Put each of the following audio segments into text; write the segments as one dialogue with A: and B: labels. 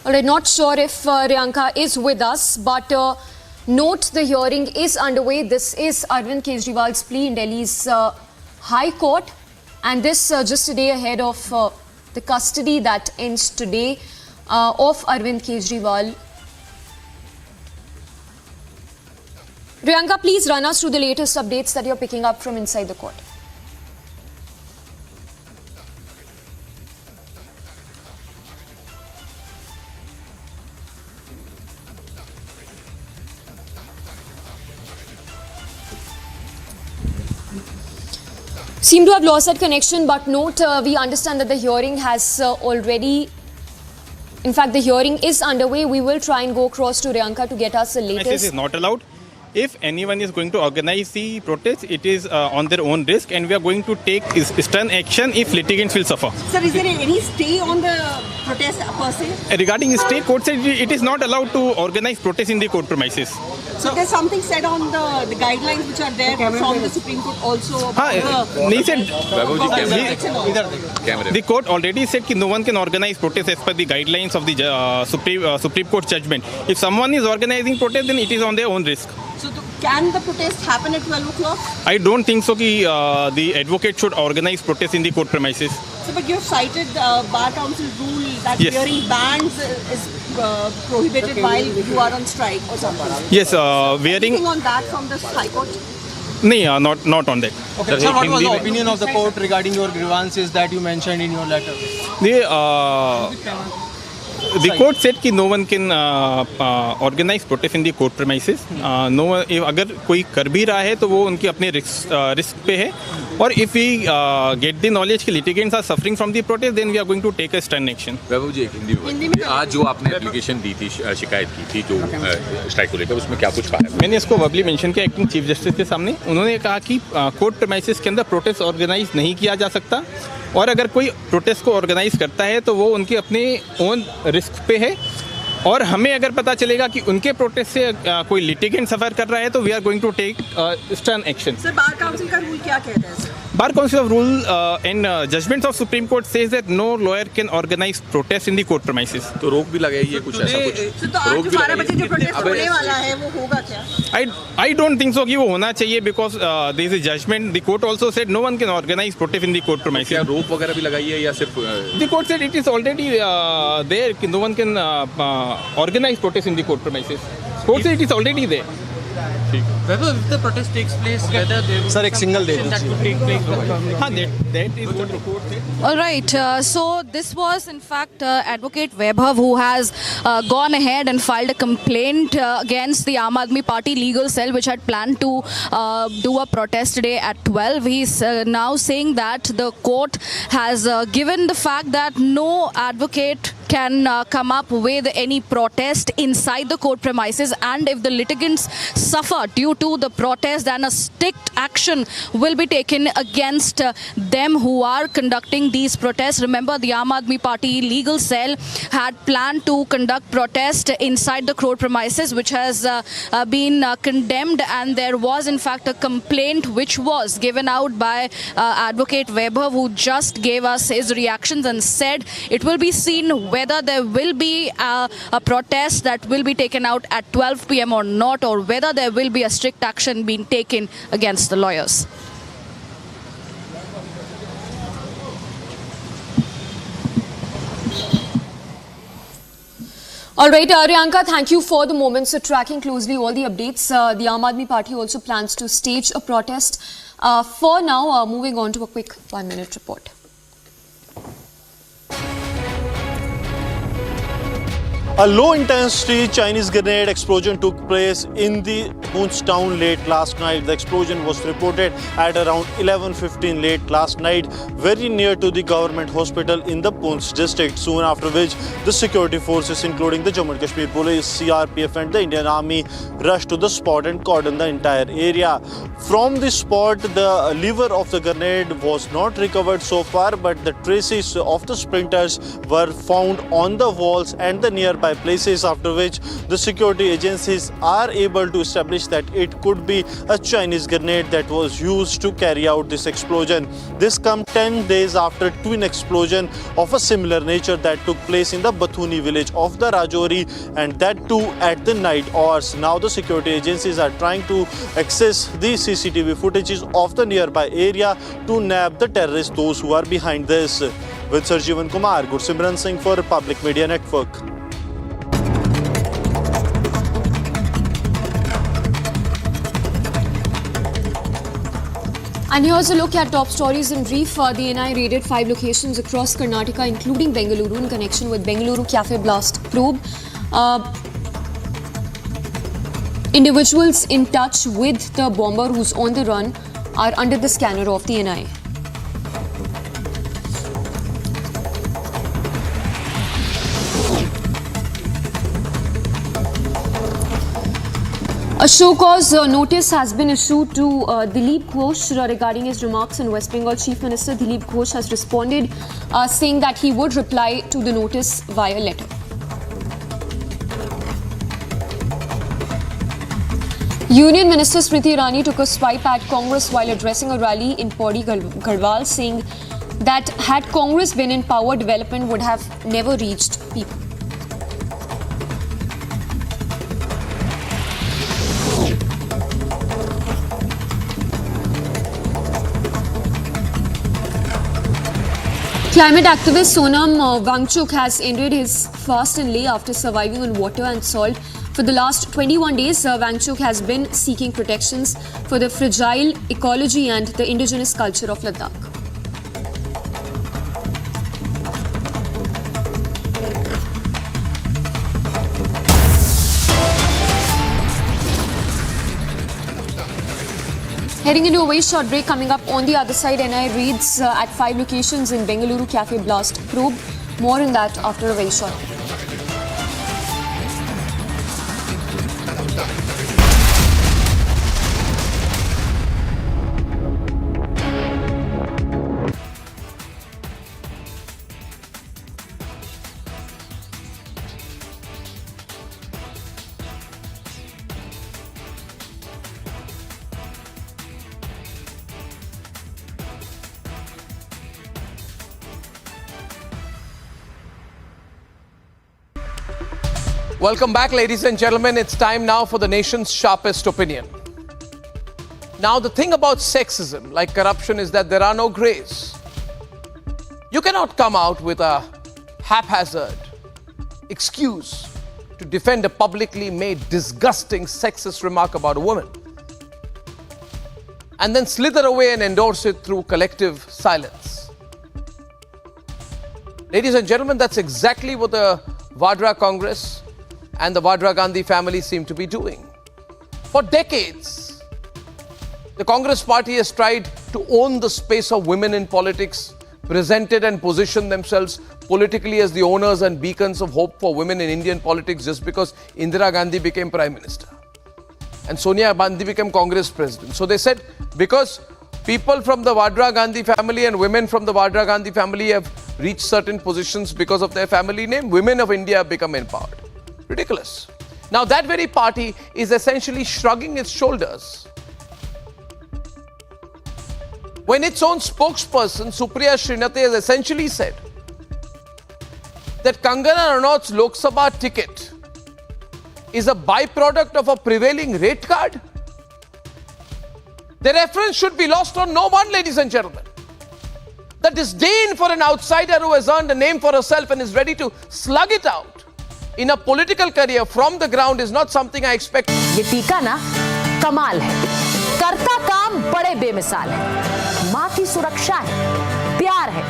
A: All right, not sure if Riyanka is with us, but note the hearing is underway. This is Arvind Kejriwal's plea in Delhi's High Court, and this just a day ahead of the custody that ends today of Arvind Kejriwal. Riyanka, please run us through the latest updates that you're picking up from inside the court. Seem to have lost that connection, but note, we understand that the hearing has already, in fact, the hearing is underway. We will try and go across to Riyanka to get us the latest.
B: This is not allowed. If anyone is going to organize the protest, it is on their own risk, and we are going to take stern action if litigants will suffer.
C: Sir, is there any stay on the protest per se?
B: Regarding stay, court said it is not allowed to organize protest in the court premises.
C: So there's something said on the guidelines which are there from the Supreme Court also about
B: the court already said that no one can organize protest as per the guidelines of the Supreme Court judgment. If someone is organizing protest, then it is on their own risk.
C: So can the protest happen at 12 o'clock?
B: I don't think so. The advocate should organize protest in the court premises.
C: So, but you have cited Bar Council rule that wearing bands is prohibited while you are on strike or something.
B: Yes, wearing.
C: Anything on that from the High Court?
B: No, not on that.
D: Okay. Sir, what was the opinion of the court regarding your grievances that you mentioned in your letter?
B: The court said that no one can organize protest in the court premises. No one, अगर कोई कर भी रहा है तो वो उनके अपने risk पे है. और if we get the knowledge that litigants are suffering from the protest, then we are going to take a stern action.
E: वैभव जी, हिंदी में आज जो आपने एप्लीकेशन दी थी, शिकायत की थी जो स्ट्राइक को लेकर, उसमें क्या कुछ कहा है?
B: मैंने इसको वर्बली मेंशन किया एक्टिंग चीफ जस्टिस के सामने. उन्होंने कहा कि कोर्ट प्रेमाइसेस के अंदर प्रोटेस्ट ऑर्गेनाइज नहीं किया जा सकता, और अगर कोई प्रोटेस्ट को ऑर्गेनाइज करता है तो वो उनके अपने ओन रिस्क पे है, और हमें अगर पता चलेगा कि उनके प्रोटेस्ट से कोई लिटिगेंट सफर कर रहा है तो we are going to take stern action.
C: Sir, bar council का रूल क्या कहता है?
B: Bar Council of Rule and judgments of Supreme Court says that no lawyer can organize protest in the court premises.
E: तो रोक भी लगाई है कुछ ऐसा कुछ?
C: तो आज 12 बजे जो प्रोटेस्ट होने वाला है वो होगा क्या?
B: I don't think so कि वो होना चाहिए, because there is a judgment. The court also said no one can organize protest in the court premises.
E: क्या रोक वगैरह भी लगाई है या सिर्फ?
B: The court said it is already there कि no one can organize protest in the court premises. Court said it is already there.
D: Whether if the protest takes place, whether there will be some action that could take place.
B: That is what the court said.
F: All right. So this was in fact Advocate Vaibhav, who has gone ahead and filed a complaint against the Aam Aadmi Party legal cell, which had planned to do a protest today at 12. He's now saying that the court has given the fact that no advocate can come up with any protest inside the court premises, and if the litigants suffer due to the protest, then a strict action will be taken against them who are conducting these protests. Remember, the Aam Aadmi Party legal cell had planned to conduct protest inside the court premises, which has been condemned, and there was in fact a complaint which was given out by Advocate Vaibhav, who just gave us his reactions and said it will be seen whether there will be a protest that will be taken out at 12 p.m. or not, or whether there will be a strict action being taken against the lawyers.
A: All right, Riyanka, thank you for the moments. So tracking closely all the updates. The Aam Aadmi Party also plans to stage a protest. For now, moving on to a quick 1-minute report.
G: A low-intensity Chinese grenade explosion took place in the Poonch town late last night. The explosion was reported at around 11:15 late last night, very near to the government hospital in the Poonch district. Soon after which, the security forces, including the Jammu and Kashmir Police, CRPF and the Indian Army, rushed to the spot and cordoned the entire area. From the spot, the lever of the grenade was not recovered so far, but the traces of the splinters were found on the walls and the nearby nearby places, after which the security agencies are able to establish that it could be a Chinese grenade that was used to carry out this explosion. This comes 10 days after twin explosion of a similar nature that took place in the Bathuni village of the Rajouri, and that too at the night hours. Now the security agencies are trying to access the CCTV footages of the nearby area to nab the terrorists, those who are behind this. With Sarjeevan Kumar, Gursimran Singh for Republic Media Network.
A: And here's a look at top stories in brief. The NI raided 5 locations across Karnataka, including Bengaluru, in connection with Bengaluru Cafe Blast probe. Individuals in touch with the bomber who's on the run are under the scanner of the NI. A show cause notice has been issued to Dilip Ghosh regarding his remarks on West Bengal Chief Minister. Dilip Ghosh has responded saying that he would reply to the notice via letter. Union Minister Smriti Irani took a swipe at Congress while addressing a rally in Pauri Garhwal, saying that had Congress been in power, development would have never reached people. Climate activist Sonam Wangchuk has ended his fast in Leh after surviving on water and salt. For the last 21 days, Wangchuk has been seeking protections for the fragile ecology and the indigenous culture of Ladakh. Heading into a very short break. Coming up on the other side, NI raids at 5 locations in Bengaluru Cafe Blast probe. More on that after a very short break.
D: Welcome back, ladies and gentlemen. It's time now for the nation's sharpest opinion. Now, the thing about sexism, like corruption, is that there are no grays. You cannot come out with a haphazard excuse to defend a publicly made disgusting sexist remark about a woman and then slither away and endorse it through collective silence. Ladies and gentlemen, that's exactly what the Vadra Congress and the Vadra Gandhi family seem to be doing. For decades, the Congress party has tried to own the space of women in politics, presented and positioned themselves politically as the owners and beacons of hope for women in Indian politics just because Indira Gandhi became Prime Minister and Sonia Gandhi became Congress President. So they said, because people from the Vadra Gandhi family and women from the Vadra Gandhi family have reached certain positions because of their family name, women of India have become empowered. Ridiculous. Now that very party is essentially shrugging its shoulders when its own spokesperson Supriya Srinathe has essentially said that Kangana Ranaut's Lok Sabha ticket is a byproduct of a prevailing rate card. The reference should be lost on no one, ladies and gentlemen. The disdain for an outsider who has earned a name for herself and is ready to slug it out in a political career from the ground is not something I expect.
H: ये टीका ना कमाल है, करता काम बड़े बेमिसाल है, माँ की सुरक्षा है, प्यार है,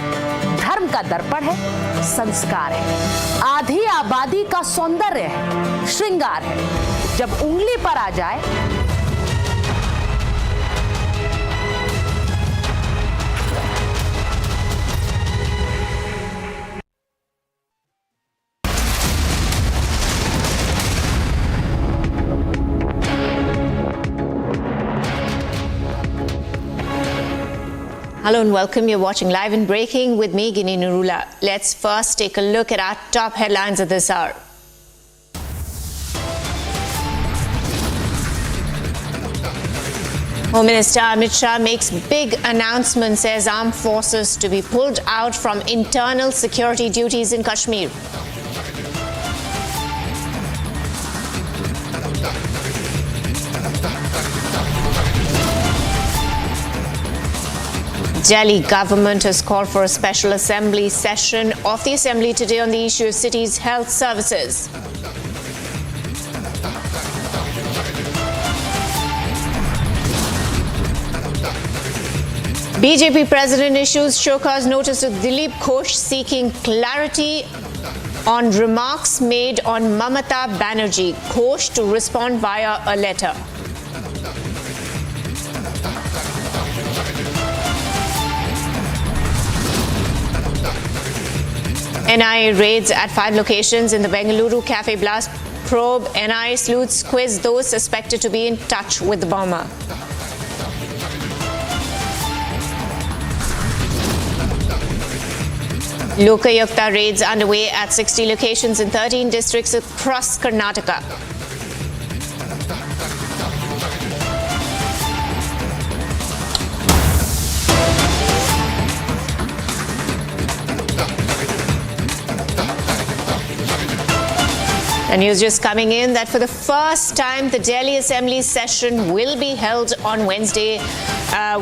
H: धर्म का दर्पण है, संस्कार है, आधी आबादी का सौंदर्य है, श्रृंगार है, जब उंगली पर आ जाए
I: Hello and welcome. You're watching Live and Breaking with me, Gini Nurula. Let's first take a look at our top headlines at this hour. Home Minister Amit Shah makes big announcement, says armed forces to be pulled out from internal security duties in Kashmir. Delhi government has called for a special assembly session of the assembly today on the issue of city's health services. BJP president issues showcase notice to Dilip Ghosh seeking clarity on remarks made on Mamata Banerjee. Ghosh to respond via a letter. NIA raids at 5 locations in the Bengaluru Cafe Blast probe. NIA sleuths quiz those suspected to be in touch with the bomber. Lokayukta raids underway at 60 locations in 13 districts across Karnataka. The news just coming in that for the first time, the Delhi Assembly session will be held on Wednesday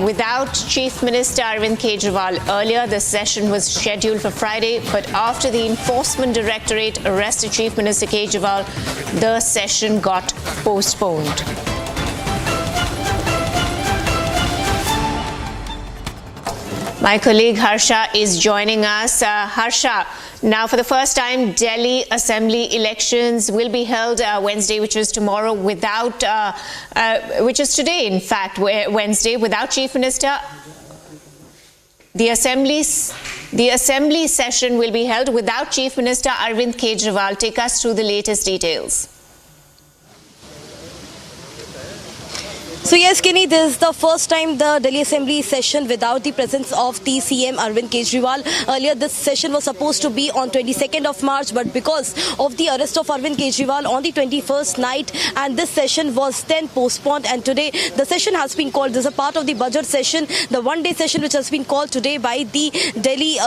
I: without Chief Minister Arvind Kejriwal. Earlier, the session was scheduled for Friday, but after the Enforcement Directorate arrested Chief Minister Kejriwal, the session got postponed. My colleague Harsha is joining us. Harsha, now for the first time, Delhi Assembly elections will be held Wednesday, which is tomorrow, without, which is today, in fact, Wednesday, without Chief Minister. The assembly session will be held without Chief Minister Arvind Kejriwal. Take us through the latest details.
J: So yes, Kenny, this is the first time the Delhi Assembly session without the presence of the CM Arvind Kejriwal. Earlier, this session was supposed to be on 22nd of March, but because of the arrest of Arvind Kejriwal on the 21st night, and this session was then postponed, and today the session has been called. This is a part of the budget session, the one-day session which has been called today by the Delhi,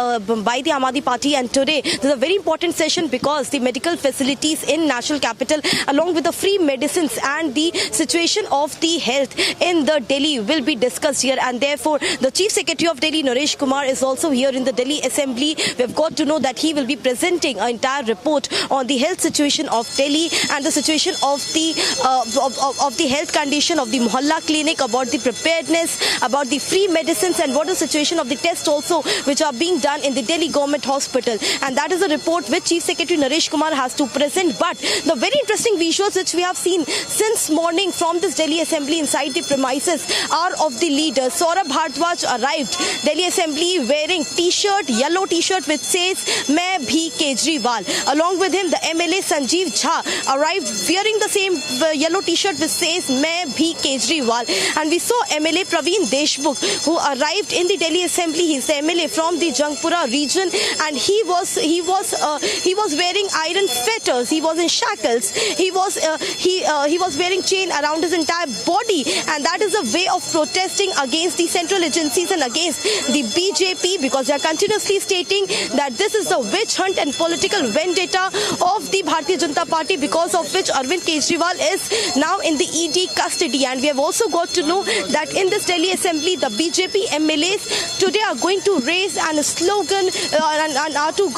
J: by the Aadmi party, and today this is a very important session because the medical facilities in national capital, along with the free medicines and the situation of the health in the Delhi will be discussed here, and therefore the Chief Secretary of Delhi, Naresh Kumar, is also here in the Delhi Assembly. We have got to know that he will be presenting an entire report on the health situation of Delhi and the situation of the health condition of the Mohalla clinic, about the preparedness, about the free medicines, and what is the situation of the tests also which are being done in the Delhi government hospital. And that is a report which Chief Secretary Naresh Kumar has to present. But the very interesting visuals which we have seen since morning from this Delhi Assembly inside the premises are of the leaders. Saurabh Bhardwaj arrived Delhi Assembly wearing t-shirt, yellow t-shirt which says "Main bhi Kejriwal." Along with him, the MLA Sanjeev Jha arrived wearing the same yellow t-shirt which says "Main bhi Kejriwal." And we saw MLA Praveen Deshmukh, who arrived in the Delhi Assembly. He's the MLA from the Jangpura region, and he was wearing iron fetters. He was in shackles. He was wearing chain around his entire body, and that is a way of protesting against the central agencies and against the BJP, because they are continuously stating that this is the witch hunt and political vendetta of the Bharatiya Janata Party, because of which Arvind Kejriwal is now in the ED custody. And we have also got to know that in this Delhi Assembly, the BJP MLAs today are going to raise a slogan and are to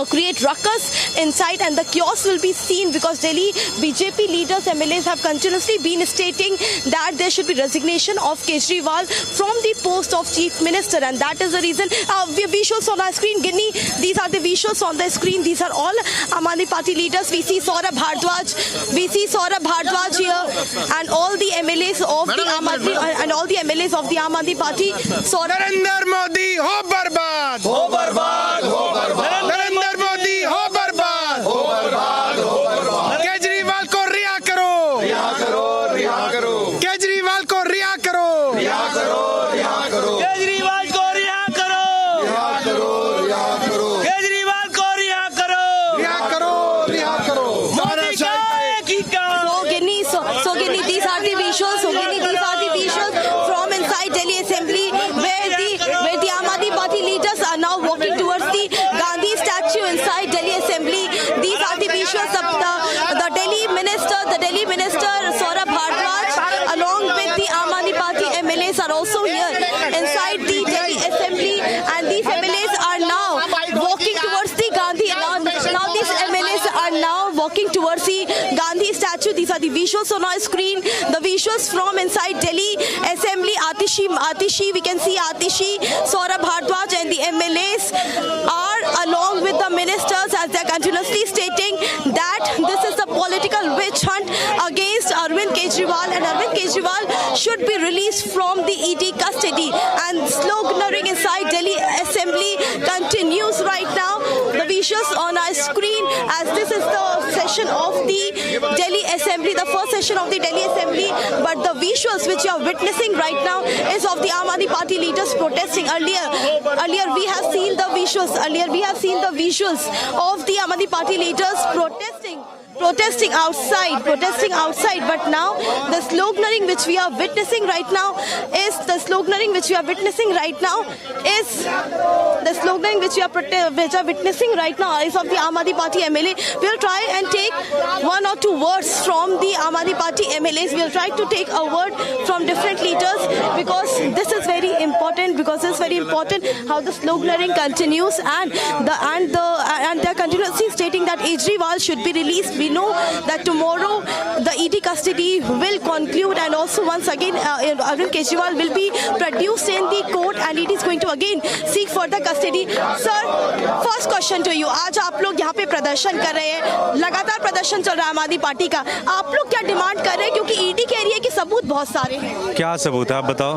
J: create ruckus inside, and the chaos will be seen because Delhi BJP leaders, MLAs have continuously been stating that there should be resignation of Kejriwal from the post of Chief Minister, and that is the reason. Visuals on our screen, Ginny, these are the visuals on the screen. These are all Aam Aadmi Party leaders. We see Saurabh Bhardwaj here, and all the MLAs of the Aam Aadmi and all the MLAs of the Aam Aadmi Party.
K: Narendra Modi ho barbad, ho barbad, ho barbad. Narendra Modi ho barbad, ho barbad, ho barbad. Kejriwal ko रिहा करो, रिहा करो, रिहा करो. केजरीवाल को रिहा करो, रिहा करो, रिहा करो. केजरीवाल को रिहा करो, रिहा करो, रिहा करो. केजरीवाल को रिहा करो, रिहा करो, रिहा करो. मोदी का एक ही काम.
J: So Ginny, these are the visuals. So Ginny, these are the visuals inside Delhi Assembly. These are the visuals of the Delhi Minister Saurabh Bhardwaj, along with the Aam Aadmi Party MLAs are also here inside the Delhi Assembly, and these MLAs are now walking towards the Gandhi. Now these MLAs are now walking towards the Gandhi statue. These are the visuals on our screen. The visuals from inside Delhi Assembly. Atishi, we can see Atishi, Saurabh Bhardwaj and the MLAs are along with the ministers as they're continuously stating that this is the political witch hunt against Arvind Kejriwal, and Arvind Kejriwal should be released from the ED custody. And sloganeering inside Delhi Assembly continues right now. The visuals on our screen as this is the session of the Delhi Assembly, the first session of the Delhi Assembly. But the visuals which you are witnessing right now is of the Aam Aadmi Party leaders protesting. Earlier we have seen the visuals. Of the Aam Aadmi Party leaders protesting outside. But now the sloganeering which we are witnessing right now is of the Aam Aadmi Party MLA. We'll try and take one or two words from the Aam Aadmi Party MLAs. We'll try to take a word from different leaders because this is very important. How the sloganeering continues and they're continuously stating that Kejriwal should be released. We know that tomorrow the ED custody will conclude, and also once again Arin Kejriwal will be produced in the court and it is going to again seek further custody. Sir, first question to you. आज आप लोग यहाँ पे प्रदर्शन कर रहे हैं, लगातार प्रदर्शन चल रहा है आम आदमी पार्टी का. आप लोग क्या डिमांड कर रहे हैं, क्योंकि ईडी कह रही है कि सबूत बहुत सारे हैं.
L: क्या सबूत है आप बताओ.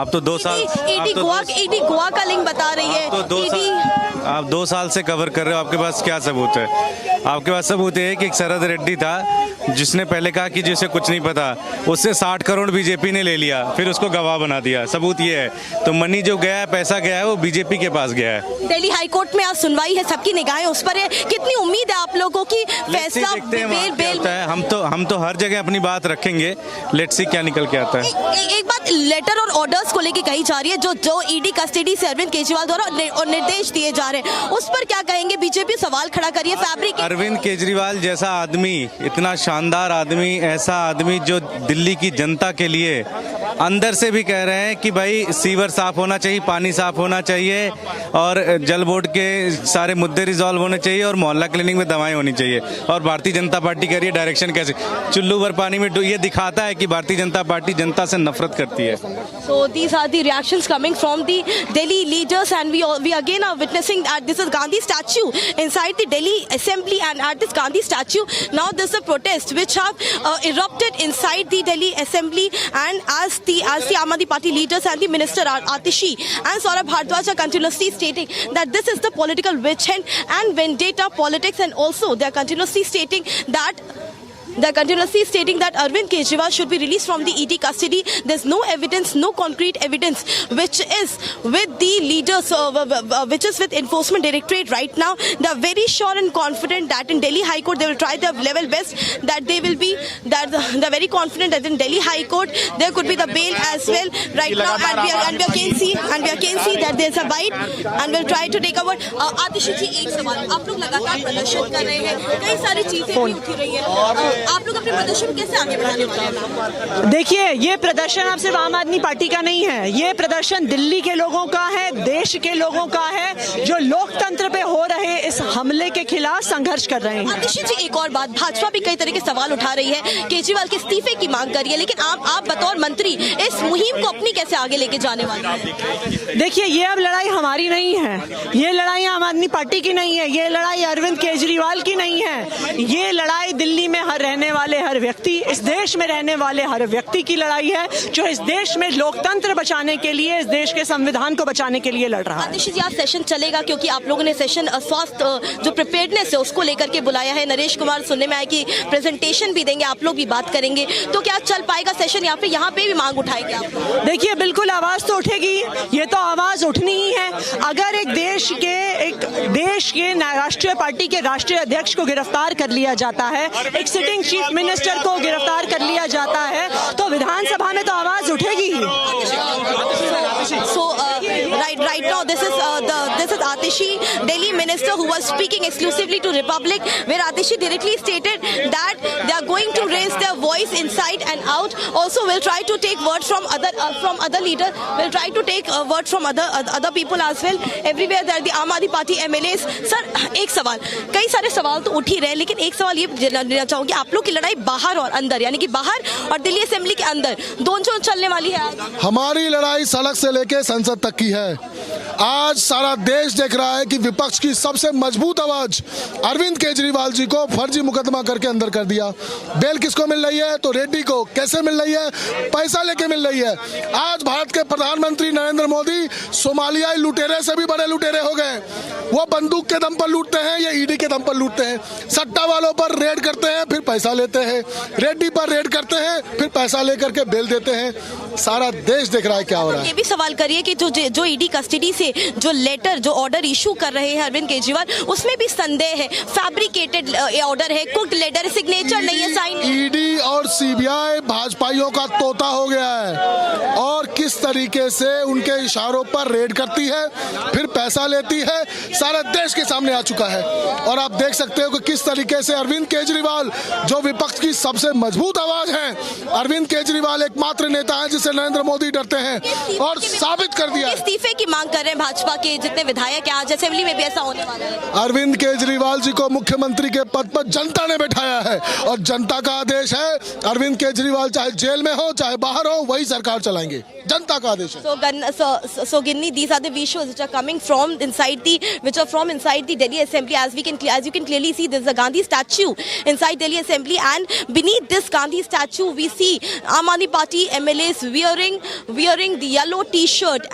L: आप तो 2 साल
J: ईडी गोवा का लिंक बता रही है.
L: आप 2 साल से कवर कर रहे हो. आपके पास क्या सबूत है? आपके पास सबूत है कि एक शरद रेड्डी था जिसने पहले कहा कि जिसे कुछ नहीं पता, उससे 60 करोड़ बीजेपी ने ले लिया, फिर उसको गवाह बना दिया. सबूत ये है. तो मनी जो गया है, पैसा गया है, वो बीजेपी के पास गया है.
J: दिल्ली हाई कोर्ट में आज सुनवाई है, सबकी निगाहें उस पर है. कितनी उम्मीद है आप लोगों की फैसला बेल?
L: हम तो हर जगह अपनी बात रखेंगे. लेट्स सी क्या निकल के आता है.
J: एक बात लेटर और ऑर्डर्स को लेके कही जा रही है, जो ईडी कस्टडी से अरविंद केजरीवाल द्वारा निर्देश दिए जा रहे हैं, उस पर क्या कहेंगे? बीजेपी सवाल खड़ा करिए.
L: अरविंद केजरीवाल जैसा आदमी, इतना शानदार आदमी, ऐसा आदमी जो दिल्ली की जनता के लिए अंदर से भी कह रहे हैं कि भाई सीवर साफ होना चाहिए, पानी साफ होना चाहिए और जल बोर्ड के सारे मुद्दे रिजॉल्व होने चाहिए और मोहल्ला क्लिनिक में दवाएं होनी चाहिए. और भारतीय जनता पार्टी कह रही है डायरेक्शन कैसे, चुल्लू भर पानी में. ये दिखाता है कि भारतीय जनता पार्टी जनता से नफरत करती है.
J: So these are the reactions coming from the Delhi leaders, and we again are witnessing that this is Gandhi statue inside the Delhi Assembly, and at this Gandhi statue now there's a protest which have erupted inside the Delhi Assembly, and as the Aam Aadmi Party leaders and the minister Atishi and Saurabh Bhardwaj are continuously stating that this is the political witch hunt and vendetta politics, and also they're continuously stating that Arvind Kejriwal should be released from the ED custody. There's no evidence, no concrete evidence, which is with the leaders, which is with Enforcement Directorate right now. They're very sure and confident that in Delhi High Court they will try their level best. They're very confident that in Delhi High Court there could be the bail as well right now. And we can see that there's a bite, and we'll try to take a word. आतिशी जी, एक सवाल. आप लोग लगातार प्रदर्शन कर रहे हैं, कई सारी चीजें भी उठी रही है. आप लोग अपने प्रदर्शन कैसे आगे बढ़ाने वाले हैं?
C: देखिए, ये प्रदर्शन अब सिर्फ आम आदमी पार्टी का नहीं है, ये प्रदर्शन दिल्ली के लोगों का है, देश के लोगों का है, जो लोकतंत्र पे हो रहे इस हमले के खिलाफ संघर्ष कर रहे हैं.
J: आतिशी जी, एक और बात, भाजपा भी कई तरह के सवाल उठा रही है, केजरीवाल के इस्तीफे की मांग कर रही है, लेकिन आप बतौर मंत्री इस मुहिम को अपनी कैसे आगे लेके जाने वाले हैं?
C: देखिए, ये अब लड़ाई हमारी नहीं है, ये लड़ाई आम आदमी पार्टी की नहीं है, ये लड़ाई अरविंद केजरीवाल की नहीं है, ये लड़ाई दिल्ली में रहने वाले हर व्यक्ति, इस देश में रहने वाले हर व्यक्ति की लड़ाई है, जो इस देश में लोकतंत्र बचाने के लिए, इस देश के संविधान को बचाने के लिए लड़ रहा है.
J: आतिशी जी, आज सेशन चलेगा, क्योंकि आप लोगों ने सेशन स्वास्थ्य जो प्रिपेयर्डनेस है उसको लेकर के बुलाया है. नरेश कुमार सुनने में आया कि प्रेजेंटेशन भी देंगे, आप लोग भी बात करेंगे, तो क्या चल पाएगा सेशन? यहाँ पे भी मांग उठाएंगे आप?
C: देखिए, बिल्कुल आवाज तो उठेगी, ये तो आवाज उठनी ही है. अगर एक देश के राष्ट्रीय पार्टी के राष्ट्रीय अध्यक्ष को गिरफ्तार कर लिया जाता है, एक सिटिंग चीफ मिनिस्टर को गिरफ्तार कर लिया जाता है, तो विधानसभा में तो आवाज उठेगी ही.
J: So right now this is Atishi, Delhi minister, who was speaking exclusively to Republic, where Atishi directly stated that they are going to raise their voice inside and out. Also, we'll try to take word from other leaders. We'll try to take word from other people as well. Everywhere there are the Aam Aadmi Party MLAs. Sir, एक सवाल, कई सारे सवाल तो उठ ही रहे हैं, लेकिन एक सवाल ये जानना चाहूंगी, आप लोग की लड़ाई बाहर और अंदर, यानी कि बाहर और दिल्ली असेंबली के अंदर दोनों चलने वाली है?
M: हमारी लड़ाई सड़क से लेके संसद तक की है। आज सारा देश देख रहा है कि विपक्ष की सबसे मजबूत आवाज अरविंद केजरीवाल जी को फर्जी मुकदमा करके अंदर कर दिया। बेल किसको मिल रही है? तो रेड्डी को। कैसे मिल रही है? पैसा लेके मिल रही है। आज भारत के प्रधानमंत्री नरेंद्र मोदी सोमालियाई लुटेरे से भी बड़े लुटेरे हो गए। वो बंदूक के दम पर लूटते हैं, ये ईडी के दम पर लूटते हैं। सट्टा वालों पर रेड करते हैं, फिर पैसा लेते हैं। रेड्डी पर रेड करते हैं, फिर पैसा लेकर के बेल देते हैं। सारा देश देख रहा है क्या हो रहा है।
J: ये भी सवाल करिए कि जो ईडी कस्टडी से जो लेटर, जो ऑर्डर इशू कर रहे हैं अरविंद केजरीवाल, उसमें भी संदेह है, फैब्रिकेटेड ऑर्डर है, कुक्ड लेटर, सिग्नेचर नहीं है, साइन।
M: ईडी और सीबीआई भाजपाइयों का तोता हो गया है और किस तरीके से उनके इशारों पर रेड करती है, फिर पैसा लेती है, सारा देश के सामने आ चुका है। और आप देख सकते हो कि किस तरीके से अरविंद केजरीवाल, जो विपक्ष की सबसे मजबूत आवाज है, अरविंद केजरीवाल एकमात्र नेता है जिसे नरेंद्र मोदी डरते हैं और साबित कर दिया।
J: इस्तीफे की मांग कर रहे हैं भाजपा के जितने विधायक हैं, आज असेंबली में भी ऐसा होने वाला है।
M: अरविंद केजरीवाल जी को मुख्यमंत्री के पद पर जनता ने बैठाया है और जनता का आदेश है, अरविंद केजरीवाल चाहे जेल में हो चाहे बाहर हो, वही सरकार चलाएंगे। जनता का आदेश है।
J: So Ginni, these are the visuals which are coming from inside the Delhi Assembly. As you can clearly see, there is a Gandhi statue inside Delhi Assembly, and beneath this Gandhi statue, we see Aam Aadmi Party MLAs wearing the yellow T-shirt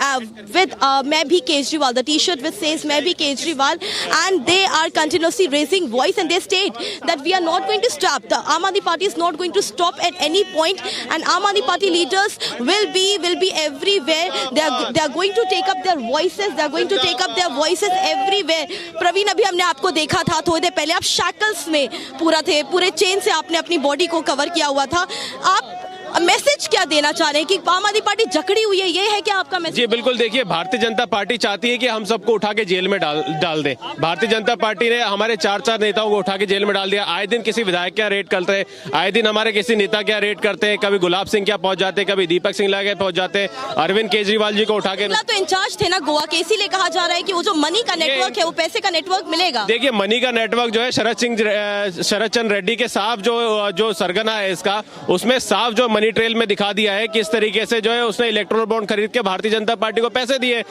J: with "Main bhi Kejriwal," the T-shirt which says "Main bhi Kejriwal," and they are continuously raising voice, and they state that we are not going to stop. The Aam Aadmi Party is not going to stop at any point, and Aam Aadmi Party leaders will be everywhere. They are going to take up their voices. They are going to take up their voices everywhere. Praveen, अभी हमने आपको देखा था थोड़ी देर पहले, आप shackles में पूरे चेन से आपने अपनी बॉडी को कवर किया हुआ था। आप मैसेज क्या देना चाह रहे हैं कि आम आदमी पार्टी जकड़ी हुई है, ये है क्या आपका मैसेज?
N: जी बिल्कुल, देखिए भारतीय जनता पार्टी चाहती है कि हम सबको उठा के जेल में डाल दें। भारतीय जनता पार्टी ने हमारे 4 नेताओं को उठा के जेल में डाल दिया। आए दिन किसी विधायक क्या रेड करते हैं, आए दिन हमारे किसी नेता क्या रेड करते हैं, कभी गुलाब सिंह क्या पहुंच जाते हैं, कभी दीपक सिंह क्या पहुंच जाते हैं। अरविंद केजरीवाल जी को उठा के
J: तो इंचार्ज थे ना गोवा के, इसीलिए कहा जा रहा है कि वो जो मनी का नेटवर्क है, वो पैसे का नेटवर्क मिलेगा।
N: देखिए मनी का नेटवर्क जो है शरद चंद्र रेड्डी के साफ जो सरगना है इसका, उसमें साफ जो मनी ट्रेल में दिखा दिया है किस तरीके से जो है उसने इलेक्ट्रोल बॉन्ड खरीद के भारतीय जनता पार्टी को पैसे दिए।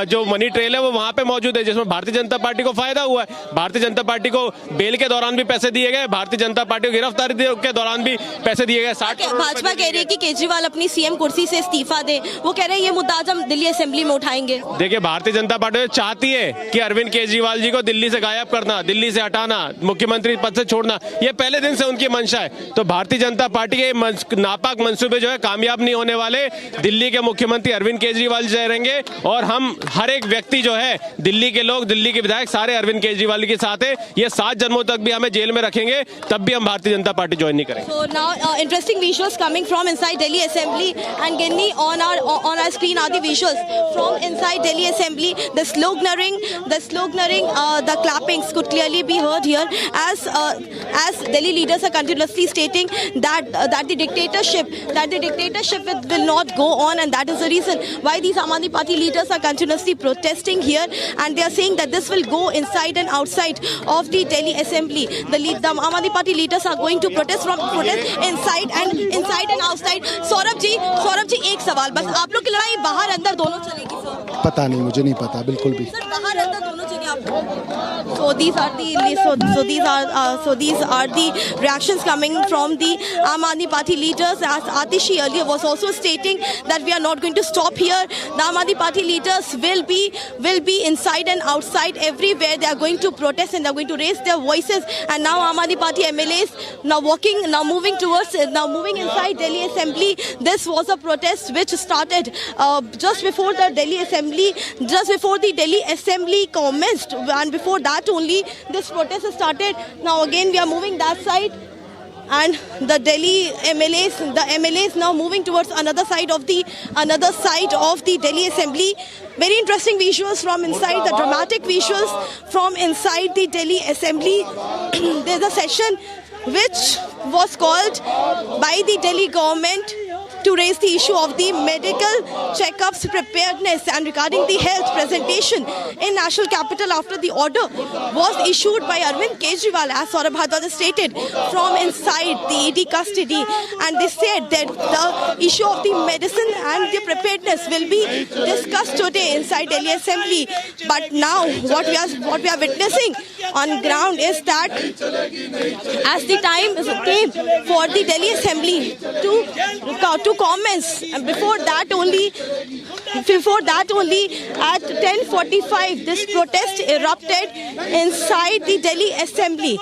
N: जो मनी ट्रेल है वो वहां पे मौजूद है जिसमें भारतीय जनता पार्टी को फायदा हुआ है। भारतीय जनता पार्टी को बेल के दौरान भी पैसे दिए गए, भारतीय जनता पार्टी को गिरफ्तारी के दौरान भी पैसे दिए गए।
J: भाजपा कह रही है कि केजरीवाल अपनी सीएम कुर्सी से इस्तीफा दे, वो कह रहे हैं ये मुद्दा आज हम दिल्ली असेंबली में उठाएंगे।
N: देखिए भारतीय जनता पार्टी चाहती है कि अरविंद केजरीवाल जी को दिल्ली से गायब करना, दिल्ली से हटाना, मुख्यमंत्री पद से छोड़ना, ये पहले दिन से उनकी मंशा है। तो भारतीय जनता पार्टी के नापाक मंसूबे जो है कामयाब नहीं होने वाले। दिल्ली के मुख्यमंत्री अरविंद केजरीवाल जी रहेंगे और हम हर एक व्यक्ति जो है, दिल्ली के लोग, दिल्ली के विधायक सारे अरविंद केजरीवाल के साथ है। ये 7 जन्मों तक भी हमें जेल में रखेंगे, तब भी हम भारतीय जनता पार्टी ज्वाइन नहीं करेंगे।
J: So now interesting visuals coming from inside Delhi Assembly, and Ginni, on our screen are the visuals from inside Delhi Assembly. The sloganeering, the clappings could clearly be heard here as Delhi leaders are continuously stating that the dictatorship will not go on, and that is the reason why these Aam Aadmi Party leaders are continuously protesting here, and they are saying that this will go inside and outside of the Delhi Assembly. The Aam Aadmi Party leaders are going to protest inside and outside. Saurabh ji एक सवाल बस, आप लोग की लड़ाई बाहर अंदर दोनों चलेगी सर?
M: पता नहीं, मुझे नहीं पता बिल्कुल भी।
J: सर बाहर अंदर दोनों चलेंगे आप? So these are the reactions coming from the Aam Aadmi Party leaders. As Atishi earlier was also stating that we are not going to stop here. The Aam Aadmi Party leaders will be inside and outside everywhere. They are going to protest and they are going to raise their voices. And now Aam Aadmi Party MLAs moving inside Delhi Assembly. This was a protest which started just before the Delhi Assembly commenced, and before that only this protest started. Now again we are moving that side. and the Delhi MLAs now moving towards another side of the Delhi Assembly. Very interesting visuals from inside, the dramatic visuals from inside the Delhi Assembly. There's a session which was called by the Delhi government to raise the issue of the medical checkups preparedness and regarding the health presentation in national capital after the order was issued by Arvind Kejriwal, as Saurabh Bhardwaj stated, from inside the ED custody, and they said that the issue of the medicine and the preparedness will be discussed today inside Delhi Assembly. But now what we are witnessing on ground is that as the time came for the Delhi Assembly to commence, and before that only at 10:45 this protest erupted inside the Delhi Assembly.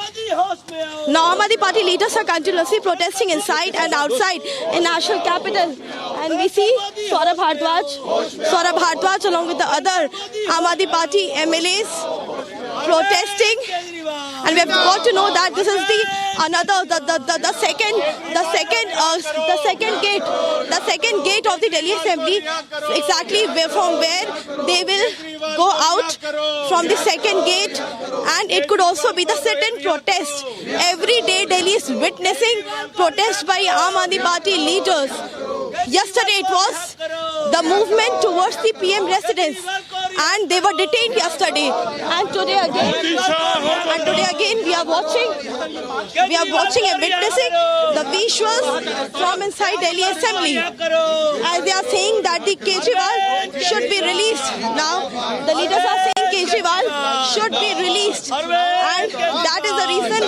J: Now Aam Aadmi Party leaders are continuously protesting inside and outside in national capital, and we see Saurabh Bhardwaj along with the other Aam Aadmi Party MLAs protesting, and we have got to know that this is the second gate of the Delhi Assembly, exactly from where they will go out from the second gate, and it could also be the sit-in protest. Every day Delhi is witnessing protest by Aam Aadmi Party leaders. Yesterday it was the movement towards the PM residence, and they were detained yesterday. And today again we are watching and witnessing the visuals from inside Delhi Assembly, as they are saying that the Kejriwal should be released. Now the leaders are saying Kejriwal should be released, and that is the reason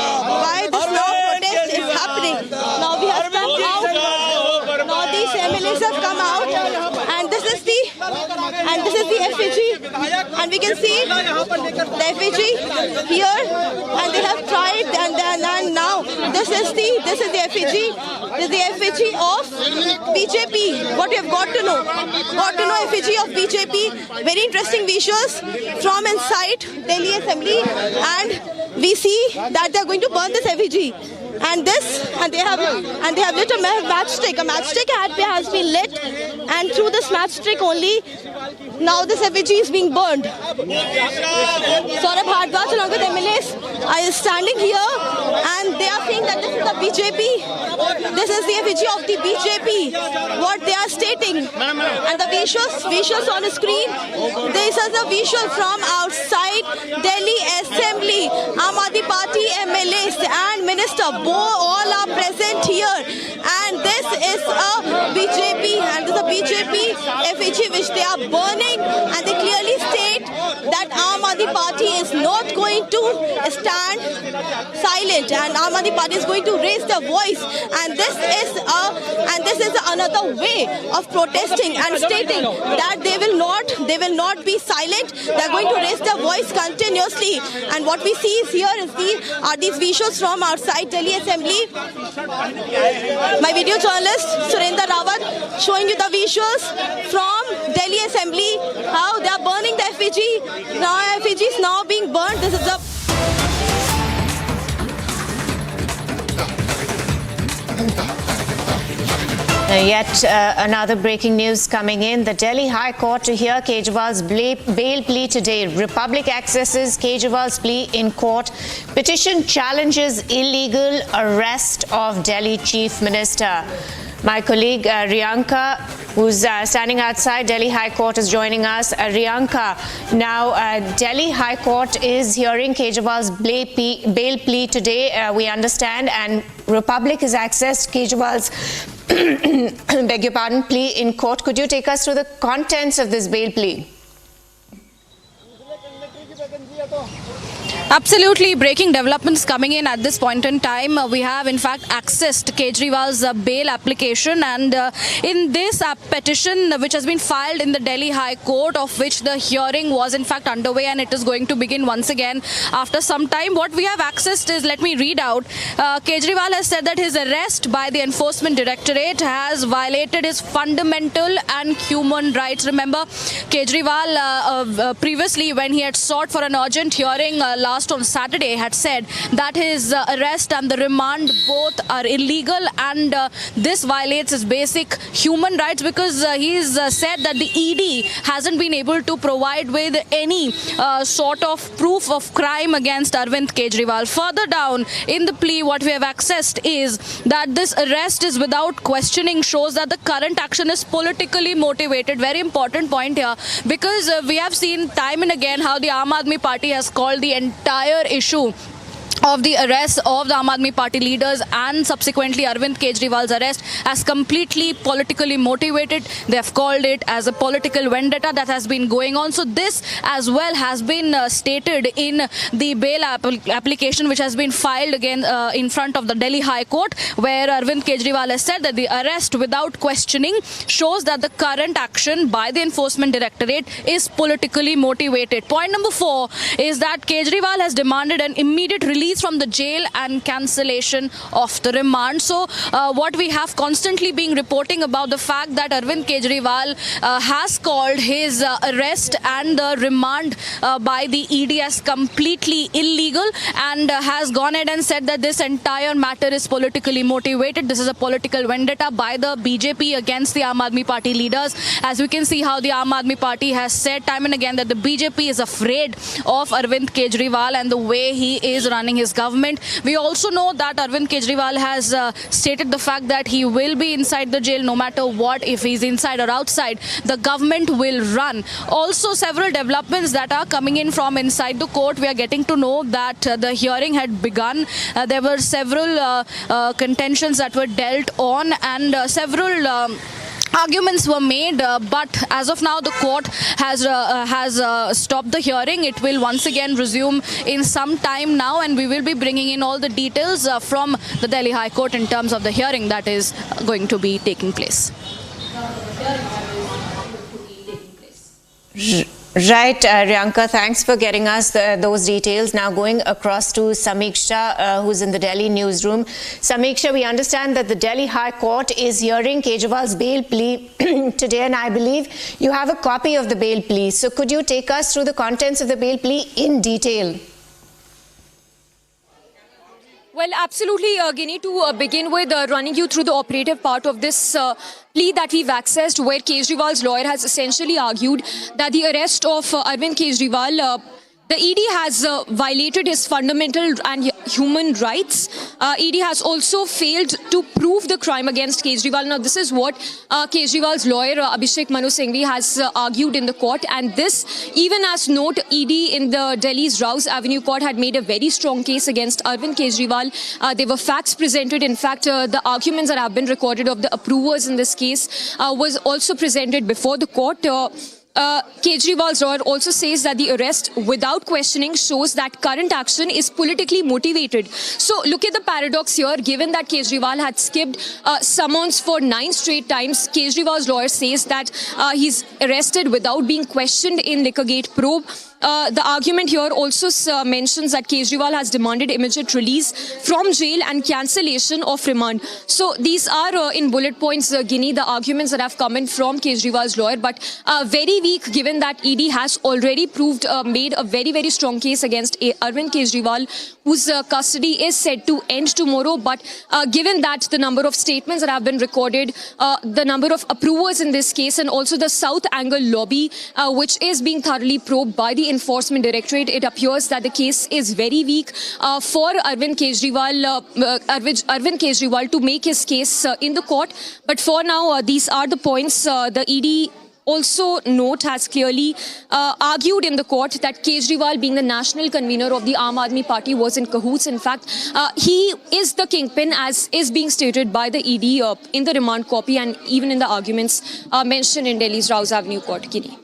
J: why this now protest is happening. Now we have come out. Now these MLAs have come out, and this is the effigy, and we can see the effigy here, and they have tried, and now this is the effigy. This is the effigy of BJP. What we have got to know effigy of BJP. Very interesting visuals from inside Delhi Assembly, and we see that they are going to burn this effigy. And they have lit a matchstick. A matchstick has been lit, and through this matchstick only, now this effigy is being burned. Saurabh Bhardwaj along with MLAs are standing here, and they are saying that this is the BJP. This is the effigy of the BJP. What they are stating, and the visuals on the screen. This is a visual from outside Delhi Assembly. Aam Aadmi Party MLAs and Minister all are present here, and this is a BJP, and this is a BJP effigy which they are burning, and they clearly state that Aam Aadmi Party is not going to stand silent, and Aam Aadmi Party is going to raise their voice, and this is another way of protesting and stating that they will not be silent. They are going to raise their voice continuously, and what we see is here are these visuals from outside Delhi Assembly. My video journalist Surendra Rawat showing you the visuals from Delhi Assembly, how they are burning the effigy. Now effigy is now being burned. This is the
I: Yet another breaking news coming in. The Delhi High Court to hear Kejriwal's bail plea today. Republic accesses Kejriwal's plea in court. Petition challenges illegal arrest of Delhi Chief Minister. My colleague Riyanka, who's standing outside Delhi High Court, is joining us. Riyanka, now Delhi High Court is hearing Kejriwal's bail plea today, we understand, and Republic has accessed Kejriwal's beg your pardon, plea in court. Could you take us through the contents of this bail plea?
F: Absolutely, breaking developments coming in at this point in time. We have in fact accessed Kejriwal's bail application, and in this petition which has been filed in the Delhi High Court, of which the hearing was in fact underway and it is going to begin once again after some time. What we have accessed is, let me read out. Kejriwal has said that his arrest by the Enforcement Directorate has violated his fundamental and human rights. Remember, Kejriwal previously, when he had sought for an urgent hearing last last on Saturday had said that his arrest and the remand both are illegal, and this violates his basic human rights because he's said that the ED hasn't been able to provide with any sort of proof of crime against Arvind Kejriwal. Further down in the plea, what we have accessed is that this arrest is without questioning, shows that the current action is politically motivated. Very important point here, because we have seen time and again how the Aam Aadmi Party has called the entire issue of the arrest of the Aam Aadmi Party leaders and subsequently Arvind Kejriwal's arrest as completely politically motivated. They have called it as a political vendetta that has been going on. So this as well has been stated in the bail application which has been filed again in front of the Delhi High Court, where Arvind Kejriwal has said that the arrest without questioning shows that the current action by the Enforcement Directorate is politically motivated. Point number 4 is that Kejriwal has demanded an immediate release from the jail and cancellation of the remand. So what we have constantly been reporting about the fact that Arvind Kejriwal has called his arrest and the remand by the ED as completely illegal, and has gone ahead and said that this entire matter is politically motivated. This is a political vendetta by the BJP against the Aam Aadmi Party leaders. As we can see how the Aam Aadmi Party has said time and again that the BJP is afraid of Arvind Kejriwal and the way he is running his government. We also know that Arvind Kejriwal has stated the fact that he will be inside the jail no matter what. If he's inside or outside, the government will run. Also, several developments that are coming in from inside the court. We are getting to know that the hearing had begun. There were several contentions that were dealt on, and several arguments were made, but as of now the court has stopped the hearing. It will once again resume in some time now, and we will be bringing in all the details from the Delhi High Court in terms of the hearing that is going to be taking place.
I: Right, Riyanka, thanks for getting us those details. Now going across to Samiksha, who's in the Delhi newsroom. Samiksha, we understand that the Delhi High Court is hearing Kejriwal's bail plea today, and I believe you have a copy of the bail plea. So could you take us through the contents of the bail plea in detail?
A: Well, absolutely, Ginny, to begin with, running you through the operative part of this plea that we've accessed, where Kejriwal's lawyer has essentially argued that the arrest of Arvind Kejriwal, the ED has violated his fundamental and human rights. ED has also failed to prove the crime against Kejriwal. Now, this is what Kejriwal's lawyer, Abhishek Manu Singhvi, has argued in the court. And this, even as note, ED in the Delhi's Rouse Avenue court had made a very strong case against Arvind Kejriwal. There were facts presented. In fact, the arguments that have been recorded of the approvers in this case was also presented before the court. Kejriwal's lawyer also says that the arrest without questioning shows that current action is politically motivated. So look at the paradox here. Given that Kejriwal had skipped summons for 9 straight times, Kejriwal's lawyer says that he's arrested without being questioned in Liquorgate probe. The argument here also mentions that Kejriwal has demanded immediate release from jail and cancellation of remand. So these are in bullet points, Ginny, the arguments that have come in from Kejriwal's lawyer, but very weak given that ED has already made a very, very strong case against Arvind Kejriwal, whose custody is set to end tomorrow. But given that the number of statements that have been recorded, the number of approvers in this case, and also the South Angle lobby, which is being thoroughly probed by the Enforcement Directorate, it appears that the case is very weak for Arvind Kejriwal to make his case in the court. But for now, these are the points. The ED also has clearly argued in the court that Kejriwal, being the national convener of the Aam Aadmi Party, was in cahoots. In fact, he is the kingpin, as is being stated by the ED in the remand copy and even in the arguments mentioned in Delhi's Rouse Avenue court. Kiri.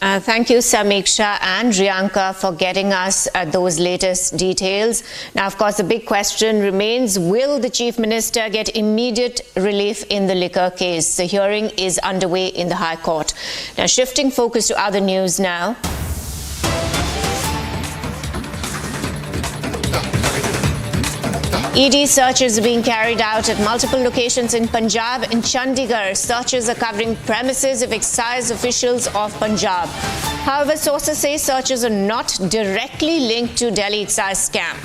I: Thank you, Samiksha and Riyanka, for getting us those latest details. Now, of course, the big question remains, will the Chief Minister get immediate relief in the liquor case? The hearing is underway in the High Court. Now, shifting focus to other news now. ED searches are being carried out at multiple locations in Punjab and Chandigarh. Searches are covering premises of excise officials of Punjab. However, sources say searches are not directly linked to Delhi excise scam.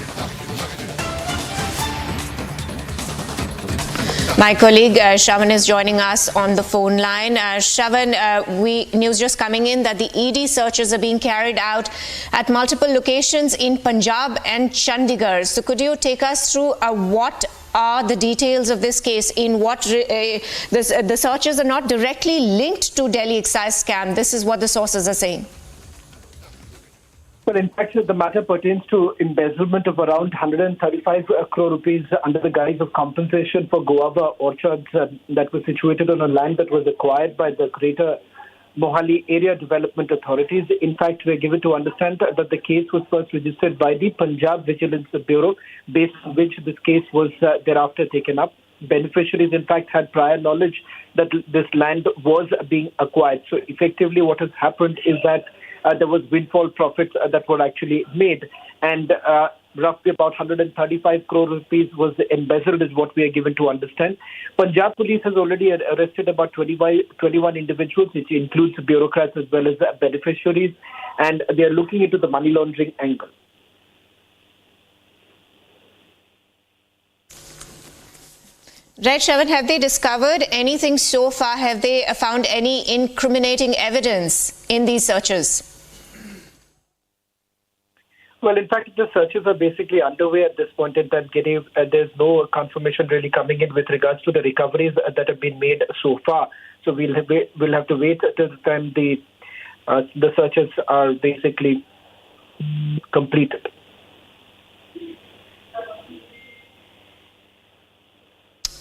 I: My colleague Shravan is joining us on the phone line. Shravan, news just coming in that the ED searches are being carried out at multiple locations in Punjab and Chandigarh. So could you take us through what are the details of this case? In what the searches are not directly linked to Delhi excise scam. This is what the sources are saying.
O: Well, in fact, the matter pertains to embezzlement of around 135 crore rupees under the guise of compensation for guava orchards that were situated on a land that was acquired by the Greater Mohali Area Development Authorities. In fact, we are given to understand that the case was first registered by the Punjab Vigilance Bureau, based on which this case was thereafter taken up. Beneficiaries, in fact, had prior knowledge that this land was being acquired. So effectively what has happened is that there was windfall profits that were actually made, and roughly about 135 crore rupees was embezzled is what we are given to understand. Punjab police has already arrested about 21 individuals, which includes bureaucrats as well as beneficiaries, and they are looking into the money laundering angle.
I: Right, Shravan, have they discovered anything so far? Have they found any incriminating evidence in these searches?
O: Well, in fact, the searches are basically underway at this point in time. There's no confirmation really coming in with regards to the recoveries that have been made so far. So we'll have to wait till the time the searches are basically completed.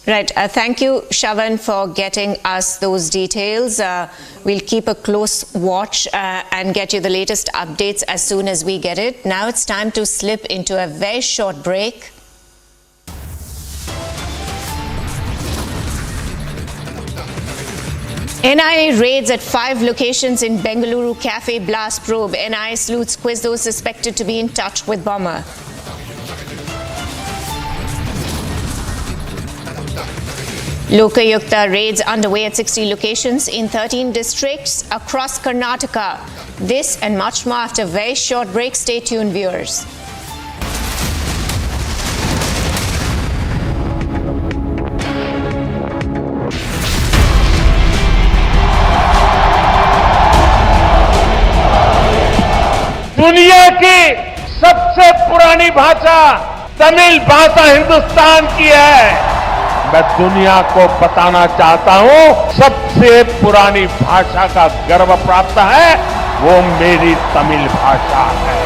I: Right. Thank you, Shravan, for getting us those details. We'll keep a close watch and get you the latest updates as soon as we get it. Now it's time to slip into a very short break. NIA raids at 5 locations in Bengaluru cafe blast probe. NIA sleuths quiz those suspected to be in touch with bomber. Lokayukta raids underway at 60 locations in 13 districts across Karnataka. This and much more after a very short break. Stay tuned, viewers.
P: दुनिया की सबसे पुरानी भाषा तमिल भाषा हिंदुस्तान की है। मैं दुनिया को बताना चाहता हूं, सबसे पुरानी भाषा का गर्व प्राप्त है, वो मेरी तमिल भाषा है।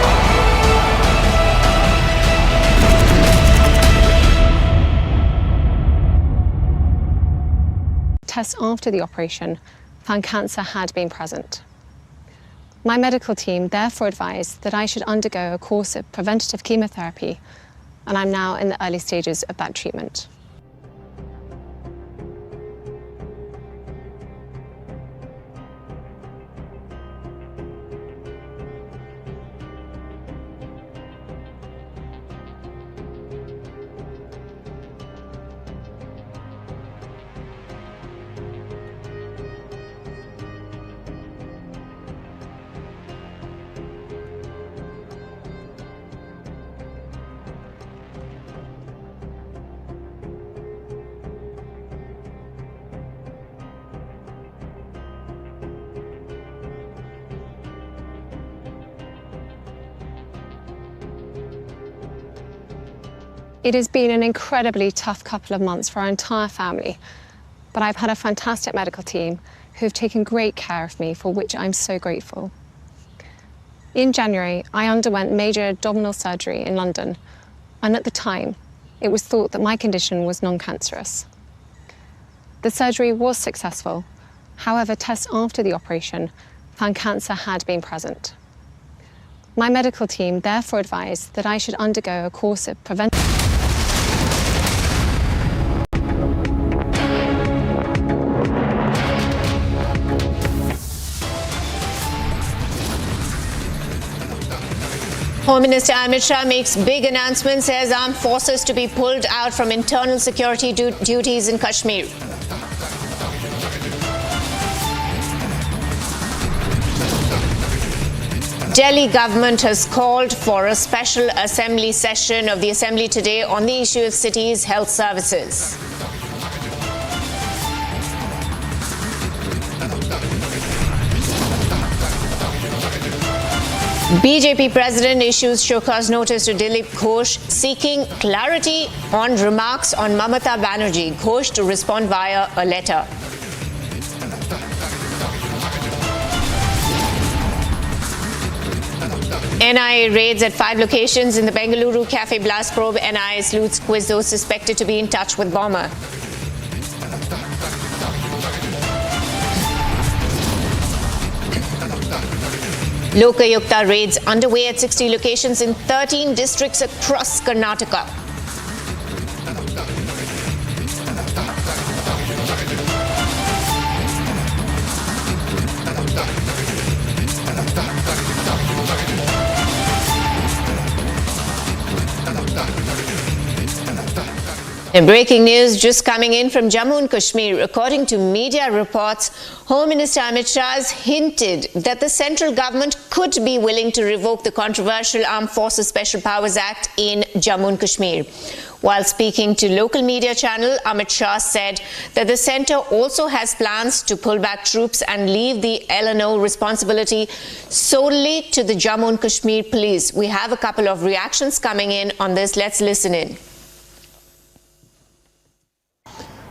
Q: Tests after the operation found cancer had been present. My medical team therefore advised that I should undergo a course of preventative chemotherapy, and I'm now in the early stages of that treatment. It has been an incredibly tough couple of months for our entire family, but I've had a fantastic medical team who've taken great care of me, for which I'm so grateful. In January, I underwent major abdominal surgery in London, and at the time, it was thought that my condition was non-cancerous. The surgery was successful. However, tests after the operation found cancer had been present. My medical team therefore advised that I should undergo a course of preventative
I: Home Minister Amit Shah makes big announcements, says armed forces to be pulled out from internal security duties in Kashmir. Delhi government has called for a special assembly session of the assembly today on the issue of cities' health services. BJP president issues show cause notice to Dilip Ghosh seeking clarity on remarks on Mamata Banerjee. Ghosh to respond via a letter. NIA raids at 5 locations in the Bengaluru Cafe Blast probe. NIA sleuths quiz those suspected to be in touch with bomber. Lokayukta raids underway at 60 locations in 13 districts across Karnataka. And breaking news just coming in from Jammu and Kashmir. According to media reports, Home Minister Amit Shah has hinted that the central government could be willing to revoke the controversial Armed Forces Special Powers Act in Jammu and Kashmir. While speaking to local media channel, Amit Shah said that the centre also has plans to pull back troops and leave the LNO responsibility solely to the Jammu and Kashmir police. We have a couple of reactions coming in on this. Let's listen in.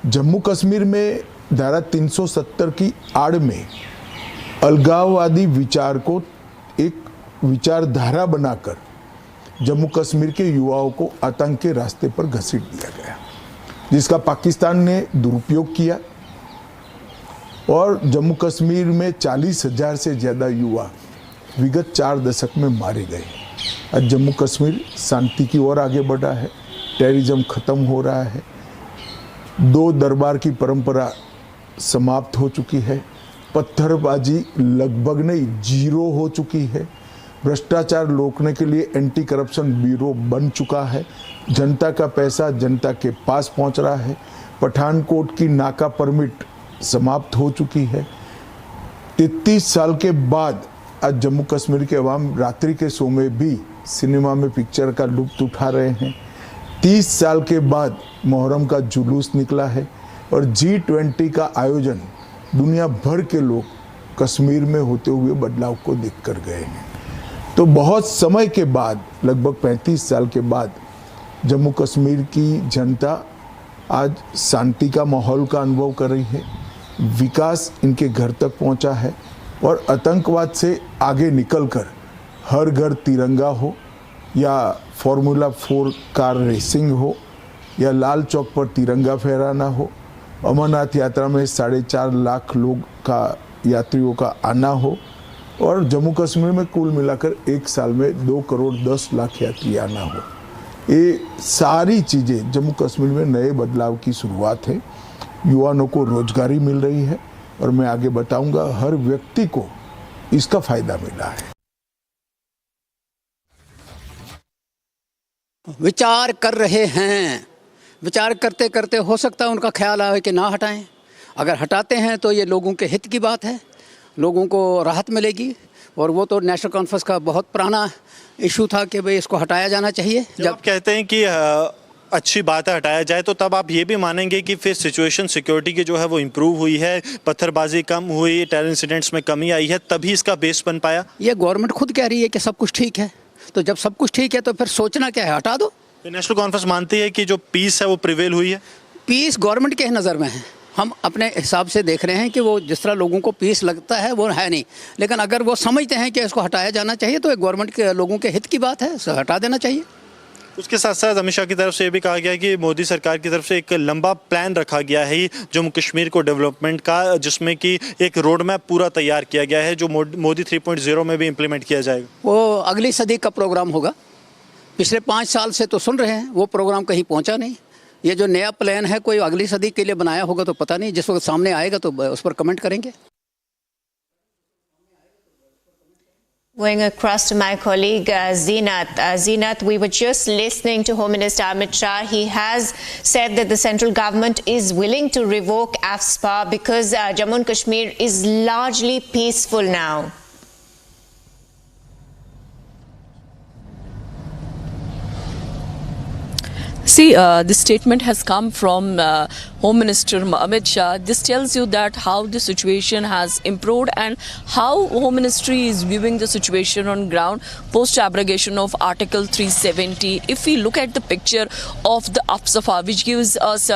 R: Jammu Kashmir में धारा 370 की आड़ में अलगाववादी विचार को एक विचारधारा बनाकर जम्मू कश्मीर के युवाओं को आतंक के रास्ते पर घसीट दिया गया, जिसका पाकिस्तान ने दुरुपयोग किया और जम्मू कश्मीर में 40,000 से ज़्यादा युवा विगत 4 दशक में मारे गए। आज जम्मू कश्मीर शांति की ओर आगे बढ़ा है, टेररिज्म खत्म हो रहा है, 2 दरबार की परंपरा समाप्त हो चुकी है, पत्थरबाजी लगभग नहीं जीरो हो चुकी है, भ्रष्टाचार रोकने के लिए एंटी करप्शन ब्यूरो बन चुका है, जनता का पैसा जनता के पास पहुंच रहा है, पठानकोट की नाका परमिट समाप्त हो चुकी है। 33 साल के बाद आज जम्मू कश्मीर के अवाम रात्रि के शो में भी सिनेमा में पिक्चर का लुत्फ उठा रहे हैं। 30 साल के बाद मुहर्रम का जुलूस निकला है और G20 का आयोजन दुनिया भर के लोग कश्मीर में होते हुए बदलाव को देख कर गए हैं। तो बहुत समय के बाद, लगभग 35 साल के बाद जम्मू कश्मीर की जनता आज शांति का माहौल का अनुभव कर रही है, विकास इनके घर तक पहुंचा है और आतंकवाद से आगे निकलकर हर घर तिरंगा हो या फॉर्मूला 4 कार रेसिंग हो या लाल चौक पर तिरंगा फहराना हो, अमरनाथ यात्रा में 4.5 लाख लोग का यात्रियों का आना हो और जम्मू कश्मीर में कुल मिलाकर एक साल में 2 करोड़ 10 लाख यात्री आना हो। ये सारी चीज़ें जम्मू कश्मीर में नए बदलाव की शुरुआत है। युवाओं को रोजगारी मिल रही है और मैं आगे बताऊंगा हर व्यक्ति को इसका फायदा मिला है।
S: विचार कर रहे हैं, विचार करते करते हो सकता है उनका ख्याल आए कि ना हटाएं। अगर हटाते हैं तो ये लोगों के हित की बात है, लोगों को राहत मिलेगी और वो तो नेशनल कॉन्फ्रेंस का बहुत पुराना इशू था कि भाई इसको हटाया जाना चाहिए।
G: जब आप कहते हैं कि अच्छी बात है हटाया जाए, तो तब आप ये भी मानेंगे कि फिर सिचुएशन सिक्योरिटी की जो है वो इम्प्रूव हुई है, पत्थरबाजी कम हुई, टेरर इंसिडेंट्स में कमी आई है, तभी इसका बेस बन पाया?
S: ये गवर्नमेंट खुद कह रही है कि सब कुछ ठीक है, तो जब सब कुछ ठीक है तो फिर सोचना क्या है, हटा दो।
G: तो नेशनल कॉन्फ्रेंस मानती है कि जो पीस है वो प्रिवेल हुई है?
S: पीस गवर्नमेंट के नज़र में है, हम अपने हिसाब से देख रहे हैं कि वो जिस तरह लोगों को पीस लगता है वो है नहीं, लेकिन अगर वो समझते हैं कि इसको हटाया जाना चाहिए तो गवर्नमेंट के लोगों के हित की बात है, इसे हटा देना चाहिए।
G: उसके साथ साथ अमित शाह की तरफ से ये भी कहा गया है कि मोदी सरकार की तरफ से एक लंबा प्लान रखा गया है जम्मू कश्मीर को डेवलपमेंट का, जिसमें कि एक रोड मैप पूरा तैयार किया गया है जो मोदी 3.0 में भी इम्प्लीमेंट किया जाएगा।
S: वो अगली सदी का प्रोग्राम होगा। पिछले 5 साल से तो सुन रहे हैं, वो प्रोग्राम कहीं पहुंचा नहीं। ये जो नया प्लान है कोई अगली सदी के लिए बनाया होगा तो पता नहीं, जिस वक्त सामने आएगा तो उस पर कमेंट करेंगे।
I: Going across to my colleague Zeenat. Zeenat, we were just listening to Home Minister Amit Shah. He has said that the central government is willing to revoke AFSPA because Jammu and Kashmir is largely peaceful now.
T: See, this statement has come from Home Minister Amit Shah. This tells you that how the situation has improved and how Home Ministry is viewing the situation on ground post abrogation of Article 370. If we look at the picture of the AFSPA, which gives us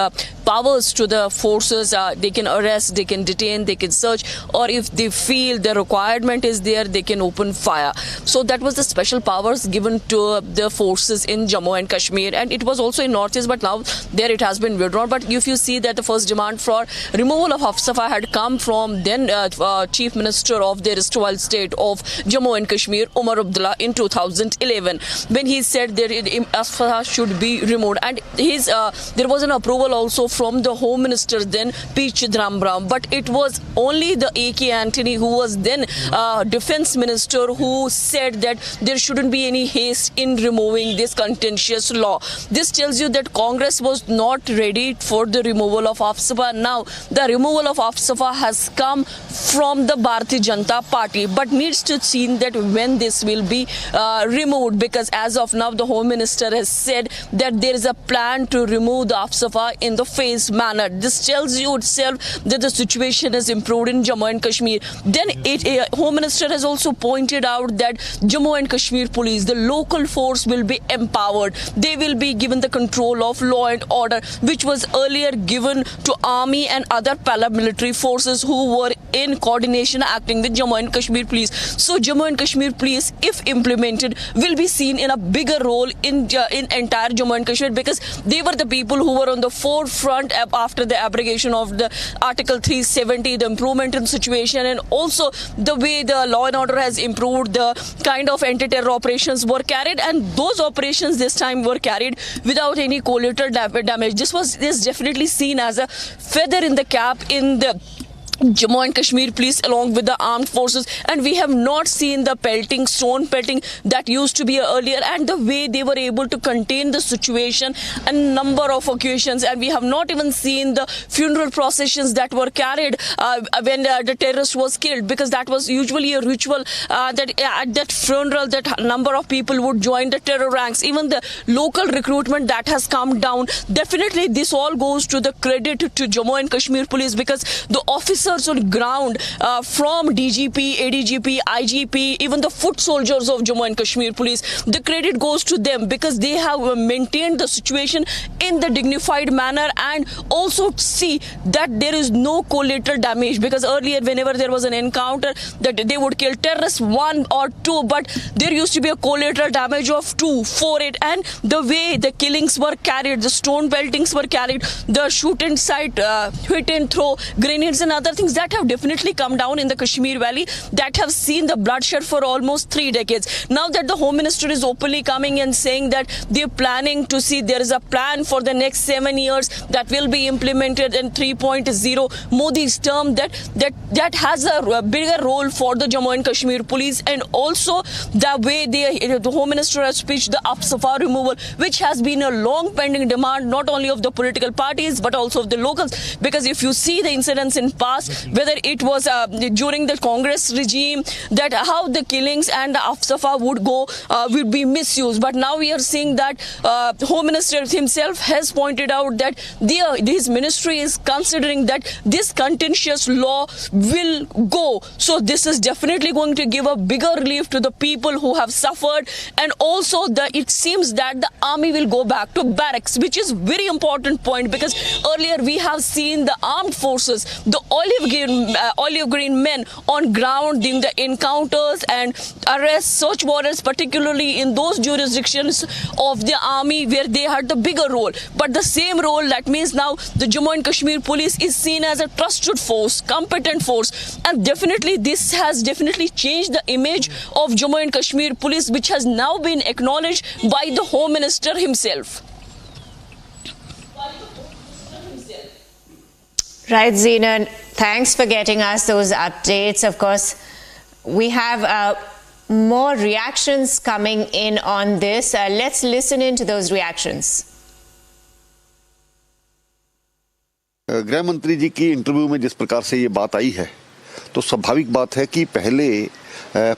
T: powers to the forces, they can arrest, they can detain, they can search, or if they feel the requirement is there, they can open fire. So that was the special powers given to the forces in Jammu and Kashmir, and it was also in Northeast, but now there it has been withdrawn. But if you see that the first demand for removal of AFSPA had come from then Chief Minister of the erstwhile state of Jammu and Kashmir, Umar Abdullah, in 2011, when he said that AFSPA should be removed, and there was an approval also from the Home Minister then, P. Chidambaram, but it was only the A.K. Antony, who was then Defence Minister, who said that there shouldn't be any haste in removing this contentious law. This tells you that Congress was not ready for the removal of AFSPA. Now, the removal of AFSPA has come from the Bharatiya Janata Party, but needs to see that when this will be removed, because as of now, the Home Minister has said that there is a plan to remove the AFSPA in the phased manner. This tells you itself that the situation has improved in Jammu and Kashmir. Then Home Minister has also pointed out that Jammu and Kashmir police, the local force, will be empowered. They will be given the control of law and order, which was earlier given to army and other paramilitary forces who were in coordination acting with Jammu and Kashmir police. So Jammu and Kashmir police, if implemented, will be seen in a bigger role in entire Jammu and Kashmir, because they were the people who were on the forefront after the abrogation of the Article 370, the improvement in situation, and also the way the law and order has improved, the kind of anti-terror operations were carried, and those operations this time were carried without any collateral damage. This definitely seen as a feather in the cap in the Jammu and Kashmir police along with the armed forces, and we have not seen the stone pelting that used to be earlier, and the way they were able to contain the situation a number of occasions, and we have not even seen the funeral processions that were carried when the terrorist was killed, because that was usually a ritual that at that funeral that number of people would join the terror ranks. Even the local recruitment that has come down. Definitely this all goes to the credit to Jammu and Kashmir police, because the officers on ground from DGP, ADGP, IGP, even the foot soldiers of Jammu and Kashmir police, the credit goes to them, because they have maintained the situation in the dignified manner, and also see that there is no collateral damage, because earlier whenever there was an encounter that they would kill terrorists 1 or 2, but there used to be a collateral damage of 2, 4, 8, and the way the killings were carried, the stone peltings were carried, the shoot and sight, hit and throw, grenades and other things that have definitely come down in the Kashmir Valley, that have seen the bloodshed for almost 3 decades. Now that the Home Minister is openly coming and saying that they're planning to see there is a plan for the next 7 years that will be implemented in 3.0, Modi's term, that has a bigger role for the Jammu and Kashmir police, and also the way the Home Minister has pitched the AFSPA removal, which has been a long pending demand not only of the political parties but also of the locals, because if you see the incidents in past, whether it was during the Congress regime, that how the killings and the AFSPA would be misused. But now we are seeing that Home Minister himself has pointed out that his ministry is considering that this contentious law will go. So this is definitely going to give a bigger relief to the people who have suffered, and also it seems that the army will go back to barracks, which is very important point, because earlier we have seen the armed forces, the olive green men on ground doing the encounters and arrests, search warrants, particularly in those jurisdictions of the army where they had the bigger role. But the same role, that means now the Jammu and Kashmir police is seen as a trusted force, competent force, and definitely this has definitely changed the image of Jammu and Kashmir police, which has now been acknowledged by the Home Minister himself.
I: Right, Zeenat, thanks for getting us those updates. Of course, we have more reactions coming in on this. Let's listen into those reactions.
U: गृह मंत्री जी की interview में जिस प्रकार से ये बात आई है तो स्वाभाविक बात है कि पहले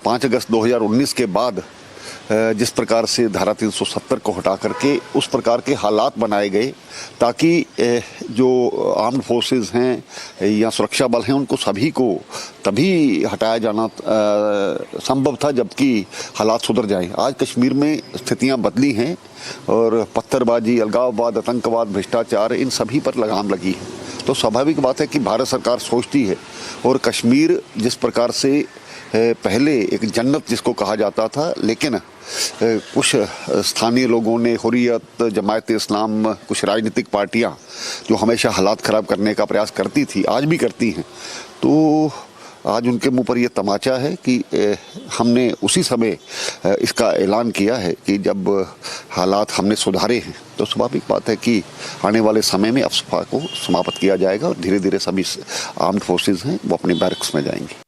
U: 5 अगस्त 2019 के बाद जिस प्रकार से धारा 370 को हटा करके उस प्रकार के हालात बनाए गए ताकि जो आर्म्ड फोर्सेस हैं या सुरक्षा बल हैं उनको सभी को तभी हटाया जाना संभव था जबकि हालात सुधर जाएं। आज कश्मीर में स्थितियां बदली हैं और पत्थरबाजी, अलगाववाद, आतंकवाद, भ्रष्टाचार इन सभी पर लगाम लगी है। तो स्वाभाविक बात है कि भारत सरकार सोचती है और कश्मीर जिस प्रकार से पहले एक जन्नत जिसको कहा जाता था, लेकिन कुछ स्थानीय लोगों ने, हुर्रियत, जमायत इस्लाम, कुछ राजनीतिक पार्टियां जो हमेशा हालात ख़राब करने का प्रयास करती थी, आज भी करती हैं, तो आज उनके मुंह पर यह तमाचा है कि हमने उसी समय इसका ऐलान किया है कि जब हालात हमने सुधारे हैं तो स्वाभाविक बात है कि आने वाले समय में एफस्पा को समाप्त किया जाएगा और धीरे धीरे सभी आर्म्ड फोर्सेस हैं वो अपने बैरक्स में जाएंगे।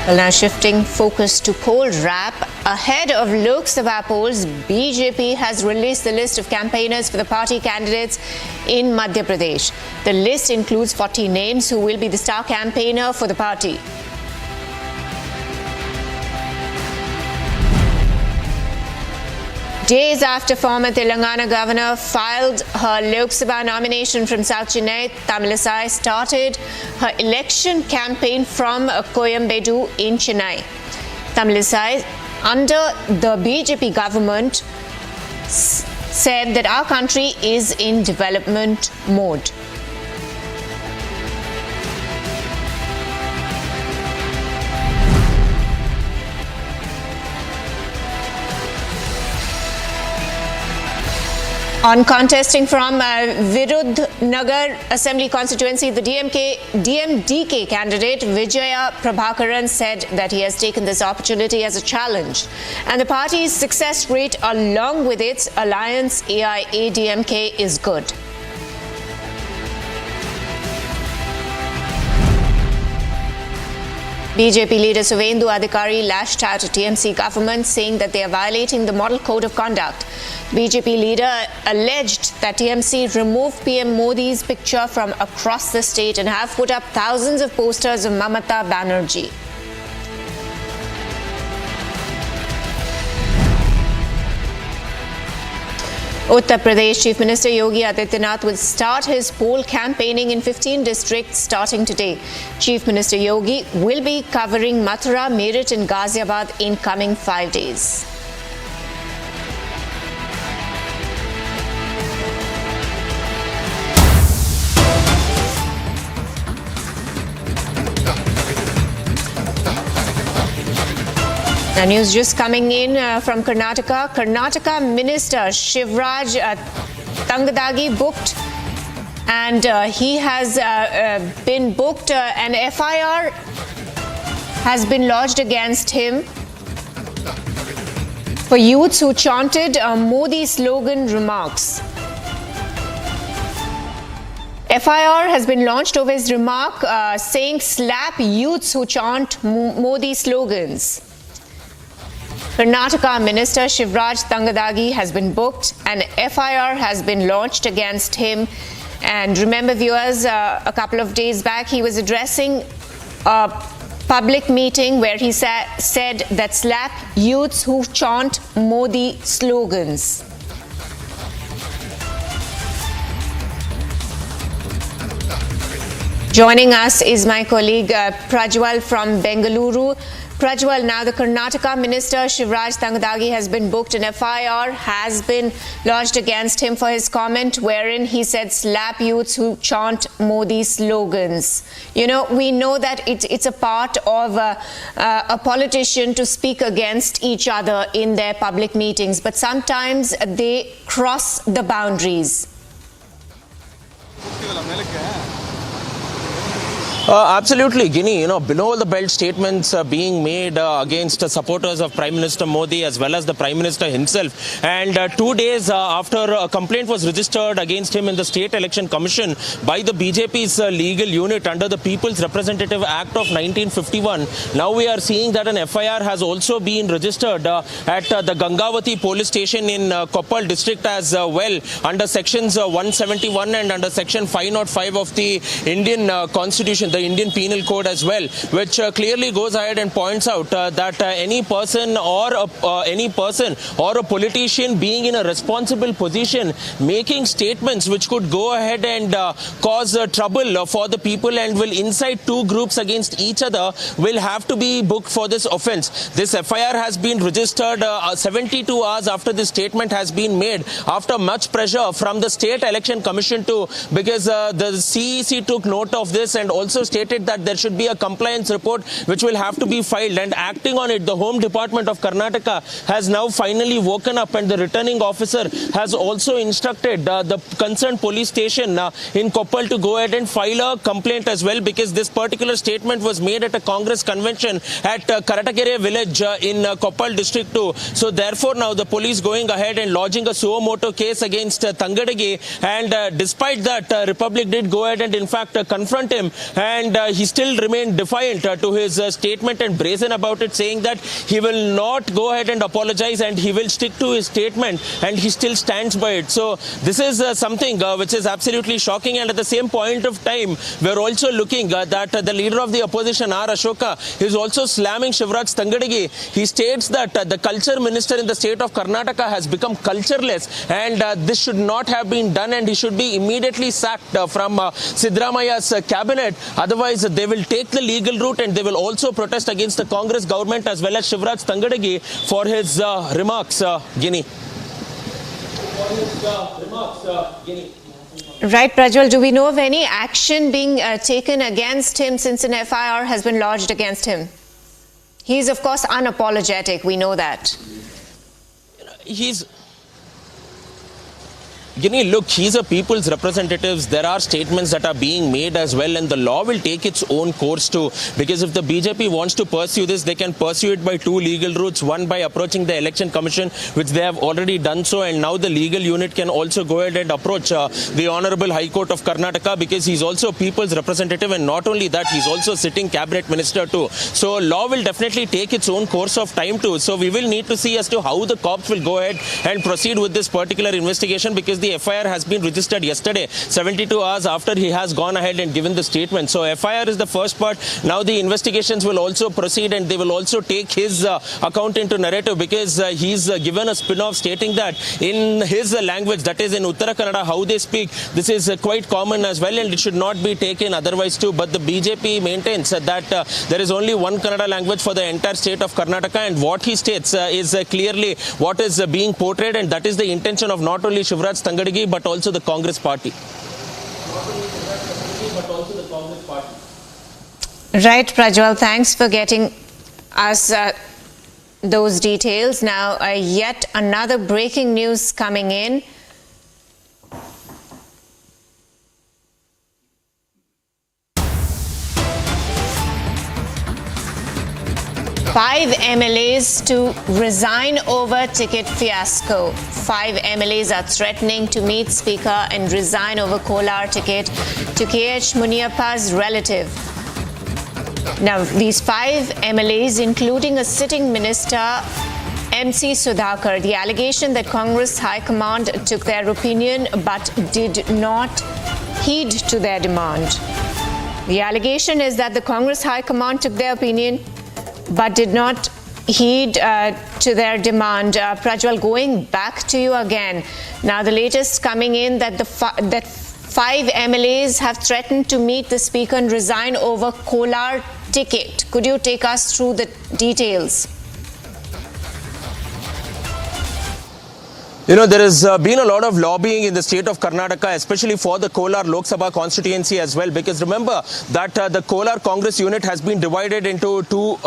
I: Well, now shifting focus to poll wrap. Ahead of Lok Sabha polls, BJP has released the list of campaigners for the party candidates in Madhya Pradesh. The list includes 40 names who will be the star campaigner for the party. Days after former Telangana governor filed her Lok Sabha nomination from South Chennai, Tamilisai started her election campaign from Coimbatore in Chennai. Tamilisai, under the BJP government, said that our country is in development mode. On contesting from Virudhnagar Assembly constituency, the DMDK candidate Vijaya Prabhakaran said that he has taken this opportunity as a challenge, and the party's success rate along with its alliance AIADMK is good. BJP leader Suvendu Adhikari lashed out at TMC government, saying that they are violating the model code of conduct. BJP leader alleged that TMC removed PM Modi's picture from across the state and have put up thousands of posters of Mamata Banerjee. Uttar Pradesh Chief Minister Yogi Adityanath will start his poll campaigning in 15 districts starting today. Chief Minister Yogi will be covering Mathura, Meerut and Ghaziabad in coming 5 days. Now, news just coming in from Karnataka. Karnataka Minister Shivraj Tangadagi booked, and he has been booked. An FIR has been lodged against him for youths who chanted Modi slogan remarks. FIR has been launched over his remark saying slap youths who chant Modi slogans. Karnataka Minister Shivraj Tangadagi has been booked and FIR has been launched against him. And remember, viewers, a couple of days back he was addressing a public meeting where he said that slap youths who chant Modi slogans. Joining us is my colleague Prajwal from Bengaluru. Prajwal, now the Karnataka Minister Shivraj Tangadagi has been booked and FIR has been lodged against him for his comment wherein he said slap youths who chant Modi slogans. You know, we know that it's a part of a politician to speak against each other in their public meetings, but sometimes they cross the boundaries.
E: Absolutely, Guinea. Below the belt statements being made against supporters of Prime Minister Modi as well as the Prime Minister himself. And 2 days after a complaint was registered against him in the State Election Commission by the BJP's legal unit under the People's Representative Act of 1951, now we are seeing that an FIR has also been registered at the Gangavati police station in Koppal district as well under sections 171 and under section 505 of the Indian Constitution, the Indian Penal Code as well, which clearly goes ahead and points out that any person or a politician being in a responsible position making statements which could go ahead and cause trouble for the people and will incite two groups against each other will have to be booked for this offence. This FIR has been registered 72 hours after this statement has been made, after much pressure from the State Election Commission too, because the CEC took note of this and also stated that there should be a compliance report which will have to be filed, and acting on it, the Home Department of Karnataka has now finally woken up, and the returning officer has also instructed the concerned police station in Koppal to go ahead and file a complaint as well, because this particular statement was made at a Congress convention at Karatakere village in Koppal district too. So therefore now the police going ahead and lodging a suo motu case against Tangadagi, and despite that Republic did go ahead and in fact confront him, and he still remained defiant to his statement and brazen about it, saying that he will not go ahead and apologize and he will stick to his statement, and he still stands by it. So this is something which is absolutely shocking, and at the same point of time we are also looking that the leader of the opposition, R. Ashoka, is also slamming Shivraj Tangadagi. He states that the culture minister in the state of Karnataka has become cultureless, and this should not have been done, and he should be immediately sacked from Siddaramaya's cabinet. Otherwise they will take the legal route, and they will also protest against the Congress government as well as Shivraj Tangadagi for his remarks, Guinea.
I: Right, Prajwal, do we know of any action being taken against him since an FIR has been lodged against him? He is, of course, unapologetic. We know that.
E: Guinea, look, he's a people's representative. There are statements that are being made as well, and the law will take its own course too. Because if the BJP wants to pursue this, they can pursue it by two legal routes. One, by approaching the Election Commission, which they have already done so, and now the legal unit can also go ahead and approach the Honorable High Court of Karnataka, because he's also a people's representative, and not only that, he's also sitting cabinet minister too. So law will definitely take its own course of time too. So we will need to see as to how the cops will go ahead and proceed with this particular investigation, because the FIR has been registered yesterday, 72 hours after he has gone ahead and given the statement. So FIR is the first part. Now the investigations will also proceed, and they will also take his account into narrative, because he's given a spin-off stating that in his language, that is in Uttara Kannada, how they speak, this is quite common as well, and it should not be taken otherwise too. But the BJP maintains that there is only one Kannada language for the entire state of Karnataka, and what he states is clearly what is being portrayed, and that is the intention of not only Shivraj Tangadagi but also the Congress party.
I: Right, Prajwal, thanks for getting us those details. Now, yet another breaking news coming in. Five MLAs to resign over ticket fiasco. 5 MLAs are threatening to meet Speaker and resign over Kolar ticket to KH Muniappa's relative. Now, these 5 MLAs, including a sitting minister, MC Sudhakar, the allegation that Congress High Command took their opinion but did not heed to their demand. The allegation is that the Congress High Command took their opinion but did not heed to their demand. Prajwal, going back to you again. Now, the latest coming in that that 5 MLAs have threatened to meet the Speaker and resign over Kolar ticket. Could you take us through the details?
E: You know, there has been a lot of lobbying in the state of Karnataka, especially for the Kolar Lok Sabha constituency as well, because remember that the Kolar Congress unit has been divided into two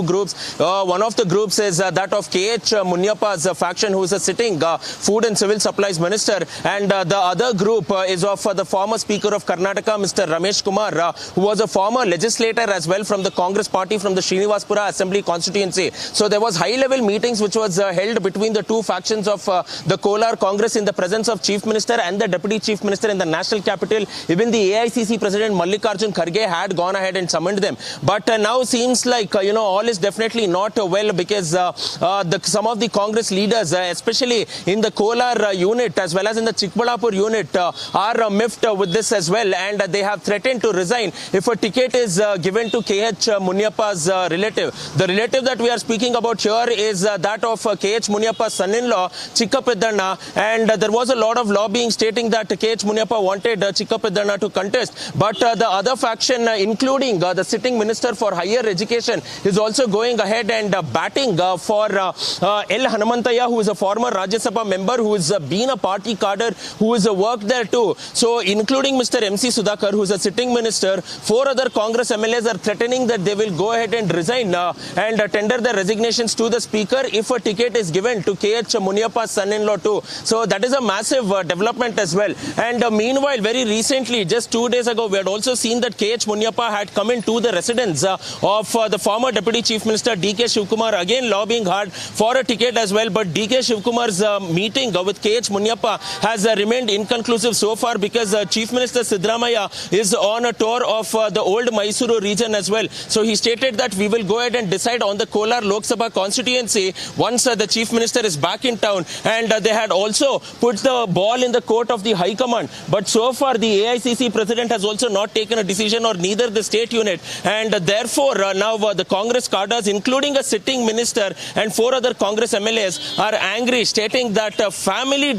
E: groups. One of the groups is that of KH Munyapa's faction, who is a sitting food and civil supplies minister, and the other group is of the former speaker of Karnataka, Mr. Ramesh Kumar, who was a former legislator as well from the Congress party from the Srinivaspura Assembly constituency. So there was high-level meetings which was held between the two factions of the Kolar Congress in the presence of Chief Minister and the Deputy Chief Minister in the national capital. Even the AICC President Mallikarjun Kharge had gone ahead and summoned them. But now seems like, all is definitely not well, because some of the Congress leaders, especially in the Kolar unit as well as in the Chikbalapur unit, are miffed with this as well, and they have threatened to resign if a ticket is given to KH Munyapa's relative. The relative that we are speaking about here is that of KH Munyapa's son-in-law, Chikkapeddana, and there was a lot of lobbying stating that KH Munyappa wanted Chikkapeddana to contest, but the other faction, including the sitting Minister for Higher Education, is also going ahead and batting for L. Hanamantaya, who is a former Rajya Sabha member, who has been a party cadre, who has worked there too. So including Mr. MC Sudhakar, who is a sitting minister, 4 other Congress MLAs are threatening that they will go ahead and resign and tender their resignations to the speaker if a ticket is given to KH Munyappa's son-in-law too. So that is a massive development as well. And meanwhile, very recently, just 2 days ago, we had also seen that KH Munyappa had come into the residence of the former Deputy Chief Minister DK Shivkumar, again lobbying hard for a ticket as well. But DK Shivkumar's meeting with KH Munyappa has remained inconclusive so far, because Chief Minister Siddaramaiah is on a tour of the old Mysuru region as well. So he stated that we will go ahead and decide on the Kolar Lok Sabha constituency once the Chief Minister is back in town. And they had also put the ball in the court of the High Command. But so far, the AICC President has also not taken a decision, or neither the state unit. And therefore, now the Congress cadres, including a sitting minister and 4 other Congress MLAs, are angry, stating that family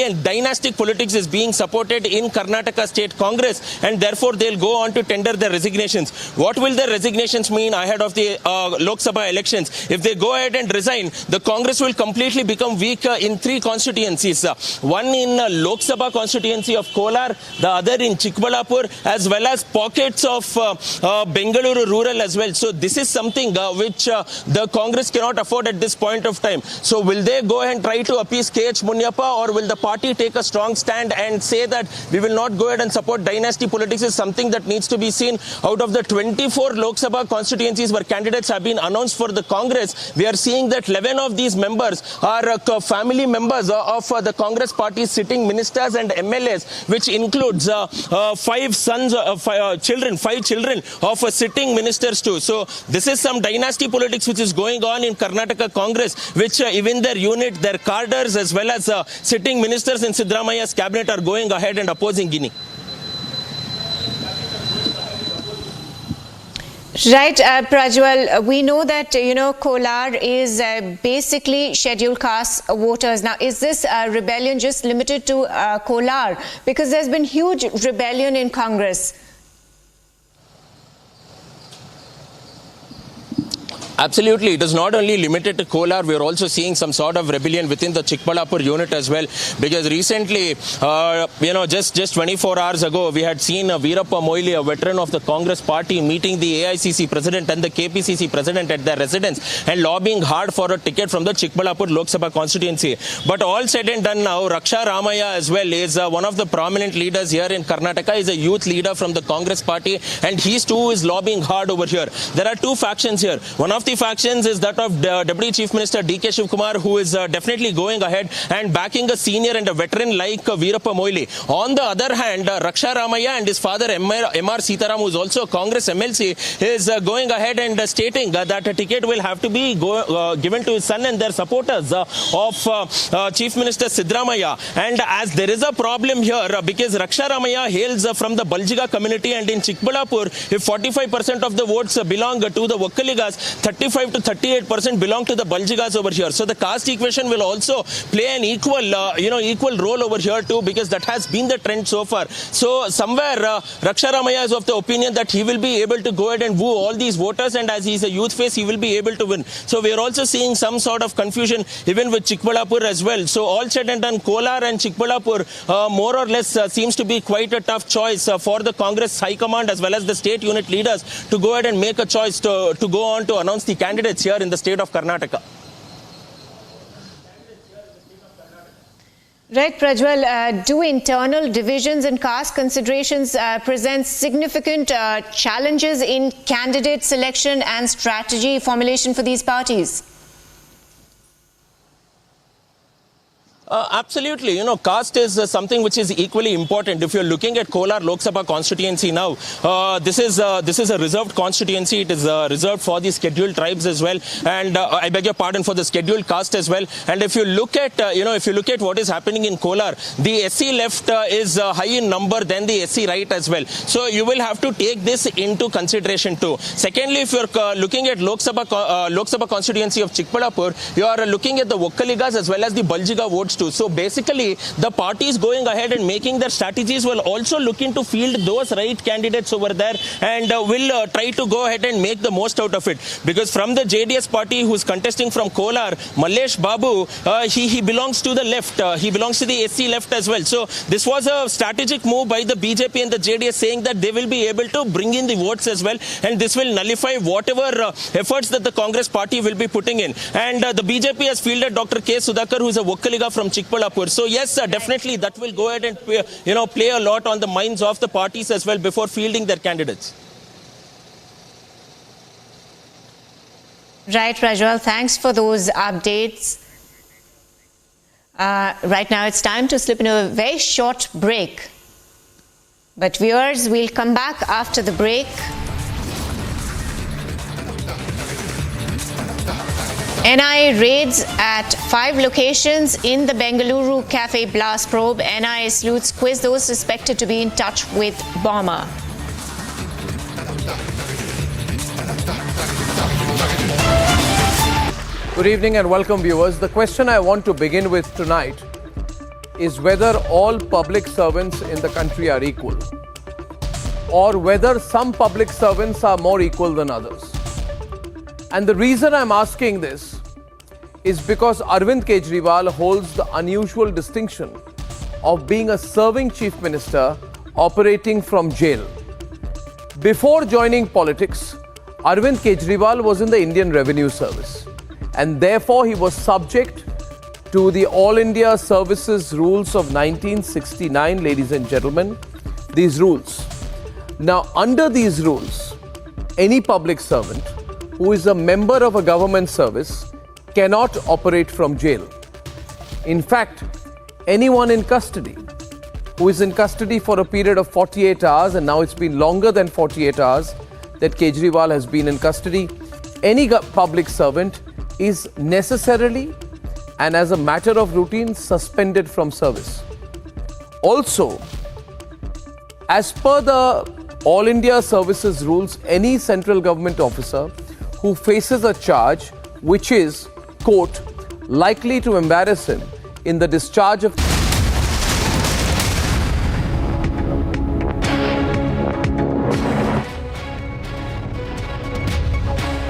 E: and dynastic politics is being supported in Karnataka State Congress, and therefore they'll go on to tender their resignations. What will their resignations mean ahead of the Lok Sabha elections? If they go ahead and resign, the Congress will completely become weak in 3 constituencies. One in Lok Sabha constituency of Kolar, the other in Chikbalapur, as well as pockets of Bengaluru rural as well. So this is something which the Congress cannot afford at this point of time. So will they go ahead and try to appease KH Munyappa, or will the party take a strong stand and say that we will not go ahead and support dynasty politics? Is something that needs to be seen. Out of the 24 Lok Sabha constituencies where candidates have been announced for the Congress, we are seeing that 11 of these members are family members of the Congress party's sitting ministers and MLAs, which includes 5 children of sitting ministers too. So this is some dynasty politics which is going on in Karnataka Congress, which even their unit, their cadres, as well as sitting ministers in Siddaramaiah's cabinet are going ahead and opposing Guinea.
I: Right, Prajwal, we know that, Kolar is basically scheduled caste voters. Now, is this rebellion just limited to Kolar? Because there's been huge rebellion in Congress.
E: Absolutely. It is not only limited to Kolar. We are also seeing some sort of rebellion within the Chikbalapur unit as well. Because recently, just 24 hours ago, we had seen Veerappa Moily, a veteran of the Congress party, meeting the AICC president and the KPCC president at their residence and lobbying hard for a ticket from the Chikbalapur Lok Sabha constituency. But all said and done now, Raksha Ramaiah as well is one of the prominent leaders here in Karnataka, is a youth leader from the Congress party, and he too is lobbying hard over here. There are 2 factions here. One of the factions is that of Deputy Chief Minister DK Shivkumar, who is definitely going ahead and backing a senior and a veteran like Veerappa Moily. On the other hand, Raksha Ramaiah and his father M.R. Sitaram, who is also a Congress MLC, is going ahead and stating that a ticket will have to be given to his son and their supporters of Chief Minister Siddaramaiah. And as there is a problem here, because Raksha Ramaiah hails from the Baljiga community, and in Chikbalapur, if 45% of the votes belong to the Vokkaligas, 55 to 38% belong to the Baljigas over here. So the caste equation will also play an equal role over here too, because that has been the trend so far. So somewhere Raksha Ramaya is of the opinion that he will be able to go ahead and woo all these voters, and as he's a youth face, he will be able to win. So we are also seeing some sort of confusion even with Chikbalapur as well. So all said and done, Kolar and Chikbalapur more or less seems to be quite a tough choice for the Congress High Command as well as the state unit leaders to go ahead and make a choice to go on to announce the candidates here in the state of Karnataka.
I: Right, Prajwal, do internal divisions and caste considerations present significant challenges in candidate selection and strategy formulation for these parties?
E: Absolutely. Caste is something which is equally important. If you're looking at Kolar Lok Sabha constituency now, this is a reserved constituency. It is reserved for the scheduled tribes as well, and I beg your pardon, for the scheduled caste as well. And if you look at what is happening in Kolar, the SC left is high in number than the SC right as well. So you will have to take this into consideration too. Secondly, if you're looking at Lok Sabha constituency of Chikbalapur, you are looking at the Vokkaligas as well as the Baljiga votes. So basically, the parties going ahead and making their strategies will also looking to field those right candidates over there, and will try to go ahead and make the most out of it. Because from the JDS party who's contesting from Kolar, Mallesh Babu, he belongs to the left. He belongs to the SC left as well. So this was a strategic move by the BJP and the JDS, saying that they will be able to bring in the votes as well, and this will nullify whatever efforts that the Congress party will be putting in. And the BJP has fielded Dr. K. Sudhakar, who is a Vokkaliga from Chikbalapur. So yes, definitely that will go ahead and play a lot on the minds of the parties as well before fielding their candidates.
I: Right, Prajwal, thanks for those updates. Right now it's time to slip into a very short break. But viewers, we'll come back after the break. NIA raids at 5 locations in the Bengaluru Cafe blast probe. NIA sleuths quiz those suspected to be in touch with bomber.
D: Good evening and welcome, viewers. The question I want to begin with tonight is whether all public servants in the country are equal, or whether some public servants are more equal than others. And the reason I'm asking this is because Arvind Kejriwal holds the unusual distinction of being a serving chief minister operating from jail. Before joining politics, Arvind Kejriwal was in the Indian Revenue Service, and therefore he was subject to the All India Services Rules of 1969, ladies and gentlemen, these rules. Now, under these rules, any public servant who is a member of a government service cannot operate from jail. In fact, anyone in custody who is in custody for a period of 48 hours, and now it's been longer than 48 hours that Kejriwal has been in custody, any public servant is necessarily and as a matter of routine suspended from service. Also, as per the All India Services Rules, any central government officer who faces a charge which is, quote, likely to embarrass him in the discharge of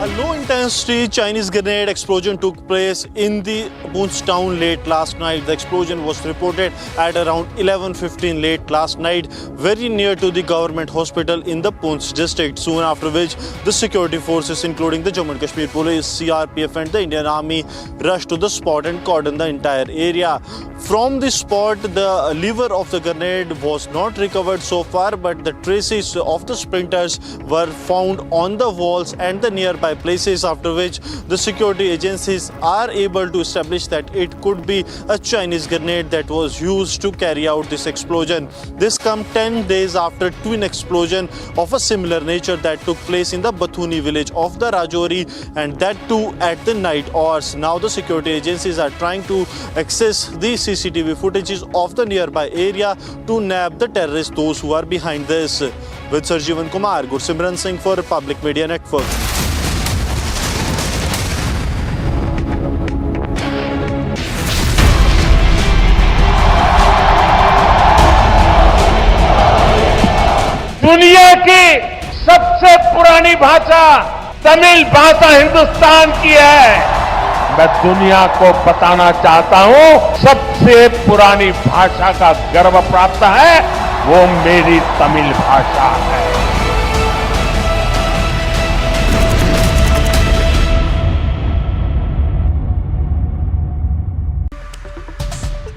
G: A low-intensity Chinese grenade explosion took place in the Poonch town late last night. The explosion was reported at around 11:15 late last night, very near to the government hospital in the Poonch district. Soon after which, the security forces, including the Jammu and Kashmir Police, CRPF and the Indian Army, rushed to the spot and cordoned the entire area. From the spot, the lever of the grenade was not recovered so far, but the traces of the splinters were found on the walls and the nearby places, after which the security agencies are able to establish that it could be a Chinese grenade that was used to carry out this explosion. This comes 10 days after twin explosion of a similar nature that took place in the Bathuni village of the Rajouri, and that too at the night hours. Now the security agencies are trying to access the CCTV footages of the nearby area to nab the terrorists, those who are behind this. With Sir Jeevan Kumar, Gursimran Singh for Republic Media Network.
P: दुनिया की सबसे पुरानी भाषा तमिल भाषा हिंदुस्तान की है। मैं दुनिया को बताना चाहता हूं, सबसे पुरानी भाषा का गर्व प्राप्त है, वो मेरी तमिल भाषा है।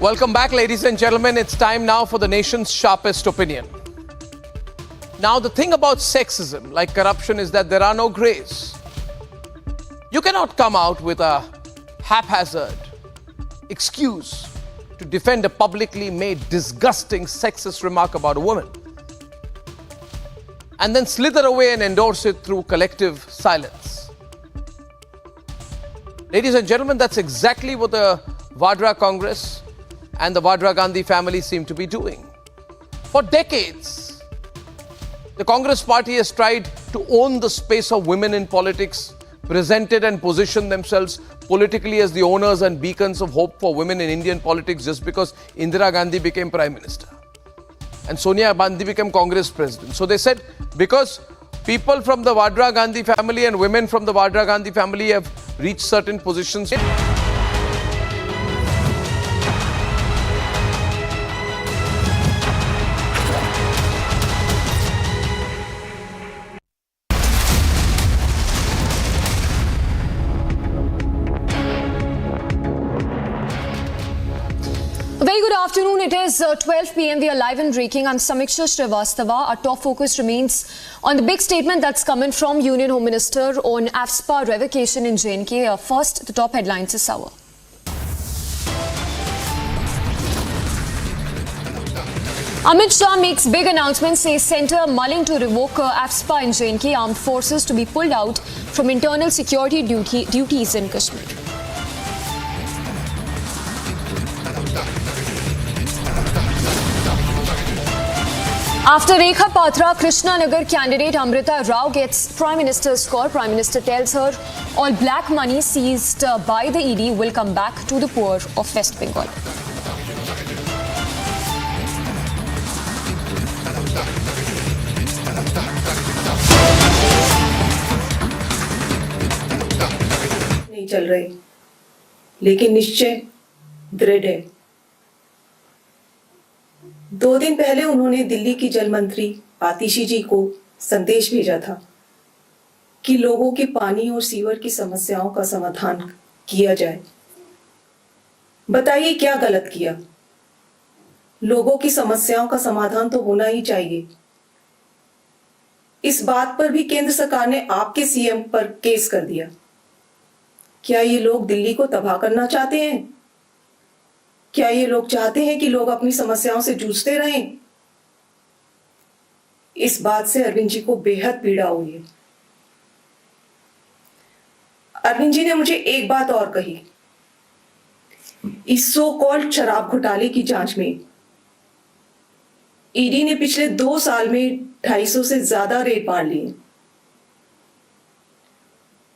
D: Welcome back, ladies and gentlemen. It's time now for the nation's sharpest opinion. Now, the thing about sexism, like corruption, is that there are no grays. You cannot come out with a haphazard excuse to defend a publicly made disgusting sexist remark about a woman and then slither away and endorse it through collective silence. Ladies and gentlemen, that's exactly what the Vadra Congress and the Vadra Gandhi family seem to be doing. For decades, the Congress party has tried to own the space of women in politics, presented and positioned themselves politically as the owners and beacons of hope for women in Indian politics just because Indira Gandhi became Prime Minister and Sonia Gandhi became Congress President. So they said, because people from the Vadra Gandhi family and women from the Vadra Gandhi family have reached certain positions.
A: Very good afternoon. It is 12 p.m. We are live and breaking. I'm Samiksha Srivastava. Our top focus remains on the big statement that's coming from Union Home Minister on AFSPA revocation in J&K. First, the top headlines this hour. Amit Shah makes big announcement, says centre mulling to revoke AFSPA in J&K. Armed forces to be pulled out from internal security duties in Kashmir. After Rekha Patra, Krishna Nagar candidate Amrita Rao gets Prime Minister's call. Prime Minister tells her all black money seized by the ED will come back to the poor of West Bengal.
B: नहीं चल रहे, लेकिन निश्चय दृढ़ है। 2 दिन पहले उन्होंने दिल्ली की जल मंत्री आतिशी जी को संदेश भेजा था कि लोगों की पानी और सीवर की समस्याओं का समाधान किया जाए। बताइए क्या गलत किया? लोगों की समस्याओं का समाधान तो होना ही चाहिए। इस बात पर भी केंद्र सरकार ने आपके सीएम पर केस कर दिया। क्या ये लोग दिल्ली को तबाह करना चाहते हैं? क्या ये लोग चाहते हैं कि लोग अपनी समस्याओं से जूझते रहें? इस बात से अरविंद जी को बेहद पीड़ा हुई है। अरविंद जी ने मुझे एक बात और कही। इस सो कॉल्ड शराब घोटाले की जांच में ईडी ने पिछले 2 साल में 250 से ज्यादा रेड मार लिए।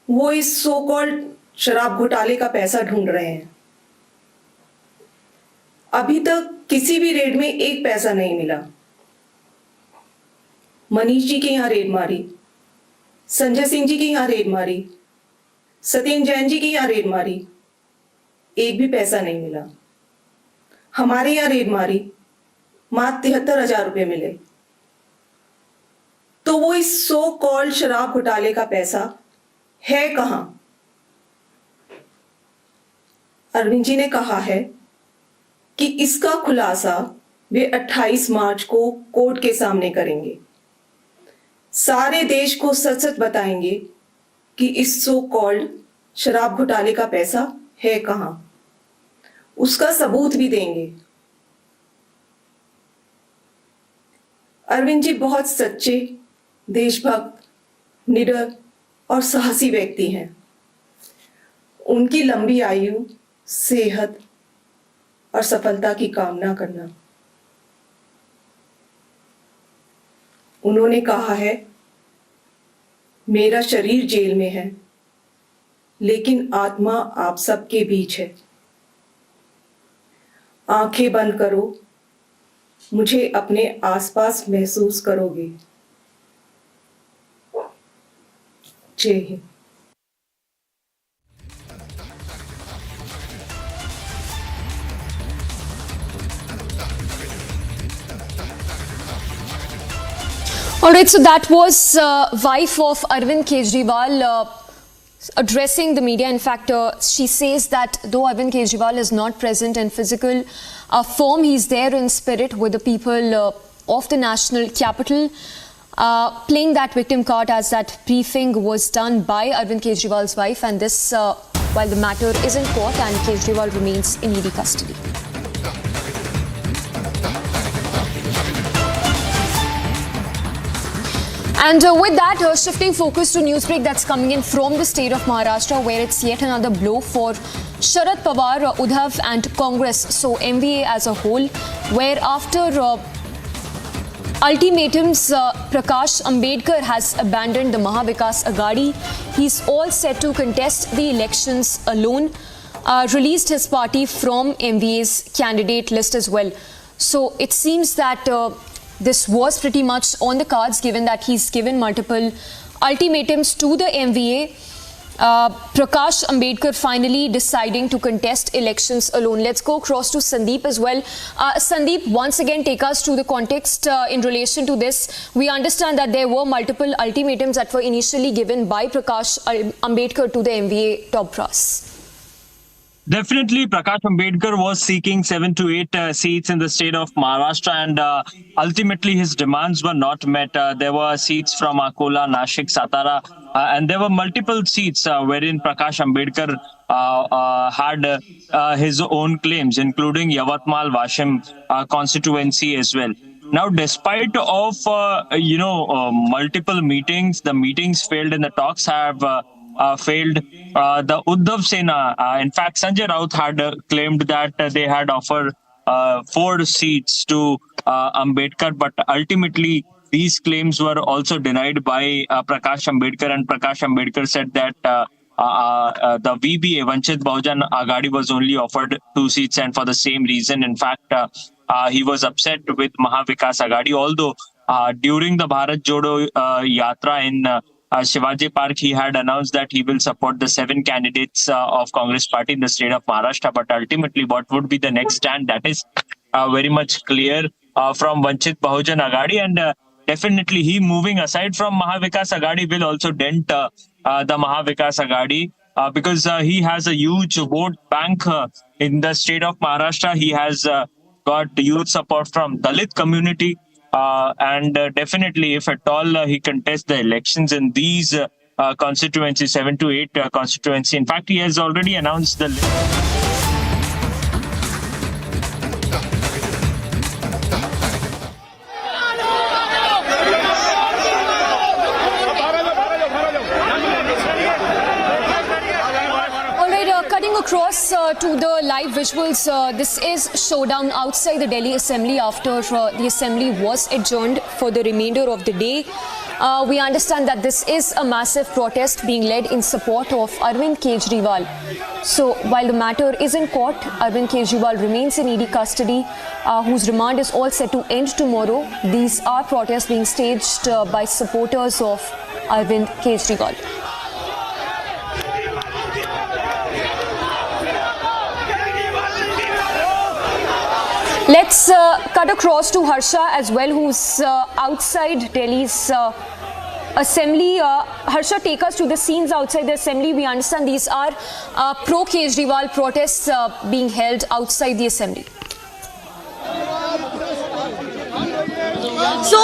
B: वो इस सो कॉल्ड शराब घोटाले का पैसा ढूंढ रहे हैं। अभी तक किसी भी रेड में 1 पैसा नहीं मिला। मनीष जी के यहां रेड मारी, संजय सिंह जी के यहां रेड मारी, सत्येंद्र जैन जी के यहां रेड मारी, 1 भी पैसा नहीं मिला। हमारे यहां रेड मारी, मात्र 73,000 रुपए मिले। तो वो इस सो कॉल्ड शराब घोटाले का पैसा है कहां? अरविंद जी ने कहा है कि इसका खुलासा वे 28 मार्च को कोर्ट के सामने करेंगे। सारे देश को सच सच बताएंगे कि इस सो कॉल्ड शराब घोटाले का पैसा है कहां। उसका सबूत भी देंगे। अरविंद जी बहुत सच्चे, देशभक्त, निडर और साहसी व्यक्ति हैं। उनकी लंबी आयु, सेहत और सफलता की कामना करना। उन्होंने कहा है, मेरा शरीर जेल में है, लेकिन आत्मा आप सबके बीच है। आंखें बंद करो, मुझे अपने आसपास महसूस करोगे। जय Hind.
A: Alright, so that was wife of Arvind Kejriwal addressing the media. In fact, she says that though Arvind Kejriwal is not present in physical form, he's there in spirit with the people of the national capital. Playing that victim card as that briefing was done by Arvind Kejriwal's wife, and this while the matter is in court and Kejriwal remains in ED custody. And with that, shifting focus to newsbreak that's coming in from the state of Maharashtra, where it's yet another blow for Sharad Pawar, Uddhav and Congress, so MVA as a whole, where after ultimatums, Prakash Ambedkar has abandoned the Maha Vikas Aghadi. He's all set to contest the elections alone, released his party from MVA's candidate list as well. So it seems that this was pretty much on the cards, given that he's given multiple ultimatums to the MVA. Prakash Ambedkar finally deciding to contest elections alone. Let's go across to Sandeep as well. Sandeep, once again take us to the context in relation to this. We understand that there were multiple ultimatums that were initially given by Prakash Ambedkar to the MVA top brass.
H: Definitely, Prakash Ambedkar was seeking 7 to 8 seats in the state of Maharashtra, and ultimately his demands were not met. There were seats from Akola, Nashik, Satara, and there were multiple seats wherein Prakash Ambedkar had his own claims, including Yavatmal, Washim constituency as well. Now, despite of multiple meetings, the meetings failed and the talks have failed. The Uddhav Sena, in fact, Sanjay Raut had claimed that they had offered 4 seats to Ambedkar, but ultimately these claims were also denied by Prakash Ambedkar, and Prakash Ambedkar said that the VBA, Vanchit Bahujan Aghadi, was only offered 2 seats, and for the same reason. In fact, he was upset with Maha Vikas Aghadi, although during the Bharat Jodo Yatra in Shivaji Park, he had announced that he will support the 7 candidates of Congress party in the state of Maharashtra. But ultimately, what would be the next stand? That is very much clear from Vanchit Bahujan Aghadi, and definitely he moving aside from Maha Vikas Aghadi will also dent the Maha Vikas Aghadi because he has a huge vote bank in the state of Maharashtra. He has got youth support from Dalit community. And definitely, if at all he contests the elections in these constituencies, 7 to 8 constituencies. In fact, he has already announced the list.
A: Across to the live visuals, this is showdown outside the Delhi Assembly after the Assembly was adjourned for the remainder of the day. We understand that this is a massive protest being led in support of Arvind Kejriwal. So while the matter is in court, Arvind Kejriwal remains in ED custody, whose remand is all set to end tomorrow. These are protests being staged by supporters of Arvind Kejriwal. Let's cut across to Harsha as well, who's outside Delhi's Assembly. Harsha, take us to the scenes outside the Assembly. We understand these are pro-Kejriwal protests being held outside the Assembly.
J: So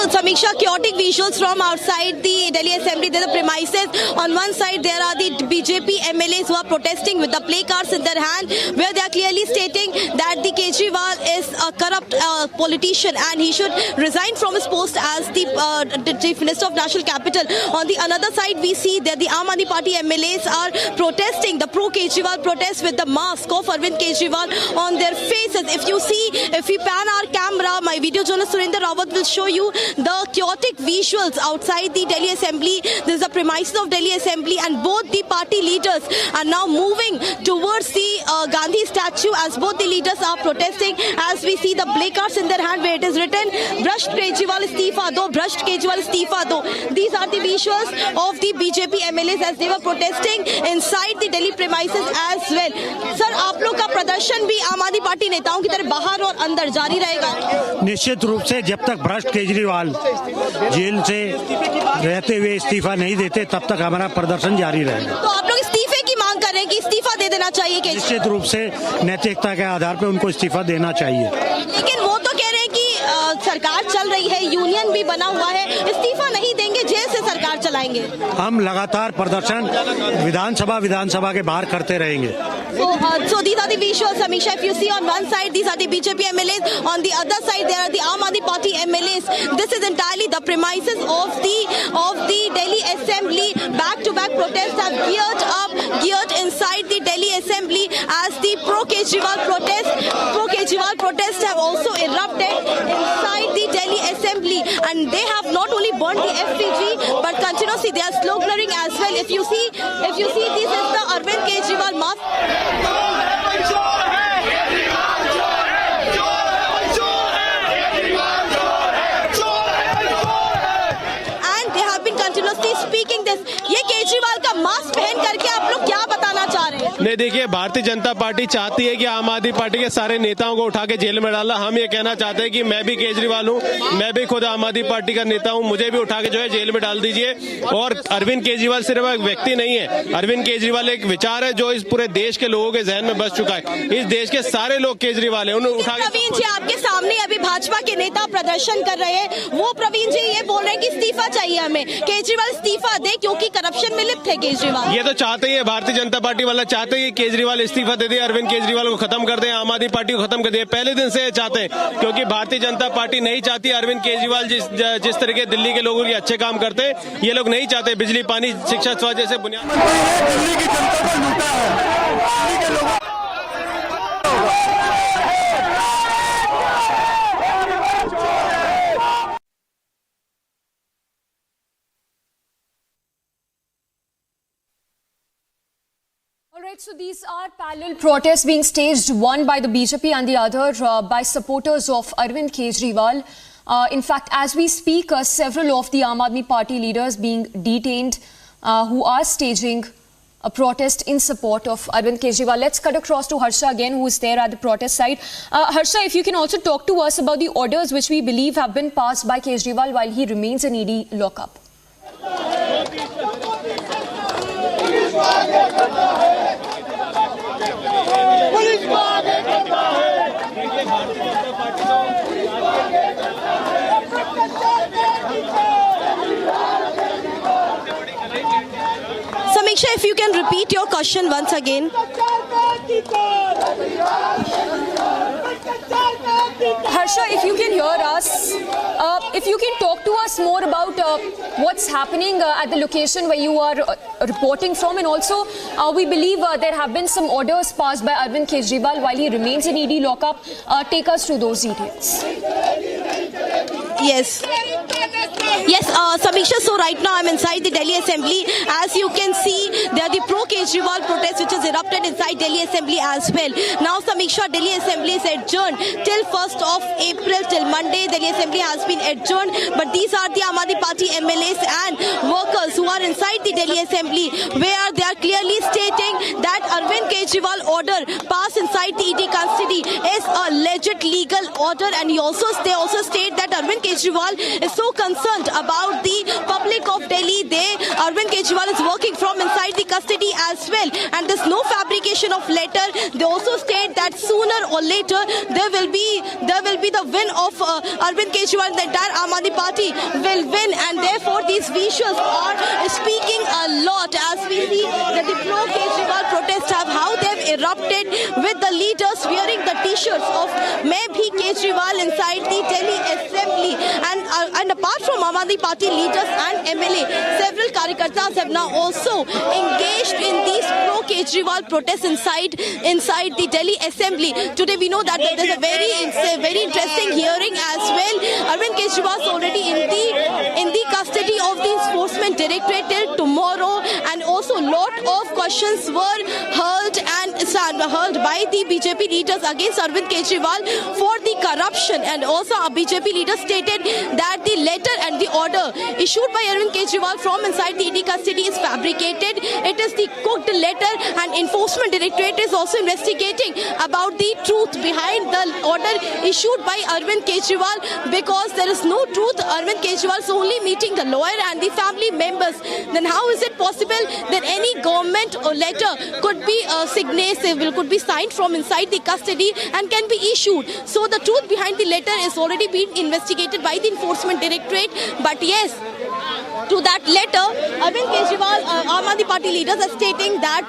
J: Samiksha, chaotic visuals from outside the Delhi Assembly. There are the premises. On one side, there are the BJP MLAs who are protesting with the placards in their hand, where they are clearly stating that the Kejriwal is a corrupt politician and he should resign from his post as the Chief Minister of National Capital. On the another side, we see that the Aam Aadmi Party MLAs are protesting, the pro-Kejriwal protest, with the mask of Arvind Kejriwal on their faces. If you see, if we pan our camera, my video journalist Surinder Rawat will show you the chaotic visuals outside the Delhi Assembly. This is the premises of Delhi Assembly, and both the party leaders are now moving towards the Gandhi statue as both the leaders are protesting. As we see the placards in their hand where it is written, "Bhrasht Kejriwal Istifa Do, Bhrasht Kejriwal Istifa Do." These are the visuals of the BJP MLAs as they were protesting inside the Delhi premises as well. Sir, आप लोग का प्रदर्शन भी आम आदमी party नेताओं की तरह बाहर और अंदर जारी रहेगा?
K: निश्चित रूप से जब तक भ्रष्ट केजरीवाल जेल से रहते हुए इस्तीफा नहीं देते तब तक हमारा प्रदर्शन जारी रहेगा।
J: तो आप लोग इस्तीफे की मांग कर रहे हैं कि इस्तीफा दे देना चाहिए?
K: निश्चित रूप से नैतिकता के आधार पर उनको इस्तीफा देना चाहिए।
J: लेकिन वो तो कह रहे हैं कि सरकार चल रही है, यूनियन भी बना हुआ है, इस्तीफा नहीं देंगे, जेल से सरकार चलाएंगे।
K: हम लगातार प्रदर्शन विधानसभा के बाहर करते रहेंगे।
J: So these are the visuals, Amisha. If you see on one side, these are the BJP MLAs. On the other side, there are the Aam Aadmi Party MLAs. This is entirely the premises of the Delhi Assembly. Back-to-back protests have geared inside the Delhi Assembly as the pro-Kejriwal protests have also erupted inside the Delhi Assembly, and they have not only burned the effigy but continuously they are sloganeering as well. If you see, this is the Arvind Kejriwal mask. Speaking this, ये केजरीवाल का mask पहन करके आप लोग क्या बताना चाह रहे हैं?
N: नहीं, देखिए, भारतीय जनता पार्टी चाहती है कि आम आदमी पार्टी के सारे नेताओं को उठा के जेल में डालना। हम ये कहना चाहते हैं कि मैं भी केजरीवाल हूँ, मैं भी खुद आम आदमी पार्टी का नेता हूँ, मुझे भी उठा के जो है जेल में डाल दीजिए। और अरविंद केजरीवाल सिर्फ एक व्यक्ति नहीं है, अरविंद केजरीवाल एक विचार है जो इस पूरे देश के लोगों के जहन में बस चुका है। इस देश के सारे लोग केजरीवाल है, उन्हें उठा के।
J: प्रवीण जी, आपके सामने अभी भाजपा के नेता प्रदर्शन कर रहे हैं, वो प्रवीण जी ये बोल रहे हैं कि इस्तीफा चाहिए हमें, केजरीवाल इस्तीफा दे क्योंकि करप्शन में लिप्त है केजरीवाल।
N: ये तो चाहते ही है, भारतीय जनता पार्टी वाला चाहते हैं कि केजरीवाल इस्तीफा दे दे, अरविंद केजरीवाल को खत्म कर दे, आम आदमी पार्टी को खत्म कर दे। पहले दिन से चाहते हैं, क्योंकि भारतीय जनता पार्टी नहीं चाहती अरविंद केजरीवाल जिस तरीके दिल्ली के लोगों के अच्छे काम करते हैं, ये लोग नहीं चाहते। बिजली, पानी, शिक्षा, स्वास्थ्य जैसे बुनियाद।
A: Alright, so these are parallel protests being staged, one by the BJP and the other by supporters of Arvind Kejriwal. In fact, as we speak, several of the Aam Aadmi Party leaders being detained who are staging a protest in support of Arvind Kejriwal. Let's cut across to Harsha again, who is there at the protest site. Harsha, if you can also talk to us about the orders which we believe have been passed by Kejriwal while he remains in ED lockup.
J: Samiksha, if you can repeat your question once again.
A: Harsha, if you can hear us, if you can talk to us more about what's happening at the location where you are reporting from, and also we believe there have been some orders passed by Arvind Kejriwal while he remains in ED lockup. Take us through those details.
J: Yes, Samiksha, so right now I'm inside the Delhi Assembly. As you can see, there are the pro-Kejriwal protests which has erupted inside Delhi Assembly as well. Now, Samiksha, Delhi Assembly is adjourned till 1st of April, till Monday. Delhi Assembly has been adjourned, but these are the Aam Aadmi Party MLAs and workers who are inside the Delhi Assembly, where they are clearly stating that Arvind Kejriwal order passed inside the ED custody is a legit legal order, and they also state that Arvind Kejriwal is so concerned about the public of Delhi. Arvind Kejriwal is working from inside the custody as well, and there's no fabrication of letter. They also state that sooner or later there will be the win of Arvind Kejriwal. The entire Aam Aadmi Party will win, and therefore these visuals are speaking a lot as we see that the pro-Kejriwal protests have how they've erupted with the leaders wearing the t-shirts of Main Bhi Kejriwal inside the Delhi Assembly. And apart from Aam Aadmi Party leaders and MLA, several Karyakartas have now also engaged in these pro-Kejriwal Kejriwal protest inside the Delhi Assembly. Today we know that there is a very interesting hearing as well. Arvind Kejriwal is already in the custody of the Enforcement Directorate till tomorrow, and also lot of questions were heard by the BJP leaders against Arvind Kejriwal for the corruption, and also a BJP leader stated that the letter and the order issued by Arin Kejriwal from inside the ED custody is fabricated. It is the cooked letter, and Enforcement Directorate is also investigating about the truth behind the order issued by Arvind Kejriwal, because there is no truth. Arvind Kejriwal is only meeting the lawyer and the family members. Then how is it possible that any government or letter could be could be signed from inside the custody and can be issued? So the truth behind the letter is already being investigated by the Enforcement Directorate. But yes, to that letter, Arvind Kejriwal, Aam Aadmi Party leaders are stating that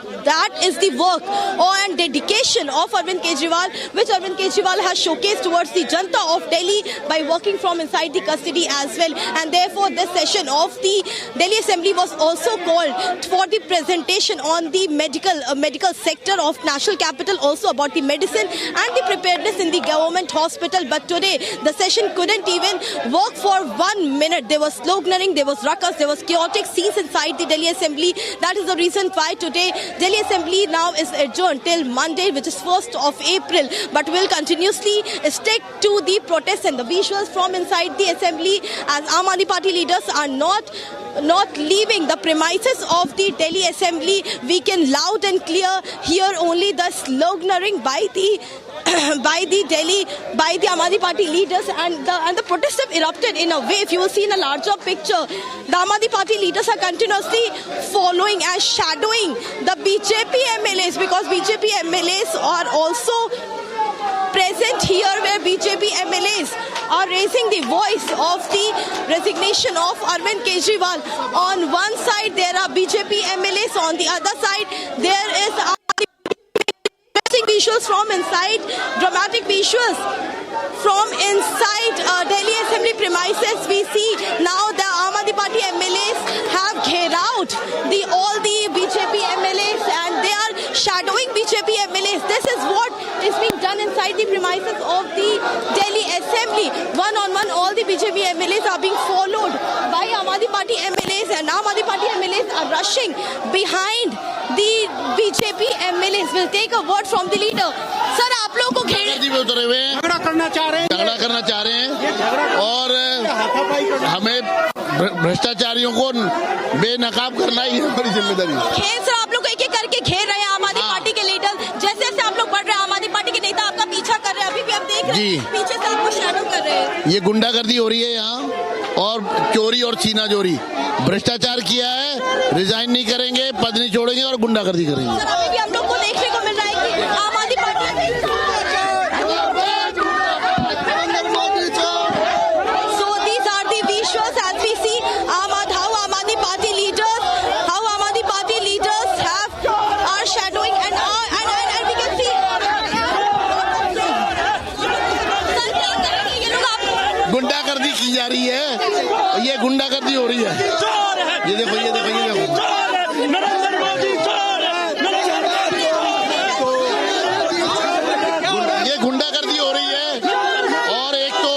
J: is the work and dedication of Arvind Kejriwal, which Arvind Kejriwal has showcased towards the Janta of Delhi by working from inside the custody as well. And therefore, this session of the Delhi Assembly was also called for the presentation on the medical sector of national capital, also about the medicine and the preparedness in the government hospital. But today, the session couldn't even work for 1 minute. There was sloganeering, there was ruckus, there was chaotic scenes inside the Delhi Assembly. That is the reason why today Delhi Assembly now is adjourned till Monday, which is 1st of April. But will continuously stick to the protests and the visuals from inside the Assembly, as Aam Aadmi Party leaders are not leaving the premises of the Delhi Assembly. We can loud and clear hear only the sloganeering by the Aam Aadmi Party leaders, and the protests have erupted in a way. If you will see in a larger picture, the Aam Aadmi Party leaders are continuously following and shadowing the BJP MLAs, because BJP MLAs are also present here, where BJP MLAs are raising the voice of the resignation of Arvind Kejriwal. On one side there are BJP MLAs, on the other side there is visuals from inside, dramatic visuals from inside Delhi Assembly premises. We see now the Aam Aadmi Party MLAs have ghered out all the BJP MLAs, and they are shadowing BJP MLAs. This is what is being done inside the premises of the Delhi Assembly. One-on-one, all the BJP MLAs are being followed by Aam Aadmi Party MLAs, and Aam Aadmi Party MLAs are rushing behind the BJP MLAs. We'll take a word from the leader. Sir, आप लोगों को
L: उतरे हुए हैं, झगड़ा करना चाह रहे हैं और हमें भ्रष्टाचारियों को बेनकाब करना ही हमारी जिम्मेदारी है।
J: खेर सर, आप लोग को एक-एक करके घेर रहे हैं आम आदमी पार्टी के लीडर। जैसे आप लोग बढ़ रहे हैं, आम आदमी पार्टी के नेता आपका पीछा कर रहे हैं। अभी भी हम देख रहे हैं पीछे से आपको शैडो कर रहे हैं।
L: ये गुंडागर्दी हो रही है यहाँ, और चोरी और छीना-जोरी, भ्रष्टाचार किया है, रिजाइन नहीं करेंगे, पद नहीं छोड़ेंगे और गुंडागर्दी करेंगे।
J: सर, अभी भी हम लोग को देखने को मिल रहा है कि आम आदमी पार्टी
L: गुंडागर्दी की जा रही है, ये गुंडागर्दी हो रही है। ये देखो ये गुंडागर्दी हो रही है, और एक तो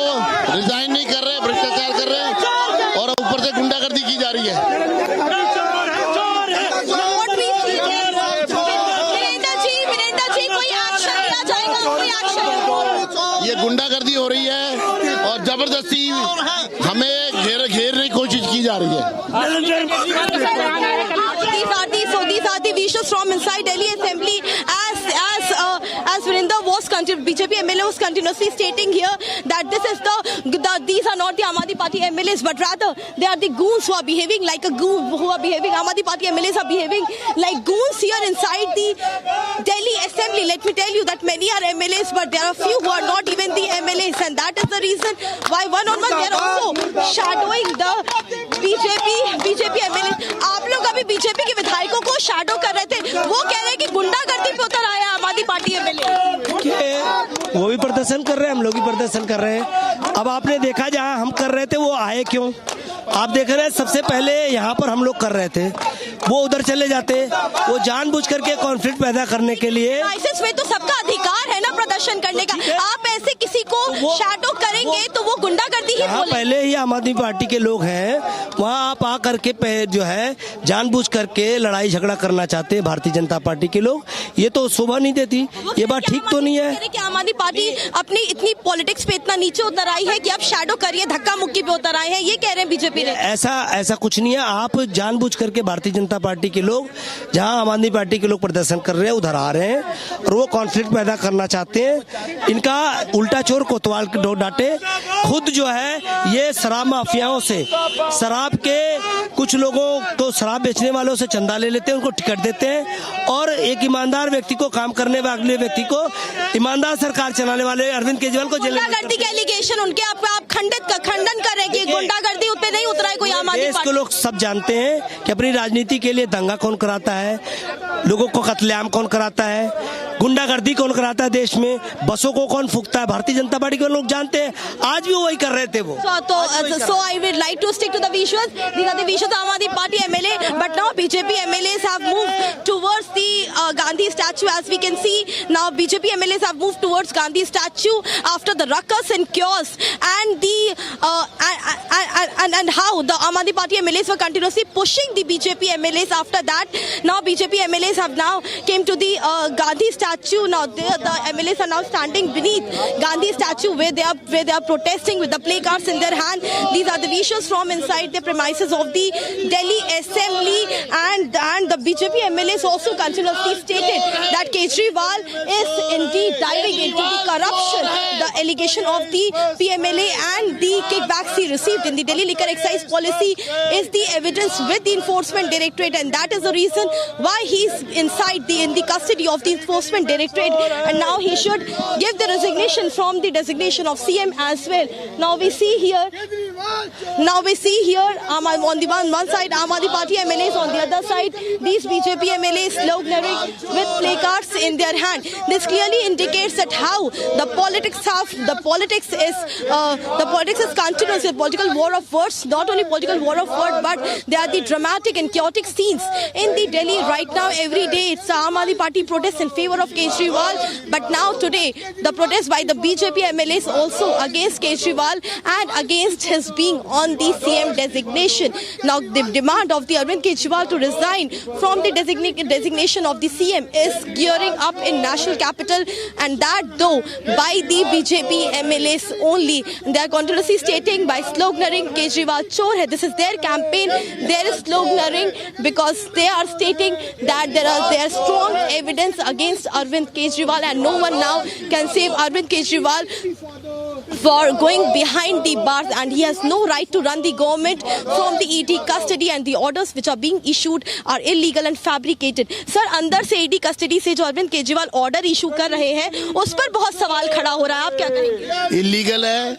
L: रिजाइन नहीं कर रहे, भ्रष्टाचार कर रहे हैं, और ऊपर से गुंडागर्दी की जा रही है। ये गुंडागर्दी हो रही है और जबरदस्ती हमें घेरने की कोशिश की जा रही है।
J: These are the visuals from inside Delhi Assembly, as Vrinda was BJP MLA was continuously stating here that these are not the Aam Aadmi Party MLAs, but rather they are the goons who are behaving like a goon, Aam Aadmi Party MLAs are behaving like goons here inside the Delhi Assembly. Let me tell you that many are MLAs, but there are few who are not even the MLAs, and that is the reason why one-on-one they are also shadowing the BJP MLAs. आप लोग अभी BJP के विधायकों को shadow कर रहे थे, वो कह रहे हैं कि गुंडागर्दी पे उतर आया आम आदमी पार्टी MLA।
V: वो भी प्रदर्शन कर रहे हैं, हम लोग भी प्रदर्शन कर रहे हैं। अब आपने देखा जहां हम कर रहे थे वो आए क्यों? आप देख रहे हैं सबसे पहले यहाँ पर हम लोग कर रहे थे, वो उधर चले जाते। वो जानबूझ करके कॉन्फ्लिक्ट पैदा करने के लिए।
J: क्राइसिस में तो सबका अधिकार है ना प्रदर्शन करने का। आप ऐसे किसी को शैडो करेंगे तो वो गुंडागर्दी ही बोलेंगे।
V: पहले ही आम आदमी पार्टी के लोग हैं, वहाँ आप आकर के जो है जानबूझ करके लड़ाई झगड़ा करना चाहते हैं भारतीय जनता पार्टी के लोग। ये तो शोभा नहीं देती, ये बात ठीक तो नहीं है।
J: कि आम आदमी पार्टी अपनी इतनी पॉलिटिक्स पे इतना नीचे उतर आई है कि आप शैडो करिए, धक्का मुक्की पे उतर आए हैं, ये कह रहे हैं बीजेपी ने।
V: ऐसा कुछ नहीं है। आप जानबूझ करके भारतीय जनता पार्टी के लोग, जहां आम आदमी पार्टी के लोग प्रदर्शन कर रहे हैं उधर आ रहे हैं और वो कॉन्फ्लिक्ट पैदा करना चाहते हैं। इनका उल्टा चोर कोतवाल डांटे। खुद जो है ये शराब माफियाओं से, शराब के कुछ लोगों तो शराब बेचने वालों से चंदा ले लेते हैं, उनको टिकट देते हैं और एक ईमानदार व्यक्ति को, काम करने वाले व्यक्ति को, ईमानदार सरकार चलाने वाले अरविंद केजरीवाल को
J: गुंडागर्दी के एलिगेशन उनके आप खंडन कर रहे हैं कि गुंडागर्दी उस पे नहीं उतरा है कोई आम आदमी पार्टी।
V: इसको लोग सब जानते हैं कि अपनी राजनीति के लिए दंगा कौन कराता है, लोगों को कत्लेआम कौन कराता है, गुंडागर्दी कौन कराता है देश में, बसों को कौन फूकता है, भारतीय जनता पार्टी के लोग जानते हैं। आज भी वही कर रहे थे वो।
J: So I would like to stick to the visuals. These are the visuals of Aam Aadmi Party MLA, but now BJP MLAs have moved towards the Gandhi statue. As we can see, now BJP MLAs have moved towards Gandhi statue after the ruckus and chaos and the and how the Aam Aadmi Party MLAs were continuously pushing the BJP MLAs. After that, now BJP MLAs have now came to the Gandhi statue. Now the MLAs are now standing beneath Gandhi statue where they are protesting with the play cards in their hand. These are the visuals from inside the premises of the Delhi Assembly, and the BJP MLAs also continuously stated that Kejriwal is indeed diving into the corruption, the allegation of the PMLA and the kickbacks he received in the Delhi liquor excise policy is the evidence with the enforcement directorate, and that is the reason why he's in the custody of the enforcement directorate, and now he should give the resignation from the designation of CM as well. Now we see here on the one side Aam Aadmi Party MLAs, on the other side these BJP MLAs sloganeering with placards in their hand. This clearly indicates that how the politics is continuous, a political war of words. Not only political war of words, but they are the dramatic and chaotic scenes in the Delhi right now. Every day it's Aam Aadmi Party protests in favor of Kejriwal, but now today the protest by the BJP MLAs also against Kejriwal and against his being on the CM designation. Now the demand of the Arin Kejriwal to resign from the designation of the CM is gearing up in national capital, and that though by the BJP MLAs only. They are continuously stating by sloganeering Kejriwal chor hai. This is their campaign. There is sloganeering because they are stating that there is strong evidence against Arvind Kejriwal, and no one now can save Arvind Kejriwal for going behind the bars, and he has no right to run the government from the ED custody, and the orders which are being issued are illegal and fabricated. Sir, अंदर से ED custody से जो Arvind Kejriwal order issue कर रहे हैं उस पर बहुत सवाल खड़ा हो रहा है, आप क्या कहेंगे?
L: इलीगल है,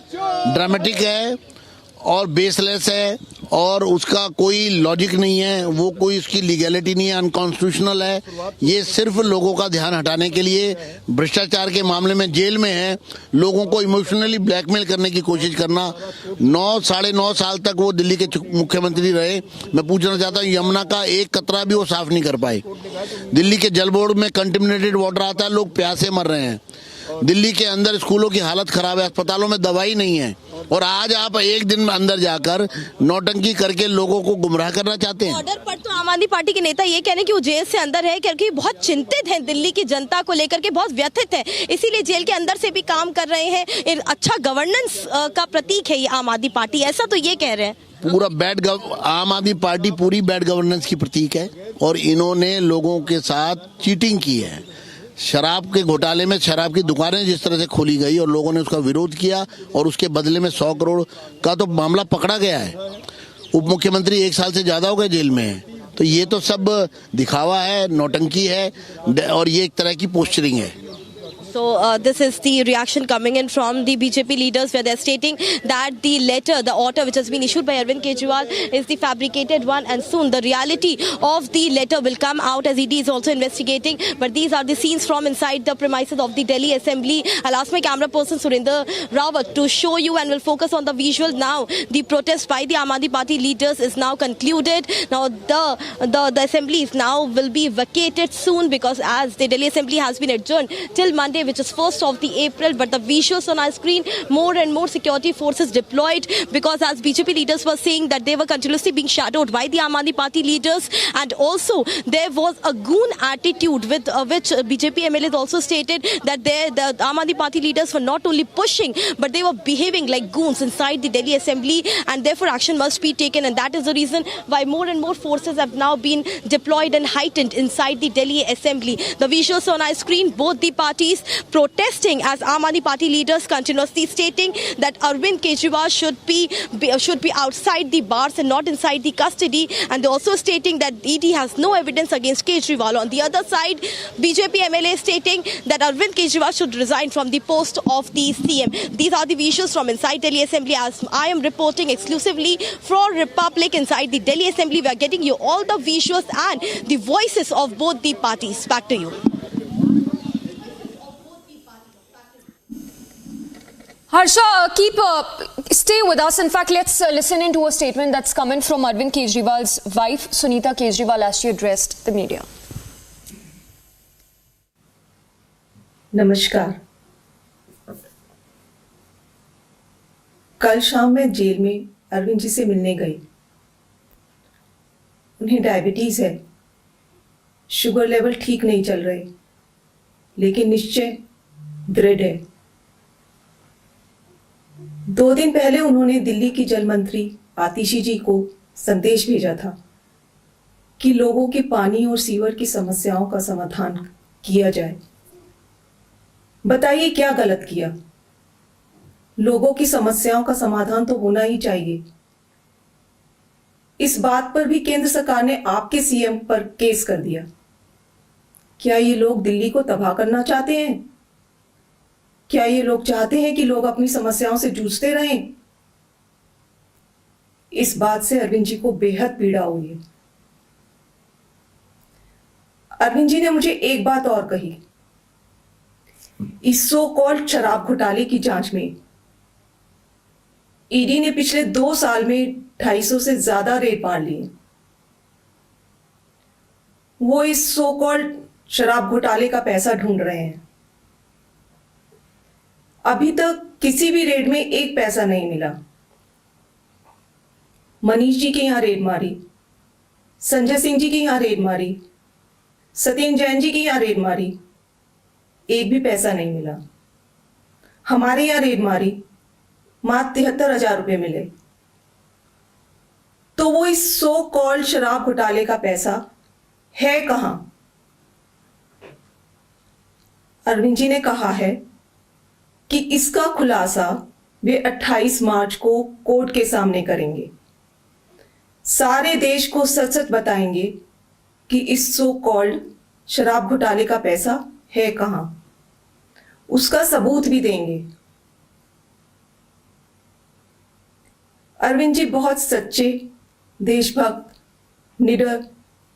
L: ड्रामेटिक है और बेसलेस है और उसका कोई लॉजिक नहीं है, वो कोई उसकी लीगैलिटी नहीं है, अनकॉन्स्टिट्यूशनल है। ये सिर्फ लोगों का ध्यान हटाने के लिए भ्रष्टाचार के मामले में जेल में है, लोगों को इमोशनली ब्लैकमेल करने की कोशिश करना। 9-9.5 साल तक वो दिल्ली के मुख्यमंत्री रहे। मैं पूछना चाहता हूँ, यमुना का एक कतरा भी वो साफ नहीं कर पाए। दिल्ली के जल बोर्ड में कंटेमिनेटेड वाटर आता है, लोग प्यासे मर रहे हैं। दिल्ली के अंदर स्कूलों की हालत खराब है, अस्पतालों में दवाई नहीं है, और आज आप एक दिन में अंदर जाकर नौटंकी करके लोगों को गुमराह करना चाहते हैं।
J: ऑर्डर पर तो आम आदमी पार्टी के नेता ये कह रहे हैं कि वो जेल से अंदर है क्योंकि बहुत चिंतित हैं, दिल्ली की जनता को लेकर के बहुत व्यथित है, इसीलिए जेल के अंदर से भी काम कर रहे हैं। अच्छा गवर्नेंस का प्रतीक है ये आम आदमी पार्टी, ऐसा तो ये कह रहे हैं।
L: पूरा आम आदमी पार्टी पूरी बैड गवर्नेंस की प्रतीक है, और इन्होंने लोगों के साथ चीटिंग की है। शराब के घोटाले में शराब की दुकानें जिस तरह से खोली गई और लोगों ने उसका विरोध किया, और उसके बदले में 100 करोड़ का तो मामला पकड़ा गया है। उप मुख्यमंत्री 1 साल से ज्यादा हो गए जेल में है, तो ये तो सब दिखावा है, नौटंकी है, और ये एक तरह की पोस्चरिंग है।
J: So this is the reaction coming in from the BJP leaders, where they're stating that the order which has been issued by Arvind Kejriwal is the fabricated one, and soon the reality of the letter will come out, as ED is also investigating. But these are the scenes from inside the premises of the Delhi Assembly. I'll ask my camera person Surinder Rawat to show you, and we'll focus on the visual now. The protest by the Aam Aadmi Party leaders is now concluded. Now the assembly is now will be vacated soon, because as the Delhi Assembly has been adjourned till Monday, which is 1st of the April. But the visuals on our screen, more and more security forces deployed, because as BJP leaders were saying that they were continuously being shadowed by the Aam Aadmi Party leaders, and also there was a goon attitude with which BJP MLAs also stated that the Aam Aadmi Party leaders were not only pushing, but they were behaving like goons inside the Delhi Assembly, and therefore action must be taken. And that is the reason why more and more forces have now been deployed and heightened inside the Delhi Assembly. The visuals on our screen, both the parties protesting, as Aam Aadmi Party leaders continuously stating that Arvind Kejriwal should be outside the bars and not inside the custody, and they're also stating that ED has no evidence against Kejriwal. On the other side, BJP MLA stating that Arvind Kejriwal should resign from the post of the CM. These are the visuals from inside Delhi Assembly, as I am reporting exclusively for Republic inside the Delhi Assembly. We are getting you all the visuals and the voices of both the parties. Back to you.
A: Harsha, stay with us. In fact, let's listen into a statement that's coming from Arvind Kejriwal's wife, Sunita Kejriwal, as she addressed the media.
B: नमस्कार। कल शाम मैं jail में अरविंद जी से मिलने गई। उन्हें diabetes है, शुगर लेवल ठीक नहीं चल रहे, लेकिन निश्चय दृढ़ है। 2 दिन पहले उन्होंने दिल्ली की जल मंत्री आतिशी जी को संदेश भेजा था कि लोगों की पानी और सीवर की समस्याओं का समाधान किया जाए। बताइए क्या गलत किया? लोगों की समस्याओं का समाधान तो होना ही चाहिए। इस बात पर भी केंद्र सरकार ने आपके सीएम पर केस कर दिया। क्या ये लोग दिल्ली को तबाह करना चाहते हैं? क्या ये लोग चाहते हैं कि लोग अपनी समस्याओं से जूझते रहें? इस बात से अरविंद जी को बेहद पीड़ा हुई है। अरविंद जी ने मुझे एक बात और कही। इस सो कॉल्ड शराब घोटाले की जांच में ईडी ने पिछले 2 साल में 250 से ज्यादा रेड मार लिए। वो इस सो कॉल्ड शराब घोटाले का पैसा ढूंढ रहे हैं। अभी तक किसी भी रेड में 1 पैसा नहीं मिला। मनीष जी के यहां रेड मारी, संजय सिंह जी के यहां रेड मारी, सत्येंद्र जैन जी के यहां रेड मारी, 1 भी पैसा नहीं मिला। हमारे यहां रेड मारी, मात्र 73,000 रुपए मिले। तो वो इस सो कॉल्ड शराब घोटाले का पैसा है कहां? अरविंद जी ने कहा है कि इसका खुलासा वे 28 मार्च को कोर्ट के सामने करेंगे। सारे देश को सच सच बताएंगे कि इस सो कॉल्ड शराब घोटाले का पैसा है कहां। उसका सबूत भी देंगे। अरविंद जी बहुत सच्चे, देशभक्त, निडर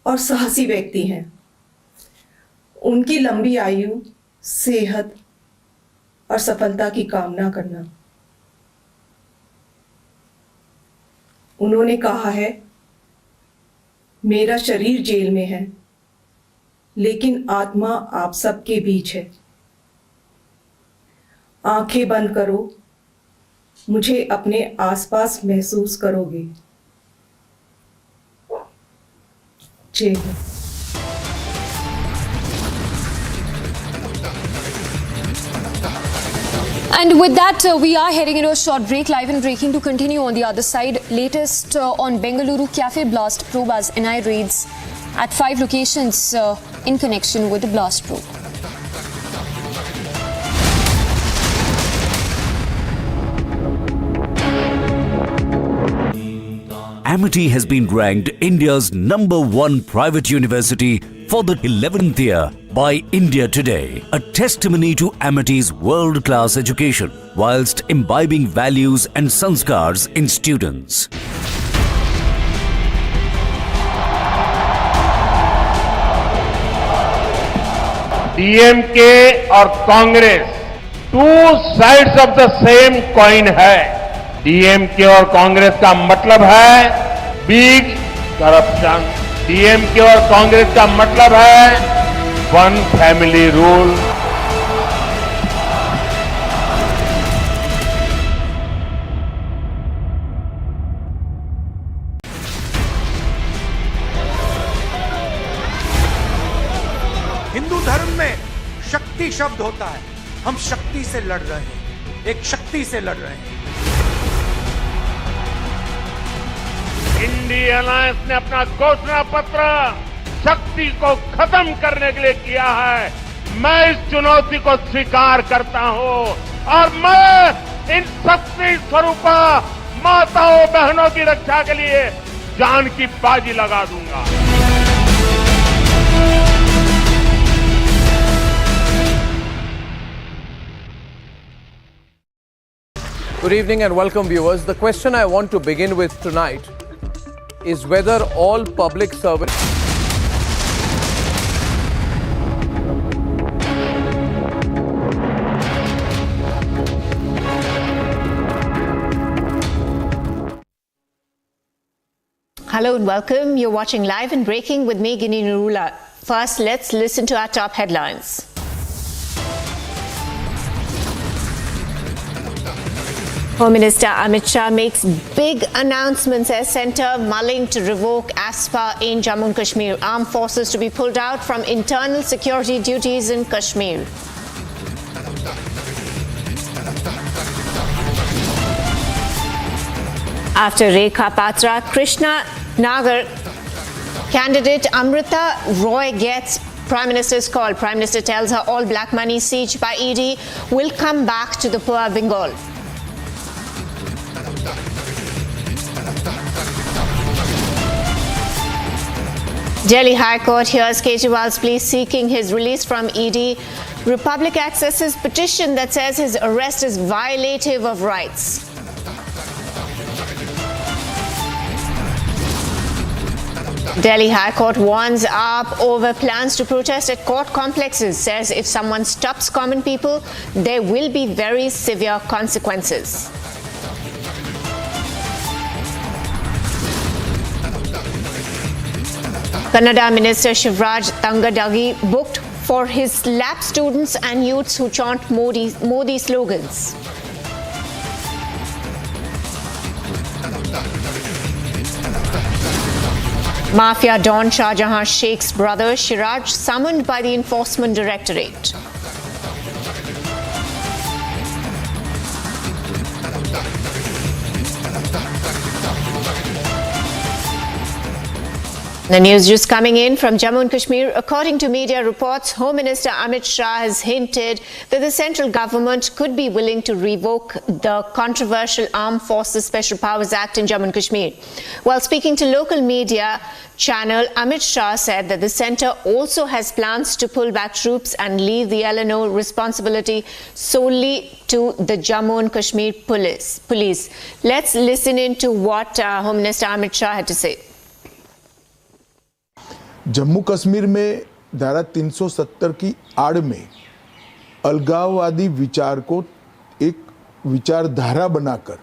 B: और साहसी व्यक्ति हैं। उनकी लंबी आयु, सेहत और सफलता की कामना करना। उन्होंने कहा है, मेरा शरीर जेल में है, लेकिन आत्मा आप सबके बीच है। आंखें बंद करो, मुझे अपने आसपास महसूस करोगे। जय Hind.
A: And with that, we are heading into a short break. Live and breaking to continue on the other side. Latest on Bengaluru cafe blast probe as NI raids at 5 locations in connection with the blast probe.
C: Amity has been ranked India's #1 private university for the 11th year by India Today, a testimony to Amity's world-class education whilst imbibing values and sanskars in students.
P: DMK और Congress two sides of the same coin है। DMK और कांग्रेस का मतलब है big corruption. DMK और कांग्रेस का मतलब है वन फैमिली रूल।
M: हिंदू धर्म में शक्ति शब्द होता है। हम शक्ति से लड़ रहे हैं, एक शक्ति से लड़ रहे हैं।
P: इंडिया अलायंस ने अपना घोषणा पत्र शक्ति को खत्म करने के लिए किया है। मैं इस चुनौती को स्वीकार करता हूं और मैं इन शक्ति स्वरूपा माताओं बहनों की रक्षा के लिए जान की बाजी लगा दूंगा।
D: Good evening and welcome, viewers. The question I want to begin with tonight is whether all public servants
I: Hello and welcome. You're watching Live and Breaking with me, Gini Nurula. First, let's listen to our top headlines. Home Minister Amit Shah makes big announcements as centre mulling to revoke AFSPA in Jammu and Kashmir. Armed forces to be pulled out from internal security duties in Kashmir. After Rekha Patra, Krishna Nagar candidate Amrita Roy gets Prime Minister's call. Prime Minister tells her all black money seized by ED will come back to the poor Bengal. Delhi High Court hears Kejriwal's plea seeking his release from ED. Republic accesses petition that says his arrest is violative of rights. Delhi High Court warns AAP over plans to protest at court complexes, says if someone stops common people, there will be very severe consequences. Kannada Minister Shivraj Tangadagi booked for his lab students and youths who chant Modi slogans. Mafia Don Shah Jahan Sheikh's brother Shiraj summoned by the Enforcement Directorate. The news just coming in from Jammu and Kashmir. According to media reports, Home Minister Amit Shah has hinted that the central government could be willing to revoke the controversial Armed Forces Special Powers Act in Jammu and Kashmir. While speaking to local media channel, Amit Shah said that the centre also has plans to pull back troops and leave the LNO responsibility solely to the Jammu and Kashmir police. Let's listen in to what Home Minister Amit Shah had to say.
R: Jammu Kashmir में धारा 370 की आड़ में अलगाववादी विचार को एक विचारधारा बनाकर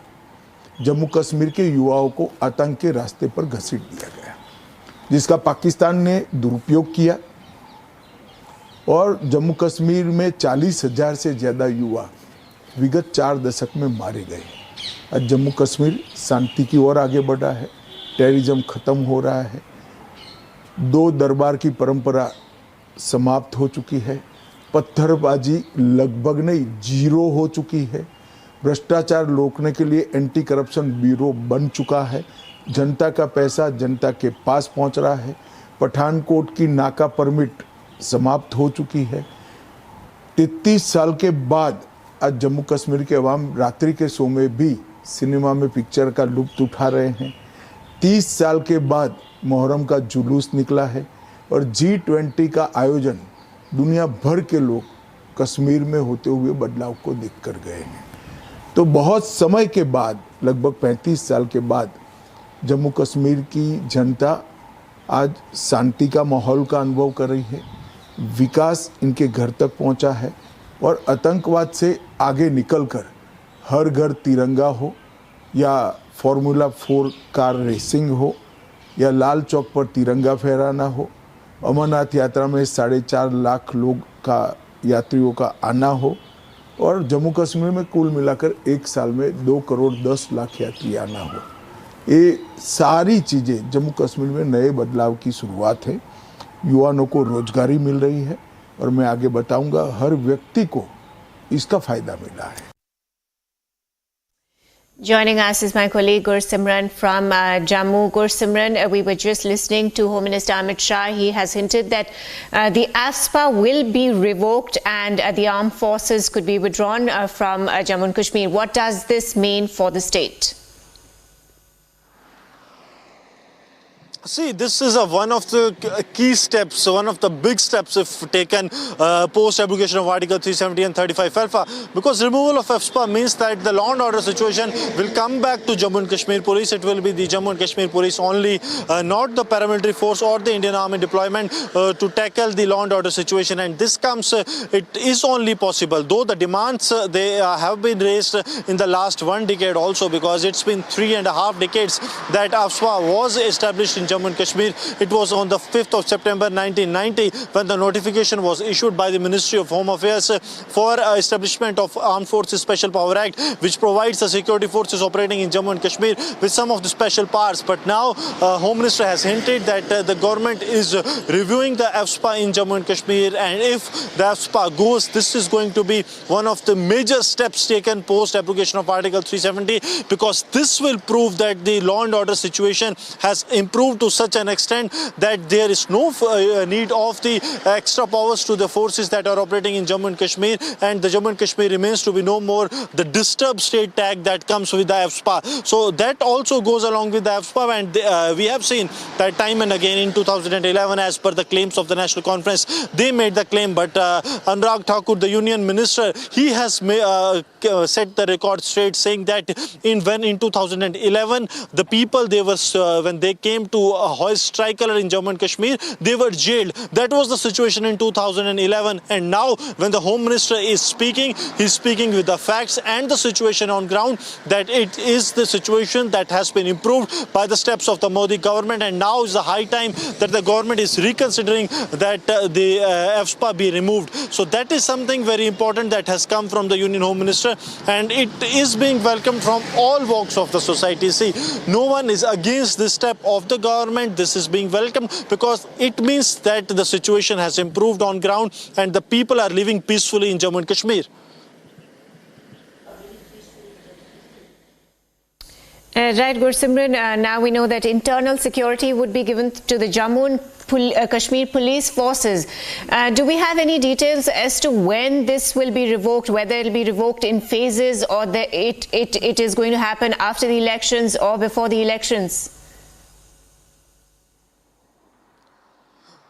R: जम्मू कश्मीर के युवाओं को आतंक के रास्ते पर घसीट दिया गया, जिसका पाकिस्तान ने दुरुपयोग किया और जम्मू कश्मीर में 40,000 से ज़्यादा युवा विगत 4 दशक में मारे गए। आज जम्मू कश्मीर शांति की ओर आगे बढ़ा है, टेररिज्म खत्म हो रहा है, 2 दरबार की परंपरा समाप्त हो चुकी है, पत्थरबाजी लगभग नहीं 0 हो चुकी है, भ्रष्टाचार रोकने के लिए एंटी करप्शन ब्यूरो बन चुका है, जनता का पैसा जनता के पास पहुंच रहा है, पठानकोट की नाका परमिट समाप्त हो चुकी है। 33 साल के बाद आज जम्मू कश्मीर के अवाम रात्रि के शो में भी सिनेमा में पिक्चर का लुत्फ उठा रहे हैं। 30 साल के बाद मुहर्रम का जुलूस निकला है, और G20 का आयोजन दुनिया भर के लोग कश्मीर में होते हुए बदलाव को देखकर गए हैं। तो बहुत समय के बाद, लगभग 35 साल के बाद, जम्मू कश्मीर की जनता आज शांति का माहौल का अनुभव कर रही है, विकास इनके घर तक पहुंचा है और आतंकवाद से आगे निकलकर हर घर तिरंगा हो या फार्मूला 4 कार रेसिंग हो या लाल चौक पर तिरंगा फहराना हो, अमरनाथ यात्रा में 4.5 लाख लोग का यात्रियों का आना हो और जम्मू कश्मीर में कुल मिलाकर एक साल में 2 करोड़ 10 लाख यात्री आना हो। ये सारी चीज़ें जम्मू कश्मीर में नए बदलाव की शुरुआत है। युवाओं को रोजगारी मिल रही है और मैं आगे बताऊंगा हर व्यक्ति को इसका फायदा मिला है।
I: Joining us is my colleague Gursimran from Jammu. Gursimran, we were just listening to Home Minister Amit Shah. He has hinted that the AFSPA will be revoked and the armed forces could be withdrawn from Jammu and Kashmir. What does this mean for the state?
G: See, this is one of the key steps, one of the big steps if taken post-abrogation of Article 370 and 35 alpha, because removal of AFSPA means that the law and order situation will come back to Jammu and Kashmir Police. It will be the Jammu and Kashmir Police only, not the paramilitary force or the Indian Army deployment to tackle the law and order situation. And this comes, it is only possible, though the demands they have been raised in the last 1 decade also, because it's been 3.5 decades that AFSPA was established in Jammu and Kashmir. It was on the 5th of September 1990 when the notification was issued by the Ministry of Home Affairs for establishment of Armed Forces Special Power Act, which provides the security forces operating in Jammu and Kashmir with some of the special powers. But now Home Minister has hinted that the government is reviewing the AFSPA in Jammu and Kashmir, and if the AFSPA goes, this is going to be one of the major steps taken post abrogation of Article 370, because this will prove that the law and order situation has improved to such an extent that there is no need of the extra powers to the forces that are operating in Jammu and Kashmir, and the Jammu and Kashmir remains to be no more the disturbed state tag that comes with the AFSPA. So that also goes along with the AFSPA, and we have seen that time and again in 2011, as per the claims of the National Conference, they made the claim, but Anurag Thakur, the Union Minister, he has set the record straight, saying that in 2011, the people, they were when they came to hoist tricolor in Jammu and Kashmir, they were jailed. That was the situation in 2011, and now when the Home Minister is speaking, he's speaking with the facts and the situation on ground, that it is the situation that has been improved by the steps of the Modi government, and now is the high time that the government is reconsidering that the AFSPA be removed. So that is something very important that has come from the Union Home Minister, and it is being welcomed from all walks of the society. See, no one is against this step of the government. This is being welcomed because it means that the situation has improved on ground and the people are living peacefully in Jammu and Kashmir.
I: Right, Gursimran, now we know that internal security would be given to the Jammu and Kashmir police forces. Do we have any details as to when this will be revoked, whether it will be revoked in phases or it is going to happen after the elections or before the elections?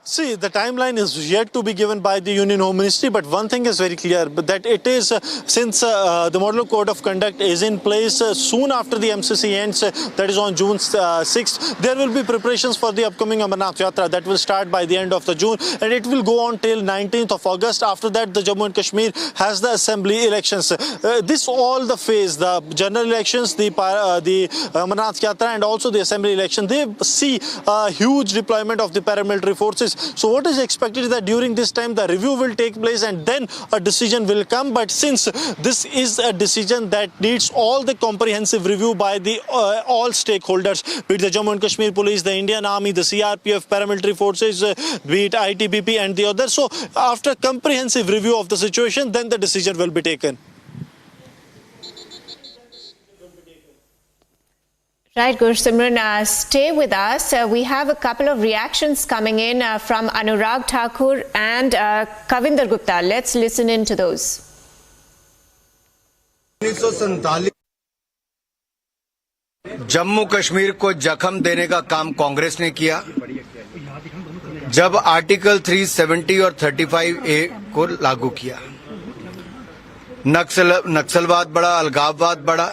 G: See, the timeline is yet to be given by the Union Home Ministry, but one thing is very clear, that it is, since the Model Code of Conduct is in place soon after the MCC ends, that is on June 6th, there will be preparations for the upcoming Amarnath Yatra that will start by the end of the June, and it will go on till 19th of August. After that, the Jammu and Kashmir has the assembly elections. This all the phase, the general elections, the Amarnath Yatra and also the assembly election, they see a huge deployment of the paramilitary forces. So what is expected is that during this time the review will take place and then a decision will come. But since this is a decision that needs all the comprehensive review by the all stakeholders, be it the Jammu and Kashmir Police, the Indian Army, the CRPF, paramilitary forces, be it ITBP and the others. So after comprehensive review of the situation, then the decision will be taken.
I: Right, Gursimran, stay with us. We have a couple of reactions coming in from Anurag Thakur and Kavinder Gupta. Let's listen in to those.
F: 1947 Jammu Kashmir को जख्म देने का काम कांग्रेस ने किया। जब article 370 और 35A को लागू किया, नक्सलवाद बढ़ा, अलगाववाद बढ़ा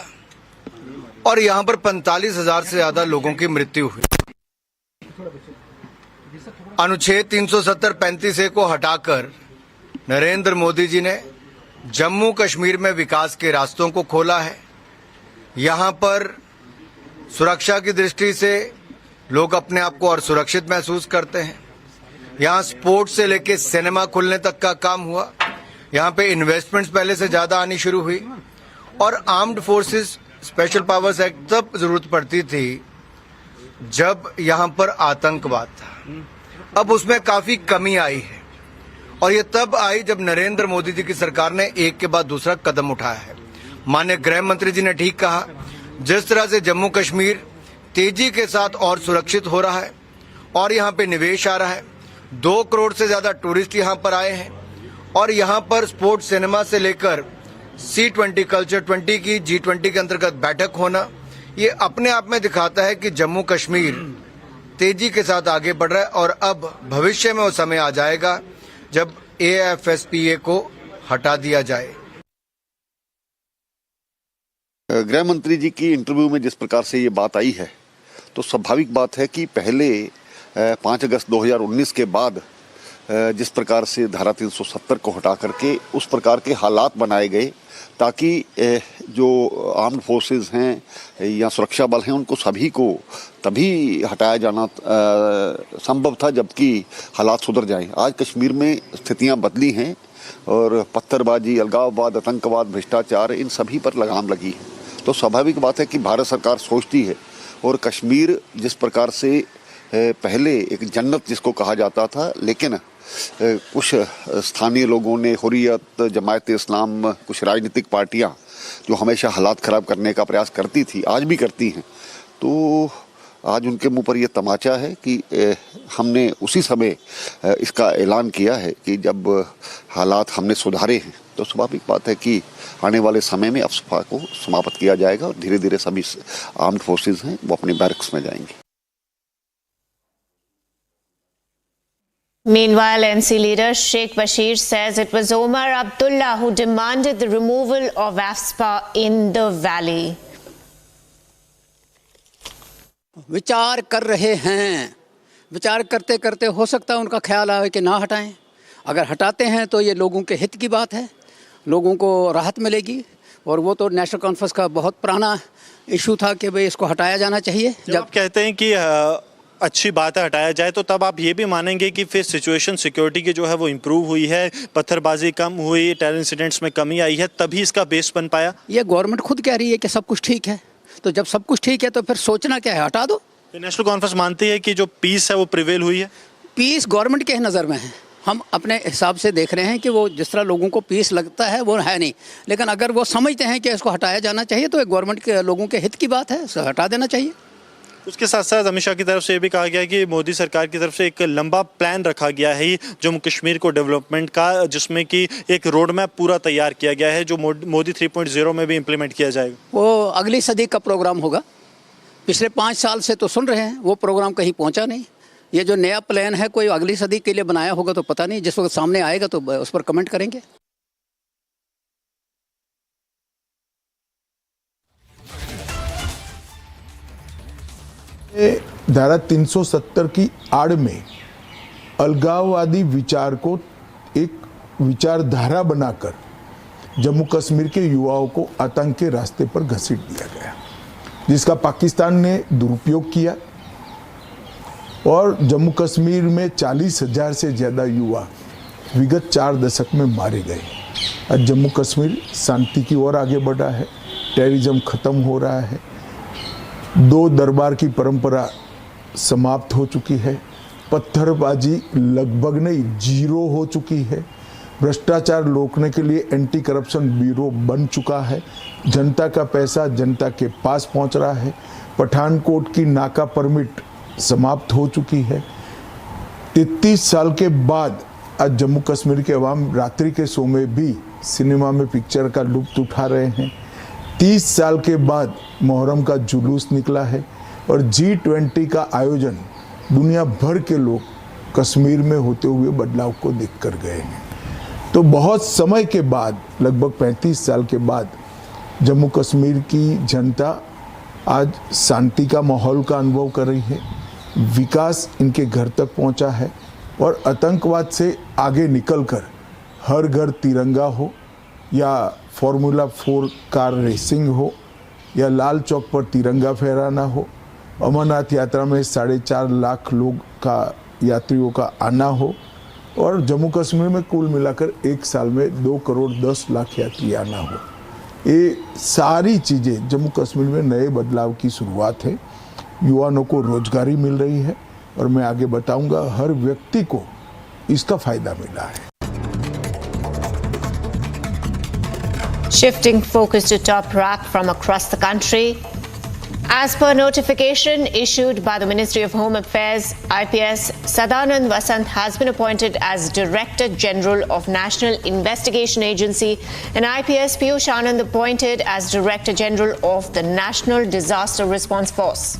F: और यहां पर 45,000 से ज्यादा लोगों की मृत्यु हुई। अनुच्छेद 370-35A को हटाकर नरेंद्र मोदी जी ने जम्मू कश्मीर में विकास के रास्तों को खोला है। यहां पर सुरक्षा की दृष्टि से लोग अपने आप को और सुरक्षित महसूस करते हैं। यहां स्पोर्ट्स से लेके सिनेमा खुलने तक का काम हुआ। यहां पे इन्वेस्टमेंट्स पहले से ज्यादा आनी शुरू हुई और armed forces special powers act तब जरूरत पड़ती थी जब यहां पर आतंकवाद था। अब उसमें काफी कमी आई है और ये तब आई जब नरेंद्र मोदी जी की सरकार ने एक के बाद दूसरा कदम उठाया है। माननीय गृह मंत्री जी ने ठीक कहा, जिस तरह से जम्मू कश्मीर तेजी के साथ और सुरक्षित हो रहा है और यहाँ पे निवेश आ रहा है, 2 करोड़ से ज्यादा टूरिस्ट यहाँ पर आए हैं और यहाँ पर स्पोर्ट्स सिनेमा से लेकर C20 कल्चर 20 की G20 के अंतर्गत बैठक होना, ये अपने आप में दिखाता है कि जम्मू कश्मीर तेजी के साथ आगे बढ़ रहा है और अब भविष्य में वो समय आ जाएगा जब AFSPA को हटा दिया जाए।
U: गृह मंत्री जी की इंटरव्यू में जिस प्रकार से ये बात आई है, तो स्वाभाविक बात है कि पहले 5 अगस्त 2019 के बाद जिस प्रकार से धारा 370 को हटा करके उस प्रकार के हालात बनाए गए ताकि जो आर्म्ड फोर्सेस हैं या सुरक्षा बल हैं उनको सभी को तभी हटाया जाना संभव था जबकि हालात सुधर जाएं। आज कश्मीर में स्थितियां बदली हैं और पत्थरबाजी, अलगाववाद, आतंकवाद, भ्रष्टाचार, इन सभी पर लगाम लगी है। तो स्वाभाविक बात है कि भारत सरकार सोचती है और कश्मीर जिस प्रकार से पहले एक जन्नत जिसको कहा जाता था, लेकिन कुछ स्थानीय लोगों ने, हुर्रियत, जमायत इस्लाम, कुछ राजनीतिक पार्टियां जो हमेशा हालात खराब करने का प्रयास करती थी, आज भी करती हैं, तो आज उनके मुंह पर यह तमाचा है कि हमने उसी समय इसका ऐलान किया है कि जब हालात हमने सुधारे हैं तो स्वाभाविक बात है कि आने वाले समय में AFSPA को समाप्त किया जाएगा और धीरे धीरे सभी आर्म्ड फोर्सेस हैं वो अपने बैरक्स में जाएंगे।
I: Meanwhile, NC leader Sheikh Bashir says it was Omar Abdullah who demanded the removal of AFSPA in the valley.
S: विचार कर रहे हैं, विचार करते करते हो सकता है उनका ख्याल आए कि ना हटाएं। अगर हटाते हैं तो ये लोगों के हित की बात है, लोगों को राहत मिलेगी और वो तो नेशनल कॉन्फ्रेंस का बहुत पुराना इशू था कि भाई इसको हटाया जाना चाहिए।
G: जब आप कहते हैं कि अच्छी बात है हटाया जाए, तो तब आप ये भी मानेंगे कि फिर सिचुएशन सिक्योरिटी की जो है वो इम्प्रूव हुई है, पत्थरबाजी कम हुई, टेरर इंसिडेंट्स में कमी आई है, तभी इसका बेस बन पाया?
S: ये गवर्नमेंट खुद कह रही है कि सब कुछ ठीक है, तो जब सब कुछ ठीक है तो फिर सोचना क्या है, हटा दो।
G: नेशनल कॉन्फ्रेंस मानती है कि जो पीस है वो प्रिवेल हुई है? पीस
S: गवर्नमेंट के नज़र में है, हम अपने हिसाब से देख रहे हैं कि वो जिस तरह लोगों को पीस लगता है वो है नहीं, लेकिन अगर वो समझते हैं कि इसको हटाया जाना चाहिए तो गवर्नमेंट के लोगों के हित की बात है, हटा देना चाहिए।
G: उसके साथ साथ अमित शाह की तरफ से ये भी कहा गया है कि मोदी सरकार की तरफ से एक लंबा प्लान रखा गया है जम्मू कश्मीर को डेवलपमेंट का, जिसमें कि एक रोड मैप पूरा तैयार किया गया है जो मोदी 3.0 में भी इम्प्लीमेंट किया जाएगा। वो
S: अगली सदी का प्रोग्राम होगा। पिछले 5 साल से तो सुन रहे हैं, वो प्रोग्राम कहीं पहुंचा नहीं। ये जो नया प्लान है कोई अगली सदी के लिए बनाया होगा तो पता नहीं, जिस वक्त सामने आएगा तो उस पर कमेंट करेंगे।
R: धारा 370 की आड़ में अलगाववादी विचार को एक विचारधारा बनाकर जम्मू कश्मीर के युवाओं को आतंक के रास्ते पर घसीट दिया गया, जिसका पाकिस्तान ने दुरुपयोग किया और जम्मू कश्मीर में 40,000 से ज्यादा युवा विगत 4 दशक में मारे गए। आज जम्मू कश्मीर शांति की ओर आगे बढ़ा है, टेररिज्म खत्म हो रहा है, 2 दरबार की परंपरा समाप्त हो चुकी है, पत्थरबाजी लगभग नहीं 0 हो चुकी है, भ्रष्टाचार रोकने के लिए एंटी करप्शन ब्यूरो बन चुका है, जनता का पैसा जनता के पास पहुंच रहा है, पठानकोट की नाका परमिट समाप्त हो चुकी है। 33 साल के बाद आज जम्मू कश्मीर के अवाम रात्रि के शो में भी सिनेमा में पिक्चर का लुत्फ उठा रहे हैं। 30 साल के बाद मुहर्रम का जुलूस निकला है और G20 का आयोजन दुनिया भर के लोग कश्मीर में होते हुए बदलाव को देखकर गए हैं। तो बहुत समय के बाद, लगभग 35 साल के बाद, जम्मू कश्मीर की जनता आज शांति का माहौल का अनुभव कर रही है, विकास इनके घर तक पहुंचा है और आतंकवाद से आगे निकलकर हर घर तिरंगा हो या फार्मूला 4 कार रेसिंग हो या लाल चौक पर तिरंगा फहराना हो, अमरनाथ यात्रा में 4.5 लाख लोग का यात्रियों का आना हो और जम्मू कश्मीर में कुल मिलाकर एक साल में 2 करोड़ 10 लाख यात्री आना हो। ये सारी चीज़ें जम्मू कश्मीर में नए बदलाव की शुरुआत है। युवाओं को रोजगारी मिल रही है और मैं आगे बताऊंगा हर व्यक्ति को इसका फायदा मिला है।
I: Shifting focus to top rack from across the country. As per notification issued by the Ministry of Home Affairs, IPS Sadanand Vasant has been appointed as Director General of National Investigation Agency and IPS Piyush Anand appointed as Director General of the National Disaster Response Force.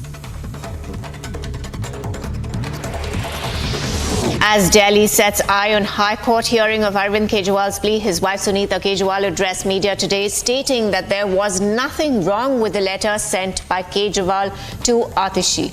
I: As Delhi sets eye on High Court hearing of Arvind Kejriwal's plea, his wife Sunita Kejriwal addressed media today stating that there was nothing wrong with the letter sent by Kejriwal to Atishi.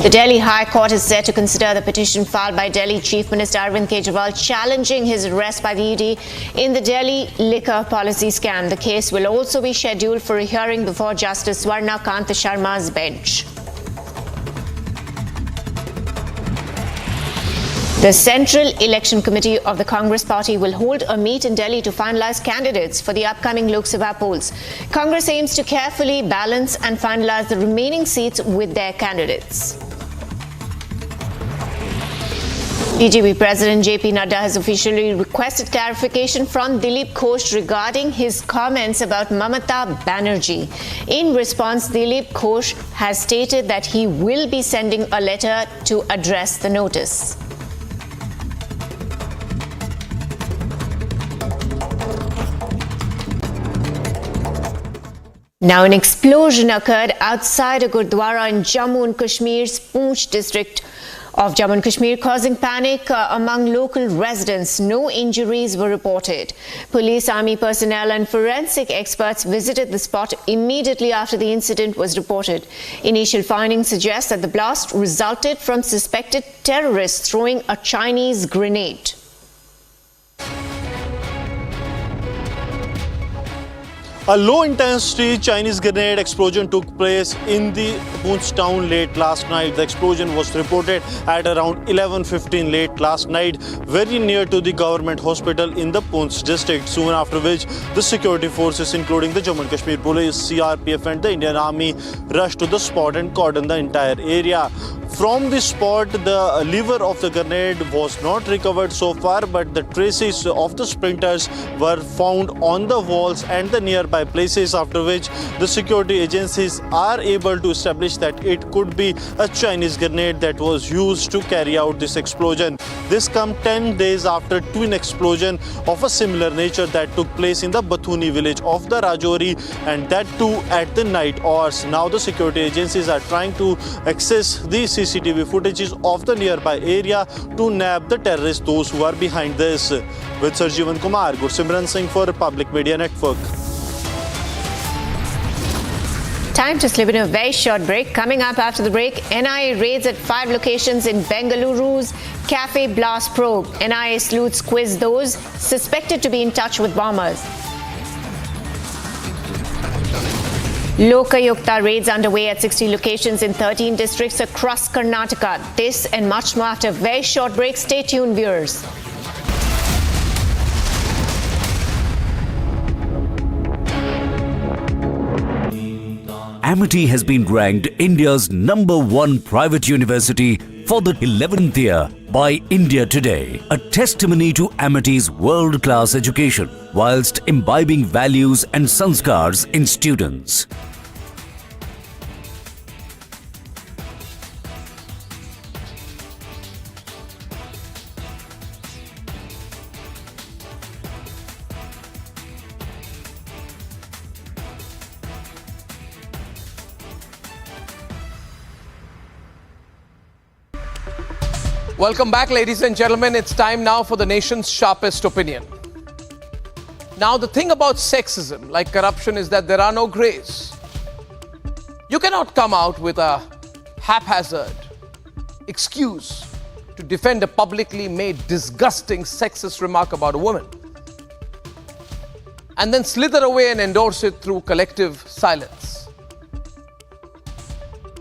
I: The Delhi High Court is set to consider the petition filed by Delhi Chief Minister Arin Kejriwal challenging his arrest by the ED in the Delhi liquor policy scam. The case will also be scheduled for a hearing before Justice Swarna Kant Sharma's bench. The Central Election Committee of the Congress Party will hold a meet in Delhi to finalize candidates for the upcoming Lok Sabha polls. Congress aims to carefully balance and finalize the remaining seats with their candidates. BJP President JP Nadda has officially requested clarification from Dilip Ghosh regarding his comments about Mamata Banerjee. In response, Dilip Ghosh has stated that he will be sending a letter to address the notice. Now, an explosion occurred outside a Gurdwara in Jammu and Kashmir's Poonch district of Jammu and Kashmir, causing panic among local residents. No injuries were reported. Police, army personnel and forensic experts visited the spot immediately after the incident was reported. Initial findings suggest that the blast resulted from suspected terrorists throwing a Chinese grenade.
G: A low-intensity Chinese grenade explosion took place in the Poonch town late last night. The explosion was reported at around 11:15 late last night, very near to the government hospital in the Poonch district. Soon after which, the security forces, including the Jammu and Kashmir Police, CRPF and the Indian Army, rushed to the spot and cordoned the entire area. From the spot, the lever of the grenade was not recovered so far, but the traces of the splinters were found on the walls and the nearby places, after which the security agencies are able to establish that it could be a Chinese grenade that was used to carry out this explosion. This comes 10 days after twin explosion of a similar nature that took place in the Bathuni village of the Rajouri, and that too at the night hours. Now the security agencies are trying to access the CCTV footages of the nearby area to nab the terrorists, those who are behind this. With Sarjeevan Kumar, Gursimran Singh for Republic Media Network.
I: Time to slip in a very short break. Coming up after the break, NIA raids at 5 locations in Bengaluru's Cafe Blast probe. NIA sleuths quiz those suspected to be in touch with bombers. Lokayukta raids underway at 60 locations in 13 districts across Karnataka. This and much more after a very short break. Stay tuned, viewers.
C: Amity has been ranked India's #1 private university for the 11th year by India Today, a testimony to Amity's world-class education whilst imbibing values and sanskars in students.
D: Welcome back, ladies and gentlemen. It's time now for the nation's sharpest opinion. Now, the thing about sexism, like corruption, is that there are no grays. You cannot come out with a haphazard excuse to defend a publicly made disgusting sexist remark about a woman and then slither away and endorse it through collective silence.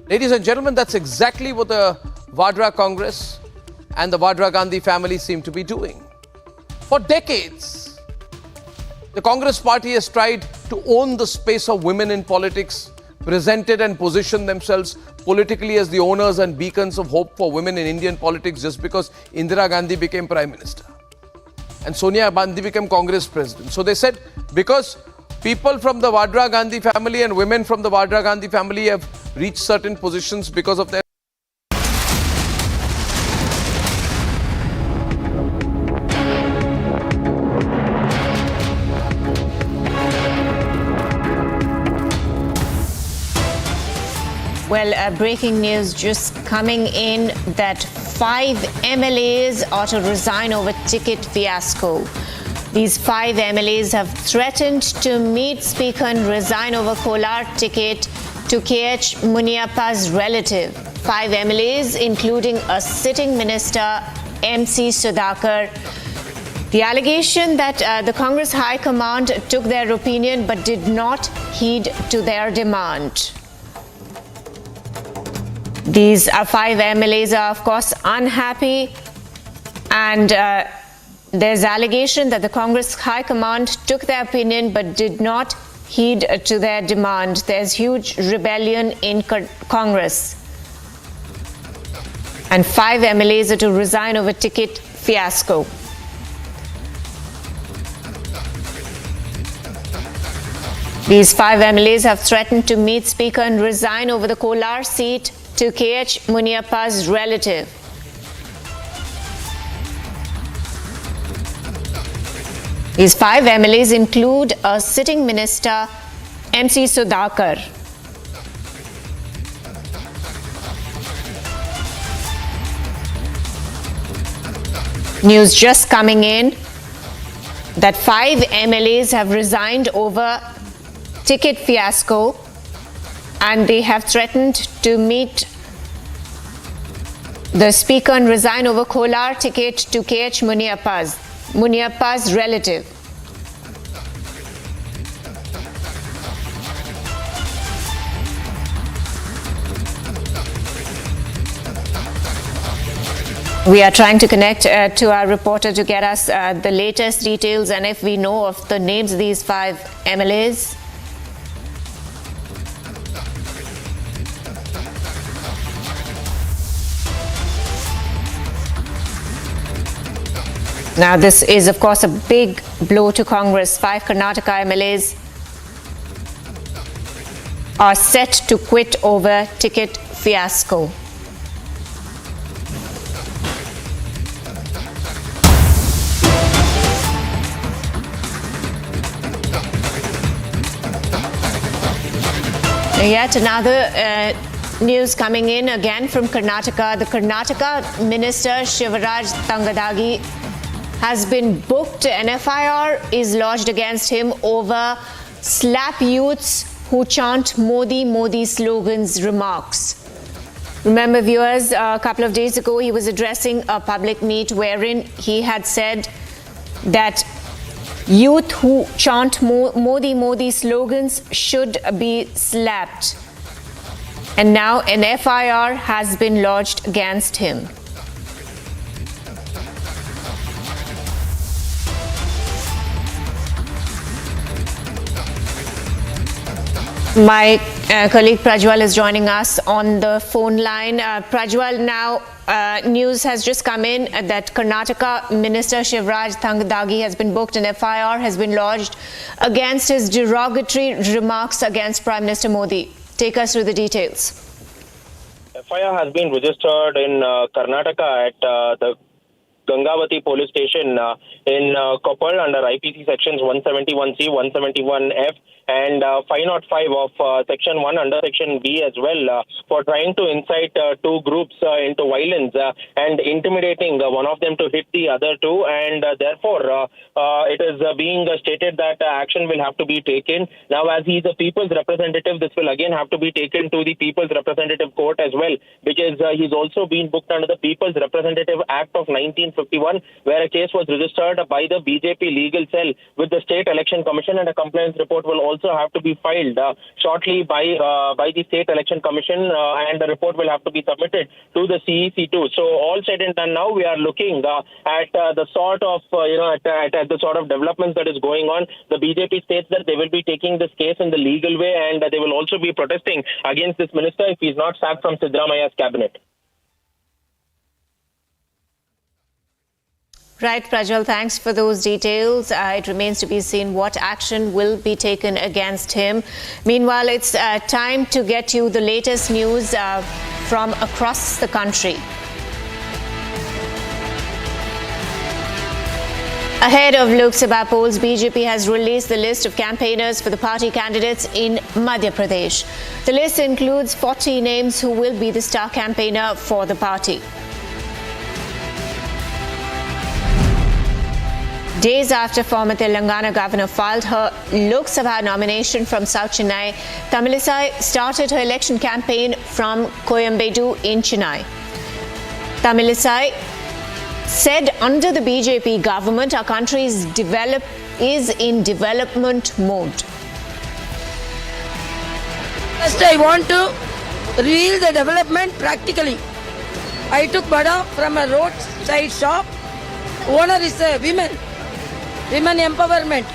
D: Ladies and gentlemen, that's exactly what the Vadra Congress and the Vadra Gandhi family seem to be doing. For decades, the Congress party has tried to own the space of women in politics, presented and positioned themselves politically as the owners and beacons of hope for women in Indian politics just because Indira Gandhi became Prime Minister and Sonia Gandhi became Congress President. So they said, because people from the Vadra Gandhi family and women from the Vadra Gandhi family have reached certain positions because of their
I: Well, breaking news just coming in that 5 MLAs are to resign over ticket fiasco. These 5 MLAs have threatened to meet Speaker and resign over Kolar ticket to KH Muniappa's relative. 5 MLAs, including a sitting minister, MC Sudhakar. The allegation that the Congress High Command took their opinion but did not heed to their demand. These 5 MLAs are, of course, unhappy, and there's allegation that the Congress High Command took their opinion but did not heed to their demand. There's huge rebellion in Congress. And 5 MLAs are to resign over ticket fiasco. These 5 MLAs have threatened to meet Speaker and resign over the Kolar seat to KH Muniappa's relative. These 5 MLAs include a sitting minister, MC Sudhakar. News just coming in that 5 MLAs have resigned over ticket fiasco, and they have threatened to meet the Speaker and resign over Kolar ticket to KH Muniappa's relative. We are trying to connect to our reporter to get us the latest details and if we know of the names of these 5 MLAs. Now, this is, of course, a big blow to Congress. 5 Karnataka MLAs are set to quit over ticket fiasco. Yet another news coming in again from Karnataka. The Karnataka Minister Shivaraj Tangadagi has been booked. An FIR is lodged against him over slap youths who chant Modi, Modi slogans remarks. Remember, viewers, a couple of days ago he was addressing a public meet wherein he had said that youth who chant Modi, Modi slogans should be slapped. And now an FIR has been lodged against him. My colleague Prajwal is joining us on the phone line. Prajwal, now news has just come in that Karnataka Minister Shivraj Tangadagi has been booked and FIR has been lodged against his derogatory remarks against Prime Minister Modi. Take us through the details.
E: FIR has been registered in Karnataka at the Gangavati police station in Koppal under IPC sections 171C, 171F
O: and 505 of Section 1 under Section B as well for trying to incite two groups into violence and intimidating one of them to hit the other two, and therefore it is being stated that action will have to be taken. Now, as he is a people's representative, this will again have to be taken to the People's Representative Court as well, because he's also been booked under the People's Representative Act of 1951, where a case was registered by the BJP legal cell with the State Election Commission, and a complaints report will also have to be filed shortly by the State Election Commission, and the report will have to be submitted to the CEC too. So all said and done, now we are looking at the sort of at the sort of developments that is going on. The BJP states that they will be taking this case in the legal way, and they will also be protesting against this minister if he is not sacked from Siddaramaya's cabinet.
I: Right, Prajwal, thanks for those details. It remains to be seen what action will be taken against him. Meanwhile, it's time to get you the latest news from across the country. Ahead of Lok Sabha polls, BJP has released the list of campaigners for the party candidates in Madhya Pradesh. The list includes 40 names who will be the star campaigner for the party. Days after former Telangana governor filed her Lok Sabha nomination from South Chennai, Tamilisai started her election campaign from Coimbatore in Chennai. Tamilisai said under the BJP government, our country is in development mode.
Q: First, I want to reveal the development practically. I took Bada from a roadside shop. Owner is a women empowerment,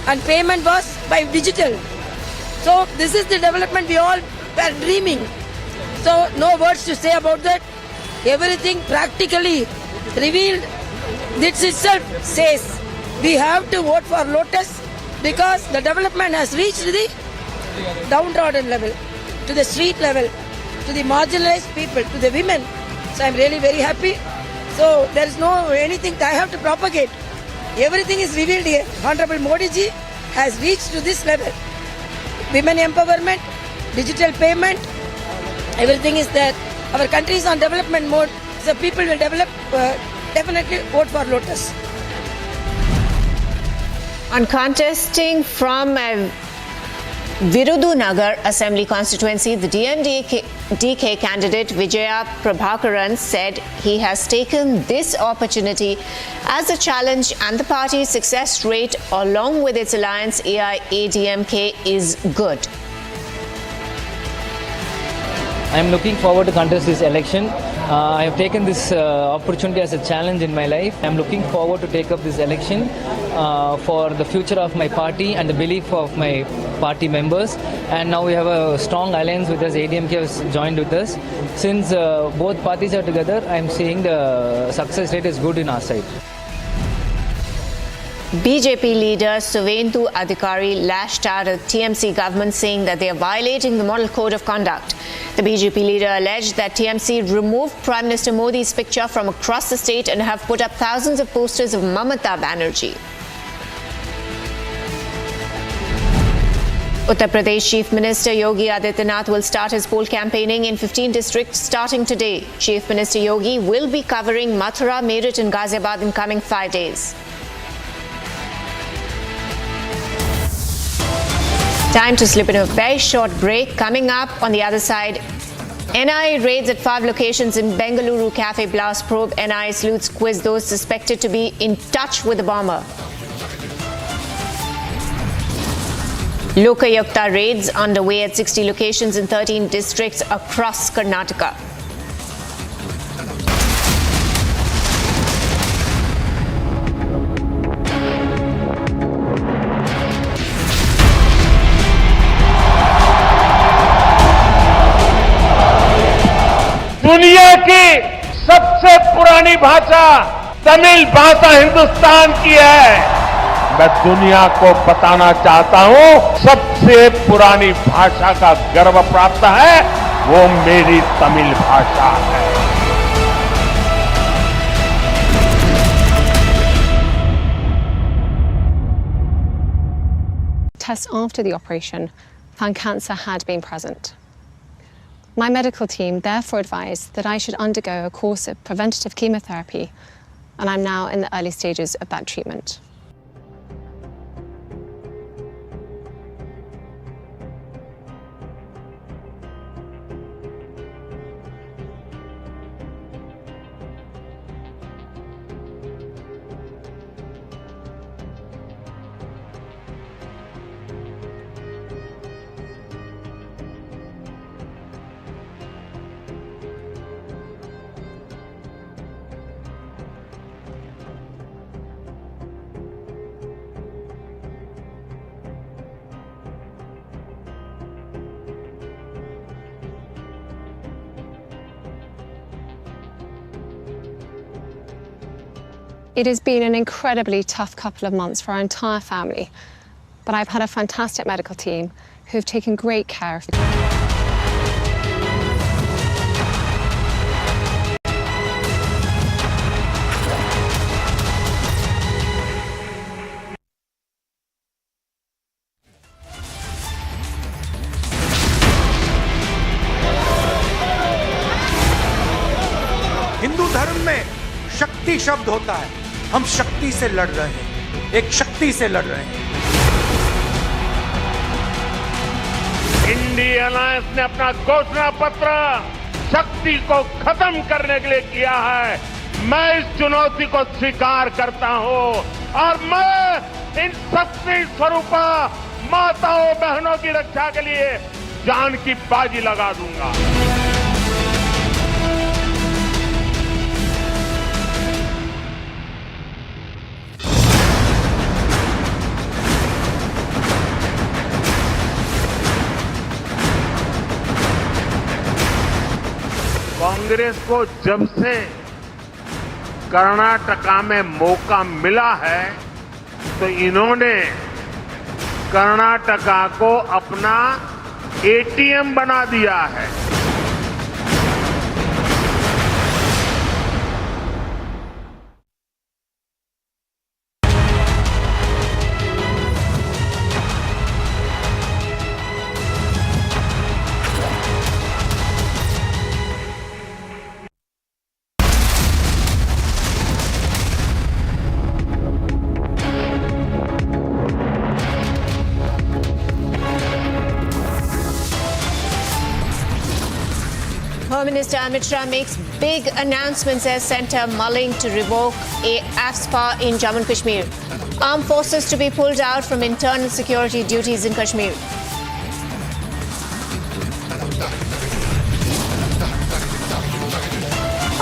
Q: and payment was by digital. So this is the development we all were dreaming. So no words to say about that. Everything practically revealed. This itself says we have to vote for Lotus, because the development has reached the downtrodden level, to the street level, to the marginalized people, to the women. So I'm really very happy. So there is no anything I have to propagate. Everything is revealed here. Honorable Modi ji has reached to this level. Women empowerment, digital payment, everything is there. Our country is on development mode, so people will develop, definitely vote for Lotus.
I: On contesting from Virudunagar Assembly constituency, the DK candidate Vijaya Prabhakaran said he has taken this opportunity as a challenge, and the party's success rate along with its alliance AIADMK is good.
W: I am looking forward to contest this election. I have taken this opportunity as a challenge in my life. I am looking forward to take up this election for the future of my party and the belief of my party members. And now we have a strong alliance with us. ADMK has joined with us. Since both parties are together, I am seeing the success rate is good in our side.
I: BJP leader Suvendu Adhikari lashed out at TMC government, saying that they are violating the Model Code of Conduct. The BJP leader alleged that TMC removed Prime Minister Modi's picture from across the state and have put up thousands of posters of Mamata Banerjee. Uttar Pradesh Chief Minister Yogi Adityanath will start his poll campaigning in 15 districts starting today. Chief Minister Yogi will be covering Mathura, Meerut and Ghaziabad in coming 5 days. Time to slip into a very short break. Coming up on the other side, NIA raids at 5 locations in Bengaluru Cafe Blast probe. NIA sleuths quiz those suspected to be in touch with the bomber. Lokayukta raids underway at 60 locations in 13 districts across Karnataka.
P: दुनिया की सबसे पुरानी भाषा तमिल भाषा हिंदुस्तान की है। मैं दुनिया को बताना चाहता हूं, सबसे पुरानी भाषा का गर्व प्राप्त है, वो मेरी तमिल भाषा है।
H: tests after the operation found cancer had been present. My medical team therefore advised that I should undergo a course of preventative chemotherapy, and I'm now in the early stages of that treatment. It has been an incredibly tough couple of months for our entire family, but I've had a fantastic medical team who've taken great care of me.
M: Hindu धर्म में शक्ति शब्द होता है। हम शक्ति से लड़ रहे हैं, एक शक्ति से लड़ रहे हैं।
P: इंडी अलायंस ने अपना घोषणा पत्र शक्ति को खत्म करने के लिए किया है। मैं इस चुनौती को स्वीकार करता हूं और मैं इन शक्ति स्वरूपा माताओं बहनों की रक्षा के लिए जान की बाजी लगा दूंगा। कांग्रेस को जब से कर्नाटका में मौका मिला है तो इन्होंने कर्नाटका को अपना एटीएम बना दिया है।
I: Home Minister Amit Shah makes big announcements as centre mulling to revoke AFSPA in Jammu and Kashmir. Armed forces to be pulled out from internal security duties in Kashmir.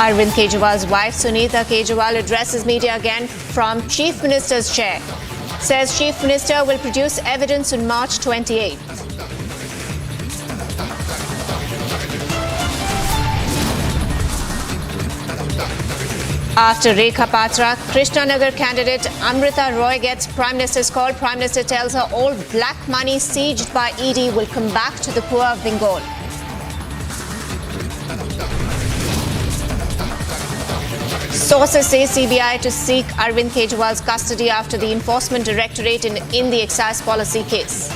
I: Arvind Kejriwal's wife Sunita Kejriwal addresses media again from Chief Minister's chair. Says Chief Minister will produce evidence on March 28th. After Rekha Patra, Krishnanagar candidate Amrita Roy gets Prime Minister's call. Prime Minister tells her all black money seized by ED will come back to the poor of Bengal. Sources say CBI to seek Arvind Kejriwal's custody after the Enforcement Directorate in the excise policy case.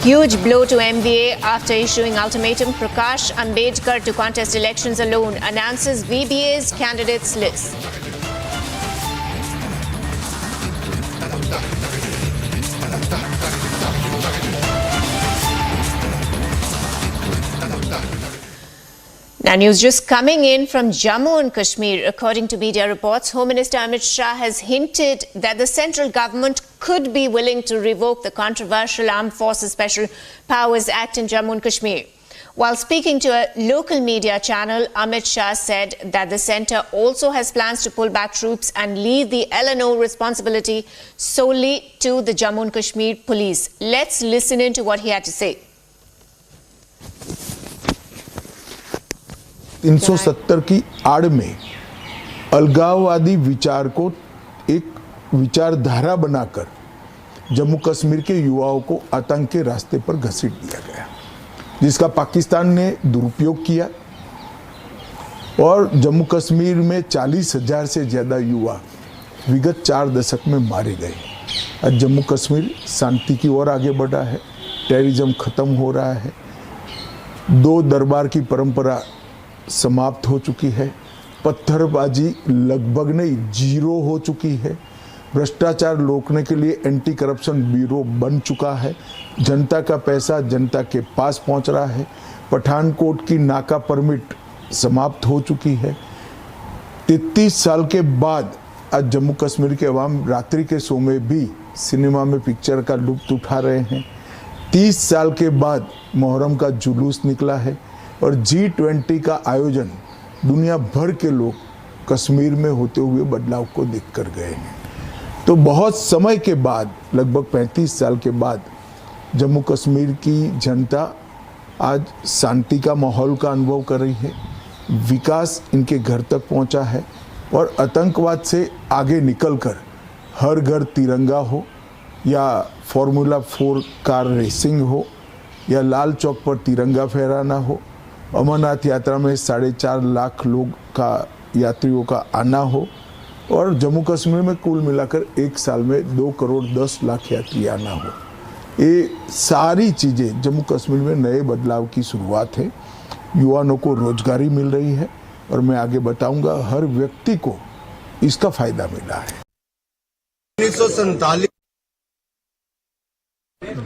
I: Huge blow to MVA after issuing ultimatum. Prakash Ambedkar to contest elections alone announces VBA's candidates list. Now, news just coming in from Jammu and Kashmir. According to media reports, Home Minister Amit Shah has hinted that the central government could be willing to revoke the controversial Armed Forces Special Powers Act in Jammu and Kashmir. While speaking to a local media channel, Amit Shah said that the centre also has plans to pull back troops and leave the LNO responsibility solely to the Jammu and Kashmir police. Let's listen in to what he had to say.
R: 370 की आड़ में अलगाववादी विचार को एक विचारधारा बनाकर जम्मू कश्मीर के युवाओं को आतंक के रास्ते पर घसीट दिया गया, जिसका पाकिस्तान ने दुरुपयोग किया और जम्मू कश्मीर में 40,000 से ज़्यादा युवा विगत 4 दशक में मारे गए। आज जम्मू कश्मीर शांति की ओर आगे बढ़ा है, टेररिज्म खत्म हो रहा है, 2 दरबार की परंपरा समाप्त हो चुकी है, पत्थरबाजी लगभग नहीं 0 हो चुकी है, भ्रष्टाचार रोकने के लिए एंटी करप्शन ब्यूरो बन चुका है, जनता का पैसा जनता के पास पहुंच रहा है, पठानकोट की नाका परमिट समाप्त हो चुकी है। 33 साल के बाद आज जम्मू कश्मीर के अवाम रात्रि के शो में भी सिनेमा में पिक्चर का लुत्फ उठा रहे हैं। 30 साल के बाद मुहर्रम का जुलूस निकला है और G20 का आयोजन दुनिया भर के लोग कश्मीर में होते हुए बदलाव को देखकर गए हैं। तो बहुत समय के बाद, लगभग 35 साल के बाद, जम्मू कश्मीर की जनता आज शांति का माहौल का अनुभव कर रही है, विकास इनके घर तक पहुंचा है और आतंकवाद से आगे निकलकर हर घर तिरंगा हो या फॉर्मूला 4 कार रेसिंग हो या लाल चौक पर तिरंगा फहराना हो, अमरनाथ यात्रा में 4.5 लाख लोग का यात्रियों का आना हो और जम्मू कश्मीर में कुल मिलाकर 1 साल में 2 करोड़ 10 लाख यात्री आना हो। ये सारी चीज़ें जम्मू कश्मीर में नए बदलाव की शुरुआत है। युवाओं को रोजगारी मिल रही है और मैं आगे बताऊंगा हर व्यक्ति को इसका फायदा मिला है।
F: 1947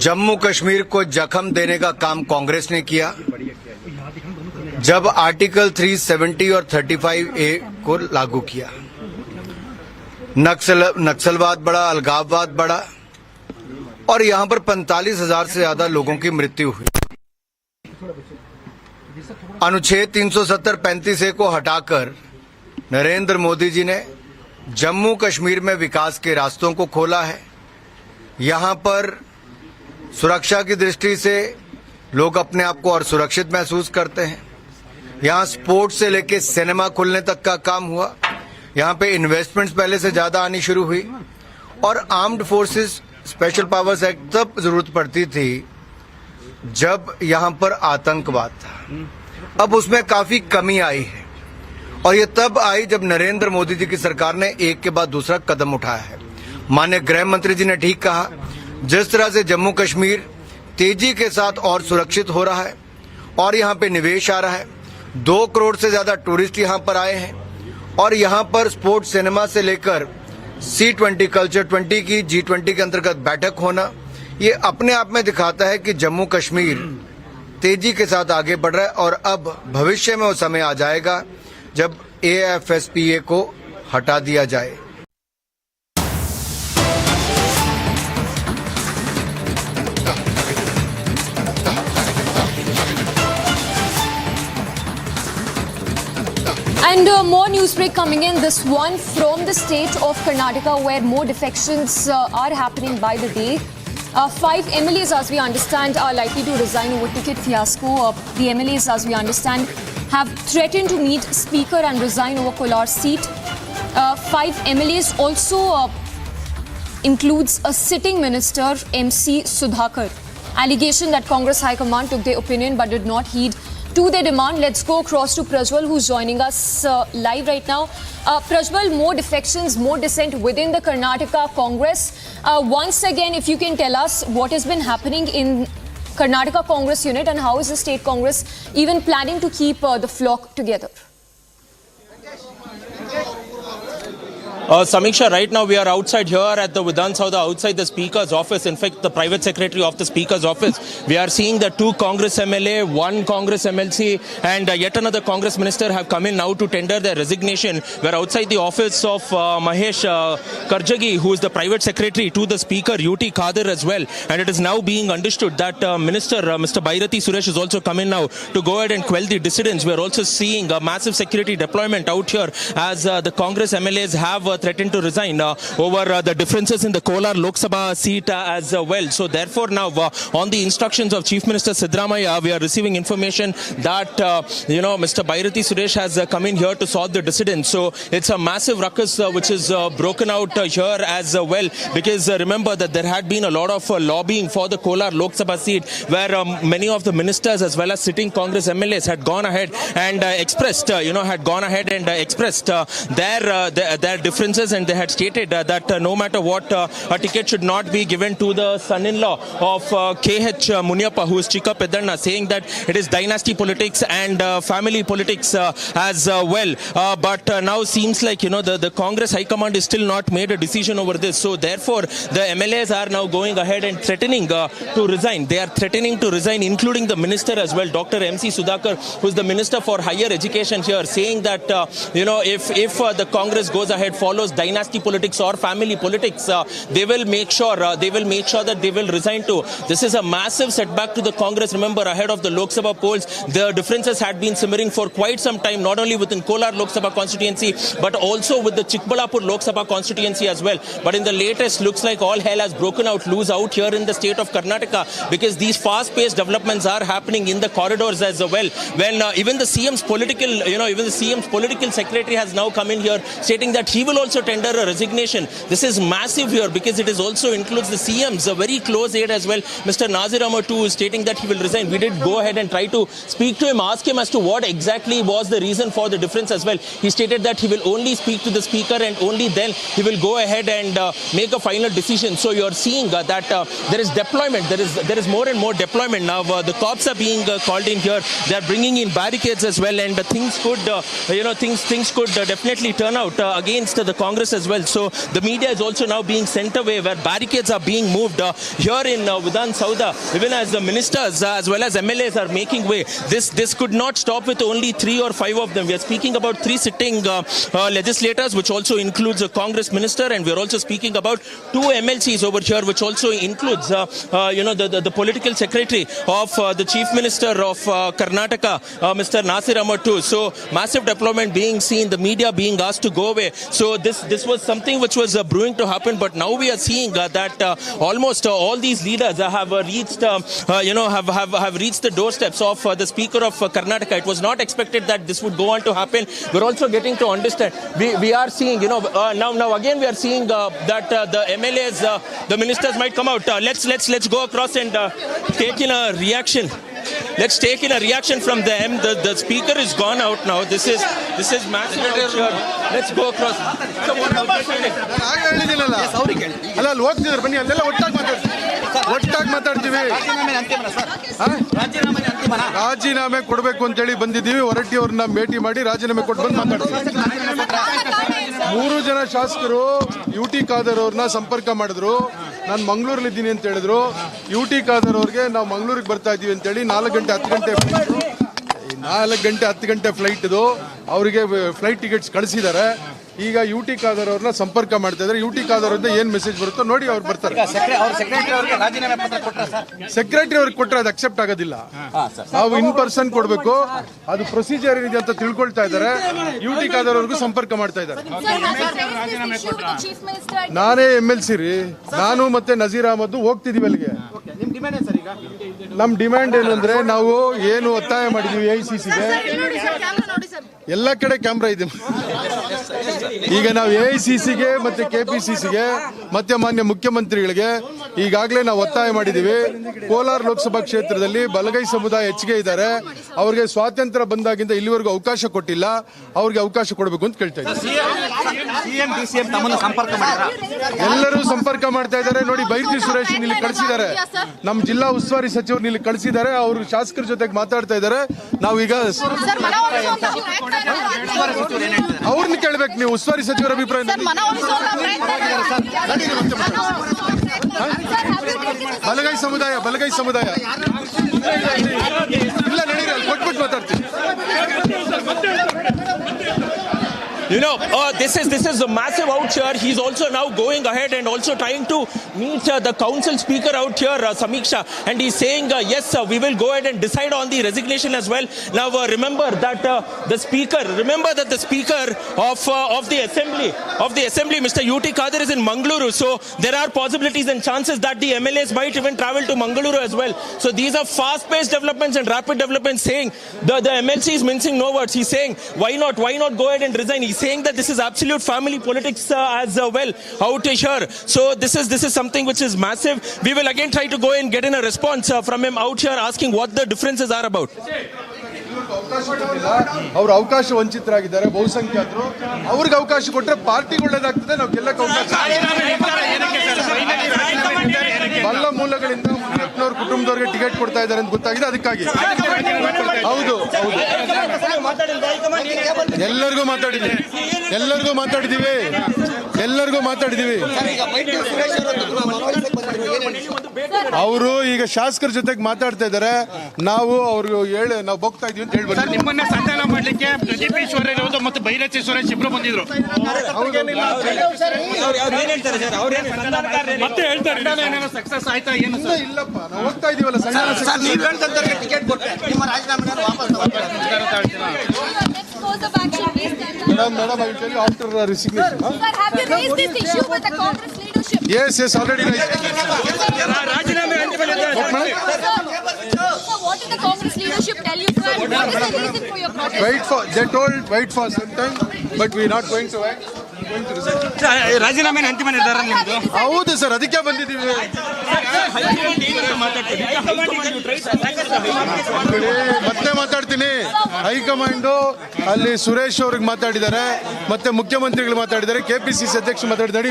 F: जम्मू कश्मीर को जख्म देने का काम कांग्रेस ने किया जब आर्टिकल 370 और 35A को लागू किया। नक्सलवाद बढ़ा, अलगाववाद बढ़ा और यहां पर 45,000 से ज्यादा लोगों की मृत्यु हुई। अनुच्छेद 370 35A को हटाकर नरेंद्र मोदी जी ने जम्मू कश्मीर में विकास के रास्तों को खोला है। यहां पर सुरक्षा की दृष्टि से लोग अपने आप को और सुरक्षित महसूस करते हैं। यहां स्पोर्ट्स से लेके सिनेमा खुलने तक का काम हुआ। यहां पे इन्वेस्टमेंट्स पहले से ज्यादा आनी शुरू हुई और armed forces special powers act तब जरूरत पड़ती थी जब यहां पर आतंकवाद था। अब उसमें काफी कमी आई है और ये तब आई जब नरेंद्र मोदी जी की सरकार ने एक के बाद दूसरा कदम उठाया है। माननीय गृह मंत्री जी ने ठीक कहा, जिस तरह से जम्मू कश्मीर तेजी के साथ और सुरक्षित हो रहा है और यहाँ पे निवेश आ रहा है, 2 करोड़ से ज्यादा टूरिस्ट यहाँ पर आए हैं और यहाँ पर स्पोर्ट्स सिनेमा से लेकर C20 कल्चर 20 की G20 के अंतर्गत बैठक होना, ये अपने आप में दिखाता है कि जम्मू कश्मीर तेजी के साथ आगे बढ़ रहा है और अब भविष्य में वो समय आ जाएगा जब AFSPA को हटा दिया जाए।
A: And more news break coming in, this one from the state of Karnataka where more defections are happening by the day. 5 MLAs, as we understand, are likely to resign over ticket fiasco. The MLAs, as we understand, have threatened to meet Speaker and resign over Kolar seat. 5 MLAs also includes a sitting minister, MC Sudhakar. Allegation that Congress High Command took their opinion but did not heed to their demand. Let's go across to Prajwal, who's joining us live right now. Prajwal, more defections, more dissent within the Karnataka Congress. Once again, if you can tell us what has been happening in Karnataka Congress unit and how is the state Congress even planning to keep the flock together?
E: Samiksha, right now we are outside here at the Vidhan Saudha, outside the Speaker's office. In fact, the private secretary of the Speaker's office. We are seeing that 2 Congress MLA, 1 Congress MLC and yet another Congress minister have come in now to tender their resignation. We are outside the office of Mahesh Karjagi, who is the private secretary to the Speaker, UT Khadir as well. And it is now being understood that Minister Mr. Bhairathi Suresh has also come in now to go ahead and quell the dissidents. We are also seeing a massive security deployment out here as the Congress MLAs have threatened to resign over the differences in the Kolar Lok Sabha seat as well. So therefore now on the instructions of Chief Minister Siddaramaiah, we are receiving information that Mr. Bhairathi Suresh has come in here to solve the dissidents. So it's a massive ruckus which is broken out here as well, because remember that there had been a lot of lobbying for the Kolar Lok Sabha seat where many of the ministers as well as sitting Congress MLAs had gone ahead and expressed their differences differences, and they had stated that no matter what, a ticket should not be given to the son-in-law of K.H. Muniappa, who is Chikka Peddanna, saying that it is dynasty politics and family politics as well. But now seems like, the Congress High Command is still not made a decision over this. So therefore, the MLAs are now going ahead and threatening to resign. They are threatening to resign, including the minister as well, Dr. M.C. Sudhakar, who is the Minister for Higher Education here, saying that, if the Congress goes ahead, follows dynasty politics or family politics, they will make sure that they will resign too. This is a massive setback to the Congress. Remember, ahead of the Lok Sabha polls, the differences had been simmering for quite some time, not only within Kolar Lok Sabha constituency, but also with the Chikbalapur Lok Sabha constituency as well. But in the latest, looks like all hell has broken loose out here in the state of Karnataka, because these fast-paced developments are happening in the corridors as well. When even the CM's political secretary has now come in here, stating that he will also tender a resignation. This is massive here, because it is also includes the CM's very close aide as well, Mr. Nazir Ahmad too, stating that he will resign. We did go ahead and try to speak to him, ask him as to what exactly was the reason for the difference as well. He stated that he will only speak to the speaker and only then he will go ahead and make a final decision. So you're seeing that there is deployment. There is more and more deployment now. The cops are being called in here. They are bringing in barricades as well, and things could definitely turn out against the Congress as well. So the media is also now being sent away, where barricades are being moved here in Vidhan Sauda, even as the ministers as well as MLAs are making way. This could not stop with only 3 or 5 of them. We are speaking about 3 sitting legislators, which also includes a Congress minister, and we are also speaking about 2 MLCs over here, which also includes the political secretary of the Chief Minister of Karnataka, Mr. Nazir Ahmad too. So massive deployment being seen, the media being asked to go away. So this was something which was brewing to happen, but now we are seeing that almost all these leaders have reached the doorsteps of the Speaker of Karnataka. It was not expected that this would go on to happen. We're also getting to understand. We are seeing, now again we are seeing that the MLAs, the ministers might come out. Let's go across and take in a reaction. Let's take in a reaction from them. The speaker is gone out now. This is massive out here. Let's go across. So what about
K: ರಾಜೀನಾಮೆ ಕೊಡಬೇಕು ಅಂತ ಹೇಳಿ ಬಂದಿದ್ದೀವಿ. ಹೊರಟ್ಟಿ ಅವ್ರನ್ನ ಭೇಟಿ ಮಾಡಿ ರಾಜೀನಾಮೆ ಕೊಟ್ಟು ಬಂದು ಮಾತಾಡ್ತೀವಿ. 3 ಜನ ಶಾಸಕರು ಯುಟಿ ಖಾದರ್ ಅವ್ರನ್ನ ಸಂಪರ್ಕ ಮಾಡಿದ್ರು. ನಾನು ಮಂಗಳೂರಲ್ಲಿ ಇದ್ದೀನಿ ಅಂತ ಹೇಳಿದ್ರು. ಯುಟಿ ಖಾದರ್ ಅವ್ರಿಗೆ ನಾವು ಮಂಗಳೂರಿಗೆ ಬರ್ತಾ ಇದ್ದೀವಿ ಅಂತ ಹೇಳಿ 4 ಗಂಟೆ 10 ಗಂಟೆ ಫ್ಲೈಟ್ ಇದು. ಅವರಿಗೆ ಫ್ಲೈಟ್ ಟಿಕೆಟ್ಸ್ ಕಳಿಸಿದ್ದಾರೆ. ಈಗ ಯುಟಿ ಖಾದರ್ ಅವ್ರನ್ನ ಸಂಪರ್ಕ ಮಾಡ್ತಾ ಇದ್ದಾರೆ. ಯುಟಿ ಖಾದರ್ ಅವ್ರಿಂದ ಏನ್ ಮೆಸೇಜ್ ಬರುತ್ತೋ ನೋಡಿ ಅವ್ರು ಬರ್ತಾರೆ. ಸೆಕ್ರೆಟರಿ ಅವ್ರಿಗೆ ಕೊಟ್ಟರೆ ಅದು ಅಕ್ಸೆಪ್ಟ್ ಆಗೋದಿಲ್ಲ. ನಾವು ಇನ್ ಪರ್ಸನ್ ಕೊಡಬೇಕು. ಅದು ಪ್ರೊಸೀಜರ್ ಏನಿದೆ ಅಂತ ತಿಳ್ಕೊಳ್ತಾ ಇದ್ದಾರೆ. ಯುಟಿ ಖಾದರ್ ಅವ್ರಿಗೂ ಸಂಪರ್ಕ ಮಾಡ್ತಾ ಇದ್ದಾರೆ. ನಾನೇ MLC ರೀ. ನಾನು ಮತ್ತೆ ನಜೀರ್ ಅಹಮದ್ ಹೋಗ್ತಿದೀವಿ ಅಲ್ಲಿಗೆ. ನಮ್ ಡಿಮ್ಯಾಂಡ್ ಏನಂದ್ರೆ, ನಾವು ಏನು ಒತ್ತಾಯ ಮಾಡಿದೀವಿ AICCಗೆ, ಎಲ್ಲ ಕಡೆ ಕ್ಯಾಮ್ರಾ ಇದೆ. ಈಗ ನಾವು AICCಗೆ ಮತ್ತೆ KPCCಗೆ ಮತ್ತೆ ಮಾನ್ಯ ಮುಖ್ಯಮಂತ್ರಿಗಳಿಗೆ ಈಗಾಗಲೇ ನಾವು ಒತ್ತಾಯ ಮಾಡಿದ್ದೀವಿ. ಕೋಲಾರ ಲೋಕಸಭಾ ಕ್ಷೇತ್ರದಲ್ಲಿ ಬಲಗೈ ಸಮುದಾಯ ಹೆಚ್ಚಿಗೆ ಇದ್ದಾರೆ. ಅವ್ರಿಗೆ ಸ್ವಾತಂತ್ರ್ಯ ಬಂದಾಗಿಂದ ಇಲ್ಲಿವರೆಗೂ ಅವಕಾಶ ಕೊಟ್ಟಿಲ್ಲ. ಅವ್ರಿಗೆ ಅವಕಾಶ ಕೊಡಬೇಕು ಅಂತ ಕೇಳ್ತಾ ಇದ್ದೀವಿ. ಎಲ್ಲರೂ ಸಂಪರ್ಕ ಮಾಡ್ತಾ ಇದ್ದಾರೆ. ನೋಡಿ, ಬೈರ್ತಿ ಸುರೇಶ್ ಇಲ್ಲಿ ಕಳಿಸಿದ್ದಾರೆ. ನಮ್ಮ ಜಿಲ್ಲಾ ಉಸ್ತುವಾರಿ ಸಚಿವರು ಇಲ್ಲಿ ಕಳಿಸಿದ್ದಾರೆ. ಅವರು ಶಾಸಕರ ಜೊತೆಗೆ ಮಾತಾಡ್ತಾ ಇದ್ದಾರೆ. ನಾವೀಗ ಅವ್ರನ್ನ ಕೇಳ್ಬೇಕು. ನೀವು ಉಸ್ತುವಾರಿ ಸಚಿವರ ಅಭಿಪ್ರಾಯ ಬಲಗೈ ಸಮುದಾಯ ಇಲ್ಲ ನಡೀರಿ, ಅಲ್ಲಿ ಕೊಟ್ಬಿಟ್ಟು ಮಾತಾಡ್ತೀವಿ.
E: This is a massive out here. He's also now going ahead and also trying to meet the council speaker out here, Samiksha, and he's saying yes, we will go ahead and decide on the resignation as well. Now remember that the speaker of the assembly, Mr. UT Khadir, is in Mangaluru. So there are possibilities and chances that the MLAs might even travel to Mangaluru as well. So these are fast-paced developments and rapid developments. Saying the MLC is mincing no words. He's saying why not go ahead and resign. He's saying that this is absolute family politics as well out here. So this is something which is massive. We will again try to go and get in a response from him out here, asking what the differences are about.
K: ಅವಕಾಶ ಕೊಟ್ಟಿಲ್ಲ, ಅವ್ರು ಅವಕಾಶ ವಂಚಿತರಾಗಿದ್ದಾರೆ, ಬಹುಸಂಖ್ಯಾತರು. ಅವ್ರಿಗೆ ಅವಕಾಶ ಕೊಟ್ಟರೆ ಪಾರ್ಟಿಗೆ ಒಳ್ಳೇದಾಗ್ತದೆ, ನಾವು ಗೆಲ್ಲಕ್ಕೆ ಅವಕಾಶ. ಬಲ್ಲ ಮೂಲಗಳಿಂದ ಮುನಿಯಪ್ಪನವ್ರ ಕುಟುಂಬದವ್ರಿಗೆ ಟಿಕೆಟ್ ಕೊಡ್ತಾ ಇದ್ದಾರೆ ಅಂತ ಗೊತ್ತಾಗಿದೆ, ಅದಕ್ಕಾಗಿ. ಹೌದು ಹೌದು, ಎಲ್ಲರಿಗೂ ಮಾತಾಡಿದೀವಿ. ಅವರು ಈಗ ಶಾಸಕರ ಜೊತೆಗೆ ಮಾತಾಡ್ತಾ ಇದ್ದಾರೆ. ನಾವು ಅವ್ರಿಗೆ ನಾವು ಹೋಗ್ತಾ ಇದೀವಿ ಅಂತ ಹೇಳ್ಬೋದು.
N: ನಿಮ್ಮನ್ನ ಸಂಧಾನ ಮಾಡ್ಲಿಕ್ಕೆ ಪ್ರದೀಪ್ ಈಶ್ವರಯ್ಯ ಮತ್ತು ಬೈರಚೇಶ್ವರ ಇಬ್ರು ಬಂದಿದ್ರು. ಮತ್ತೆ ಹೇಳ್ತಾರೆ ಸಕ್ಸಸ್ ಆಯ್ತಾ ಏನು?
K: ಇಲ್ಲಪ್ಪ, ನಾವು ಹೋಗ್ತಾ ಇದೀವಲ್ಲ ಸಂಧಾನ.
N: ಟಿಕೆಟ್ ಕೊಟ್ಟೆ ನಿಮ್ಮ ರಾಜೀನಾಮೆ
K: Madam, I will tell you after resignation.
T: Sir, have you raised this issue with the Congress leadership?
K: Yes, already raised.
T: Sir, what did the Congress leadership tell you, sir? What is the reason for your protest?
K: They told wait for some time, but we are not going to act.
N: ರಾಜೀನಾಮೆ ಅಂತಿಮ ನಿರ್ಧಾರ ನಿಮ್ಮದು?
K: ಹೌದು sir, ಅದಕ್ಕೆ ಬಂದಿದ್ದೀವಿ. ಮತ್ತೆ ಮಾತಾಡ್ತೀನಿ. High command ಅಲ್ಲಿ ಸುರೇಶ್ ಅವ್ರಿಗೆ ಮಾತಾಡಿದ್ದಾರೆ, ಮತ್ತೆ ಮುಖ್ಯಮಂತ್ರಿಗಳು ಮಾತಾಡಿದ್ದಾರೆ, ಕೆಪಿಸಿಸಿ ಅಧ್ಯಕ್ಷ ಮಾತಾಡಿದ್ದಾರೆ.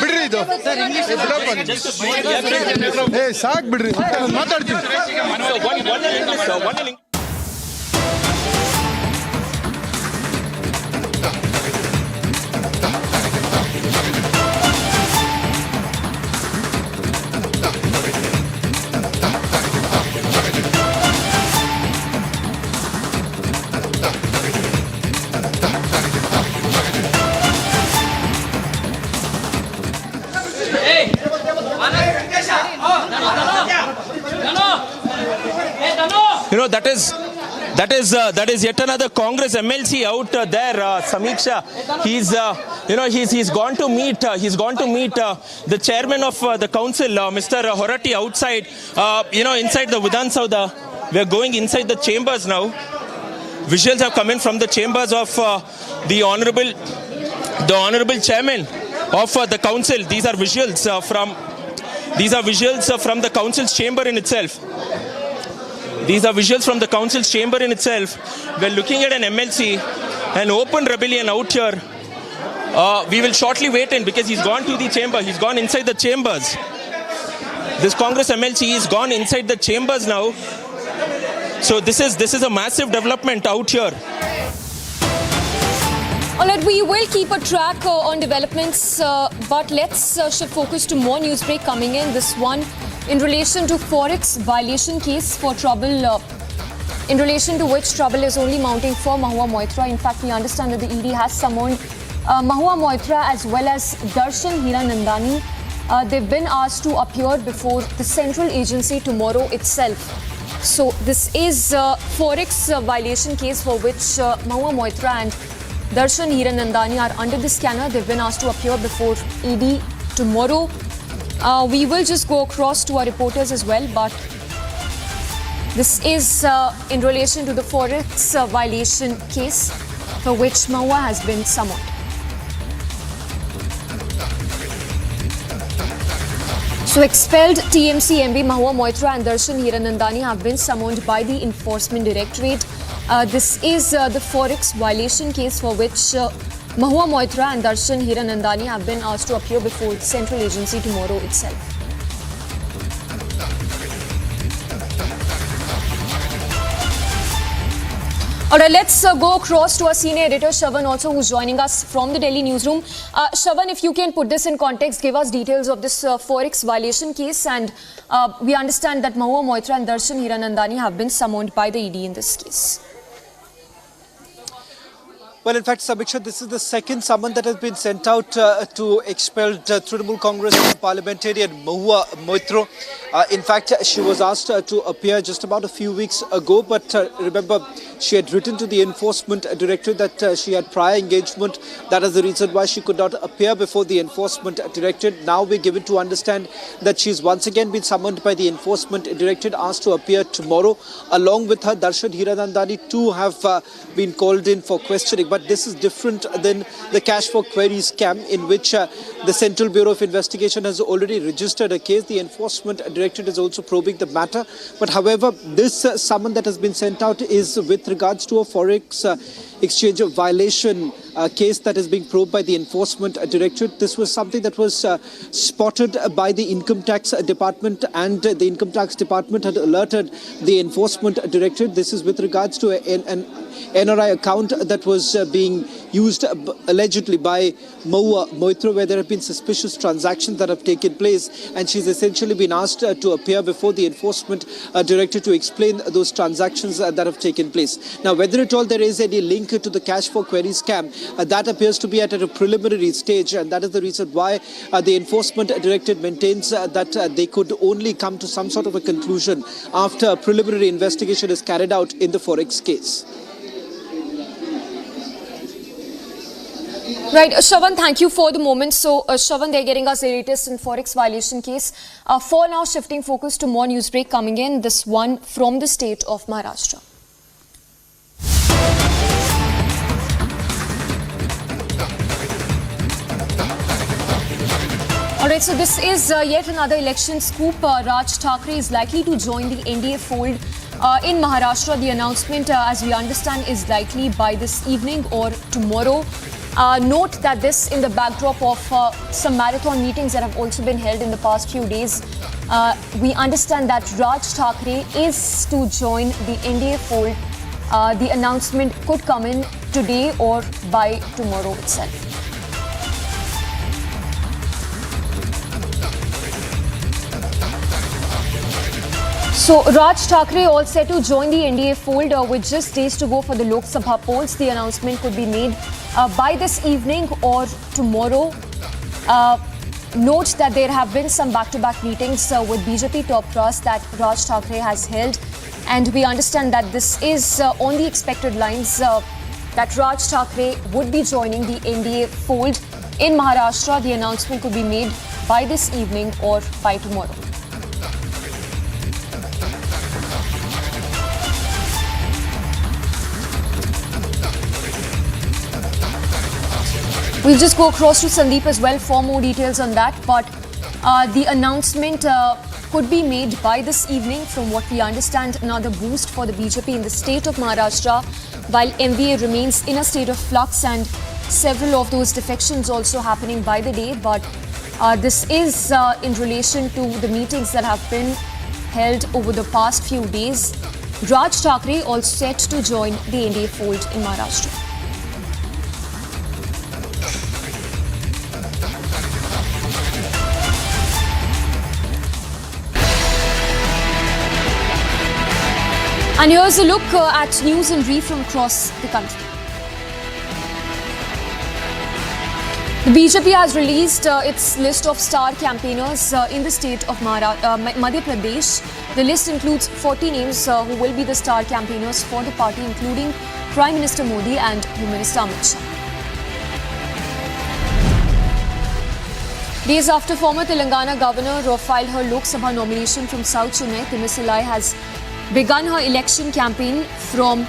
K: ಬಿಡ್ರಿ ಇದು, ಸಾಕ್ ಬಿಡ್ರಿ, ಮಾತಾಡ್ತೀನಿ.
E: You know, that is yet another Congress MLC out there, Samiksha. He's gone to meet the chairman of the council, Mr. Horati, outside. Inside the Vidhan Saudha. We are going inside the chambers now. Visuals have come in from the chambers of the honorable chairman of the council. These are visuals from the council's chamber in itself. We're looking at an MLC, an open rebellion out here. We will shortly wait in because he's gone to the chamber. He's gone inside the chambers. This Congress MLC is gone inside the chambers now. So this is a massive development out here.
A: Alright, we will keep a track on developments, but let's shift focus to more news break coming in. This one in relation to Forex violation case for trouble, in relation to which trouble is only mounting for Mahua Moitra. In fact, we understand that the ED has summoned Mahua Moitra as well as Darshan Hiranandani. They've been asked to appear before the central agency tomorrow itself. So this is Forex violation case for which Mahua Moitra and Darshan Hiranandani are under the scanner. They've been asked to appear before ED tomorrow. We will just go across to our reporters as well, but this is in relation to the Forex violation case for which Mahua has been summoned. So expelled TMC MB Mahua Moitra and Darshan Hiranandani have been summoned by the Enforcement Directorate. This is the Forex violation case for which Mahua Moitra and Darshan Hiranandani have been asked to appear before the central agency tomorrow itself. Alright, let's go across to our senior editor Shravan also, who's joining us from the Delhi newsroom. Shravan, if you can put this in context, give us details of this Forex violation case, and we understand that Mahua Moitra and Darshan Hiranandani have been summoned by the ED in this case.
V: Well, in fact, Samiksha, this is the second summon that has been sent out to expelled Trinamool Congress parliamentarian Mahua Moitra. In fact, she was asked to appear just about a few weeks ago, but remember, she had written to the Enforcement Directorate that she had prior engagement. That is the reason why she could not appear before the Enforcement Directorate. Now we're given to understand that she's once again been summoned by the Enforcement Directorate, asked to appear tomorrow. Along with her, Darshan Hiranandani too have been called in for questioning. But this is different than the cash for queries scam, in which the Central Bureau of Investigation has already registered a case. The Enforcement Directorate is also probing the matter. But however, this summon that has been sent out is with regards to a Forex exchange violation case that is being probed by the Enforcement Directorate. This was something that was spotted by the Income Tax Department, and the Income Tax Department had alerted the Enforcement Directorate. This is with regards to an NRI account that was being used allegedly by Maua Moitra, where there have been suspicious transactions that have taken place, and she's essentially been asked to appear before the Enforcement Directorate to explain those transactions that have taken place. Now, whether at all there is any link to the cash for query scam, that appears to be at a preliminary stage, and that is the reason why the Enforcement Directorate maintains that they could only come to some sort of a conclusion after a preliminary investigation is carried out in the Forex case.
A: Right, Shravan, thank you for the moment. So, Shravan, they're getting us the latest in Forex violation case. For now, shifting focus to more news break coming in, this one from the state of Maharashtra. Alright, so this is yet another election scoop. Raj Thakre is likely to join the NDA fold in Maharashtra. The announcement, as we understand, is likely by this evening or tomorrow. Note that this in the backdrop of some marathon meetings that have also been held in the past few days. We understand that Raj Thakre is to join the NDA fold. The announcement could come in today or by tomorrow itself. So, Raj Thakre all set to join the NDA fold with just days to go for the Lok Sabha polls. The announcement could be made by this evening or tomorrow. Note that there have been some back-to-back meetings with BJP top brass that Raj Thakre has held, and we understand that this is on the expected lines that Raj Thakre would be joining the NDA fold in Maharashtra. The announcement could be made by this evening or by tomorrow. We'll just go across to Sandeep as well for more details on that. But the announcement could be made by this evening. From what we understand, another boost for the BJP in the state of Maharashtra, while MVA remains in a state of flux and several of those defections also happening by the day. But this is in relation to the meetings that have been held over the past few days. Raj Thakre all set to join the NDA fold in Maharashtra. And here's a look at news and brief from across the country. The BJP has released its list of star campaigners in the state of Madhya Pradesh. The list includes 40 names who will be the star campaigners for the party, including Prime Minister Modi and Home Minister Amit Shah. Days after former Telangana governor filed her Lok Sabha nomination from South Chennai, Timisalai has begun her election campaign from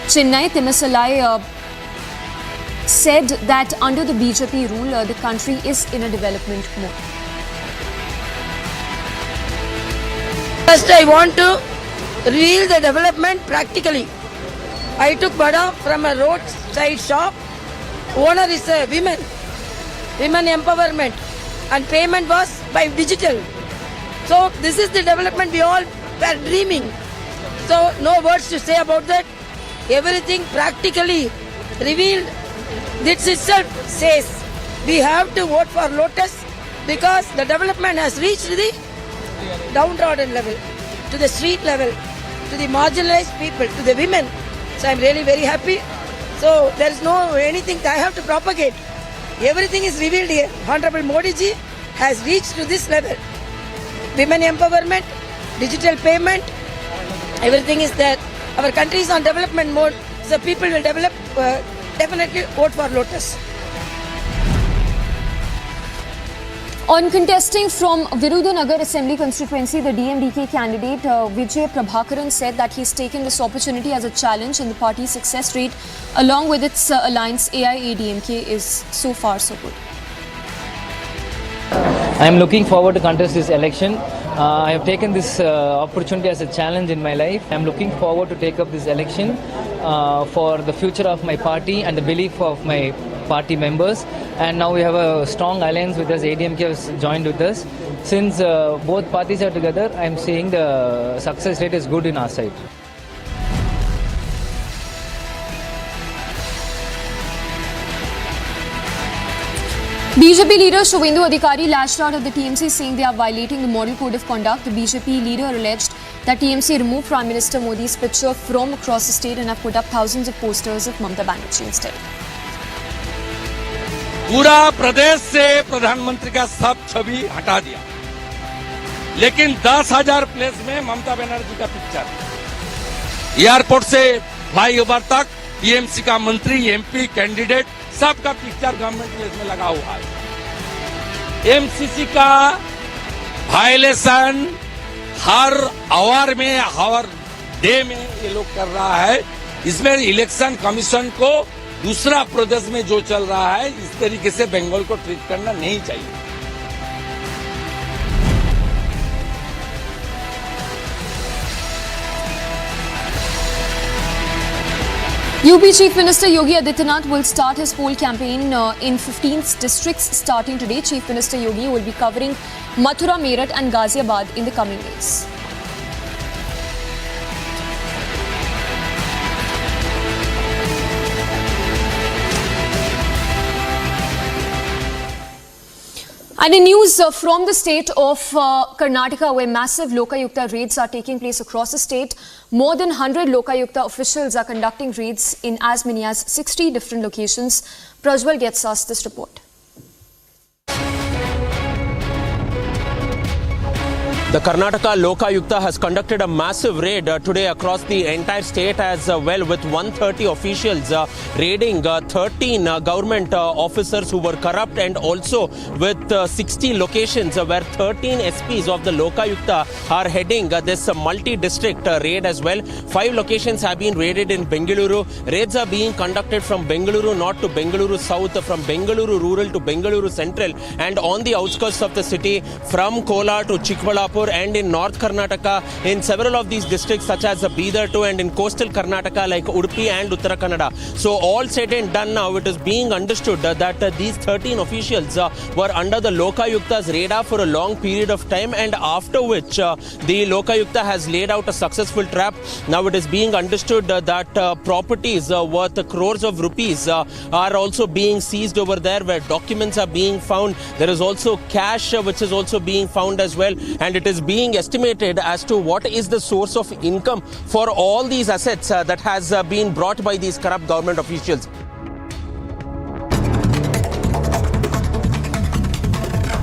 A: Chennai. Timisalai said that under the BJP rule, the country is in a development mode.
Q: First, I want to reveal the development practically. I took vada from a roadside shop. Owner is a women empowerment, and payment was by digital. So this is the development we all were dreaming. So no words to say about that. Everything practically revealed. This itself says we have to vote for Lotus because the development has reached the downtrodden level, to the street level, to the marginalized people, to the women. So I'm really very happy. So there is no anything I have to propagate. Everything is revealed here. Honorable Modi ji has reached to this level. women empowerment, digital payment, everything is there. Our country is on development mode, so people will develop, definitely vote for Lotus.
A: On contesting from Virudhunagar Assembly constituency, the DMDK candidate Vijay Prabhakaran said that he's taken this opportunity as a challenge, and the party's success rate along with its alliance AIADMK is so far so good.
W: I am looking forward to contest this election. I have taken this opportunity as a challenge in my life. I am looking forward to take up this election for the future of my party and the belief of my party members. And now we have a strong alliance with us. ADMK has joined with us. Since both parties are together, I am seeing the success rate is good in our side.
A: BJP leader Shubhendu Adhikari lashed out at the TMC, saying they are violating the model code of conduct. The BJP leader alleged that TMC removed Prime Minister Modi's picture from across the state and have put up thousands of posters of Mamata Banerjee instead.
B: पूरा प्रदेश से प्रधानमंत्री का सब छवि हटा दिया, लेकिन 10,000 place में ममता बनर्जी का पिक्चर। एयरपोर्ट से फ्लाईओवर तक टीएमसी का मंत्री, एमपी, कैंडिडेट सबका पिक्चर गवर्नमेंट प्लेस में लगा हुआ है। एमसीसी का वायलेशन हर आवर में, हर डे में ये लोग कर रहा है। इसमें इलेक्शन कमीशन को दूसरा प्रदेश में जो चल रहा है, इस तरीके से बंगाल को ट्रीट करना नहीं चाहिए।
A: UP Chief Minister Yogi Adityanath will start his poll campaign in 15 districts starting today. Chief Minister Yogi will be covering Mathura, Meerut and Ghaziabad in the coming days. And in news from the state of Karnataka, where massive Lokayukta raids are taking place across the state, more than 100 Lokayukta officials are conducting raids in as many as 60 different locations. Prajwal gets us this report.
E: The Karnataka Lokayukta has conducted a massive raid today across the entire state as well, with 130 officials raiding 13 government officers who were corrupt, and also with 60 locations where 13 SPs of the Lokayukta are heading this multi-district raid as well. 5 locations have been raided in Bengaluru. Raids are being conducted from Bengaluru North to Bengaluru South, from Bengaluru Rural to Bengaluru Central, and on the outskirts of the city from Kolar to Chikbalapur, and in North Karnataka, in several of these districts such as Bidar too, and in coastal Karnataka like Udupi and Uttara Kannada. So all said and done now, it is being understood that these 13 officials were under the Lokayukta's radar for a long period of time, and after which the Lokayukta has laid out a successful trap. Now it is being understood that properties worth crores of rupees are also being seized over there, where documents are being found. There is also cash which is also being found as well, and it is being estimated as to what is the source of income for all these assets that has been brought by these corrupt government officials.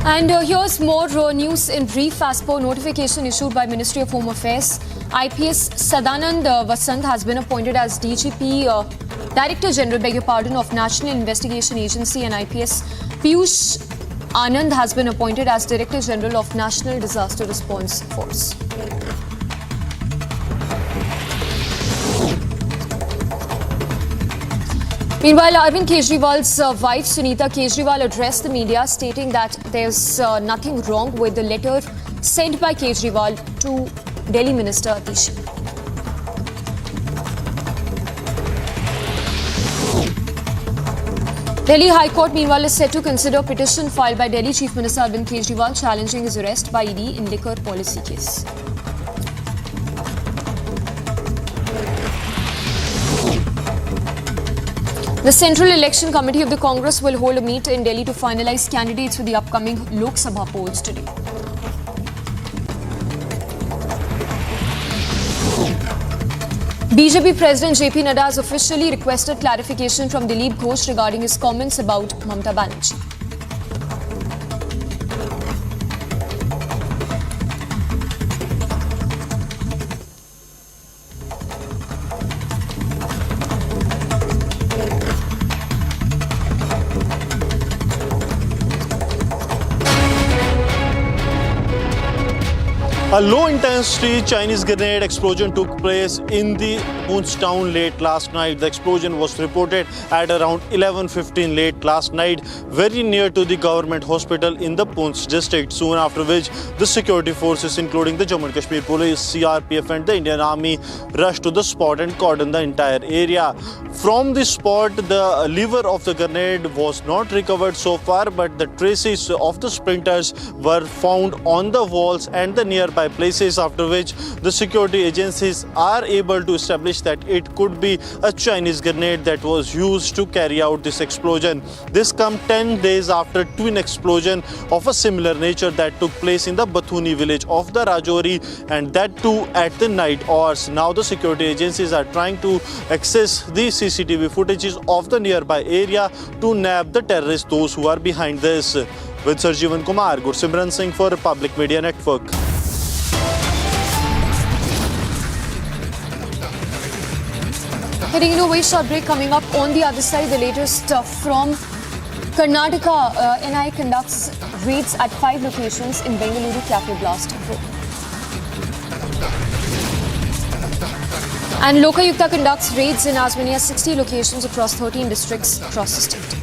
A: And here's more news in brief. As per notification issued by Ministry of Home Affairs, IPS Sadanand Vasant has been appointed as DGP, Director General, of National Investigation Agency, and IPS Piyush Anand has been appointed as Director General of National Disaster Response Force. Meanwhile, Arvind Kejriwal's wife Sunita Kejriwal addressed the media, stating that there's nothing wrong with the letter sent by Kejriwal to Delhi Minister Atishi. Delhi High Court, meanwhile, is set to consider a petition filed by Delhi Chief Minister Arvind Kejriwal challenging his arrest by ED in liquor policy case. The Central Election Committee of the Congress will hold a meet in Delhi to finalize candidates for the upcoming Lok Sabha polls today. BJP President JP Nadda has officially requested clarification from Dilip Ghosh regarding his comments about Mamata Banerjee.
G: A low-intensity Chinese grenade explosion took place in the Poonch town late last night. The explosion was reported at around 11:15 late last night, very near to the government hospital in the Poonch district. Soon after which, the security forces, including the Jammu and Kashmir Police, CRPF and the Indian Army, rushed to the spot and cordoned the entire area. From the spot, the lever of the grenade was not recovered so far, but the traces of the splinters were found on the walls and the nearby places, after which the security agencies are able to establish that it could be a Chinese grenade that was used to carry out this explosion. This comes 10 days after twin explosion of a similar nature that took place in the Bathuni village of the Rajouri, and that too at the night hours. Now the security agencies are trying to access the CCTV footages of the nearby area to nab the terrorists, those who are behind this. With Sir Jeevan Kumar, Gursimran Singh for Republic Media Network.
A: Heading into a very short break, coming up on the other side, the latest from Karnataka. NI conducts raids at 5 locations in Bengaluru Cafe Blast Road. And Lokayukta conducts raids in as many as 60 locations across 13 districts across the state.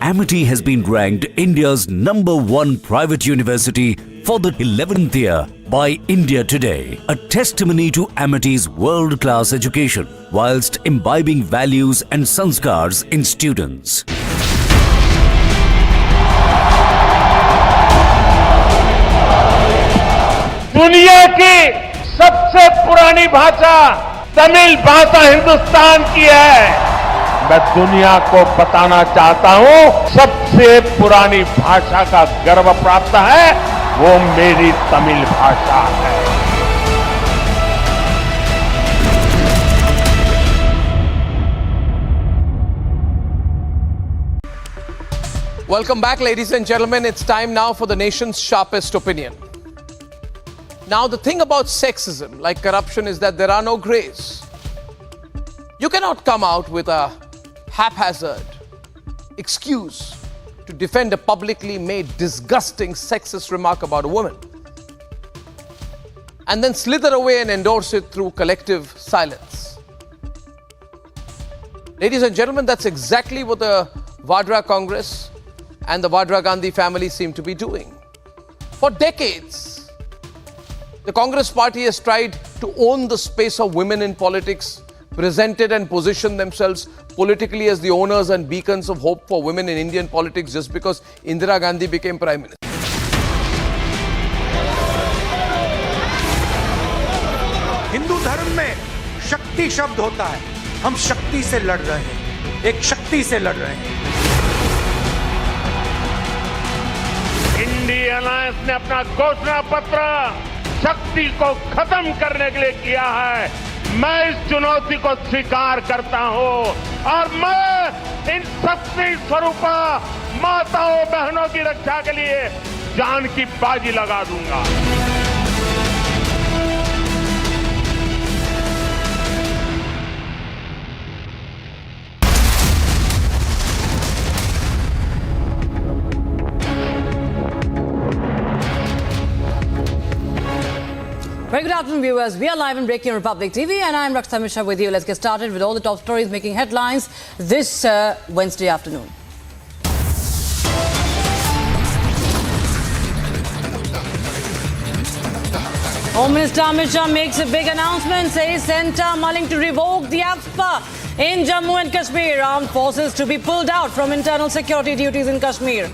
C: Amity has been ranked India's #1 private university for the 11th year by India Today, a testimony to Amity's world-class education whilst imbibing values and sanskars in students.
P: दुनिया की सबसे पुरानी भाषा तमिल भाषा हिंदुस्तान की है। मैं दुनिया को बताना चाहता हूं, सबसे पुरानी भाषा का गर्व प्राप्त है, वो मेरी तमिल भाषा है।
D: Welcome back, ladies and gentlemen. It's time now for the nation's sharpest opinion. Now, the thing about sexism, like corruption, is that there are no grays. You cannot come out with a haphazard excuse to defend a publicly made disgusting sexist remark about a woman and then slither away and endorse it through collective silence. Ladies and gentlemen, that's exactly what the Vadra Congress and the Vadra Gandhi family seem to be doing. For decades, the Congress party has tried to own the space of women in politics, presented and positioned themselves politically as the owners and beacons of hope for women in Indian politics just because Indira Gandhi became Prime Minister.
M: Hindu धर्म में शक्ति शब्द होता है। हम शक्ति से लड़ रहे हैं, एक शक्ति से लड़ रहे हैं।
P: इंडिया अलायंस ने अपना घोषणा पत्र शक्ति को खत्म करने के लिए किया है। मैं इस चुनौती को स्वीकार करता हूं और मैं इन शक्ति स्वरूपा माताओं बहनों की रक्षा के लिए जान की बाजी लगा दूंगा।
J: Very good afternoon, viewers. We are live in Breaking Republic TV, and I'm Raksha Mishra with you. Let's get started with all the top stories making headlines this Wednesday afternoon. Home Minister Amit Shah makes a big announcement, says centre mulling to revoke the AFSPA in Jammu and Kashmir. Armed forces to be pulled out from internal security duties in Kashmir.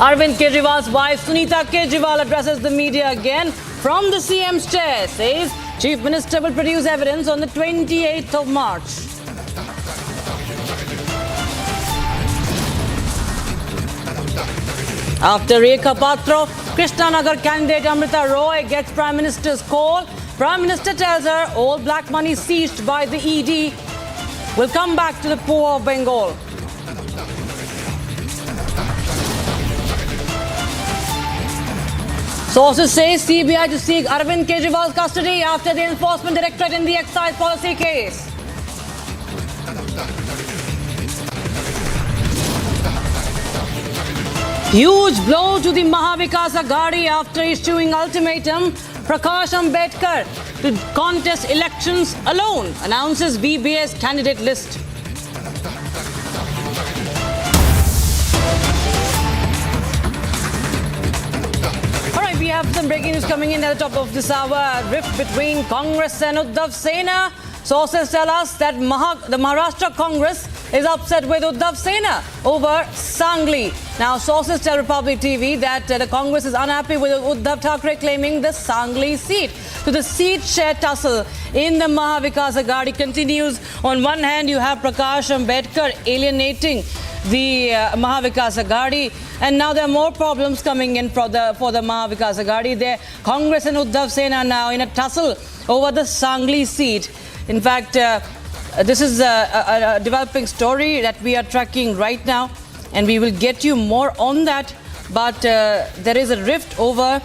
J: Arvind Kejriwal's wife Sunita Kejriwal addresses the media again from the CM's chair, says Chief Minister will produce evidence on the 28th of March. After Rekha Patra, Krishnanagar candidate Amrita Roy gets Prime Minister's call. Prime Minister tells her all black money seized by the ED will come back to the poor of Bengal. Sources say CBI to seek Arvind Kejriwal's custody after the enforcement directorate in the excise policy case. Huge blow to the Mahavikas Aghadi after issuing ultimatum. Prakash Ambedkar to contest elections alone, announces BBA's candidate list. All right, we have some breaking news coming in at the top of this hour. Rift between Congress and Uddhav Sena. Sources tell us that the Maharashtra Congress is upset with Uddhav Sena over Sangli. Now, sources tell Republic TV that the Congress is unhappy with Uddhav Thackeray claiming the Sangli seat. So the seat share tussle in the Mahavikas Aghadi continues. On one hand, you have Prakash Ambedkar alienating the Mahavikas Aghadi, and now there are more problems coming in for the Mahavikas Aghadi. The Congress and Uddhav Sena are now in a tussle over the Sangli seat. In fact, this is a developing story that we are tracking right now, and we will get you more on that. But there is a rift over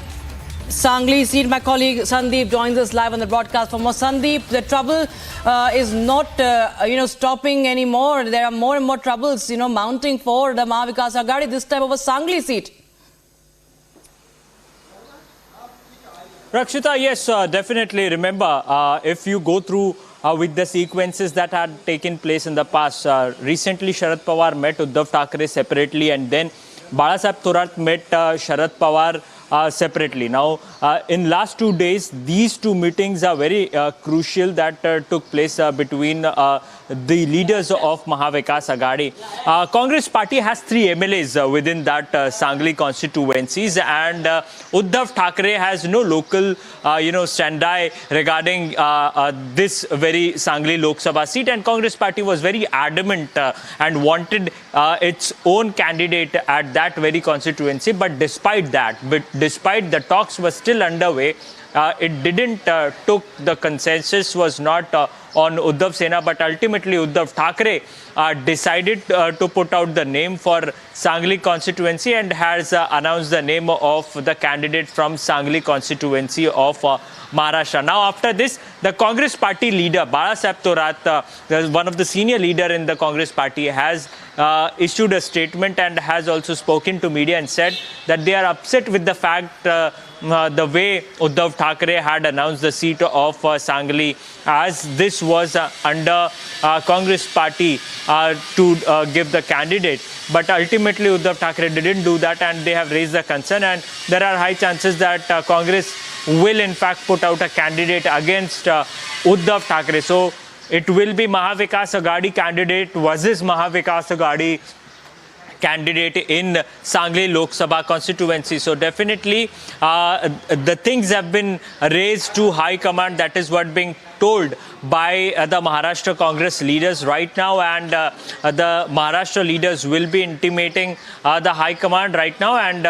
J: Sangli seat. My colleague Sandeep joins us live on the broadcast for more. Sandeep, the trouble is not, stopping anymore. There are more and more troubles, mounting for the Mahavikas Aghadi, this time over Sangli seat.
L: Rakshita, yes, definitely. Remember, if you go through with the sequences that had taken place in the past, recently Sharad Pawar met Uddhav Thackeray separately, and then Balasaheb Thorat met Sharad Pawar separately. Now, in last 2 days, these two meetings are very crucial that took place between the leaders of Mahavikas Aghadi. Congress party has 3 MLAs within that Sangli constituencies, and Uddhav Thackeray has no local, stand-by regarding this very Sangli Lok Sabha seat, and Congress party was very adamant and wanted its own candidate at that very constituency. But despite the talks were still underway, it didn't took the consensus was not on Uddhav Sena, but ultimately Uddhav Thackeray decided to put out the name for Sangli constituency and has announced the name of the candidate from Sangli constituency of Maharashtra. Now, after this, the Congress party leader, Balasaheb Thorat, one of the senior leader in the Congress party, has issued a statement and has also spoken to media and said that they are upset with the fact the way Uddhav Thackeray had announced the seat of Sangli, as this was under Congress party to give the candidate. But ultimately Uddhav Thackeray didn't do that, and they have raised the concern, and there are high chances that Congress will in fact put out a candidate against Uddhav Thackeray. So it will be Mahavikas Aghadi candidate versus Mahavikas Aghadi candidate in Sangli Lok Sabha constituency. So definitely the things have been raised to high command. That is what being told by the Maharashtra Congress leaders right now, and the Maharashtra leaders will be intimating the high command right now, and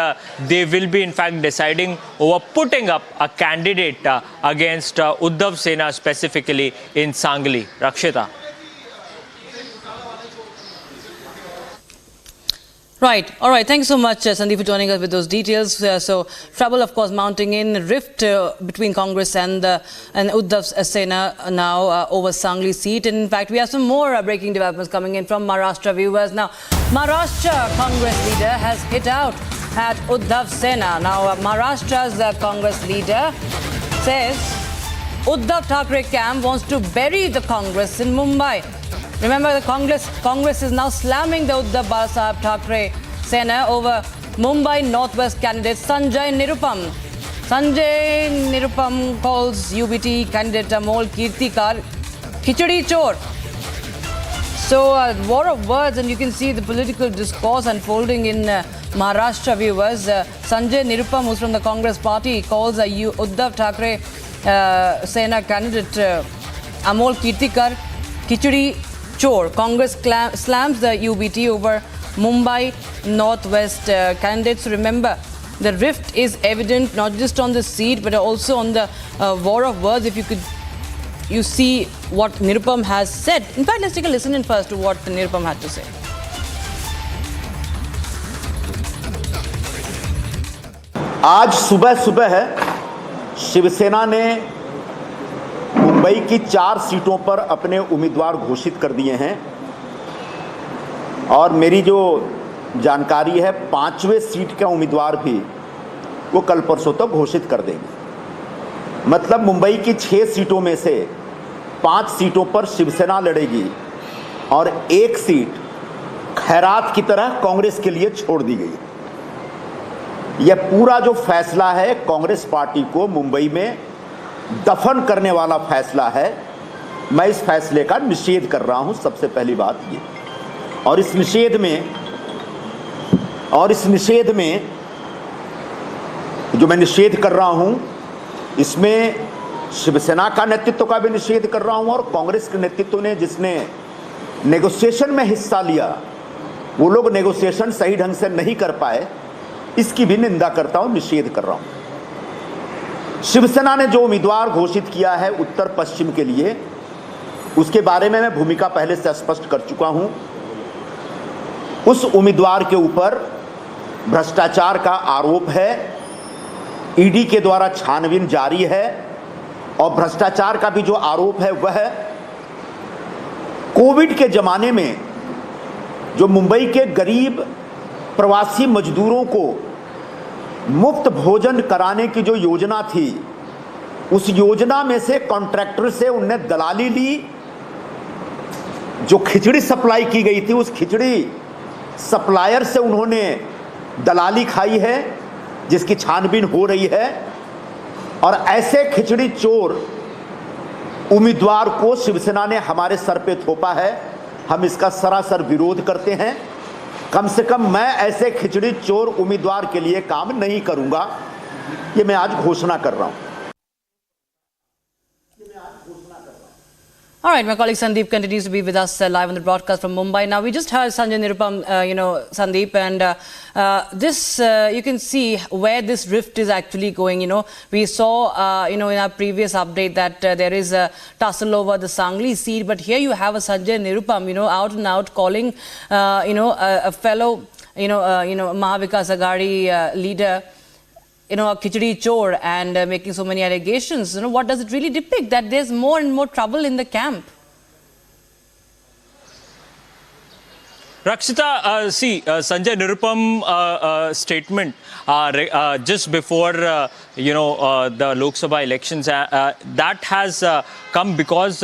L: they will be in fact deciding over putting up a candidate against Uddhav Sena specifically in Sangli. Rakshita.
J: Right. All right. Thanks so much, Sandeep, for joining us with those details. So trouble, of course, mounting in, rift between Congress and Uddhav Sena now over Sangli seat. And in fact, we have some more breaking developments coming in from Maharashtra viewers. Now, Maharashtra Congress leader has hit out at Uddhav Sena. Now, Maharashtra's Congress leader says Uddhav Thackeray camp wants to bury the Congress in Mumbai. Remember, the Congress is now slamming the Uddhav Balasaheb Thackeray Sena over Mumbai Northwest candidate Sanjay Nirupam. Sanjay Nirupam calls UBT candidate Amol Kirtikar Khichdi Chor. So, war of words, and you can see the political discourse unfolding in Maharashtra viewers. Sanjay Nirupam, who's from the Congress party, calls Uddhav Thackeray Sena candidate Amol Kirtikar Khichdi Chor. Congress slams the UBT over Mumbai Northwest candidates. Remember, the rift is evident not just on the seat but also on the war of words. If you see what Nirupam has said. In fact, let's take a listen in first to what Nirupam had to say.
O: आज सुबह सुबह शिवसेना ने मुंबई की 4 सीटों पर अपने उम्मीदवार घोषित कर दिए हैं और मेरी जो जानकारी है 5वें सीट का उम्मीदवार भी वो कल परसों तक घोषित कर देंगे। मतलब मुंबई की 6 सीटों में से 5 सीटों पर शिवसेना लड़ेगी और 1 सीट खैरात की तरह कांग्रेस के लिए छोड़ दी गई। यह पूरा जो फैसला है कांग्रेस पार्टी को मुंबई में दफन करने वाला फैसला है। मैं इस फैसले का निषेध कर रहा हूं, सबसे पहली बात ये। और इस निषेध में जो मैं निषेध कर रहा हूं इसमें शिवसेना का नेतृत्व का भी निषेध कर रहा हूं और कांग्रेस के नेतृत्व ने जिसने नेगोशिएशन में हिस्सा लिया वो लोग नेगोशिएशन सही ढंग से नहीं कर पाए, इसकी भी निंदा करता हूं, निषेध कर रहा हूं। शिवसेना ने जो उम्मीदवार घोषित किया है उत्तर पश्चिम के लिए, उसके बारे में मैं भूमिका पहले से स्पष्ट कर चुका हूं। उस उम्मीदवार के ऊपर भ्रष्टाचार का आरोप है, ईडी के द्वारा छानबीन जारी है और भ्रष्टाचार का भी जो आरोप है वह कोविड के जमाने में जो मुंबई के गरीब प्रवासी मजदूरों को मुफ्त भोजन कराने की जो योजना थी, उस योजना में से कॉन्ट्रैक्टर से उनने दलाली ली। जो खिचड़ी सप्लाई की गई थी उस खिचड़ी सप्लायर से उन्होंने दलाली खाई है, जिसकी छानबीन हो रही है। और ऐसे खिचड़ी चोर उम्मीदवार को शिवसेना ने हमारे सर पे थोपा है। हम इसका सरासर विरोध करते हैं। कम से कम मैं ऐसे खिचड़ी चोर उम्मीदवार के लिए काम नहीं करूंगा, ये मैं आज घोषणा कर रहा हूं।
J: All right, my colleague Sandeep continues to be with us live on the broadcast from Mumbai. Now, we just heard Sanjay Nirupam, Sandeep, and this, you can see where this rift is actually going. We saw, in our previous update that there is a tussle over the Sangli seat, but here you have a Sanjay Nirupam, out and out calling, a fellow, Mahavikas Aghadi leader, a khichdi chor and making so many allegations. What does it really depict? That there's more and more trouble in the camp.
L: Rakshita, see, Sanjay Nirupam statement just before, the Lok Sabha elections, that has come because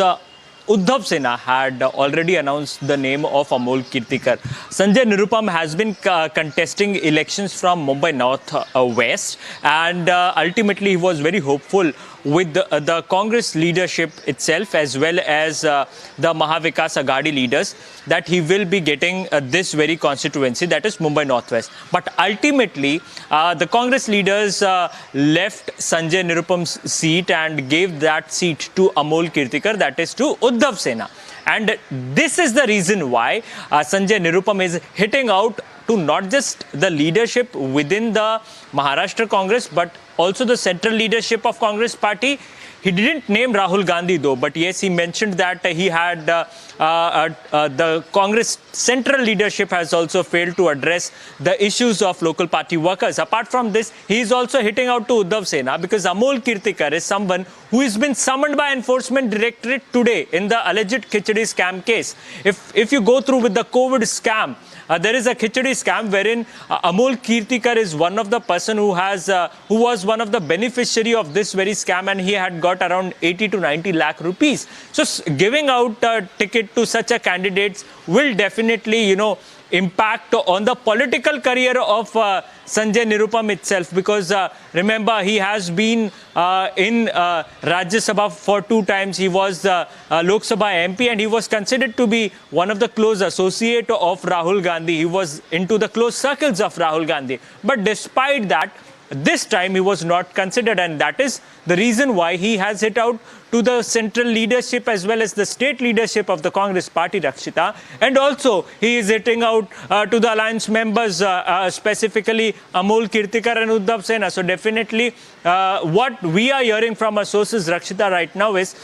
L: Uddhav Sena had already announced the name of Amol Kirtikar. Sanjay Nirupam has been contesting elections from Mumbai North West, and ultimately he was very hopeful with the Congress leadership itself as well as the Mahavikas Aghadi leaders that he will be getting this very constituency, that is Mumbai Northwest. But ultimately, the Congress leaders left Sanjay Nirupam's seat and gave that seat to Amol Kirtikar, that is to Uddhav Sena. And this is the reason why Sanjay Nirupam is hitting out to not just the leadership within the Maharashtra Congress, but also the central leadership of Congress party. He didn't name Rahul Gandhi though, but yes, he mentioned that he had the Congress central leadership has also failed to address the issues of local party workers. Apart from this, he is also hitting out to Uddhav Sena because Amol Kirtikar is someone who has been summoned by Enforcement Directorate today in the alleged khichdi scam case. If you go through with the COVID scam, there is a khichdi scam wherein Amol Kirtikar is one of the person who was one of the beneficiary of this very scam, and he had got around 80 to 90 lakh rupees. So giving out a ticket to such a candidate will definitely, impact on the political career of Sanjay Nirupam itself, because remember, he has been in Rajya Sabha for 2 times. He was Lok Sabha MP and he was considered to be one of the close associate of Rahul Gandhi. He was into the close circles of Rahul Gandhi. But despite that, this time he was not considered, and that is the reason why he has hit out to the central leadership as well as the state leadership of the Congress party, Rakshita. And also he is hitting out to the alliance members, specifically Amol Kirtikar and Uddhav Sena. So definitely what we are hearing from our sources, Rakshita, right now is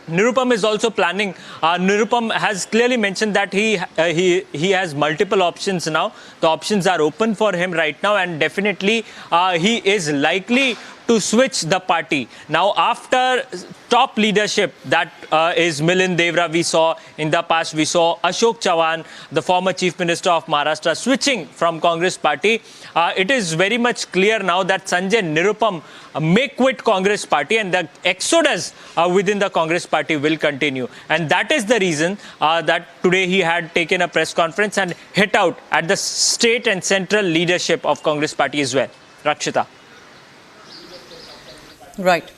L: Nirupam is also planning. Nirupam has clearly mentioned that he has multiple options now. The options are open for him right now, and definitely he is likely to switch the party. Now, after top leadership, that is Milind Devra, we saw in the past, we saw Ashok Chavan, the former Chief Minister of Maharashtra, switching from Congress party. It is very much clear now that Sanjay Nirupam may quit Congress party, and the exodus within the Congress party will continue. And that is the reason that today he had taken a press conference and hit out at the state and central leadership of Congress party as well. Rakshita.
J: Right.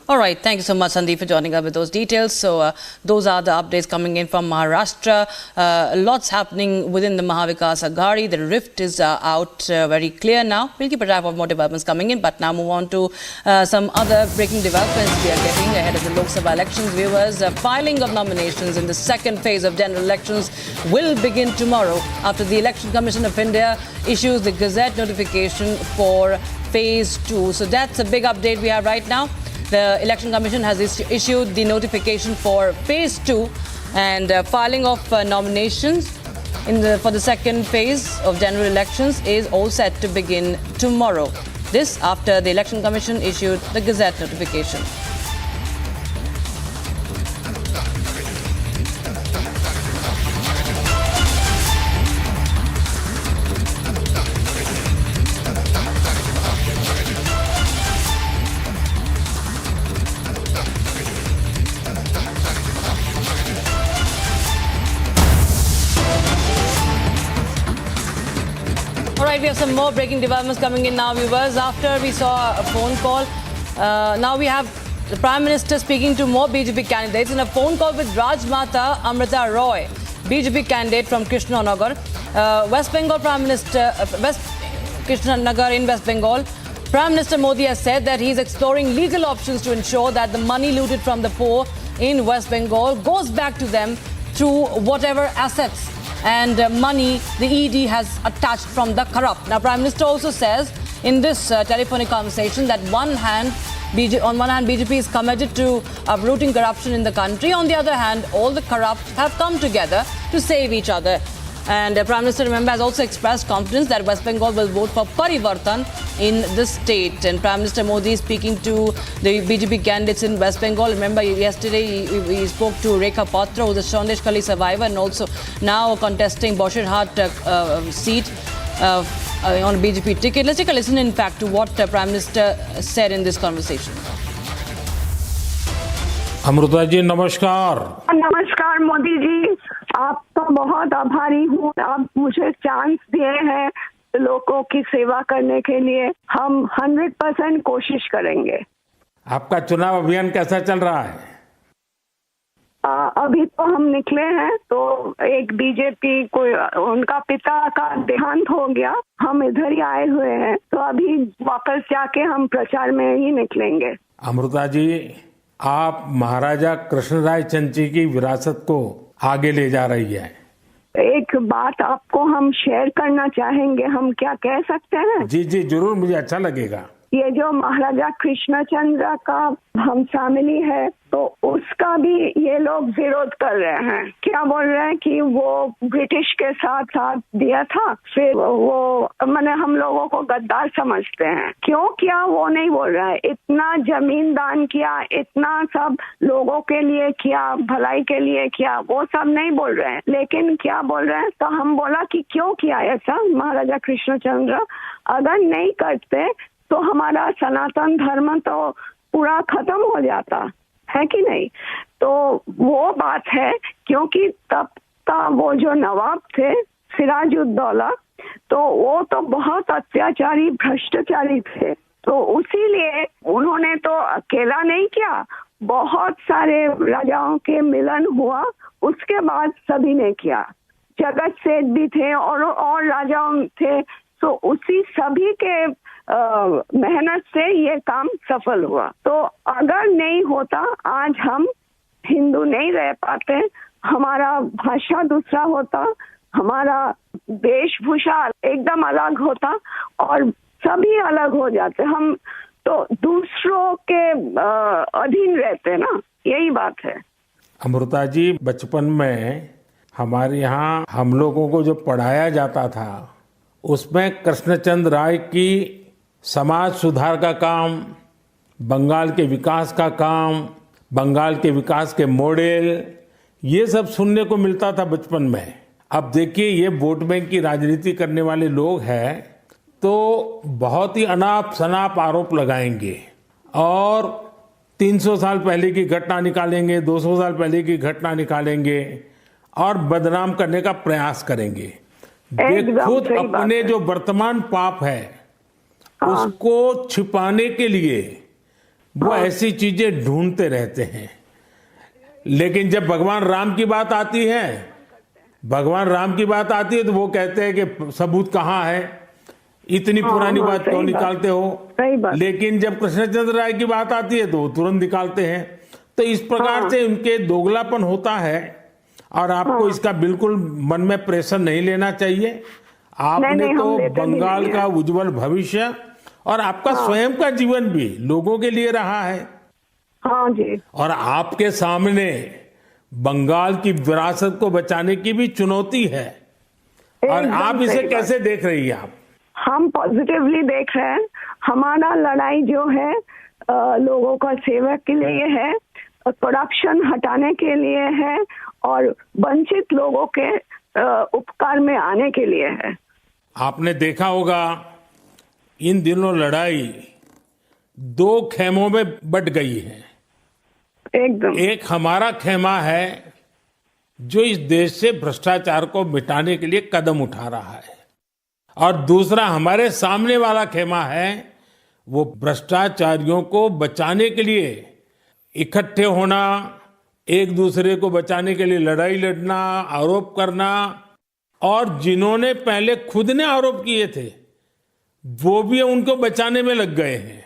J: All right. Thank you so much, Sandeep, for joining us with those details. So those are the updates coming in from Maharashtra. Lots happening within the Mahavikas Aghadi. The rift is out very clear now. We'll keep a track of more developments coming in. But now move on to some other breaking developments we are getting ahead of the Lok Sabha elections. Viewers, filing of nominations in the second phase of general elections will begin tomorrow after the Election Commission of India issues the Gazette notification for phase 2. So that's a big update we have right now. The Election Commission has issued the notification for phase 2, and filing of nominations for the second phase of general elections is all set to begin tomorrow. This after the Election Commission issued the Gazette notification. We have some more breaking developments coming in now, viewers. After we saw a phone call, now we have the Prime Minister speaking to more BJP candidates in a phone call with Rajmata Amrita Roy, BJP candidate from Krishnanagar, West Bengal Prime Minister, Krishnanagar in West Bengal. Prime Minister Modi has said that he is exploring legal options to ensure that the money looted from the poor in West Bengal goes back to them through whatever assets and money the ED has attached from the corrupt. Now, Prime Minister also says in this telephonic conversation that on one hand, BJP is committed to uprooting corruption in the country. On the other hand, all the corrupt have come together to save each other. And Prime Minister, remember, has also expressed confidence that West Bengal will vote for Parivartan in the state. And Prime Minister Modi is speaking to the BJP candidates in West Bengal. Remember, yesterday he spoke to Rekha Patra, who is a Sandesh Kali survivor and also now contesting Boshirhat seat on a BJP ticket. Let's take a listen, in fact, to what Prime Minister said in this conversation.
P: Amrita ji नमस्कार।
H: नमस्कार मोदी जी, आपका बहुत आभारी हूँ। आप मुझे chance दिए हैं लोगों की सेवा करने के लिए। हम 100% कोशिश करेंगे।
P: आपका चुनाव अभियान कैसा चल रहा है?
H: अभी तो हम निकले हैं, तो एक बीजेपी को उनका पिता का देहांत हो गया, हम इधर ही आए हुए हैं, तो अभी वापस जाके हम प्रचार में ही निकलेंगे।
P: अमृता जी, आप महाराजा कृष्णराय चंची की विरासत को आगे ले जा रही है।
H: एक बात आपको हम शेयर करना चाहेंगे, हम क्या कह सकते हैं?
P: जी जी जरूर, मुझे अच्छा लगेगा।
H: ये जो महाराजा कृष्णचंद्र का हम फैमिली है, तो उसका भी ये लोग विरोध कर रहे हैं। क्या बोल रहे हैं कि वो ब्रिटिश के साथ दिया था, फिर वो मैंने हम लोगों को गद्दार समझते हैं। क्यों किया वो नहीं बोल रहा है। इतना जमीन दान किया, इतना सब लोगों के लिए किया, भलाई के लिए किया, वो सब नहीं बोल रहे हैं। लेकिन क्या बोल रहे हैं, तो हम बोला कि क्यों किया ऐसा महाराजा कृष्णचंद्र, अगर नहीं करते तो हमारा सनातन धर्म तो पूरा खत्म हो जाता है कि नहीं। तो वो बात है, क्योंकि तब का वो जो नवाब थे सिराजुद्दौला, तो वो तो बहुत अत्याचारी भ्रष्टाचारी थे। तो उसीलिए उन्होंने तो अकेला नहीं किया, बहुत सारे राजाओं के मिलन हुआ, उसके बाद सभी ने किया। जगत सेठ भी थे और राजाओं थे, तो उसी सभी के मेहनत से ये काम सफल हुआ। तो अगर नहीं होता, आज हम हिंदू नहीं रह पाते, हमारा भाषा दूसरा होता, हमारा वेशभूषा एकदम अलग होता और सभी अलग हो जाते। हम तो दूसरों के अधीन रहते ना, यही बात है।
P: अमृता जी, बचपन में हमारे यहाँ हम लोगों को जो पढ़ाया जाता था उसमें कृष्णचंद्र राय की समाज सुधार का काम, बंगाल के विकास का काम, बंगाल के विकास के मॉडल, ये सब सुनने को मिलता था बचपन में। अब देखिए, ये वोट बैंक की राजनीति करने वाले लोग हैं तो बहुत ही अनाप शनाप आरोप लगाएंगे और 300 साल पहले की घटना निकालेंगे, 200 साल पहले की घटना निकालेंगे और बदनाम करने का प्रयास करेंगे। वे खुद अपने जो वर्तमान पाप है उसको छिपाने के लिए वो ऐसी चीजें ढूंढते रहते हैं। लेकिन जब भगवान राम की बात आती है, तो वो कहते हैं कि सबूत कहाँ है, इतनी पुरानी बात क्यों निकालते हो। लेकिन जब कृष्णचंद्र राय की बात आती है तो वो तुरंत निकालते हैं। तो इस प्रकार से उनके दोगलापन होता है और आपको इसका बिल्कुल मन में प्रेशर नहीं लेना चाहिए। आपने तो बंगाल का उज्जवल भविष्य और आपका स्वयं का जीवन भी लोगों के लिए रहा है।
H: हाँ जी।
P: और आपके सामने बंगाल की विरासत को बचाने की भी चुनौती है और आप इसे कैसे देख रही हैं?
H: हम पॉजिटिवली देख रहे हैं। हमारा लड़ाई जो है लोगों का सेवा के लिए है, करप्शन हटाने के लिए है और वंचित लोगों के उपकार में आने के लिए है।
P: आपने देखा होगा इन दिनों लड़ाई 2 खेमों में बट गई है।
H: एकदम।
P: एक हमारा खेमा है जो इस देश से भ्रष्टाचार को मिटाने के लिए कदम उठा रहा है और दूसरा हमारे सामने वाला खेमा है वो भ्रष्टाचारियों को बचाने के लिए इकट्ठे होना, एक दूसरे को बचाने के लिए लड़ाई लड़ना, आरोप करना और जिन्होंने पहले खुद ने आरोप किए थे वो भी उनको बचाने में लग गए हैं।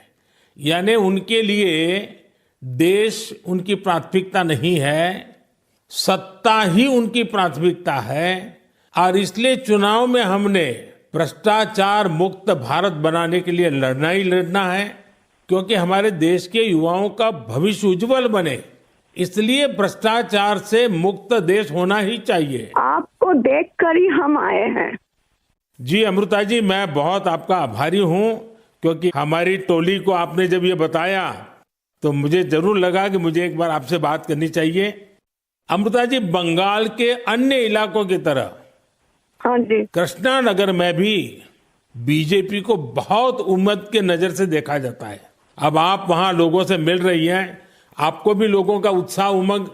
P: यानी उनके लिए देश उनकी प्राथमिकता नहीं है, सत्ता ही उनकी प्राथमिकता है और इसलिए चुनाव में हमने भ्रष्टाचार मुक्त भारत बनाने के लिए लड़ना ही लड़ना है, क्योंकि हमारे देश के युवाओं का भविष्य उज्जवल बने, इसलिए भ्रष्टाचार से मुक्त देश होना ही चाहिए।
H: आपको देखकर ही हम आए हैं।
P: जी अमृता जी, मैं बहुत आपका आभारी हूं, क्योंकि हमारी टोली को आपने जब ये बताया तो मुझे जरूर लगा कि मुझे एक बार आपसे बात करनी चाहिए। अमृता जी, बंगाल के अन्य इलाकों की तरह
H: हाँ जी,
P: कृष्णा नगर में भी बीजेपी को बहुत उम्मीद के नजर से देखा जाता है। अब आप वहां लोगों से मिल रही हैं, आपको भी लोगों का उत्साह उमंग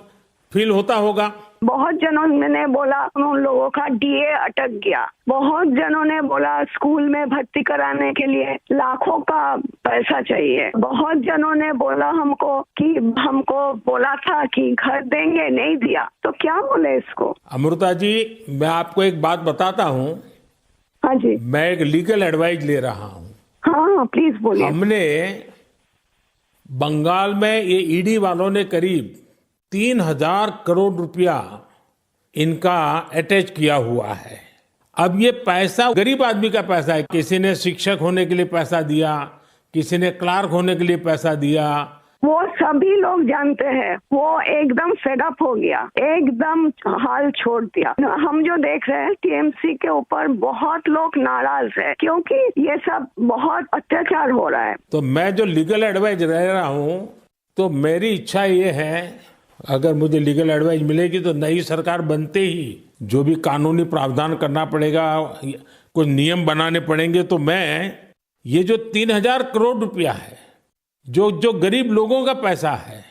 P: फील होता होगा।
H: बहुत जनों ने बोला उन लोगों का डीए अटक गया, बहुत जनों ने बोला स्कूल में भर्ती कराने के लिए लाखों का पैसा चाहिए, बहुत जनों ने बोला हमको बोला था कि घर देंगे, नहीं दिया। तो क्या बोले इसको?
P: अमृता जी, मैं आपको एक बात बताता हूँ।
H: हाँ जी।
P: मैं एक लीगल एडवाइस ले रहा हूँ।
H: हाँ प्लीज बोलिए।
P: हमने बंगाल में ये ईडी वालों ने करीब 3,000 करोड़ रुपया इनका अटैच किया हुआ है। अब ये पैसा गरीब आदमी का पैसा है। किसी ने शिक्षक होने के लिए पैसा दिया, किसी ने क्लार्क होने के लिए पैसा दिया।
H: वो सभी लोग जानते हैं। वो एकदम फेडअप हो गया, एकदम हाल छोड़ दिया। हम जो देख रहे हैं टीएमसी के ऊपर बहुत लोग नाराज है, क्योंकि ये सब बहुत अत्याचार हो रहा है।
P: तो मैं जो लीगल एडवाइस रह रहा हूँ, तो मेरी इच्छा ये है, अगर मुझे लीगल एडवाइस मिलेगी तो नई सरकार बनते ही जो भी कानूनी प्रावधान करना पड़ेगा, कुछ नियम बनाने पड़ेंगे, तो मैं ये जो 3,000 करोड़ रुपया है, जो गरीब लोगों का पैसा है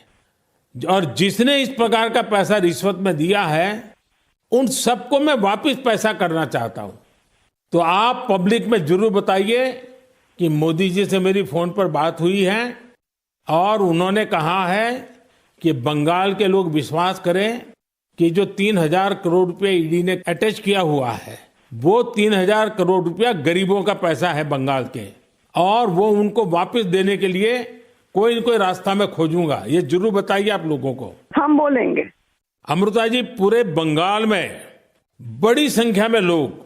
P: और जिसने इस प्रकार का पैसा रिश्वत में दिया है, उन सबको मैं वापस पैसा करना चाहता हूं। तो आप पब्लिक में जरूर बताइए कि मोदी जी से मेरी फोन पर बात हुई है और उन्होंने कहा है कि बंगाल के लोग विश्वास करें कि जो 3,000 करोड़ रुपया ईडी ने अटैच किया हुआ है, वो 3,000 करोड़ रुपया गरीबों का पैसा है बंगाल के, और वो उनको वापस देने के लिए कोई न कोई रास्ता मैं खोजूंगा। ये जरूर बताइए आप लोगों को।
H: हम बोलेंगे।
P: अमृता जी, पूरे बंगाल में बड़ी संख्या में लोग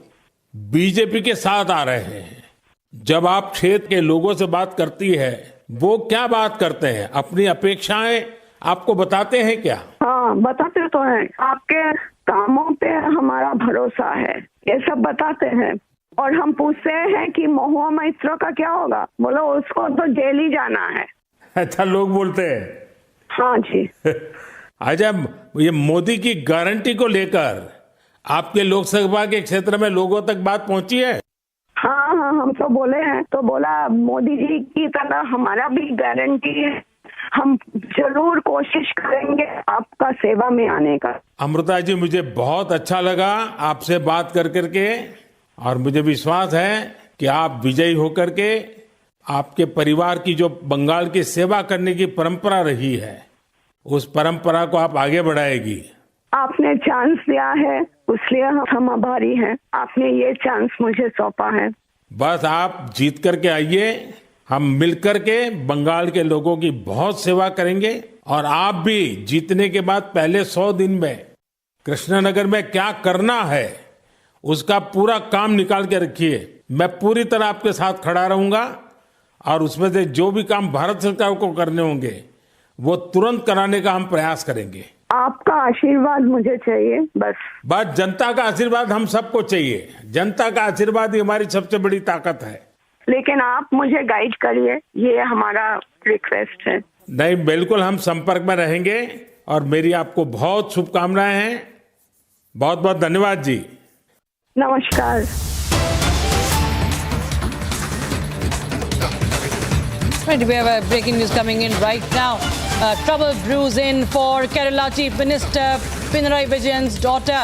P: बीजेपी के साथ आ रहे हैं। जब आप क्षेत्र के लोगों से बात करती है वो क्या बात करते हैं, अपनी अपेक्षाएं आपको बताते हैं क्या?
H: हाँ, बताते तो हैं। आपके कामों पे हमारा भरोसा है, ये सब बताते हैं। और हम पूछते हैं कि महुआ मैत्रों का क्या होगा, बोलो उसको तो जेल ही जाना है।
P: अच्छा, लोग बोलते हैं।
H: हाँ जी।
P: अच्छा, ये मोदी की गारंटी को लेकर आपके लोकसभा के क्षेत्र में लोगों तक बात पहुंची है?
H: हाँ हाँ, हम तो बोले हैं, तो बोला मोदी जी की तरह हमारा भी गारंटी है, हम जरूर कोशिश करेंगे आपका सेवा में आने का।
P: अमृता जी, मुझे बहुत अच्छा लगा आपसे बात कर करके, और मुझे विश्वास है कि आप विजयी होकर के आपके परिवार की जो बंगाल की सेवा करने की परंपरा रही है, उस परंपरा को आप आगे बढ़ाएगी।
H: आपने चांस दिया है, इसलिए हम आभारी हैं। आपने ये चांस मुझे सौंपा है।
P: बस आप जीत करके आइए, हम मिलकर के बंगाल के लोगों की बहुत सेवा करेंगे। और आप भी जीतने के बाद पहले 100 दिन में कृष्णनगर में क्या करना है उसका पूरा काम निकाल के रखिए। मैं पूरी तरह आपके साथ खड़ा रहूंगा, और उसमें से जो भी काम भारत सरकार को करने होंगे वो तुरंत कराने का हम प्रयास करेंगे।
H: आपका आशीर्वाद मुझे चाहिए, बस
P: जनता का आशीर्वाद हम सबको चाहिए। जनता का आशीर्वाद ही हमारी सबसे बड़ी ताकत है।
H: लेकिन आप मुझे गाइड करिए, ये हमारा रिक्वेस्ट है।
P: नहीं, बिल्कुल हम संपर्क में रहेंगे, और मेरी आपको बहुत शुभकामनाएं हैं। बहुत बहुत धन्यवाद जी।
H: नमस्कार।
J: We have breaking news coming in right now. Trouble brews in for Kerala Chief Minister Pinarayi Vijayan's daughter.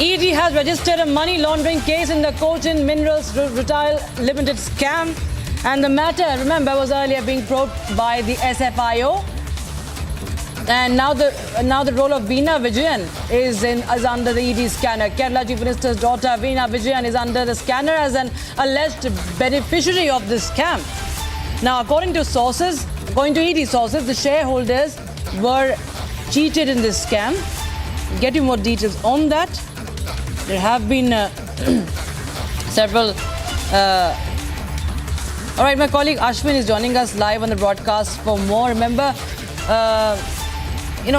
J: ED has registered a money laundering case in the Cochin Minerals Retail Limited scam, and the matter, remember, was earlier being probed by the SFIO. And now the role of Veena Vijayan is under the ED scanner. Kerala Chief Minister's daughter Veena Vijayan is under the scanner as an alleged beneficiary of this scam. Now, according to ED sources, the shareholders were cheated in this scam. Get you more details on that. There have been several. All right, my colleague Ashwin is joining us live on the broadcast for more. Remember,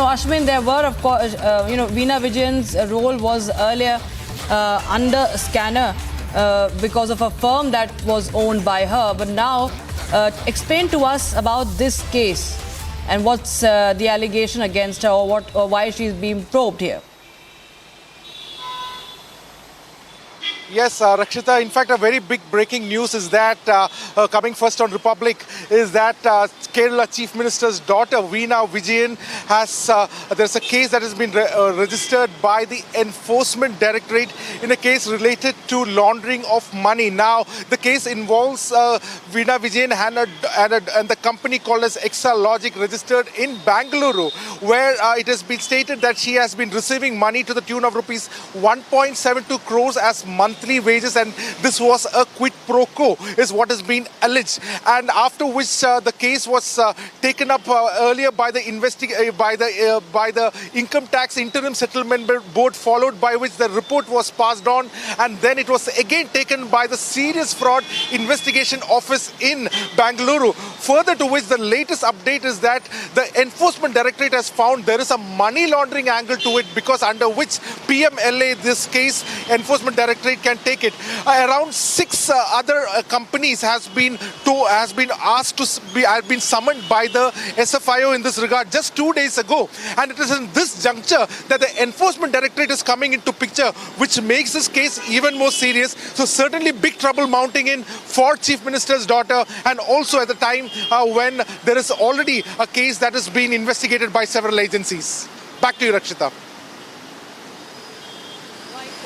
J: Ashwin, there were, of course, Veena Vijayan's role was earlier under scanner because of a firm that was owned by her. But now, explain to us about this case and what's the allegation against her, or why she's being probed here.
I: Yes, Rakshita, in fact, a very big breaking news is that, coming first on Republic, is that Kerala Chief Minister's daughter, Veena Vijayan, there's a case that has been registered by the Enforcement Directorate in a case related to laundering of money. Now, the case involves Veena Vijayan and the company called as Exalogic, registered in Bangalore, where it has been stated that she has been receiving money to the tune of rupees 1.72 crores as monthly wages, and this was a quid pro quo, is what has been alleged. And after which the case was taken up earlier by the Income Tax Interim Settlement Board, followed by which the report was passed on, and then it was again taken by the Serious Fraud Investigation Office in Bangalore. Further to which, the latest update is that the Enforcement Directorate has found there is a money laundering angle to it, because under which PMLA, this case, Enforcement Directorate can take it. Around 6 other companies have been summoned by the SFIO in this regard just 2 days ago, and it is in this juncture that the Enforcement Directorate is coming into picture, which makes this case even more serious. So certainly big trouble mounting in for Chief Minister's daughter, and also at the time when there is already a case that has been investigated by several agencies. Back to you, Rakshita.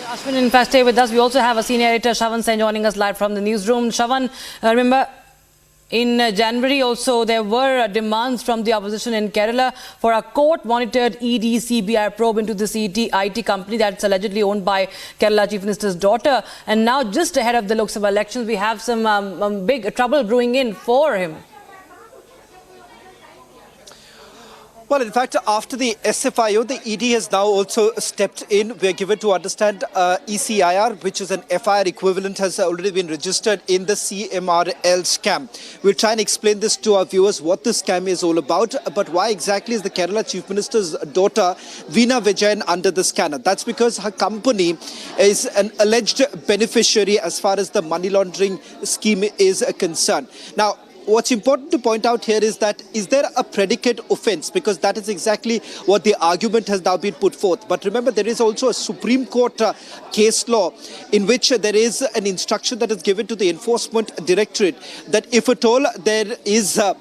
J: Ashwin, in fact, stay with us. We also have a senior editor, Shravan Sen, joining us live from the newsroom. Shravan, remember, in January also, there were demands from the opposition in Kerala for a court-monitored ED CBI probe into this IT company that's allegedly owned by Kerala Chief Minister's daughter. And now, just ahead of the Lok Sabha elections, we have some big trouble brewing in for him.
V: Well, in fact, after the SFIO, the ED has now also stepped in. We are given to understand ECIR, which is an FIR equivalent, has already been registered in the CMRL scam. We'll try and explain this to our viewers, what this scam is all about, but why exactly is the Kerala Chief Minister's daughter, Veena Vijayan, under the scanner? That's because her company is an alleged beneficiary as far as the money laundering scheme is concerned. Now, what's important to point out here is that, is there a predicate offence? Because that is exactly what the argument has now been put forth. But remember, there is also a Supreme Court case law in which there is an instruction that is given to the Enforcement Directorate that if at all there is a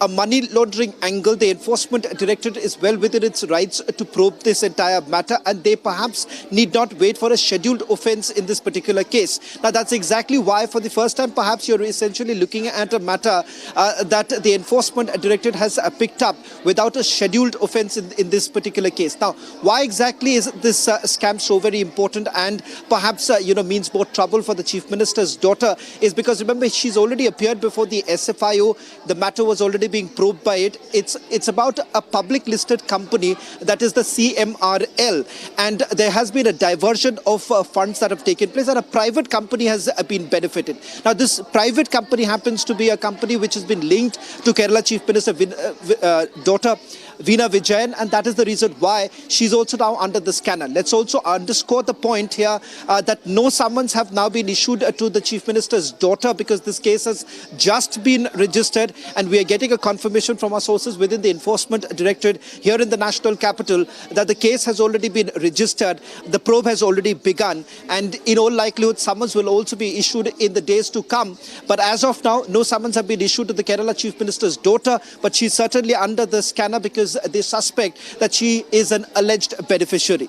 V: money laundering angle, the Enforcement Directorate is well within its rights to probe this entire matter, and they perhaps need not wait for a scheduled offence in this particular case. Now, that's exactly why for the first time perhaps you're essentially looking at a matter that the Enforcement Directorate has picked up without a scheduled offence in this particular case. Now, why exactly is this scam so very important and perhaps means more trouble for the Chief Minister's daughter is because, remember, she's already appeared before the SFIO. The matter was already being probed by it. It's about a public listed company, that is the CMRL, and there has been a diversion of funds that have taken place, and a private company has been benefited. Now, this private company happens to be a company which has been linked to Kerala Chief Minister's daughter, Veena Vijayan, and that is the reason why she's also now under the scanner. Let's also underscore the point here that no summons have now been issued to the Chief Minister's daughter because this case has just been registered, and we are getting a confirmation from our sources within the Enforcement Directorate here in the National Capital that the case has already been registered, the probe has already begun, and in all likelihood summons will also be issued in the days to come. But as of now, no summons have been issued to the Kerala Chief Minister's daughter, but she's certainly under the scanner because they suspect that she is an alleged beneficiary.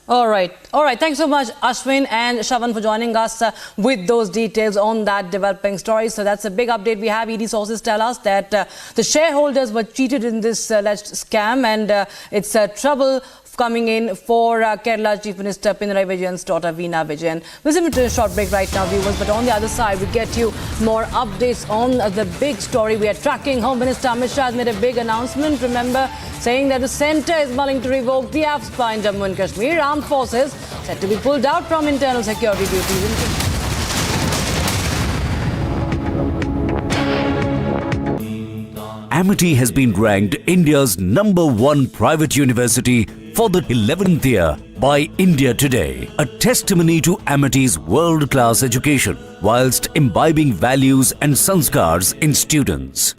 J: All right. Thanks so much, Ashwin and Shavan, for joining us with those details on that developing story. So that's a big update we have. ED sources tell us that the shareholders were cheated in this alleged scam, and it's trouble coming in for Kerala Chief Minister Pinarayi Vijayan's daughter, Veena Vijayan. We'll send to a short break right now, viewers, but on the other side, we get you more updates on the big story we are tracking. Home Minister Amit Shah has made a big announcement, remember, saying that the centre is willing to revoke the AFSPA in Jammu and Kashmir. Armed forces said to be pulled out from internal security duties.
C: Amity has been ranked India's #1 private university for the 11th year by India Today, a testimony to Amity's world-class education whilst imbibing values and sanskars in students.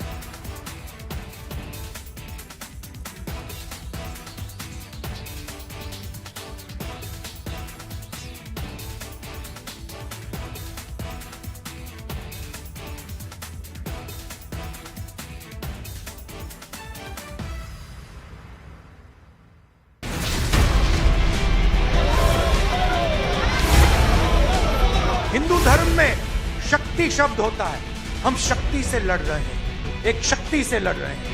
M: Hindu धर्म में शक्ति शब्द होता है। हम शक्ति से लड़ रहे हैं, एक शक्ति से लड़ रहे हैं।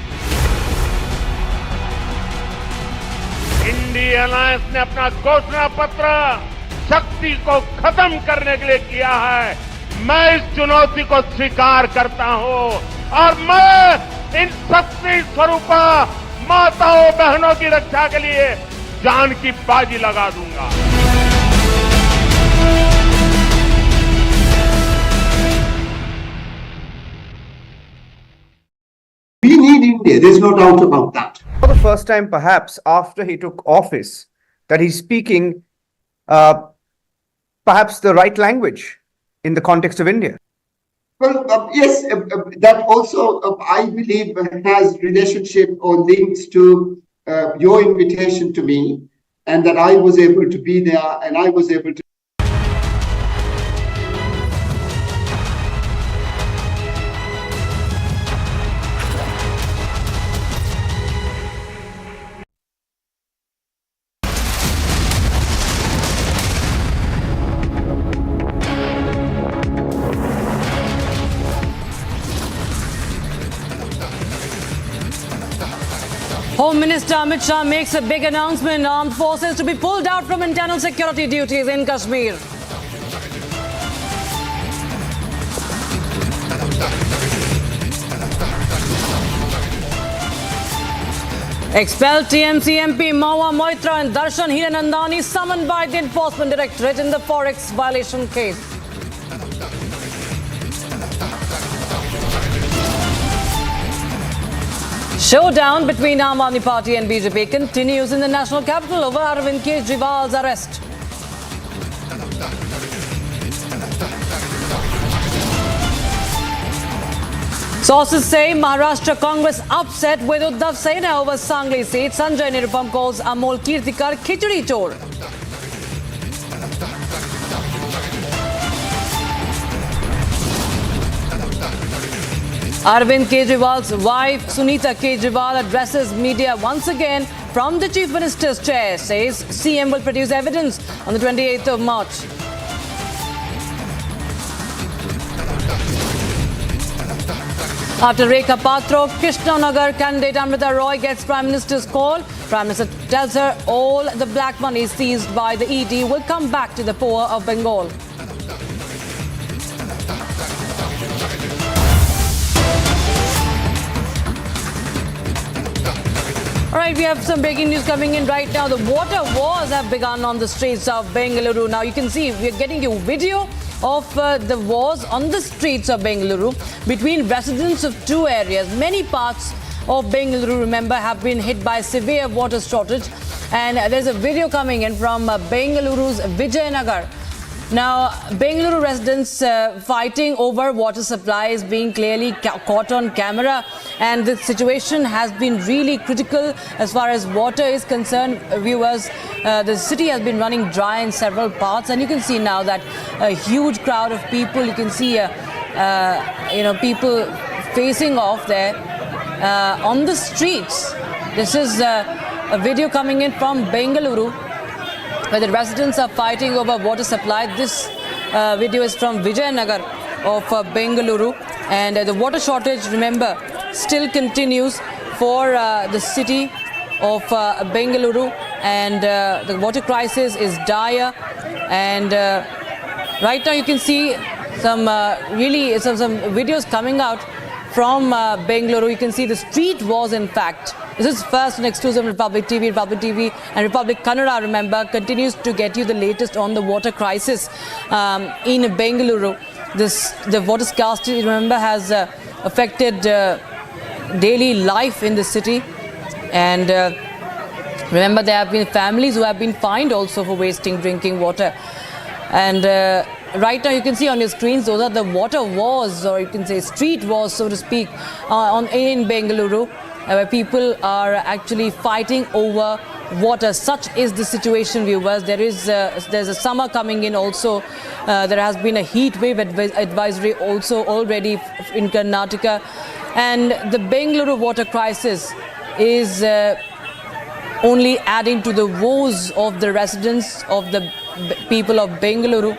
P: इंडी अलायंस ने अपना घोषणा पत्र शक्ति को खत्म करने के लिए किया है। मैं इस चुनौती को स्वीकार करता हूं और मैं इन शक्ति स्वरूपा माताओं बहनों की रक्षा के लिए जान की बाजी लगा दूंगा।
R: We need India, there's no doubt about that. For the first time, perhaps, after he took office, that he's speaking perhaps the right language in the context of India.
S: Well, yes, that also, I believe, has relationship or links to your invitation to me, and that I was able to be there and I was able to.
J: Home Minister Amit Shah makes a big announcement. Armed forces to be pulled out from internal security duties in Kashmir. Expelled TMC MP Mahua Moitra and Darshan Hiranandani summoned by the Enforcement Directorate in the Forex violation case. Showdown between Aam Aadmi Party and BJP continues in the national capital over Arvind Kejriwal's arrest. Sources say Maharashtra Congress upset with Uddhav Sena over Sangli seat. Sanjay Nirupam calls Amol Kirtikar Khichdi Chor. Arvind Kejriwal's wife Sunita Kejriwal addresses media once again from the Chief Minister's chair, says CM will produce evidence on the 28th of March. After Rekha Patro, Krishnanagar candidate Amrita Roy gets Prime Minister's call. Prime Minister tells her all the black money seized by the ED will come back to the poor of Bengal. All right, we have some breaking news coming in right now. The water wars have begun on the streets of Bengaluru. Now you can see we are getting you video of the wars on the streets of Bengaluru between residents of two areas. Many parts of Bengaluru, remember, have been hit by severe water shortage. And there's a video coming in from Bengaluru's Vijayanagar. Now, Bengaluru residents fighting over water supply is being clearly caught on camera, and the situation has been really critical as far as water is concerned. Viewers, the city has been running dry in several parts, and you can see now that a huge crowd of people. You can see, people facing off there on the streets. This is a video coming in from Bengaluru, where the residents are fighting over water supply. This video is from Vijayanagar of Bengaluru, and the water shortage, remember, still continues for the city of Bengaluru, and the water crisis is dire. And right now you can see some some videos coming out from Bengaluru. You can see the street wars, in fact. This is first and exclusive Republic TV. Republic TV and Republic Kannada, remember, continues to get you the latest on the water crisis in Bengaluru. The water scarcity, remember, has affected daily life in the city. And remember, there have been families who have been fined also for wasting drinking water. And right now you can see on your screens, those are the water wars, or you can say street wars, so to speak, in Bengaluru, where people are actually fighting over water. Such is the situation, viewers. There's a summer coming in also. There has been a heat wave advisory also already in Karnataka. And the Bengaluru water crisis is only adding to the woes of the residents, of the people of Bengaluru.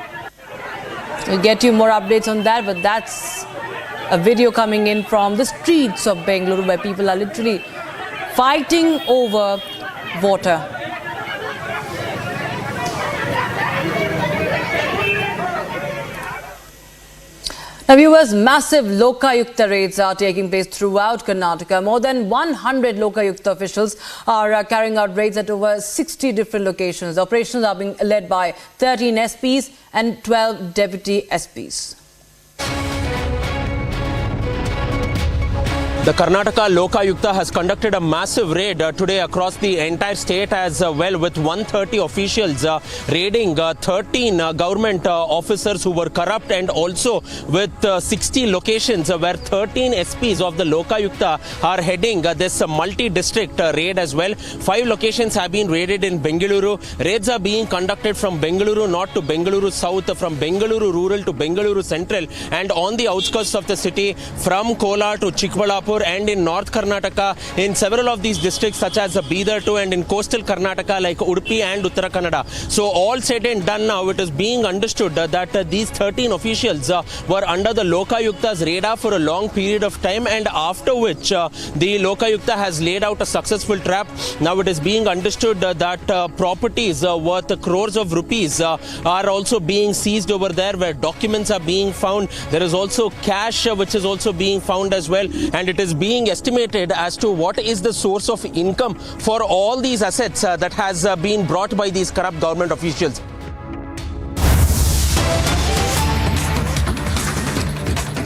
J: We'll get you more updates on that, but that's a video coming in from the streets of Bengaluru, where people are literally fighting over water. Now, viewers, massive Lokayukta raids are taking place throughout Karnataka. More than 100 Lokayukta officials are carrying out raids at over 60 different locations. The operations are being led by 13 SPs and 12 deputy SPs.
E: The Karnataka Lokayukta has conducted a massive raid today across the entire state as well, with 130 officials raiding 13 government officers who were corrupt, and also with 60 locations where 13 SPs of the Lokayukta are heading this multi-district raid as well. 5 locations have been raided in Bengaluru. Raids are being conducted from Bengaluru North to Bengaluru South, from Bengaluru Rural to Bengaluru Central, and on the outskirts of the city from Kolar to Chikbalapur, and in North Karnataka, in several of these districts such as Bidar too, and in coastal Karnataka like Udupi and Uttara Kannada. So all said and done now, it is being understood that these 13 officials were under the Lokayukta's radar for a long period of time, and after which the Lokayukta has laid out a successful trap. Now it is being understood that properties worth crores of rupees are also being seized over there, where documents are being found. There is also cash which is also being found as well, and it is is being estimated as to what is the source of income for all these assets that has been brought by these corrupt government officials.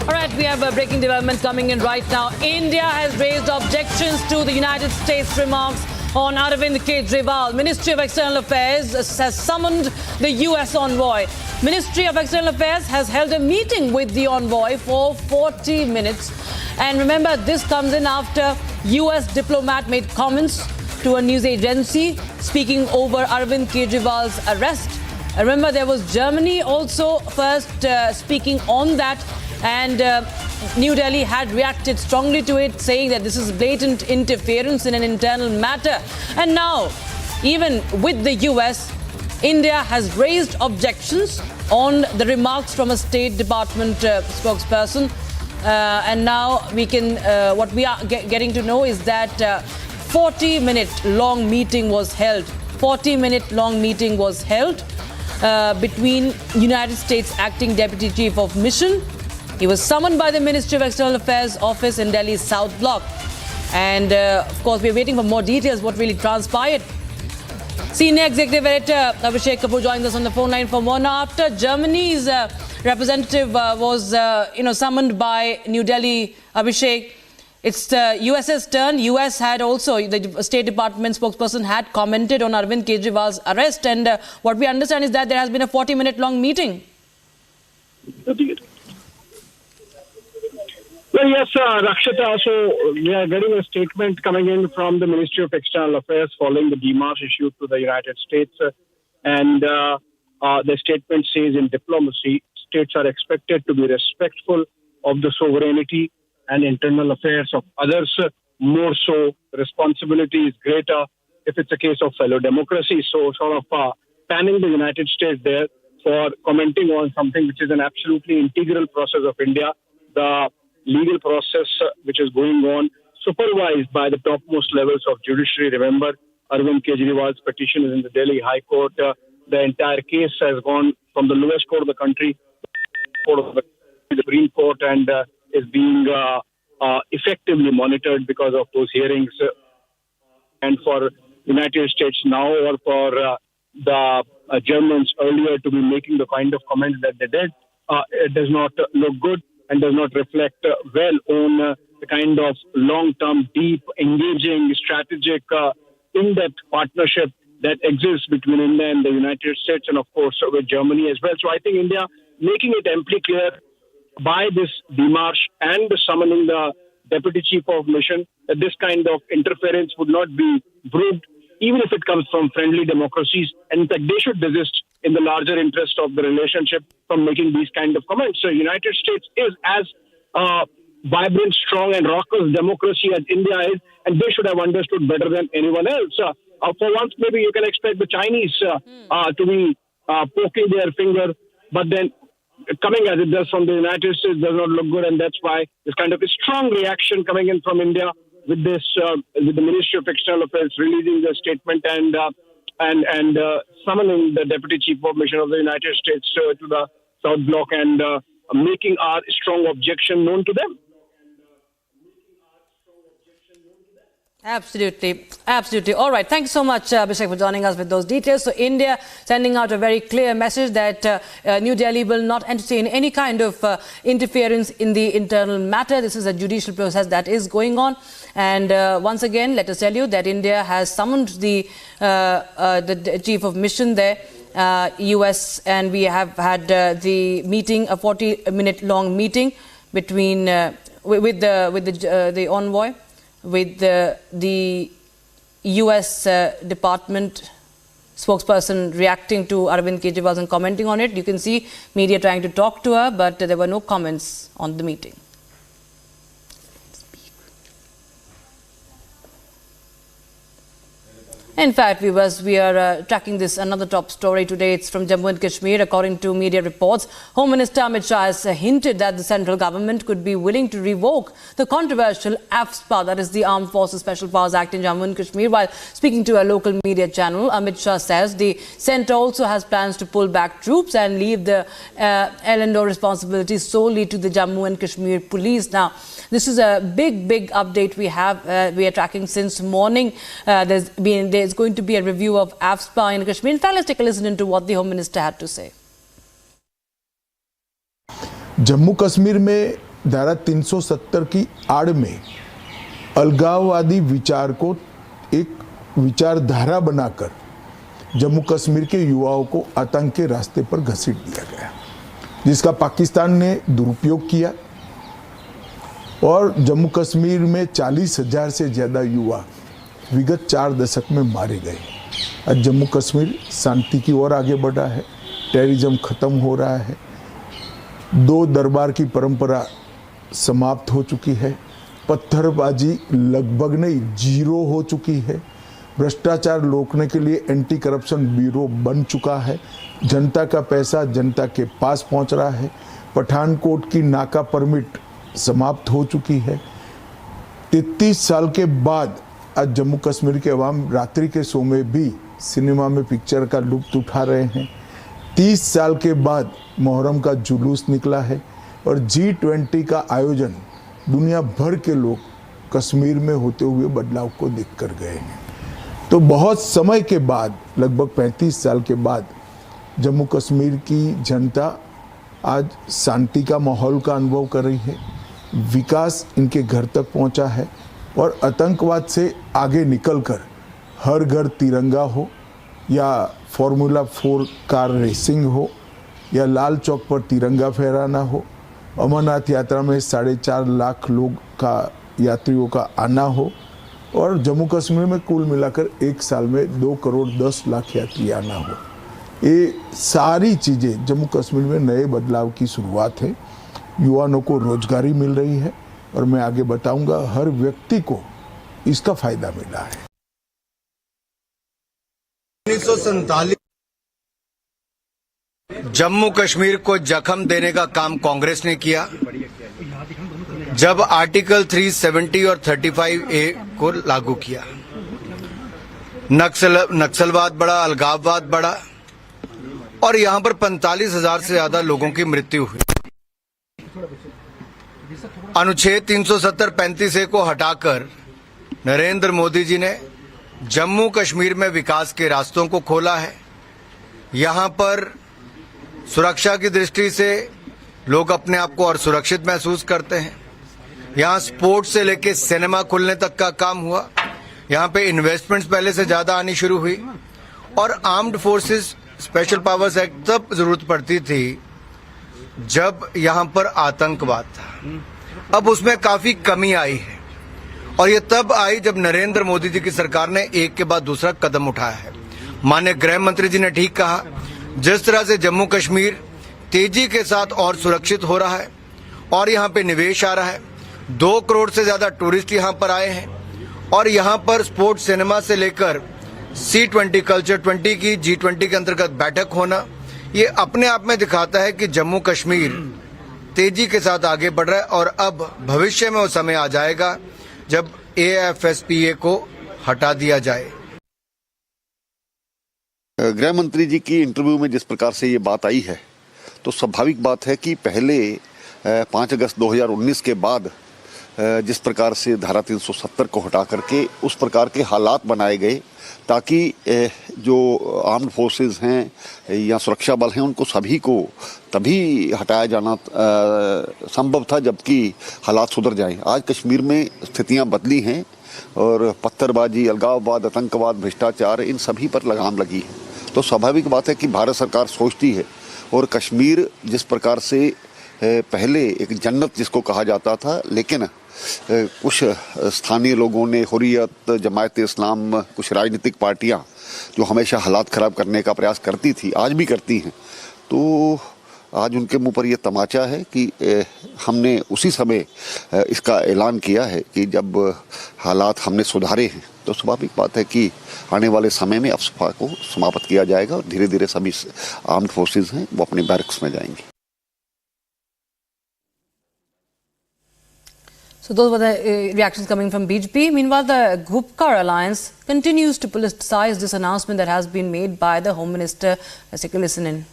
J: All right, we have a breaking development coming in right now. India has raised objections to the United States remarks on Arvind Kejriwal. Ministry of External Affairs has summoned the US envoy. Ministry of External Affairs has held a meeting with the envoy for 40 minutes. And remember, this comes in after US diplomat made comments to a news agency speaking over Arvind Kejriwal's arrest. Remember, there was Germany also first speaking on that. And New Delhi had reacted strongly to it, saying that this is blatant interference in an internal matter. And now, even with the US, India has raised objections on the remarks from a State Department spokesperson. And now we can, what we are getting to know is that 40-minute long meeting was held. 40-minute long meeting was held between United States Acting Deputy Chief of Mission. He was summoned by the Ministry of External Affairs office in Delhi's South Block. And of course, we're waiting for more details, what really transpired. Senior Executive Editor Abhishek Kapoor joins us on the phone line for more. Now, after Germany's representative was summoned by New Delhi, Abhishek, it's the US's turn. US had also, the State Department spokesperson had commented on Arvind Kejriwal's arrest. And what we understand is that there has been a 40-minute long meeting.
F: Well, yes, Rakshita. So we are getting a statement coming in from the Ministry of External Affairs following the demarche issued to the United States. And the statement says in diplomacy, states are expected to be respectful of the sovereignty and internal affairs of others. More so, responsibility is greater if it's a case of fellow democracy. So sort of panning the United States there for commenting on something which is an absolutely integral process of India. The legal process which is going on, supervised by the topmost levels of judiciary. Remember, Arvind Kejriwal's petition is in the Delhi High Court. The entire case has gone from the lowest court of the country, court of the Supreme Court, and is being effectively monitored because of those hearings. And for United States now, or for the Germans earlier to be making the kind of comments that they did, it does not look good and does not reflect well on the kind of long-term, deep, engaging, strategic, in-depth partnership that exists between India and the United States, and of course with Germany as well. So I think India making it amply clear by this démarche and summoning the Deputy Chief of Mission that this kind of interference would not be proved, even if it comes from friendly democracies. And in fact, they should desist in the larger interest of the relationship from making these kind of comments. So United States is as vibrant, strong and raucous democracy as India is, and they should have understood better than anyone else. For once, maybe you can expect the Chinese to be poking their finger, but then coming as it does from the United States does not look good, and that's why there's kind of a strong reaction coming in from India with this, with the Ministry of External Affairs releasing the statement and summoning the Deputy Chief of Mission of the United States to the South Block and making our strong objection known to them.
J: Absolutely. Absolutely. All right. Thanks so much, Abhishek, for joining us with those details. So India sending out a very clear message that New Delhi will not entertain any kind of interference in the internal matter. This is a judicial process that is going on. And once again, let us tell you that India has summoned the chief of mission there, US, and we have had the meeting, a 40-minute long meeting between with the envoy, with the US Department spokesperson reacting to Arvind Kejriwal and commenting on it. You can see media trying to talk to her, but there were no comments on the meeting. In fact, viewers, we are tracking this another top story today. It's from Jammu and Kashmir. According to media reports, Home Minister Amit Shah has hinted that the central government could be willing to revoke the controversial AFSPA, that is the Armed Forces Special Powers Act in Jammu and Kashmir. While speaking to a local media channel, Amit Shah says the centre also has plans to pull back troops and leave the L&O responsibilities solely to the Jammu and Kashmir police. Now, this is a big update we have. We are tracking since morning. There's going to be a review of AFSPA in Kashmir. In fact, let's take a listen into what the Home Minister had to say.
K: Jammu Kashmir में धारा 370 की आड़ में अलगाववादी विचार को एक विचारधारा बनाकर जम्मू कश्मीर के युवाओं को आतंक के रास्ते पर घसीट दिया गया, जिसका पाकिस्तान ने दुरुपयोग किया और जम्मू कश्मीर में 40,000 से ज़्यादा युवा विगत 4 दशक में मारे गए। आज जम्मू कश्मीर शांति की ओर आगे बढ़ा है, टेररिज्म खत्म हो रहा है, 2 दरबार की परंपरा समाप्त हो चुकी है, पत्थरबाजी लगभग नहीं 0 हो चुकी है, भ्रष्टाचार रोकने के लिए एंटी करप्शन ब्यूरो बन चुका है, जनता का पैसा जनता के पास पहुंच रहा है, पठानकोट की नाका परमिट समाप्त हो चुकी है। 33 साल के बाद आज जम्मू कश्मीर के अवाम रात्रि के शो में भी सिनेमा में पिक्चर का लुत्फ उठा रहे हैं। 30 साल के बाद मुहर्रम का जुलूस निकला है और G20 का आयोजन दुनिया भर के लोग कश्मीर में होते हुए बदलाव को देख कर गए हैं। तो बहुत समय के बाद, लगभग 35 साल के बाद, जम्मू कश्मीर की जनता आज शांति का माहौल का अनुभव कर रही है, विकास इनके घर तक पहुंचा है और आतंकवाद से आगे निकलकर हर घर तिरंगा हो या फॉर्मूला 4 कार रेसिंग हो या लाल चौक पर तिरंगा फहराना हो, अमरनाथ यात्रा में 4.5 लाख लोग का यात्रियों का आना हो और जम्मू कश्मीर में कुल मिलाकर एक साल में 2 करोड़ 10 लाख यात्री आना हो। ये सारी चीज़ें जम्मू कश्मीर में नए बदलाव की शुरुआत है। युवाओं को रोजगारी मिल रही है और मैं आगे बताऊंगा हर व्यक्ति को इसका फायदा मिला है।
N: 1947 जम्मू कश्मीर को जख्म देने का काम कांग्रेस ने किया जब आर्टिकल 370 और 35A को लागू किया। नक्सलवाद बढ़ा, अलगाववाद बढ़ा और यहां पर 45,000 से ज्यादा लोगों की मृत्यु हुई। अनुच्छेद 370-35A को हटाकर नरेंद्र मोदी जी ने जम्मू कश्मीर में विकास के रास्तों को खोला है। यहां पर सुरक्षा की दृष्टि से लोग अपने आप को और सुरक्षित महसूस करते हैं। यहां स्पोर्ट्स से लेकर सिनेमा खुलने तक का काम हुआ। यहां पे इन्वेस्टमेंट्स पहले से ज्यादा आनी शुरू हुई और armed forces special powers act तब जरूरत पड़ती थी जब यहां पर आतंकवाद था। अब उसमें काफी कमी आई है और ये तब आई जब नरेंद्र मोदी जी की सरकार ने एक के बाद दूसरा कदम उठाया है। माननीय गृह मंत्री जी ने ठीक कहा, जिस तरह से जम्मू कश्मीर तेजी के साथ और सुरक्षित हो रहा है और यहाँ पे निवेश आ रहा है, 2 करोड़ से ज्यादा टूरिस्ट यहाँ पर आए हैं और यहाँ पर स्पोर्ट्स सिनेमा से लेकर C20 कल्चर 20 की G20 के अंतर्गत बैठक होना, ये अपने आप में दिखाता है कि जम्मू कश्मीर तेजी के साथ आगे बढ़ रहा है और अब भविष्य में वो समय आ जाएगा जब AFSPA को हटा दिया जाए।
T: गृह मंत्री जी की इंटरव्यू में जिस प्रकार से ये बात आई है तो स्वाभाविक बात है कि पहले 5 अगस्त 2019 के बाद जिस प्रकार से धारा 370 को हटा करके उस प्रकार के हालात बनाए गए ताकि जो आर्म्ड फोर्सेस हैं या सुरक्षा बल हैं उनको सभी को तभी हटाया जाना संभव था जबकि हालात सुधर जाएं। आज कश्मीर में स्थितियां बदली हैं और पत्थरबाजी, अलगाववाद, आतंकवाद, भ्रष्टाचार, इन सभी पर लगाम लगी है। तो स्वाभाविक बात है कि भारत सरकार सोचती है और कश्मीर जिस प्रकार से पहले एक जन्नत जिसको कहा जाता था, लेकिन कुछ स्थानीय लोगों ने, हुर्रियत, जमायत इस्लाम, कुछ राजनीतिक पार्टियां जो हमेशा हालात खराब करने का प्रयास करती थी, आज भी करती हैं, तो आज उनके मुंह पर यह तमाचा है कि हमने उसी समय इसका ऐलान किया है कि जब हालात हमने सुधारे हैं तो स्वाभाविक बात है कि आने वाले समय में अफस्पा को समाप्त किया जाएगा और धीरे धीरे सभी आर्म्ड फोर्सेस हैं वो अपने बैरक्स में जाएंगे।
J: So those were the reactions coming from BJP. Meanwhile, the Gupkar alliance continues to politicize this announcement that has been made by the Home Minister. Let's take a listen in.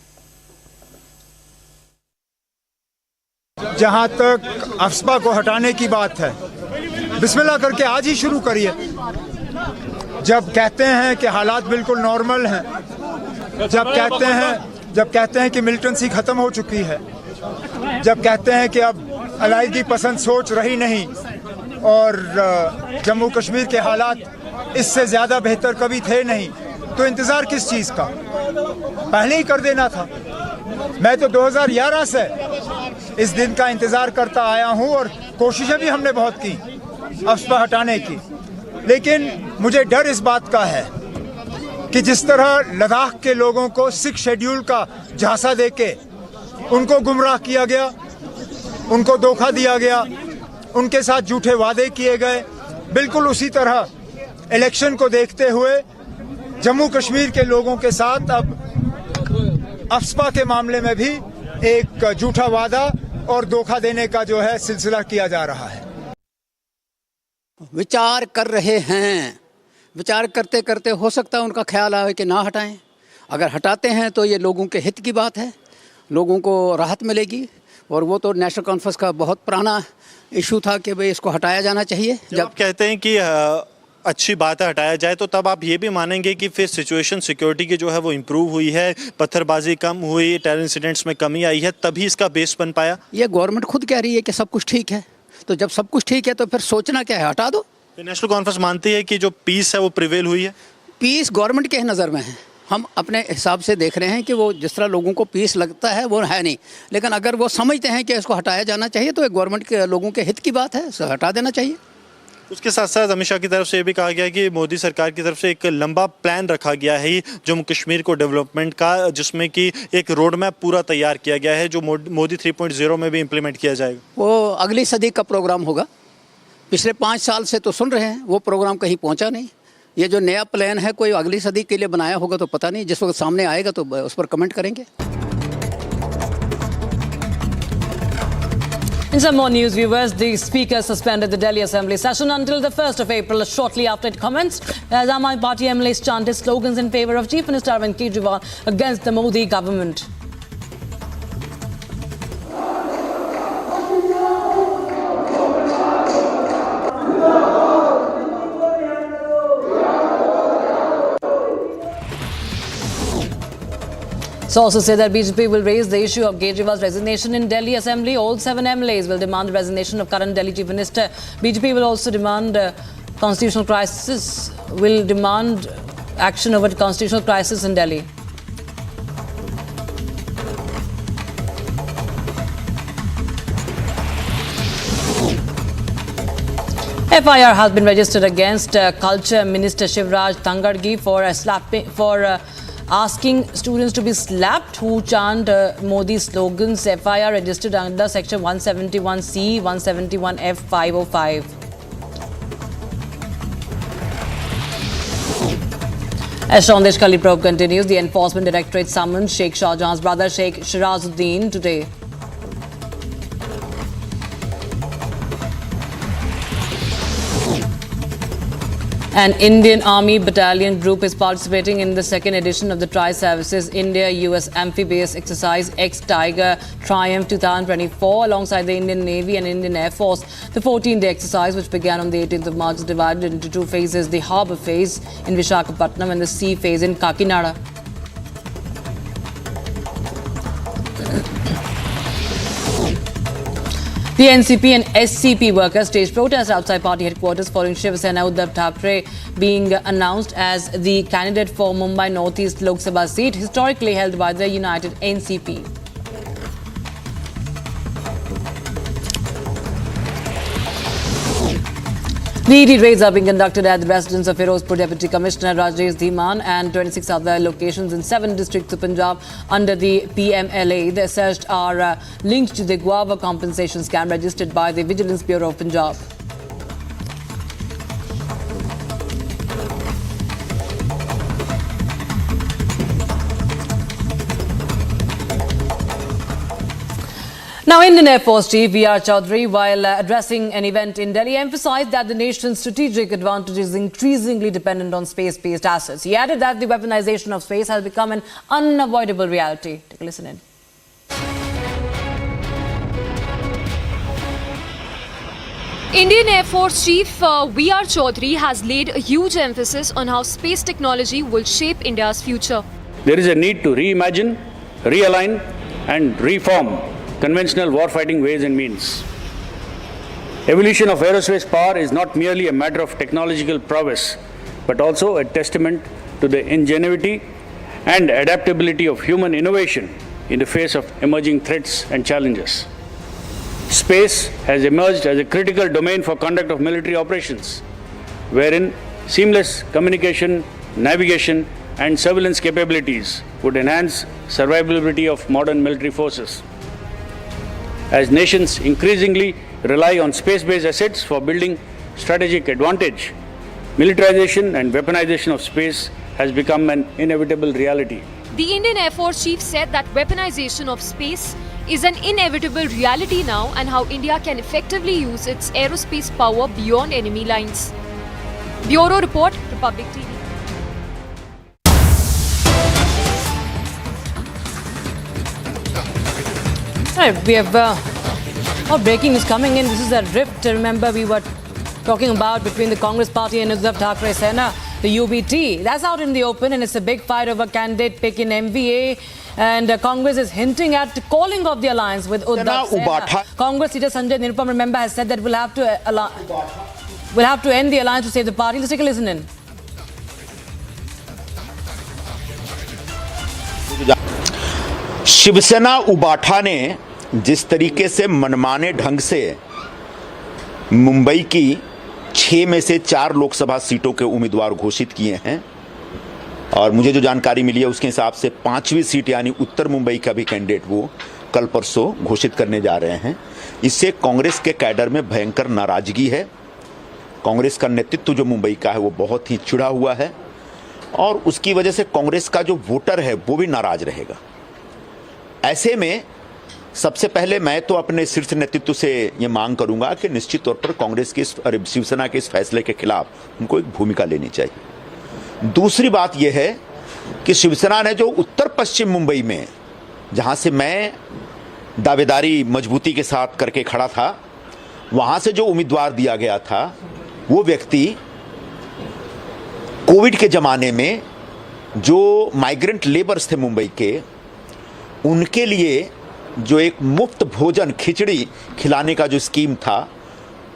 Q: जहां तक AFSPA को हटाने की बात है, बिस्मिल्लाह करके आज ही शुरू करिए। जब कहते हैं कि हालात बिल्कुल नॉर्मल हैं, जब कहते हैं कि मिलिटेंसी खत्म हो चुकी है, जब कहते हैं कि अब अलायदी पसंद सोच रही नहीं और जम्मू कश्मीर के हालात इससे ज़्यादा बेहतर कभी थे नहीं, तो इंतज़ार किस चीज़ का? पहले ही कर देना था। मैं तो 2011 से इस दिन का इंतज़ार करता आया हूं और कोशिशें भी हमने बहुत की अफस्पा हटाने की, लेकिन मुझे डर इस बात का है कि जिस तरह लद्दाख के लोगों को 6 शेड्यूल का झांसा देके उनको गुमराह किया गया, उनको धोखा दिया गया, उनके साथ झूठे वादे किए गए, बिल्कुल उसी तरह इलेक्शन को देखते हुए जम्मू कश्मीर के लोगों के साथ अब अफस्पा के मामले में भी एक झूठा वादा और धोखा देने का जो है सिलसिला किया जा रहा है।
U: विचार कर रहे हैं, विचार करते करते हो सकता है उनका ख्याल आए कि ना हटाएं। अगर हटाते हैं तो ये लोगों के हित की बात है, लोगों को राहत मिलेगी। और वो तो नेशनल कॉन्फ्रेंस का बहुत पुराना इशू था कि भाई इसको हटाया जाना चाहिए।
G: जब आप कहते हैं कि अच्छी बात है हटाया जाए, तो तब आप ये भी मानेंगे कि फिर सिचुएशन सिक्योरिटी की जो है वो इम्प्रूव हुई है, पत्थरबाजी कम हुई, टेरर इंसिडेंट्स में कमी आई है, तभी इसका बेस बन पाया?
U: ये गवर्नमेंट खुद कह रही है कि सब कुछ ठीक है, तो जब सब कुछ ठीक है तो फिर सोचना क्या है, हटा दो।
G: नेशनल कॉन्फ्रेंस मानती है कि जो पीस है वो प्रिवेल हुई है?
U: पीस गवर्नमेंट के नज़र में है, हम अपने हिसाब से देख रहे हैं कि वो जिस तरह लोगों को पीस लगता है वो है नहीं, लेकिन अगर वो समझते हैं कि इसको हटाया जाना चाहिए तो गवर्नमेंट के लोगों के हित की बात है, इसे हटा देना चाहिए।
G: उसके साथ साथ अमित शाह की तरफ से ये भी कहा गया कि मोदी सरकार की तरफ से एक लंबा प्लान रखा गया है जम्मू कश्मीर को डेवलपमेंट का, जिसमें कि एक रोड मैप पूरा तैयार किया गया है जो मोदी 3.0 में भी इम्प्लीमेंट किया जाएगा।
U: वो अगली सदी का प्रोग्राम होगा। पिछले 5 साल से तो सुन रहे हैं, वो प्रोग्राम कहीं पहुंचा नहीं। ये जो नया प्लान है कोई अगली सदी के लिए बनाया होगा तो पता नहीं, जिस वक्त सामने आएगा तो उस पर कमेंट करेंगे।
J: In some more news, viewers, the Speaker suspended the Delhi Assembly session until the 1st of April, shortly after it commenced, as Aadmi Party MLAs chanted slogans in favour of Chief Minister Arin Kejriwal against the Modi government. Sources say that BJP will raise the issue of Kejriwal's resignation in Delhi Assembly. All 7 MLAs will demand the resignation of current Delhi Chief Minister. BJP will also demand constitutional crisis, will demand action over the constitutional crisis in Delhi. FIR has been registered against Culture Minister Shivraj Tangadgi for asking students to be slapped who chant Modi slogans. FIR registered under section 171C, 171F, 505. As Shondesh Kali probe continues, the Enforcement Directorate summoned Sheikh Shahjahan's brother Sheikh Shirazuddin today. An Indian Army battalion group is participating in the 2nd edition of the Tri-Services India-US Amphibious Exercise X-Tiger Triumph 2024 alongside the Indian Navy and Indian Air Force. The 14-day exercise, which began on the 18th of March, is divided into 2 phases, the harbour phase in Visakhapatnam and the sea phase in Kakinada. The NCP and SCP workers staged protests outside party headquarters following Shiv Sena Uddhav Thackeray being announced as the candidate for Mumbai North East Lok Sabha seat, historically held by the united NCP. ED raids are being conducted at the residence of Firozpur Deputy Commissioner Rajesh Dhiman and 26 other locations in 7 districts of Punjab under the PMLA. The searched are linked to the guava compensation scam registered by the Vigilance Bureau of Punjab. Now, Indian Air Force Chief V.R. Chaudhary, while addressing an event in Delhi, emphasized that the nation's strategic advantage is increasingly dependent on space-based assets. He added that the weaponization of space has become an unavoidable reality. Take a listen in.
A: Indian Air Force Chief V.R. Chaudhary has laid a huge emphasis on how space technology will shape India's future.
B: There is a need to reimagine, realign and reform conventional warfighting ways and means. Evolution of aerospace power is not merely a matter of technological prowess, but also a testament to the ingenuity and adaptability of human innovation in the face of emerging threats and challenges. Space has emerged as a critical domain for conduct of military operations, wherein seamless communication, navigation, and surveillance capabilities would enhance survivability of modern military forces. As nations increasingly rely on space-based assets for building strategic advantage, militarization and weaponization of space has become an inevitable reality.
A: The Indian Air Force Chief said that weaponization of space is an inevitable reality now, and how India can effectively use its aerospace power beyond enemy lines. Bureau Report, Republic TV.
J: Right, we have more breaking news coming in. This is a rift, remember, we were talking about between the Congress party and Uddhav Thackeray Sena, the UBT. That's out in the open, and it's a big fight over candidate pick in MVA. And Congress is hinting at calling off the alliance with Uddhav Sena. Congress leader Sanjay Nirupam, remember, has said that we'll have to end the alliance to save the party. Let's take a listen in.
O: Shiv Sena उबाठा ने जिस तरीके से मनमाने ढंग से मुंबई की 6 में से 4 लोकसभा सीटों के उम्मीदवार घोषित किए हैं, और मुझे जो जानकारी मिली है उसके हिसाब से 5वीं सीट यानी उत्तर मुंबई का भी कैंडिडेट वो कल परसों घोषित करने जा रहे हैं। इससे कांग्रेस के कैडर में भयंकर नाराजगी है। कांग्रेस का नेतृत्व जो मुंबई का है वो बहुत ही चिढ़ा हुआ है, और उसकी वजह से कांग्रेस का जो वोटर है वो भी नाराज रहेगा। ऐसे में सबसे पहले मैं तो अपने शीर्ष नेतृत्व से ये मांग करूंगा कि निश्चित तौर पर कांग्रेस के शिवसेना के इस फैसले के खिलाफ उनको एक भूमिका लेनी चाहिए। दूसरी बात यह है कि शिवसेना ने जो उत्तर पश्चिम मुंबई में, जहां से मैं दावेदारी मजबूती के साथ करके खड़ा था, वहां से जो उम्मीदवार दिया गया था वो व्यक्ति कोविड के जमाने में जो माइग्रेंट लेबर्स थे मुंबई के, उनके लिए जो एक मुफ्त भोजन खिचड़ी खिलाने का जो स्कीम था,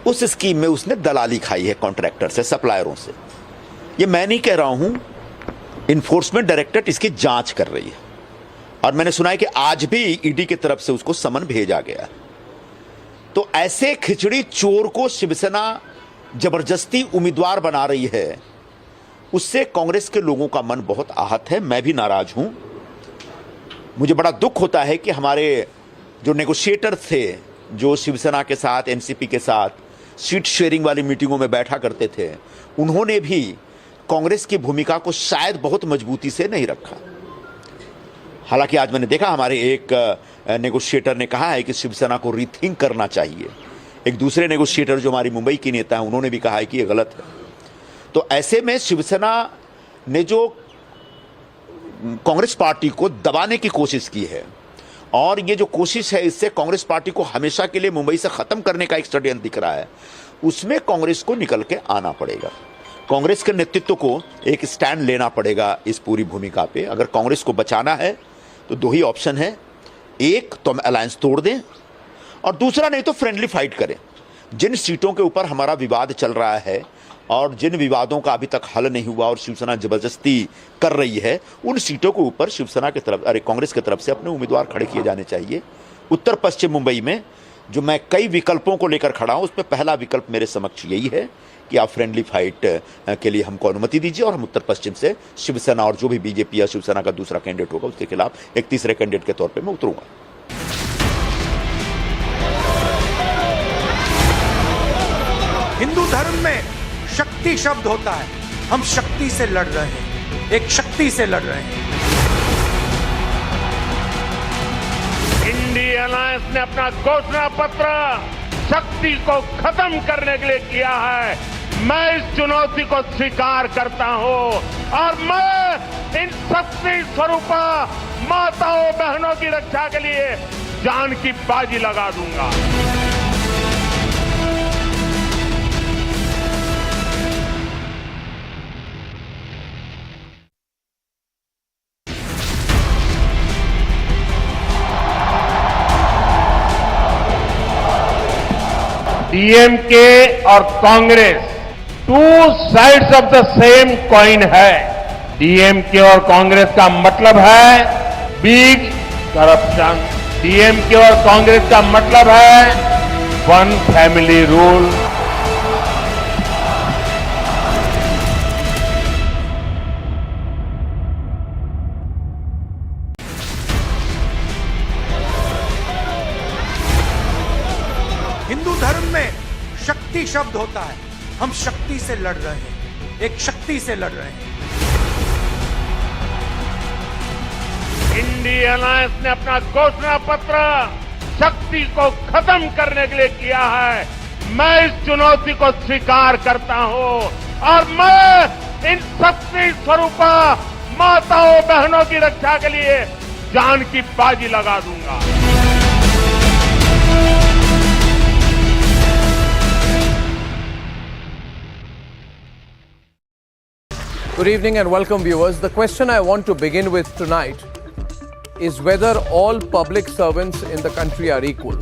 O: उस स्कीम में उसने दलाली खाई है कॉन्ट्रैक्टर से, सप्लायरों से। ये मैं नहीं कह रहा हूं, इन्फोर्समेंट डायरेक्टरेट इसकी जांच कर रही है, और मैंने सुना है कि आज भी ईडी की तरफ से उसको समन भेजा गया। तो ऐसे खिचड़ी चोर को शिवसेना जबरदस्ती उम्मीदवार बना रही है, उससे कांग्रेस के लोगों का मन बहुत आहत है। मैं भी नाराज हूं। मुझे बड़ा दुख होता है कि हमारे जो नेगोशिएटर थे, जो शिवसेना के साथ, एनसीपी के साथ सीट शेयरिंग वाली मीटिंगों में बैठा करते थे, उन्होंने भी कांग्रेस की भूमिका को शायद बहुत मजबूती से नहीं रखा। हालांकि आज मैंने देखा हमारे एक नेगोशिएटर ने कहा है कि शिवसेना को रीथिंक करना चाहिए। एक दूसरे नेगोशिएटर जो हमारी मुंबई की नेता है, उन्होंने भी कहा है कि ये गलत है। तो ऐसे में शिवसेना ने जो कांग्रेस पार्टी को दबाने की कोशिश की है, और ये जो कोशिश है इससे कांग्रेस पार्टी को हमेशा के लिए मुंबई से खत्म करने का एक षड्यंत्र दिख रहा है, उसमें कांग्रेस को निकल के आना पड़ेगा। कांग्रेस के नेतृत्व को एक स्टैंड लेना पड़ेगा इस पूरी भूमिका पे। अगर कांग्रेस को बचाना है तो 2 ही ऑप्शन है, एक तो हम अलायंस तोड़ दें, और दूसरा नहीं तो फ्रेंडली फाइट करें। जिन सीटों के ऊपर हमारा विवाद चल रहा है और जिन विवादों का अभी तक हल नहीं हुआ और शिवसेना जबरदस्ती कर रही है, उन सीटों के ऊपर शिवसेना की तरफ, कांग्रेस की तरफ से अपने उम्मीदवार खड़े किए जाने चाहिए। उत्तर पश्चिम मुंबई में जो मैं कई विकल्पों को लेकर खड़ा हूं, उसमें पहला विकल्प मेरे समक्ष यही है कि आप फ्रेंडली फाइट के लिए हमको अनुमति दीजिए और हम उत्तर पश्चिम से शिवसेना और जो भी बीजेपी या शिवसेना का दूसरा कैंडिडेट होगा उसके खिलाफ एक तीसरे कैंडिडेट के तौर पे मैं उतरूंगा।
M: हिंदू धर्म में शक्ति शब्द होता है, हम शक्ति से लड़ रहे हैं, एक शक्ति से लड़ रहे हैं।
P: इंडिया अलायंस ने अपना घोषणा पत्र शक्ति को खत्म करने के लिए किया है। मैं इस चुनौती को स्वीकार करता हूं और मैं इन शक्ति स्वरूपा माताओं बहनों की रक्षा के लिए जान की बाजी लगा दूंगा। डीएमके और Congress two sides of the same coin है। डीएमके और कांग्रेस का मतलब है बिग करप्शन। डीएमके और कांग्रेस का मतलब है वन फैमिली रूल।
M: हिंदू धर्म में शक्ति शब्द होता है, हम शक्ति से लड़ रहे हैं, एक शक्ति से लड़ रहे हैं।
P: इंडिया अलायंस ने अपना घोषणा पत्र शक्ति को खत्म करने के लिए किया है। मैं इस चुनौती को स्वीकार करता हूं और मैं इन शक्ति स्वरूपा माताओं बहनों की रक्षा के लिए जान की बाजी लगा दूंगा।
D: Good evening and welcome viewers. The question I want to begin with tonight is whether all public servants in the country are equal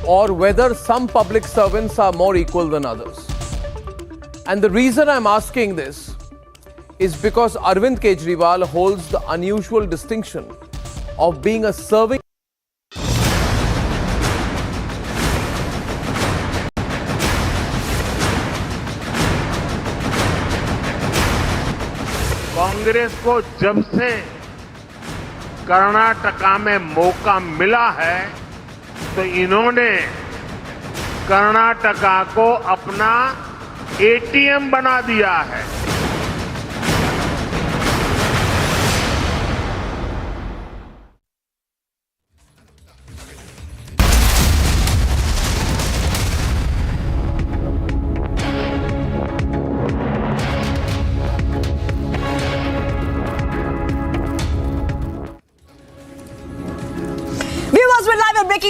D: or whether some public servants are more equal than others. And the reason I'm asking this is because Arvind Kejriwal holds the unusual distinction of being a serving
P: Congress को जब से कर्नाटका में मौका मिला है तो इन्होंने कर्नाटका को अपना एटीएम बना दिया है।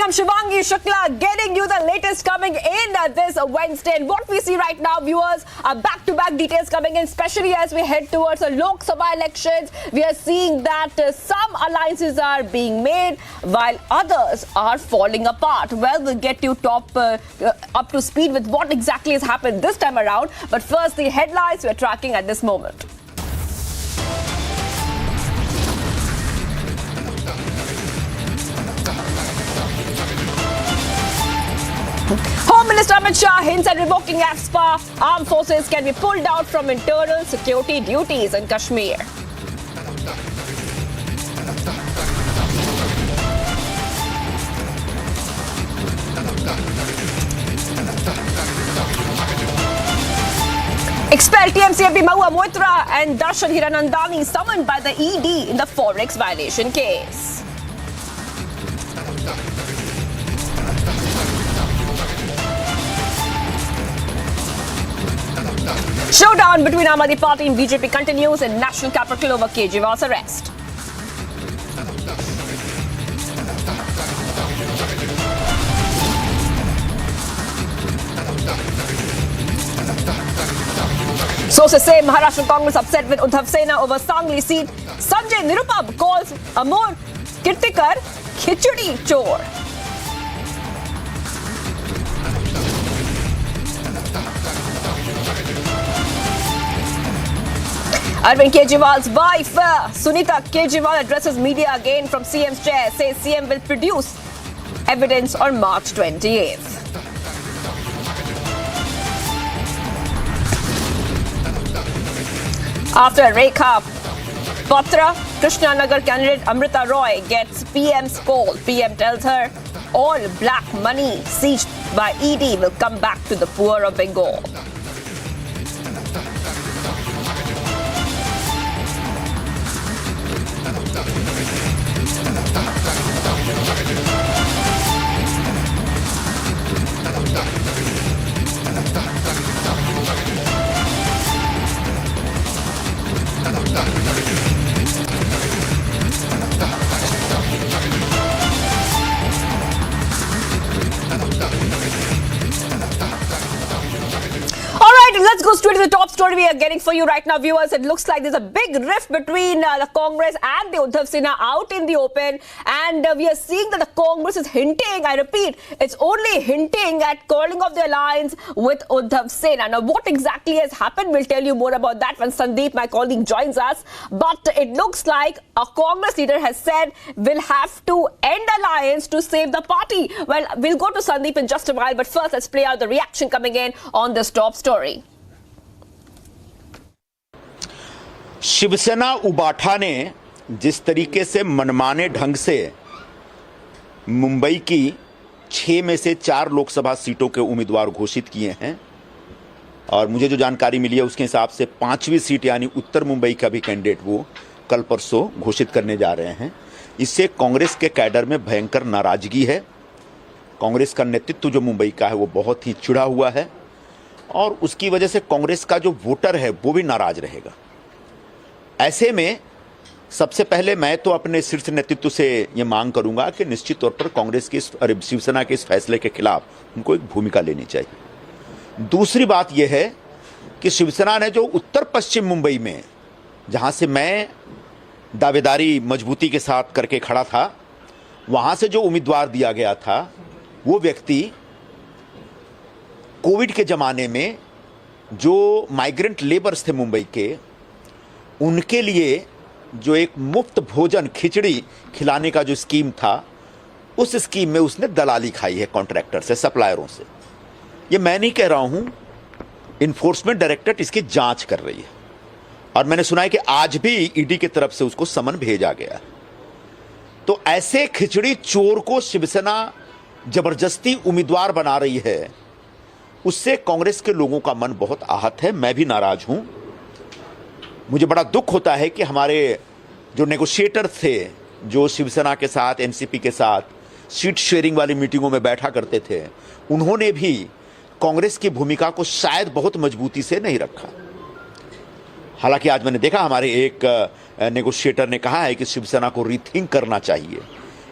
L: I'm Shivangi Shukla, getting you the latest coming in this Wednesday. And what we see right now, viewers, are back-to-back details coming in, especially as we head towards the Lok Sabha elections. We are seeing that some alliances are being made while others are falling apart. Well, we'll get you up to speed with what exactly has happened this time around. But first, the headlines we're tracking at this moment. Home Minister Amit Shah hints at revoking AFSPA. Armed forces can be pulled out from internal security duties in Kashmir. Expel TMC MP Mahua Moitra and Darshan Hiranandani summoned by the ED in the Forex violation case. Showdown between Aam Aadmi Party and BJP continues in national capital over Kejriwal's arrest. Sources say Maharashtra Congress upset with Uddhav Sena over Sangli seat. Sanjay Nirupam calls Amol Kirtikar Khichdi Chor. Arvind Kejriwal's wife, Sunita Kejriwal, addresses media again from CM's chair, says CM will produce evidence on March 28th. After Rekha Patra, Krishnanagar candidate Amrita Roy gets PM's call. PM tells her all black money seized by ED will come back to the poor of Bengal. Let's go straight to the top story we are getting for you right now, viewers. It looks like there's a big rift between the Congress and the Uddhav Sena out in the open, and we are seeing that the Congress is hinting, I repeat, it's only hinting at calling off the alliance with Uddhav Sena. Now, what exactly has happened, we'll tell you more about that when Sandeep, my colleague, joins us. But it looks like a Congress leader has said we'll have to end alliance to save the party. Well, we'll go to Sandeep in just a while, but first let's play out the reaction coming in on this top story.
O: Shiv Sena उबाठा ने जिस तरीके से मनमाने ढंग से मुंबई की 6 में से 4 लोकसभा सीटों के उम्मीदवार घोषित किए हैं, और मुझे जो जानकारी मिली है उसके हिसाब से 5वीं सीट यानी उत्तर मुंबई का भी कैंडिडेट वो कल परसों घोषित करने जा रहे हैं। इससे कांग्रेस के कैडर में भयंकर नाराजगी है। कांग्रेस का नेतृत्व जो मुंबई का है वो बहुत ही चिढ़ा हुआ है, और उसकी वजह से कांग्रेस का जो वोटर है वो भी नाराज रहेगा। ऐसे में सबसे पहले मैं तो अपने शीर्ष नेतृत्व से ये मांग करूंगा कि निश्चित तौर पर कांग्रेस की शिवसेना के इस फैसले के खिलाफ उनको एक भूमिका लेनी चाहिए। दूसरी बात यह है कि शिवसेना ने जो उत्तर पश्चिम मुंबई में, जहां से मैं दावेदारी मजबूती के साथ करके खड़ा था, वहां से जो उम्मीदवार दिया गया था वो व्यक्ति कोविड के ज़माने में जो माइग्रेंट लेबर्स थे मुंबई के, उनके लिए जो एक मुफ्त भोजन खिचड़ी खिलाने का जो स्कीम था, उस स्कीम में उसने दलाली खाई है कॉन्ट्रैक्टर से, सप्लायरों से। ये मैं नहीं कह रहा हूं, इन्फोर्समेंट डायरेक्टरेट इसकी जांच कर रही है, और मैंने सुना है कि आज भी ईडी की तरफ से उसको समन भेजा गया। तो ऐसे खिचड़ी चोर को शिवसेना जबरदस्ती उम्मीदवार बना रही है, उससे कांग्रेस के लोगों का मन बहुत आहत है। मैं भी नाराज हूं। मुझे बड़ा दुख होता है कि हमारे जो नेगोशिएटर थे, जो शिवसेना के साथ, एनसीपी के साथ सीट शेयरिंग वाली मीटिंगों में बैठा करते थे, उन्होंने भी कांग्रेस की भूमिका को शायद बहुत मजबूती से नहीं रखा। हालांकि आज मैंने देखा हमारे एक नेगोशिएटर ने कहा है कि शिवसेना को रीथिंक करना चाहिए।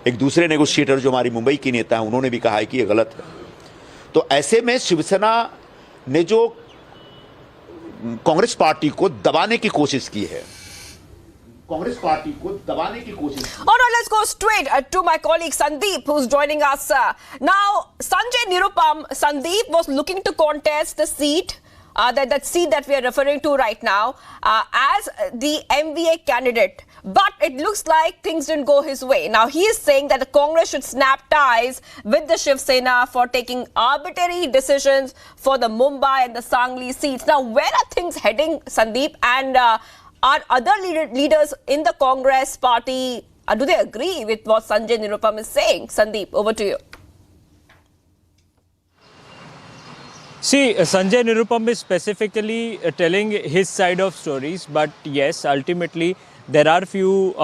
O: एक दूसरे नेगोशिएटर जो हमारी मुंबई की नेता है, उन्होंने भी कहा है कि ये गलत है। तो ऐसे में शिवसेना ने जो कांग्रेस पार्टी को दबाने की कोशिश की है, कांग्रेस पार्टी को दबाने की कोशिश।
L: All right, let's go straight to my colleague Sandeep, who's joining us. Now, Sanjay Nirupam, Sandeep was looking to contest the seat, that seat that we are referring to right now, as the MVA candidate. But it looks like things didn't go his way. Now, he is saying that the Congress should snap ties with the Shiv Sena for taking arbitrary decisions for the Mumbai and the Sangli seats. Now, where are things heading, Sandeep? And are other leaders in the Congress party, do they agree with what Sanjay Nirupam is saying? Sandeep, over to you.
H: See, Sanjay Nirupam is specifically telling his side of stories, but yes, ultimately there are few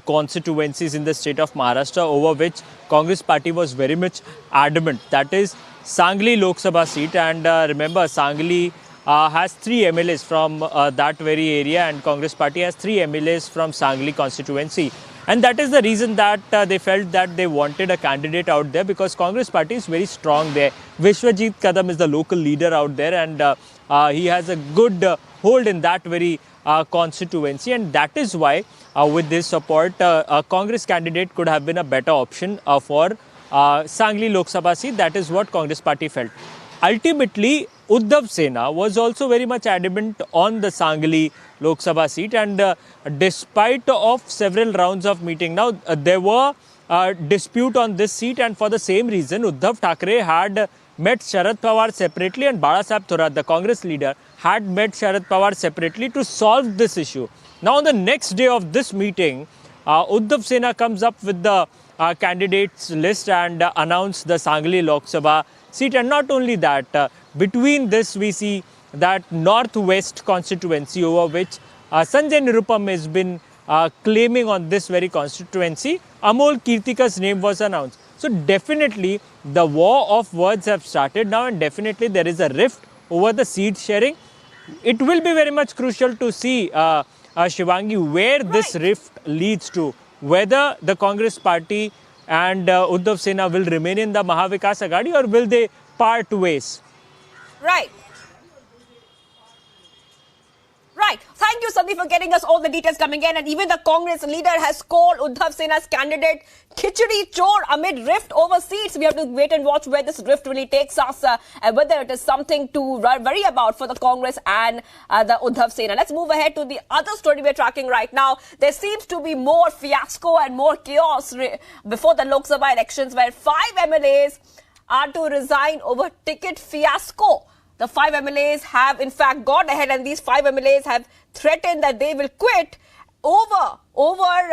H: constituencies in the state of Maharashtra over which Congress party was very much adamant. That is Sangli Lok Sabha seat, and remember Sangli has 3 MLAs from that very area, and Congress party has 3 MLAs from Sangli constituency. And that is the reason that they felt that they wanted a candidate out there, because Congress party is very strong there. Vishwajit Kadam is the local leader out there, and he has a good hold in that very constituency, and that is why with this support a Congress candidate could have been a better option for Sangli Lok Sabha seat. That is what Congress party felt. Ultimately, Uddhav Sena was also very much adamant on the Sangli Lok Sabha seat, and despite of several rounds of meeting, now there were dispute on this seat, and for the same reason, Uddhav Thackeray had met Sharad Pawar separately, and Balasaheb Thorat, the Congress leader, had met Sharad Pawar separately to solve this issue. Now, on the next day of this meeting, Uddhav Sena comes up with the candidates list and announced the Sangli Lok Sabha seat. And not only that, between this we see that northwest constituency over which Sanjay Nirupam has been claiming on this very constituency, Amol Kirtika's name was announced. So definitely the war of words have started now, and definitely there is a rift over the seat sharing. It will be very much crucial to see, Shivangi, where this rift leads to, whether the Congress party and Uddhav Sena will remain in the Mahavikas Aghadi or will they part ways.
L: Right. Right. Thank you, Sandeep, for getting us all the details coming in. And even the Congress leader has called Uddhav Sena's candidate Khichdi Chor amid rift over seats. We have to wait and watch where this rift really takes us and whether it is something to worry about for the Congress and the Uddhav Sena. Let's move ahead to the other story we're tracking right now. There seems to be more fiasco and more chaos before the Lok Sabha elections, where 5 MLAs are to resign over ticket fiasco. The 5 MLAs have in fact gone ahead, and these 5 MLAs have threatened that they will quit over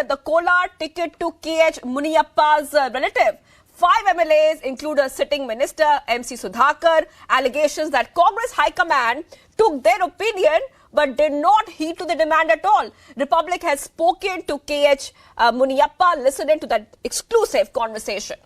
L: the Kolar ticket to KH Muniyappa's relative. 5 MLAs include a sitting minister, MC Sudhakar. Allegations that Congress High Command took their opinion but did not heed to the demand at all. Republic has spoken to KH Muniyappa. Listen in to that exclusive conversation.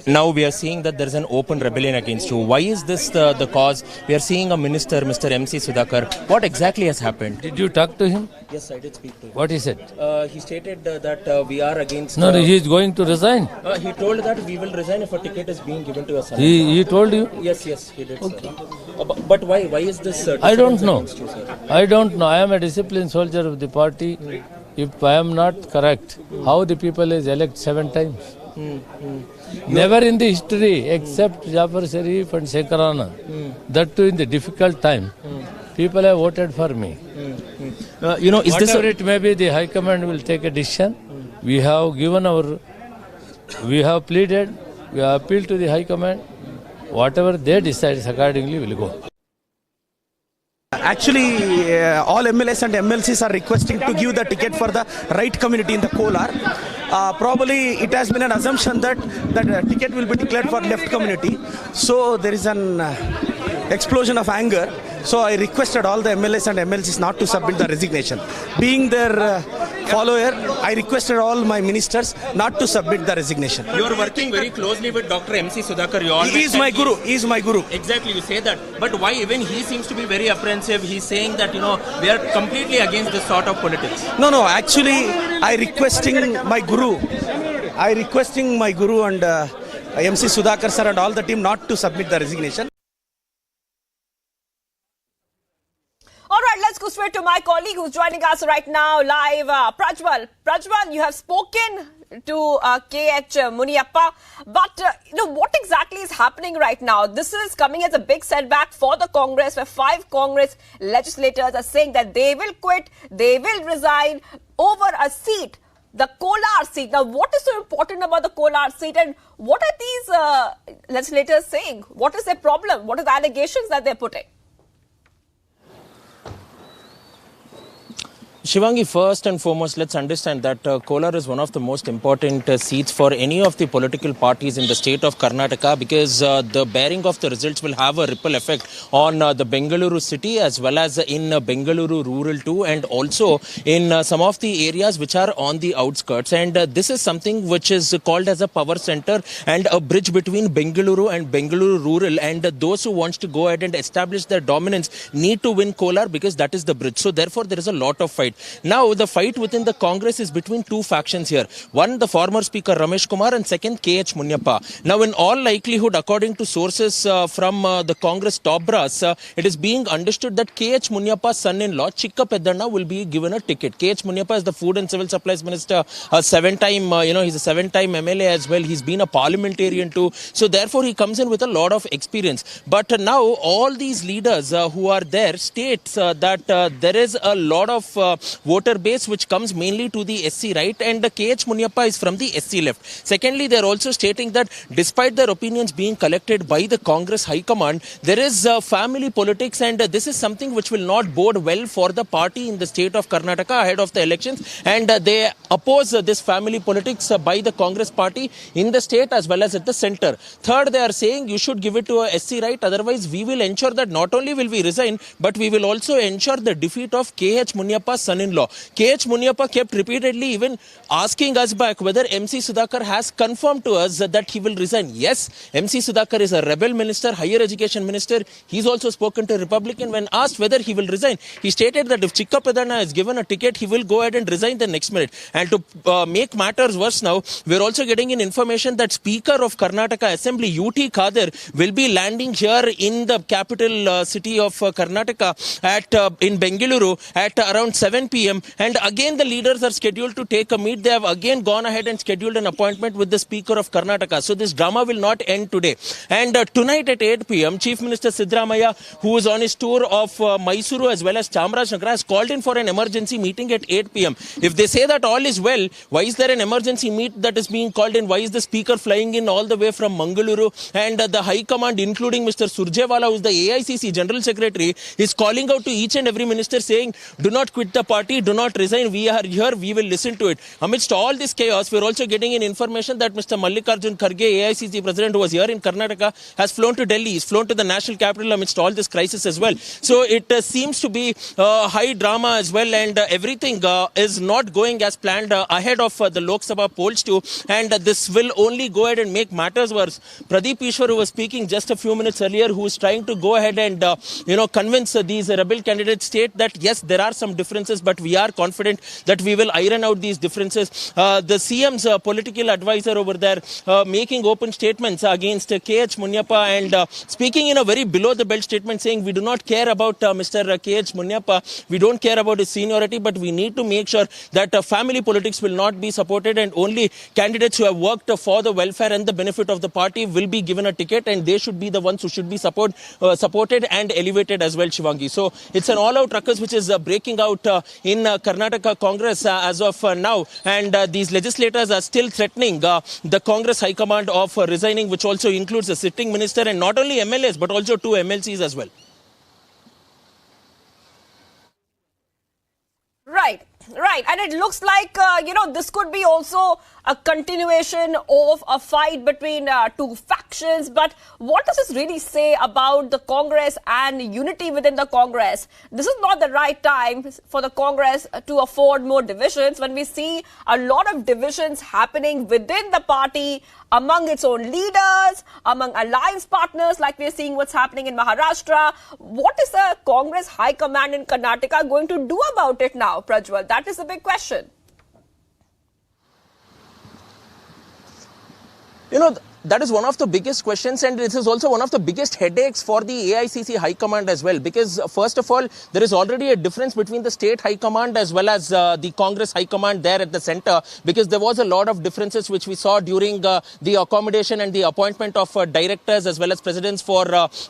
E: Now we are seeing that there is an open rebellion against you. Why is this the cause? We are seeing a minister, Mr. MC Sudhakar. What exactly has happened?
I: Did you talk to him?
E: Yes, I did speak to him.
I: What he said?
E: He stated that we are against...
I: No, he is going to resign.
E: He told that we will resign if a ticket is being given to us.
I: He told you?
E: Yes, he did. Okay. But why is this...
I: I don't know. I don't know. I am a disciplined soldier of the party. If I am not correct, how the people is elect 7 times? Never in the history, except Jafar Sharif and Shekhar Anand, that too in the difficult time, people have voted for me.
E: Is this
I: whatever it may be, the High Command will take a decision. We have pleaded, we have appealed to the High Command. Whatever they decide, accordingly will go.
V: Actually, all MLAs and MLCs are requesting to give the ticket for the right community in the Kolar. Probably it has been an assumption that the ticket will be declared for left community. So there is an explosion of anger. So I requested all the MLAs and MLCs not to submit the resignation. Being their follower, I requested all my ministers not to submit the resignation.
E: You are working very closely with Dr. MC Sudhakar.
V: He is my guru. He is my guru.
E: Exactly, you say that. But why even he seems to be very apprehensive? He's saying that, we are completely against this sort of politics.
V: No. Actually, I requesting my guru and MC Sudhakar sir and all the team not to submit the resignation.
L: All right, let's go straight to my colleague who's joining us right now live, Prajwal. Prajwal, you have spoken to KH Muniyappa, but what exactly is happening right now? This is coming as a big setback for the Congress, where 5 Congress legislators are saying that they will quit, they will resign over a seat, the Kolar seat. Now, what is so important about the Kolar seat, and what are these legislators saying? What is their problem? What are the allegations that they're putting?
E: Shivangi, first and foremost, let's understand that Kolar is one of the most important seats for any of the political parties in the state of Karnataka, because the bearing of the results will have a ripple effect on the Bengaluru city as well as in Bengaluru rural too, and also in some of the areas which are on the outskirts. And this is something which is called as a power center and a bridge between Bengaluru and Bengaluru rural, and those who wants to go ahead and establish their dominance need to win Kolar, because that is the bridge. So therefore there is a lot of fight. itself. Now, the fight within the Congress is between two factions here. One, the former Speaker Ramesh Kumar, and second, K.H. Munyappa. Now, in all likelihood, according to sources from the Congress top brass, it is being understood that K.H. Munyappa's son-in-law, Chikka Peddanna, will be given a ticket. K.H. Munyappa is the Food and Civil Supplies Minister, a seven-time, he's a seven-time MLA as well. He's been a parliamentarian too. So, therefore, he comes in with a lot of experience. But now, all these leaders who are there states that there is a lot of voter base which comes mainly to the SC right, and K.H. Munyappa is from the SC left. Secondly, they are also stating that despite their opinions being collected by the Congress High Command, there is family politics, and this is something which will not bode well for the party in the state of Karnataka ahead of the elections, and they oppose this family politics by the Congress party in the state as well as at the center. Third, they are saying you should give it to a SC right, otherwise we will ensure that not only will we resign, but we will also ensure the defeat of K.H. Munyappa's son-in-law. K.H. Munyappa kept repeatedly even asking us back whether MC Sudhakar has confirmed to us that he will resign. Yes, MC Sudhakar is a rebel minister, higher education minister. He's also spoken to Republican. When asked whether he will resign, he stated that if Chikka Peddanna is given a ticket, he will go ahead and resign the next minute. And to make matters worse now, we're also getting in information that Speaker of Karnataka Assembly, UT Khader, will be landing here in the capital city of Karnataka in Bengaluru at around 7 p.m. And again, the leaders are scheduled to take a meet. They have again gone ahead and scheduled an appointment with the Speaker of Karnataka. So this drama will not end today. And tonight at 8 p.m., Chief Minister Siddaramaiah, who is on his tour of Mysuru as well as Chamarajanagar, has called in for an emergency meeting at 8 p.m. If they say that all is well, why is there an emergency meet that is being called in? Why is the Speaker flying in all the way from Mangaluru? And the High Command, including Mr. Surjewala, who is the AICC General Secretary, is calling out to each and every minister saying, do not quit the party, do not resign, we are here, we will listen to it. Amidst all this chaos, we're also getting in information that Mr. Mallikarjun Kharge, AICC President, who was here in Karnataka, has flown to Delhi, he's flown to the national capital amidst all this crisis as well. So it seems to be high drama as well, and everything is not going as planned ahead of the Lok Sabha polls too, and this will only go ahead and make matters worse. Pradeep Ishwar, who was speaking just a few minutes earlier, who is trying to go ahead and convince these rebel candidates, state that yes, there are some differences, but we are confident that we will iron out these differences. The CM's political advisor over there making open statements against K.H. Munyappa and speaking in a very below the belt statement saying we do not care about Mr. K.H. Munyappa, we don't care about his seniority, but we need to make sure that family politics will not be supported, and only candidates who have worked for the welfare and the benefit of the party will be given a ticket, and they should be the ones who should be supported and elevated as well, Shivangi. So it's an all-out ruckus which is breaking out in Karnataka Congress as of now, and these legislators are still threatening the Congress High Command of resigning, which also includes a sitting minister and not only MLAs but also 2 MLCs as well.
L: Right. And it looks like, this could be also a continuation of a fight between two factions. But what does this really say about the Congress and unity within the Congress? This is not the right time for the Congress to afford more divisions when we see a lot of divisions happening within the party, among its own leaders, among alliance partners, like we're seeing what's happening in Maharashtra. What is the Congress High Command in Karnataka going to do about it now, Prajwal? That is the big question.
E: That is one of the biggest questions, and this is also one of the biggest headaches for the AICC High Command as well, because first of all, there is already a difference between the state High Command as well as the Congress High Command there at the center, because there was a lot of differences which we saw during the accommodation and the appointment of directors as well as presidents for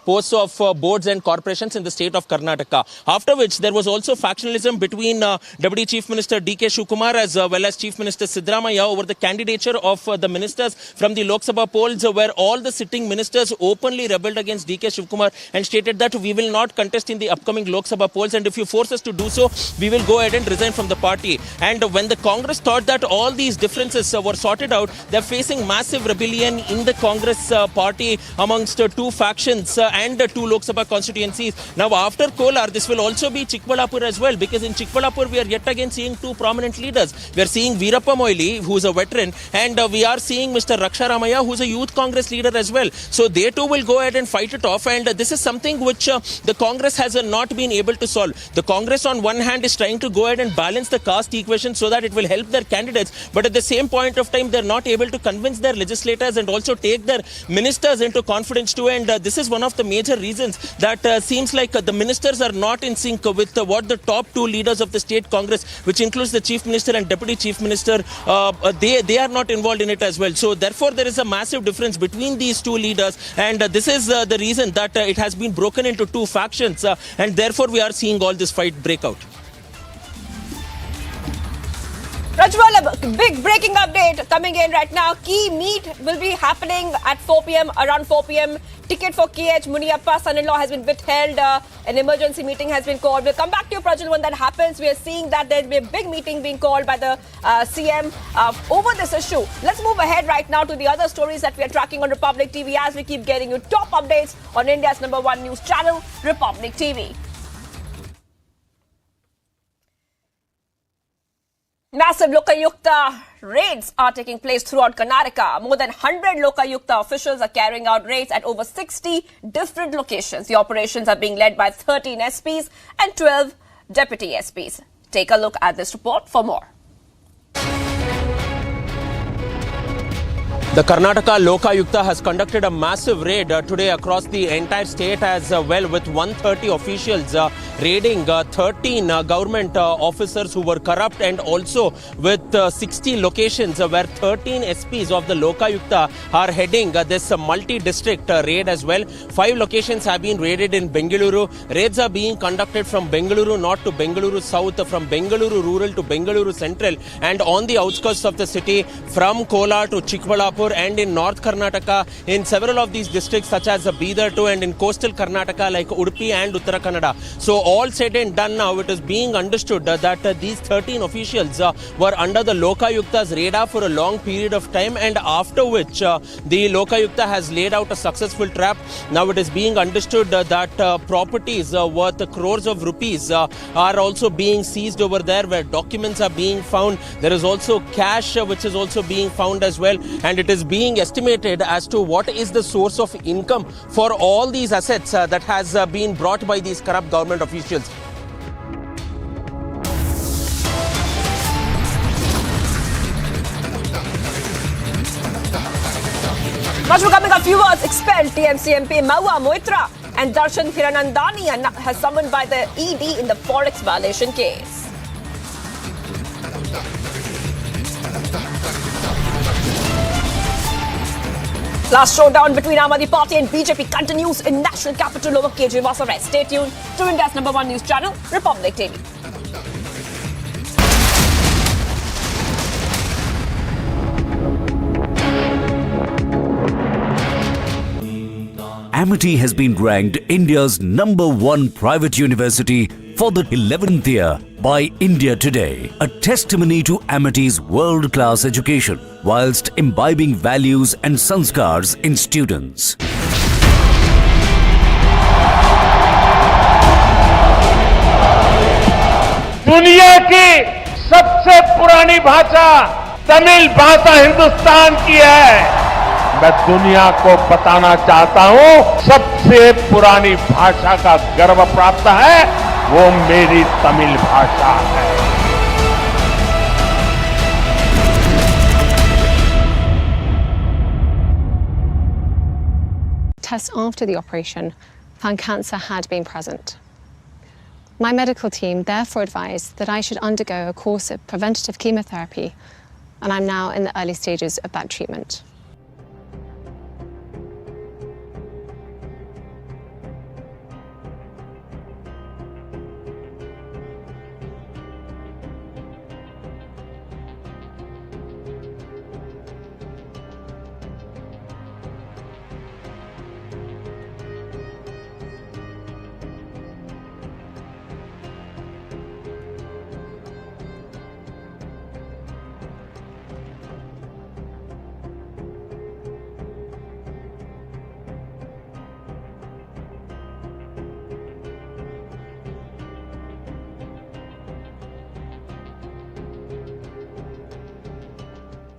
E: posts of boards and corporations in the state of Karnataka. After which, there was also factionalism between Deputy Chief Minister D.K. Shivkumar as well as Chief Minister Siddaramaiah over the candidature of the ministers from the Lok Sabha polls, where all the sitting ministers openly rebelled against D.K. Shivkumar and stated that we will not contest in the upcoming Lok Sabha polls, and if you force us to do so, we will go ahead and resign from the party. And when the Congress thought that all these differences were sorted out, they're facing massive rebellion in the Congress party amongst 2 factions and 2 Lok Sabha constituencies. Now after Kolar, this will also be Chikbalapur as well, because in Chikbalapur we are yet again seeing 2 prominent leaders. We are seeing Veerappa Moily, who is a veteran, and we are seeing Mr. Raksha Ramaiah, who is a youth Congress leader as well. So they too will go ahead and fight it off, and this is something which the Congress has not been able to solve. The Congress on one hand is trying to go ahead and balance the caste equation so that it will help their candidates, but at the same point of time they're not able to convince their legislators and also take their ministers into confidence too, and this is one of the major reasons that seems like the ministers are not in sync with what the top two leaders of the state Congress, which includes the Chief Minister and Deputy Chief Minister, they are not involved in it as well. So therefore there is a massive difference between these two leaders, and this is the reason that it has been broken into two factions, and therefore we are seeing all this fight break out.
L: Prajwal, a big breaking update coming in right now. Key meet will be happening at 4 p.m. around 4 p.m. Ticket for KH Muniappa's son-in-law has been withheld. An emergency meeting has been called. We'll come back to you, Prajwal, when that happens. We are seeing that there will be a big meeting being called by the CM over this issue. Let's move ahead right now to the other stories that we are tracking on Republic TV as we keep getting you top updates on India's #1 news channel, Republic TV. Massive Lokayukta raids are taking place throughout Karnataka. More than 100 Lokayukta officials are carrying out raids at over 60 different locations. The operations are being led by 13 SPs and 12 deputy SPs. Take a look at this report for more.
E: The Karnataka Lokayukta has conducted a massive raid today across the entire state as well, with 130 officials raiding 13 government officers who were corrupt, and also with 60 locations where 13 SPs of the Lokayukta are heading this multi-district raid as well. 5 locations have been raided in Bengaluru. Raids are being conducted from Bengaluru North to Bengaluru South, from Bengaluru Rural to Bengaluru Central, and on the outskirts of the city from Kolar to Chikbalapur, and in North Karnataka in several of these districts such as Bidar too, and in coastal Karnataka like Udupi and Uttara Kannada. So all said and done now, it is being understood that these 13 officials were under the Lokayukta's radar for a long period of time, and after which the Lokayukta has laid out a successful trap. Now it is being understood that properties worth crores of rupees are also being seized over there, where documents are being found. There is also cash which is also being found as well, and it is being estimated as to what is the source of income for all these assets that has been brought by these corrupt government officials.
L: Much coming up, viewers expelled TMC MP Mahua Moitra and Darshan Hiranandani has summoned by the ED in the Forex violation case. Last showdown between Aam Aadmi Party and BJP continues in national capital over Kejriwal's arrest. Stay tuned to India's #1 news channel, Republic TV.
C: Amity has been ranked India's #1 private university for the 11th year by India Today, a testimony to Amity's world-class education whilst imbibing values and sanskars in students.
P: दुनिया की सबसे पुरानी भाषा तमिल भाषा हिंदुस्तान की है। मैं दुनिया को बताना चाहता हूं, सबसे पुरानी भाषा का गर्व प्राप्त है, वो मेरी तमिल भाषा है।
R: Tests after the operation found cancer had been present. My medical team therefore advised that I should undergo a course of preventative chemotherapy, and I'm now in the early stages of that treatment.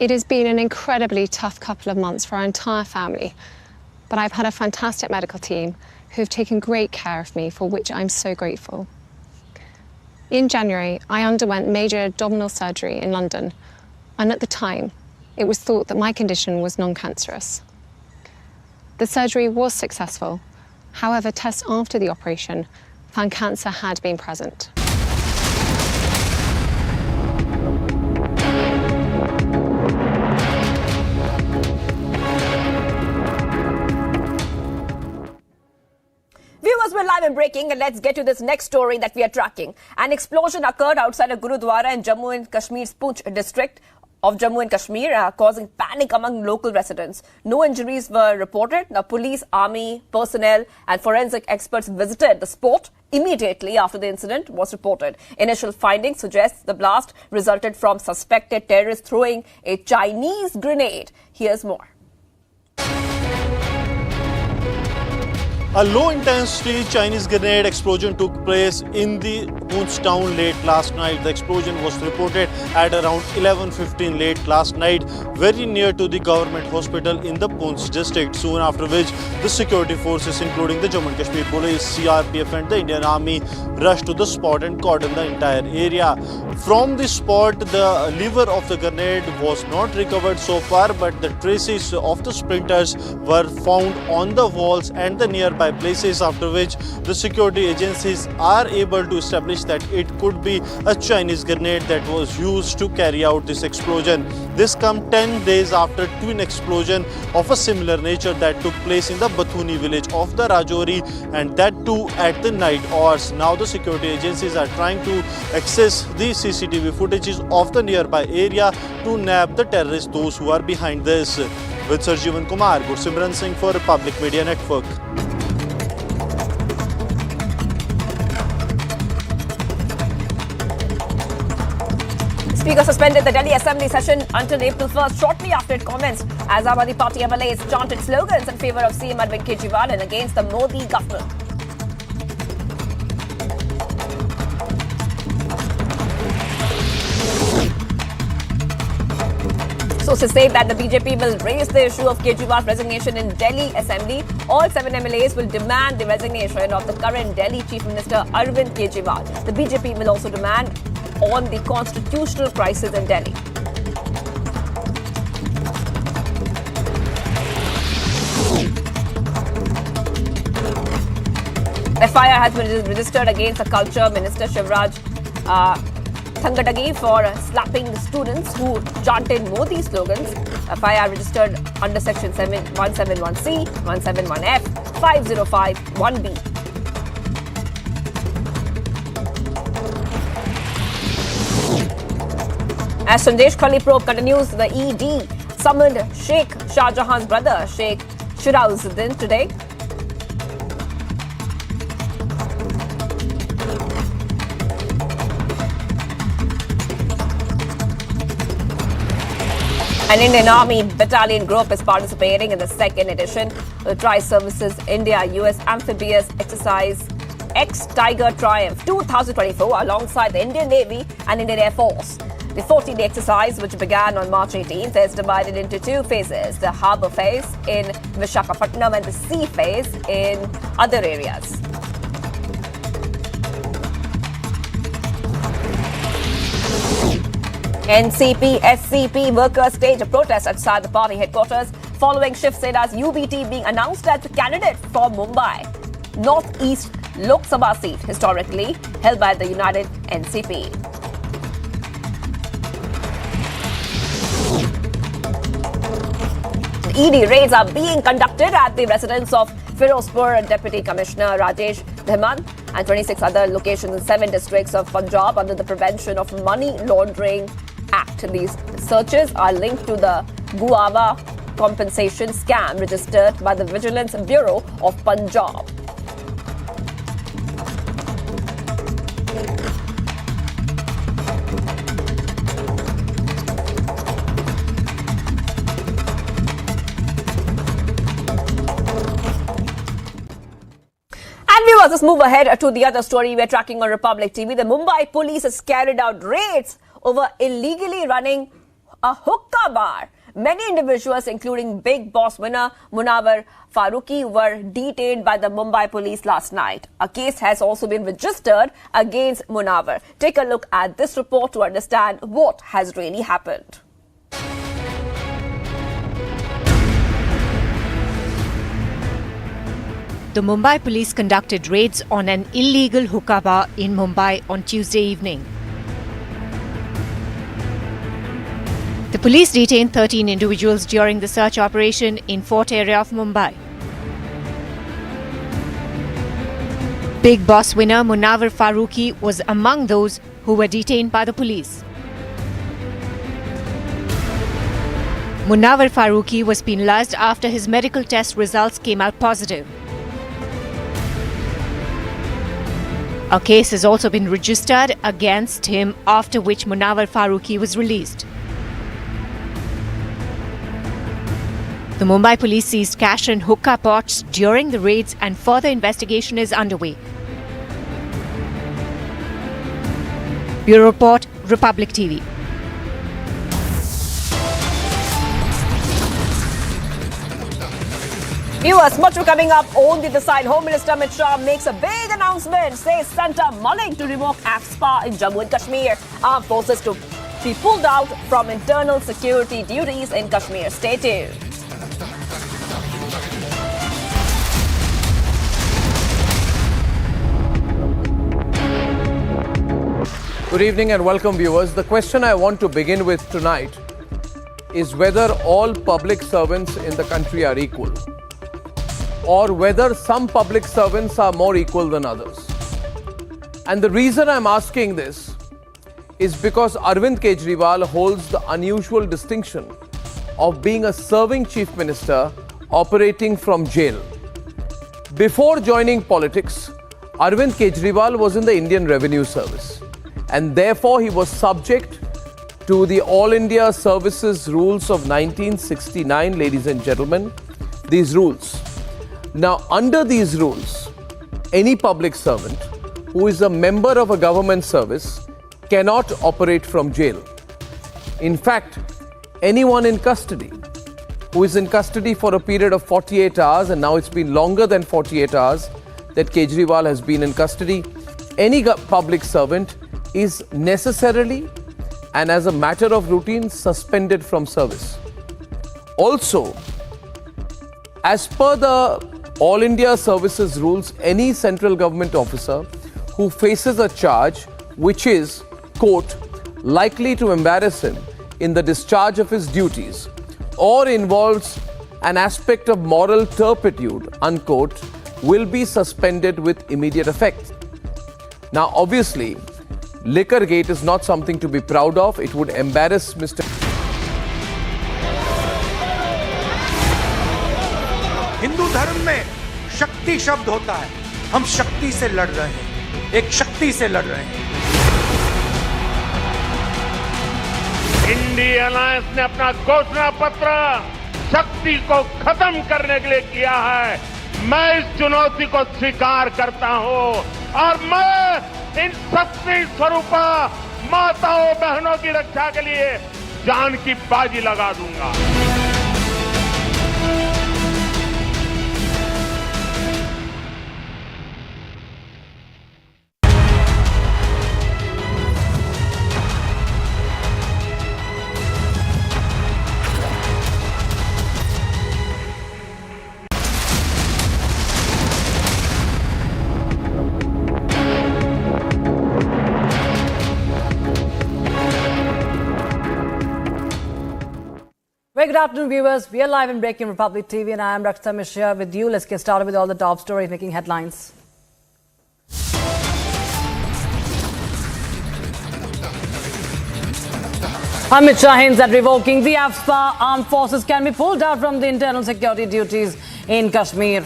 R: It has been an incredibly tough couple of months for our entire family, but I've had a fantastic medical team who've taken great care of me, for which I'm so grateful. In January, I underwent major abdominal surgery in London, and at the time, it was thought that my condition was non-cancerous. The surgery was successful. However, tests after the operation found cancer had been present.
L: Viewers, we're live and breaking, and let's get to this next story that we are tracking. An explosion occurred outside a Gurudwara in Jammu and Kashmir's Poonch district of Jammu and Kashmir, causing panic among local residents. No injuries were reported. The police, army, personnel and forensic experts visited the spot immediately after the incident was reported. Initial findings suggest the blast resulted from suspected terrorists throwing a Chinese grenade. Here's more.
G: A low-intensity Chinese grenade explosion took place in the Poonch town late last night. The explosion was reported at around 11:15 late last night, very near to the government hospital in the Poonch district. Soon after which, the security forces, including the Jammu and Kashmir Police, CRPF and the Indian Army, rushed to the spot and cordoned the entire area. From the spot, the lever of the grenade was not recovered so far, but the traces of the splinters were found on the walls and the nearby places, after which the security agencies are able to establish that it could be a Chinese grenade that was used to carry out this explosion. This comes 10 days after twin explosion of a similar nature that took place in the Bathuni village of the Rajouri, and that too at the night hours. Now the security agencies are trying to access the CCTV footages of the nearby area to nab the terrorists, those who are behind this. With Sir Jeevan Kumar, Gursimran Singh for Republic Media Network.
L: Speaker suspended the Delhi Assembly session until April 1st, shortly after it commenced, as Aadmi Party MLAs chanted slogans in favour of CM Arin Kejriwal and against the Modi government. Sources say that the BJP will raise the issue of Kejriwal's resignation in Delhi Assembly. All 7 MLAs will demand the resignation of the current Delhi Chief Minister Arvind Kejriwal. The BJP will also demand on the constitutional crisis in Delhi. FIR has been registered against the Culture Minister Shivraj Thangadagi for slapping students who chanted Modi slogans. FIR registered under Section 171C, 171F, 505, 1B. As Sandesh Khali probe continues, the ED summoned Sheikh Shah Jahan's brother, Sheikh Shirauzuddin, today. An Indian Army battalion group is participating in the second edition of the Tri-Services India-US Amphibious Exercise X-Tiger Triumph 2024 alongside the Indian Navy and Indian Air Force. The 14-day exercise, which began on March 18th, is divided into 2 phases, the harbour phase in Visakhapatnam and the sea phase in other areas. NCP-SCP workers staged a protest outside the party headquarters following Shiv Sena's UBT being announced as the candidate for Mumbai Northeast Lok Sabha seat, historically held by the United NCP. ED raids are being conducted at the residence of Firozpur Deputy Commissioner Rajesh Dhman and 26 other locations in 7 districts of Punjab under the Prevention of Money Laundering Act. These searches are linked to the Guava compensation scam registered by the Vigilance Bureau of Punjab. Viewers, let's move ahead to the other story we're tracking on Republic TV. The Mumbai police has carried out raids over illegally running a hookah bar. Many individuals, including Big Boss winner Munawar Farooqi, were detained by the Mumbai police last night. A case has also been registered against Munawar. Take a look at this report to understand what has really happened.
F: The Mumbai police conducted raids on an illegal hookah bar in Mumbai on Tuesday evening. The police detained 13 individuals during the search operation in Fort area of Mumbai. Big Boss winner Munawar Farooqi was among those who were detained by the police. Munawar Farooqi was penalized after his medical test results came out positive. A case has also been registered against him, after which Munawar Farooqi was released. The Mumbai police seized cash and hookah pots during the raids and further investigation is underway. Bureau Report, Republic TV.
L: Viewers, much more coming up on the Decide. Home Minister Amit Shah makes a big announcement, says centre mulling to revoke AFSPA in Jammu and Kashmir. Armed forces to be pulled out from internal security duties in Kashmir. Stay tuned.
D: Good evening and welcome, viewers. The question I want to begin with tonight is whether all public servants in the country are equal, or whether some public servants are more equal than others. And the reason I'm asking this is because Arvind Kejriwal holds the unusual distinction of being a serving chief minister operating from jail. Before joining politics, Arvind Kejriwal was in the Indian Revenue Service, and therefore he was subject to the All India Services Rules of 1969, ladies and gentlemen, these rules. Now, under these rules, any public servant who is a member of a government service cannot operate from jail. In fact, anyone in custody who is in custody for a period of 48 hours, and now it's been longer than 48 hours that Kejriwal has been in custody, any public servant is necessarily and as a matter of routine suspended from service. Also, as per the All India Services Rules, any central government officer who faces a charge which is, quote, likely to embarrass him in the discharge of his duties or involves an aspect of moral turpitude, unquote, will be suspended with immediate effect. Now, obviously, Liquorgate is not something to be proud of. It would embarrass Mr.
M: Hindu धर्म में शक्ति शब्द होता है. हम शक्ति से लड़ रहे हैं, एक शक्ति से लड़ रहे हैं.
P: इंडी अलायंस ने अपना घोषणा पत्र शक्ति को खत्म करने के लिए किया है. मैं इस चुनौती को स्वीकार करता हूं और मैं इन शक्ति स्वरूपा माताओं बहनों की रक्षा के लिए जान की बाजी लगा दूंगा.
J: Very good afternoon, viewers. We are live in Breaking Republic TV, and I am Rakshita Mishra with you. Let's get started with all the top stories making headlines. Amit Shah hints that revoking the AFSPA, armed forces can be pulled out from the internal security duties in Kashmir.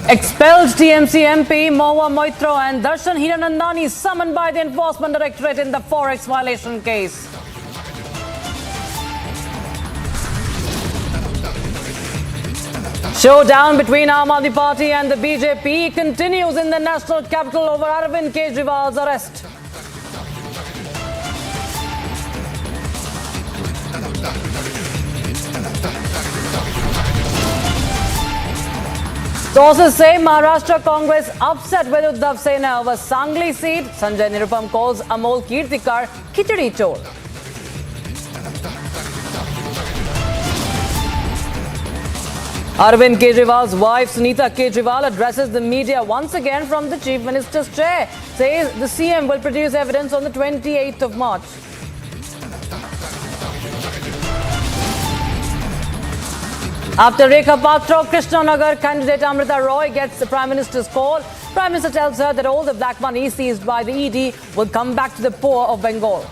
J: Expelled TMC MP Mahua Moitro and Darshan Hiranandani summoned by the Enforcement Directorate in the Forex violation case. Showdown between Aam Aadmi Party and the BJP continues in the national capital over Arvind Kejriwal's arrest. Sources say Maharashtra Congress upset with Uddhav Sena over Sangli seat. Sanjay Nirupam calls Amol Kirtikar Khichdi Chor. Arvind Kejriwal's wife Sunita Kejriwal addresses the media once again from the Chief Minister's chair. Says the CM will produce evidence on the 28th of March. After Rekha Patra of Krishnanagar, candidate Amrita Roy gets the Prime Minister's call. Prime Minister tells her that all the black money seized by the ED will come back to the poor of Bengal.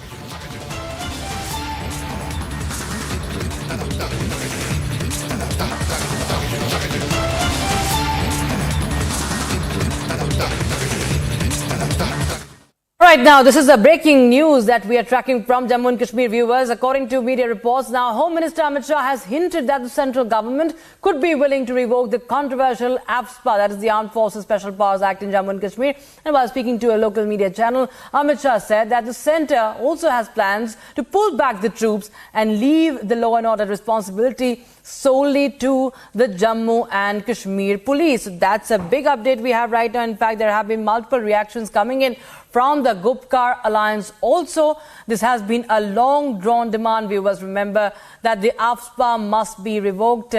J: Right now, this is the breaking news that we are tracking from Jammu and Kashmir viewers. According to media reports, now Home Minister Amit Shah has hinted that the central government could be willing to revoke the controversial AFSPA, that is the Armed Forces Special Powers Act in Jammu and Kashmir. And while speaking to a local media channel, Amit Shah said that the centre also has plans to pull back the troops and leave the law and order responsibility solely to the Jammu and Kashmir police. So that's a big update we have right now. In fact, there have been multiple reactions coming in from the Gupkar Alliance also. This has been a long-drawn demand. Viewers remember that the AFSPA must be revoked.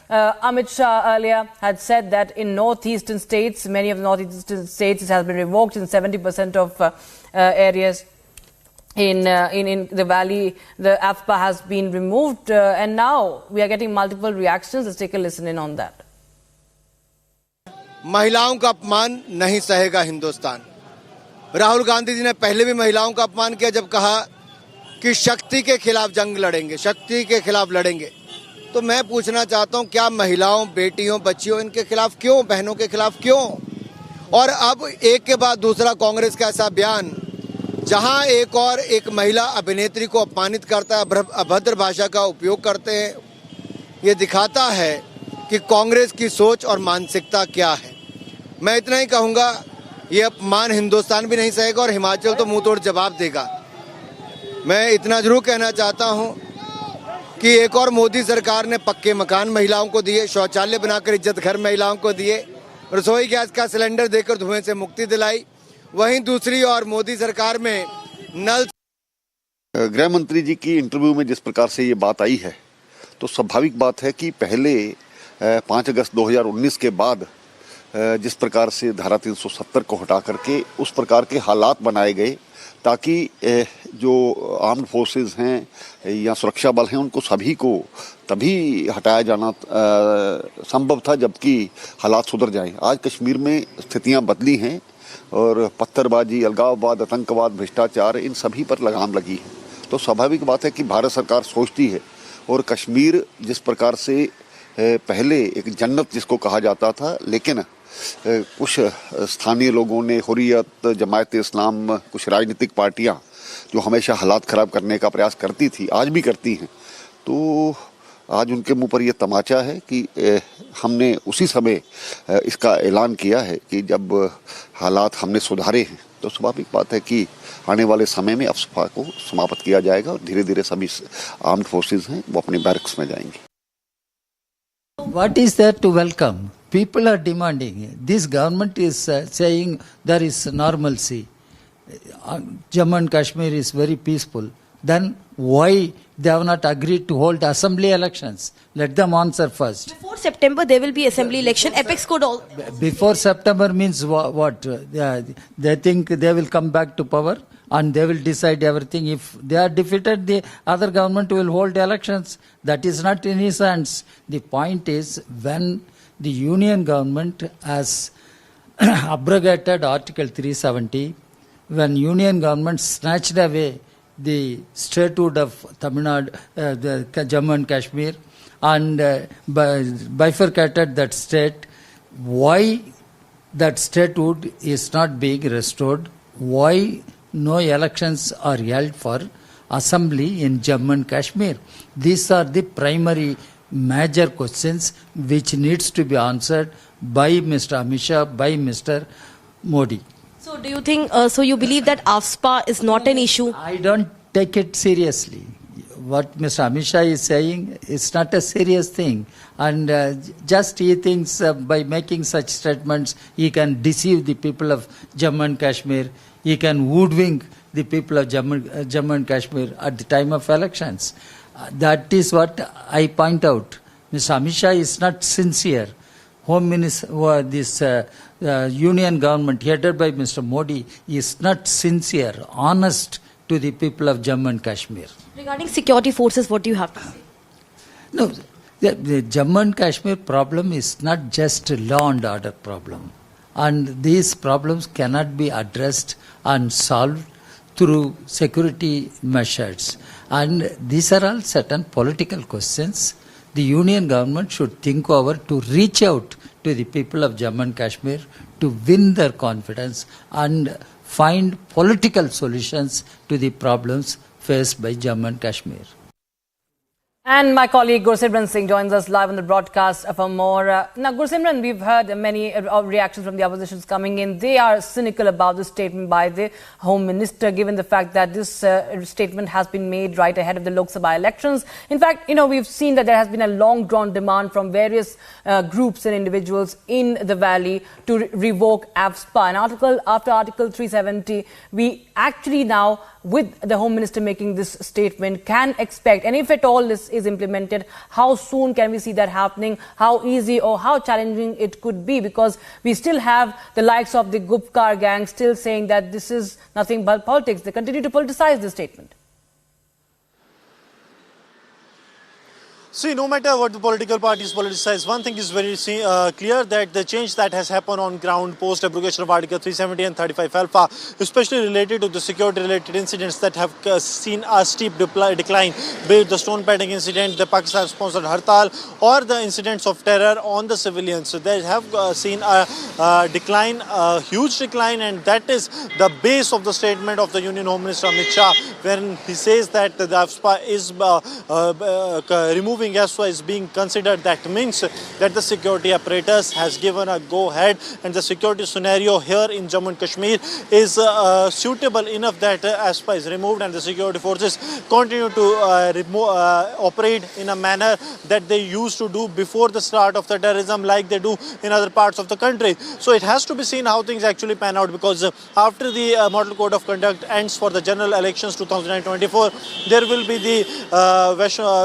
J: Amit Shah earlier had said that in northeastern states, many of the northeastern states, it has been revoked in 70% of areas. In the valley, the AFSPA has been removed, and now we are getting multiple reactions. Let's take a listen in on that.
N: महिलाओं का अपमान नहीं सहेगा हिंदुस्तान। राहुल गांधी जी ने पहले भी महिलाओं का अपमान किया जब कहा कि शक्ति के खिलाफ जंग लड़ेंगे, शक्ति के खिलाफ लड़ेंगे। तो मैं पूछना चाहता हूं, क्या महिलाओं, बेटियों, बच्चियों इनके खिलाफ क्यों, बहनों के खिलाफ क्यों? और अब एक के बाद दूसरा कांग्रेस का ऐसा बयान जहां एक और एक महिला अभिनेत्री को अपमानित करता है, अभद्र भाषा का उपयोग करते हैं। ये दिखाता है कि कांग्रेस की सोच और मानसिकता क्या है। मैं इतना ही कहूंगा, ये अपमान हिंदुस्तान भी नहीं सहेगा और हिमाचल तो मुंह तोड़ जवाब देगा। मैं इतना जरूर कहना चाहता हूं कि एक और मोदी सरकार ने पक्के मकान महिलाओं को दिए, शौचालय बनाकर इज्जत घर महिलाओं को दिए, रसोई गैस का सिलेंडर देकर धुएं से मुक्ति दिलाई। वहीं दूसरी ओर मोदी सरकार में नल।
T: गृह मंत्री जी की इंटरव्यू में जिस प्रकार से ये बात आई है, तो स्वाभाविक बात है कि पहले 5 अगस्त 2019 के बाद जिस प्रकार से धारा 370 को हटा करके उस प्रकार के हालात बनाए गए ताकि जो आर्म्ड फोर्सेस हैं या सुरक्षा बल हैं उनको सभी को तभी हटाया जाना संभव था जबकि हालात सुधर जाएं। आज कश्मीर में स्थितियां बदली हैं और पत्थरबाजी, अलगाववाद, आतंकवाद, भ्रष्टाचार, इन सभी पर लगाम लगी है। तो स्वाभाविक बात है कि भारत सरकार सोचती है और कश्मीर जिस प्रकार से पहले एक जन्नत जिसको कहा जाता था, लेकिन कुछ स्थानीय लोगों ने, हुर्रियत, जमायत इस्लाम, कुछ राजनीतिक पार्टियां जो हमेशा हालात ख़राब करने का प्रयास करती थी, आज भी करती हैं। तो आज उनके मुंह पर यह तमाचा है कि हमने उसी समय इसका ऐलान किया है कि जब हालात हमने सुधारे हैं तो स्वाभाविक बात है कि आने वाले समय में AFSPA को समाप्त किया जाएगा और धीरे धीरे सभी आर्म्ड फोर्सेस हैं वो अपने बैरक्स में जाएंगे।
K: What is there to welcome? People are demanding. This government is saying there is normalcy. Jammu and Kashmir is very peaceful. Then why they have not agreed to hold assembly elections? Let them answer first.
S: Before September there will be assembly election. Apex could all.
K: Before September means what? They think they will come back to power and they will decide everything. If they are defeated, the other government will hold elections. That is not in his hands. The point is, when the union government has abrogated Article 370, when union government snatched away the statehood of Tamil Nadu, the Jammu and Kashmir, and bifurcated that state, why that statehood is not being restored? Why no elections are held for assembly in Jammu and Kashmir? These are the primary major questions which needs to be answered by Mr. Amit Shah, by Mr. Modi.
S: So do you think, so you believe that AFSPA is not an issue?
K: I don't take it seriously. What Mr. Amit Shah is saying is not a serious thing. And just he thinks by making such statements, he can deceive the people of Jammu and Kashmir. He can hoodwink the people of Jammu and Kashmir at the time of elections. That is what I point out. Mr. Amit Shah is not sincere. Home Minister, this union government headed by Mr. Modi is not sincere, honest to the people of Jammu and Kashmir.
S: Regarding security forces, what do you have to say?
K: No, the Jammu and Kashmir problem is not just a law and order problem. And these problems cannot be addressed and solved through security measures. And these are all certain political questions. The union government should think over to reach out to the people of Jammu and Kashmir to win their confidence and find political solutions to the problems faced by Jammu and Kashmir.
J: And my colleague Gursimran Singh joins us live on the broadcast for more. Now, Gursimran, we've heard many reactions from the oppositions coming in. They are cynical about this statement by the Home Minister, given the fact that this statement has been made right ahead of the Lok Sabha elections. In fact, we've seen that there has been a long-drawn demand from various groups and individuals in the valley to revoke AFSPA. And after Article 370, we actually now, with the Home Minister making this statement, can expect, and if at all this is implemented, how soon can we see that happening? How easy or how challenging it could be? Because we still have the likes of the Gupkar gang still saying that this is nothing but politics. They continue to politicize this statement.
G: See, no matter what the political parties politicize, one thing is very clear, that the change that has happened on ground post abrogation of Article 370 and 35 alpha, especially related to the security-related incidents that have seen a steep decline, be it the stone patting incident, the Pakistan-sponsored Hartal, or the incidents of terror on the civilians. So they have seen a decline, a huge decline, and that is the base of the statement of the Union Home Minister Amit Shah, when he says that the AFSPA is removing AFSPA is being considered. That means that the security apparatus has given a go-ahead, and the security scenario here in Jammu and Kashmir is suitable enough that AFSPA is removed and the security forces continue to operate in a manner that they used to do before the start of the terrorism, like they do in other parts of the country. So it has to be seen how things actually pan out, because after the Model Code of Conduct ends for the general elections 2024, there will be the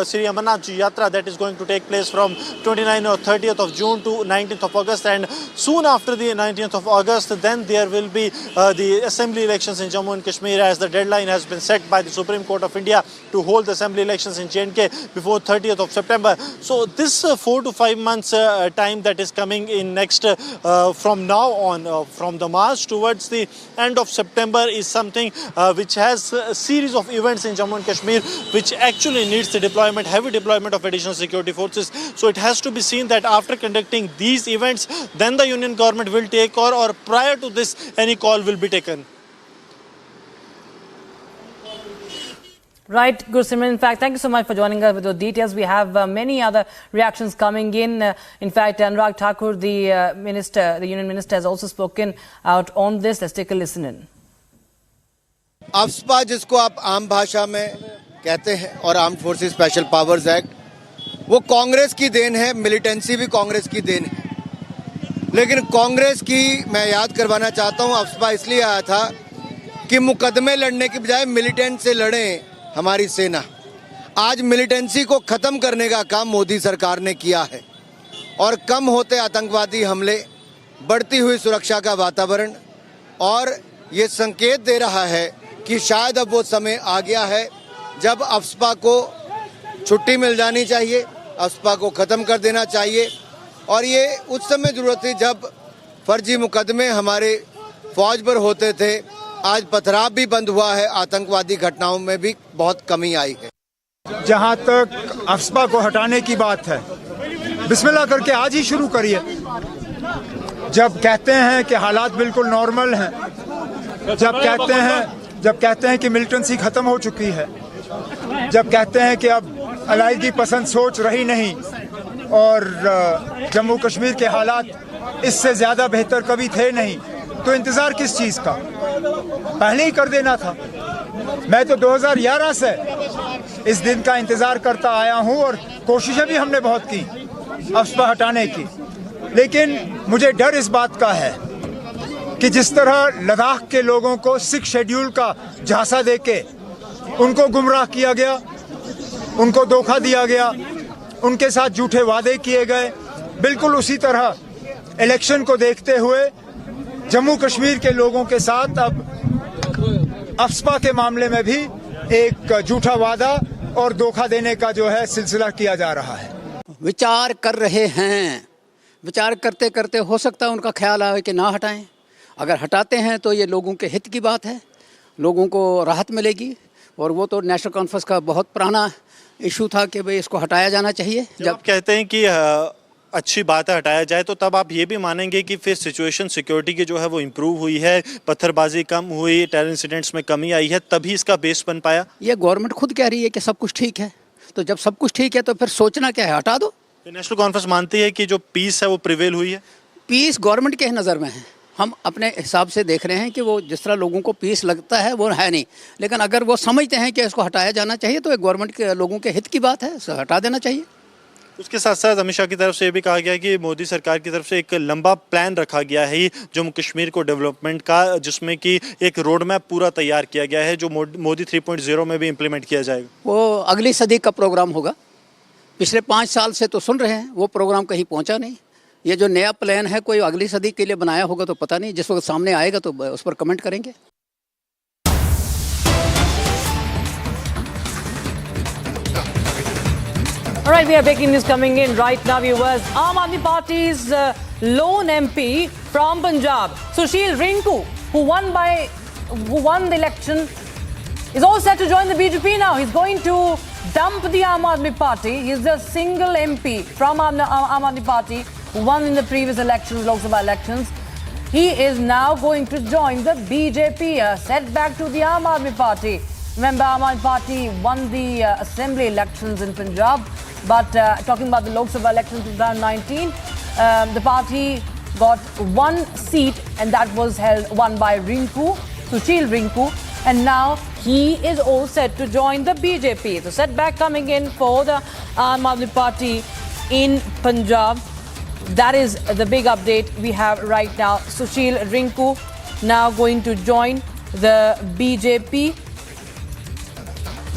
G: Sri Amarnath Yatra that is going to take place from 29th or 30th of June to 19th of August, and soon after the 19th of August, then there will be the assembly elections in Jammu and Kashmir, as the deadline has been set by the Supreme Court of India to hold the assembly elections in J&K before 30th of September. So this 4 to 5 months time that is coming in next from now on, from the March towards the end of September, is something which has a series of events in Jammu and Kashmir which actually needs the deployment, heavy deployment of additional security forces. So it has to be seen that after conducting these events, then the union government will take or prior to this any call will be taken.
J: Right, Gursimran. In fact, thank you so much for joining us with the details. We have many other reactions coming in. In fact, Anurag Thakur, the union minister, has also spoken out on this. Let's take a listen in.
N: AFSPA, जिसको आप आम भाषा में कहते हैं, और armed forces special powers act, वो कांग्रेस की देन है, मिलिटेंसी भी कांग्रेस की देन है। लेकिन कांग्रेस की मैं याद करवाना चाहता हूं, AFSPA इसलिए आया था कि मुकदमे लड़ने की बजाय मिलिटेंट से लड़े हमारी सेना। आज मिलिटेंसी को खत्म करने का काम मोदी सरकार ने किया है, और कम होते आतंकवादी हमले, बढ़ती हुई सुरक्षा का वातावरण, और ये संकेत दे रहा है कि शायद अब वो समय आ गया है जब AFSPA को छुट्टी मिल जानी चाहिए, AFSPA को खत्म कर देना चाहिए। और ये उस समय जरूरत थी जब फर्जी मुकदमे हमारे फौज पर होते थे। आज पथराव भी बंद हुआ है, आतंकवादी घटनाओं में भी बहुत कमी आई है।
Q: जहां तक AFSPA को हटाने की बात है, बिस्मिल्लाह करके आज ही शुरू करिए। जब कहते हैं कि हालात बिल्कुल नॉर्मल हैं, जब कहते हैं कि मिलिटेंसी खत्म हो चुकी है, जब कहते हैं कि अब अलायगी पसंद सोच रही नहीं और जम्मू कश्मीर के हालात इससे ज़्यादा बेहतर कभी थे नहीं, तो इंतज़ार किस चीज़ का? पहले ही कर देना था। मैं तो 2011 से इस दिन का इंतज़ार करता आया हूं और कोशिशें भी हमने बहुत की अफस्पा हटाने की, लेकिन मुझे डर इस बात का है कि जिस तरह लद्दाख के लोगों को 6 शेड्यूल का झांसा देके उनको गुमराह किया गया, उनको धोखा दिया गया, उनके साथ झूठे वादे किए गए, बिल्कुल उसी तरह इलेक्शन को देखते हुए जम्मू कश्मीर के लोगों के साथ अब अफस्पा के मामले में भी एक झूठा वादा और धोखा देने का जो है सिलसिला किया जा रहा है।
B: विचार कर रहे हैं, विचार करते करते हो सकता है उनका ख्याल आए कि ना हटाएं। अगर हटाते हैं तो ये लोगों के हित की बात है, लोगों को राहत मिलेगी। और वो तो नेशनल कॉन्फ्रेंस का बहुत पुराना इशू था कि भाई इसको हटाया जाना चाहिए।
G: जब आप कहते हैं कि अच्छी बात है हटाया जाए, तो तब आप ये भी मानेंगे कि फिर सिचुएशन सिक्योरिटी की जो है वो इम्प्रूव हुई है, पत्थरबाजी कम हुई, टेरर इंसिडेंट्स में कमी आई है, तभी इसका बेस बन पाया?
B: ये गवर्नमेंट खुद कह रही है कि सब कुछ ठीक है, तो जब सब कुछ ठीक है तो फिर सोचना क्या है, हटा दो।
G: तो नेशनल कॉन्फ्रेंस मानती है कि जो पीस है वो प्रिवेल हुई है?
B: पीस गवर्नमेंट के नज़र में है, हम अपने हिसाब से देख रहे हैं कि वो जिस तरह लोगों को पीस लगता है वो है नहीं, लेकिन अगर वो समझते हैं कि इसको हटाया जाना चाहिए तो एक गवर्नमेंट के लोगों के हित की बात है, हटा देना चाहिए।
G: उसके साथ साथ अमित शाह की तरफ से ये भी कहा गया है कि मोदी सरकार की तरफ से एक लंबा प्लान रखा गया है जम्मू कश्मीर को डेवलपमेंट का, जिसमें कि एक रोड मैप पूरा तैयार किया गया है जो मोदी 3.0 में भी इम्प्लीमेंट किया जाएगा।
B: वो अगली सदी का प्रोग्राम होगा। पिछले 5 साल से तो सुन रहे हैं, वो प्रोग्राम कहीं पहुंचा नहीं। ये जो नया प्लान है कोई अगली सदी के लिए बनाया होगा तो पता नहीं, जिस वक्त सामने आएगा तो उस पर कमेंट करेंगे।
J: All right, we have breaking news coming in right now, viewers. Aam Aadmi Party's lone MP from Punjab, Sushil Rinku, who won the election, is all set to join the BJP now. He's going to dump the Aam Aadmi Party. He's the single MP from Aam Aadmi Party who won in the previous elections, Lok Sabha elections. He is now going to join the BJP, a setback to the Aam Aadmi Party. Remember, Aam Aadmi Party won the assembly elections in Punjab. But talking about the Lok Sabha elections 2019, the party got 1 seat and that was won by Rinku, Sushil Rinku, and now he is all set to join the BJP. So setback coming in for the Aam Aadmi Party in Punjab. That is the big update we have right now. Sushil Rinku now going to join the BJP,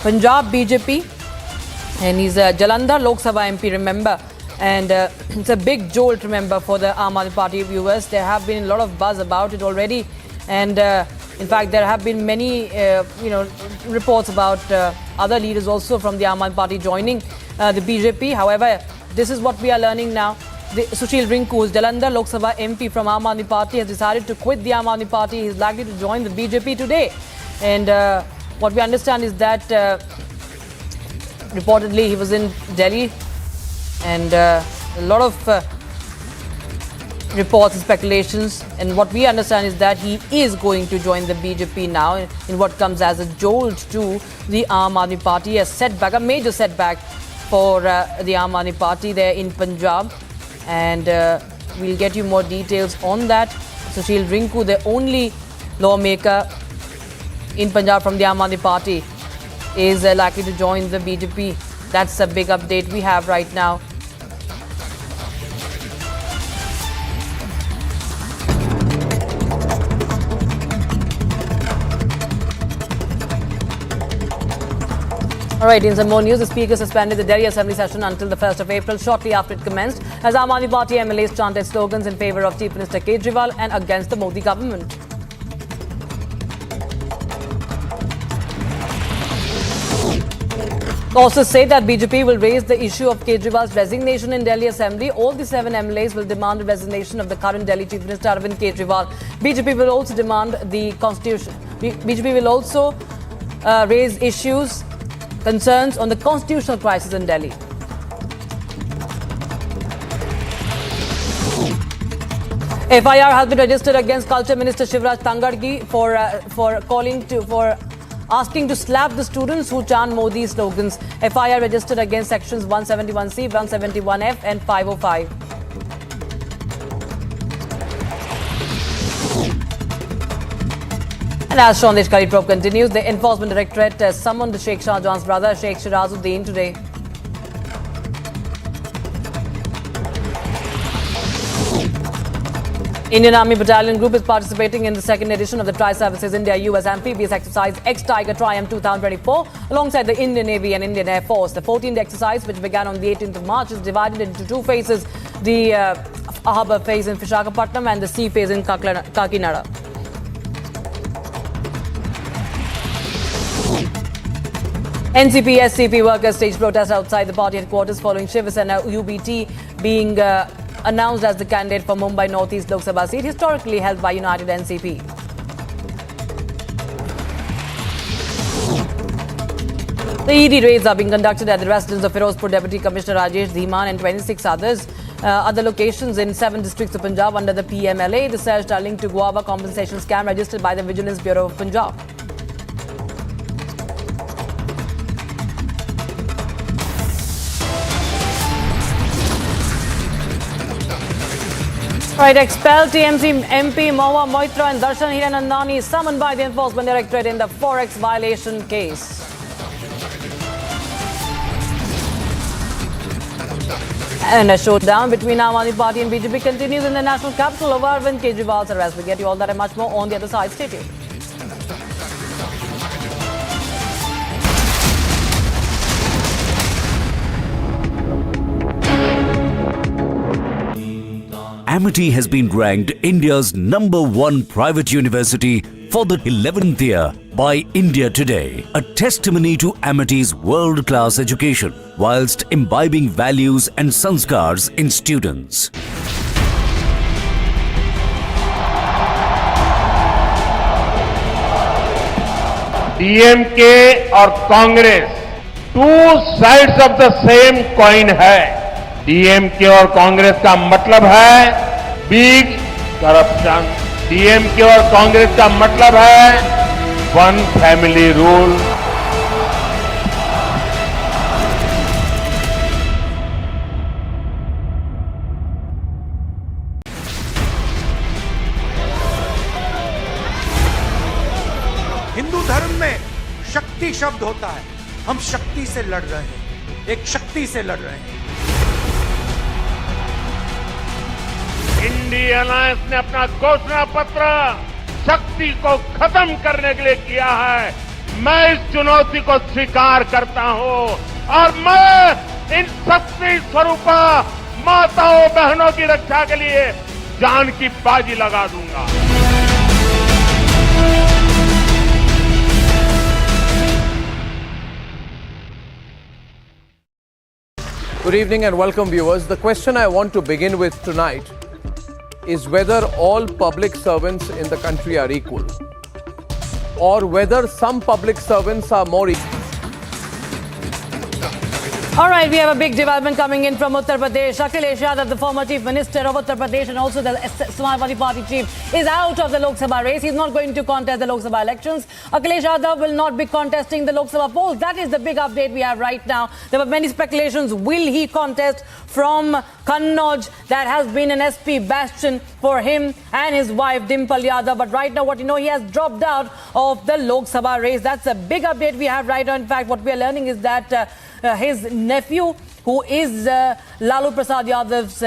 J: Punjab BJP. And he's a Jalandhar Lok Sabha MP, remember. And it's a big jolt, remember, for the Aam Aadmi Party viewers. There have been a lot of buzz about it already. And in fact, there have been many, reports about other leaders also from the Aam Aadmi Party joining the BJP. However, this is what we are learning now. Sushil Rinku, who's Jalandhar Lok Sabha MP from Aam Aadmi Party, has decided to quit the Aam Aadmi Party. He's likely to join the BJP today. And what we understand is that reportedly he was in Delhi, and a lot of reports and speculations, and what we understand is that he is going to join the BJP now in what comes as a jolt to the Aam Aadmi Party, a setback, a major setback for the Aam Aadmi Party there in Punjab. And we'll get you more details on that. Sushil Rinku, the only lawmaker in Punjab from the Aam Aadmi Party, is likely to join the BJP. That's a big update we have right now. All right, in some more news, the Speaker suspended the Delhi Assembly session until the 1st of April, shortly after it commenced, as Aam Aadmi Party MLAs chanted slogans in favour of Chief Minister Kejriwal and against the Modi government. Sources say that BJP will raise the issue of Kejriwal's resignation in Delhi Assembly. All the 7 MLAs will demand the resignation of the current Delhi Chief Minister Arvind Kejriwal. BJP will also demand the constitution. BJP will also raise concerns on the constitutional crisis in Delhi. FIR has been registered against Culture Minister Shivraj Tangadgi for asking to slap the students who chant Modi slogans. FIR registered against sections 171C, 171F and 505. And as shown, this curry probe continues. The Enforcement Directorate summoned Sheikh Shahjahan's brother, Sheikh Shirazuddin, today. Indian Army Battalion Group is participating in the second edition of the Tri-Services India-US Amphibious Exercise X-Tiger Triumph 2024 alongside the Indian Navy and Indian Air Force. The 14th exercise, which began on the 18th of March, is divided into two phases, the harbour phase in Visakhapatnam and the sea phase in Kakinada. NCP SCP workers staged protest outside the party headquarters following Shiv Sena UBT being announced as the candidate for Mumbai Northeast Lok Sabha seat historically held by United NCP. The ED raids are being conducted at the residence of Firozpur Deputy Commissioner Rajesh Dhiman and 26 other locations in 7 districts of Punjab under the PMLA. The search are linked to guava compensation scam registered by the Vigilance Bureau of Punjab. Right, expelled TMC MP Mahua Moitra and Darshan Hiranandani summoned by the Enforcement Directorate in the Forex violation case. And a showdown between Aam Aadmi Party and BJP continues in the national capital of Arvind Kejriwal's arrest. We get you all that and much more on the other side. Stay tuned.
C: Amity has been ranked India's #1 private university for the 11th year by India Today, a testimony to Amity's world-class education whilst imbibing values and sanskars in students.
P: DMK और Congress two sides of the same coin है। DMK और कांग्रेस का मतलब है big corruption. DMK और कांग्रेस का मतलब है वन फैमिली रूल।
M: हिंदू धर्म में शक्ति शब्द होता है। हम शक्ति से लड़ रहे हैं, एक शक्ति से लड़ रहे हैं।
P: इंडिया अलायंस ने अपना घोषणा पत्र शक्ति को खत्म करने के लिए किया है। मैं इस चुनौती को स्वीकार करता हूं और मैं इन शक्ति स्वरूपा माताओं बहनों की रक्षा के लिए जान की बाजी लगा दूंगा।
D: Good evening and welcome, viewers. The question I want to begin with tonight is whether all public servants in the country are equal or whether some public servants are more equal.
J: All right, we have a big development coming in from Uttar Pradesh. Akhilesh Yadav, the former Chief Minister of Uttar Pradesh and also the Samajwadi Party chief, is out of the Lok Sabha race. He's not going to contest the Lok Sabha elections. Akhilesh Yadav will not be contesting the Lok Sabha polls. That is the big update we have right now. There were many speculations. Will he contest from Kannauj? That has been an SP bastion for him and his wife Dimple Yadav. But right now, what you know, he has dropped out of the Lok Sabha race. That's a big update we have right now. In fact, what we are learning is that his nephew, who is Lalu Prasad Yadav's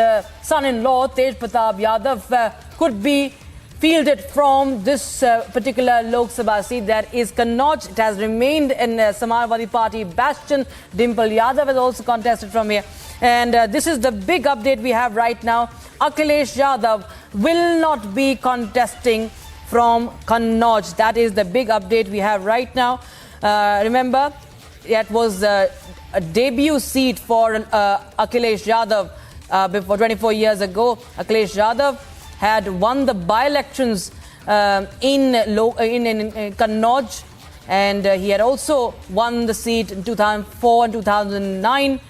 J: son-in-law, Tej Pratap Yadav, could be fielded from this particular Lok Sabha seat, that is Kannauj. It has remained in Samajwadi Party bastion. Dimple Yadav has also contested from here. And this is the big update we have right now. Akhilesh Yadav will not be contesting from Kannauj. That is the big update we have right now. Remember, that was a debut seat for Akhilesh Yadav before 24 years ago. Akhilesh Yadav had won the by-elections in Kannauj, and he had also won the seat in 2004 and 2009.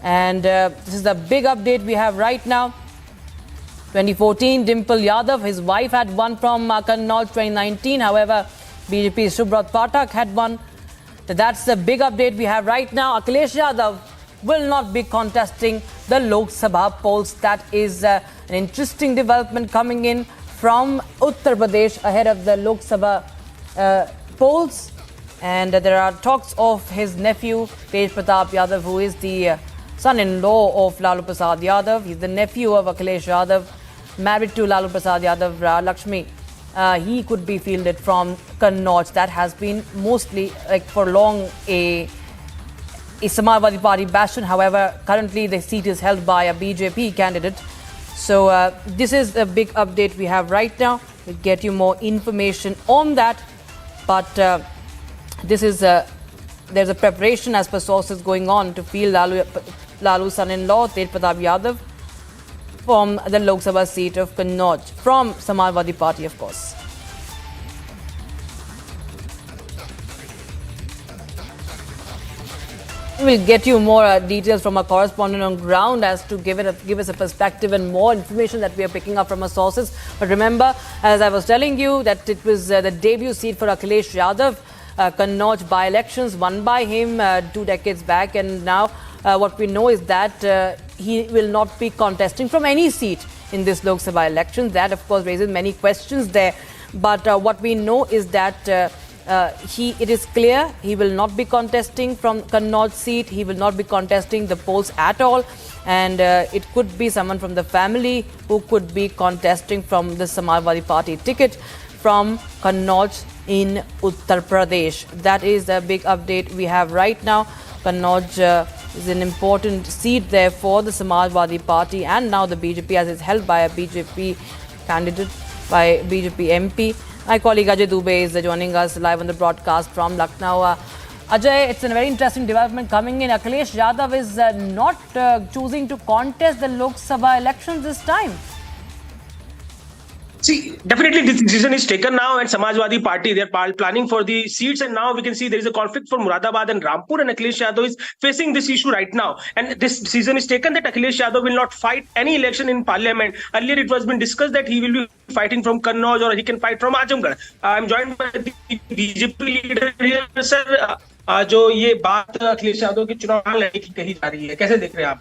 J: And this is the big update we have right now. 2014, Dimple Yadav, his wife, had won from Kannauj. 2019, however, BJP's Subrat Pathak had won. That's the big update we have right now. Akhilesh Yadav will not be contesting the Lok Sabha polls. That is an interesting development coming in from Uttar Pradesh ahead of the Lok Sabha polls. And there are talks of his nephew, Tej Pratap Yadav, who is the son-in-law of Lalu Prasad Yadav. He's the nephew of Akhilesh Yadav, married to Lalu Prasad Yadav, Lakshmi. He could be fielded from Kannauj. That has been mostly, like for long, a Samajwadi Party bastion. However, currently the seat is held by a BJP candidate. So this is a big update we have right now. We'll get you more information on that. But this is there's a preparation as per sources going on to field Lalu's son-in-law, Tej Pratap Yadav, from the Lok Sabha seat of Kannauj, from Samajwadi Party, of course. We'll get you more details from our correspondent on ground as to give us a perspective and more information that we are picking up from our sources. But remember, as I was telling you, that it was the debut seat for Akhilesh Yadav, Kannauj by-elections won by him 2 decades back, and now what we know is that he will not be contesting from any seat in this Lok Sabha election. That, of course, raises many questions there. But what we know is that it is clear he will not be contesting from Kannauj seat. He will not be contesting the polls at all. And it could be someone from the family who could be contesting from the Samajwadi Party ticket from Kannauj in Uttar Pradesh. That is the big update we have right now. Kannauj is an important seat there for the Samajwadi Party, and now the BJP, as is held by a BJP candidate, by BJP MP. My colleague Ajay Dubey is joining us live on the broadcast from Lucknow. Ajay, it's a very interesting development coming in. Akhilesh Yadav is not choosing to contest the Lok Sabha elections this time.
A: See, definitely this decision is taken now, and Samajwadi Party, they're planning for the seats, and now we can see there is a conflict for Muradabad and Rampur, and Akhilesh Yadav is facing this issue right now. And this decision is taken that Akhilesh Yadav will not fight any election in parliament. Earlier it was been discussed that he will be fighting from Kannauj or he can fight from Azamgarh. I'm joined by the BJP leader here, sir. जो ये बात अखिलेश यादव के चुनाव लड़ने की कही जा रही है, कैसे देख रहे हैं आप?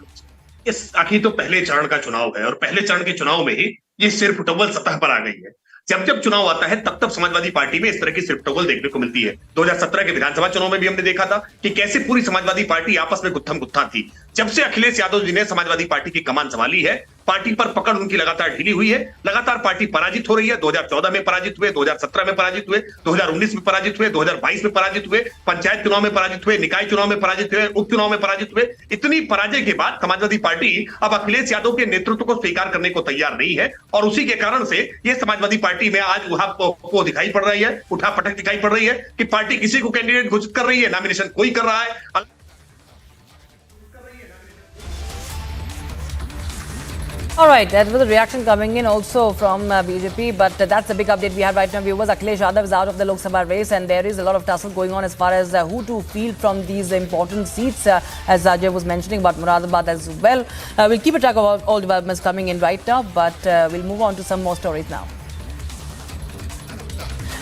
U: इस आखिर तो पहले चरण का चुनाव है, और पहले चरण के चुनाव में ही ये सिर्फ टोवल सतह पर आ गई है। जब चुनाव आता है तब समाजवादी पार्टी में इस तरह की सिर्फ टोवल देखने को मिलती है। 2017 के विधानसभा चुनाव में भी हमने देखा था कि कैसे पूरी समाजवादी पार्टी आपस में गुत्थम गुत्था थी। जब से अखिलेश यादव जी ने समाजवादी पार्टी की कमान संभाली है, पार्टी पर पकड़ उनकी लगातार ढीली हुई है। लगातार पार्टी पराजित हो रही है। 2014 में पराजित हुए, 2017 में पराजित हुए, 2019 में पराजित हुए, 2022 में पराजित हुए, पंचायत चुनाव में पराजित हुए, निकाय चुनाव में पराजित हुए, उपचुनाव में पराजित हुए। इतनी पराजय के बाद समाजवादी पार्टी अब अखिलेश यादव के नेतृत्व को स्वीकार करने को तैयार नहीं है, और उसी के कारण से ये समाजवादी पार्टी में आज वो दिखाई पड़ रही है, उठापटक दिखाई पड़ रही है कि पार्टी किसी को कैंडिडेट घोषित कर रही है, नॉमिनेशन कोई कर रहा है।
J: All right, that was a reaction coming in also from BJP, but that's a big update we have right now, viewers. Akhilesh Yadav is out of the Lok Sabha race, and there is a lot of tussle going on as far as who to field from these important seats, as Ajay was mentioning about Muradabad as well. We'll keep a track of all developments coming in right now, but we'll move on to some more stories now.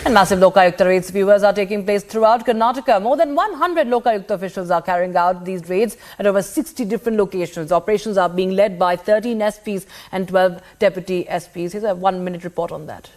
J: And massive Lokayukta raids, viewers, are taking place throughout Karnataka. More than 100 Lokayukta officials are carrying out these raids at over 60 different locations. Operations are being led by 13 SPs and 12 deputy SPs. Here's a 1-minute report on that.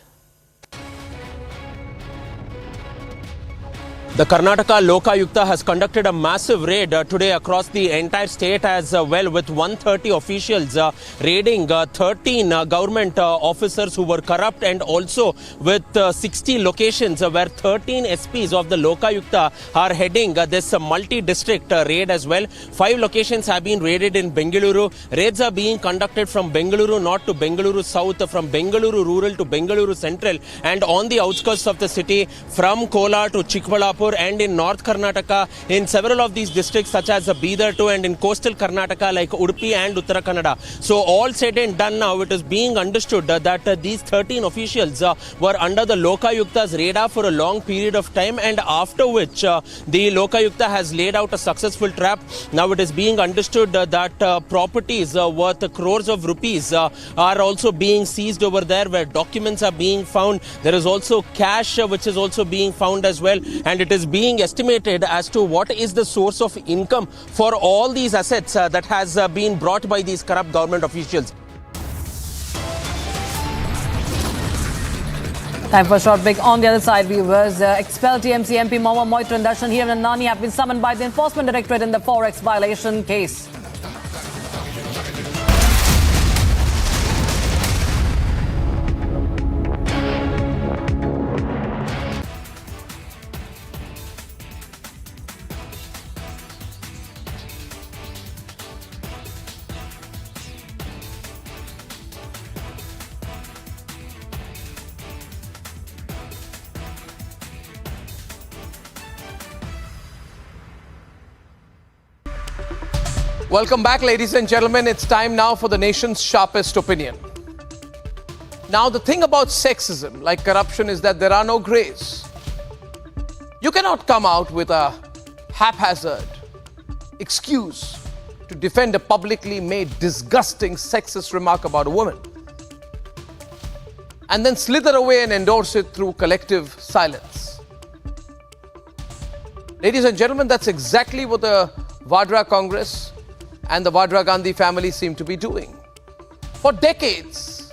E: The Karnataka Lokayukta has conducted a massive raid today across the entire state as well, with 130 officials raiding 13 government officers who were corrupt, and also with 60 locations where 13 SPs of the Lokayukta are heading this multi-district raid as well. 5 locations have been raided in Bengaluru. Raids are being conducted from Bengaluru North to Bengaluru South, from Bengaluru Rural to Bengaluru Central, and on the outskirts of the city from Kolar to Chikbalapur, Jaipur, and in North Karnataka, in several of these districts such as Bidar too, and in coastal Karnataka like Udupi and Uttara Kannada. So all said and done now, it is being understood that these 13 officials were under the Lokayukta's radar for a long period of time, and after which the Lokayukta has laid out a successful trap. Now it is being understood that properties worth crores of rupees are also being seized over there, where documents are being found. There is also cash which is also being found as well, and it is being estimated as to what is the source of income for all these assets that has been brought by these corrupt government officials.
J: Time for a short break. On the other side, viewers, expelled TMC MP Mahua Moitra and Darshan Hiranandani have been summoned by the Enforcement Directorate in the Forex violation case.
D: Welcome back, ladies and gentlemen. It's time now for the nation's sharpest opinion. Now, the thing about sexism, like corruption, is that there are no grays. You cannot come out with a haphazard excuse to defend a publicly made disgusting sexist remark about a woman and then slither away and endorse it through collective silence. Ladies and gentlemen, that's exactly what the Vadra Congress and the Vadra Gandhi family seem to be doing. For decades,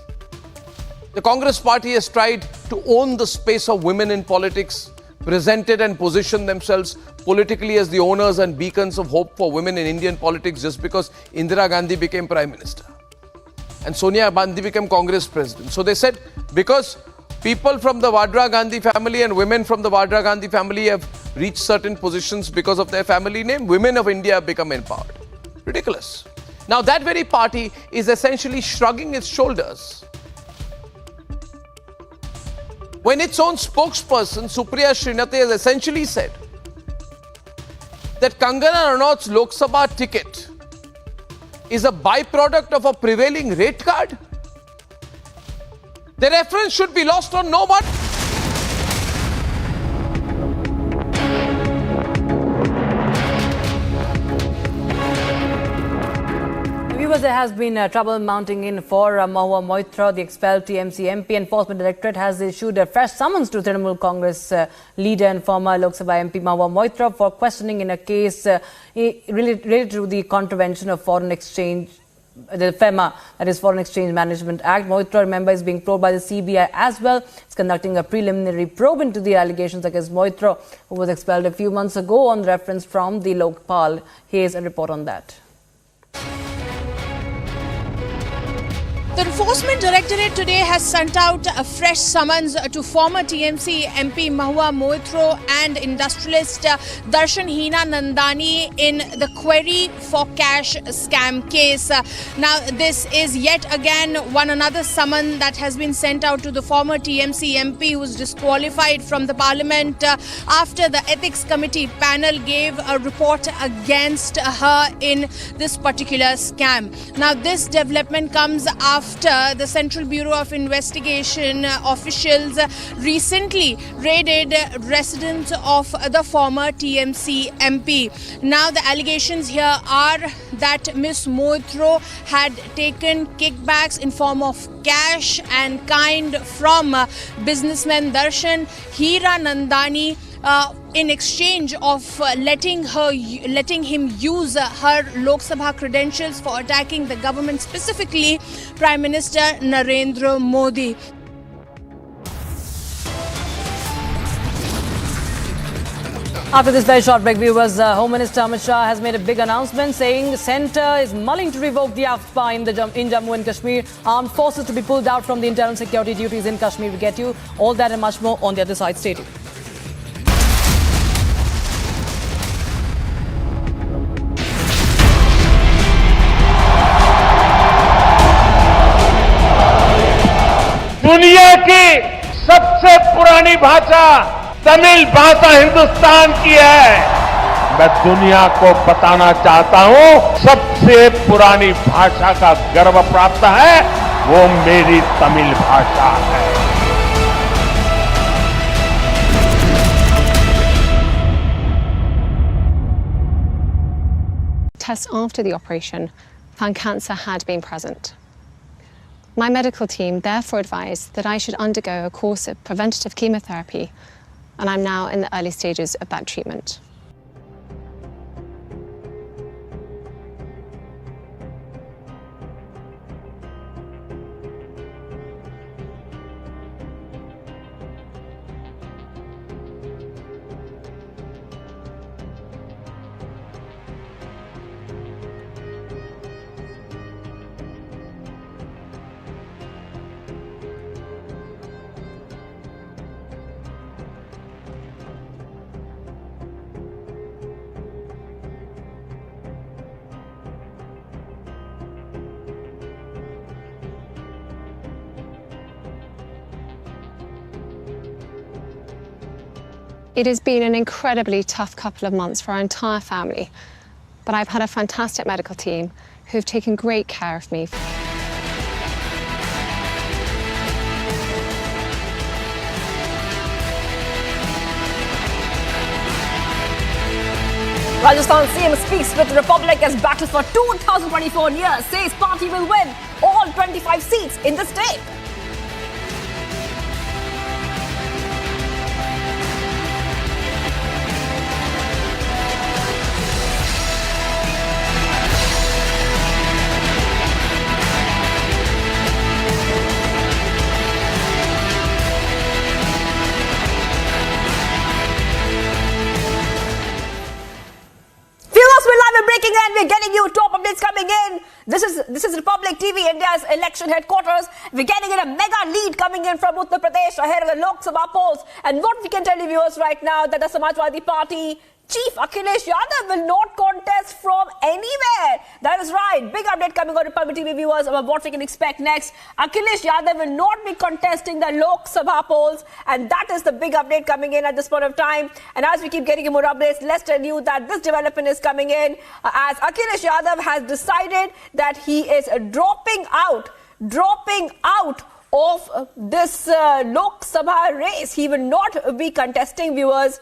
D: the Congress party has tried to own the space of women in politics, presented and positioned themselves politically as the owners and beacons of hope for women in Indian politics just because Indira Gandhi became Prime Minister and Sonia Gandhi became Congress President. So they said, because people from the Vadra Gandhi family and women from the Vadra Gandhi family have reached certain positions because of their family name, women of India have become empowered. Ridiculous. Now that very party is essentially shrugging its shoulders when its own spokesperson, Supriya Srinathe, has essentially said that Kangana Ranaut's Lok Sabha ticket is a byproduct of a prevailing rate card. The reference should be lost on no one.
J: There has been trouble mounting in for Mahua Moitra, the expelled TMC MP. Enforcement Directorate has issued a fresh summons to Trinamool Congress leader and former Lok Sabha MP Mahua Moitra for questioning in a case related to the contravention of foreign exchange, the FEMA, that is Foreign Exchange Management Act. Moitra, remember, is being probed by the CBI as well. It's conducting a preliminary probe into the allegations against Moitra, who was expelled a few months ago on reference from the Lokpal. Here's a report on that.
H: The Enforcement Directorate today has sent out a fresh summons to former TMC MP Mahua Moitra and industrialist Darshan Hiranandani in the query for cash scam case. Now, this is yet again another summon that has been sent out to the former TMC MP who was disqualified from the parliament after the ethics committee panel gave a report against her in this particular scam. Now, this development comes after the Central Bureau of Investigation officials recently raided residence of the former TMC MP. Now, the allegations here are that Ms. Moitra had taken kickbacks in form of cash and kind from businessman Darshan Hiranandani in exchange of letting him use her Lok Sabha credentials for attacking the government, specifically Prime Minister Narendra Modi.
J: After this very short break, viewers, Home Minister Amit Shah has made a big announcement saying the centre is mulling to revoke the AFSPA in Jammu and Kashmir. Armed forces to be pulled out from the internal security duties in Kashmir. We get you all that and much more on the other side. Stay tuned.
P: दुनिया की सबसे पुरानी भाषा तमिल भाषा हिंदुस्तान की है। मैं दुनिया को बताना चाहता हूं, सबसे पुरानी भाषा का गर्व प्राप्त है, वो मेरी तमिल भाषा है।
R: Tests after the operation found cancer had been present. My medical team therefore advised that I should undergo a course of preventative chemotherapy, and I'm now in the early stages of that treatment. It has been an incredibly tough couple of months for our entire family, but I've had a fantastic medical team who've taken great care of me.
L: Rajasthan CM speaks with the Republic as battle for 2024 years, says party will win all 25 seats in the state. Breaking and we're getting you top updates coming in. This is Republic TV, India's election headquarters. We're getting in a mega lead coming in from Uttar Pradesh ahead of the Lok Sabha polls. And what we can tell you viewers right now, that the Samajwadi Party Chief Akhilesh Yadav will not contest from anywhere. That is right. Big update coming on Republic TV viewers about what we can expect next. Akhilesh Yadav will not be contesting the Lok Sabha polls, and that is the big update coming in at this point of time. And as we keep getting you more updates, let's tell you that this development is coming in as Akhilesh Yadav has decided that he is dropping out of this Lok Sabha race. He will not be contesting, viewers.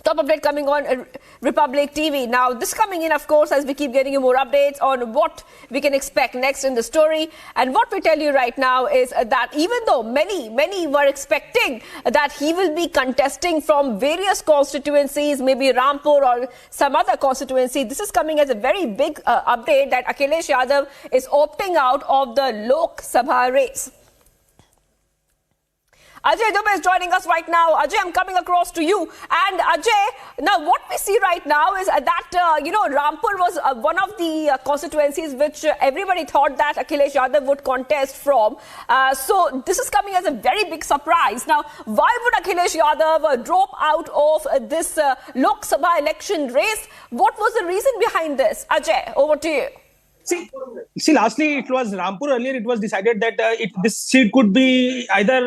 L: Top update coming on Republic TV. Now, this coming in, of course, as we keep getting you more updates on what we can expect next in the story. And what we tell you right now is that even though many were expecting that he will be contesting from various constituencies, maybe Rampur or some other constituency, this is coming as a very big update that Akhilesh Yadav is opting out of the Lok Sabha race. Ajay Dubey is joining us right now. Ajay, I'm coming across to you. And Ajay, now what we see right now is that, Rampur was one of the constituencies which everybody thought that Akhilesh Yadav would contest from. So this is coming as a very big surprise. Now, why would Akhilesh Yadav drop out of this Lok Sabha election race? What was the reason behind this? Ajay, over to you.
A: See, lastly, it was Rampur. Earlier, it was decided that this seat could be either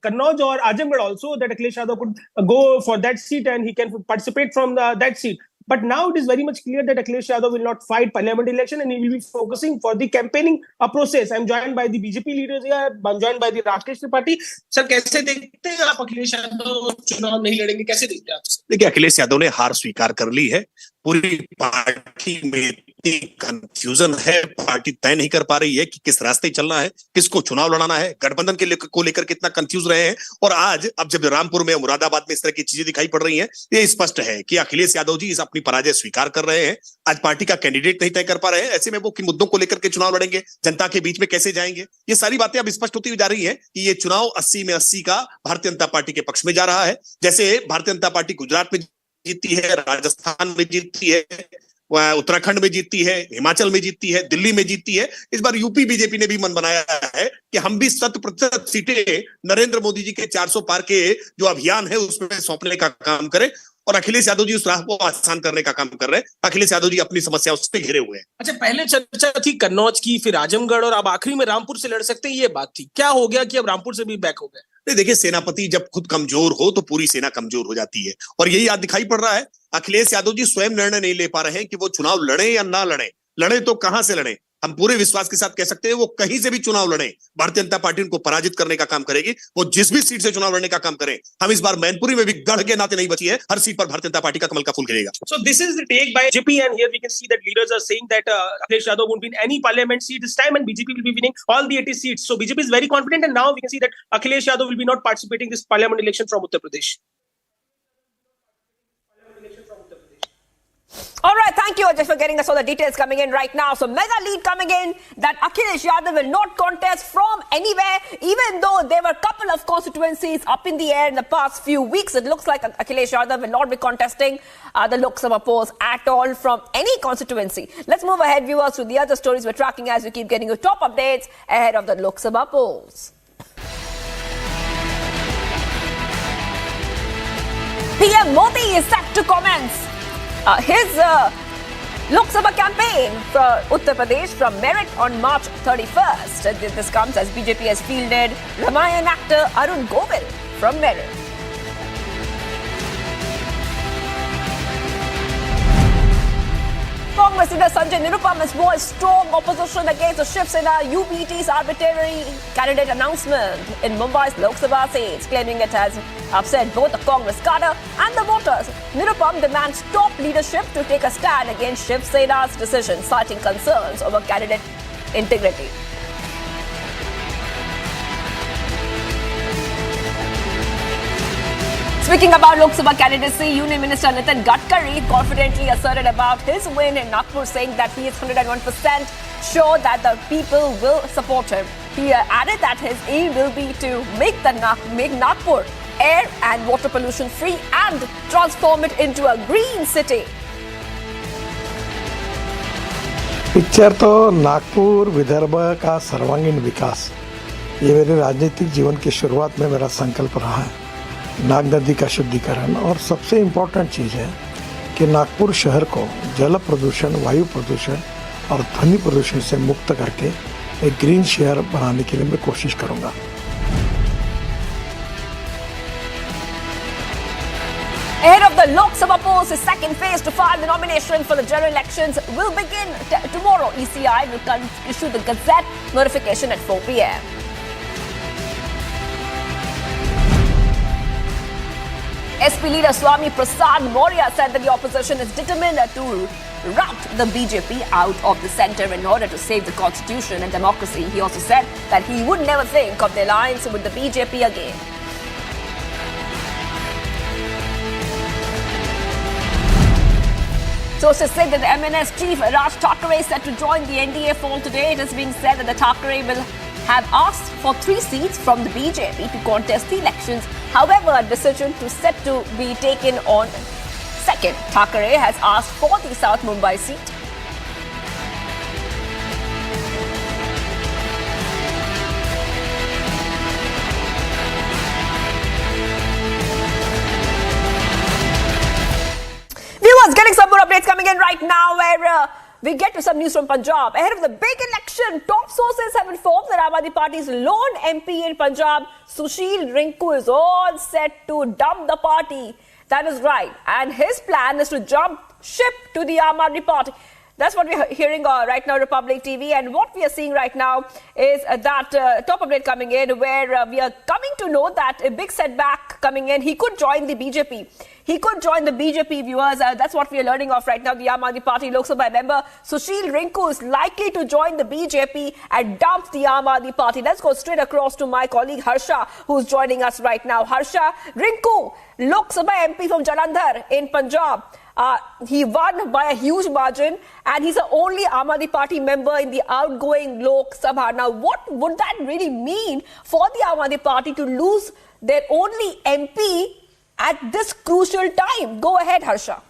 A: Kannauj or Azamgarh also, that Akhilesh Yadav could go for that seat and he can participate from that seat. But now it is very much clear that Akhilesh Yadav will not fight parliament election and he will be focusing for the campaigning process. I'm joined by the BJP leaders here. I'm joined by the Rakesh Tripathi. Sir, कैसे देखते हैं आप अखिलेश यादव चुनाव नहीं लड़ेंगे? कैसे देखते हैं आप?
U: देखिए, अखिलेश यादव ने हार स्वीकार कर ली है। पूरी पार्टी में इतनी कंफ्यूजन है, पार्टी तय नहीं कर पा रही है कि किस रास्ते चलना है, किसको चुनाव लड़ाना है, गठबंधन को लेकर कितना कंफ्यूज रहे हैं। और आज अब जब रामपुर में, मुरादाबाद में इस तरह की चीजें दिखाई पड़ रही हैं, ये स्पष्ट है कि अखिलेश यादव जी अपनी पराजय स्वीकार कर रहे हैं। आज पार्टी का कैंडिडेट नहीं तय कर पा रहे हैं, ऐसे में वो किन मुद्दों को लेकर के चुनाव लड़ेंगे, जनता के बीच में कैसे जाएंगे, ये सारी बातें अब स्पष्ट होती जा रही है कि ये चुनाव 80 में 80 का भारतीय जनता पार्टी के पक्ष में जा रहा है। जैसे भारतीय जनता पार्टी गुजरात में जीतती है, राजस्थान में जीतती है, उत्तराखंड में जीतती है, हिमाचल में जीतती है, दिल्ली में जीतती है। इस बार यूपी बीजेपी ने भी मन बनाया है कि हम भी 100% सीटें नरेंद्र मोदी जी के 400 पार के जो अभियान है उसमें सौंपने का काम करें। और अखिलेश यादव जी उस राह को आसान करने का काम कर रहे हैं। अखिलेश यादव जी अपनी समस्या उससे घिरे हुए हैं।
A: अच्छा, पहले चर्चा थी कन्नौज की, फिर आजमगढ़ और अब आखिरी में रामपुर से लड़ सकते हैं, ये बात थी। क्या हो गया कि अब रामपुर से भी बैक हो गए?
I: नहीं, देखिए, सेनापति जब खुद कमजोर हो तो पूरी सेना कमजोर हो जाती है, और यही आज दिखाई पड़ रहा है। अखिलेश यादव जी स्वयं निर्णय नहीं ले पा रहे हैं कि वो चुनाव लड़े या ना लड़े। लड़े तो कहां से लड़े? हम पूरे विश्वास के साथ कह सकते हैं वो कहीं से भी चुनाव लड़े, भारतीय जनता पार्टी उनको पराजित करने का काम करेगी। वो जिस भी सीट से चुनाव लड़ने का काम करें। हम इस बार मैनपुरी में भी गढ़ के नाते नहीं बची है, हर सीट पर भारतीय जनता पार्टी का कमल का फूल खिलेगा।
A: So this is the take by BJP, and here we can see that leaders are saying that Akhilesh Yadav won't win any parliament seat this time, and BJP will be winning all the 80 seats. So BJP is very confident, and now we can see that Akhilesh Yadav will be not participating in this parliament election from Uttar Pradesh.
L: All right, thank you, Ajay, for getting us all the details coming in right now. So, mega lead coming in that Akhilesh Yadav will not contest from anywhere, even though there were a couple of constituencies up in the air in the past few weeks. It looks like Akhilesh Yadav will not be contesting the Lok Sabha polls at all from any constituency. Let's move ahead, viewers, to the other stories we're tracking as we keep getting you top updates ahead of the Lok Sabha polls. PM Modi is set to commence his Lok Sabha campaign for Uttar Pradesh from Merit on March 31st. This comes as BJP has fielded Ramayan actor Arun Kejriwal from Merit. Congress leader Sanjay Nirupam has voiced strong opposition against the Shiv Sena UPT's arbitrary candidate announcement in Mumbai's Lok Sabha seats, claiming it has upset both the Congress cadre and the voters. Nirupam demands top leadership to take a stand against Shiv Sena's decision, citing concerns over candidate integrity. Speaking about Lok Sabha candidacy, Union Minister Nitin Gadkari confidently asserted about his win in Nagpur, saying that he is 101% sure that the people will support him. He added that his aim will be to make Nagpur air and water pollution free and transform it into a green city.
O: Picture तो नागपुर विदर्भ का सर्वांगीण विकास, ये मेरे राजनीतिक जीवन की शुरुआत में मेरा संकल्प रहा है। नाग नदी का शुद्धिकरण, और सबसे इम्पोर्टेंट चीज़ है कि नागपुर शहर को जल प्रदूषण, वायु प्रदूषण और ध्वनि प्रदूषण से मुक्त करके एक ग्रीन शहर बनाने के लिए मैं कोशिश करूंगा।
L: Ahead of the Lok Sabha polls, the second phase to file the nomination for the general elections will begin tomorrow. ECI will issue the Gazette notification at 4 p.m. SP leader Swami Prasad Maurya said that the opposition is determined to rout the BJP out of the centre in order to save the constitution and democracy. He also said that he would never think of the alliance with the BJP again. Sources say that the MNS chief Raj Thackeray is set to join the NDA fold today. It is being said that the Thackeray will have asked for 3 seats from the BJP to contest the elections. However, a decision is set to be taken on 2nd. Thackeray has asked for the South Mumbai seat. Viewers, getting some more updates coming in right now where we get to some news from Punjab. Ahead of the big election, top sources have informed that Aadmi Party's lone MP in Punjab, Sushil Rinku, is all set to dump the party. That is right. And his plan is to jump ship to the Aadmi Party. That's what we're hearing right now, Republic TV. And what we are seeing right now is that top update coming in where we are coming to know that a big setback coming in. He could join the BJP. He could join the BJP, viewers. That's what we are learning of right now. The Aadmi Party Lok Sabha member Sushil Rinku is likely to join the BJP and dump the Aadmi Party. Let's go straight across to my colleague Harsha, who's joining us right now. Harsha, Rinku, Lok Sabha MP from Jalandhar in Punjab. He won by a huge margin and he's the only Aadmi Party member in the outgoing Lok Sabha. Now, what would that really mean for the Aadmi Party to lose their only MP at this crucial time? Go ahead, Harsha.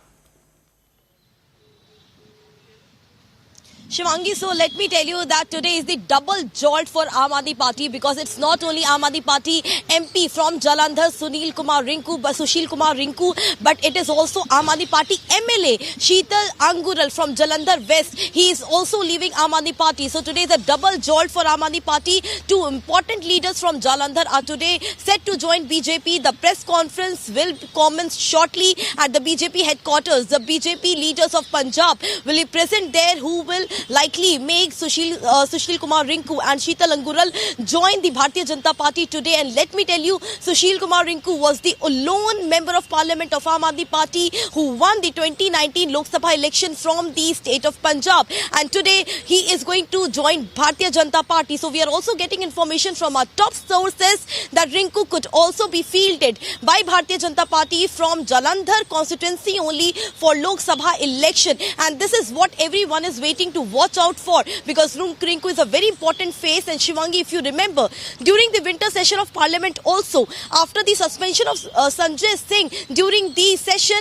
F: Shivangi, so let me tell you that today is the double jolt for Aam Aadmi Party, because it's not only Aam Aadmi Party MP from Jalandhar, Sushil Kumar Rinku, but it is also Aam Aadmi Party MLA, Sheetal Angural from Jalandhar West. He is also leaving Aam Aadmi Party. So today is a double jolt for Aam Aadmi Party. Two important leaders from Jalandhar are today set to join BJP. The press conference will commence shortly at the BJP headquarters. The BJP leaders of Punjab will be present there, who will likely make Sushil Kumar Rinku and Sheetal Angural join the Bharatiya Janata Party today. And let me tell you, Sushil Kumar Rinku was the lone member of parliament of Aam Aadmi Party who won the 2019 Lok Sabha election from the state of Punjab. And today he is going to join Bharatiya Janata Party. So we are also getting information from our top sources that Rinku could also be fielded by Bharatiya Janata Party from Jalandhar constituency only for Lok Sabha election. And this is what everyone is waiting to watch out for, because Rinku is a very important face. And Shivangi, if you remember, during the winter session of Parliament also, after the suspension of Sanjay Singh during the session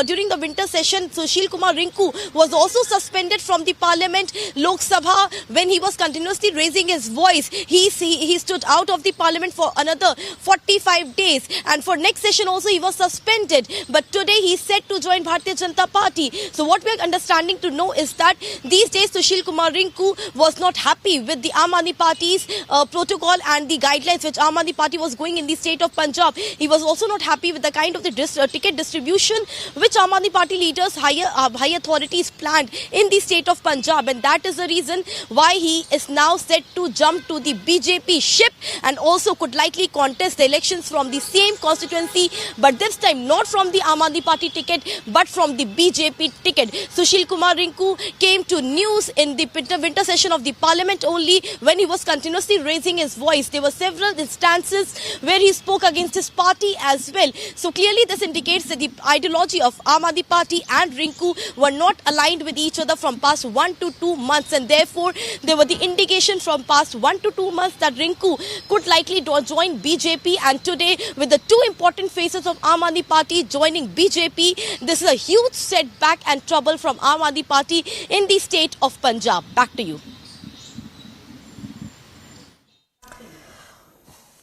F: during the winter session, Sushil Kumar Rinku was also suspended from the Parliament Lok Sabha when he was continuously raising his voice. He stood out of the Parliament for another 45 days, and for next session also he was suspended. But today he is set to join Bharatiya Janata Party. So what we are understanding to know is that these days Sushil Kumar Rinku was not happy with the Aam Aadmi Party's protocol and the guidelines which Aam Aadmi Party was going in the state of Punjab. He was also not happy with the kind of the ticket distribution which Aam Aadmi Party leaders, high authorities planned in the state of Punjab, and that is the reason why he is now set to jump to the BJP ship and also could likely contest the elections from the same constituency, but this time not from the Aam Aadmi Party ticket but from the BJP ticket. Sushil Kumar Rinku came to news in the winter session of the Parliament only when he was continuously raising his voice. There were several instances where he spoke against his party as well. So clearly this indicates that the ideology of Aam Aadmi Party and Rinku were not aligned with each other from past 1 to 2 months, and therefore there were the indication from past 1 to 2 months that Rinku could likely join BJP. And today, with the two important faces of Aam Aadmi Party joining BJP, this is a huge setback and trouble from Aam Aadmi Party in the state of Punjab. Back to you.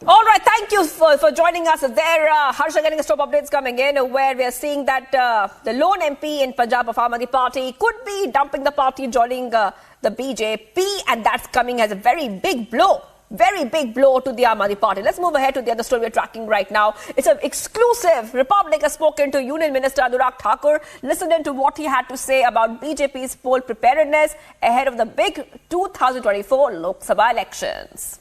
L: All right, thank you for joining us there. Harsha, getting us top updates coming in where we are seeing that the lone MP in Punjab of Aam Aadmi Party could be dumping the party, joining the BJP, and that's coming as a very big blow to the Aam Aadmi Party. Let's move ahead to the other story we're tracking right now. It's an exclusive. Republic has spoken to Union Minister Anurag Thakur. Listen in to what he had to say about BJP's poll preparedness ahead of the big 2024 Lok Sabha elections.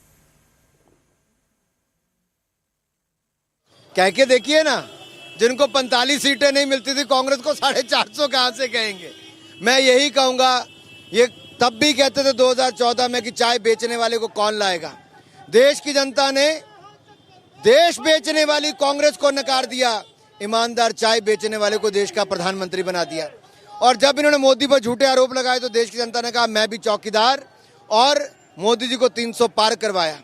N: कह के देखिए ना, जिनको 45 सीटें नहीं मिलती थी कांग्रेस को 450 कहां से कहेंगे। मैं यही कहूंगा, ये तब भी कहते थे 2014 में कि चाय बेचने वाले को कौन लाएगा। देश की जनता ने देश बेचने वाली कांग्रेस को नकार दिया, ईमानदार चाय बेचने वाले को देश का प्रधानमंत्री बना दिया। और जब इन्होंने मोदी पर झूठे आरोप लगाए तो देश की जनता ने कहा मैं भी चौकीदार, और मोदी जी को 300 पार करवाया।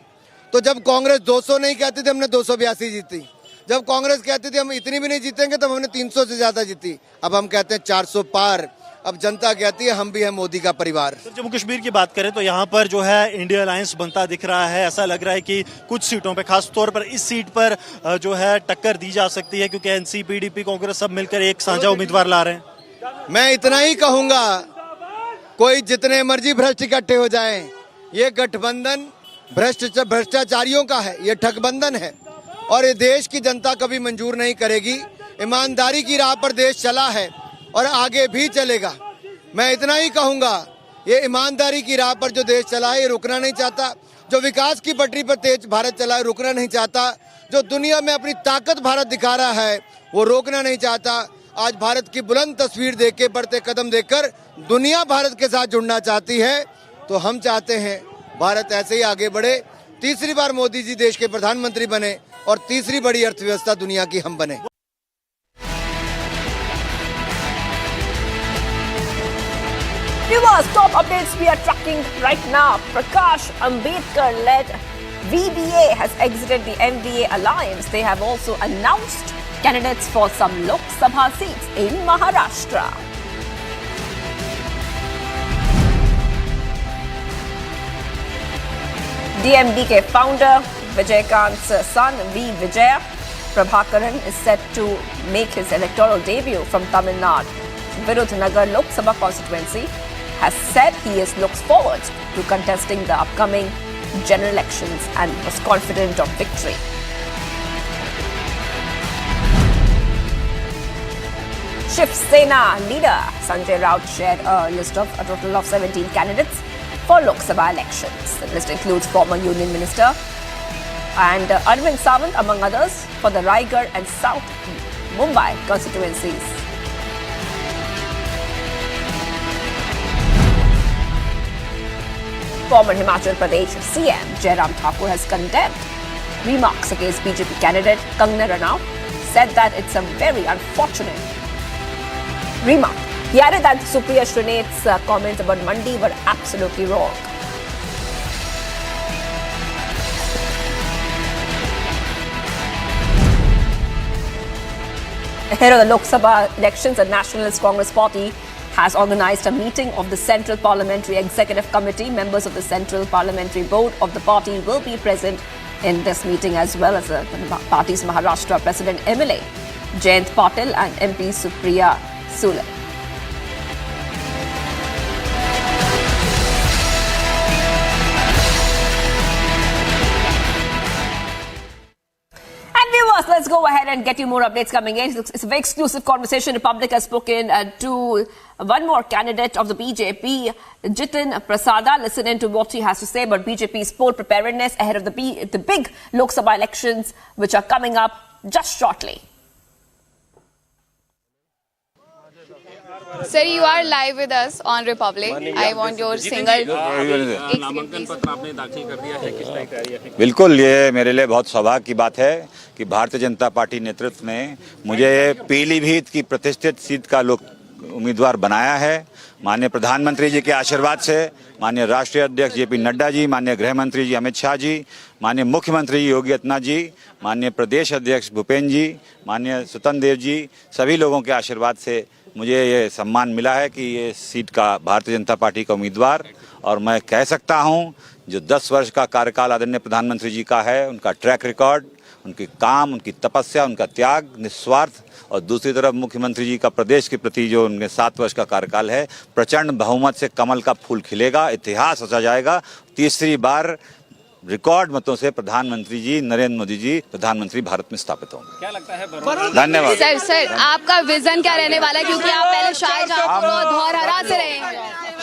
N: तो जब कांग्रेस 200 नहीं कहती थी, हमने 282 जीती। जब कांग्रेस कहती थी हम इतनी भी नहीं जीतेंगे, तब हमने 300 से ज्यादा जीती। अब हम कहते हैं 400 पार। अब जनता कहती है हम भी हैं मोदी का परिवार।
G: जम्मू कश्मीर की बात करें तो यहाँ पर जो है इंडिया अलायंस बनता दिख रहा है। ऐसा लग रहा है कि कुछ सीटों पे, खास तौर पर इस सीट पर जो है टक्कर दी जा सकती है, क्योंकि एनसी, पीडीपी, कांग्रेस सब मिलकर एक साझा उम्मीदवार ला रहे हैं।
N: मैं इतना ही कहूंगा, कोई जितने मर्जी भ्रष्ट इकट्ठे हो जाएं, ये गठबंधन भ्रष्टाचारियों का है, ये ठगबंधन है, और ये देश की जनता कभी मंजूर नहीं करेगी। ईमानदारी की राह पर देश चला है और आगे भी चलेगा। मैं इतना ही कहूंगा, ये ईमानदारी की राह पर जो देश चला है ये रुकना नहीं चाहता। जो विकास की पटरी पर तेज भारत चला है रुकना नहीं चाहता। जो दुनिया में अपनी ताकत भारत दिखा रहा है वो रोकना नहीं चाहता। आज भारत की बुलंद तस्वीर देख के, बढ़ते कदम देखकर दुनिया भारत के साथ जुड़ना चाहती है। तो हम चाहते हैं भारत ऐसे ही आगे बढ़े, तीसरी बार मोदी जी देश के प्रधानमंत्री बने और तीसरी बड़ी अर्थव्यवस्था दुनिया की हम बने।
L: Viewers, top updates we are tracking right now. Prakash Ambedkar-led VDA has exited the MDA alliance. They have also announced candidates for some Lok Sabha seats in Maharashtra. DMDK founder Vijayakant's son V. Vijaya Prabhakaran is set to make his electoral debut from Tamil Nadu. Virudhunagar Lok Sabha constituency has said he looks forward to contesting the upcoming general elections and was confident of victory. Shiv Sena leader Sanjay Raut shared a list of a total of 17 candidates for Lok Sabha elections. The list includes former Union Minister and Arvind Sawant, among others, for the Raigad and South Mumbai constituencies. Former Himachal Pradesh CM Jairam Thakur has condemned remarks against BJP candidate Kangana Ranaut, said that it's a very unfortunate remark. He added that Supriya Srinath's comments about Mandi were absolutely wrong. Ahead of the Lok Sabha elections, the Nationalist Congress Party has organized a meeting of the Central Parliamentary Executive Committee. Members of the Central Parliamentary Board of the party will be present in this meeting, as well as the party's Maharashtra President MLA Jayant Patil and MP Supriya Sule. Let's go ahead and get you more updates coming in. It's a very exclusive conversation. Republic has spoken to one more candidate of the BJP, Jitin Prasada. Listen in to what he has to say about BJP's poll preparedness ahead of the big Lok Sabha elections, which are coming up just shortly.
T: Sir, you are live with us on Republic. I want your single.
V: बिल्कुल, ये मेरे लिए बहुत सौभाग्य की बात है कि भारतीय जनता पार्टी नेतृत्व ने मुझे पीलीभीत की प्रतिष्ठित सीट का उम्मीदवार बनाया है। माननीय प्रधानमंत्री जी के आशीर्वाद से, माननीय राष्ट्रीय अध्यक्ष जेपी नड्डा जी, माननीय गृह मंत्री जी अमित शाह जी, माननीय मुख्यमंत्री योगी आदित्यनाथ जी, माननीय प्रदेश अध्यक्ष भूपेन्द्र जी, माननीय स्वतंत्र देव जी, सभी लोगों के आशीर्वाद से मुझे ये सम्मान मिला है कि ये सीट का भारतीय जनता पार्टी का उम्मीदवार। और मैं कह सकता हूँ, जो 10 वर्ष का कार्यकाल आदरणीय प्रधानमंत्री जी का है, उनका ट्रैक रिकॉर्ड, उनके काम, उनकी तपस्या, उनका त्याग, निस्वार्थ, और दूसरी तरफ मुख्यमंत्री जी का प्रदेश के प्रति जो उनके 7 वर्ष का कार्यकाल है, प्रचंड बहुमत से कमल का फूल खिलेगा, इतिहास रचा जाएगा। तीसरी बार रिकॉर्ड मतों से प्रधानमंत्री जी नरेंद्र मोदी जी प्रधानमंत्री भारत में स्थापित होंगे। क्या लगता है? धन्यवाद।
T: सर आपका विजन क्या रहने वाला है, क्योंकि आप पहले शाहजहांपुर और धौरहरा से रहे हैं।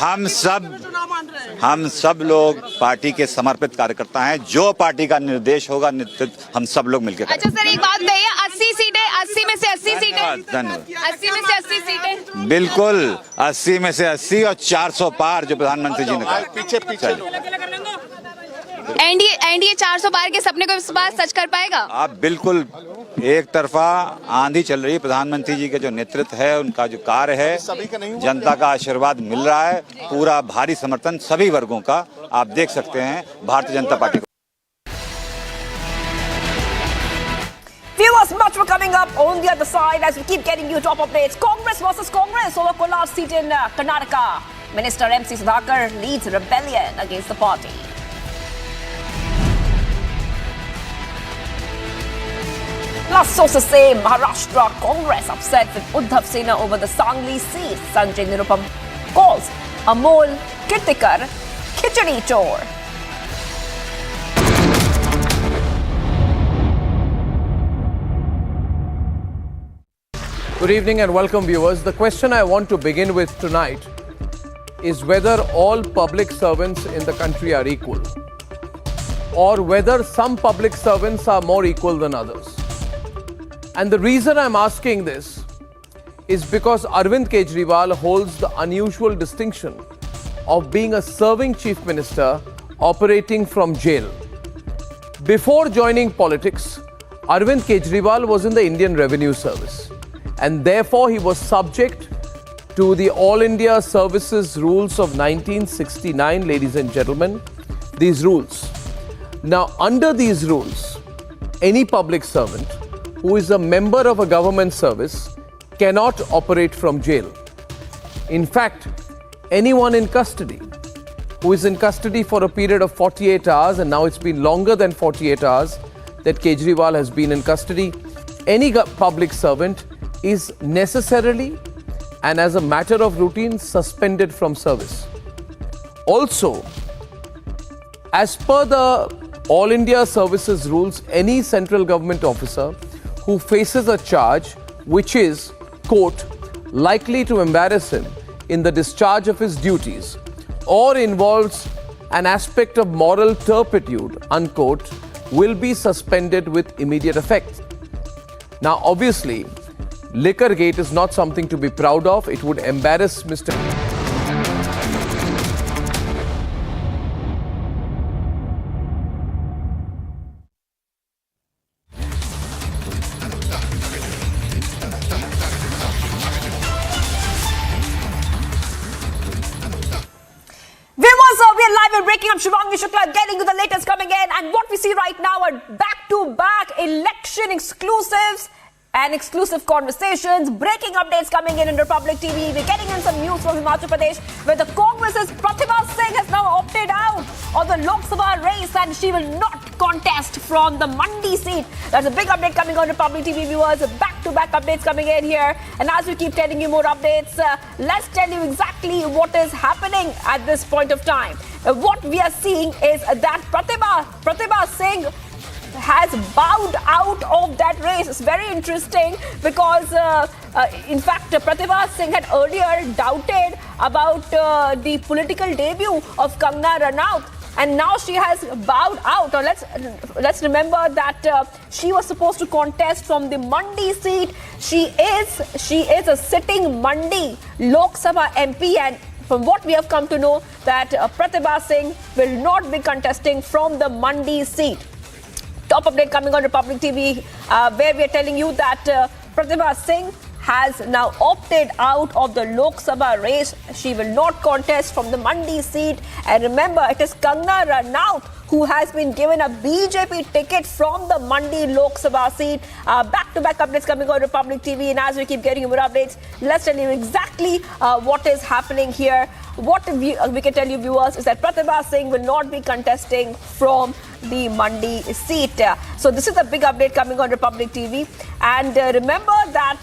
V: हम सब लोग पार्टी के समर्पित कार्यकर्ता हैं। जो पार्टी का निर्देश होगा, नेतृत्व हम सब लोग मिलकर करेंगे।
T: अच्छा सर, एक बात बताइए, 80 सीटें, 80 में से 80 सीटें,
V: धन्यवाद।
T: 80 में से 80 सीटें,
V: बिल्कुल 80 में से 80 और 400 पार जो प्रधानमंत्री जी ने कहा। पीछे
T: एनडीए 400 पार के सपने को इस बार सच कर पाएगा?
V: आप बिल्कुल, एक तरफा आंधी चल रही है, प्रधानमंत्री जी के जो नेतृत्व है, उनका जो कार्य है, जनता का आशीर्वाद मिल रहा है, पूरा भारी समर्थन सभी वर्गों का आप देख सकते हैं भारतीय जनता पार्टी को।
L: Viewers, much more coming up on the other side as we keep getting you top updates. Congress versus Congress over Kolar seat in Karnataka. Minister MC Sudhakar leads rebellion against the party. Plus, sources say Maharashtra Congress upset with Uddhav Sena over the Sangli seat. Sanjay Nirupam calls Amol Kirtikar Khichdi Chor.
D: Good evening and welcome, viewers. The question I want to begin with tonight is whether all public servants in the country are equal, or whether some public servants are more equal than others. And the reason I'm asking this is because Arvind Kejriwal holds the unusual distinction of being a serving chief minister operating from jail. Before joining politics, Arvind Kejriwal was in the Indian Revenue Service, and therefore he was subject to the All India Services Rules of 1969, ladies and gentlemen, these rules. Now, under these rules, any public servant who is a member of a government service cannot operate from jail. In fact, anyone in custody who is in custody for a period of 48 hours, and now it's been longer than 48 hours that Kejriwal has been in custody. Any public servant is necessarily and as a matter of routine suspended from service. Also, as per the All India Services rules, any central government officer who faces a charge which is, quote, likely to embarrass him in the discharge of his duties or involves an aspect of moral turpitude, unquote, will be suspended with immediate effect. Now, obviously, Liquorgate is not something to be proud of. It would embarrass Mr.
L: We are live and breaking up. Shivangi Shukla getting to the latest coming in. And what we see right now are back-to-back election exclusives and exclusive conversations, breaking updates coming in Republic TV. We're getting in some news from Himachal Pradesh, where the Congress's Pratibha Singh has now opted out of the Lok Sabha race and she will not contest from the Mandi seat. That's a big update coming on Republic TV, viewers. Back-to-back updates coming in here. And as we keep telling you more updates, let's tell you exactly what is happening at this point of time. What we are seeing is that Pratibha Singh has bowed out of that race. It's very interesting because, in fact, Pratibha Singh had earlier doubted about the political debut of Kangana Ranaut, and now she has bowed out. Or let's remember that she was supposed to contest from the Mandi seat. She is a sitting Mandi Lok Sabha MP, and from what we have come to know, that Pratibha Singh will not be contesting from the Mandi seat. Top update coming on Republic TV, where we are telling you that Pratibha Singh has now opted out of the Lok Sabha race. She will not contest from the Mandi seat. And remember, it is Kangana Ranaut who has been given a BJP ticket from the Mandi Lok Sabha seat. Back-to-back updates coming on Republic TV. And as we keep getting more updates, let's tell you exactly what is happening here. What we can tell you, viewers, is that Pratibha Singh will not be contesting from the Mandi seat. So this is a big update coming on Republic TV. And remember that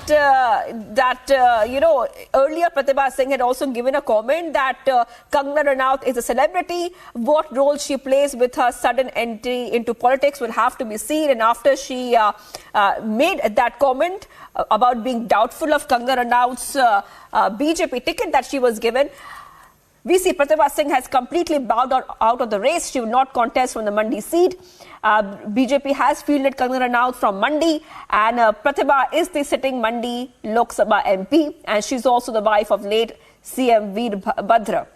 L: earlier Pratibha Singh had also given a comment that Kangana Ranaut is a celebrity. What role she plays with her sudden entry into politics will have to be seen. And after she made that comment about being doubtful of Kangana Ranaut's BJP ticket that she was given, we see Pratibha Singh has completely bowed out of the race. She will not contest from the Mandi seat. BJP has fielded Kangana Ranaut from Mandi, and Pratibha is the sitting Mandi Lok Sabha MP, and she's also the wife of late CM Veerbhadra.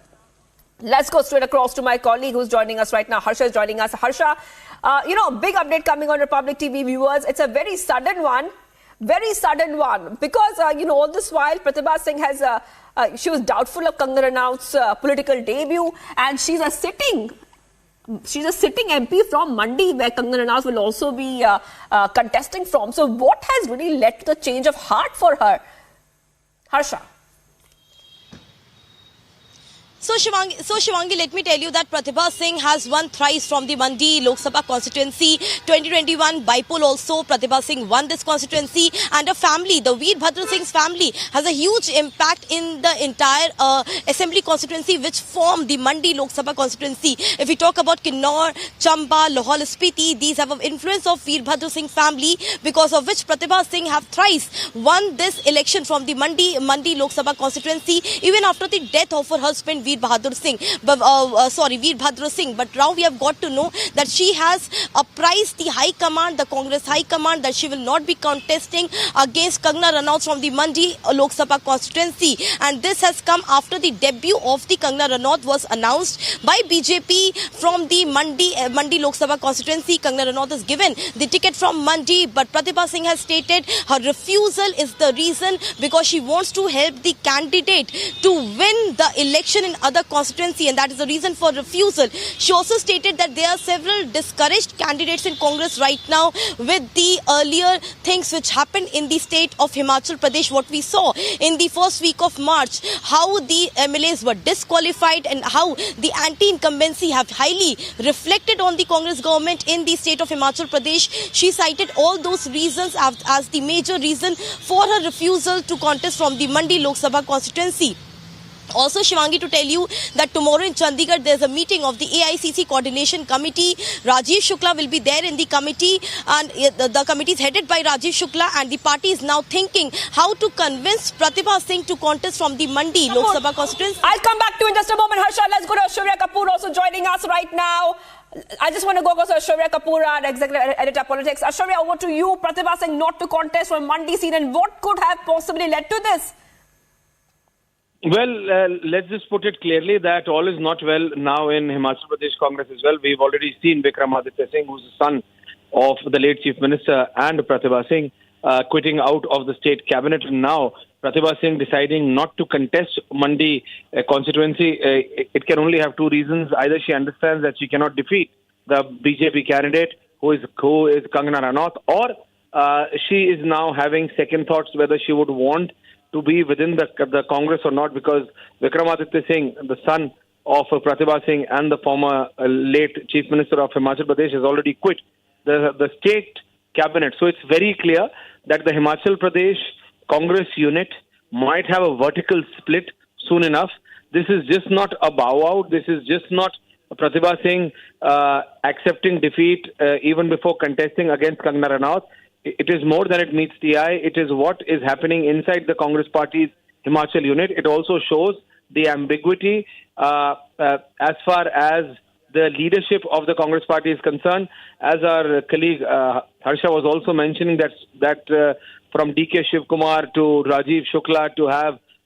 L: Let's go straight across to my colleague who's joining us right now. Harsha is joining us. Harsha, big update coming on Republic TV, viewers. It's a very sudden one. Because, all this while, Pratibha Singh has, she was doubtful of Kangana Ranaut's political debut, and she's a sitting MP from Mandi, where Kangana Ranaut will also be contesting from. So what has really led to the change of heart for her? Harsha.
F: So Shivangi, let me tell you that Pratibha Singh has won thrice from the Mandi Lok Sabha constituency. 2021 bypoll also, Pratibha Singh won this constituency, and a family, the Veerbhadra Singh's family, has a huge impact in the entire assembly constituency which form the Mandi Lok Sabha constituency. If we talk about Kinnaur, Chamba, Lahaul Spiti, these have an influence of Veerbhadra Singh family, because of which Pratibha Singh have thrice won this election from the Mandi Lok Sabha constituency, even after the death of her husband Veerbhadra Singh. But now we have got to know that she has apprised the High Command, the Congress High Command, that she will not be contesting against Kangana Ranaut from the Mandi Lok Sabha constituency. And this has come after the debut of the Kangana Ranaut was announced by BJP from the Mandi Lok Sabha constituency. Kangana Ranaut is given the ticket from Mandi, but Pratibha Singh has stated her refusal is the reason, because she wants to help the candidate to win the election in other constituency, and that is the reason for refusal. She also stated that there are several discouraged candidates in Congress right now with the earlier things which happened in the state of Himachal Pradesh. What we saw in the first week of March, how the MLAs were disqualified and how the anti-incumbency have highly reflected on the Congress government in the state of Himachal Pradesh. She cited all those reasons as the major reason for her refusal to contest from the Mandi Lok Sabha constituency. Also, Shivangi, to tell you that tomorrow in Chandigarh there's a meeting of the AICC Coordination Committee. Rajiv Shukla will be there in the committee, and the committee is headed by Rajiv Shukla, and the party is now thinking how to convince Pratibha Singh to contest from the Mandi Lok Sabha constituency.
L: I'll come back to you in just a moment. Harsha, let's go to Aishwarya Kapoor also joining us right now. I just want to go to Aishwarya Kapoor, our executive editor politics. Aishwarya, over to you. Pratibha Singh not to contest from Mandi seat, and what could have possibly led to this?
K: Well, let's just put it clearly that all is not well now in Himachal Pradesh Congress as well. We've already seen Vikramaditya Singh, who's the son of the late Chief Minister, and Pratibha Singh quitting out of the state cabinet. And now Pratibha Singh deciding not to contest Mandi constituency. It can only have two reasons. Either she understands that she cannot defeat the BJP candidate, who is Kangana Ranaut, or she is now having second thoughts whether she would want to be within the Congress or not, because Vikramaditya Singh, the son of Pratibha Singh and the former late Chief Minister of Himachal Pradesh, has already quit the state cabinet. So it's very clear that the Himachal Pradesh Congress unit might have a vertical split soon enough. This is just not a bow out. This is just not Pratibha Singh accepting defeat even before contesting against Kangana Ranaut. It is more than it meets the eye. It is what is happening inside the Congress party's Himachal unit. It also shows the ambiguity as far as the leadership of the Congress party is concerned. As our colleague Harsha was also mentioning, that from DK Shivkumar to Rajiv Shukla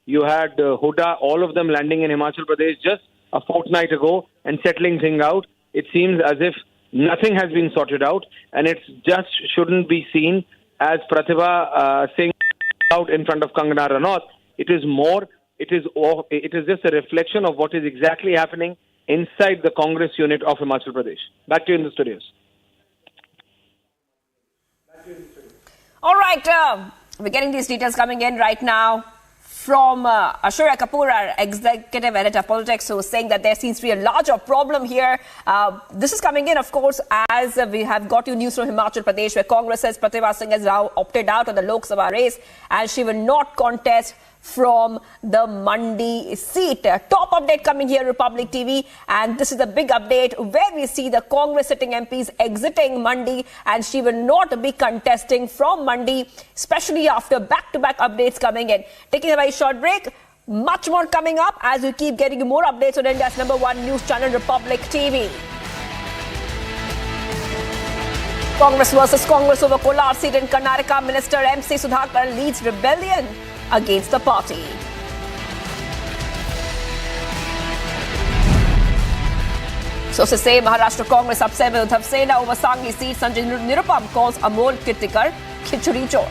K: you had Huda, all of them landing in Himachal Pradesh just a fortnight ago and settling things out. It seems as if nothing has been sorted out, and it just shouldn't be seen as Pratibha Singh out in front of Kangana Ranaut. It is just a reflection of what is exactly happening inside the Congress unit of Himachal Pradesh. Back to you in the studios.
L: All right, we're getting these details coming in right now from Aishwarya Kapoor, our executive editor of politics, who is saying that there seems to be a larger problem here. This is coming in, of course, as we have got you news from Himachal Pradesh, where Congress says Pratibha Singh has now opted out of the Lok Sabha race and she will not contest from the Mandi seat. Top update coming here, Republic TV, and this is a big update where we see the Congress sitting MPs exiting Mandi, and she will not be contesting from Mandi, especially after back-to-back updates coming in. Taking a very short break, much more coming up as we keep getting you more updates on India's #1 news channel, Republic TV. Congress versus Congress over Kolar seat in Karnataka. Minister MC Sudhakar leads rebellion against the party. Sources say Maharashtra Congress upset with Uddhav Sena over Sangli seat. Sanjay Nirupam calls Amol Kirtikar Khichuri Chor.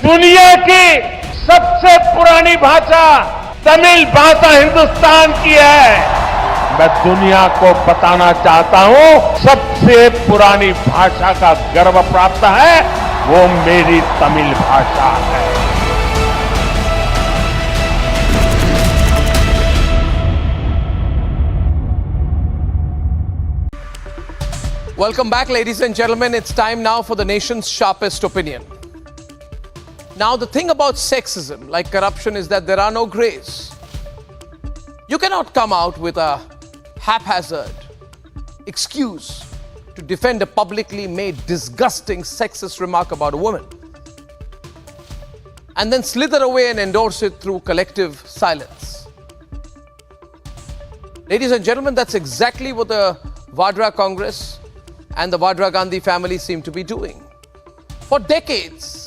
P: दुनिया की सबसे पुरानी भाषा तमिल भाषा हिंदुस्तान की है। मैं दुनिया को बताना चाहता हूं, सबसे पुरानी भाषा का गर्व प्राप्त है, वो मेरी तमिल भाषा है।
D: Welcome back, ladies and gentlemen. It's time now for the nation's sharpest opinion. Now, the thing about sexism, like corruption, is that there are no grays. You cannot come out with a haphazard excuse to defend a publicly made disgusting sexist remark about a woman and then slither away and endorse it through collective silence. Ladies and gentlemen, that's exactly what the Vadra Congress and the Vadra Gandhi family seem to be doing. For decades,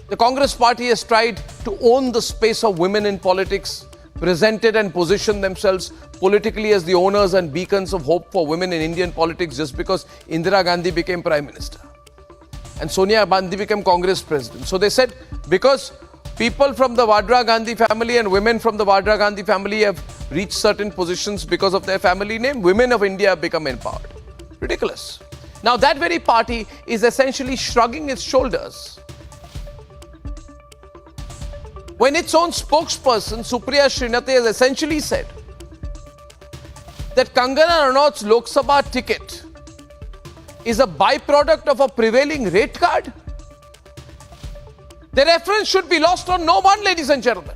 D: the Congress party has tried to own the space of women in politics presented and positioned themselves politically as the owners and beacons of hope for women in Indian politics just because Indira Gandhi became Prime Minister and Sonia Gandhi became Congress President. So they said, because people from the Vadra Gandhi family and women from the Vadra Gandhi family have reached certain positions because of their family name, women of India have become empowered. Ridiculous. Now that very party is essentially shrugging its shoulders when its own spokesperson, Supriya Srinathe, has essentially said that Kangana Ranaut's Lok Sabha ticket is a byproduct of a prevailing rate card. The reference should be lost on no one, ladies and gentlemen.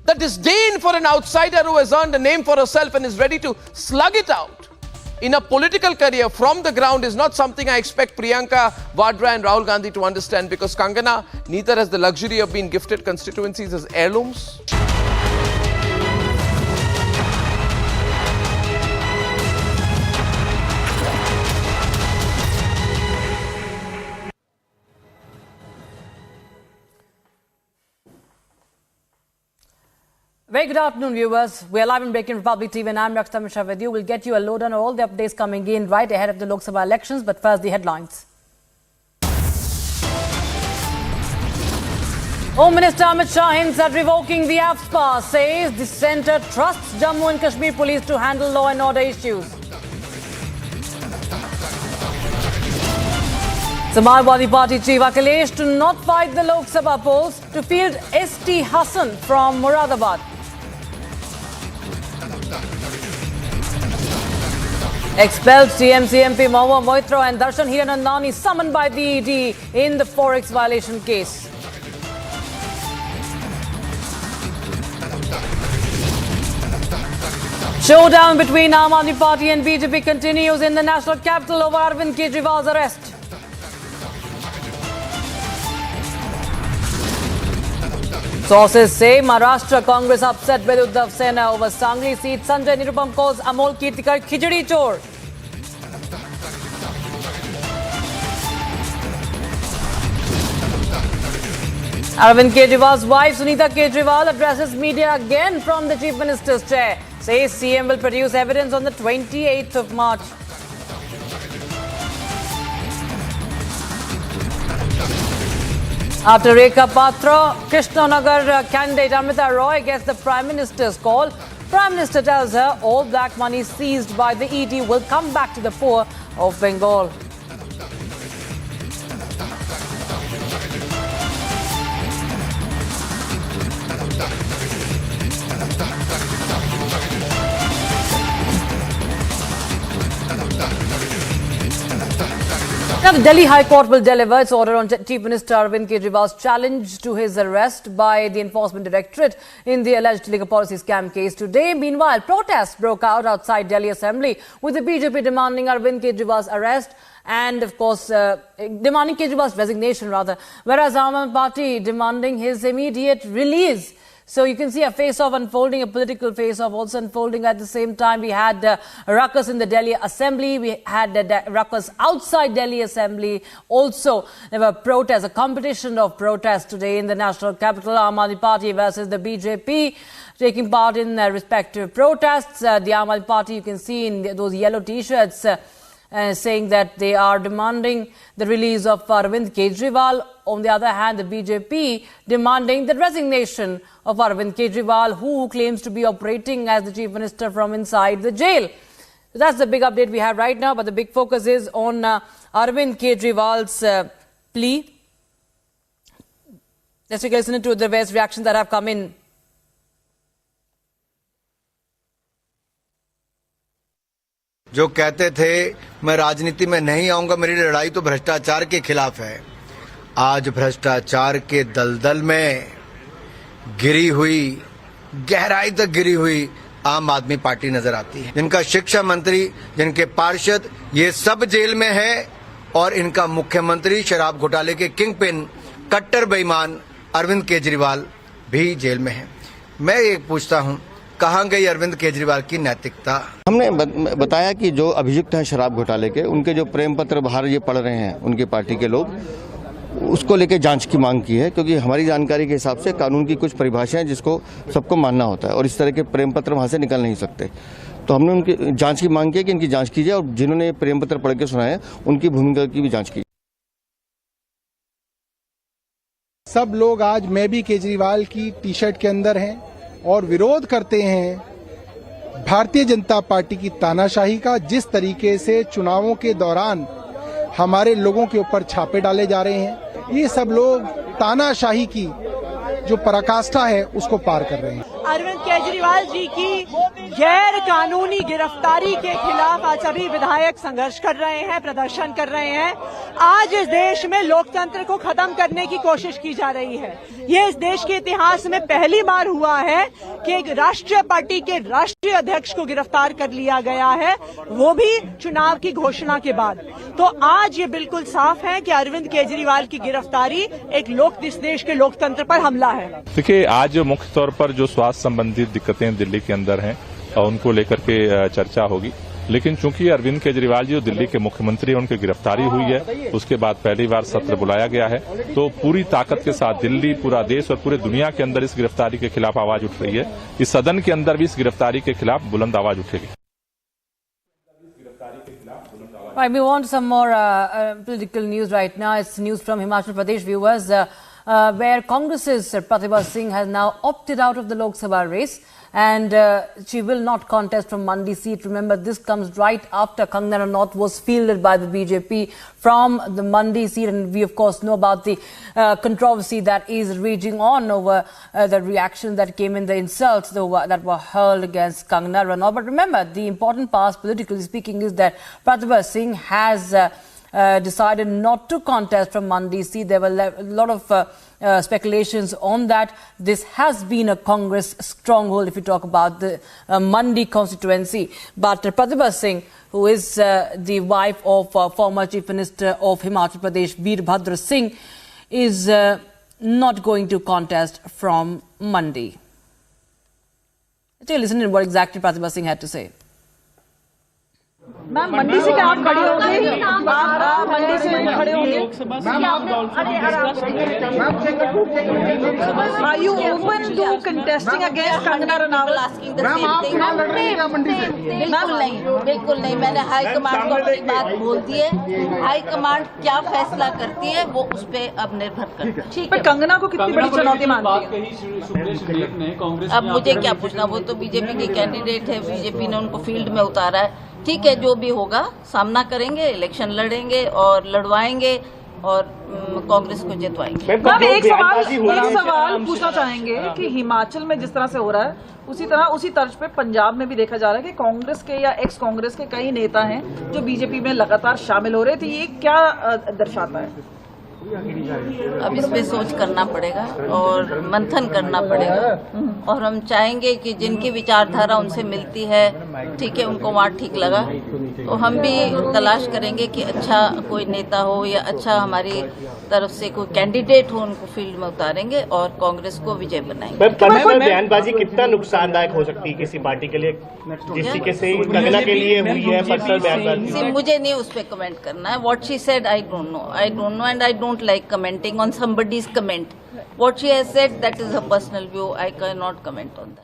D: The disdain for an outsider who has earned a name for herself and is ready to slug it out in a political career from the ground is not something I expect Priyanka Vadra and Rahul Gandhi to understand, because Kangana neither has the luxury of being gifted constituencies as heirlooms.
J: Very good afternoon, viewers. We are live in Breaking Republic TV and I'm Rakshita Mishra with you. We'll get you a lowdown on all the updates coming in right ahead of the Lok Sabha elections. But first, the headlines. Home Minister Amit Shah hints at revoking the AFSPA, says the centre trusts Jammu and Kashmir police to handle law and order issues. Samajwadi Party Chief Akhilesh to not fight the Lok Sabha polls, to field ST Hassan from Moradabad. Expelled TMC MP Mahua Moitra and Darshan Hiranandani summoned by the ED in the Forex violation case. Showdown between Aam Aadmi Party and BJP continues in the national capital over Arvind Kejriwal's arrest. Sources say Maharashtra Congress upset with Uddhav Sena over Sangli seat. Sanjay Nirupam calls Amol Kirtikar Khichdi Chor. Arvind Kejriwal's wife Sunita Kejriwal addresses media again from the Chief Minister's chair. Says CM will produce evidence on the 28th of March. After Rekha Patra, Krishnanagar candidate Amrita Roy gets the Prime Minister's call. Prime Minister tells her all black money seized by the ED will come back to the poor of Bengal. Now, the Delhi High Court will deliver its order on Chief Minister Arvind Kejriwal's challenge to his arrest by the Enforcement Directorate in the alleged liquor policy scam case today. Meanwhile, protests broke out outside Delhi Assembly, with the BJP demanding Arvind Kejriwal's arrest and, of course, demanding Kejriwal's resignation, rather, whereas Aam Aadmi Party demanding his immediate release. So you can see a face-off unfolding, a political face-off also unfolding at the same time. We had ruckus in the Delhi Assembly. We had ruckus outside Delhi Assembly. Also, there were protests, a competition of protests today in the national capital. Aam Aadmi Party versus the BJP taking part in respective protests. The Aam Aadmi Party, you can see in those yellow T-shirts, saying that they are demanding the release of Arvind Kejriwal. On the other hand, the BJP demanding the resignation of Arvind Kejriwal, who claims to be operating as the Chief Minister from inside the jail. So that's the big update we have right now, but the big focus is on Arvind Kejriwal's plea. Let's take a listen to the various reactions that have come in.
N: जो कहते थे मैं राजनीति में नहीं आऊंगा, मेरी लड़ाई तो भ्रष्टाचार के खिलाफ है, आज भ्रष्टाचार के दलदल में गिरी हुई, गहराई तक गिरी हुई आम आदमी पार्टी नजर आती है। जिनका शिक्षा मंत्री, जिनके पार्षद, ये सब जेल में है और इनका मुख्यमंत्री शराब घोटाले के किंगपिन कट्टर बेईमान अरविंद केजरीवाल भी जेल में है। मैं ये पूछता हूं, कहां गई अरविंद केजरीवाल की नैतिकता?
Q: हमने बताया कि जो अभियुक्त हैं शराब घोटाले के, उनके जो प्रेम पत्र बाहर ये पढ़ रहे हैं उनकी पार्टी के लोग, उसको लेके जांच की मांग की है, क्योंकि हमारी जानकारी के हिसाब से कानून की कुछ परिभाषाएं जिसको सबको मानना होता है और इस तरह के प्रेम पत्र वहाँ से निकल नहीं सकते। तो हमने उनकी जांच की मांग की है कि इनकी जांच की जाए और जिन्होंने प्रेम पत्र पढ़ के सुनाए उनकी भूमिका की भी जांच की।
B: सब लोग आज मैं भी केजरीवाल की टी शर्ट के अंदर हैं और विरोध करते हैं भारतीय जनता पार्टी की तानाशाही का। जिस तरीके से चुनावों के दौरान हमारे लोगों के ऊपर छापे डाले जा रहे हैं, ये सब लोग तानाशाही की जो पराकाष्ठा है उसको पार कर रहे हैं।
S: अरविंद केजरीवाल जी की गैर कानूनी गिरफ्तारी के खिलाफ आज सभी विधायक संघर्ष कर रहे हैं, प्रदर्शन कर रहे हैं। आज इस देश में लोकतंत्र को खत्म करने की कोशिश की जा रही है। ये इस देश के इतिहास में पहली बार हुआ है कि एक राष्ट्रीय पार्टी के राष्ट्रीय अध्यक्ष को गिरफ्तार कर लिया गया है, वो भी चुनाव की घोषणा के बाद। तो आज ये बिल्कुल साफ है कि अरविंद केजरीवाल की गिरफ्तारी इस देश के लोकतंत्र पर हमला है।
W: देखिए, आज मुख्य तौर पर जो स्वास्थ्य संबंधित दिक्कतें दिल्ली के अंदर हैं उनको लेकर के चर्चा होगी, लेकिन चूंकि अरविंद केजरीवाल जी जो दिल्ली के मुख्यमंत्री हैं उनकी गिरफ्तारी हुई है, उसके बाद पहली बार सत्र बुलाया गया है, तो पूरी ताकत के साथ दिल्ली, पूरा देश और पूरे दुनिया के अंदर इस गिरफ्तारी के खिलाफ आवाज उठ रही है। इस सदन के अंदर भी इस गिरफ्तारी के खिलाफ बुलंद आवाज उठेगी।
J: Right, we want some more political news right now. It's news from Himachal Pradesh, viewers, where Congress's Pratibha Singh has now opted out of the Lok Sabha race, and she will not contest from Mandi seat. Remember, this comes right after Kangana Ranaut was fielded by the BJP from the Mandi seat, and we of course know about the controversy that is raging on over the reactions that came in, the insults that were hurled against Kangana Ranaut. But remember, the important part, politically speaking, is that Pratibha Singh has decided not to contest from Mandi seat. There were a lot of speculations on that. This has been a Congress stronghold if you talk about the Mandi constituency. But Pratibha Singh, who is the wife of former Chief Minister of Himachal Pradesh, Veerbhadra Singh, is not going to contest from Mandi. Let's listen to what exactly Pratibha Singh had to say.
S: Ma'am, Mandi से क्या आप खड़े होंगे? आप मंडी से खड़े होंगे? Are you open to contesting against Kangana Ranaut?
X: बिल्कुल नहीं। मैंने हाई कमांड को अपनी बात बोल दी है। हाई कमांड क्या फैसला करती है वो उस पर अब निर्भर करता है। ठीक है,
S: कंगना को कितनी बड़ी चुनौती मानती है?
X: अब मुझे क्या पूछना, वो तो बीजेपी के कैंडिडेट है, बीजेपी ने उनको फील्ड में उतारा है। ठीक है, जो भी होगा सामना करेंगे, इलेक्शन लड़ेंगे और लड़वाएंगे और कांग्रेस को जितवाएंगे।
S: एक सवाल पूछना चाहेंगे कि हिमाचल में जिस तरह से हो रहा है उसी तर्ज पे पंजाब में भी देखा जा रहा है कि कांग्रेस के या एक्स कांग्रेस के कई नेता हैं जो बीजेपी में लगातार शामिल हो रहे थे। ये क्या दर्शाता है?
X: अब इस पे सोच करना पड़ेगा और मंथन करना पड़ेगा और हम चाहेंगे कि जिनकी विचारधारा उनसे मिलती है, ठीक है, उनको वहाँ ठीक लगा तो हम भी तलाश करेंगे कि अच्छा कोई नेता हो या अच्छा हमारी तरफ से कोई कैंडिडेट हो, उनको फील्ड में उतारेंगे और कांग्रेस को विजय बनाएंगे।
Y: बयानबाजी कितना नुकसानदायक हो सकती है किसी पार्टी के लिए, जिस तरीके से कंगना के लिए हुई है पर्सनल बयानबाजी?
X: मुझे नहीं उस पर कमेंट करना है। What she said I don't know and I don't like commenting on somebody's comment. What she has said, that is her personal view. I cannot comment on that.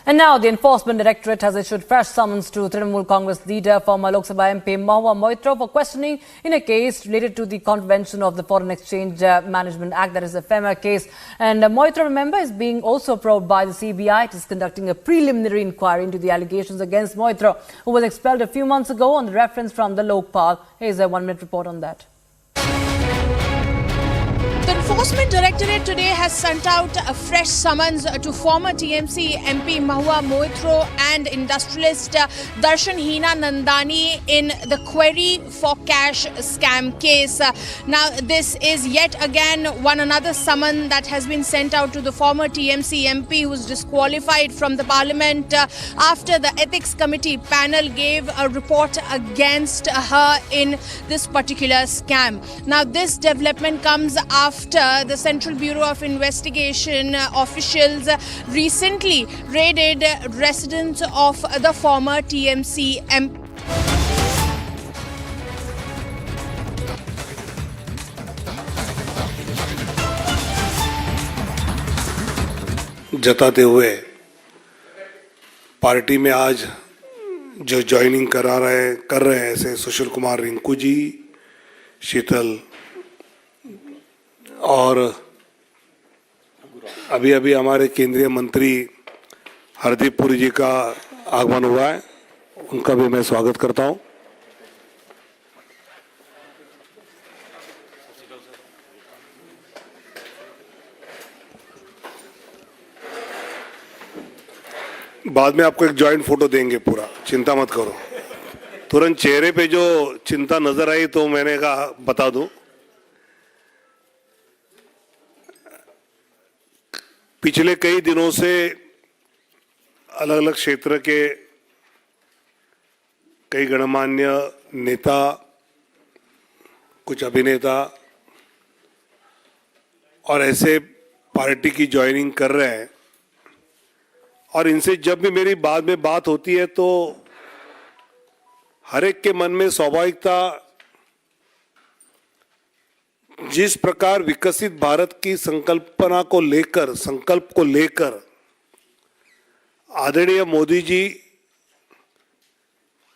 J: And now the Enforcement Directorate has issued fresh summons to Trinamool Congress leader, former Lok Sabha MP Mahua Moitra, for questioning in a case related to the contravention of the Foreign Exchange Management Act, that is the FEMA case. And Moitra, remember, is being also probed by the CBI. It is conducting a preliminary inquiry into the allegations against Moitra, who was expelled a few months ago on the reference from the Lokpal. Here's a 1-minute report on that.
H: The Enforcement Directorate today has sent out a fresh summons to former TMC MP Mahua Moitra and industrialist Darshan Hina Nandani in the query for cash scam case. Now, this is yet again another summon that has been sent out to the former TMC MP who was disqualified from the parliament after the ethics committee panel gave a report against her in this particular scam. Now, this development comes after the Central Bureau of Investigation officials recently raided residence of the former TMC MP.
C: जताते हुए party में आज जो joining कर रहे हैं ऐसे सुशील कुमार रिंकू जी, शीतल और अभी अभी हमारे केंद्रीय मंत्री हरदीप पुरी जी का आगमन हुआ है, उनका भी मैं स्वागत करता हूं। बाद में आपको एक जॉइंट फोटो देंगे पूरा, चिंता मत करो। तुरंत चेहरे पे जो चिंता नजर आई तो मैंने कहा बता दूं। पिछले कई दिनों से अलग अलग क्षेत्र के कई गणमान्य नेता, कुछ अभिनेता और ऐसे पार्टी की ज्वाइनिंग कर रहे हैं, और इनसे जब भी मेरी बाद में बात होती है तो हर एक के मन में स्वाभाविकता जिस प्रकार विकसित भारत की संकल्प को लेकर आदरणीय मोदी जी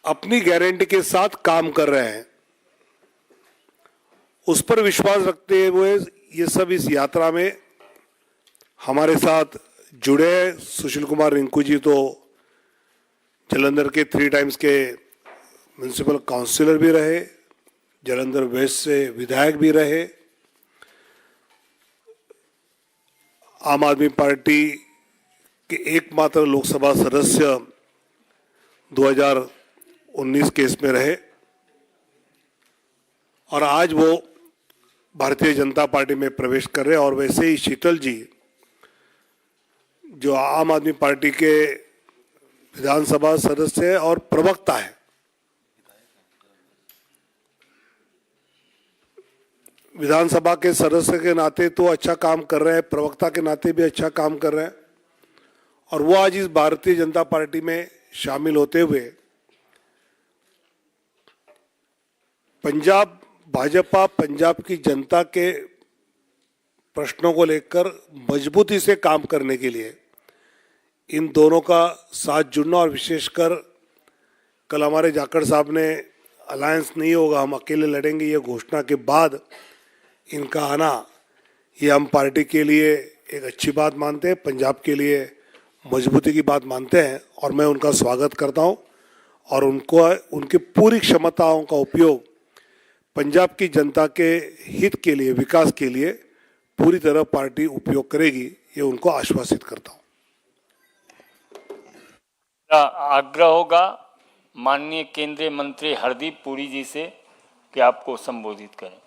C: अपनी गारंटी के साथ काम कर रहे हैं, उस पर विश्वास रखते हुए ये सब इस यात्रा में हमारे साथ जुड़े हैं। सुशील कुमार रिंकू जी तो जालंधर के 3 टाइम्स के म्युनिसिपल काउंसिलर भी रहे, जालंधर वेस्ट से विधायक भी रहे, आम आदमी पार्टी के एकमात्र लोकसभा सदस्य 2019 के इसमें रहे, और आज वो भारतीय जनता पार्टी में प्रवेश कर रहे हैं। और वैसे ही शीतल जी जो आम आदमी पार्टी के विधानसभा सदस्य है और प्रवक्ता है, विधानसभा के सदस्य के नाते तो अच्छा काम कर रहे हैं, प्रवक्ता के नाते भी अच्छा काम कर रहे हैं, और वो आज इस भारतीय जनता पार्टी में शामिल होते हुए भाजपा पंजाब की जनता के प्रश्नों को लेकर मजबूती से काम करने के लिए इन दोनों का साथ जुड़ना, और विशेषकर कल हमारे जाखड़ साहब ने अलायंस नहीं होगा, हम अकेले लड़ेंगे, ये घोषणा के बाद इनका आना, ये हम पार्टी के लिए एक अच्छी बात मानते हैं, पंजाब के लिए मजबूती की बात मानते हैं, और मैं उनका स्वागत करता हूं। और उनको उनकी पूरी क्षमताओं का उपयोग पंजाब की जनता के हित के लिए, विकास के लिए पूरी तरह पार्टी उपयोग करेगी, ये उनको आश्वासित करता हूं।
E: आग्रह होगा माननीय केंद्रीय मंत्री हरदीप पुरी जी से कि आपको संबोधित करें।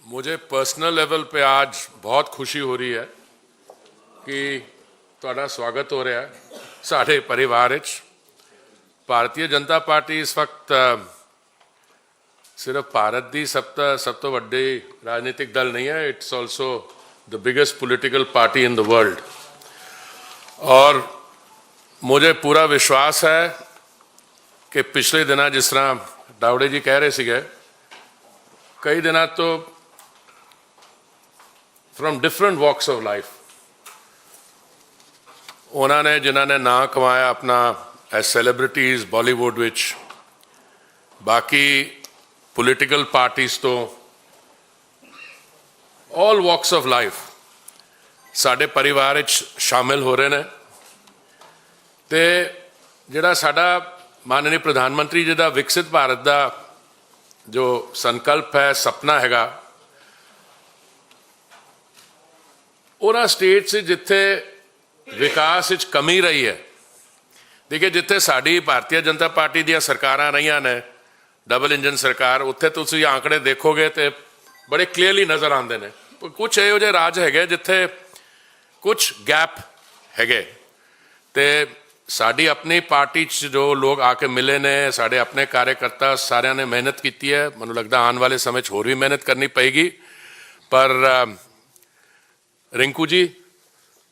M: मुझे पर्सनल लेवल पे आज बहुत खुशी हो रही है कि ਤੁਹਾਡਾ ਸਵਾਗਤ ਹੋ ਰਿਹਾ ਹੈ ਸਾਡੇ ਪਰਿਵਾਰ ਵਿੱਚ। ਭਾਰਤੀ ਜਨਤਾ ਪਾਰਟੀ ਇਸ ਵਕਤ ਸਿਰਫ ਭਾਰਤ ਦੀ ਸਭ ਤੋਂ ਵੱਡੀ ਰਾਜਨੀਤਿਕ ਦਲ ਨਹੀਂ ਹੈ, it's also the biggest political party in the world. और मुझे पूरा विश्वास है कि पिछले दिनों जिस तरह डावड़े जी कह रहे ਸੀਗੇ, कई दिनों तो from different walks of life उन्होंने जिन्होंने ना कमाया अपना एज सैलीब्रिटीज़ बॉलीवुड विच, बाकी पॉलिटिकल पार्टीज़ तो ऑल वॉक्स ऑफ लाइफ साडे परिवार विच शामिल हो रहे हैं। तो जिहड़ा साडा माननीय प्रधानमंत्री जी का विकसित भारत का जो संकल्प है, सपना हैगा, उन्हां स्टेट से जिथे विकास विच कमी रही है, देखिए जिथे साड़ी भारतीय जनता पार्टी दी सरकारां रहियां ने, डबल इंजन सरकार, उत्थे तुसीं आंकड़े देखोगे तो बड़े क्लीयरली नज़र आते हैं। कुछ इहो जिहे राज है जिथे कुछ गैप है, तो साड़ी अपनी पार्टी जो लोग आके मिले ने, साढ़े अपने कार्यकर्ता सारिਆਂ ने मेहनत की है। मैनूं लगदा आने वाले समय होर भी मेहनत करनी पेगी। पर रिंकू जी,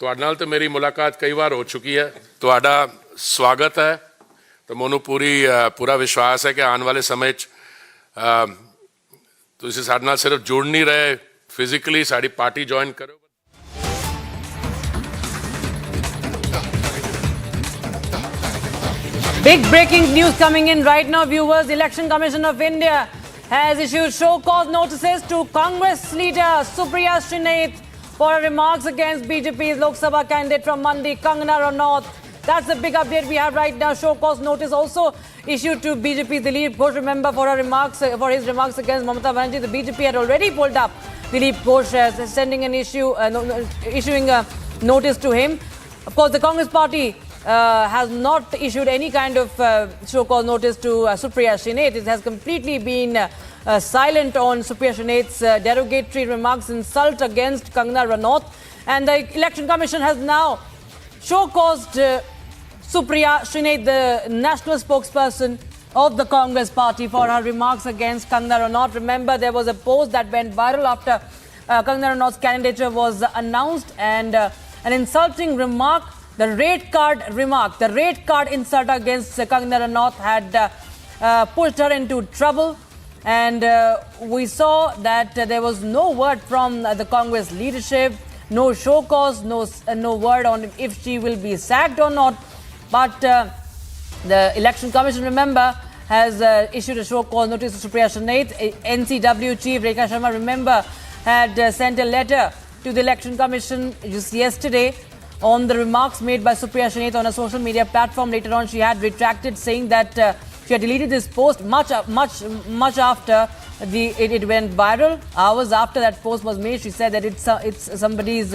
M: तुहाडे नाल तो मेरी मुलाकात कई बार हो चुकी है, तुहाडा स्वागत है। तो मैनूं पूरा विश्वास है कि आने वाले समय ਤੁਸੀਂ ਸਾਡੇ ਨਾਲ ਸਿਰਫ ਜੁੜ ਨਹੀਂ ਰਹੇ, ਫਿਜ਼ੀਕਲੀ ਸਾਡੀ ਪਾਰਟੀ ਜੁਆਇਨ ਕਰੋ।
J: Big breaking news coming in right now, viewers. The Election Commission of India has issued show cause notices to Congress leader Supriya Shrinet for her remarks against BJP's Lok Sabha candidate from Mandi, Kangana Ranaut. That's the big update we have right now. Show cause notice also issued to BJP Dilip Ghosh, remember, for his remarks against Mamata Banerjee. The BJP had already pulled up Dilip Ghosh sending an issuing a notice to him. Of course, the Congress party has not issued any kind of show cause notice to Supriya Shrinet. It has completely been silent on Supriya Shrinet's derogatory remarks, insult against Kangana Ranaut. And the Election Commission has now show caused Supriya Shrinet, the national spokesperson of the Congress party, for her remarks against Kangana Ranaut. Remember, there was a post that went viral after Kangana Ranaut's candidature was announced, and an insulting remark, the rate card insult against Kangana Ranaut had pushed her into trouble. And we saw that there was no word from the Congress leadership, no show cause, no word on if she will be sacked or not. But the Election Commission, remember, has issued a show cause notice to Supriya Shrinet. NCW Chief Rekha Sharma, remember, had sent a letter to the Election Commission just yesterday on the remarks made by Supriya Shrinet on a social media platform. Later on, she had retracted, saying that she had deleted this post much after it went viral. Hours after that post was made, she said that it's somebody's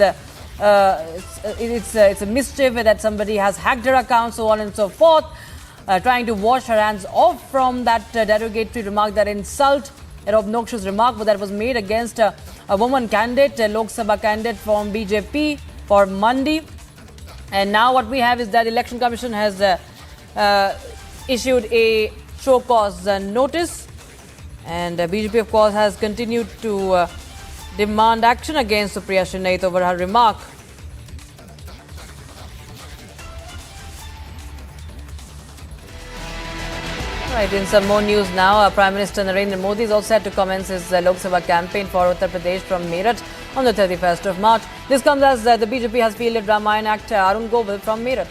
J: it's a mischief, that somebody has hacked her account, so on and so forth, trying to wash her hands off from that derogatory remark, that insult, an obnoxious remark that was made against a woman candidate, a Lok Sabha candidate from BJP for Mandi. And now what we have is that Election Commission has issued a show cause notice, and BJP, of course, has continued to demand action against Supriya Shrinet over her remark. Right, in some more news now, Prime Minister Narendra Modi is all set to commence his Lok Sabha campaign for Uttar Pradesh from Meerut on the 31st of March. This comes as the BJP has fielded Ramayan actor Arun Govil from Meerut.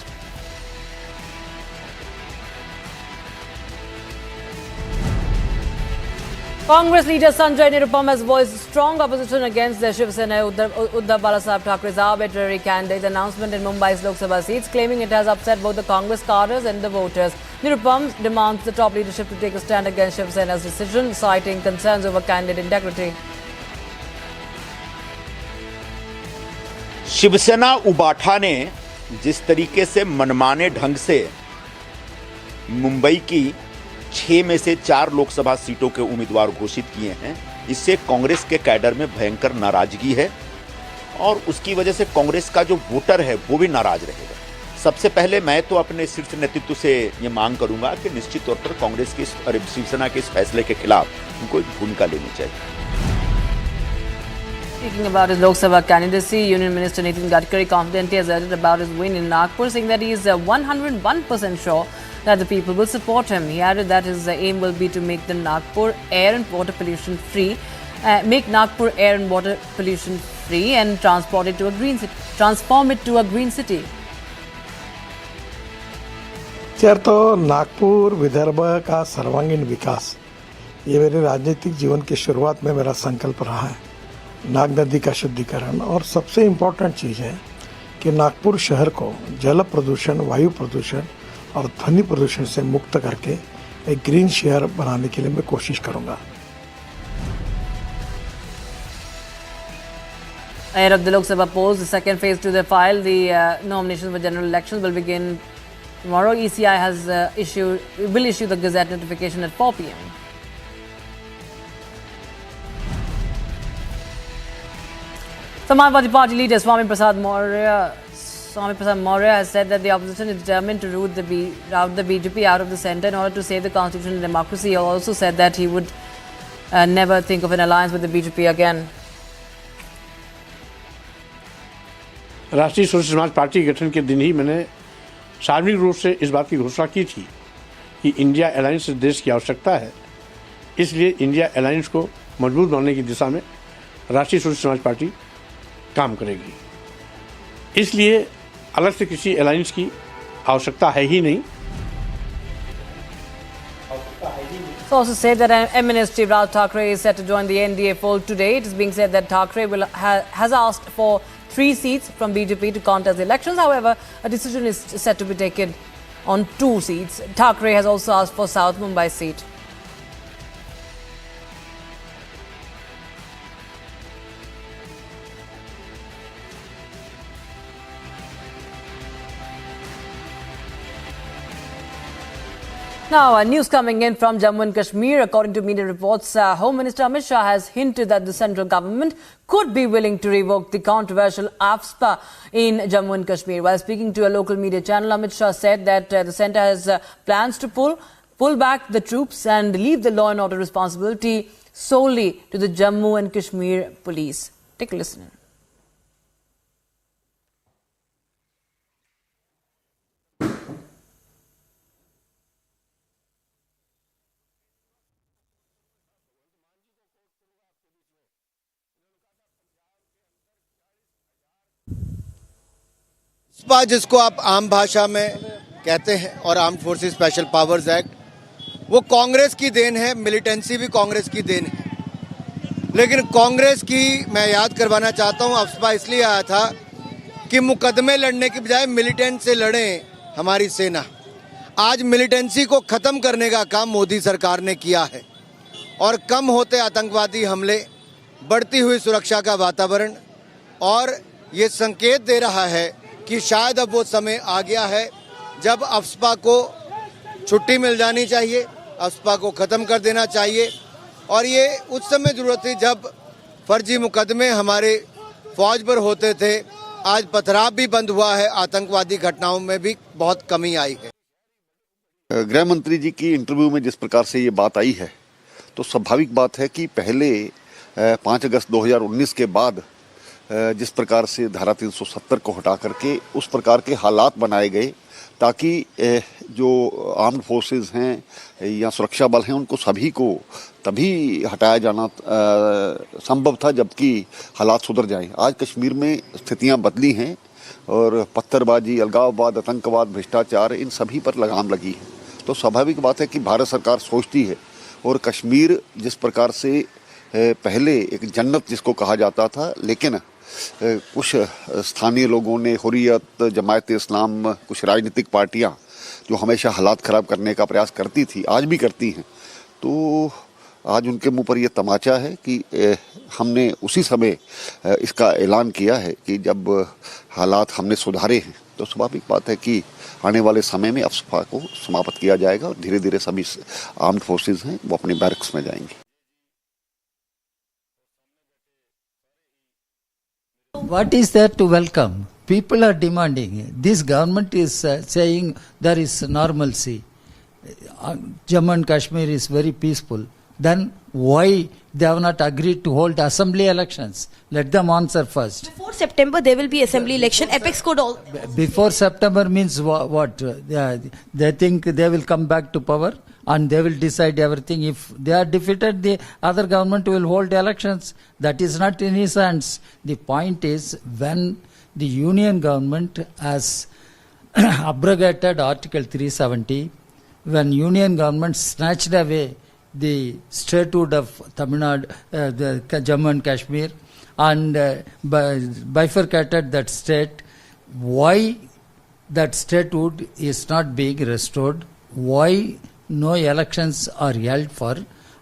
J: Congress leader Sanjay Nirupam has voiced strong opposition against the Shiv Sena Uddhav Balasaheb Thackeray's arbitrary candidate announcement in Mumbai's Lok Sabha seats, claiming it has upset both the Congress cadres and the voters. Nirupam demands the top leadership to take a stand against Shiv Sena's decision, citing concerns over candidate integrity.
A: Shiv Sena उबाठा ने जिस तरीके से मनमाने ढंग से मुंबई की 6 में से 4 लोकसभा सीटों के उम्मीदवार घोषित किए हैं, इससे कांग्रेस के कैडर में भयंकर नाराजगी है और उसकी वजह से कांग्रेस का जो वोटर है वो भी नाराज रहेगा। सबसे पहले मैं तो अपने शीर्ष नेतृत्व से ये मांग करूंगा कि निश्चित तौर पर कांग्रेस की शिवसेना के इस फैसले के खिलाफ उनको एक भूमिका लेनी चाहिए।
J: Speaking about his Lok Sabha candidacy, Union Minister Nitin Gadkari confidently asserted about his win in Nagpur, saying that he is 101% sure that the people will support him. He added that his aim will be to make the Nagpur air and water pollution free, and transform it to a green city.
I: तो नागपुर विदर्भ का सर्वांगीण विकास ये मेरे राजनीतिक जीवन की शुरुआत में मेरा संकल्प रहा है। नाग नदी का शुद्धिकरण, और सबसे इम्पोर्टेंट चीज़ है कि नागपुर शहर को जल प्रदूषण, वायु प्रदूषण और ध्वनि प्रदूषण से मुक्त करके एक ग्रीन शहर बनाने के लिए मैं कोशिश करूंगा।
J: Ahead of the Lok Sabha polls, the second phase to the file, the nominations for general elections will begin tomorrow. ECI will issue the Gazette notification at 4 p.m. Samajwadi Party leader Swami Prasad Maurya has said that the opposition is determined to rout the BJP out of the centre in order to save the constitution and democracy. He also said that he would never think of an alliance with the BJP again.
O: राष्ट्रीय socialist समाज party के गठन के दिन ही मैंने सार्वजनिक रूप से इस बात की घोषणा की थी कि इंडिया अलायंस देश की आवश्यकता है। इसलिए इंडिया अलायंस को मजबूत बनाने की दिशा में राष्ट्रीय सोशल समाज पार्टी काम करेगी। इसलिए अलग से किसी अलायंस की आवश्यकता है ही नहीं।
J: It's also said that M Minister Raj Thackeray is set to join the NDA fold today. It is being said that Thackeray has asked for 3 seats from BJP to contest the elections. However, a decision is set to be taken on 2 seats. Thackeray has also asked for South Mumbai seat. Now, news coming in from Jammu and Kashmir. According to media reports, Home Minister Amit Shah has hinted that the central government could be willing to revoke the controversial AFSPA in Jammu and Kashmir. While speaking to a local media channel, Amit Shah said that the centre has plans to pull back the troops and leave the law and order responsibility solely to the Jammu and Kashmir police. Take a listen.
N: AFSPA जिसको आप आम भाषा में कहते हैं और armed forces special powers act, वो कांग्रेस की देन है, मिलिटेंसी भी कांग्रेस की देन है। लेकिन कांग्रेस की मैं याद करवाना चाहता हूँ, AFSPA इसलिए आया था कि मुकदमे लड़ने की बजाय मिलिटेंट से लड़े हमारी सेना। आज मिलिटेंसी को खत्म करने का काम मोदी सरकार ने किया है और कम होते आतंकवादी हमले, बढ़ती हुई सुरक्षा का वातावरण और ये संकेत दे रहा है कि शायद अब वो समय आ गया है जब AFSPA को छुट्टी मिल जानी चाहिए, AFSPA को खत्म कर देना चाहिए। और ये उस समय जरूरत थी जब फर्जी मुकदमे हमारे फौज पर होते थे। आज पथराव भी बंद हुआ है, आतंकवादी घटनाओं में भी बहुत कमी आई है।
G: गृह मंत्री जी की इंटरव्यू में जिस प्रकार से ये बात आई है, तो स्वाभाविक बात है कि पहले 5 अगस्त 2019 के बाद जिस प्रकार से धारा 370 को हटा करके उस प्रकार के हालात बनाए गए ताकि जो आर्म्ड फोर्सेस हैं या सुरक्षा बल हैं उनको सभी को तभी हटाया जाना संभव था जबकि हालात सुधर जाएं। आज कश्मीर में स्थितियां बदली हैं और पत्थरबाजी, अलगाववाद, आतंकवाद, भ्रष्टाचार, इन सभी पर लगाम लगी है। तो स्वाभाविक बात है कि भारत सरकार सोचती है और कश्मीर जिस प्रकार से पहले एक जन्नत जिसको कहा जाता था, लेकिन कुछ स्थानीय लोगों ने, हुर्रियत, जमायत इस्लाम, कुछ राजनीतिक पार्टियां जो हमेशा हालात ख़राब करने का प्रयास करती थी, आज भी करती हैं। तो आज उनके मुंह पर यह तमाचा है कि हमने उसी समय इसका ऐलान किया है कि जब हालात हमने सुधारे हैं तो स्वाभाविक बात है कि आने वाले समय में AFSPA को समाप्त किया जाएगा और धीरे धीरे सभी आर्म्ड फोर्सेस हैं वो अपने बैरक्स में जाएंगे।
R: What is there to welcome? People are demanding. This government is saying there is normalcy. Jammu and Kashmir is very peaceful. Then why they have not agreed to hold assembly elections? Let them answer first.
F: Before September there will be assembly election. Apex could all.
R: Before September means what? They think they will come back to power and they will decide everything. If they are defeated, the other government will hold elections. That is not in his hands. The point is, when the union government has abrogated Article 370, when union government snatched away the statehood of Tamil Nadu, the Jammu and Kashmir, and bifurcated that state, why that statehood is not being restored? Why no elections are held for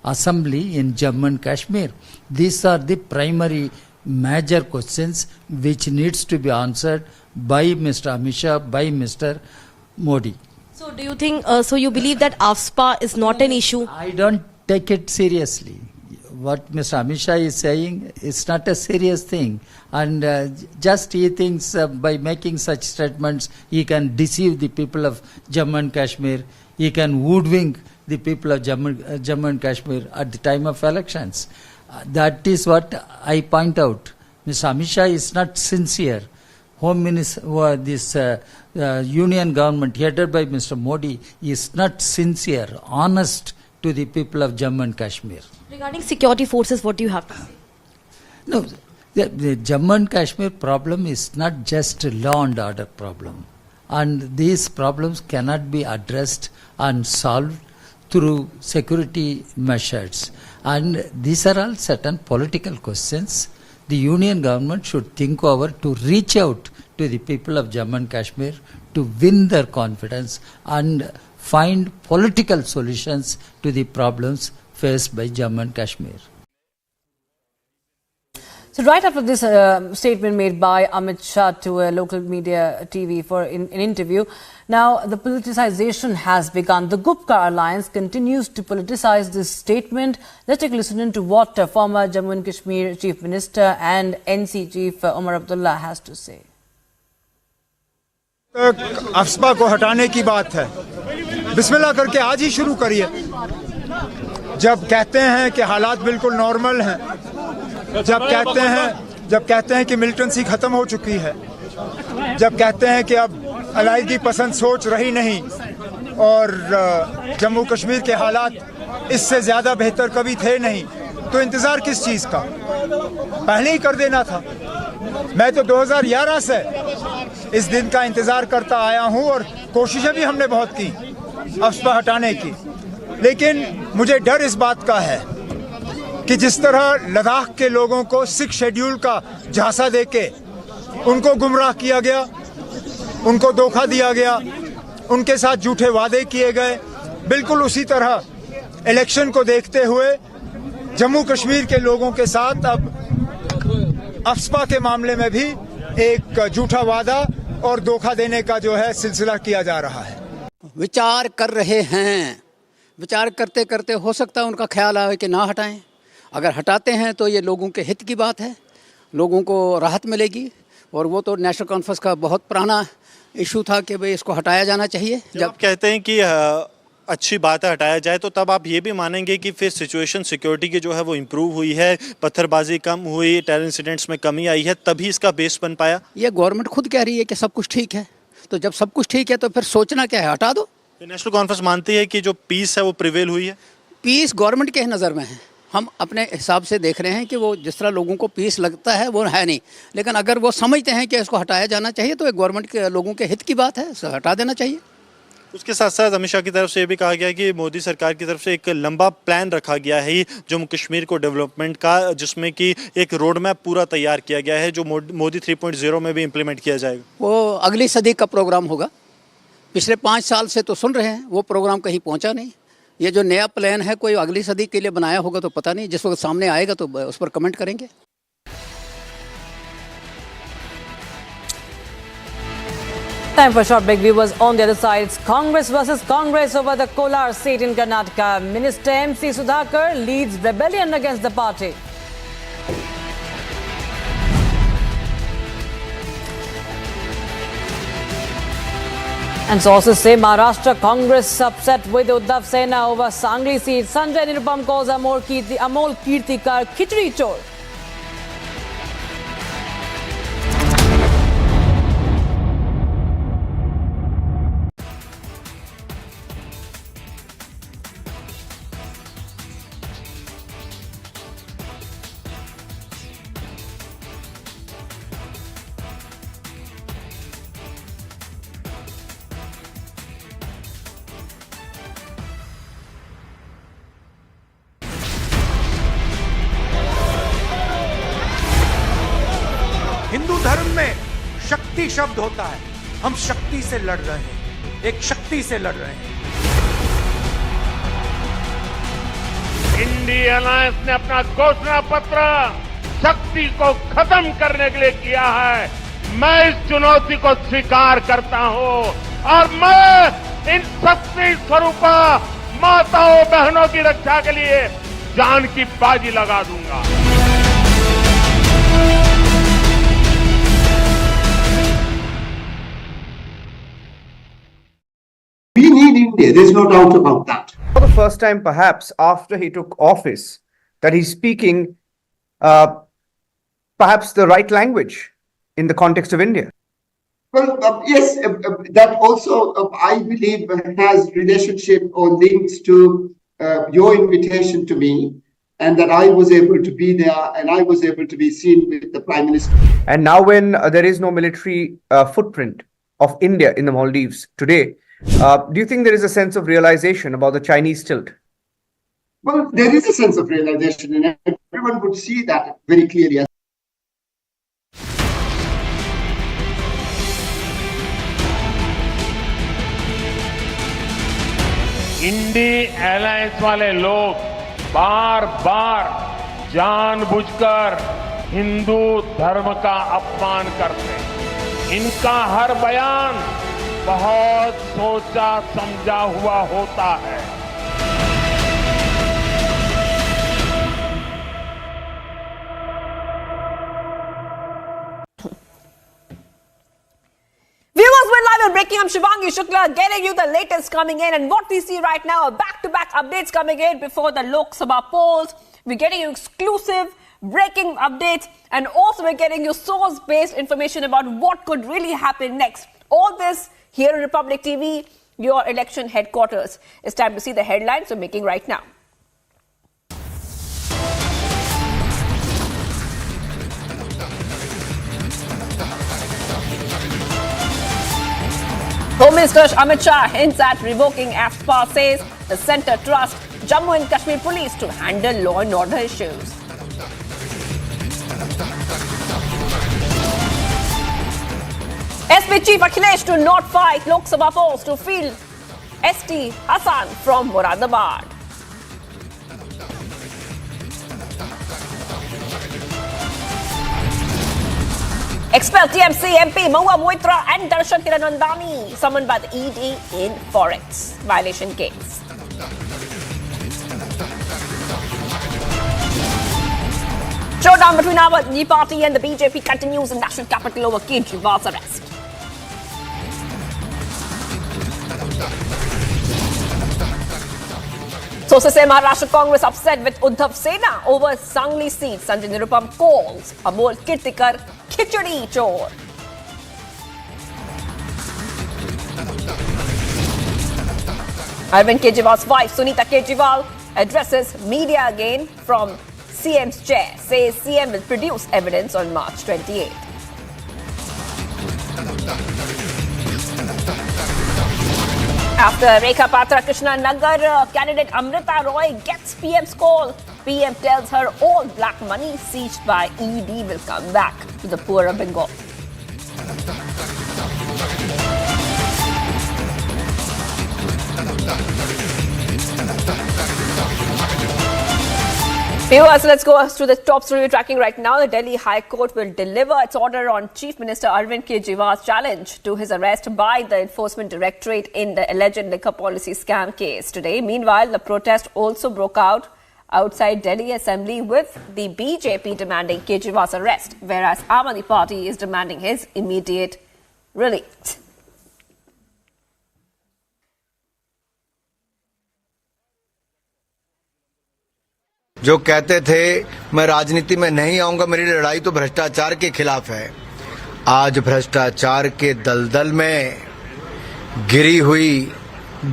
R: assembly in Jammu and Kashmir? These are the primary major questions which needs to be answered by Mr. Amit Shah, by Mr. Modi.
F: So do you think, so you believe that AFSPA is not an issue?
R: I don't take it seriously. What Mr. Amit Shah is saying is not a serious thing. And just he thinks by making such statements, he can deceive the people of Jammu and Kashmir. He can hoodwink the people of Jammu and Kashmir at the time of elections. That is what I point out. Mr. Amit Shah is not sincere. Home Minister, this union government headed by Mr. Modi is not sincere, honest to the people of Jammu and Kashmir.
F: Regarding security forces, what do you have to say?
R: No, the Jammu and Kashmir problem is not just a law and order problem. And these problems cannot be addressed and solved through security measures. And these are all certain political questions. The union government should think over to reach out to the people of Jammu and Kashmir to win their confidence and find political solutions to the problems faced by Jammu and Kashmir.
J: So right after this statement made by Amit Shah to a local media TV for an interview, now the politicization has begun. The Gupta alliance continues to politicize this statement. Let's take a listen to what former Jammu and Kashmir Chief Minister and NC Chief Omar Abdullah has to say.
K: AFSPA को हटाने की बात है, बिस्मिल्लाह करके आज ही शुरू करिए। जब कहते हैं कि हालात बिल्कुल नॉर्मल हैं, जब कहते हैं कि मिलिटेंसी खत्म हो चुकी है, जब कहते हैं कि अब अलायदगी पसंद सोच रही नहीं और जम्मू कश्मीर के हालात इससे ज्यादा बेहतर कभी थे नहीं, तो इंतजार किस चीज का? पहले ही कर देना था। मैं तो 2011 से इस दिन का इंतजार करता आया हूं और कोशिशें भी हमने बहुत की अफस्पा हटाने की, लेकिन मुझे डर इस बात का है कि जिस तरह लद्दाख के लोगों को 6 शेड्यूल का झांसा देके उनको गुमराह किया गया, उनको धोखा दिया गया, उनके साथ झूठे वादे किए गए, बिल्कुल उसी तरह इलेक्शन को देखते हुए जम्मू कश्मीर के लोगों के साथ अब अफस्पा के मामले में भी एक झूठा वादा और धोखा देने का जो है सिलसिला किया जा रहा है।
L: विचार कर रहे हैं, विचार करते करते हो सकता है उनका ख्याल आए कि ना हटाएं। अगर हटाते हैं तो ये लोगों के हित की बात है, लोगों को राहत मिलेगी। और वो तो नेशनल कॉन्फ्रेंस का बहुत पुराना इशू था कि भाई इसको हटाया जाना चाहिए।
T: जब कहते हैं कि अच्छी बात है हटाया जाए, तो तब आप ये भी मानेंगे कि फिर सिचुएशन सिक्योरिटी की जो है वो इम्प्रूव हुई है, पत्थरबाजी कम हुई, टेरर इंसिडेंट्स में कमी आई है, तभी इसका बेस बन पाया?
L: ये गवर्नमेंट खुद कह रही है कि सब कुछ ठीक है, तो जब सब कुछ ठीक है तो फिर सोचना क्या है, हटा दो।
T: नेशनल कॉन्फ्रेंस मानती है कि जो पीस है वो प्रिवेल हुई है?
L: पीस गवर्नमेंट के नज़र में है, हम अपने हिसाब से देख रहे हैं कि वो जिस तरह लोगों को पीस लगता है वो है नहीं, लेकिन अगर वो समझते हैं कि इसको हटाया जाना चाहिए तो एक गवर्नमेंट के लोगों के हित की बात है, हटा देना चाहिए।
T: उसके साथ साथ अमित शाह की तरफ से ये भी कहा गया कि मोदी सरकार की तरफ से एक लंबा प्लान रखा गया है जम्मू कश्मीर को डेवलपमेंट का, जिसमें कि एक रोड मैप पूरा तैयार किया गया है जो मोदी 3.0 में भी इम्प्लीमेंट किया जाएगा।
L: वो अगली सदी का प्रोग्राम होगा। पिछले 5 साल से तो सुन रहे हैं, वो प्रोग्राम कहीं पहुंचा नहीं। ये जो नया प्लान है कोई अगली सदी के लिए बनाया होगा तो पता नहीं, जिस वक्त सामने आएगा तो उस पर कमेंट करेंगे।
J: Time for a short break, viewers. On the other side, it's Congress versus Congress over the Kolar seat in Karnataka. Minister MC Sudhakar leads rebellion against the party. And sources say Maharashtra Congress upset with Uddhav Sena over Sangli seat. Sanjay Nirupam calls Amol Kirtikar Khichdi Chor.
U: Hindu धर्म में शक्ति शब्द होता है, हम शक्ति से लड़ रहे हैं, एक शक्ति से लड़ रहे हैं।
P: इंडिया अलायंस ने अपना घोषणा पत्र शक्ति को खत्म करने के लिए किया है। मैं इस चुनौती को स्वीकार करता हूं और मैं इन शक्ति स्वरूपा माताओं बहनों की रक्षा के लिए जान की बाजी लगा दूंगा।
V: We need India. There's no doubt about that.
Z: For the first time, perhaps, after he took office, that he's speaking perhaps the right language in the context of India.
V: Well, yes, that also, I believe, has relationship or links to your invitation to me, and that I was able to be there and I was able to be seen with the Prime Minister.
Z: And now when there is no military footprint of India in the Maldives today, do you think there is a sense of realization about the Chinese tilt?
V: Well, there is a sense of realization, and everyone would see that very clearly.
P: INDI alliance वाले लोग बार बार जानबूझकर हिंदू धर्म का अपमान करते हैं। इनका हर बयान बहुत सोचा समझा हुआ होता है।
H: Viewers, we're live and breaking. I'm Shivangi Shukla, getting you the latest coming in, and what we see right now are back-to-back updates coming in before the Lok Sabha polls. We're getting you exclusive breaking updates, and also we're getting you source-based information about what could really happen next. All this here on Republic TV, your election headquarters. It's time to see the headlines we're making right now. Home Minister Amit Shah hints at revoking AFSPA, says the centre trusts Jammu and Kashmir police to handle law and order issues. SP Chief Akhilesh to not fight Lok Sabha polls to field ST Hassan from Moradabad. Expel TMC MP Mahua Moitra and Darshan Hiranandani summoned by the ED in Forex violation case. Showdown between Aadmi Party and the BJP continues in national capital over Kejriwal's arrest. Sources say Maharashtra Congress upset with Uddhav Sena over Sangli seat. Sanjay Nirupam calls Amol Kirtikar Khichdi Chor. Arvind Kejriwal's wife Sunita Kejriwal addresses media again from CM's chair. Says CM will produce evidence on March 28th. After Rekha Patra Krishna Nagar, candidate Amrita Roy gets PM's call. PM tells her all black money seized by ED will come back to the poor of Bengal. Viewers, let's go to the top story we're tracking right now. The Delhi High Court will deliver its order on Chief Minister Arvind Kejriwal's challenge to his arrest by the Enforcement Directorate in the alleged liquor policy scam case today. Meanwhile, the protest also broke out outside Delhi Assembly with the BJP demanding Kejriwal's arrest, whereas Aam Aadmi Party is demanding his immediate release.
N: जो कहते थे मैं राजनीति में नहीं आऊंगा, मेरी लड़ाई तो भ्रष्टाचार के खिलाफ है, आज भ्रष्टाचार के दलदल में गिरी हुई,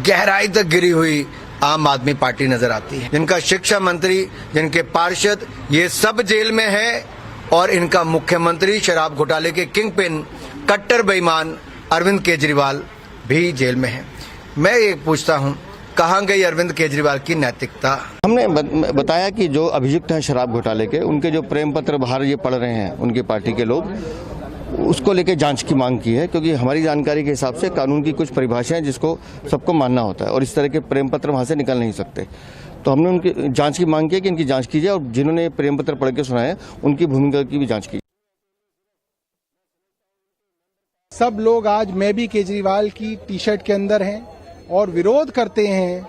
N: गहराई तक गिरी हुई आम आदमी पार्टी नजर आती है, जिनका शिक्षा मंत्री, जिनके पार्षद, ये सब जेल में है, और इनका मुख्यमंत्री शराब घोटाले के किंगपिन कट्टर बेईमान अरविंद केजरीवाल भी जेल में है। मैं ये पूछता हूं, कहां गई अरविंद केजरीवाल की नैतिकता?
G: हमने बताया कि जो अभियुक्त हैं शराब घोटाले के, उनके जो प्रेम पत्र बाहर ये पढ़ रहे हैं उनकी पार्टी के लोग, उसको लेके जांच की मांग की है, क्योंकि हमारी जानकारी के हिसाब से कानून की कुछ परिभाषाएं जिसको सबको मानना होता है, और इस तरह के प्रेम पत्र वहां से निकल नहीं सकते। तो हमने उनकी जांच की मांग की है कि इनकी जांच कीजिए, और जिन्होंने प्रेम पत्र पढ़ के सुनाए उनकी भूमिका की भी जांच की।
K: सब लोग आज मैं भी केजरीवाल की टी शर्ट के अंदर हैं और विरोध करते हैं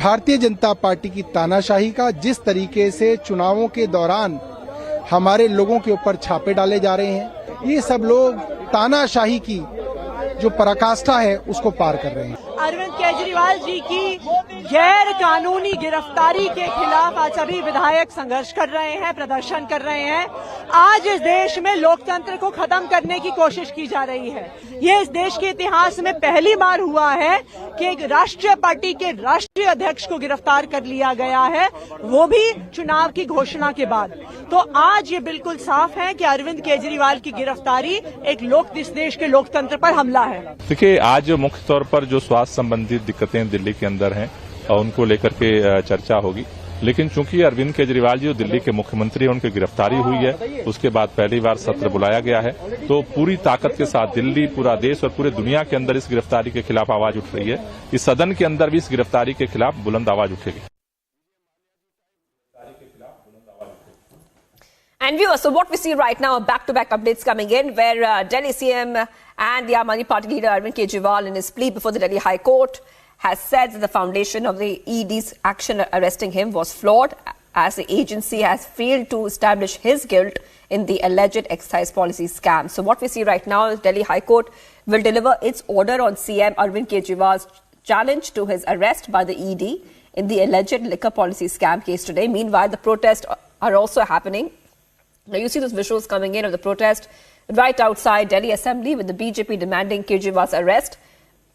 K: भारतीय जनता पार्टी की तानाशाही का, जिस तरीके से चुनावों के दौरान हमारे लोगों के ऊपर छापे डाले जा रहे हैं। ये सब लोग तानाशाही की जो पराकाष्ठा है उसको पार कर रहे हैं।
B: अरविंद केजरीवाल जी की गैर कानूनी गिरफ्तारी के खिलाफ आज सभी विधायक संघर्ष कर रहे हैं, प्रदर्शन कर रहे हैं। आज इस देश में लोकतंत्र को खत्म करने की कोशिश की जा रही है। ये इस देश के इतिहास में पहली बार हुआ है कि एक राष्ट्रीय पार्टी के राष्ट्रीय अध्यक्ष को गिरफ्तार कर लिया गया है, वो भी चुनाव की घोषणा के बाद। तो आज ये बिल्कुल साफ है कि अरविंद केजरीवाल की गिरफ्तारी इस देश के लोकतंत्र पर हमला है।
D: देखिए, आज मुख्य तौर पर जो स्वास्थ्य संबंधित दिक्कतें दिल्ली के अंदर हैं उनको लेकर के चर्चा होगी, लेकिन चूंकि अरविंद केजरीवाल जी जो दिल्ली के मुख्यमंत्री हैं उनकी गिरफ्तारी हुई है, उसके बाद पहली बार सत्र बुलाया गया है, तो पूरी ताकत के साथ दिल्ली, पूरा देश और पूरे दुनिया के अंदर इस गिरफ्तारी के खिलाफ आवाज उठ रही है। इस सदन के अंदर भी इस गिरफ्तारी के खिलाफ बुलंद आवाज उठेगी।
Q: And viewers, so what we see right now are back-to-back updates coming in, where Delhi CM and the Aam Aadmi Party leader Arin Kejriwal, in his plea before the Delhi High Court, has said that the foundation of the ED's action arresting him was flawed, as the agency has failed to establish his guilt in the alleged excise policy scam. So what we see right now is Delhi High Court will deliver its order on CM Arvind Kejriwal's challenge to his arrest by the ED in the alleged liquor policy scam case today. Meanwhile, the protests are also happening. Now you see those visuals coming in of the protest right outside Delhi Assembly, with the BJP demanding Kejriwal's arrest,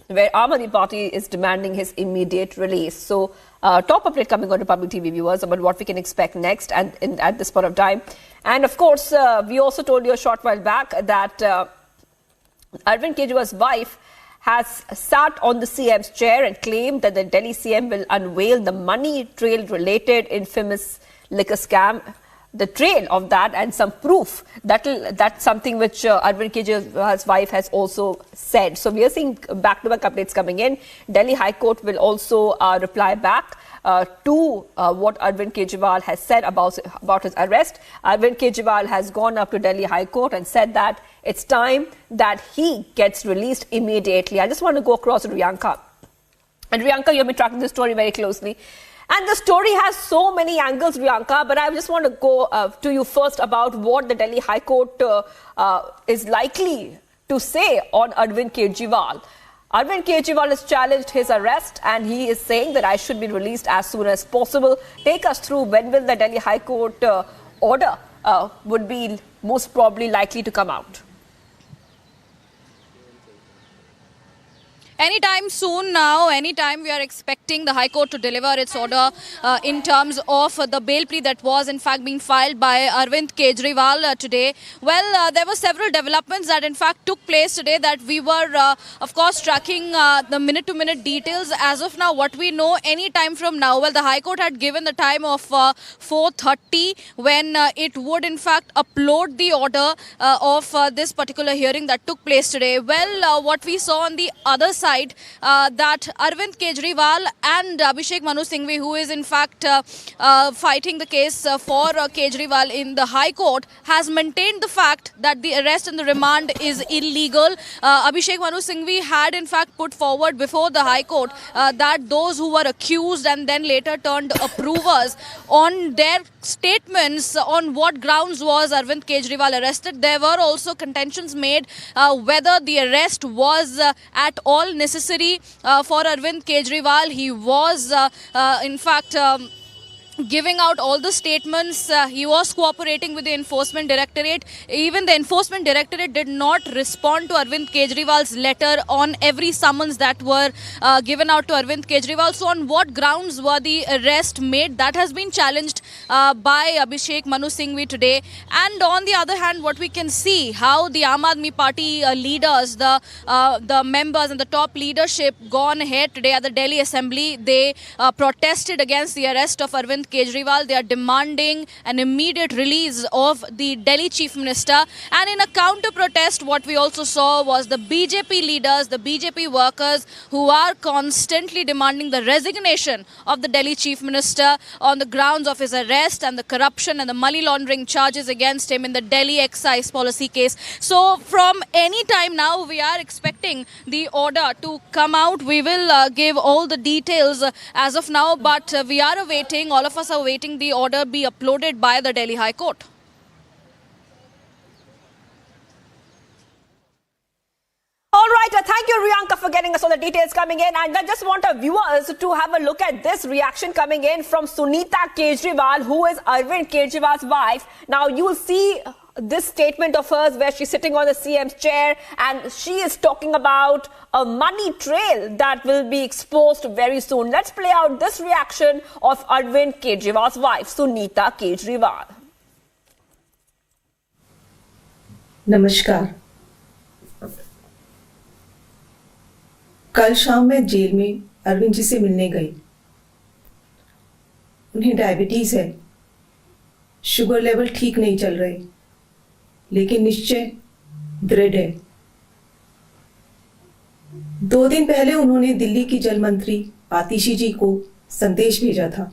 Q: where Aam Aadmi Party is demanding his immediate release. So top update coming on to Public TV viewers about what we can expect next and at this point of time. And of course, we also told you a short while back that Arvind Kejriwal's wife has sat on the CM's chair and claimed that the Delhi CM will unveil the money trail related infamous liquor scam. The trail of that and some proof, that's something which Arvind Kejriwal's wife has also said. So we are seeing back-to-back updates coming in. Delhi High Court will also reply back to what Arvind Kejriwal has said about his arrest. Arvind Kejriwal has gone up to Delhi High Court and said that it's time that he gets released immediately. I just want to go across to Riyanka. And Riyanka, you've been tracking this story very closely. And the story has so many angles, Riyanka, but I just want to go to you first about what the Delhi High Court is likely to say on Arvind Kejriwal. Arvind Kejriwal has challenged his arrest and he is saying that I should be released as soon as possible. Take us through, when will the Delhi High Court order would be most probably likely to come out?
S: Anytime soon now, anytime we are expecting the High Court to deliver its order in terms of the bail plea that was in fact being filed by Arvind Kejriwal today. Well, there were several developments that in fact took place today that we were of course tracking the minute-to-minute details. As of now, what we know, any time from now, well, the High Court had given the time of 4:30 when it would in fact upload the order of this particular hearing that took place today. Well, what we saw on the other side, that Arvind Kejriwal and Abhishek Manu Singhvi, who is in fact fighting the case for Kejriwal in the High Court, has maintained the fact that the arrest and the remand is illegal. Abhishek Manu Singhvi had in fact put forward before the High Court that those who were accused and then later turned approvers, on their statements on what grounds was Arvind Kejriwal arrested. There were also contentions made whether the arrest was at all necessary for Arvind Kejriwal. He was in fact giving out all the statements. He was cooperating with the Enforcement Directorate. Even the Enforcement Directorate did not respond to Arvind Kejriwal's letter on every summons that were given out to Arvind Kejriwal. So on what grounds were the arrest made? That has been challenged by Abhishek Manu Singhvi today. And on the other hand, what we can see, how the Aam Aadmi Party leaders, the members and the top leadership gone ahead today at the Delhi Assembly. They protested against the arrest of Arvind Kejriwal. They are demanding an immediate release of the Delhi Chief Minister. And in a counter protest, what we also saw was the BJP leaders, the BJP workers, who are constantly demanding the resignation of the Delhi Chief Minister on the grounds of his arrest and the corruption and the money laundering charges against him in the Delhi excise policy case. So from any time now, we are expecting the order to come out. We will give all the details as of now, but we are awaiting, all of us are waiting the order be uploaded by the Delhi High Court.
Q: All right, thank you, Riyanka, for getting getting us all the details coming in. And I just want our viewers to have a look at this reaction coming in from Sunita Kejriwal, who is Arvind Kejriwal's wife. Now, you will see this statement of hers where she's sitting on the CM's chair and she is talking about a money trail that will be exposed very soon. Let's play out this reaction of Arvind Kejriwal's wife, Sunita Kejriwal.
C: नमस्कार। कल शाम मैं jail में अरविंद जी से मिलने गई। उन्हें diabetes है, शुगर लेवल ठीक नहीं चल रहे, लेकिन निश्चय दृढ़ है। 2 दिन पहले उन्होंने दिल्ली की जल मंत्री आतिशी जी को संदेश भेजा था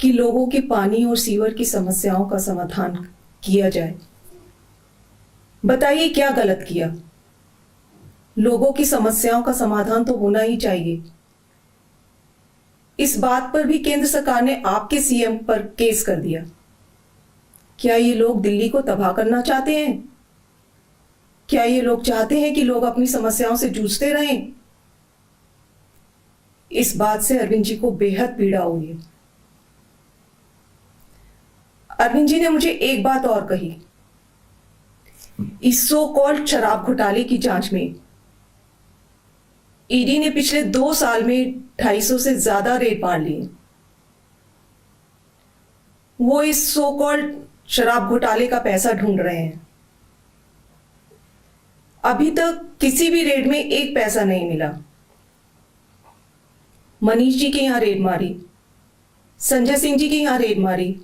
C: कि लोगों के पानी और सीवर की समस्याओं का समाधान किया जाए। बताइए क्या गलत किया? लोगों की समस्याओं का समाधान तो होना ही चाहिए। इस बात पर भी केंद्र सरकार ने आपके सीएम पर केस कर दिया। क्या ये लोग दिल्ली को तबाह करना चाहते हैं? क्या ये लोग चाहते हैं कि लोग अपनी समस्याओं से जूझते रहें? इस बात से अरविंद जी को बेहद पीड़ा हुई है। अरविंद जी ने मुझे एक बात और कही। इस सो कॉल्ड शराब घोटाले की जांच में ईडी ने पिछले 2 साल में 250 से ज्यादा रेड मार लिए। वो इस सो कॉल्ड शराब घोटाले का पैसा ढूंढ रहे हैं। अभी तक किसी भी रेड में 1 पैसा नहीं मिला। मनीष जी के यहां रेड मारी, संजय सिंह जी के यहां रेड मारी,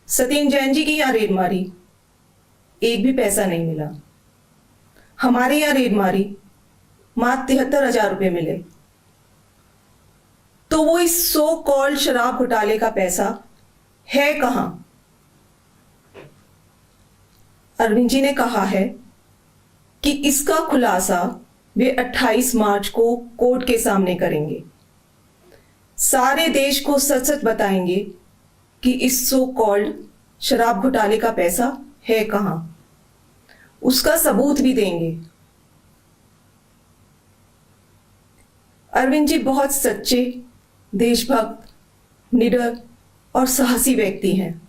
C: सत्येंद्र जैन जी के यहां रेड मारी, 1 भी पैसा नहीं मिला। हमारे यहां रेड मारी, मात्र 73,000 रुपए मिले। तो वो इस सो कॉल्ड शराब घोटाले का पैसा है कहां? अरविंद जी ने कहा है कि इसका खुलासा वे 28 मार्च को कोर्ट के सामने करेंगे। सारे देश को सच सच बताएंगे कि इस सो कॉल्ड शराब घोटाले का पैसा है कहां। उसका सबूत भी देंगे। अरविंद जी बहुत सच्चे, देशभक्त, निडर और साहसी व्यक्ति हैं।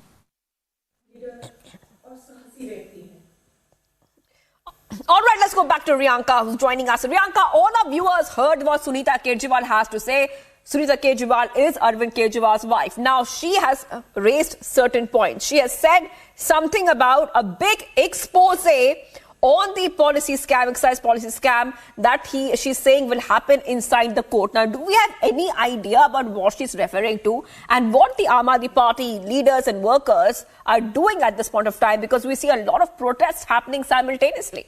Q: All right, let's go back to Riyanka, who's joining us. Riyanka, all our viewers heard what Sunita Kejriwal has to say. Sunita Kejriwal is Arvind Kejriwal's wife. Now, she has raised certain points. She has said something about a big expose on the policy scam, excise policy scam, that she's saying will happen inside the court. Now, do we have any idea about what she's referring to and what the Aam Aadmi Party leaders and workers are doing at this point of time? Because we see a lot of protests happening simultaneously.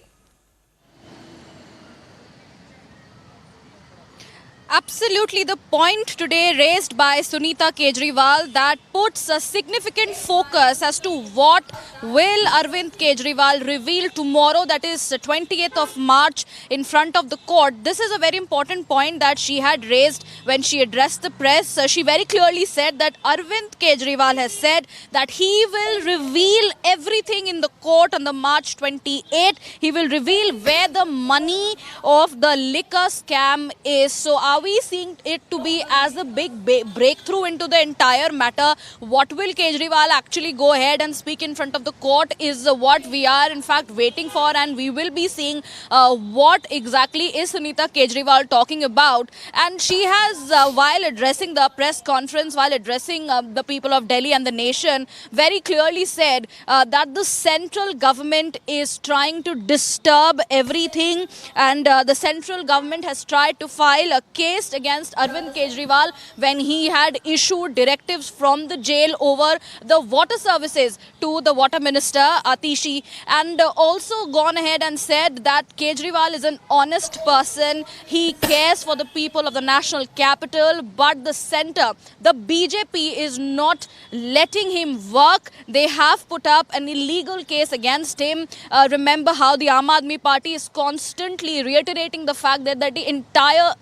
S: Absolutely, the point today raised by Sunita Kejriwal that puts a significant focus as to what will Arvind Kejriwal reveal tomorrow, that is 20th of March, in front of the court. This is a very important point that she had raised when she addressed the press. She very clearly said that Arvind Kejriwal has said that he will reveal everything in the court on the March 28th. He will reveal where the money of the liquor scam is. So are we seeing it to be as a big breakthrough into the entire matter? What will Kejriwal actually go ahead and speak in front of the court is what we are in fact waiting for, and we will be seeing what exactly is Sunita Kejriwal talking about. And she has, while addressing the press conference, while addressing the people of Delhi and the nation, very clearly said that the central government is trying to disturb everything, and the central government has tried to file a case against Arvind Kejriwal when he had issued directives from the jail over the water services to the water minister Atishi, and also gone ahead and said that Kejriwal is an honest person. He cares for the people of the national capital, but the centre, the BJP, is not letting him work. They have put up an illegal case against him. Remember how the Aam Aadmi Party is constantly reiterating the fact that the entire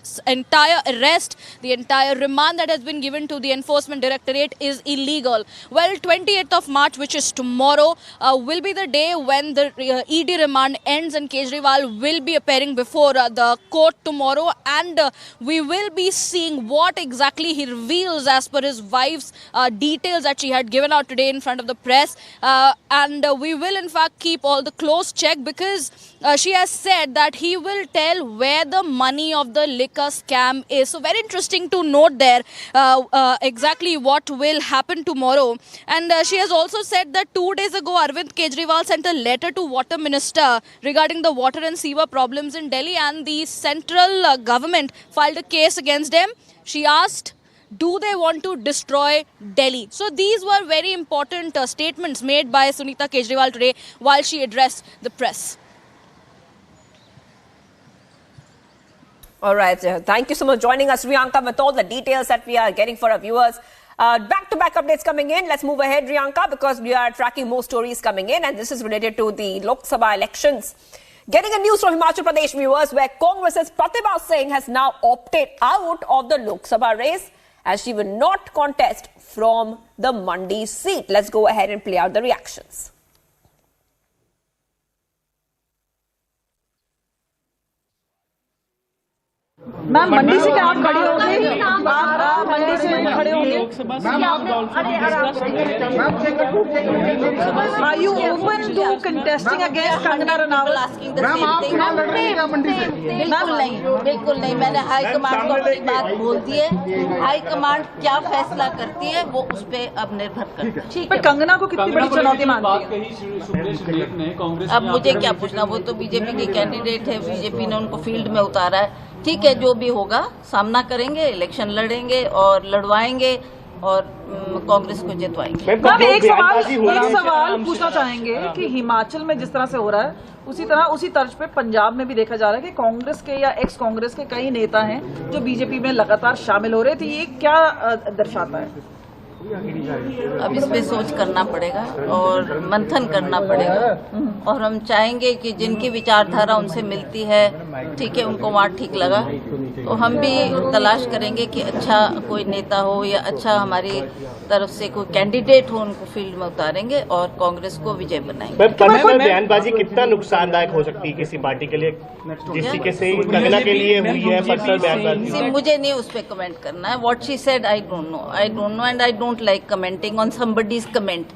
S: entire arrest, the entire remand that has been given to the Enforcement Directorate is illegal. Well, 28th of March, which is tomorrow, will be the day when the ED remand ends and Kejriwal will be appearing before the court tomorrow, and we will be seeing what exactly he reveals as per his wife's details that she had given out today in front of the press, and we will in fact keep all the close check, because she has said that he will tell where the money of the liquor scam is. So very interesting to note there exactly what will happen tomorrow. And she has also said that 2 days ago Arvind Kejriwal sent a letter to Water Minister regarding the water and sewer problems in Delhi, and the central government filed a case against them. She asked, do they want to destroy Delhi? So these were very important statements made by Sunita Kejriwal today while she addressed the press.
Q: All right. Thank you so much for joining us, Riyanka, with all the details that we are getting for our viewers. Back-to-back updates coming in. Let's move ahead, Riyanka, because we are tracking more stories coming in, and this is related to the Lok Sabha elections. Getting a news from Himachal Pradesh, viewers, where Congress's Pratibha Singh has now opted out of the Lok Sabha race, as she will not contest from the Mandi seat. Let's go ahead and play out the reactions.
B: Ma'am Mandi से क्या आप खड़े होंगे? आप मंडी से खड़े होंगे? Are you open to contesting against Kangana Ranaut?
A: बिल्कुल नहीं, मैंने हाई कमांड को अपनी बात बोल दी है। हाई कमांड क्या फैसला करती है वो उस पे अब निर्भर करता है।
B: पर कंगना को कितनी बड़ी चुनौती मानती है?
A: अब मुझे क्या पूछना, वो तो बीजेपी के कैंडिडेट है, बीजेपी ने उनको फील्ड में उतारा है। ठीक है, जो भी होगा सामना करेंगे, इलेक्शन लड़ेंगे और लड़वाएंगे और कांग्रेस को जितवाएंगे।
B: मैम एक सवाल पूछना चाहेंगे कि हिमाचल में जिस तरह से हो रहा है उसी तर्ज पे पंजाब में भी देखा जा रहा है कि कांग्रेस के या एक्स कांग्रेस के कई नेता हैं जो बीजेपी में लगातार शामिल हो रहे थे। ये क्या दर्शाता है?
A: अब इस पे सोच करना पड़ेगा और मंथन करना पड़ेगा, और हम चाहेंगे कि जिनकी विचारधारा उनसे मिलती है, ठीक है, उनको वहाँ ठीक लगा तो हम भी तलाश करेंगे कि अच्छा कोई नेता हो या अच्छा हमारी तरफ से कोई कैंडिडेट हो, उनको फील्ड में उतारेंगे और कांग्रेस को विजय बनाएंगे।
E: बयानबाजी कितना नुकसानदायक हो सकती है किसी पार्टी के लिए, जिस तरीके से कंगना के लिए हुई है पर्सनल बयानबाजी?
A: मुझे नहीं उस पर कमेंट करना है। What she said I don't know and I don't like commenting on somebody's comment.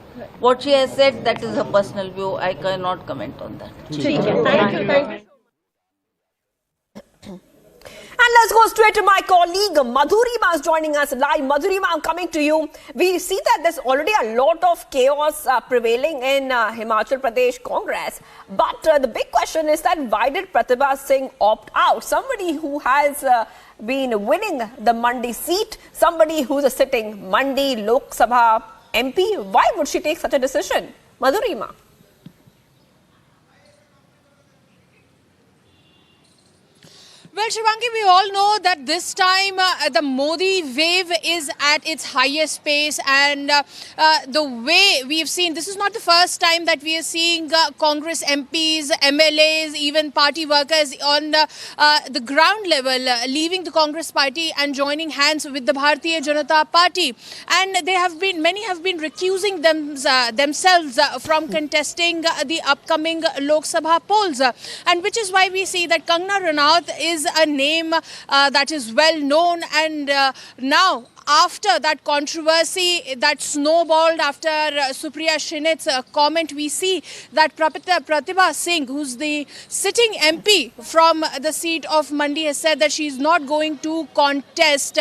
A: What she has said, that is her personal view. I cannot comment on that.
Q: Thank you. And let's go straight to my colleague Madhurima is joining us live. Madhurima, I'm coming to you. We see that there's already a lot of chaos prevailing in Himachal Pradesh Congress. But the big question is that why did Pratibha Singh opt out? Somebody who has been winning the Mandi seat, somebody who's a sitting Mandi Lok Sabha MP. Why would she take such a decision? Madhurima.
H: Well, Shivangi, we all know that this time the Modi wave is at its highest pace, and the way we've seen, this is not the first time that we are seeing Congress MPs, MLAs, even party workers on the ground level leaving the Congress party and joining hands with the Bharatiya Janata Party. And many have been recusing themselves from contesting the upcoming Lok Sabha polls, and which is why we see that Kangana Ranaut is a name that is well known, and now after that controversy that snowballed after Supriya Shinit's comment, we see that Pratibha Singh, who's the sitting MP from the seat of Mandi, has said that she's not going to contest.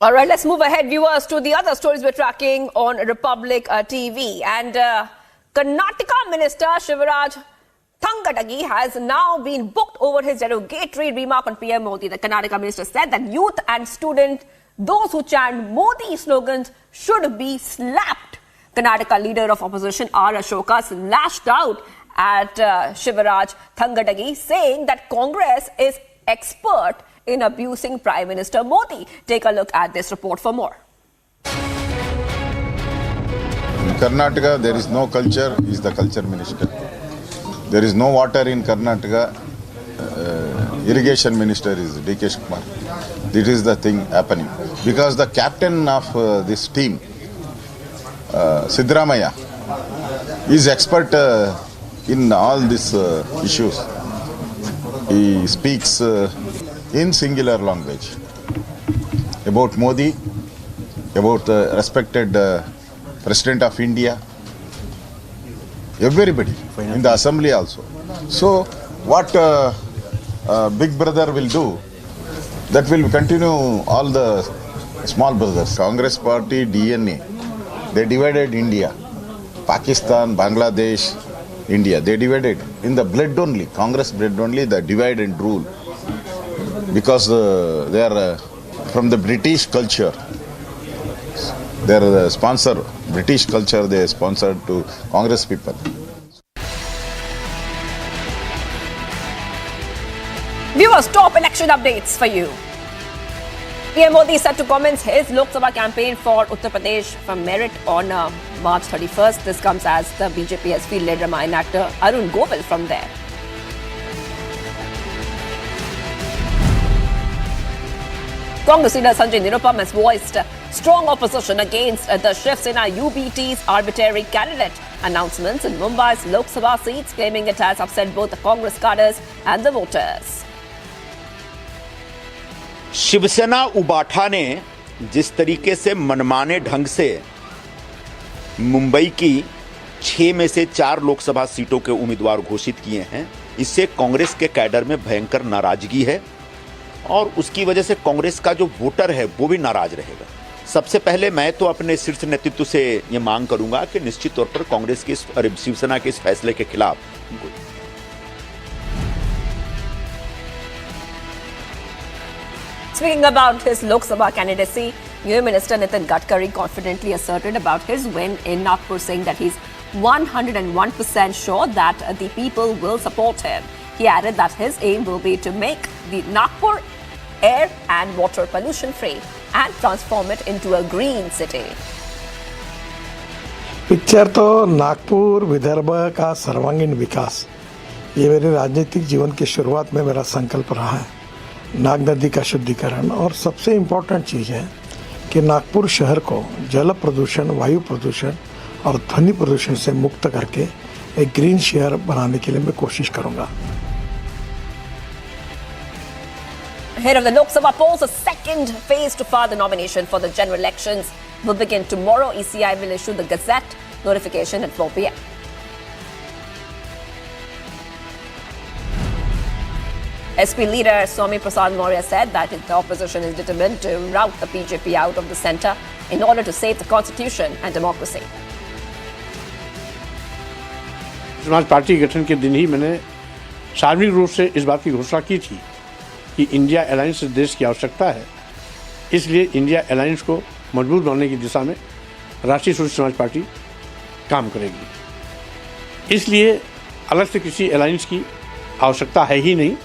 Q: All right, let's move ahead, viewers, to the other stories we're tracking on Republic TV. And Karnataka Minister Shivaraj Thangatagi has now been booked over his derogatory remark on PM Modi. The Karnataka Minister said that youth and students, those who chant Modi slogans, should be slapped. Karnataka leader of opposition R. Ashoka lashed out at Shivaraj Thangatagi, saying that Congress is expert in abusing Prime Minister Modi. Take a look at this report for more.
M: In Karnataka, there is no culture. He is the culture minister.
I: There is no water in Karnataka. Irrigation minister is D.K. Kumar. This is the thing happening. Because the captain of this team, Siddaramaiah, is expert in all these issues. He speaks in singular language about Modi, about respected President of India, everybody in the assembly also. So what Big Brother will do, that will continue all the small brothers. Congress party DNA, they divided India, Pakistan, Bangladesh, India. They divided in the blood only, Congress blood only, the divide and rule. Because they are from the British culture. They are the sponsor, British culture they sponsored to Congress people.
Q: Viewers, top election updates for you. PM Modi set to commence his Lok Sabha campaign for Uttar Pradesh from merit on March 31st. This comes as the BJP has fielded Ramayana actor Arun Govil from there. Congress leader Sanjay Nirupam has voiced strong opposition against the Shiv Sena UBT's arbitrary candidate announcements in Mumbai's Lok Sabha seats, claiming it has upset both the Congress cadres and the voters.
M: Shiv Sena उबाठा ने जिस तरीके से मनमाने ढंग से मुंबई की 6 में से 4 लोकसभा सीटों के उम्मीदवार घोषित किए हैं, इससे कांग्रेस के कैडर में भयंकर नाराजगी है और उसकी वजह से कांग्रेस का जो वोटर है वो भी नाराज रहेगा। सबसे पहले मैं तो अपने शीर्ष नेतृत्व से ये मांग करूंगा कि निश्चित तौर पर कांग्रेस के शिवसेना के इस फैसले के खिलाफ
Q: Speaking about his Lok Sabha candidacy, New Minister Nitin Gadkari confidently asserted about his win in Nagpur, saying that he's 101% sure that the people will support him. He added that his aim will be to make the Nagpur air and water pollution free and transform it into a green city.
O: Picture तो नागपुर विदर्भ का सर्वांगीण विकास, ये मेरे राजनीतिक जीवन की शुरुआत में मेरा संकल्प रहा है। नाग नदी का शुद्धिकरण और सबसे इम्पोर्टेंट चीज़ है कि नागपुर शहर को जल प्रदूषण, वायु प्रदूषण और ध्वनि प्रदूषण से मुक्त करके एक ग्रीन शहर बनाने के लिए मैं कोशिश करूंगा।
Q: Ahead of the Lok Sabha polls, a second phase to file the nomination for the general elections will begin tomorrow. ECI will issue the Gazette notification at 4 p.m. SP leader Swami Prasad Maurya said that the opposition is determined to rout the BJP out of the centre in order to save the constitution and democracy.
W: समाज party गठन के दिन ही मैंने सार्वजनिक रूप से इस बात की घोषणा की थी कि इंडिया अलायंस देश की आवश्यकता है, इसलिए इंडिया अलायंस को मजबूत बनाने की दिशा में राष्ट्रीय स्वतंत्र समाज पार्टी काम करेगी। इसलिए अलग से किसी अलायंस की आवश्यकता है ही नहीं।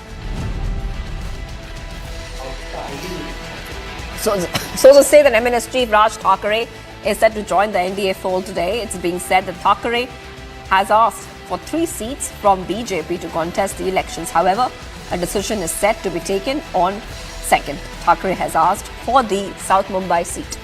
Q: So to say that MNS chief Raj Thackeray is set to join the NDA fold today. It's being said that Thackeray has asked for 3 seats from BJP to contest the elections. However, a decision is set to be taken on 2nd. Thackeray has asked for the South Mumbai seat.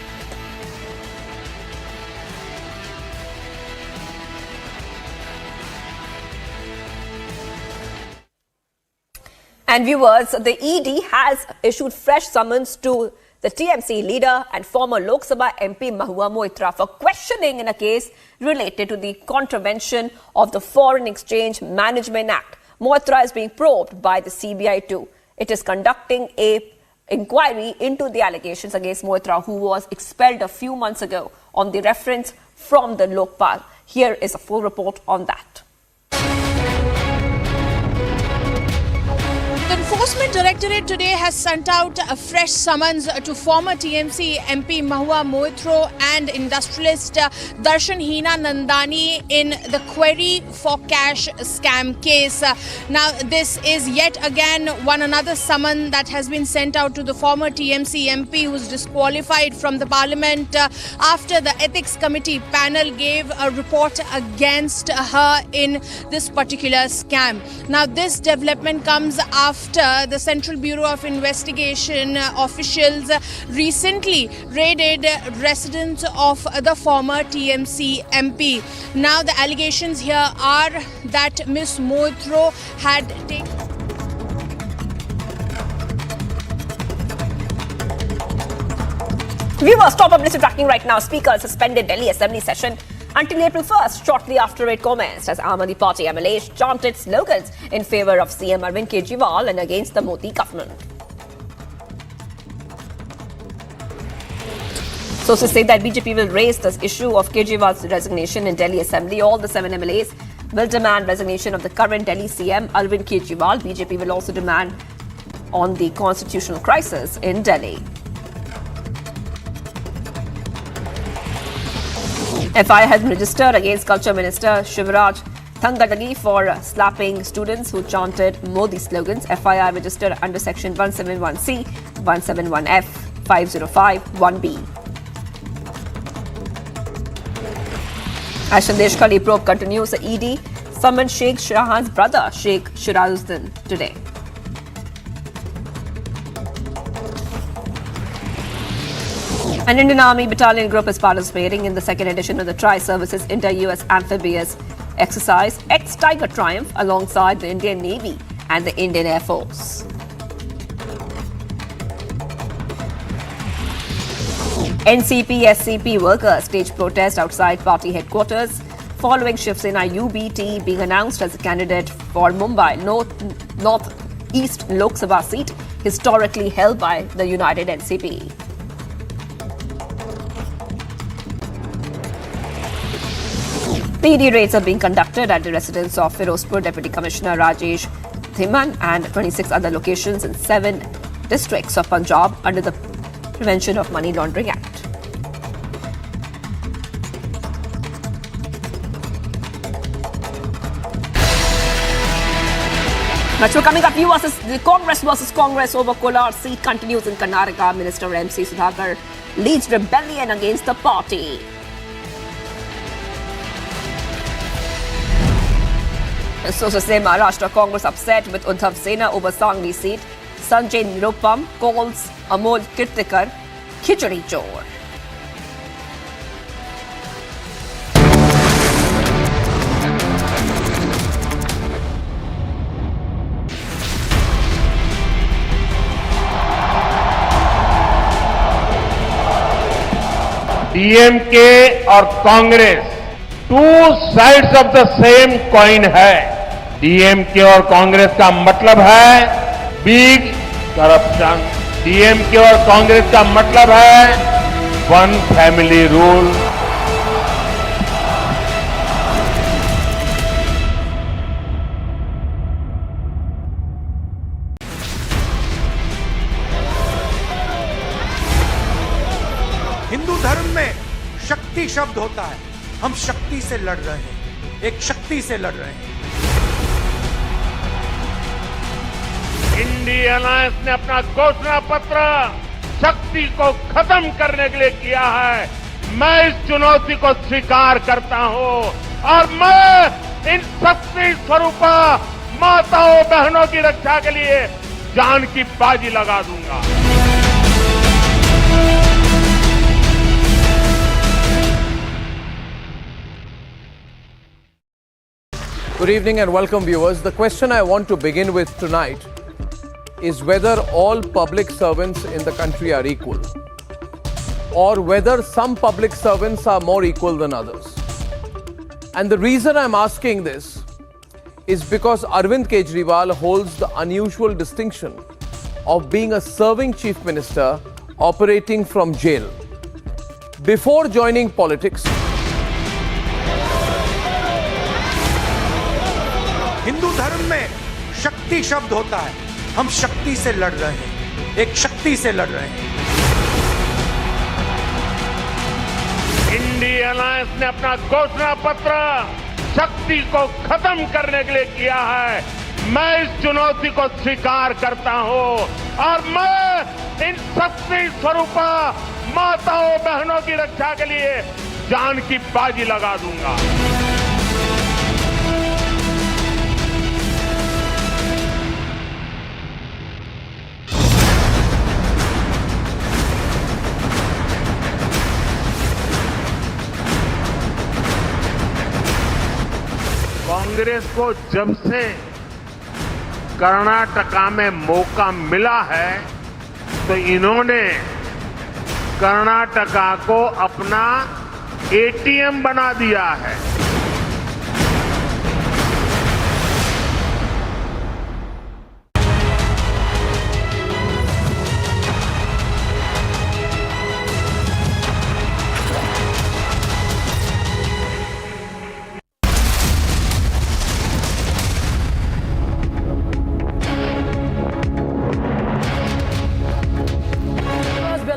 Q: And viewers, the ED has issued fresh summons to the TMC leader and former Lok Sabha MP Mahua Moitra for questioning in a case related to the contravention of the Foreign Exchange Management Act. Moitra is being probed by the CBI too. It is conducting an inquiry into the allegations against Moitra, who was expelled a few months ago on the reference from the Lokpal. Here is a full report on that.
H: The Enforcement Enforcement Directorate today has sent out a fresh summons to former TMC MP Mahua Moithro and industrialist Darshan Hina Nandani in the query for cash scam case. Now, this is yet again another summon that has been sent out to the former TMC MP who was disqualified from the parliament after the ethics committee panel gave a report against her in this particular scam. Now, this development comes after the Central Bureau of Investigation officials recently raided residence of the former TMC MP. Now, the allegations here are that Ms. Moithro had taken...
Q: Viewers, top publicity tracking right now. Speaker suspended Delhi Assembly session until April 1st, shortly after it commenced, as Aadmi Party MLAs chanted slogans in favour of CM Arvind Kejriwal and against the Modi government. Sources say that BJP will raise this issue of Kejriwal's resignation in Delhi Assembly. All the 7 MLAs will demand resignation of the current Delhi CM Arvind Kejriwal. BJP will also demand on the constitutional crisis in Delhi. FIR has been registered against Culture Minister Shivraj Thangadagi for slapping students who chanted Modi slogans. FIR registered under Section 171C, 171F, 505, 1B. As Sandesh Khali probe continues, the ED summoned Sheikh Shahan's brother, Sheikh Shirazuddin, today. An Indian Army battalion group is participating in the second edition of the Tri-Services Inter-US Amphibious Exercise X-Tiger Triumph alongside the Indian Navy and the Indian Air Force. NCP-SCP workers staged protest outside party headquarters following Shiv Sena UBT being announced as a candidate for Mumbai North-East Lok Sabha seat historically held by the United NCP. The ED raids are being conducted at the residence of Firozpur Deputy Commissioner Rajesh Thiman and 26 other locations in 7 districts of Punjab under the Prevention of Money Laundering Act. Now, coming up, the Congress versus Congress over Kolar seat continues in Karnataka. Minister MC Sudhakar leads rebellion against the party. Sources say Maharashtra Congress upset with Uddhav Sena over Sangli seat. Sanjay Nirupam calls Amol Kirtikar Khichdi Chor.
P: DMK और Congress two sides of the same coin है। DMK और कांग्रेस का मतलब है big corruption. DMK और कांग्रेस का मतलब है वन फैमिली रूल।
U: हिंदू धर्म में शक्ति शब्द होता है। हम शक्ति से लड़ रहे हैं, एक शक्ति से लड़ रहे हैं।
P: इंडिया अलायंस ने अपना घोषणा पत्र शक्ति को खत्म करने के लिए किया है। मैं इस चुनौती को स्वीकार करता हूं और मैं इन शक्ति स्वरूपा माताओं बहनों की रक्षा के लिए जान की बाजी लगा दूंगा।
F: Good evening and welcome, viewers. The question I want to begin with tonight is whether all public servants in the country are equal, or whether some public servants are more equal than others. And the reason I'm asking this is because Arvind Kejriwal holds the unusual distinction of being a serving chief minister operating from jail. Before joining politics,
U: Hindu धर्म में शक्ति शब्द होता है। हम शक्ति से लड़ रहे हैं, एक शक्ति से लड़ रहे हैं।
P: इंडी अलायंस ने अपना घोषणा पत्र शक्ति को खत्म करने के लिए किया है। मैं इस चुनौती को स्वीकार करता हूं और मैं इन शक्ति स्वरूपा माताओं बहनों की रक्षा के लिए जान की बाजी लगा दूंगा। कांग्रेस को जब से कर्नाटका में मौका मिला है तो इन्होंने कर्नाटका को अपना एटीएम बना दिया है।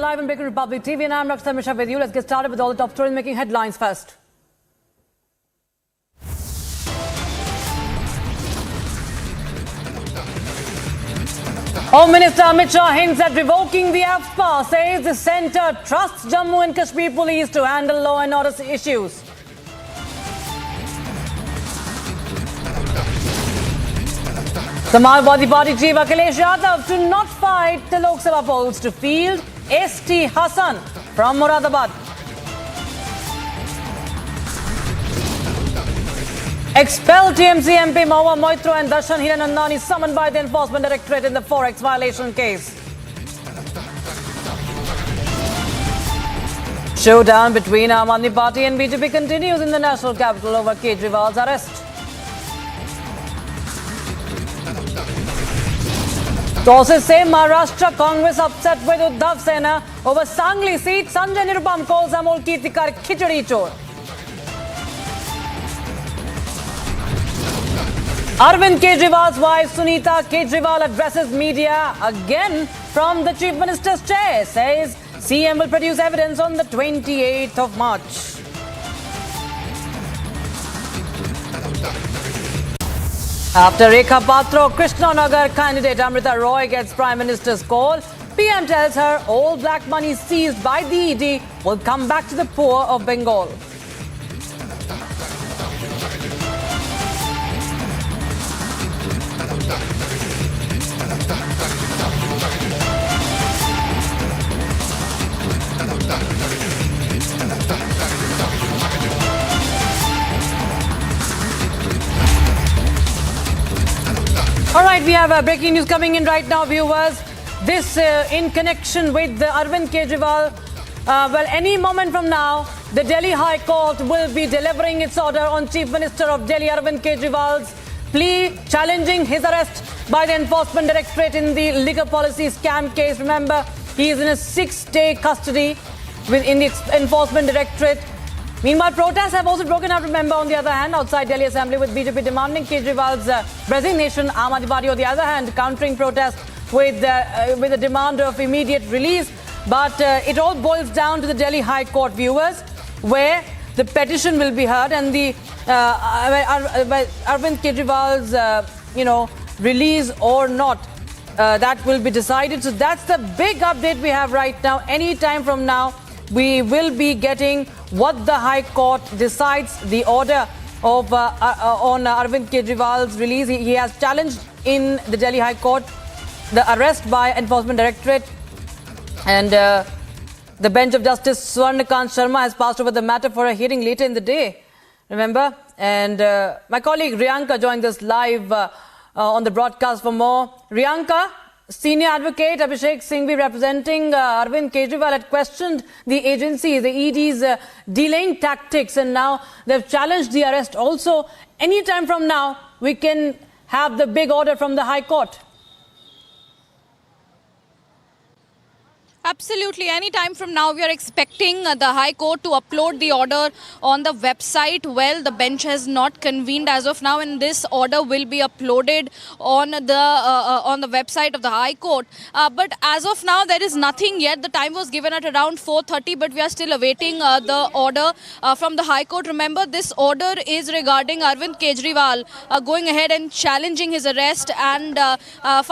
J: Live on Breaking Republic TV, and I'm Raksha Mishra with you. Let's get started with all the top stories making headlines first. Home Minister Amit Shah hints at revoking the AFSPA, says the centre trusts Jammu and Kashmir police to handle law and order issues. Samajwadi Party Chief Akhilesh Yadav to not fight the Lok Sabha polls to field S.T. Hassan from Moradabad. Expelled TMC MP Mahua Moitro and Darshan Hiranandani summoned by the Enforcement Directorate in the Forex violation case. Showdown between Aam Aadmi Party and BJP continues in the national capital over Kejriwal's arrest. Sources say Maharashtra Congress upset with Uddhav Sena over Sangli seat. Sanjay Nirupam calls Amol Kirtikar Khichdi Chor. Arvind Kejriwal's wife Sunita Kejriwal addresses media again from the Chief Minister's chair. Says CM will produce evidence on the 28th of March. After Rekha Patro, Krishnanagar candidate Amrita Roy gets Prime Minister's call. PM tells her all black money seized by the ED will come back to the poor of Bengal. All right, we have breaking news coming in right now, viewers. This in connection with Arvind Kejriwal. Well, any moment from now, the Delhi High Court will be delivering its order on Chief Minister of Delhi, Arvind Kejriwal's plea challenging his arrest by the Enforcement Directorate in the liquor policy scam case. Remember, he is in a 6-day custody in the Enforcement Directorate. Meanwhile, protests have also broken out, remember, on the other hand, outside Delhi Assembly with BJP demanding Kejriwal's resignation. Aam Aadmi Party, on the other hand, countering protests with a demand of immediate release. But it all boils down to the Delhi High Court, viewers, where the petition will be heard and the Arvind Kejriwal's, release or not, that will be decided. So that's the big update we have right now. Any time from now, we will be getting what the High Court decides, the order of on Arvind Kejriwal's release. He has challenged in the Delhi High Court the arrest by Enforcement Directorate, and the bench of Justice Swarnakant Sharma has passed over the matter for a hearing later in the day, remember. And my colleague Riyanka joined us live on the broadcast for more. Riyanka, senior advocate Abhishek Singhvi representing Arvind Kejriwal had questioned the agency, the ED's delaying tactics, and now they've challenged the arrest also. Any time from now, we can have the big order from the High Court.
S: Absolutely. Any time from now, we are expecting the High Court to upload the order on the website. Well, the bench has not convened as of now, and this order will be uploaded on the website of the High Court. But as of now, there is nothing yet. The time was given at around 4:30, but we are still awaiting the order from the High Court. Remember, this order is regarding Arvind Kejriwal going ahead and challenging his arrest and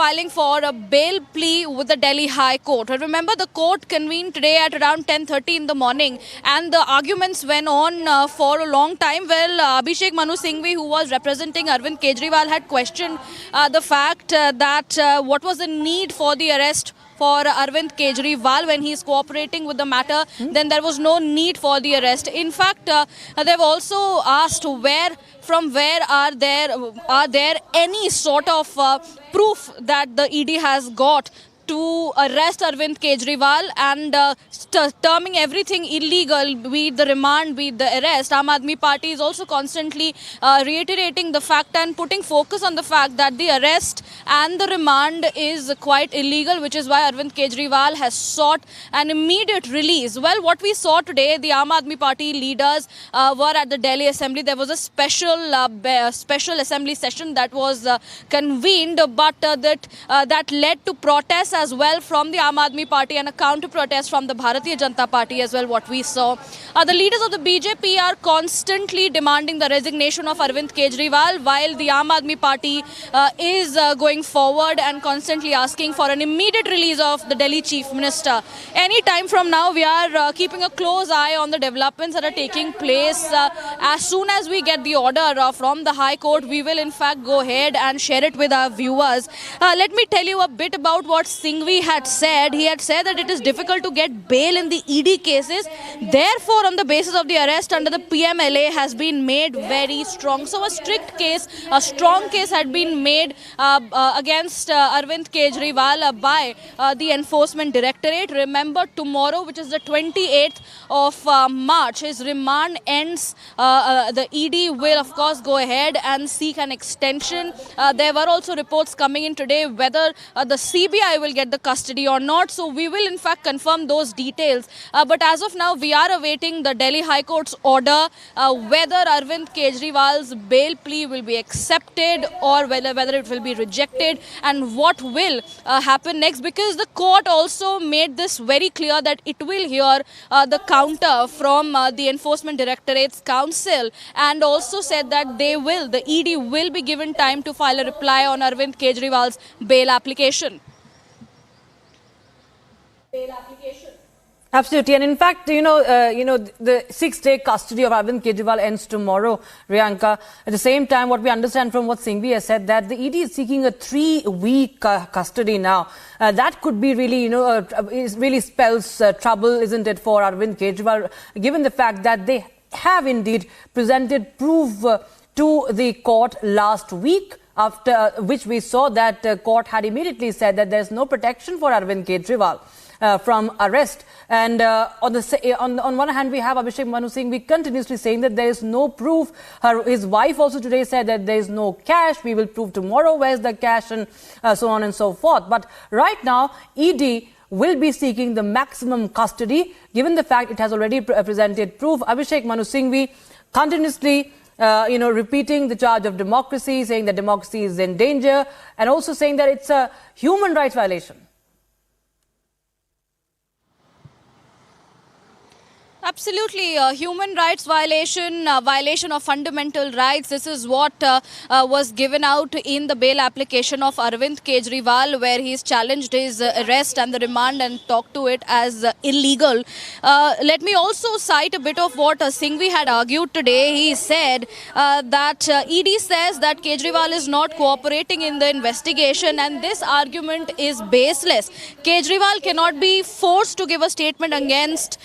S: filing for a bail plea with the Delhi High Court. Remember, the court convened today at around 10:30 in the morning, and the arguments went on for a long time. Well, Abhishek Manu Singhvi, who was representing Arvind Kejriwal, had questioned the fact that what was the need for the arrest for Arvind Kejriwal when he is cooperating with the matter. Then there was no need for the arrest. In fact, they've also asked from where are there any sort of proof that the ED has got to arrest Arvind Kejriwal, and terming everything illegal, be it the remand, be it the arrest. Aam Aadmi Party is also constantly reiterating the fact and putting focus on the fact that the arrest and the remand is quite illegal, which is why Arvind Kejriwal has sought an immediate release. Well, what we saw today, the Aam Aadmi Party leaders were at the Delhi Assembly. There was a special assembly session that was convened, but that led to protests as well from the Aam Aadmi Party and a counter-protest from the Bharatiya Janata Party as well, what we saw. The leaders of the BJP are constantly demanding the resignation of Arvind Kejriwal, while the Aam Aadmi Party is going forward and constantly asking for an immediate release of the Delhi Chief Minister. Any time from now, we are keeping a close eye on the developments that are taking place. As soon as we get the order from the High Court, we will in fact go ahead and share it with our viewers. Let me tell you a bit about what Singhvi had said. He had said that it is difficult to get bail in the ED cases. Therefore, on the basis of the arrest under the PMLA has been made very strong. So a strict case, a strong case had been made against Arvind Kejriwal by the Enforcement Directorate. Remember, tomorrow, which is the 28th of March, his remand ends. The ED will, of course, go ahead and seek an extension. There were also reports coming in today whether the CBI will get the custody or not. So we will, in fact, confirm those details. But as of now, we are awaiting the Delhi High Court's order whether Arvind Kejriwal's bail plea will be accepted or whether it will be rejected, and what will happen next, because the court also made this very clear that it will hear the counter from the Enforcement Directorate's counsel, and also said that the ED will be given time to file a reply on Arvind Kejriwal's bail application.
J: Absolutely, and in fact, the 6-day custody of Arvind Kejriwal ends tomorrow, Riyanka. At the same time, what we understand from what Singhvi has said, that the ED is seeking a 3-week custody now. That could be really, it really spells trouble, isn't it, for Arvind Kejriwal, given the fact that they have indeed presented proof to the court last week, after which we saw that the court had immediately said that there's no protection for Arvind Kejriwal from arrest. And on one hand, we have Abhishek Manu Singhvi continuously saying that there is no proof. His wife also today said that there is no cash. We will prove tomorrow where's the cash, and so on and so forth. But right now, ED will be seeking the maximum custody, given the fact it has already presented proof. Abhishek Manu Singhvi continuously repeating the charge of democracy, saying that democracy is in danger, and also saying that it's a human rights violation.
S: Absolutely, human rights violation, violation of fundamental rights. This is what was given out in the bail application of Arvind Kejriwal, where he's challenged his arrest and the remand and talked to it as illegal. Let me also cite a bit of what Singhvi had argued today. He said that ED says that Kejriwal is not cooperating in the investigation, and this argument is baseless. Kejriwal cannot be forced to give a statement against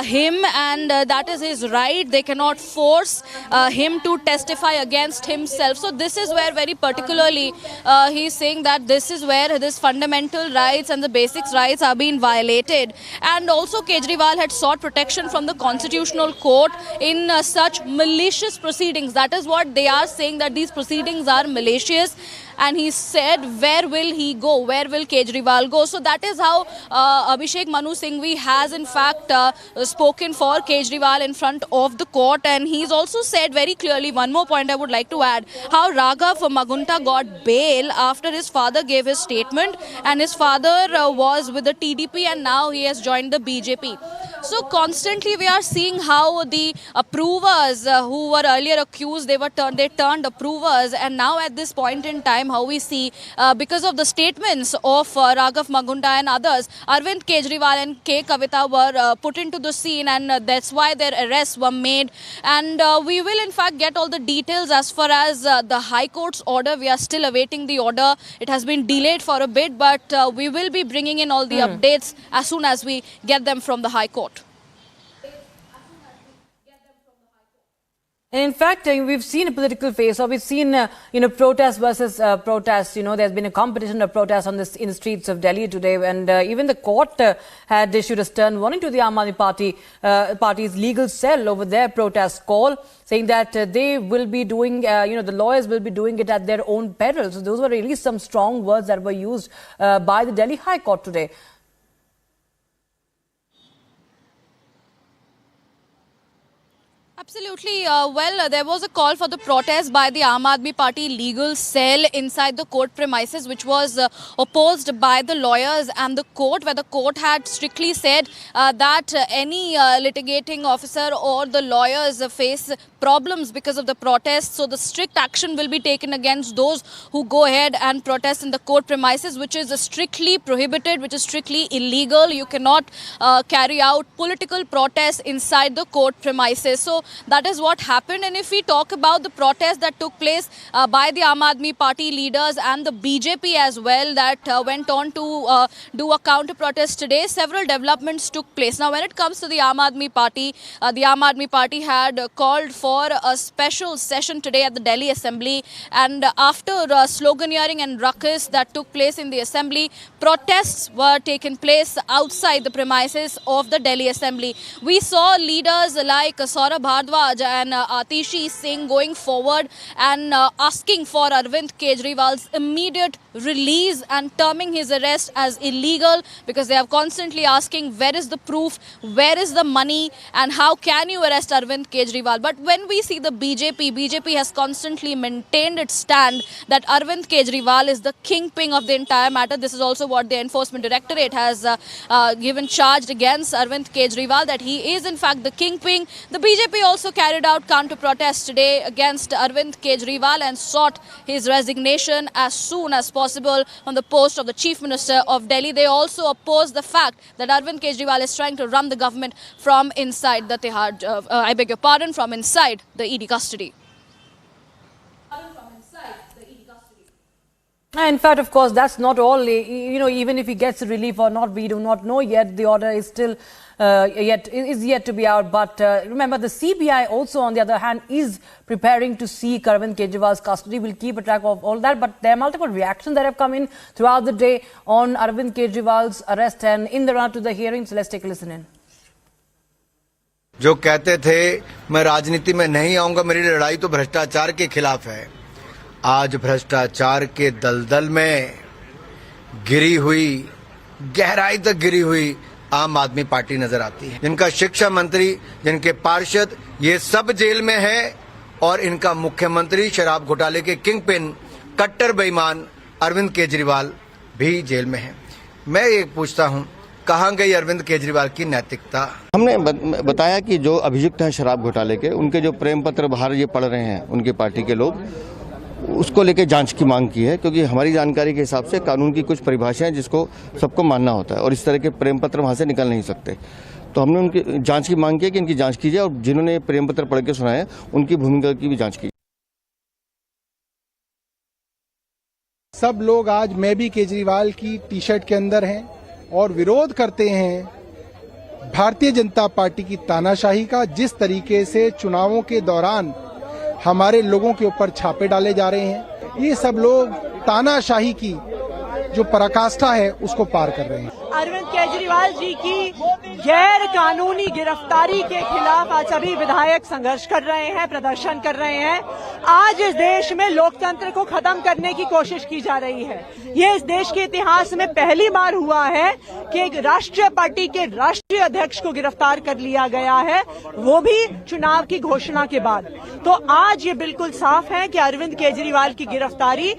S: him, and that is his right. They cannot force him to testify against himself. So this is where very particularly he's saying that this is where his fundamental rights and the basic rights are being violated. And also Kejriwal had sought protection from the Constitutional Court in such malicious proceedings. That is what they are saying, that these proceedings are malicious. and he said, where will he go? Where will Kejriwal go? So that is how Abhishek Manu Singhvi has in fact spoken for Kejriwal in front of the court, and he's also said very clearly, one more point I would like to add, how Raghav Magunta got bail after his father gave his statement, and his father was with the TDP and now he has joined the BJP. So constantly we are seeing how the approvers who were earlier accused, they turned approvers, and now at this point in time how we see because of the statements of Raghav Magunta and others, Arvind Kejriwal and K. Kavita were put into the scene, and that's why their arrests were made. And we will in fact get all the details as far as the High Court's order. We are still awaiting the order. It has been delayed for a bit, but we will be bringing in all the updates as soon as we get them from the High Court.
J: And in fact, we've seen a political face, or we've seen, protest versus protest. There's been a competition of protests in the streets of Delhi today, and even the court had issued a stern warning to the Aam Aadmi Party's legal cell over their protest call, saying that they will be doing, the lawyers will be doing it at their own peril. So those were really some strong words that were used by the Delhi High Court today.
S: Absolutely. There was a call for the protest by the Aam Aadmi Party legal cell inside the court premises, which was opposed by the lawyers and the court, where the court had strictly said that any litigating officer or the lawyers face problems because of the protests. So the strict action will be taken against those who go ahead and protest in the court premises, which is strictly prohibited, which is strictly illegal. You cannot carry out political protests inside the court premises. So that is what happened. And if we talk about the protest that took place by the Aam Aadmi Party leaders and the BJP as well, that went on to do a counter protest today, several developments took place. Now, when it comes to the Aam Aadmi Party had called for a special session today at the Delhi Assembly, and after sloganeering and ruckus that took place in the Assembly, protests were taken place outside the premises of the Delhi Assembly. We saw leaders like Saurabh Bhardwaj and Atishi Singh going forward and asking for Arvind Kejriwal's immediate release and terming his arrest as illegal, because they are constantly asking, where is the proof, where is the money, and how can you arrest Arvind Kejriwal? But when we see the BJP has constantly maintained its stand that Arvind Kejriwal is the kingpin of the entire matter. This is also what the Enforcement Directorate has given charge against Arvind Kejriwal, that he is in fact the kingpin. The BJP also carried out counter protests today against Arvind Kejriwal and sought his resignation as soon as possible on the post of the Chief Minister of Delhi. They also opposed the fact that Arvind Kejriwal is trying to run the government from inside the Tihar, from inside the ED custody.
J: In fact, of course, that's not all. Even if he gets relief or not, we do not know yet. The order is still yet to be out. But remember, the CBI also, on the other hand, is preparing to seek Arvind Kejriwal's custody. We'll keep a track of all that. But there are multiple reactions that have come in throughout the day on Arvind Kejriwal's arrest and in the run to the hearing. So let's take a listen in.
N: जो कहते थे मैं राजनीति में नहीं आऊंगा, मेरी लड़ाई तो भ्रष्टाचार के खिलाफ है, आज भ्रष्टाचार के दलदल में गिरी हुई, गहराई तक गिरी हुई आम आदमी पार्टी नजर आती है, जिनका शिक्षा मंत्री, जिनके पार्षद, ये सब जेल में है, और इनका मुख्यमंत्री शराब घोटाले के किंगपिन कट्टर बेईमान अरविंद केजरीवाल भी जेल में है। मैं ये पूछता हूं, कहां गई अरविंद केजरीवाल की नैतिकता?
L: हमने बताया कि जो अभियुक्त हैं शराब घोटाले के, उनके जो प्रेम पत्र बाहर ये पढ़ रहे हैं उनके पार्टी के लोग, उसको लेके जांच की मांग की है, क्योंकि हमारी जानकारी के हिसाब से कानून की कुछ परिभाषाएं जिसको सबको मानना होता है, और इस तरह के प्रेम पत्र वहां से निकल नहीं सकते। तो हमने उनकी जांच की मांग की है कि इनकी जांच कीजिए, और जिन्होंने प्रेम पत्र पढ़ के सुनाया उनकी भूमिका की भी जांच कीजिए।
K: सब लोग आज मैं भी केजरीवाल की टी शर्ट के अंदर हैं और विरोध करते हैं भारतीय जनता पार्टी की तानाशाही का, जिस तरीके से चुनावों के दौरान हमारे लोगों के ऊपर छापे डाले जा रहे हैं। ये सब लोग तानाशाही की जो पराकाष्ठा है उसको पार कर रहे हैं।
B: अरविंद केजरीवाल जी की गैर कानूनी गिरफ्तारी के खिलाफ आज सभी विधायक संघर्ष कर रहे हैं, प्रदर्शन कर रहे हैं। आज इस देश में लोकतंत्र को खत्म करने की कोशिश की जा रही है। ये इस देश के इतिहास में पहली बार हुआ है कि एक राष्ट्रीय पार्टी के राष्ट्रीय अध्यक्ष को गिरफ्तार कर लिया गया है, वो भी चुनाव की घोषणा के बाद। तो आज ये बिल्कुल साफ है कि अरविंद केजरीवाल की गिरफ्तारी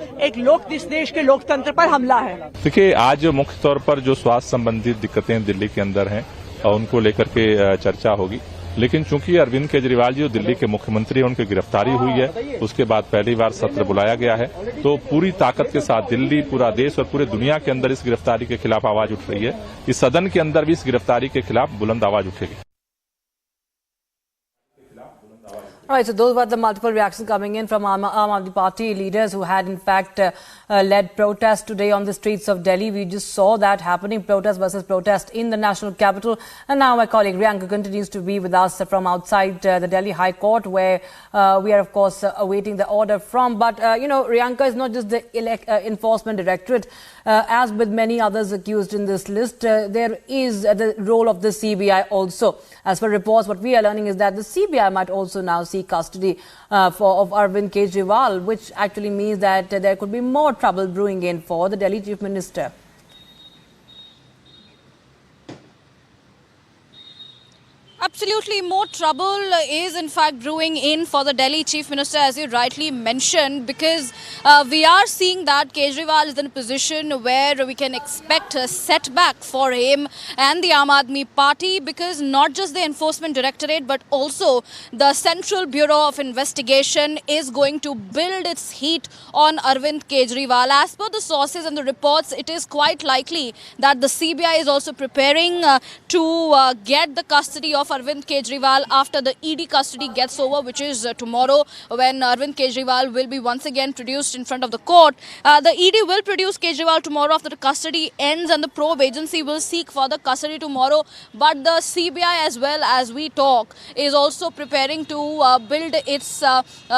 B: इस देश के लोकतंत्र पर हमला है।
D: देखिए, आज मुख्य तौर पर जो स्वास्थ्य संबंधित दिक्कतें दिल्ली के अंदर हैं उनको लेकर के चर्चा होगी। लेकिन चूंकि अरविंद केजरीवाल जी जो दिल्ली के मुख्यमंत्री हैं, उनकी गिरफ्तारी हुई है, उसके बाद पहली बार सत्र बुलाया गया है, तो पूरी ताकत के साथ दिल्ली, पूरा देश और पूरे दुनिया के अंदर इस गिरफ्तारी के खिलाफ आवाज उठ रही है। इस सदन के अंदर भी इस गिरफ्तारी के खिलाफ बुलंद आवाज उठेगी।
J: All right, so those were the multiple reactions coming in from Aam Aadmi Party leaders who had in fact led protests today on the streets of Delhi. We just saw that happening, protest versus protest in the national capital. And now my colleague Riyanka continues to be with us from outside the Delhi High Court, where we are of course awaiting the order from. But Riyanka is not just the Enforcement Directorate. As with many others accused in this list, there is the role of the CBI also. As per reports, what we are learning is that the CBI might also now seek custody of Arvind Kejriwal, which actually means that there could be more trouble brewing in for the Delhi Chief Minister.
S: Absolutely, more trouble is in fact brewing in for the Delhi Chief Minister, as you rightly mentioned, because we are seeing that Kejriwal is in a position where we can expect a setback for him and the Aam Aadmi Party, because not just the Enforcement Directorate but also the Central Bureau of Investigation is going to build its heat on Arvind Kejriwal. As per the sources and the reports, it is quite likely that the CBI is also preparing to get the custody of Arvind Kejriwal after the ED custody gets over, which is tomorrow, when Arvind Kejriwal will be once again produced in front of the court. The ED will produce Kejriwal tomorrow after the custody ends, and the probe agency will seek further custody tomorrow. But the CBI, as well as we talk, is also preparing to build its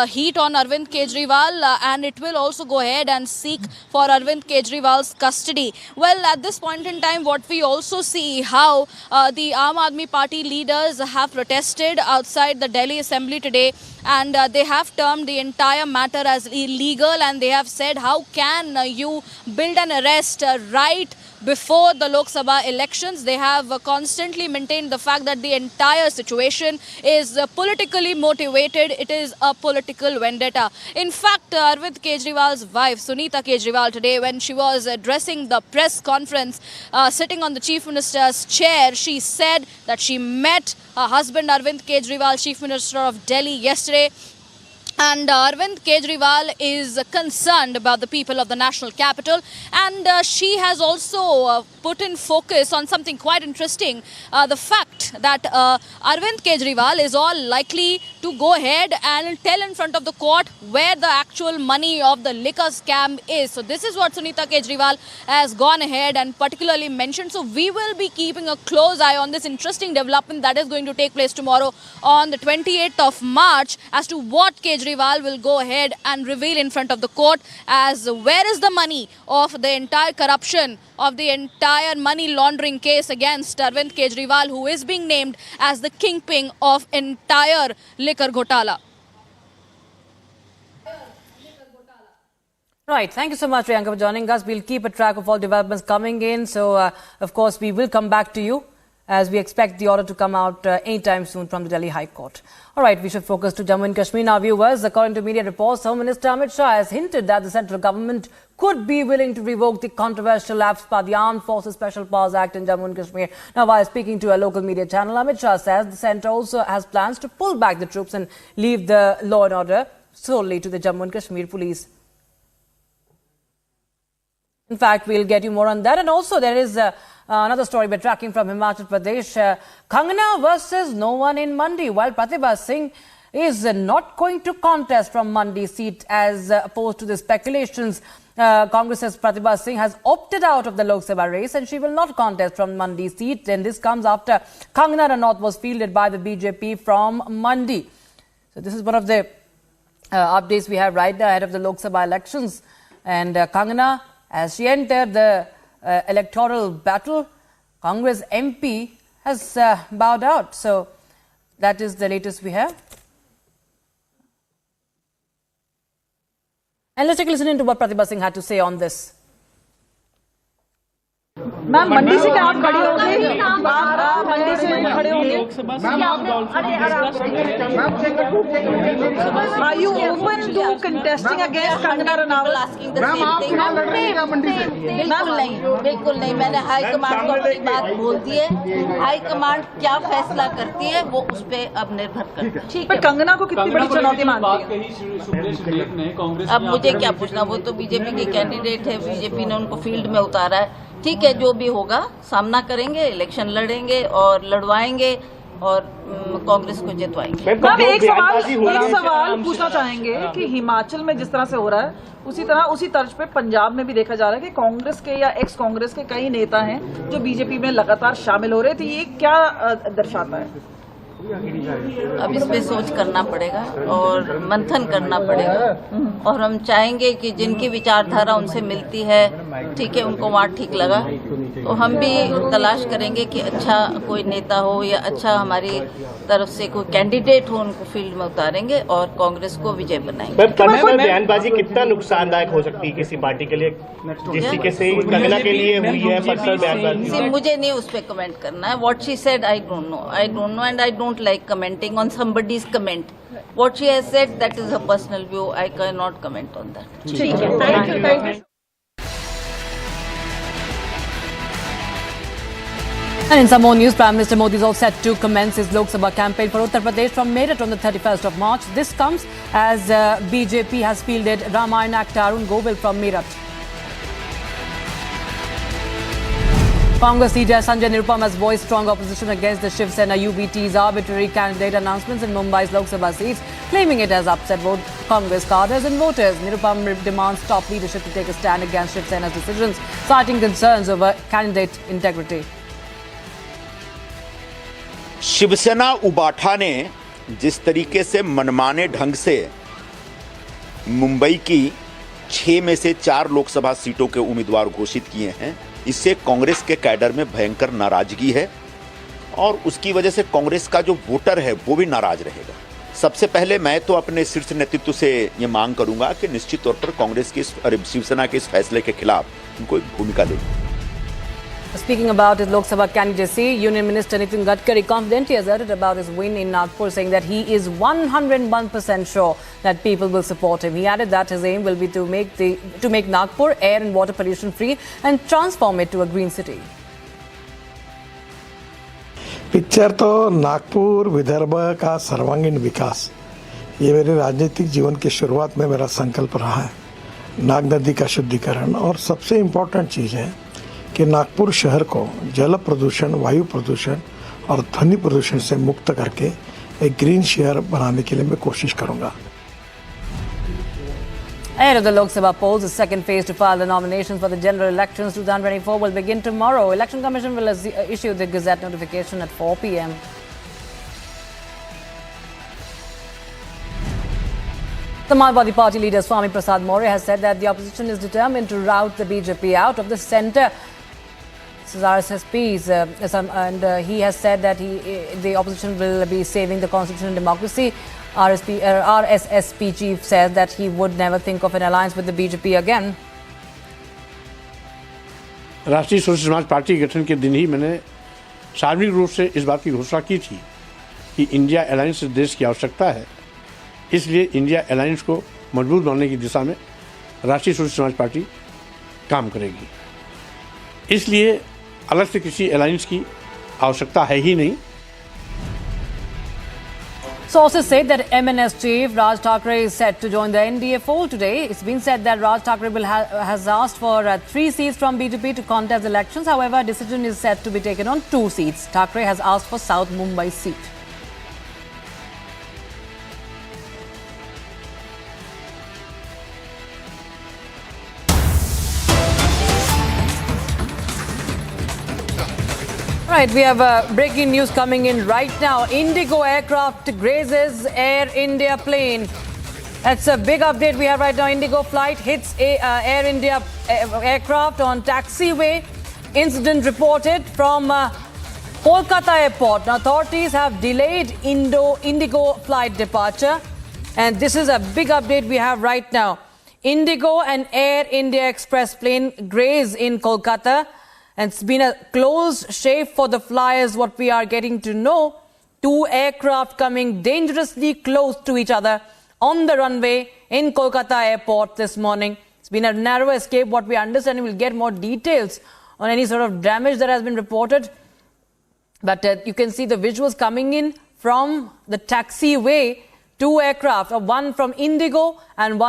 S: heat on Arvind Kejriwal, and it will also go ahead and seek for Arvind Kejriwal's custody. Well, at this point in time, what we also see how the Aam Aadmi Party leaders have protested outside the Delhi Assembly today, and they have termed the entire matter as illegal, and they have said, how can you build an arrest right before the Lok Sabha elections? They have constantly maintained the fact that the entire situation is politically motivated. It is a political vendetta. In fact, Arvind Kejriwal's wife, Sunita Kejriwal, today when she was addressing the press conference, sitting on the Chief Minister's chair, she said that she met her husband Arvind Kejriwal, Chief Minister of Delhi, yesterday. And Arvind Kejriwal is concerned about the people of the national capital, and she has also put in focus on something quite interesting, the fact that Arvind Kejriwal is all likely to go ahead and tell in front of the court where the actual money of the liquor scam is. So this is what Sunita Kejriwal has gone ahead and particularly mentioned. So we will be keeping a close eye on this interesting development that is going to take place tomorrow on the 28th of March as to what Kejriwal will go ahead and reveal in front of the court, as where is the money of the entire corruption, of the entire money laundering case against Arvind Kejriwal, who is being named as the kingpin of entire liquor ghotala.
J: Right. Thank you so much, Riyanka, for joining us. We'll keep a track of all developments coming in. So, of course, we will come back to you as we expect the order to come out anytime soon from the Delhi High Court. All right, we should focus to Jammu and Kashmir now, viewers. According to media reports, Home Minister Amit Shah has hinted that the central government could be willing to revoke the controversial AFSPA, the Armed Forces Special Powers Act in Jammu and Kashmir. Now, while speaking to a local media channel, Amit Shah says the centre also has plans to pull back the troops and leave the law and order solely to the Jammu and Kashmir police. In fact, we'll get you more on that. And also, there is another story we're tracking from Himachal Pradesh. Kangana versus no one in Mandi. While Pratibha Singh is not going to contest from Mandi seat as opposed to the speculations, Congress's Pratibha Singh has opted out of the Lok Sabha race and she will not contest from Mandi seat. And this comes after Kangana Ranaut was fielded by the BJP from Mandi. So this is one of the updates we have right now ahead of the Lok Sabha elections. And Kangana, as she entered the electoral battle, Congress MP has bowed out. So that is the latest we have. And let's take a listen into what Pratibha Singh had to say on this.
B: Ma'am Mandi से क्या आप खड़े होंगे? आप मंडी से खड़े होंगे? Are you open to contesting against Kangana Ranaut?
A: बिल्कुल नहीं, मैंने हाई कमांड को अपनी बात बोल दी है। हाई कमांड क्या फैसला करती है वो उस पर अब निर्भर करता है। ठीक है,
B: कंगना को कितनी बड़ी चुनौती मानती है?
A: अब मुझे क्या पूछना, वो तो बीजेपी के कैंडिडेट है, बीजेपी ने उनको फील्ड में उतारा है। ठीक है, जो भी होगा सामना करेंगे, इलेक्शन लड़ेंगे और लड़वाएंगे और कांग्रेस को जितवाएंगे।
B: एक सवाल पूछना चाहेंगे कि हिमाचल में जिस तरह से हो रहा है उसी तर्ज पे पंजाब में भी देखा जा रहा है कि कांग्रेस के या एक्स कांग्रेस के कई नेता हैं जो बीजेपी में लगातार शामिल हो रहे थे। ये क्या दर्शाता है?
A: अब इस पे सोच करना पड़ेगा और मंथन करना पड़ेगा और हम चाहेंगे कि जिनकी विचारधारा उनसे मिलती है, ठीक है, उनको वहाँ ठीक लगा तो हम भी तलाश करेंगे कि अच्छा कोई नेता हो या अच्छा हमारी तरफ से कोई कैंडिडेट हो, उनको फील्ड में उतारेंगे और कांग्रेस को विजय बनाएंगे।
E: बयानबाजी कितना नुकसानदायक हो सकती है किसी पार्टी के लिए, जिस तरीके से कंगना के लिए हुई है पर्सनल बयानबाजी?
A: मुझे नहीं उस पर कमेंट करना है। What she said I don't know and I don't like commenting on somebody's comment. What she has said, that is her personal view. I cannot comment on that.
B: Thank you.
J: And in some more news, Prime Minister Modi is all set to commence his Lok Sabha campaign for Uttar Pradesh from Meerut on the 31st of March. This comes as BJP has fielded Ramayana actor Arun Kejriwal from Meerut. Congress leader Sanjay Nirupam has voiced strong opposition against the Shiv Sena UBT's arbitrary candidate announcements in Mumbai's Lok Sabha seats, claiming it has upset both Congress cadres and voters. Nirupam demands top leadership to take a stand against Shiv Sena's decisions, citing concerns over candidate integrity.
M: Shiv Sena उबाठा ने जिस तरीके से मनमाने ढंग से मुंबई की 6 में से 4 लोकसभा सीटों के उम्मीदवार घोषित किए हैं, इससे कांग्रेस के कैडर में भयंकर नाराजगी है और उसकी वजह से कांग्रेस का जो वोटर है वो भी नाराज रहेगा। सबसे पहले मैं तो अपने शीर्ष नेतृत्व से ये मांग करूंगा कि निश्चित तौर पर कांग्रेस की शिवसेना के इस फैसले के खिलाफ उनको एक भूमिका दें।
J: Speaking about his Lok Sabha candidacy, Union Minister Nitin Gadkari confidently asserted about his win in Nagpur, saying that he is 101% sure that people will support him. He added that his aim will be to make Nagpur air and water pollution free and transform it to a green city.
O: Picture तो नागपुर विदर्भ का सर्वांगीण विकास, ये मेरे राजनीतिक जीवन की शुरुआत में मेरा संकल्प रहा है। नाग नदी का शुद्धिकरण और सबसे इम्पोर्टेंट चीज़ है कि नागपुर शहर को जल प्रदूषण, वायु प्रदूषण और ध्वनि प्रदूषण से मुक्त करके एक ग्रीन शहर बनाने के लिए मैं कोशिश करूंगा।
J: Ahead of the Lok Sabha polls, the second phase to file the nominations for the general elections 2024 will begin tomorrow. Election Commission will issue the Gazette notification at 4 p.m. The Samajwadi Party leader Swami Prasad Maurya has said that the opposition is determined to rout the BJP out of the centre. This is RSSP's, and he has said that the opposition will be saving the constitution and democracy. RSSP chief says that he would never think of an alliance with the BJP again.
W: राष्ट्रीय social समाज party के गठन के दिन ही मैंने सार्वजनिक रूप से इस बात की घोषणा की थी कि इंडिया अलायंस देश की आवश्यकता है, इसलिए इंडिया अलायंस को मजबूत बनाने की दिशा में राष्ट्रीय सोशल समाज पार्टी काम करेगी। इसलिए अलग से किसी अलायंस की आवश्यकता है ही नहीं।
J: Sources say that MNS chief Raj Thakre is set to join the NDA fold today. It's been said that Raj Thakre has asked for 3 seats from BJP to contest elections. However, a decision is set to be taken on 2 seats. Thakre has asked for South Mumbai seat. Right, we have breaking news coming in right now. Indigo aircraft grazes Air India plane. That's a big update we have right now. Indigo flight hits Air India aircraft on taxiway. incident reported from Kolkata airport. Now, authorities have delayed Indigo flight departure, and this is a big update we have right now. Indigo and Air India Express plane graze in Kolkata, and it's been a close shave for the flyers. What we are getting to know, two aircraft coming dangerously close to each other on the runway in Kolkata airport this morning. It's been a narrow escape. What we understand, we'll get more details on any sort of damage that has been reported. But you can see the visuals coming in from the taxiway. Two aircraft, one from Indigo and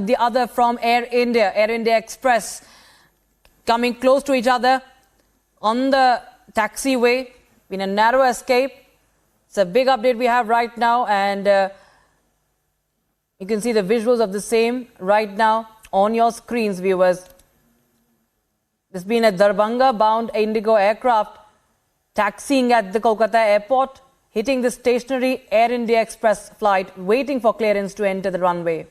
J: the other from Air India Express, coming close to each other on the taxiway. Been a narrow escape. It's a big update we have right now, and you can see the visuals of the same right now on your screens, viewers. There's been a Darbhanga-bound Indigo aircraft taxiing at the Kolkata airport, hitting the stationary Air India Express flight, waiting for clearance to enter the runway.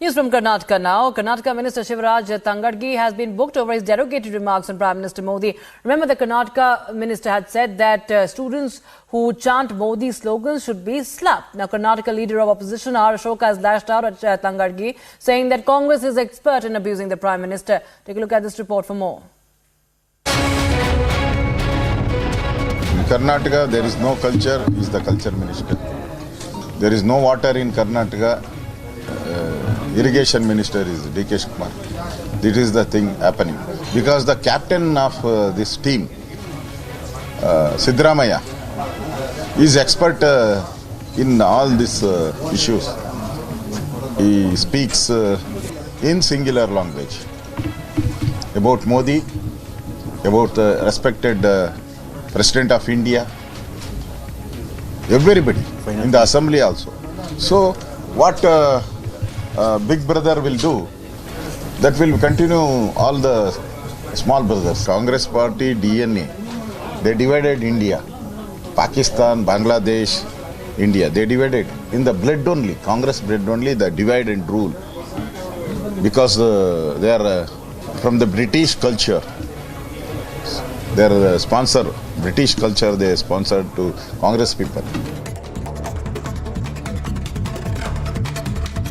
J: News from Karnataka now. Karnataka Minister Shivaraj Tangadgi has been booked over his derogatory remarks on Prime Minister Modi. Remember, the Karnataka Minister had said that students who chant Modi slogans should be slapped. Now, Karnataka Leader of Opposition R. Ashoka has lashed out at Tangadgi, saying that Congress is expert in abusing the Prime Minister. Take a look at this report for more.
I: In Karnataka, there is no culture, he is the culture minister. There is no water in Karnataka. Irrigation minister is D.K. Kumar. This is the thing happening. Because the captain of this team, Siddaramaiah, is expert in all these issues. He speaks in singular language about Modi, about respected President of India, everybody in the assembly also. So what Big Brother will do, that will continue all the small brothers. Congress party DNA, they divided India, Pakistan, Bangladesh, India, they divided in the blood only, Congress blood only, the divide and rule. Because they are from the British culture, they are the sponsor, British culture they sponsored to Congress people.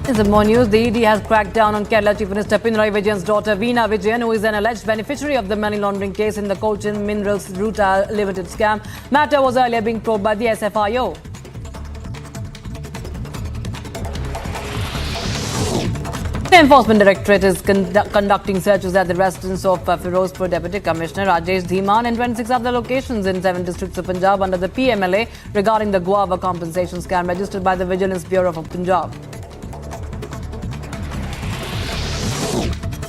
J: In some more news, the ED has cracked down on Kerala Chief Minister Pinarayi Vijayan's daughter Veena Vijayan, who is an alleged beneficiary of the money laundering case in the Cochin Minerals Ruta Limited scam. Matter was earlier being probed by the SFIO. The Enforcement Directorate is conducting searches at the residence of Firozpur Deputy Commissioner Rajesh Dhiman and 26 other locations in 7 districts of Punjab under the PMLA regarding the guava compensation scam registered by the Vigilance Bureau of Punjab.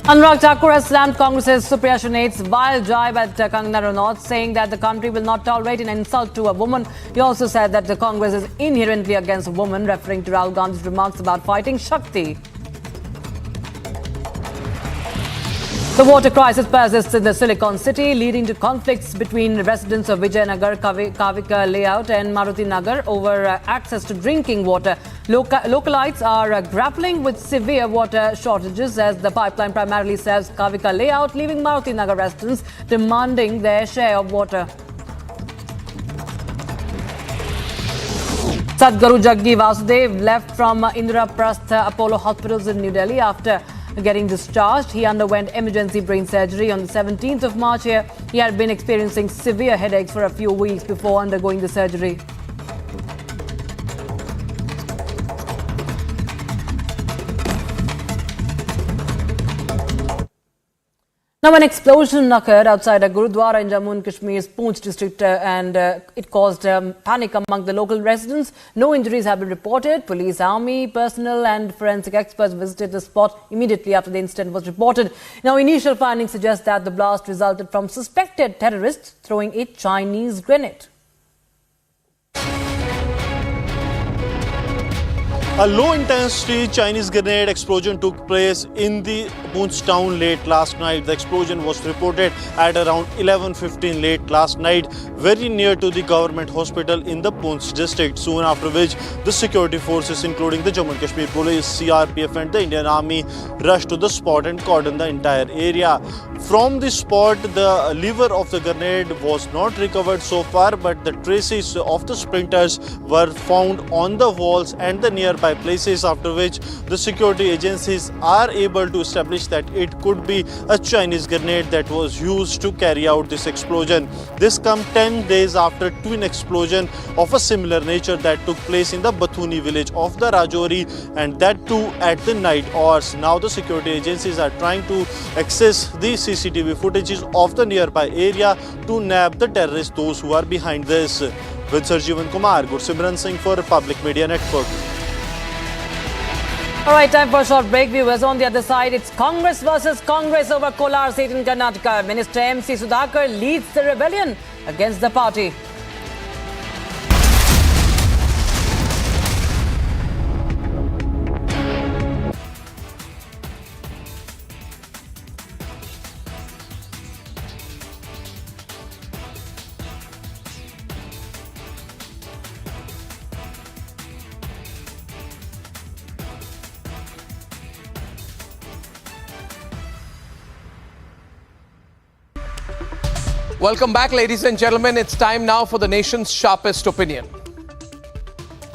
J: Anurag Thakur has slammed Congress's Supriya Shanate's vile jibe at Kangana Ranaut, saying that the country will not tolerate an insult to a woman. He also said that the Congress is inherently against women, referring to Rahul Gandhi's remarks about fighting Shakti. The water crisis persists in the Silicon City, leading to conflicts between residents of Vijayanagar, Kavika Layout and Maruti Nagar over access to drinking water. Localites are grappling with severe water shortages as the pipeline primarily serves Kavika Layout, leaving Maruti Nagar residents demanding their share of water. Sadhguru Jaggi Vasudev left from Indraprastha Apollo Hospitals in New Delhi after getting discharged. He underwent emergency brain surgery on the 17th of March here. He had been experiencing severe headaches for a few weeks before undergoing the surgery. Now, an explosion occurred outside a Gurudwara in Jammu and Kashmir's Poonch district and it caused panic among the local residents. No injuries have been reported. Police, army, personnel and forensic experts visited the spot immediately after the incident was reported. Now, initial findings suggest that the blast resulted from suspected terrorists throwing a Chinese grenade.
R: A low-intensity Chinese grenade explosion took place in the Poonch town late last night. The explosion was reported at around 11:15 late last night, very near to the government hospital in the Poonch district. Soon after which, the security forces, including the Jammu and Kashmir Police, CRPF and the Indian Army, rushed to the spot and cordoned the entire area. From the spot, the lever of the grenade was not recovered so far, but the traces of the splinters were found on the walls and the nearby places, after which the security agencies are able to establish that it could be a Chinese grenade that was used to carry out this explosion. This comes 10 days after twin explosion of a similar nature that took place in the Bathuni village of the Rajouri, and that too at the night hours. Now the security agencies are trying to access the CCTV footages of the nearby area to nab the terrorists, those who are behind this. With Sir Jeevan Kumar, Gursimran Singh for Public Media Network.
J: All right, time for a short break. Viewers, on the other side, it's Congress versus Congress over Kolar seat in Karnataka. Minister MC Sudhakar leads the rebellion against the party.
F: Welcome back, ladies and gentlemen. It's time now for the nation's sharpest opinion.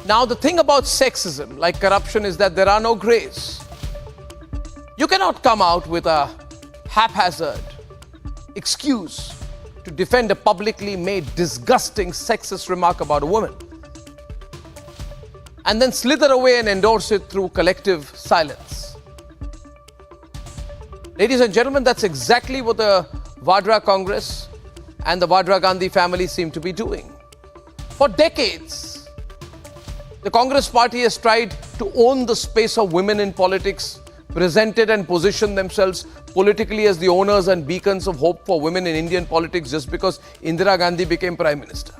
F: Now, the thing about sexism, like corruption, is that there are no grays. You cannot come out with a haphazard excuse to defend a publicly made disgusting sexist remark about a woman and then slither away and endorse it through collective silence. Ladies and gentlemen, that's exactly what the Vadra Congress and the Vadra Gandhi family seem to be doing. For decades, the Congress party has tried to own the space of women in politics, presented and positioned themselves politically as the owners and beacons of hope for women in Indian politics just because Indira Gandhi became Prime Minister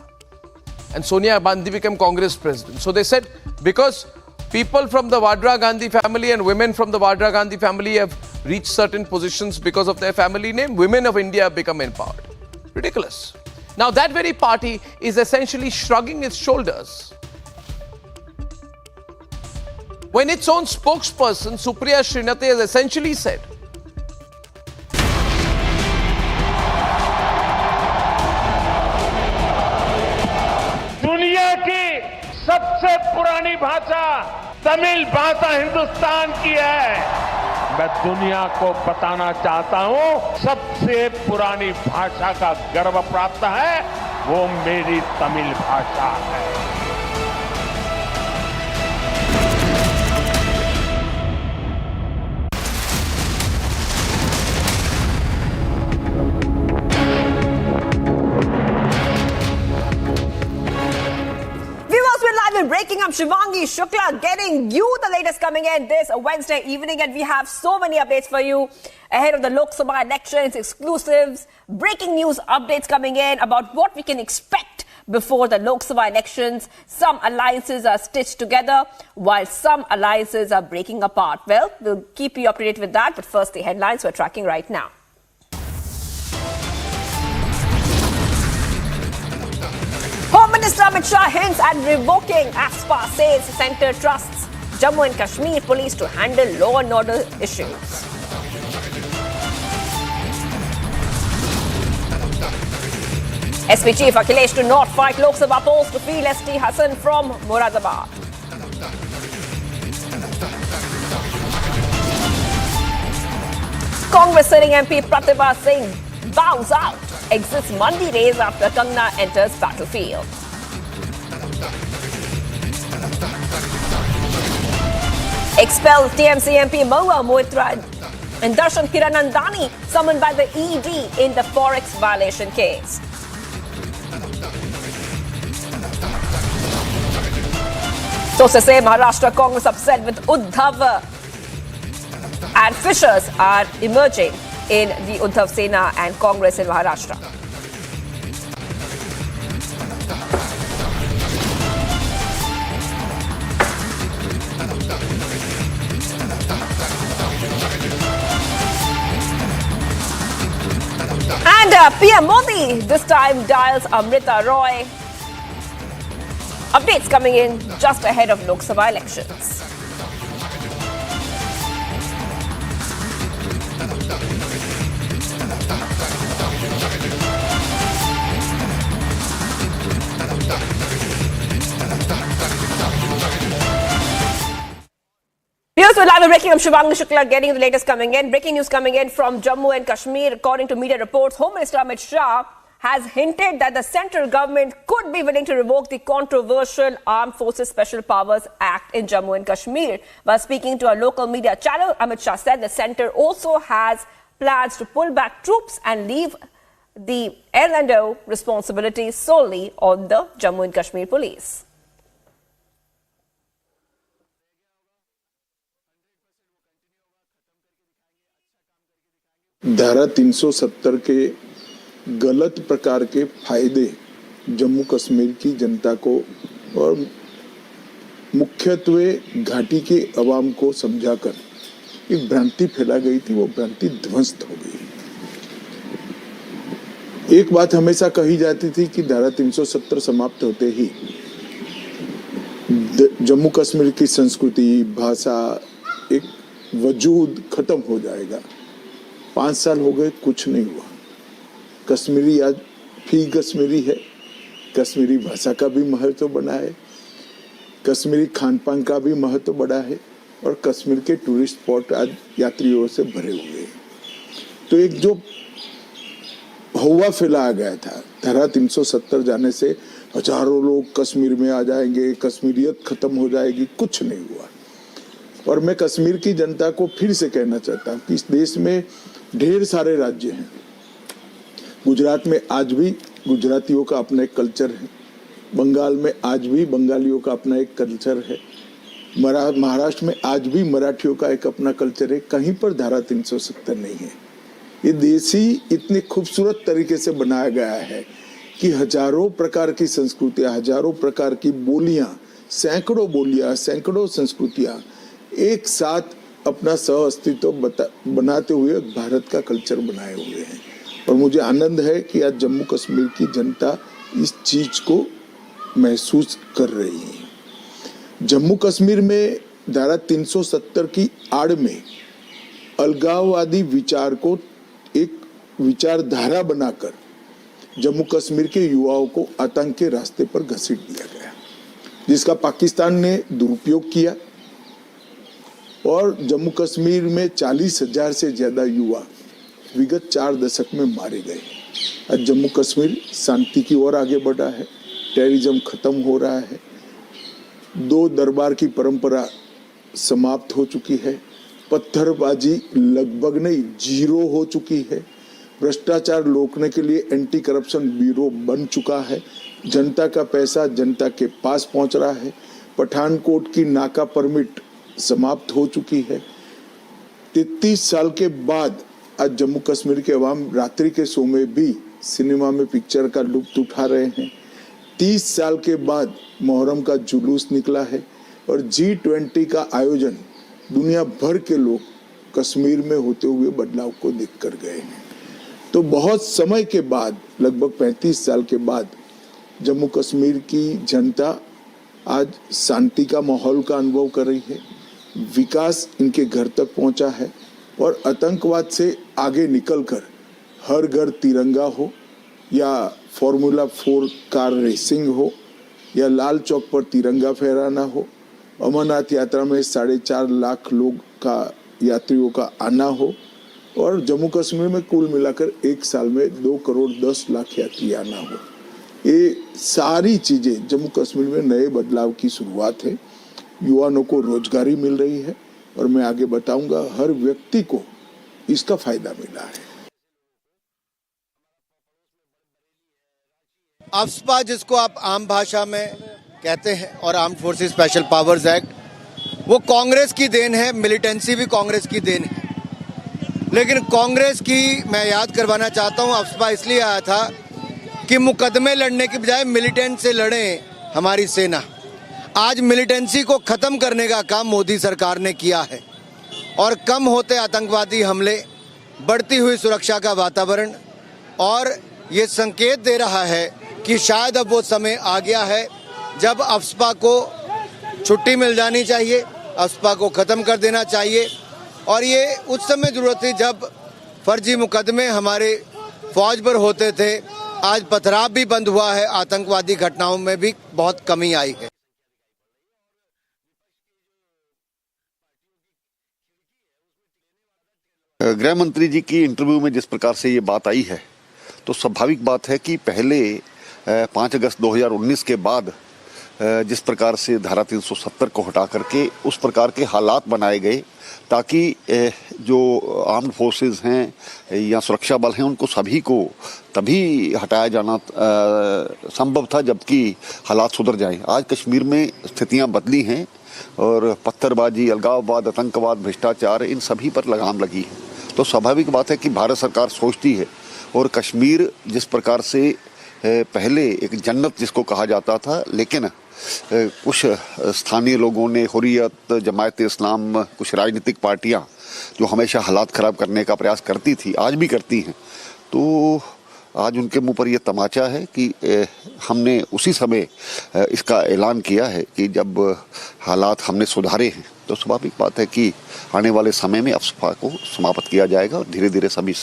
F: and Sonia Gandhi became Congress President. So they said, because people from the Vadra Gandhi family and women from the Vadra Gandhi family have reached certain positions because of their family name, women of India have become empowered. Ridiculous. Now that very party is essentially shrugging its shoulders when its own spokesperson, Supriya Srinathe, has essentially said
P: दुनिया की सबसे पुरानी भाषा तमिल भाषा हिंदुस्तान की है। मैं दुनिया को बताना चाहता हूं, सबसे पुरानी भाषा का गर्व प्राप्त है, वो मेरी तमिल भाषा है।
Q: We're breaking up Shivangi Shukla, getting you the latest coming in this Wednesday evening, and we have so many updates for you ahead of the Lok Sabha elections, exclusives, breaking news updates coming in about what we can expect before the Lok Sabha elections. Some alliances are stitched together while some alliances are breaking apart. Well, we'll keep you up to date with that, but first the headlines we're tracking right now. Home Minister Amit Shah hints at revoking AFSPA, says centre trusts Jammu and Kashmir police to handle law and order issues. SP Chief Akhilesh to not fight Lok Sabha polls to field ST Hassan from Moradabad. Congress sitting MP Pratibha Singh bows out, exits Mandi race after Kangna enters battlefield. Expels TMC MP Mahua Moitra and Darshan Kiranandani summoned by the ED in the Forex violation case. Sources say Maharashtra Congress upset with Uddhav and fissures are emerging in the Uddhav Sena and Congress in Maharashtra. PM Modi this time dials Amrita Roy. Updates coming in just ahead of Lok Sabha elections. Here's live and breaking. I'm Shivangi Shukla getting the latest coming in. Breaking news coming in from Jammu and Kashmir. According to media reports, Home Minister Amit Shah has hinted that the central government could be willing to revoke the controversial Armed Forces Special Powers Act in Jammu and Kashmir. While speaking to a local media channel, Amit Shah said the centre also has plans to pull back troops and leave the L&O responsibility solely on the Jammu and Kashmir police.
G: धारा 370 के गलत प्रकार के फायदे जम्मू कश्मीर की जनता को और मुख्यत्वे घाटी के अवाम को समझाकर एक भ्रांति फैला गई थी, वो भ्रांति ध्वस्त हो गई। एक बात हमेशा कही जाती थी कि धारा 370 समाप्त होते ही जम्मू कश्मीर की संस्कृति, भाषा, एक वजूद खत्म हो जाएगा। 5 साल हो गए, कुछ नहीं हुआ। कश्मीरी आज भी कश्मीरी है, कश्मीरी भाषा का भी महत्व बना है, कश्मीरी खान पान का भी महत्व बड़ा है और कश्मीर के टूरिस्ट स्पॉट आज यात्रियों से भरे हुए हैं। तो एक जो हवा फैलाया गया था, धारा 370 जाने से हजारों लोग कश्मीर में आ जाएंगे, कश्मीरियत खत्म हो जाएगी, कुछ नहीं हुआ। और मैं कश्मीर की जनता को फिर से कहना चाहता हूँ कि इस देश में ढेर सारे राज्य हैं। गुजरात में आज भी गुजरातियों का अपना एक कल्चर है, बंगाल में आज भी बंगालियों का अपना एक कल्चर है, महाराष्ट्र में आज भी मराठियों का एक अपना कल्चर है। कहीं पर धारा 370 नहीं है। ये देश ही इतने खूबसूरत तरीके से बनाया गया है कि हजारों प्रकार की संस्कृतियां, हजारों प्रकार की बोलियां, सैकड़ों संस्कृतियां एक साथ अपना सह अस्तित्व बनाते हुए भारत का कल्चर बनाए हुए हैं। और मुझे आनंद है कि आज जम्मू कश्मीर की जनता इस चीज को महसूस कर रही है। जम्मू कश्मीर में धारा 370 की आड़ में अलगाववादी विचार को एक विचारधारा बनाकर जम्मू कश्मीर के युवाओं को आतंक के रास्ते पर घसीट दिया गया, जिसका पाकिस्तान ने दुरुपयोग किया और जम्मू कश्मीर में 40,000 से ज्यादा युवा विगत 4 दशक में मारे गए। आज जम्मू कश्मीर शांति की ओर आगे बढ़ा है, टेररिज्म खत्म हो रहा है, 2 दरबार की परंपरा समाप्त हो चुकी है, पत्थरबाजी लगभग नहीं 0 हो चुकी है, भ्रष्टाचार रोकने के लिए एंटी करप्शन ब्यूरो बन चुका है, जनता का पैसा जनता के पास पहुंच रहा है, पठानकोट की नाका परमिट समाप्त हो चुकी है। 33 साल के बाद आज जम्मू कश्मीर के अवाम रात्रि के शो में भी सिनेमा में पिक्चर का लुत्फ उठा रहे हैं। 30 साल के बाद मुहर्रम का जुलूस निकला है और G20 का आयोजन दुनिया भर के लोग कश्मीर में होते हुए बदलाव को देख कर गए हैं। तो बहुत समय के बाद, लगभग 35 साल के बाद जम्मू कश्मीर की जनता आज शांति का माहौल का अनुभव कर रही है, विकास इनके घर तक पहुंचा है और आतंकवाद से आगे निकलकर हर घर तिरंगा हो या फॉर्मूला 4 कार रेसिंग हो या लाल चौक पर तिरंगा फहराना हो, अमरनाथ यात्रा में 4.5 लाख लोग का यात्रियों का आना हो और जम्मू कश्मीर में कुल मिलाकर एक साल में 2 करोड़ 10 लाख यात्री आना हो। ये सारी चीजें जम्मू कश्मीर में नए बदलाव की शुरुआत है। युवाओं को रोजगारी मिल रही है और मैं आगे बताऊंगा हर व्यक्ति को इसका फायदा मिला है।
N: AFSPA जिसको आप आम भाषा में कहते हैं और armed forces special powers act, वो कांग्रेस की देन है, मिलिटेंसी भी कांग्रेस की देन है। लेकिन कांग्रेस की मैं याद करवाना चाहता हूँ, AFSPA इसलिए आया था कि मुकदमे लड़ने की बजाय मिलिटेंट से लड़े हमारी सेना। आज मिलिटेंसी को खत्म करने का काम मोदी सरकार ने किया है और कम होते आतंकवादी हमले, बढ़ती हुई सुरक्षा का वातावरण, और ये संकेत दे रहा है कि शायद अब वो समय आ गया है जब अफ्स्पा को छुट्टी मिल जानी चाहिए, अफ्स्पा को ख़त्म कर देना चाहिए। और ये उस समय ज़रूरत थी जब फर्जी मुकदमे हमारे फौज पर होते थे। आज पथराव भी बंद हुआ है, आतंकवादी घटनाओं में भी बहुत कमी आई है।
C: गृह मंत्री जी की इंटरव्यू में जिस प्रकार से ये बात आई है, तो स्वाभाविक बात है कि पहले 5 अगस्त 2019 के बाद जिस प्रकार से धारा 370 को हटा करके उस प्रकार के हालात बनाए गए ताकि जो आर्म्ड फोर्सेस हैं या सुरक्षा बल हैं उनको सभी को तभी हटाया जाना संभव था जबकि हालात सुधर जाएं। आज कश्मीर में स्थितियां बदली हैं और पत्थरबाजी, अलगाववाद, आतंकवाद, भ्रष्टाचार, इन सभी पर लगाम लगी है। तो स्वाभाविक बात है कि भारत सरकार सोचती है और कश्मीर जिस प्रकार से पहले एक जन्नत जिसको कहा जाता था, लेकिन कुछ स्थानीय लोगों ने, हुर्रियत, जमायत इस्लाम, कुछ राजनीतिक पार्टियां जो हमेशा हालात ख़राब करने का प्रयास करती थी, आज भी करती हैं, तो आज उनके मुंह पर यह तमाचा है कि हमने उसी समय इसका ऐलान किया है कि जब हालात हमने सुधारे हैं तो स्वाभाविक बात है कि आने वाले समय में अफ्स्पा को समाप्त किया जाएगा और धीरे धीरे सभी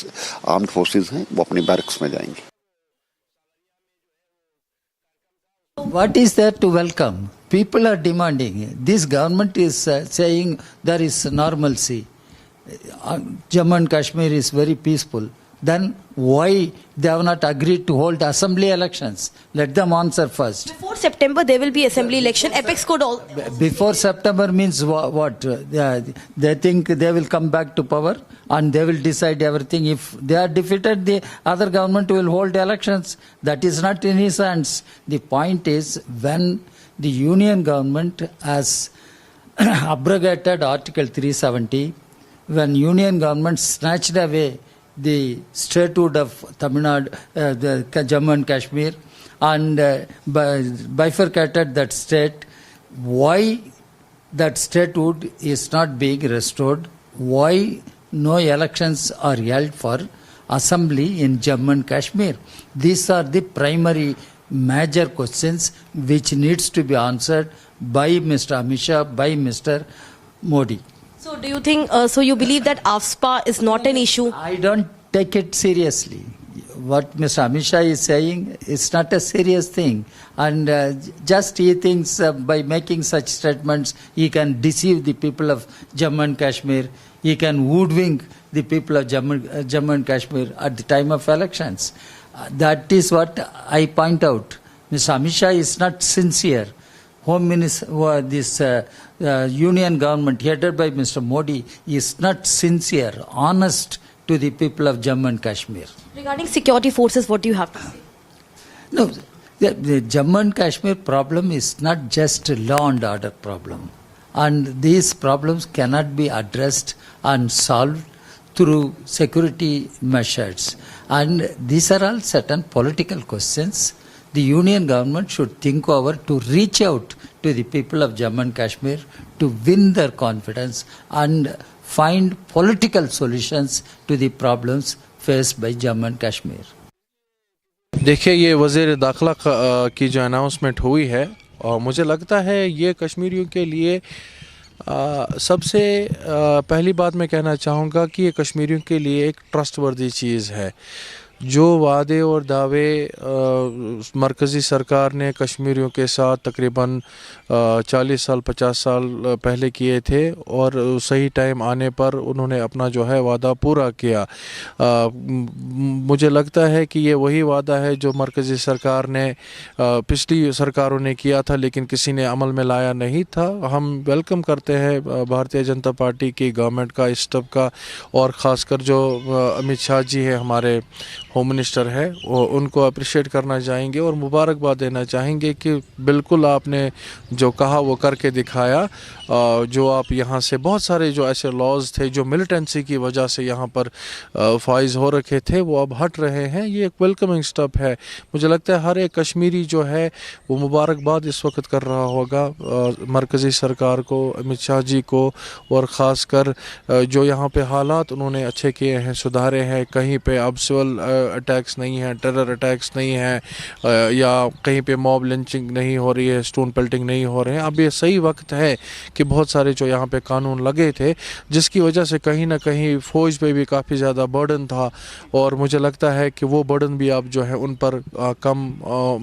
C: आर्म्ड फोर्सेस हैं वो अपने बैरक्स में जाएंगे।
T: What is there to welcome? People are demanding. This government is saying there is normalcy. Jammu and Kashmir is very peaceful. Then why they have not agreed to hold assembly elections? Let them answer first.
V: Before September there will be assembly election. Apex could all.
T: Before September means what? They think they will come back to power and they will decide everything. If they are defeated, the other government will hold elections. That is not in his hands. The point is when the union government has abrogated Article 370, when union government snatched away the statehood of Tamil Nadu, the Jammu and Kashmir, and bifurcated that state, why that statehood is not being restored? Why no elections are held for assembly in Jammu and Kashmir? These are the primary major questions which needs to be answered by Mr. Amit Shah, by Mr. Modi.
V: So do you think, so you believe that AFSPA is not an issue?
T: I don't take it seriously. What Mr. Amit Shah is saying is not a serious thing. And just he thinks by making such statements, he can deceive the people of Jammu and Kashmir. He can hoodwink the people of Jammu and Kashmir at the time of elections. That is what I point out. Mr. Amit Shah is not sincere. Home Minister, this union government headed by Mr. Modi is not sincere, honest to the people of Jammu and Kashmir.
V: Regarding security forces, what do you have to say?
T: No, the Jammu and Kashmir problem is not just a law and order problem. And these problems cannot be addressed and solved through security measures. And these are all certain political questions. The union government should think over to reach out to the people of Jammu and Kashmir to win their confidence and find political solutions to the problems faced by Jammu and Kashmir.
X: देखिए, ये वज़ीर दाखिला की जो announcement हुई है और मुझे लगता है ये कश्मीरियों के लिए सबसे पहली बात मैं कहना चाहूँगा कि ये कश्मीरियों के लिए एक ट्रस्टवर्दी चीज़ है। जो वादे और दावे मरकज़ी सरकार ने कश्मीरियों के साथ तकरीबन 40 साल 50 साल पहले किए थे और सही टाइम आने पर उन्होंने अपना जो है वादा पूरा किया। मुझे लगता है कि ये वही वादा है जो मरकज़ी सरकार ने पिछली सरकारों ने किया था लेकिन किसी ने अमल में लाया नहीं था। हम वेलकम करते हैं भारतीय जनता पार्टी की गवर्नमेंट का, इस स्टेप का, और ख़ासकर जो अमित शाह जी है हमारे होम मिनिस्टर है, वो उनको अप्रिशिएट करना चाहेंगे और मुबारकबाद देना चाहेंगे कि बिल्कुल आपने जो कहा वो करके दिखाया। जो आप यहाँ से बहुत सारे जो ऐसे लॉज थे जो मिलिटेंसी की वजह से यहाँ पर फाइज हो रखे थे वो अब हट रहे हैं। ये एक वेलकमिंग स्टेप है। मुझे लगता है हर एक कश्मीरी जो है वो मुबारकबाद इस वक्त कर रहा होगा मरकज़ी सरकार को, अमित शाह जी को, और ख़ासकर जो यहाँ पे हालात उन्होंने अच्छे किए हैं, सुधारे हैं। कहीं पे अब सिविल अटैक्स नहीं है, टेरर अटैक्स नहीं है, या कहीं पे मॉब लिंचिंग नहीं हो रही है, स्टोन पेल्टिंग नहीं हो रहे हैं। अब ये सही वक्त है कि बहुत सारे जो यहाँ पे कानून लगे थे, जिसकी वजह से कहीं ना कहीं फ़ौज पे भी काफ़ी ज़्यादा बर्डन था, और मुझे लगता है कि वो बर्डन भी अब जो है उन पर कम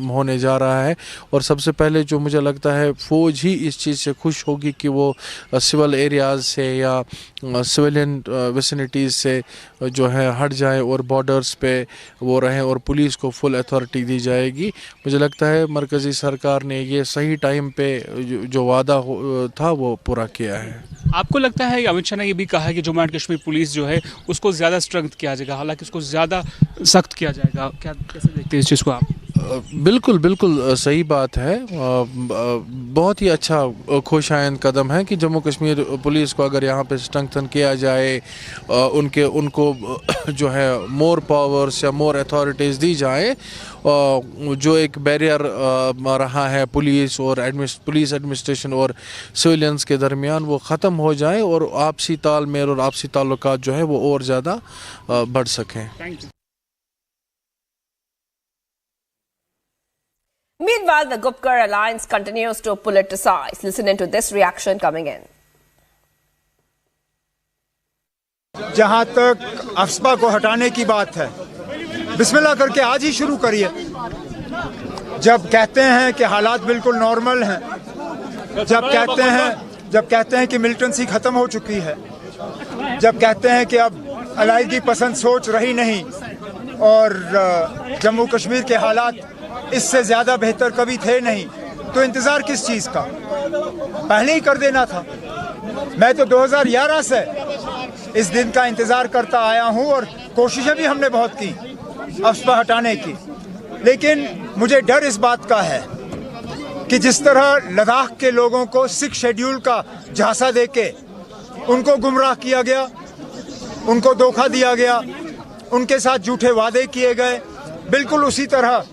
X: होने जा रहा है। और सबसे पहले जो मुझे लगता है फ़ौज ही इस चीज़ से खुश होगी कि वो सिविल एरियाज़ से या सिविलियन विसिनिटीज़ से जो है हट जाए और बॉर्डर्स पे वो रहें, और पुलिस को फुल अथॉरिटी दी जाएगी। मुझे लगता है मरकज़ी सरकार ने ये सही टाइम पे जो वादा था वो पूरा किया है।
H: आपको लगता है अमित शाह ने ये भी कहा है कि जम्मू एंड कश्मीर पुलिस जो है उसको ज़्यादा स्ट्रेंथ किया जाएगा, हालांकि उसको ज़्यादा सख्त किया जाएगा, क्या कैसे देखते हैं इस चीज़ को आप?
X: बिल्कुल बिल्कुल सही बात है। बहुत ही अच्छा खुशाइंद कदम है कि जम्मू कश्मीर पुलिस को अगर यहाँ पे स्ट्रेंथन किया जाए, उनको जो है मोर पावर्स या मोर अथॉरिटीज़ दी जाए, जो एक बैरियर रहा है पुलिस एडमिनिस्ट्रेशन और सिविलियंस के दरमियान, वो ख़त्म हो जाए और आपसी तालमेल और आपसी ताल्लुकात जो है वो और ज़्यादा बढ़ सकें।
H: Thank you.
Q: Meanwhile, the Gupkar alliance continues to politicize. Listen into this reaction coming in.
K: जहां तक AFSPA को हटाने की बात है, बिस्मिल्लाह करके आज ही शुरू करिए। जब कहते हैं कि हालात बिल्कुल नॉर्मल हैं, जब कहते हैं कि मिलिटेंसी खत्म हो चुकी है, जब कहते हैं कि अब अलाइगी पसंद सोच रही नहीं और जम्मू कश्मीर के हालात इससे ज्यादा बेहतर कभी थे नहीं, तो इंतजार किस चीज का? पहले ही कर देना था। मैं तो 2011 से इस दिन का इंतजार करता आया हूं और कोशिशें भी हमने बहुत की AFSPA हटाने की, लेकिन मुझे डर इस बात का है कि जिस तरह लद्दाख के लोगों को 6 शेड्यूल का झांसा देके उनको गुमराह किया गया, उनको धोखा दिया गया, उनके साथ झूठे वादे किए गए, बिल्कुल उसी तरह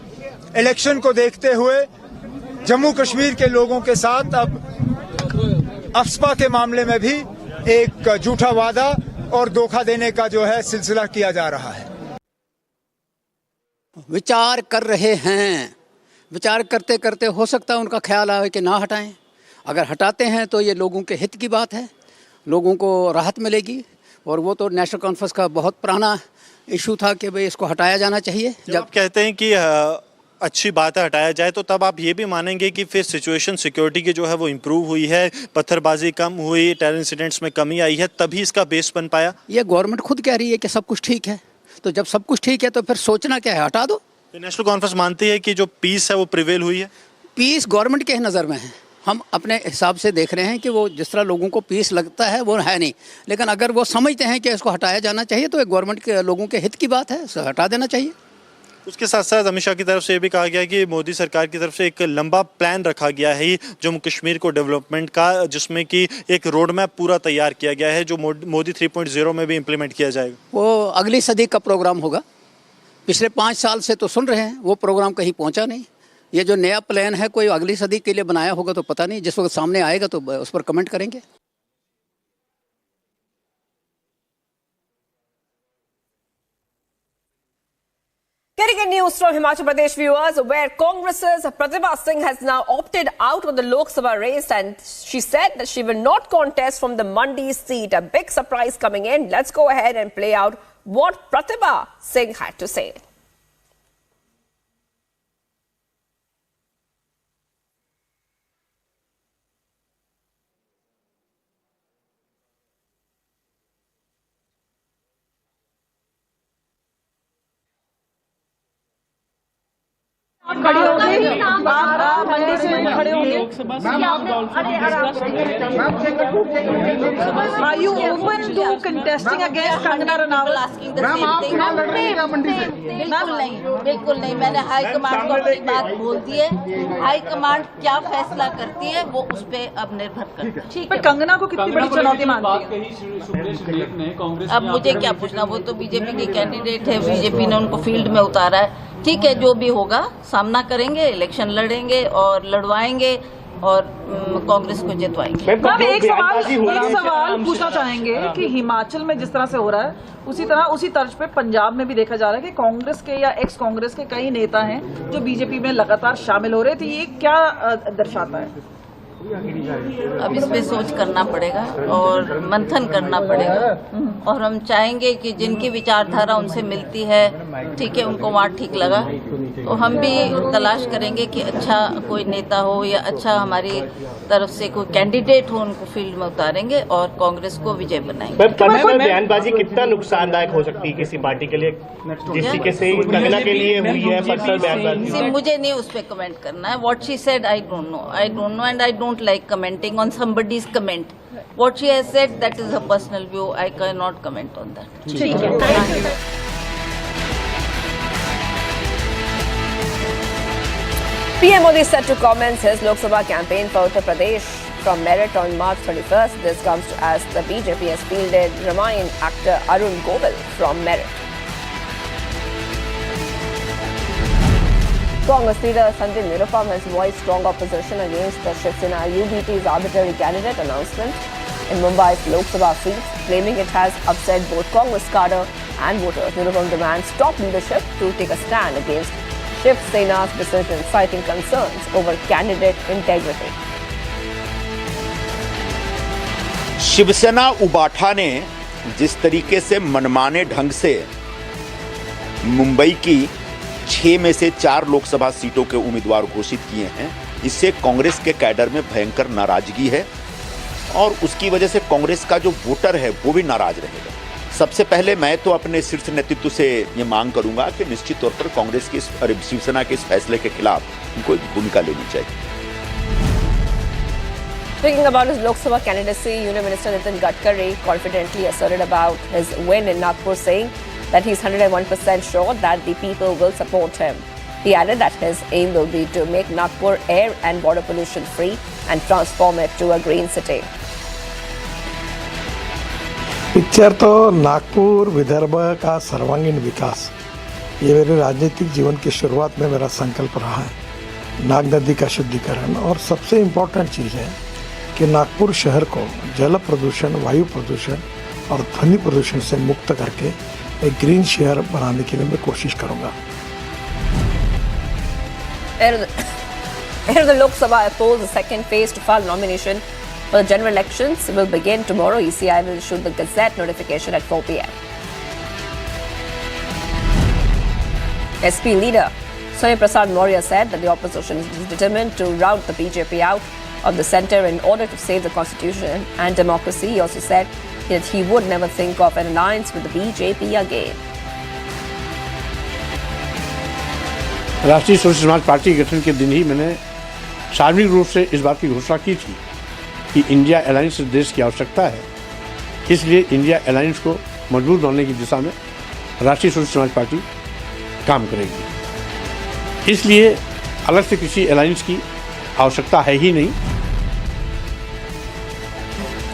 K: इलेक्शन को देखते हुए जम्मू कश्मीर के लोगों के साथ अब AFSPA के मामले में भी एक झूठा वादा और धोखा देने का जो है सिलसिला किया जा रहा है।
L: विचार कर रहे हैं, विचार करते करते हो सकता है उनका ख्याल आए कि ना हटाएं। अगर हटाते हैं तो ये लोगों के हित की बात है, लोगों को राहत मिलेगी। और वो तो नेशनल कॉन्फ्रेंस का बहुत पुराना इशू था कि भाई इसको हटाया जाना चाहिए।
R: जब कहते हैं कि अच्छी बात है हटाया जाए, तो तब आप ये भी मानेंगे कि फिर सिचुएशन सिक्योरिटी की जो है वो इम्प्रूव हुई है, पत्थरबाजी कम हुई, टेरर इंसिडेंट्स में कमी आई है, तभी इसका बेस बन पाया?
L: ये गवर्नमेंट खुद कह रही है कि सब कुछ ठीक है, तो जब सब कुछ ठीक है तो फिर सोचना क्या है, हटा दो।
R: तो नेशनल कॉन्फ्रेंस मानती है कि जो पीस है वो प्रिवेल हुई है?
L: पीस गवर्नमेंट के नज़र में है, हम अपने हिसाब से देख रहे हैं कि वो जिस तरह लोगों को पीस लगता है वो है नहीं, लेकिन अगर वो समझते हैं कि इसको हटाया जाना चाहिए तो एक गवर्नमेंट के लोगों के हित की बात है, हटा देना चाहिए।
R: उसके साथ साथ अमित शाह की तरफ से ये भी कहा गया कि मोदी सरकार की तरफ से एक लंबा प्लान रखा गया है जम्मू कश्मीर को डेवलपमेंट का, जिसमें कि एक रोड मैप पूरा तैयार किया गया है जो मोदी 3.0 में भी इम्प्लीमेंट किया जाएगा।
L: वो अगली सदी का प्रोग्राम होगा। पिछले 5 साल से तो सुन रहे हैं, वो प्रोग्राम कहीं पहुंचा नहीं। ये जो नया प्लान है कोई अगली सदी के लिए बनाया होगा तो पता नहीं, जिस वक्त सामने आएगा तो उस पर कमेंट करेंगे।
Q: Getting in news from Himachal Pradesh, viewers, where Congress's Pratibha Singh has now opted out of the Lok Sabha race, and she said that she will not contest from the Mandi seat. A big surprise coming in. Let's go ahead and play out what Pratibha Singh had to say.
B: खड़े होंगे आप मंडी से खड़े होंगे। Are you open to contesting against Kangana Ranaut?
A: बिल्कुल नहीं, मैंने high command को अपनी बात बोल दी है। हाई कमांड क्या फैसला करती है वो उस पर अब निर्भर करता है। ठीक है,
B: कंगना को कितनी बड़ी चुनौती मानती है?
A: अब मुझे क्या पूछना, वो तो बीजेपी की कैंडिडेट है, बीजेपी ने उनको फील्ड में उतारा है। ठीक है, जो भी होगा सामना करेंगे, इलेक्शन लड़ेंगे और लड़वाएंगे। और कांग्रेस को जितवाएंगे।
B: मैम एक सवाल पूछना चाहेंगे कि हिमाचल में जिस तरह से हो रहा है उसी तरह उसी तर्ज पे पंजाब में भी देखा जा रहा है कि कांग्रेस के या एक्स कांग्रेस के कई नेता हैं जो बीजेपी में लगातार शामिल हो रहे थे। ये क्या दर्शाता है?
A: अब इस पे सोच करना पड़ेगा और मंथन करना पड़ेगा और हम चाहेंगे कि जिनकी विचारधारा उनसे मिलती है, ठीक है, उनको वहाँ ठीक लगा तो हम भी तलाश करेंगे कि अच्छा कोई नेता हो या अच्छा हमारी तरफ से कोई कैंडिडेट हो, उनको फील्ड में उतारेंगे और कांग्रेस को विजय बनाएंगे।
D: बयानबाजी कितना नुकसानदायक हो सकती है किसी पार्टी के लिए, जिस तरीके से कंगना के लिए हुई है पर्सनल बयानबाजी?
A: मुझे नहीं उस पर कमेंट करना है। What she said I don't know and I don't like commenting on somebody's comment. What she has said, that is her personal view. I cannot comment on that.
B: ठीक है, thank you.
Q: PM Modi is set to commence his Lok Sabha campaign for Uttar Pradesh from Merit on March 31st. This comes as the BJP has fielded Ramayan actor Arun Kejriwal from Merit. Congress leader Sanjay Nirupam has voiced strong opposition against the Shiv Sena UBT's arbitrary candidate announcement in Mumbai's Lok Sabha seats, claiming it has upset both Congress cadre and voters. Nirupam demands top leadership to take a stand against Shiv Sena's decision, citing concerns over candidate integrity.
M: Shiv Sena उबाठा ने जिस तरीके से मनमाने ढंग से मुंबई की 6 में से 4 लोकसभा सीटों के उम्मीदवार घोषित किए हैं, इससे कांग्रेस के कैडर में भयंकर नाराजगी है और उसकी वजह से कांग्रेस का जो वोटर है वो भी नाराज रहेगा। सबसे पहले मैं तो अपने शीर्ष नेतृत्व से ये मांग करूंगा कि निश्चित तौर पर कांग्रेस के शिवसेना के इस फैसले के खिलाफ उनको एक भूमिका लेनी चाहिए।
Q: Speaking about his Lok Sabha candidacy, Union Minister Nitin Gadkari confidently asserted about his win in Nagpur, saying that he's 101% sure that the people will support him. He added that his aim will be to make Nagpur air and water pollution free and transform it to a green city.
O: Picture तो नागपुर विदर्भ का सर्वांगीण विकास, ये मेरे राजनीतिक जीवन की शुरुआत में मेरा संकल्प रहा है। नाग नदी का शुद्धिकरण और सबसे इम्पोर्टेंट चीज़ है कि नागपुर शहर को जल प्रदूषण, वायु प्रदूषण और ध्वनि प्रदूषण से मुक्त करके एक ग्रीन शहर बनाने के लिए मैं कोशिश करूंगा।
Q: Ahead of the Lok Sabha polls, the second phase to file nomination for the general elections will begin tomorrow. ECI will issue the Gazette notification at 4 p.m. SP leader Sonia Prasad Maurya said that the opposition is determined to rout the BJP out of the centre in order to save the constitution and democracy. He also said that he would never think of an alliance with the BJP again.
W: राष्ट्रीय socialist समाज party के गठन के दिन ही मैंने सार्वजनिक रूप से इस बात की घोषणा की थी कि इंडिया अलायंस देश की आवश्यकता है, इसलिए इंडिया अलायंस को मजबूत बनाने की दिशा में राष्ट्रीय सोशलिस्ट समाज पार्टी काम करेगी। इसलिए अलग से किसी अलायंस की आवश्यकता है ही नहीं।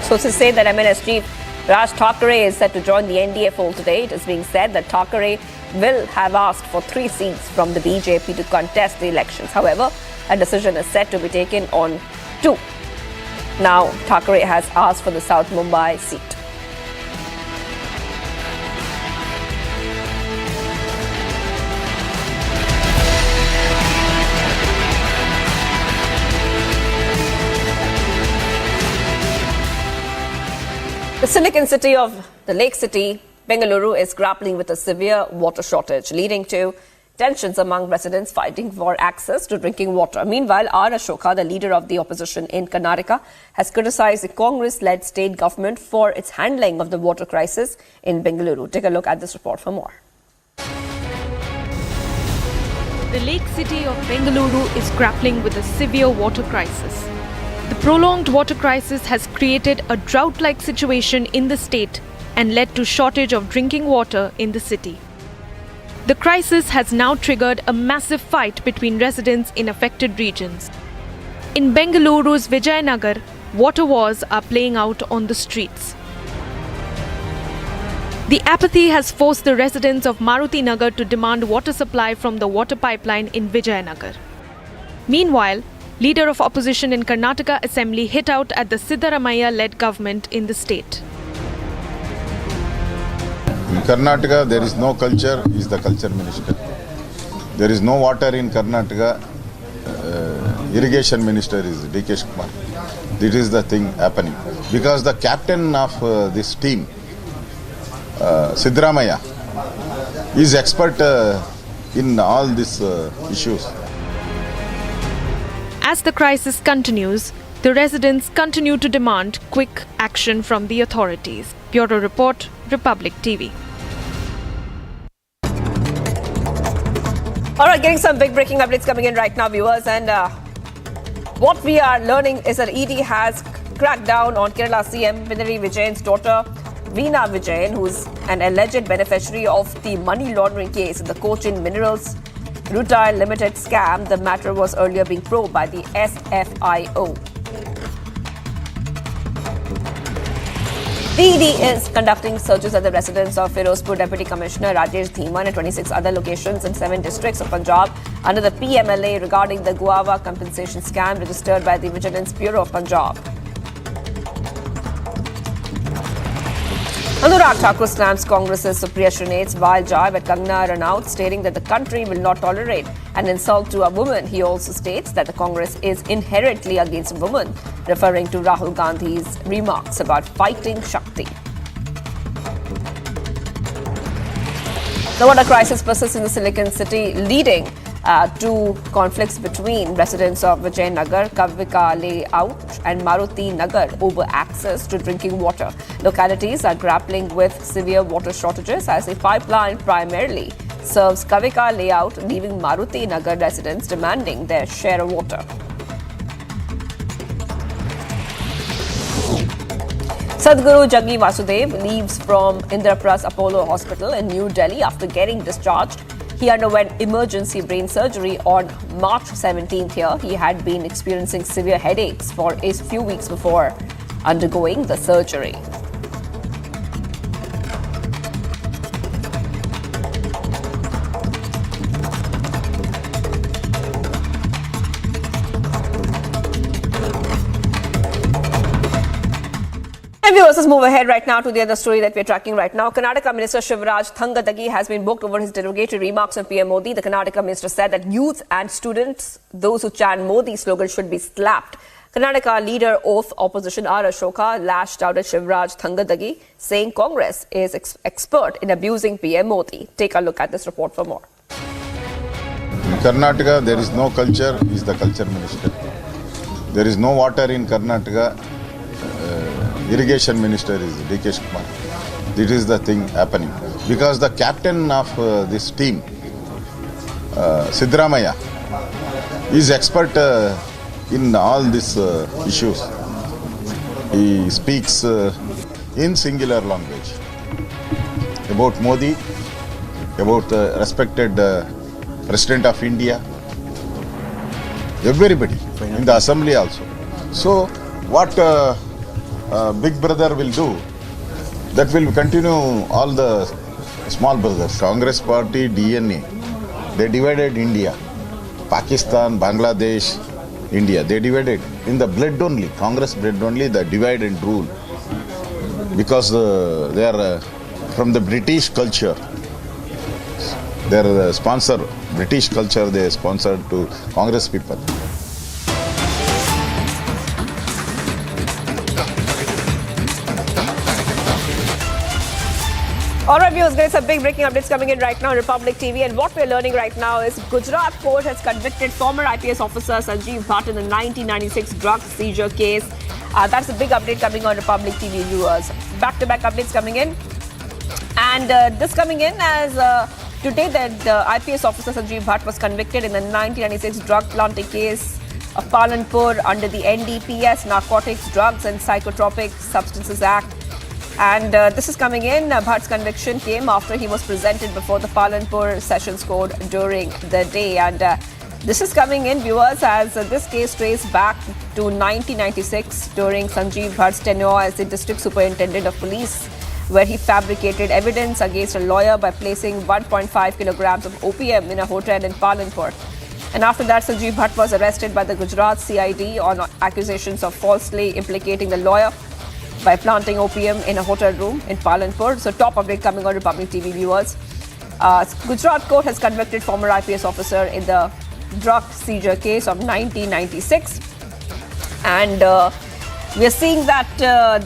Q: Sources say that MNS chief Raj Thackeray is set to join the NDA fold today. It is being said that Thackeray will have asked for 3 seats from the BJP to contest the elections. However, a decision is set to be taken on 2. Now, Thackeray has asked for the South Mumbai seat. The Silicon City of the Lake City, Bengaluru, is grappling with a severe water shortage, leading to tensions among residents fighting for access to drinking water. Meanwhile, R. Ashoka, the leader of the opposition in Karnataka, has criticized the Congress-led state government for its handling of the water crisis in Bengaluru. Take a look at this report for more.
E: The Lake City of Bengaluru is grappling with a severe water crisis. The prolonged water crisis has created a drought-like situation in the state and led to shortage of drinking water in the city. The crisis has now triggered a massive fight between residents in affected regions. In Bengaluru's Vijayanagar, water wars are playing out on the streets. The apathy has forced the residents of Maruti Nagar to demand water supply from the water pipeline in Vijayanagar. Meanwhile, Leader of opposition in Karnataka Assembly hit out at the Siddaramaiah-led government in the state.
I: In Karnataka, there is no culture, he is the culture minister. There is no water in Karnataka, irrigation minister is D.K. Kumar. This is the thing happening. Because the captain of this team, Siddaramaiah, is expert in all these issues.
E: As the crisis continues, the residents continue to demand quick action from the authorities. Bureau Report, Republic TV.
Q: All right, getting some big breaking updates coming in right now, viewers. And what we are learning is that ED has cracked down on Kerala CM Pinarayi Vijayan's daughter, Veena Vijayan, who's an alleged beneficiary of the money laundering case in the Cochin Minerals Rutile Limited scam. The matter was earlier being probed by the SFIO. The ED is conducting searches at the residence of Firozpur Deputy Commissioner Rajesh Dhiman and 26 other locations in 7 districts of Punjab under the PMLA regarding the guava compensation scam registered by the Vigilance Bureau of Punjab. Anurag Thakur slams Congress's Supriya Shrine's vile jibe at Kangana Ranaut, stating that the country will not tolerate an insult to a woman. He also states that the Congress is inherently against women, referring to Rahul Gandhi's remarks about fighting Shakti. The water crisis persists in the Silicon City, leading to conflicts between residents of Vijayanagar, Kavika Layout and Maruti Nagar over access to drinking water. Localities are grappling with severe water shortages as the pipeline primarily serves Kavika Layout, leaving Maruti Nagar residents demanding their share of water. Sadhguru Jaggi Vasudev leaves from Indrapras Apollo Hospital in New Delhi after getting discharged. He underwent emergency brain surgery on March 17th here. He had been experiencing severe headaches for a few weeks before undergoing the surgery. Let's move ahead right now to the other story that we're tracking right now. Karnataka Minister Shivraj Thangadagi has been booked over his derogatory remarks on PM Modi. The Karnataka Minister said that youth and students, those who chant Modi slogan, should be slapped. Karnataka leader of opposition R. Ashoka lashed out at Shivraj Thangadagi, saying Congress is expert in abusing PM Modi. Take a look at this report for more.
I: In Karnataka, there is no culture, he is the culture minister. There is no water in Karnataka, irrigation minister is D.K. Kumar. This is the thing happening. Because the captain of this team, Siddaramaiah, is expert in all these issues. He speaks in singular language about Modi, about respected President of India, everybody in the assembly also. So what Big Brother will do, that will continue all the small brothers. Congress party DNA, they divided India, Pakistan, Bangladesh, India. They divided in the blood only, Congress blood only, the divide and rule. Because they are from the British culture. They are the sponsor, British culture they sponsored to Congress people.
Q: All right, viewers, there's some big breaking updates coming in right now on Republic TV. And what we're learning right now is Gujarat court has convicted former IPS officer Sanjeev Bhatt in the 1996 drug seizure case. That's a big update coming on Republic TV, viewers. Back-to-back updates coming in. And this coming in as today that the IPS officer Sanjeev Bhatt was convicted in the 1996 drug planting case of Palanpur under the NDPS, Narcotics, Drugs and Psychotropic Substances Act. And this is coming in. Bhatt's conviction came after he was presented before the Palanpur Sessions Court during the day. And this is coming in, viewers, as this case traced back to 1996 during Sanjeev Bhatt's tenure as the District Superintendent of Police, where he fabricated evidence against a lawyer by placing 1.5 kilograms of opium in a hotel in Palanpur. And after that, Sanjeev Bhatt was arrested by the Gujarat CID on accusations of falsely implicating the lawyer by planting opium in a hotel room in Palanpur. So top update coming on Republic TV viewers. Gujarat court has convicted former IPS officer in the drug seizure case of 1996. And we are seeing that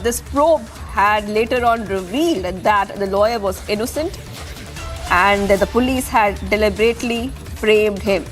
Q: this probe had later on revealed that the lawyer was innocent and the police had deliberately framed him.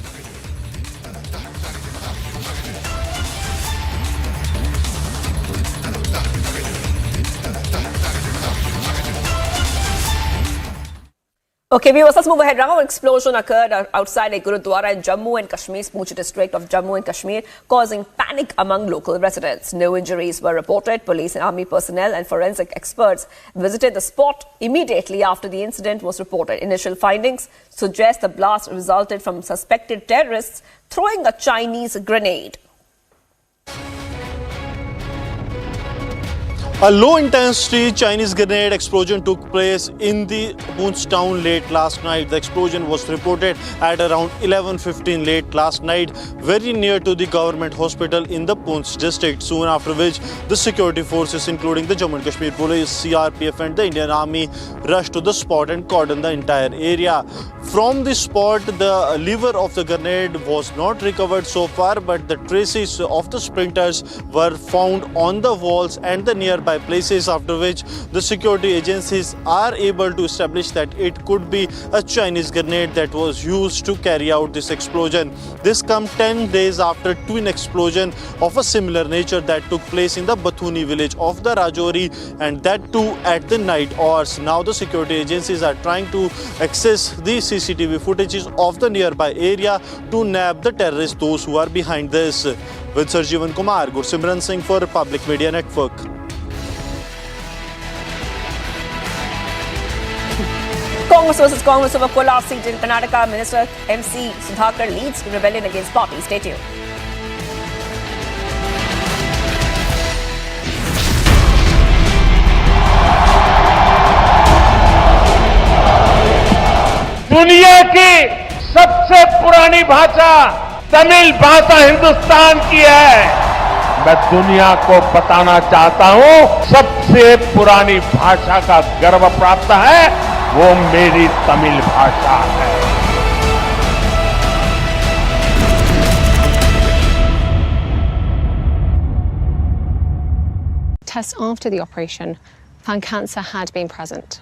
Q: Okay, viewers, let's move ahead now. An explosion occurred outside a Gurudwara in Jammu and Kashmir's Poonch district of Jammu and Kashmir, causing panic among local residents. No injuries were reported. Police and army personnel and forensic experts visited the spot immediately after the incident was reported. Initial findings suggest the blast resulted from suspected terrorists throwing a Chinese grenade.
R: A low-intensity Chinese grenade explosion took place in the Poonch town late last night. The explosion was reported at around 11:15 late last night, very near to the government hospital in the Poonch district. Soon after which, the security forces, including the Jammu and Kashmir Police, CRPF and the Indian Army, rushed to the spot and cordoned the entire area. From the spot, the lever of the grenade was not recovered so far, but the traces of the splinters were found on the walls and the nearby places, after which the security agencies are able to establish that it could be a Chinese grenade that was used to carry out this explosion. This comes 10 days after twin explosion of a similar nature that took place in the Bathuni village of the Rajouri, and that too at the night hours. Now the security agencies are trying to access the CCTV footages of the nearby area to nab the terrorists, those who are behind this. With Sir Jeevan Kumar, Gursimran Singh for Republic Media Network.
Q: Congress versus Congress over Kolar seat in Karnataka. Minister MC Sudhakar leads rebellion against party. Stay tuned.
P: दुनिया की सबसे पुरानी भाषा तमिल भाषा हिंदुस्तान की है। मैं दुनिया को बताना चाहता हूं, सबसे पुरानी भाषा का गर्व प्राप्त है, वो मेरी तमिल भाषा है।
F: Tests after the operation found cancer had been present.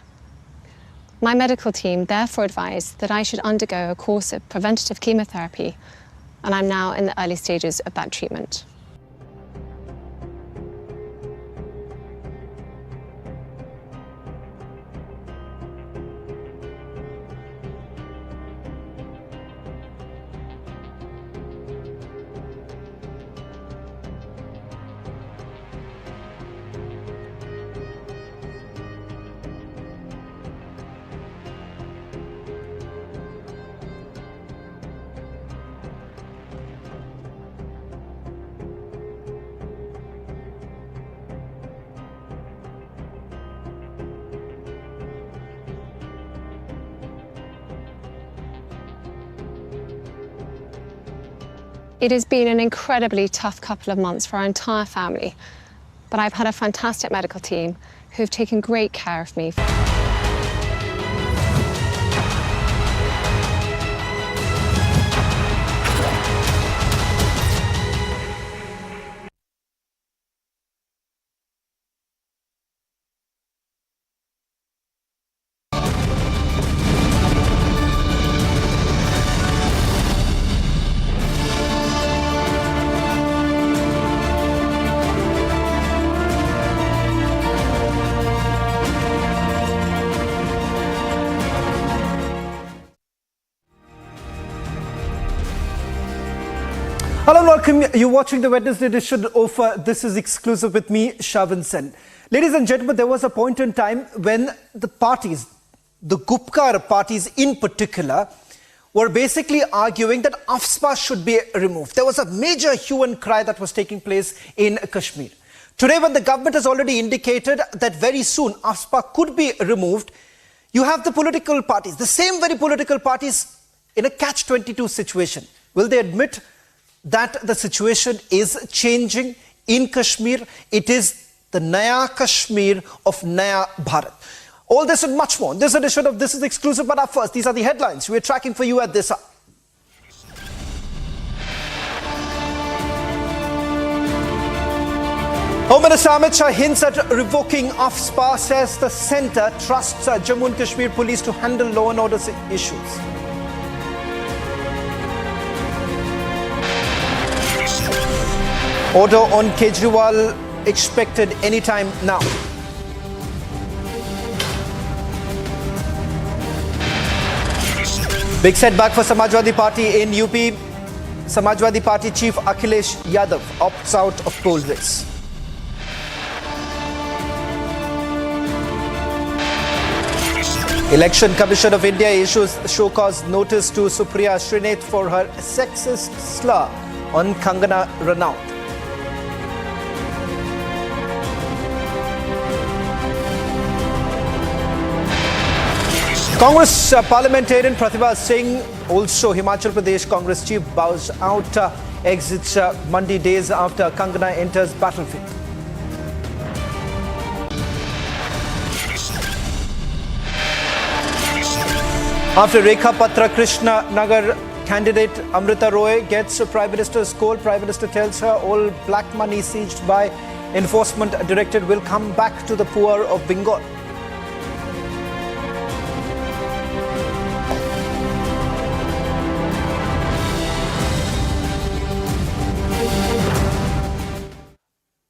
F: My medical team therefore advised that I should undergo a course of preventative chemotherapy, and I'm now in the early stages of that treatment. It has been an incredibly tough couple of months for our entire family, but I've had a fantastic medical team who've taken great care of me.
J: Hello and welcome. You're watching the Wednesday edition of This is Exclusive with me, Shavan Sen. Ladies and gentlemen, there was a point in time when the parties, the Gupkar parties in particular, were basically arguing that AFSPA should be removed. There was a major hue and cry that was taking place in Kashmir. Today, when the government has already indicated that very soon AFSPA could be removed, you have the political parties, the same very political parties, in a catch-22 situation. Will they admit that the situation is changing in Kashmir? It is the Naya Kashmir of Naya Bharat. All this and much more in this edition of This is Exclusive. But up first, these are the headlines we're tracking for you at this hour. Home Minister Amit Shah hints at revoking AFSPA, says the centre trusts Jammu and Kashmir police to handle law and order issues. Order on Kejriwal expected anytime now. Big setback for Samajwadi Party in UP. Samajwadi Party chief Akhilesh Yadav opts out of poll race. Election Commission of India issues show cause notice to Supriya Srinath for her sexist slur on Kangana Ranaut. Congress parliamentarian Pratibha Singh, also Himachal Pradesh Congress chief, bows out, exits Mandi days after Kangana enters battlefield. After Rekha Patra, Krishna Nagar candidate Amrita Roy gets a Prime Minister's call. Prime Minister tells her all black money seized by Enforcement Directorate will come back to the poor of Bengal.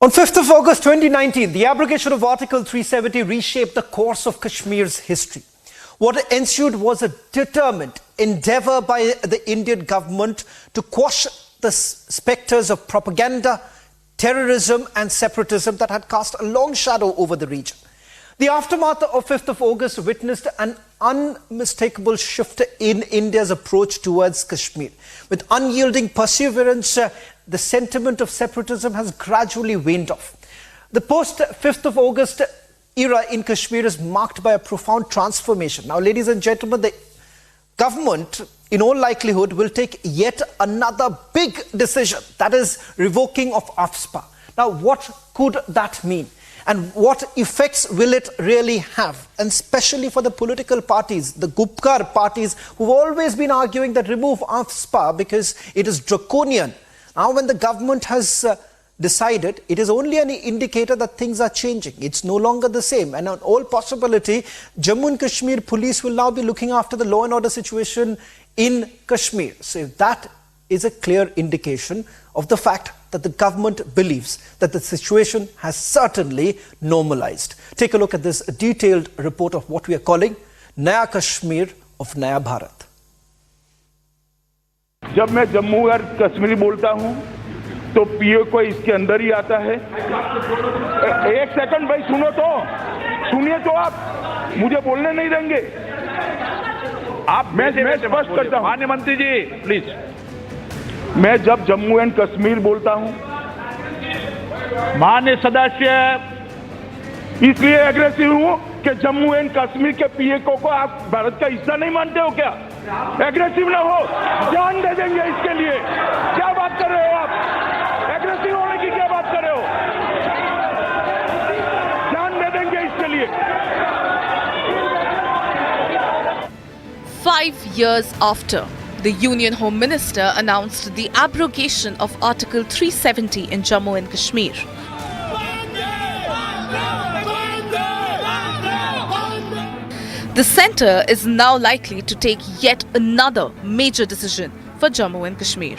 J: On 5th of August 2019, the abrogation of Article 370 reshaped the course of Kashmir's history. What ensued was a determined endeavour by the Indian government to quash the spectres of propaganda, terrorism and separatism that had cast a long shadow over the region. The aftermath of 5th of August witnessed an unmistakable shift in India's approach towards Kashmir. With unyielding perseverance, the sentiment of separatism has gradually waned off. The post-5th of August era in Kashmir is marked by a profound transformation. Now, ladies and gentlemen, the government, in all likelihood, will take yet another big decision, that is, revoking of AFSPA. Now, what could that mean? And what effects will it really have? And especially for the political parties, the Gupkar parties, who've always been arguing that remove AFSPA because it is draconian. Now, when the government has decided, it is only an indicator that things are changing. It's no longer the same. And on all possibility, Jammu and Kashmir police will now be looking after the law and order situation in Kashmir. So that is a clear indication of the fact that the government believes that the situation has certainly normalized. Take a look at this detailed report of what we are calling Naya Kashmir of Naya Bharat.
G: जब मैं जम्मू और कश्मीरी बोलता हूं तो PO को इसके अंदर ही आता है। एक सेकंड भाई सुनो तो, सुनिए तो आप मुझे बोलने नहीं देंगे। आप मैं स्पष्ट करता हूं माननीय मंत्री जी प्लीज। मैं जब जम्मू एंड कश्मीर बोलता हूं माननीय सदस्य इसलिए एग्रेसिव हूं कि जम्मू एंड कश्मीर के पीओ को आप भारत का हिस्सा नहीं मानते हो क्या? एग्रेसिव ना हो, जान दे देंगे इसके लिए। क्या बात कर रहे हो आप? एग्रेसिव होने की क्या बात कर रहे हो? जान दे देंगे इसके लिए।
E: 5 years after, the Union Home Minister announced the abrogation of Article 370 in Jammu and Kashmir. The centre is now likely to take yet another major decision for Jammu and Kashmir.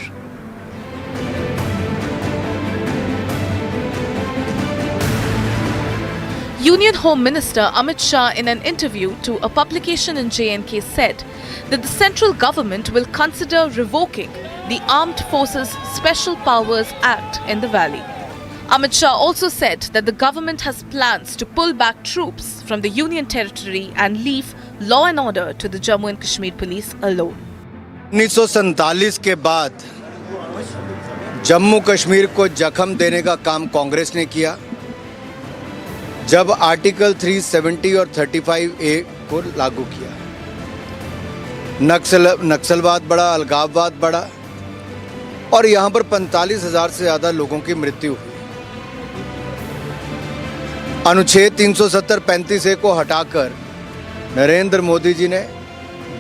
E: Union Home Minister Amit Shah, in an interview to a publication in J&K, said that the central government will consider revoking the Armed Forces Special Powers Act in the valley. Amit Shah also said that the government has plans to pull back troops from the Union territory and leave law and order to the Jammu and Kashmir police alone.
N: 1947 के बाद जम्मू कश्मीर को जख्म देने का काम कांग्रेस ने किया। जब आर्टिकल 370 और 35A को लागू किया, नक्सलवाद बढ़ा, अलगाववाद बढ़ा, और यहाँ पर 45,000 से ज़्यादा लोगों की मृत्यु हुई। अनुच्छेद 370-35A को हटाकर नरेंद्र मोदी जी ने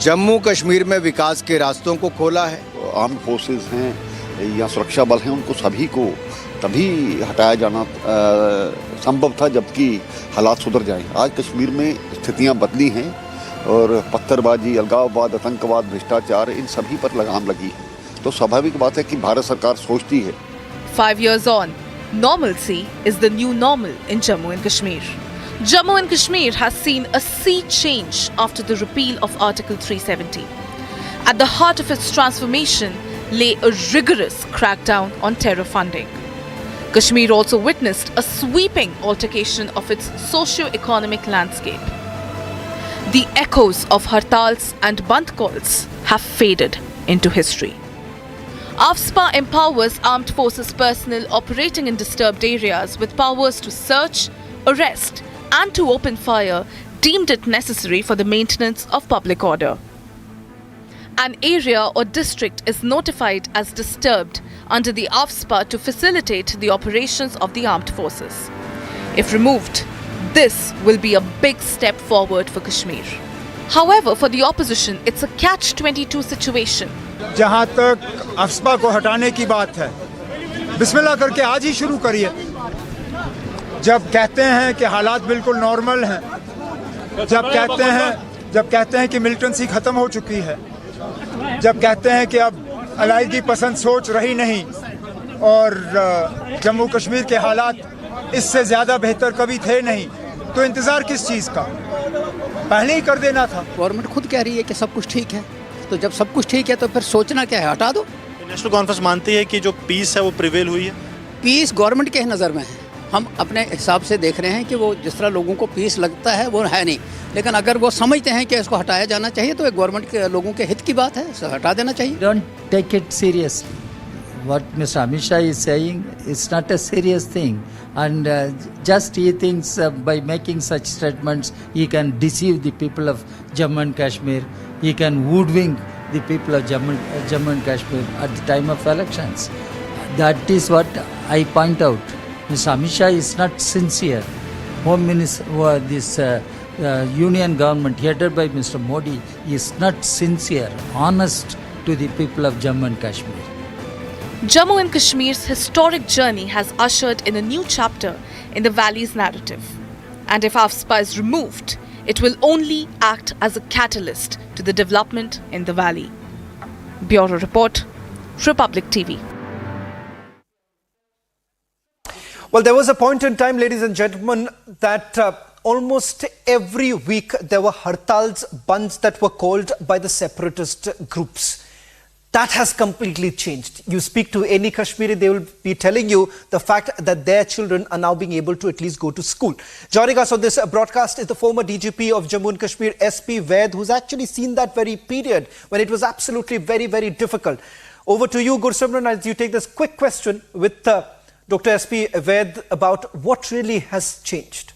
N: जम्मू कश्मीर में विकास के रास्तों को खोला है।
C: आर्म्ड फोर्सेस हैं या सुरक्षा बल हैं, उनको सभी को तभी हटाया जाना संभव था जबकि हालात सुधर जाएं। आज कश्मीर में स्थितियां बदली हैं और पत्थरबाजी, अलगाववाद, आतंकवाद, भ्रष्टाचार, इन सभी पर लगाम लगी है। तो स्वाभाविक बात है कि भारत सरकार सोचती है।
E: 5 years on, normalcy is the new normal in Jammu and Kashmir. Jammu and Kashmir has seen a sea change after the repeal of Article 370. At the heart of its transformation lay a rigorous crackdown on terror funding. Kashmir also witnessed a sweeping altercation of its socio-economic landscape. The echoes of hartals and band calls have faded into history. AFSPA empowers armed forces personnel operating in disturbed areas with powers to search, arrest, and to open fire deemed it necessary for the maintenance of public order. An area or district is notified as disturbed under the AFSPA to facilitate the operations of the armed forces. If removed, this will be a big step forward for Kashmir. However, for the opposition, it's a catch-22 situation.
K: जहां तक AFSPA को हटाने की बात है, बिस्मिल्लाह करके आज ही शुरू करिए। जब कहते हैं कि हालात बिल्कुल नॉर्मल हैं, जब कहते हैं कि मिलिटेंसी खत्म हो चुकी है, जब कहते हैं कि अब अलायदगी पसंद सोच रही नहीं और जम्मू कश्मीर के हालात इससे ज़्यादा बेहतर कभी थे नहीं, तो इंतज़ार किस चीज़ का? पहले ही कर देना था।
L: गवर्नमेंट खुद कह रही है कि सब कुछ ठीक है, तो जब सब कुछ ठीक है तो फिर सोचना क्या है, हटा दो।
R: नेशनल कॉन्फ्रेंस मानती है कि जो पीस है वो प्रिवेल हुई है।
L: पीस गवर्नमेंट के नज़र में है, हम अपने हिसाब से देख रहे हैं कि वो जिस तरह लोगों को पीस लगता है वो है नहीं, लेकिन अगर वो समझते हैं कि इसको हटाया जाना चाहिए तो एक गवर्नमेंट के लोगों के हित की बात है, इसे हटा देना चाहिए।
T: Don't take it seriously. What Mr. Amit Shah is saying is not a serious thing, and just he thinks by making such statements he can deceive the people of Jammu and Kashmir. He can hoodwink the people of Jammu and Kashmir at the time of elections. That is what I point out. Mr. Amit Shah is not sincere. Home Minister, this union government headed by Mr. Modi is not sincere, honest to the people of Jammu and Kashmir.
E: Jammu and Kashmir's historic journey has ushered in a new chapter in the valley's narrative. And if AFSPA is removed, it will only act as a catalyst to the development in the valley. Bureau Report, Republic TV.
J: Well, there was a point in time, ladies and gentlemen, that almost every week there were hartals, bands that were called by the separatist groups. That has completely changed. You speak to any Kashmiri, they will be telling you the fact that their children are now being able to at least go to school. Joining us on this broadcast is the former DGP of Jammu and Kashmir, SP Vaid, who's actually seen that very period when it was absolutely very, very difficult. Over to you, Gursimran, as you take this quick question with Dr. SP Vaid about what really has changed.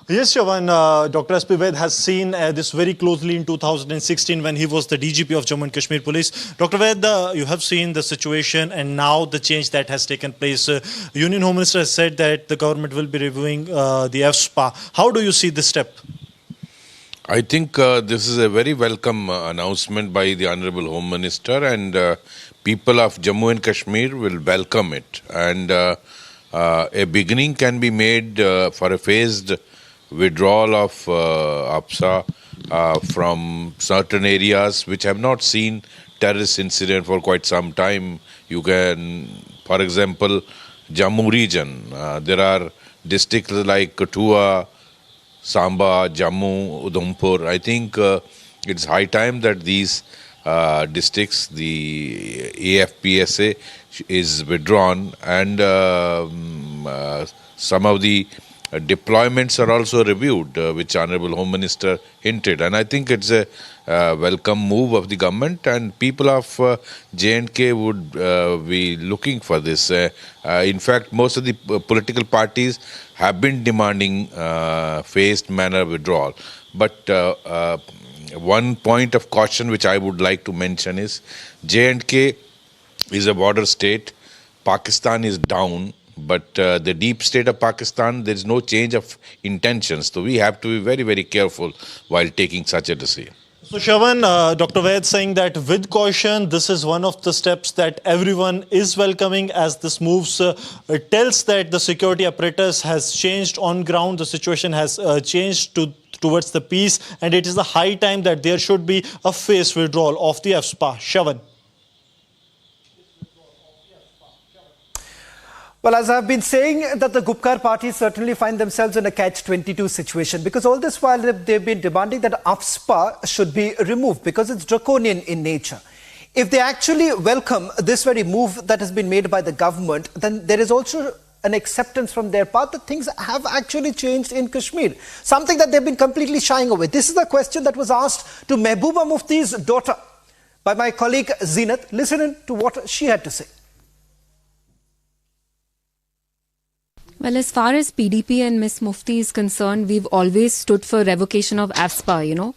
R: Yes, Shavan, Dr. SP Vaid has seen this very closely in 2016 when he was the DGP of Jammu and Kashmir Police. Dr. Vaid, you have seen the situation and now the change that has taken place. Union Home Minister has said that the government will be reviewing the AFSPA. How do you see this step?
S: I think this is a very welcome announcement by the Honorable Home Minister, and people of Jammu and Kashmir will welcome it. And a beginning can be made for a phased withdrawal of AFSPA from certain areas which have not seen terrorist incident for quite some time. You can, for example, Jammu region, there are districts like Kathua, Samba, Jammu, Udhampur. I think it's high time that these districts, the AFPSA is withdrawn, and some of the deployments are also reviewed, which Honorable Home Minister hinted. And I think it's a welcome move of the government, and people of J&K would be looking for this. In fact, most of the political parties have been demanding phased manner withdrawal. But one point of caution which I would like to mention is J&K is a border state. Pakistan is down, but the deep state of Pakistan, there is no change of intentions. So we have to be very, very careful while taking such a decision.
R: So Shravan, Dr. Vaid saying that with caution, this is one of the steps that everyone is welcoming as this moves. It tells that the security apparatus has changed on ground. The situation has changed towards the peace, and it is the high time that there should be a phased withdrawal of the AFSPA. Shravan.
J: Well, as I've been saying, that the Gupkar parties certainly find themselves in a catch-22 situation, because all this while they've been demanding that AFSPA should be removed because it's draconian in nature. If they actually welcome this very move that has been made by the government, then there is also an acceptance from their part that things have actually changed in Kashmir, something that they've been completely shying away. This is the question that was asked to Mehbooba Mufti's daughter by my colleague Zeenat. Listen in to what she had to say.
H: Well, as far as PDP and Miss Mufti is concerned, we've always stood for revocation of AFSPA, you know.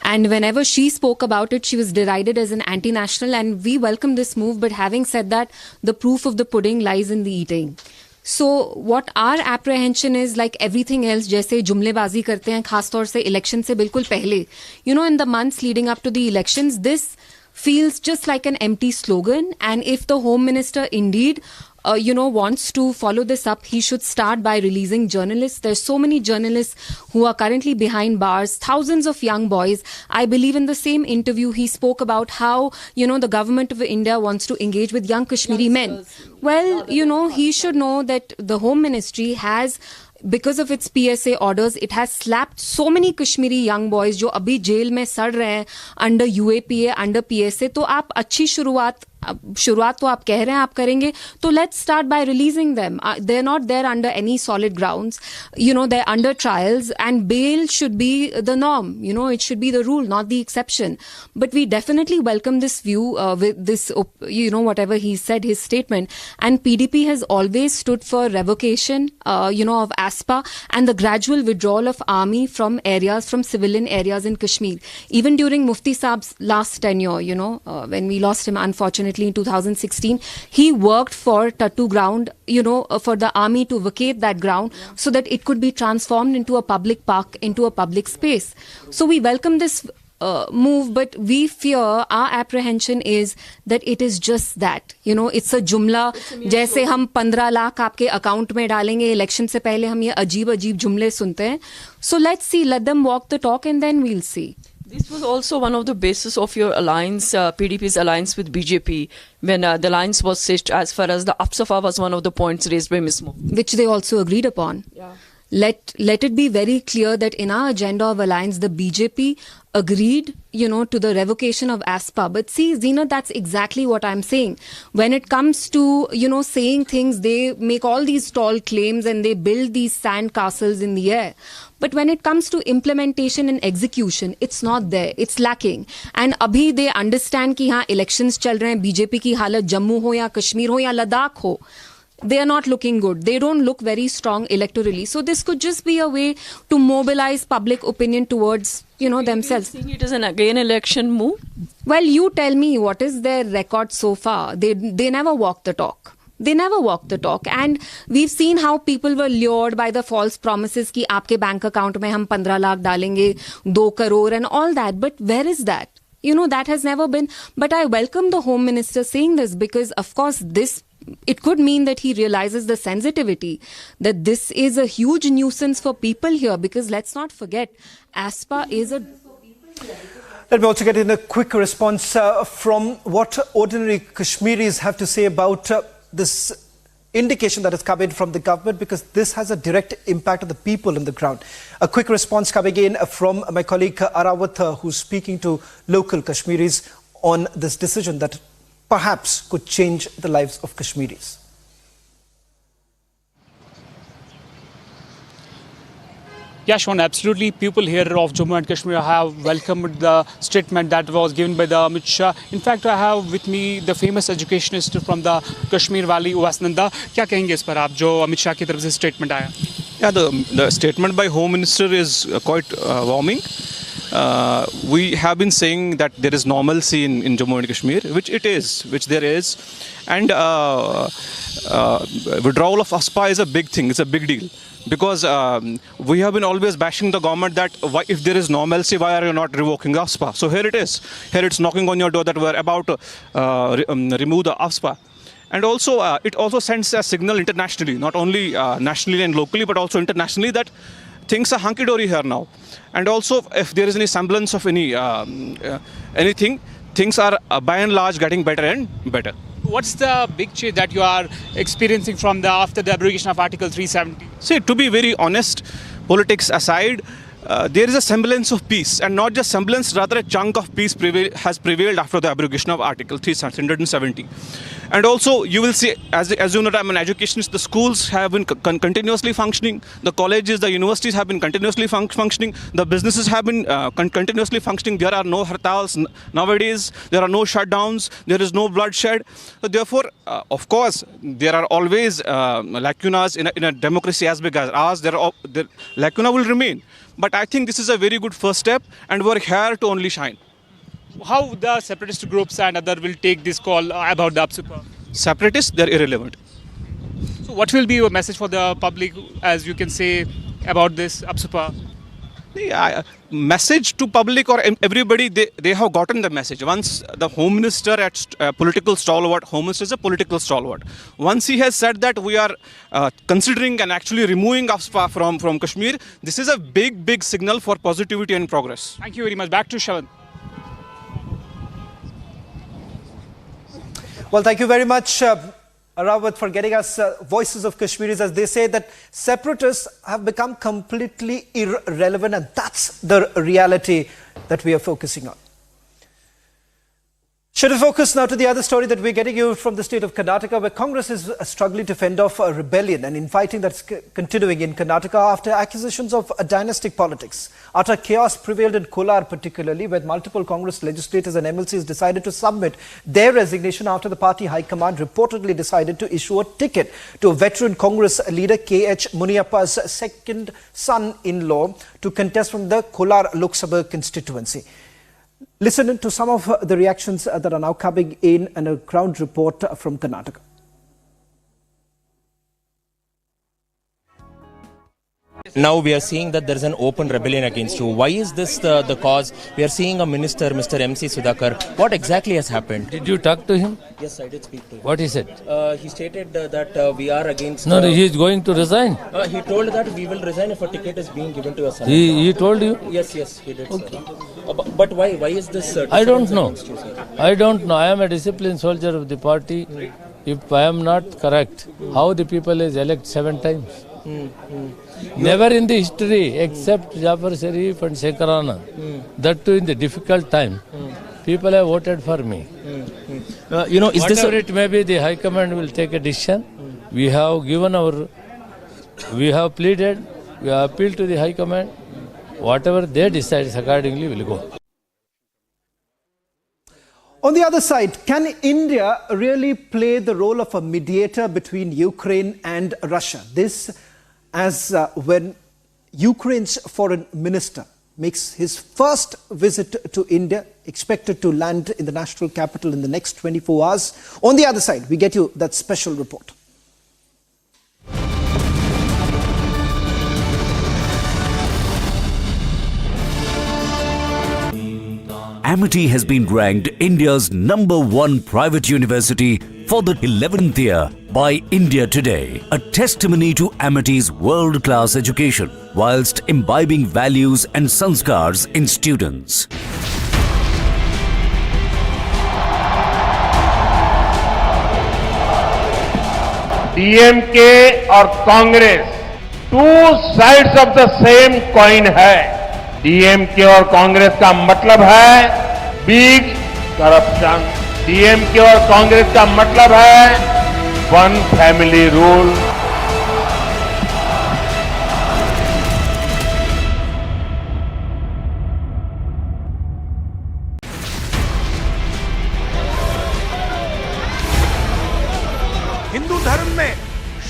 H: And whenever she spoke about it, she was derided as an anti-national, and we welcome this move. But having said that, the proof of the pudding lies in the eating. So what our apprehension is, like everything else, जैसे जुमलेबाजी करते हैं खास तौर से election से बिल्कुल पहले, you know, in the months leading up to the elections, this feels just like an empty slogan. And if the Home Minister indeed wants to follow this up, he should start by releasing journalists. There's so many journalists who are currently behind bars, thousands of young boys. I believe in the same interview, he spoke about how, the government of India wants to engage with young Kashmiri men. Well, he should know that the Home Ministry has, because of its PSA orders, it has slapped so many Kashmiri young boys जो अभी jail में सड़ रहे हैं under UAPA, under PSA. तो आप अच्छी शुरुआत तो आप कह रहे हैं आप करेंगे, तो let's start by releasing them. They're not there under any solid grounds. They're under trials, and bail should be the norm. It should be the rule, not the exception. But we definitely welcome this view with this, whatever he said, his statement. And PDP has always stood for revocation, of AFSPA and the gradual withdrawal of army from civilian areas in Kashmir. Even during Mufti Saab's last tenure, when we lost him, unfortunately, in 2016, he worked for Tattu ground, for the army to vacate that ground so that it could be transformed into a public park, into a public space. So we welcome this move, but we fear, our apprehension is that it is just that, it's a jumla. जैसे हम 15 लाख आपके account में डालेंगे election से पहले, हम ये अजीब जुमले सुनते हैं. So let's see, let them walk the talk and then we'll see.
U: This was also one of the basis of your alliance, PDP's alliance with BJP, when the alliance was stitched, as far as the AFSPA was one of the points raised by Ms. Mufti.
H: Which they also agreed upon. Yeah. Let it be very clear that in our agenda of alliance, the BJP agreed, to the revocation of AFSPA. But see, Zeenat, that's exactly what I'm saying. When it comes to, saying things, they make all these tall claims and they build these sand castles in the air. But when it comes to implementation and execution, it's not there. It's lacking. And abhi they understand कि हाँ elections चल रहे हैं, BJP की हालत जम्मू हो या कश्मीर हो या लद्दाख हो, they are not looking good. They don't look very strong electorally. So this could just be a way to mobilize public opinion towards, themselves.
U: Do you think it is an again election move?
H: Well, you tell me, what is their record so far? They never walk the talk. They never walk the talk. And we've seen how people were lured by the false promises कि आपके bank account में हम 15 लाख डालेंगे, 2 crore and all that. But where is that? That has never been. But I welcome the Home Minister saying this, because of course it could mean that he realizes the sensitivity, that this is a huge nuisance for people here, because let's not forget, AFSPA is a...
J: Let me also get in a quick response from what ordinary Kashmiris have to say about this indication that has come in from the government, because this has a direct impact on the people on the ground. A quick response coming in from my colleague Arawat, who's speaking to local Kashmiris on this decision that perhaps could change the lives of Kashmiris.
V: Yeah, Sean, absolutely. People here of Jammu and Kashmir have welcomed the statement that was given by the Amit Shah. In fact, I have with me the famous educationist from the Kashmir Valley, Uwas Nanda. क्या कहेंगे इस पर आप जो अमित शाह की तरफ से statement आया?
X: Yeah, the statement by Home Minister is quite warming.
V: we have been saying that there is normalcy in Jammu and Kashmir, which there is. And withdrawal of AFSPA is a big thing, it's a big deal. Because we have been always bashing the government that if there is normalcy, why are you not revoking AFSPA? So here it is. Here it's knocking on your door that we're about to remove the AFSPA. And also, it also sends a signal internationally, not only nationally and locally, but also internationally, that things are hunky-dory here now. And also, if there is any semblance of anything, things are by and large getting better and better. What's the big change that you are experiencing after the abrogation of Article 370? See, to be very honest, politics aside, there is a semblance of peace, and not just semblance, rather a chunk of peace has prevailed after the abrogation of Article 370. And also, you will see, as you know, I'm an educationist, the schools have been continuously functioning, the colleges, the universities have been continuously functioning, the businesses have been continuously functioning. There are no hartals nowadays, there are no shutdowns, there is no bloodshed. So therefore, of course, there are always lacunas in a democracy as big as ours. The lacuna will remain. But I think this is a very good first step, and we're here to only shine. How the separatist groups and others will take this call about the AFSPA? Separatists, they're irrelevant. So what will be your message for the public, as you can say, about this AFSPA? Message to public or everybody, they have gotten the message. Once the Home Minister at political stalwart, Home Minister is a political stalwart. Once he has said that we are considering and actually removing AFSPA from Kashmir, this is a big signal for positivity and progress. Thank you very much. Back to Shavan.
J: Well, thank you very much, Arawat, for getting us voices of Kashmiris, as they say that separatists have become completely irrelevant, and that's the reality that we are focusing on. Should we focus now to the other story that we're getting you from the state of Karnataka, where Congress is struggling to fend off a rebellion and infighting that's continuing in Karnataka after accusations of dynastic politics. Utter chaos prevailed in Kolar particularly, where multiple Congress legislators and MLCs decided to submit their resignation after the party high command reportedly decided to issue a ticket to a veteran Congress leader K.H. Muniyappa's second son-in-law to contest from the Kolar Lok Sabha constituency. Listen to some of the reactions that are now coming in a ground report from Karnataka.
A: Now we are seeing that there is an open rebellion against you. Why is this the cause? We are seeing a minister, Mr. M.C. Sudhakar. What exactly has happened?
B: Did you talk to him?
A: Yes, I did speak to him.
B: What he said?
A: He stated that we are against...
B: No, he is going to resign.
A: He told that we will resign if a ticket is being given to us.
B: He told you?
A: Yes, he did. Okay. But why is this...
B: I don't know. I don't know. I am a disciplined soldier of the party. If I am not correct, how the people is elect 7 times? Never in the history, except Jafar Sharif and Shekhar Anand, that too in the difficult time, people have voted for me.
A: Is
B: whatever it may be, the High Command will take a decision. We have we have pleaded, we have appealed to the High Command. Whatever they decide, accordingly we will go.
J: On the other side, can India really play the role of a mediator between Ukraine and Russia? This as when Ukraine's foreign minister makes his first visit to India, expected to land in the national capital in the next 24 hours. On the other side, we get you that special report.
D: Amity has been ranked India's #1 private university for the 11th year by India Today, a testimony to Amity's world-class education whilst imbibing values and sanskars in students.
P: DMK और Congress two sides of the same coin है। DMK और कांग्रेस का मतलब है big corruption. DMK और कांग्रेस का मतलब है वन फैमिली रूल।
X: हिंदू धर्म में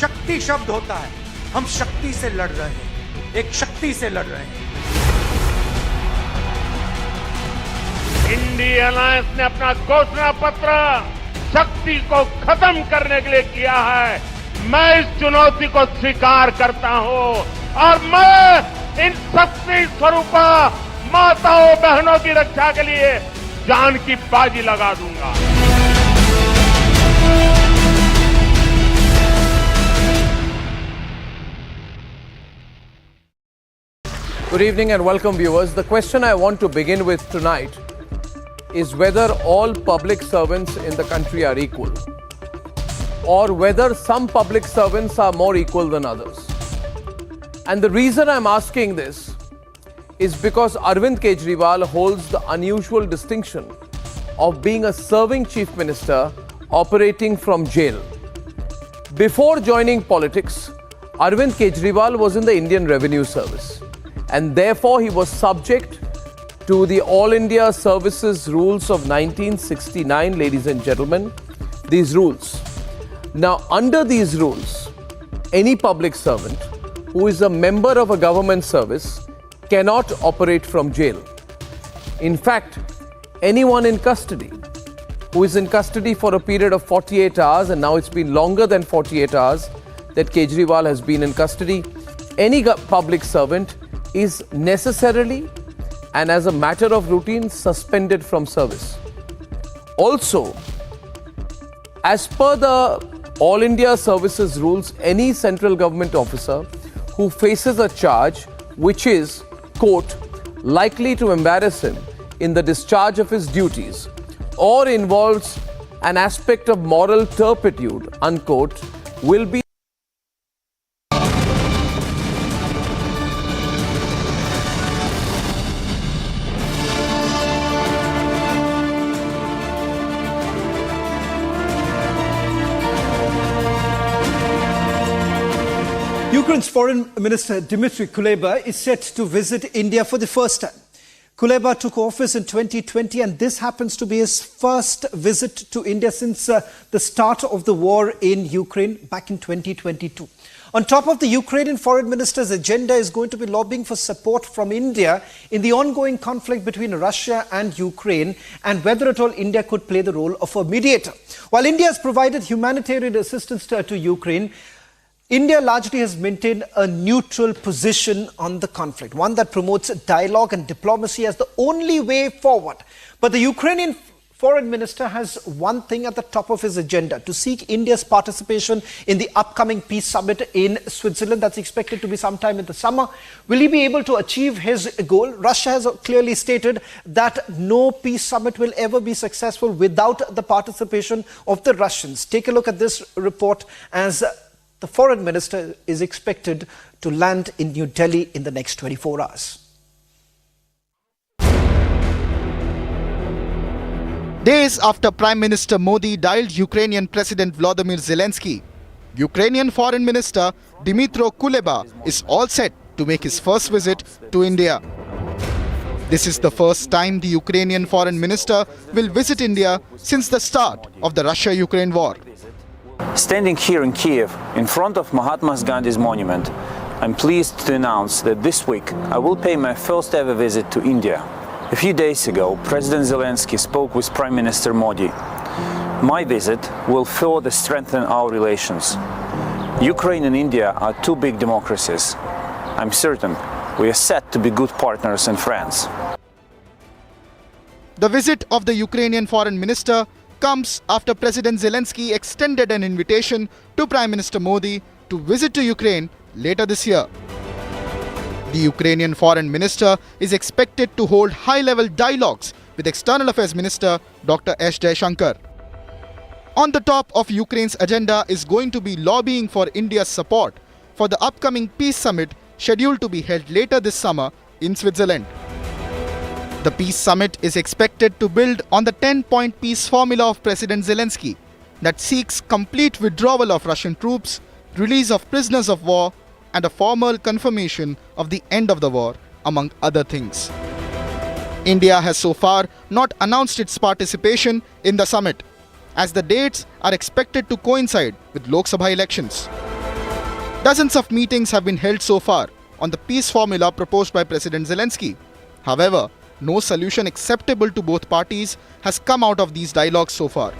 X: शक्ति शब्द होता है। हम शक्ति से लड़ रहे हैं, एक शक्ति से लड़ रहे हैं।
P: इंडी अलायंस ने अपना घोषणा पत्र शक्ति को खत्म करने के लिए किया है। मैं इस चुनौती को स्वीकार करता हूं और मैं इन शक्ति स्वरूपा माताओं बहनों की रक्षा के लिए जान की बाजी लगा दूंगा।
I: Good evening and welcome viewers. The question I want to begin with tonight is whether all public servants in the country are equal or whether some public servants are more equal than others. And the reason I'm asking this is because Arvind Kejriwal holds the unusual distinction of being a serving chief minister operating from jail. Before joining politics, Arvind Kejriwal was in the Indian Revenue Service, and therefore he was subject to the All India Services Rules of 1969, ladies and gentlemen, these rules. Now, under these rules, any public servant who is a member of a government service cannot operate from jail. In fact, anyone in custody who is in custody for a period of 48 hours, and now it's been longer than 48 hours that Kejriwal has been in custody, any public servant is necessarily and as a matter of routine suspended from service. Also, as per the All India Services Rules, any central government officer who faces a charge which is, quote, likely to embarrass him in the discharge of his duties or involves an aspect of moral turpitude, unquote, will be
J: Ukraine's Foreign Minister Dmitry Kuleba is set to visit India for the first time. Kuleba took office in 2020 and this happens to be his first visit to India since the start of the war in Ukraine back in 2022. On top of the Ukrainian Foreign Minister's agenda is going to be lobbying for support from India in the ongoing conflict between Russia and Ukraine and whether at all India could play the role of a mediator. While India has provided humanitarian assistance to Ukraine, India largely has maintained a neutral position on the conflict, one that promotes dialogue and diplomacy as the only way forward. But the Ukrainian foreign minister has one thing at the top of his agenda: to seek India's participation in the upcoming peace summit in Switzerland that's expected to be sometime in the summer. Will he be able to achieve his goal? Russia has clearly stated that no peace summit will ever be successful without the participation of the Russians. Take a look at this report as the foreign minister is expected to land in New Delhi in the next 24 hours.
M: Days after Prime Minister Modi dialed Ukrainian President Volodymyr Zelensky, Ukrainian Foreign Minister Dmytro Kuleba is all set to make his first visit to India. This is the first time the Ukrainian Foreign Minister will visit India since the start of the Russia-Ukraine war.
O: Standing here in Kiev, in front of Mahatma Gandhi's monument, I'm pleased to announce that this week I will pay my first ever visit to India. A few days ago, President Zelensky spoke with Prime Minister Modi. My visit will further strengthen our relations. Ukraine and India are two big democracies. I'm certain we are set to be good partners and friends.
M: The visit of the Ukrainian Foreign Minister comes after President Zelensky extended an invitation to Prime Minister Modi to visit to Ukraine later this year. The Ukrainian Foreign Minister is expected to hold high-level dialogues with External Affairs Minister Dr. S. Jaishankar. On the top of Ukraine's agenda is going to be lobbying for India's support for the upcoming peace summit scheduled to be held later this summer in Switzerland. The peace summit is expected to build on the 10-point peace formula of President Zelensky that seeks complete withdrawal of Russian troops, release of prisoners of war, and a formal confirmation of the end of the war, among other things. India has so far not announced its participation in the summit, as the dates are expected to coincide with Lok Sabha elections. Dozens of meetings have been held so far on the peace formula proposed by President Zelensky. However, no solution acceptable to both parties has come out of these dialogues so far.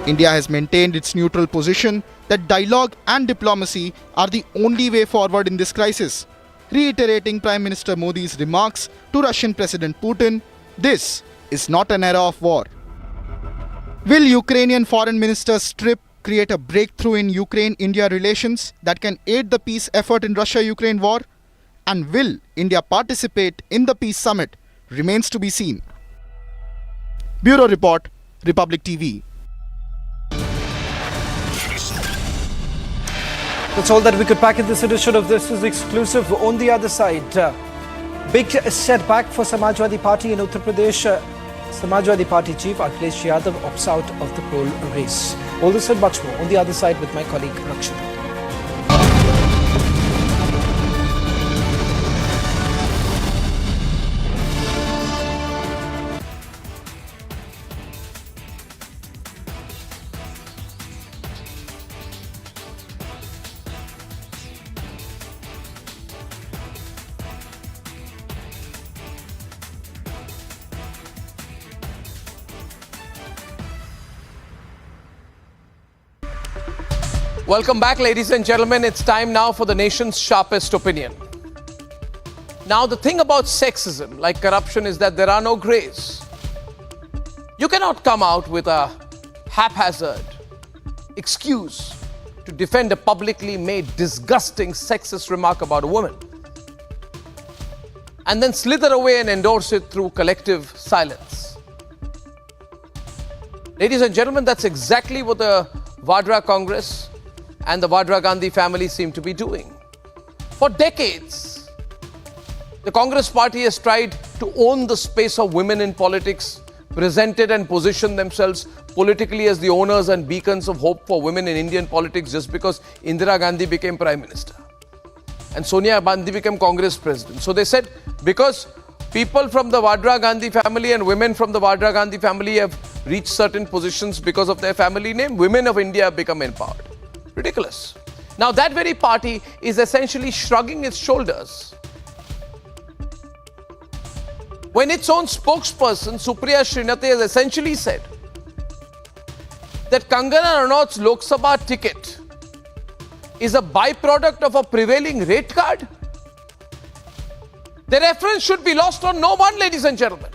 M: India has maintained its neutral position that dialogue and diplomacy are the only way forward in this crisis, reiterating Prime Minister Modi's remarks to Russian President Putin, "This is not an era of war." Will Ukrainian Foreign Minister's trip create a breakthrough in Ukraine-India relations that can aid the peace effort in Russia-Ukraine war? And will India participate in the peace summit remains to be seen. Bureau Report, Republic TV.
J: That's all that we could pack in this edition of This Is Exclusive. On the other side, big setback for Samajwadi Party in Uttar Pradesh. Samajwadi Party chief Akhilesh Yadav opts out of the poll race. All this and much more on the other side with my colleague Rakshita.
I: Welcome back, ladies and gentlemen. It's time now for the nation's sharpest opinion. Now, the thing about sexism, like corruption, is that there are no grays. You cannot come out with a haphazard excuse to defend a publicly made disgusting sexist remark about a woman and then slither away and endorse it through collective silence. Ladies and gentlemen, that's exactly what the Vadra Congress and the Vadra Gandhi family seem to be doing. For decades, the Congress party has tried to own the space of women in politics, presented and positioned themselves politically as the owners and beacons of hope for women in Indian politics just because Indira Gandhi became Prime Minister and Sonia Gandhi became Congress President. So they said, because people from the Vadra Gandhi family and women from the Vadra Gandhi family have reached certain positions because of their family name, women of India have become empowered. Ridiculous. Now that very party is essentially shrugging its shoulders when its own spokesperson Supriya Srinathe has essentially said that Kangana Ranaut's Lok Sabha ticket is a byproduct of a prevailing rate card. The reference should be lost on no one, ladies and gentlemen.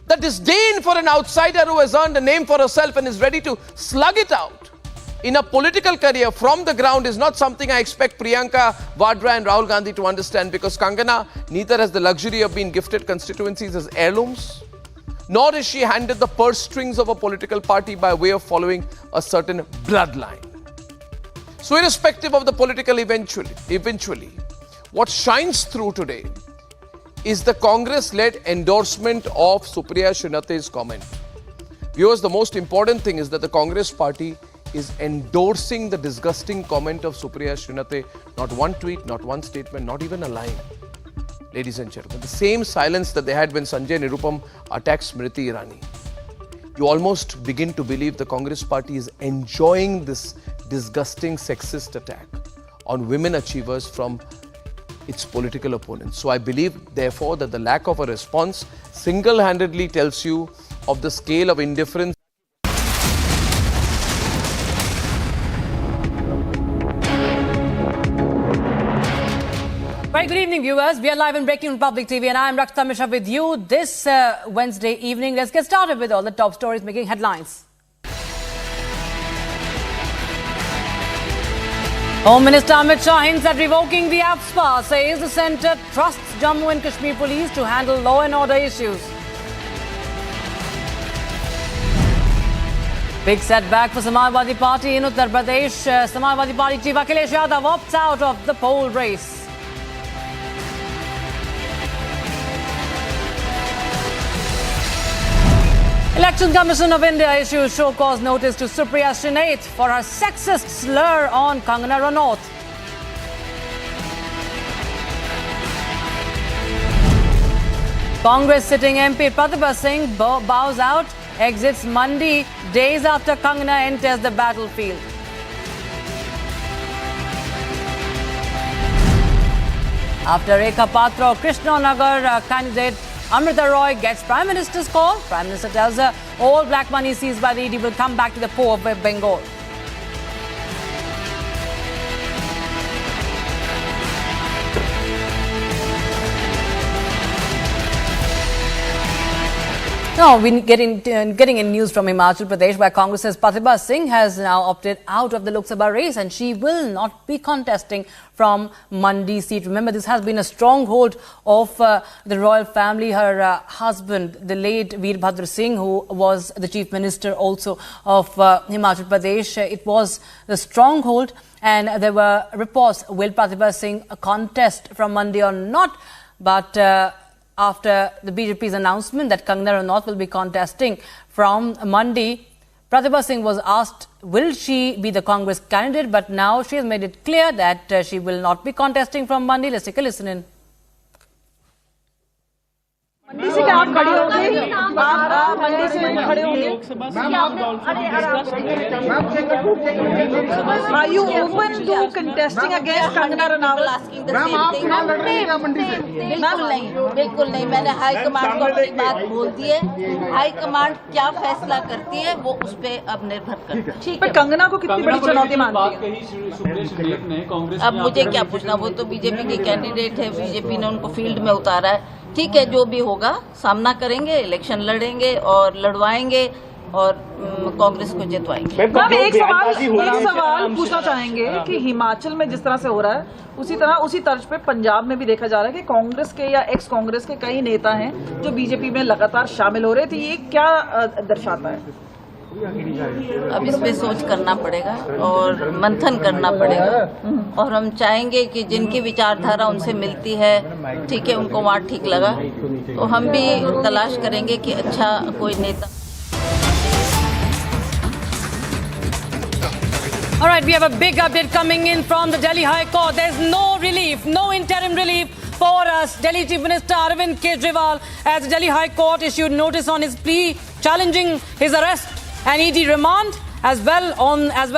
I: The disdain for an outsider who has earned a name for herself and is ready to slug it out in a political career from the ground is not something I expect Priyanka Vadra and Rahul Gandhi to understand, because Kangana neither has the luxury of being gifted constituencies as heirlooms, nor is she handed the purse strings of a political party by way of following a certain bloodline. So irrespective of the political eventually, what shines through today is the Congress-led endorsement of Supriya Srinathe's comment. Viewers, the most important thing is that the Congress party is endorsing the disgusting comment of Supriya Srinathe. Not one tweet, not one statement, not even a line. Ladies and gentlemen, the same silence that they had when Sanjay Nirupam attacked Smriti Irani. You almost begin to believe the Congress party is enjoying this disgusting sexist attack on women achievers from its political opponents. So I believe, therefore, that the lack of a response single-handedly tells you of the scale of indifference.
F: Very good evening, viewers. We are live in Breaking Republic TV and I am Rakshita Mishra with you this Wednesday evening. Let's get started with all the top stories making headlines. Home Minister Amit Shah hints at revoking the AFSPA, says the centre trusts Jammu and Kashmir police to handle law and order issues. Big setback for Samajwadi Party in Uttar Pradesh. Samajwadi Party chief Akhilesh Yadav opts out of the poll race. Election Commission of India issues show cause notice to Supriya Srinathe for her sexist slur on Kangana Ranaut. Congress sitting MP Pratibha Singh bows out, exits Mandi days after Kangana enters the battlefield. After Rekha Patra, Krishnanagar candidate Amrita Roy gets Prime Minister's call. Prime Minister tells her all black money seized by the ED will come back to the poor of Bengal. Now, we're getting in news from Himachal Pradesh, where Congress's Pratibha Singh has now opted out of the Lok Sabha race and she will not be contesting from Mandi seat. Remember, this has been a stronghold of the royal family. Her husband, the late Veerbhadra Singh, who was the Chief Minister also of Himachal Pradesh, it was the stronghold, and there were reports, will Pratibha Singh contest from Mandi or not? But after the BJP's announcement that Kangana Ranaut will be contesting from Mandi, Pratibha Singh was asked, will she be the Congress candidate? But now she has made it clear that she will not be contesting from Mandi. Let's take a listen in.
G: मंडी से क्या आप खड़े होंगे? आप मंडी से खड़े होंगे? Are you open to contesting against Kangana Ranaut?
N: बिल्कुल नहीं, मैंने हाई कमांड को अपनी बात बोल दी है। हाई कमांड क्या फैसला करती है वो उस पे अब निर्भर करता है। ठीक है,
G: कंगना को कितनी बड़ी चुनौती मानती है?
N: अब मुझे क्या पूछना, वो तो बीजेपी के कैंडिडेट है, बीजेपी ने उनको फील्ड में उतारा है। ठीक है, जो भी होगा सामना करेंगे, इलेक्शन लड़ेंगे और लड़वाएंगे और कांग्रेस को जितवाएंगे।
G: एक सवाल पूछना चाहेंगे कि हिमाचल में जिस तरह से हो रहा है, उसी तरह उसी तर्ज पे पंजाब में भी देखा जा रहा है कि कांग्रेस के या एक्स कांग्रेस के कई नेता हैं जो बीजेपी में लगातार शामिल हो रहे थे। ये क्या दर्शाता है?
N: अब इस पे सोच करना पड़ेगा और मंथन करना पड़ेगा, और हम चाहेंगे कि जिनकी विचारधारा उनसे मिलती है, ठीक है, उनको वहाँ ठीक लगा तो हम भी तलाश करेंगे कि अच्छा कोई नेता।
F: All right, we have a big update coming in from the Delhi High Court. There's no relief, no interim relief for Delhi Chief Minister Arvind Kejriwal, as the Delhi High Court issued notice on his plea challenging his arrest and ED remand, as well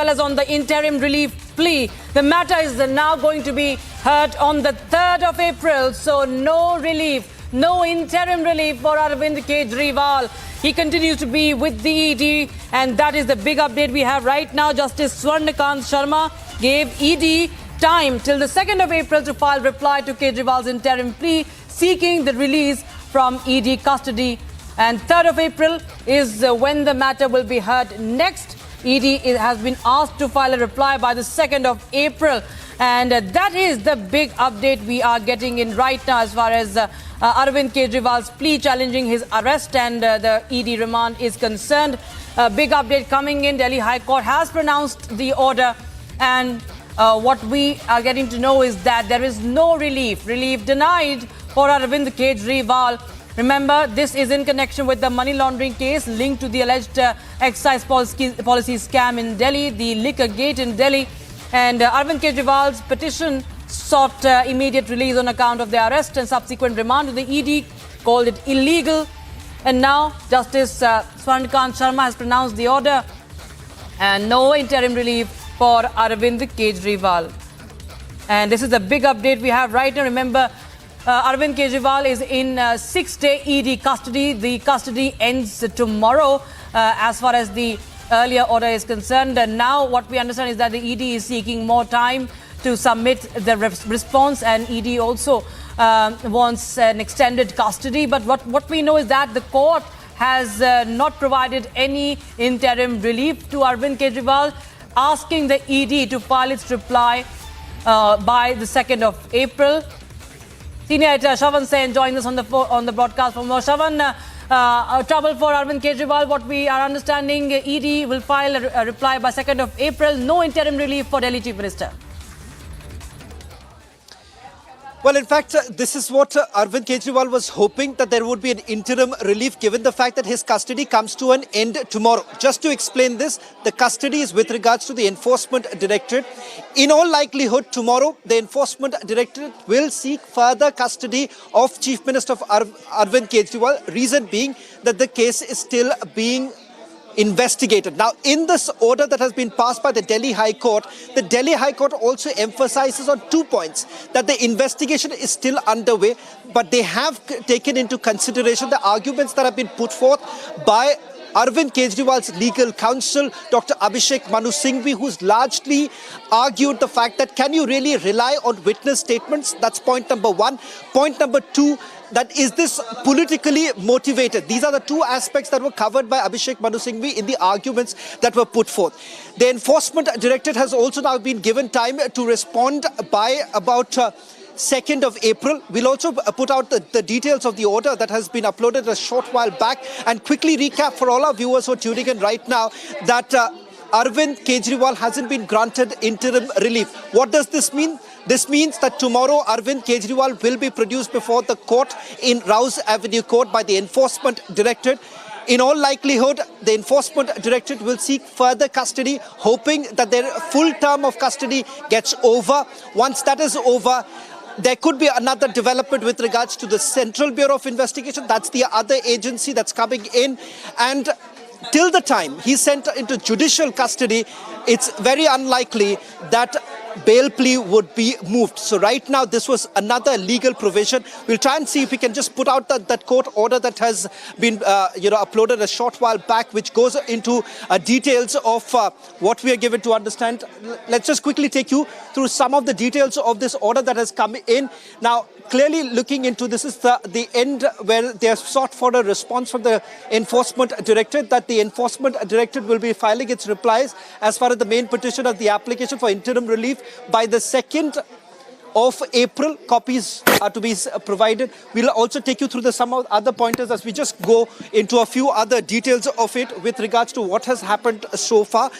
F: as on the interim relief plea. The matter is now going to be heard on the 3rd of April, so no relief, no interim relief for Arvind Kejriwal. He continues to be with the ED, and that is the big update we have right now. Justice Swarnakant Sharma gave ED time till the 2nd of April to file reply to Kejriwal's interim plea seeking the release from ED custody. And 3rd of April is when the matter will be heard next. ED has been asked to file a reply by the 2nd of April. And that is the big update we are getting in right now as far as Arvind Kejriwal's plea challenging his arrest and the ED remand is concerned. Big update coming in. Delhi High Court has pronounced the order, and what we are getting to know is that there is no relief. Relief denied for Arvind Kejriwal. Remember, this is in connection with the money laundering case linked to the alleged excise policy scam in Delhi, the liquor gate in Delhi. And Arvind Kejriwal's petition sought immediate release on account of the arrest and subsequent remand to the ED, called it illegal. And now Justice Swarnakant Sharma has pronounced the order, and no interim relief for Arvind Kejriwal. And this is the big update we have right now. Remember, Arvind Kejriwal is in 6-day ED custody. The custody ends tomorrow as far as the earlier order is concerned. And now what we understand is that the ED is seeking more time to submit the response, and ED also wants an extended custody. But what we know is that the court has not provided any interim relief to Arvind Kejriwal, asking the ED to file its reply by the 2nd of April. Senior editor Shravan Sen joins us on the broadcast from Shravan. Trouble for Arvind Kejriwal. What we are understanding, ED will file a reply by 2nd of April. No interim relief for Delhi Chief Minister.
J: Well, in fact, this is what Arvind Kejriwal was hoping, that there would be an interim relief given the fact that his custody comes to an end tomorrow. Just to explain this, the custody is with regards to the Enforcement Directorate. In all likelihood, tomorrow, the Enforcement Directorate will seek further custody of Chief Minister of Arvind Kejriwal. Reason being that the case is still being
C: investigated. Now, in this order that has been passed by the Delhi High Court also emphasizes on 2 points: that the investigation is still underway, but they have taken into consideration the arguments that have been put forth by Arvind Kejriwal's legal counsel, Dr. Abhishek Manu Singhvi, who's largely argued the fact that can you really rely on witness statements? That's point number one. Point number two, that is this politically motivated? These are the two aspects that were covered by Abhishek Manu Singhvi in the arguments that were put forth. The Enforcement Directorate has also now been given time to respond by about 2nd of April. We'll also put out the details of the order that has been uploaded a short while back, and quickly recap for all our viewers who are tuning in right now that Arvind Kejriwal hasn't been granted interim relief. What does this mean? This means that tomorrow Arvind Kejriwal will be produced before the court in Rouse Avenue Court by the Enforcement Directorate. In all likelihood, the Enforcement Directorate will seek further custody, hoping that their full term of custody gets over. Once that is over, there could be another development with regards to the Central Bureau of Investigation. That's the other agency that's coming in. And till the time he's sent into judicial custody, it's very unlikely that bail plea would be moved. So right now, this was another legal provision. We'll try and see if we can just put out that court order that has been uploaded a short while back, which goes into details of what we are given to understand. Let's just quickly take you through some of the details of this order that has come in. Now, clearly looking into this is the end where they have sought for a response from the Enforcement Directorate, that the Enforcement Directorate will be filing its replies as far as the main petition of the application for interim relief by the 2nd of April. Copies are to be provided. We'll also take you through some other pointers as we just go into a few other details of it with regards to what has happened so far.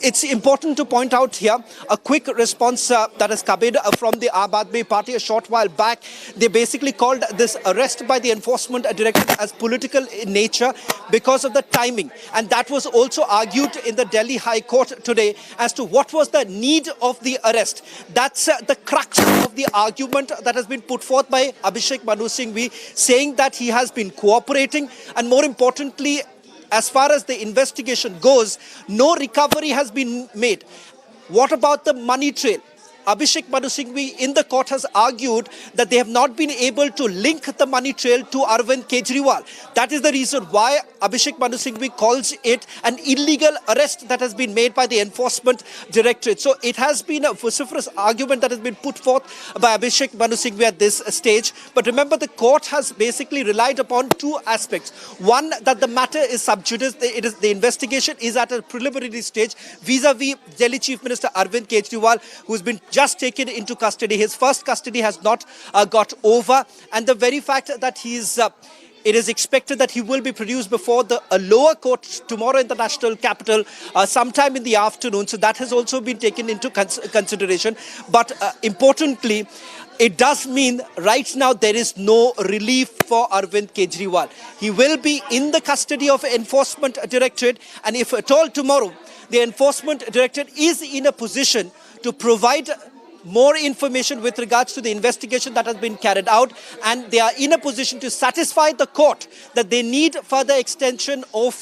C: It's important to point out here a quick response that has come in from the Aadmi party a short while back. They basically called this arrest by the Enforcement Directorate as political in nature because of the timing. And that was also argued in the Delhi High Court today as to what was the need of the arrest. That's the crux of the argument that has been put forth by Abhishek Manu Singhvi, saying that he has been cooperating, and more importantly, as far as the investigation goes, no recovery has been made. What about the money trail? Abhishek Manu Singhvi in the court has argued that they have not been able to link the money trail to Arvind Kejriwal. That is the reason why Abhishek Manu Singhvi calls it an illegal arrest that has been made by the Enforcement Directorate. So it has been a vociferous argument that has been put forth by Abhishek Manu Singhvi at this stage. But remember, the court has basically relied upon two aspects. One, that the matter is sub judice. The investigation is at a preliminary stage vis-a-vis Delhi Chief Minister Arvind Kejriwal, who's been just taken into custody. His first custody has not got over, and the very fact that it is expected that he will be produced before a lower court tomorrow in the national capital sometime in the afternoon. So that has also been taken into consideration. But importantly, it does mean right now there is no relief for Arvind Kejriwal. He will be in the custody of Enforcement Directorate, and if at all tomorrow the Enforcement Directorate is in a position to provide more information with regards to the investigation that has been carried out, and they are in a position to satisfy the court that they need further extension of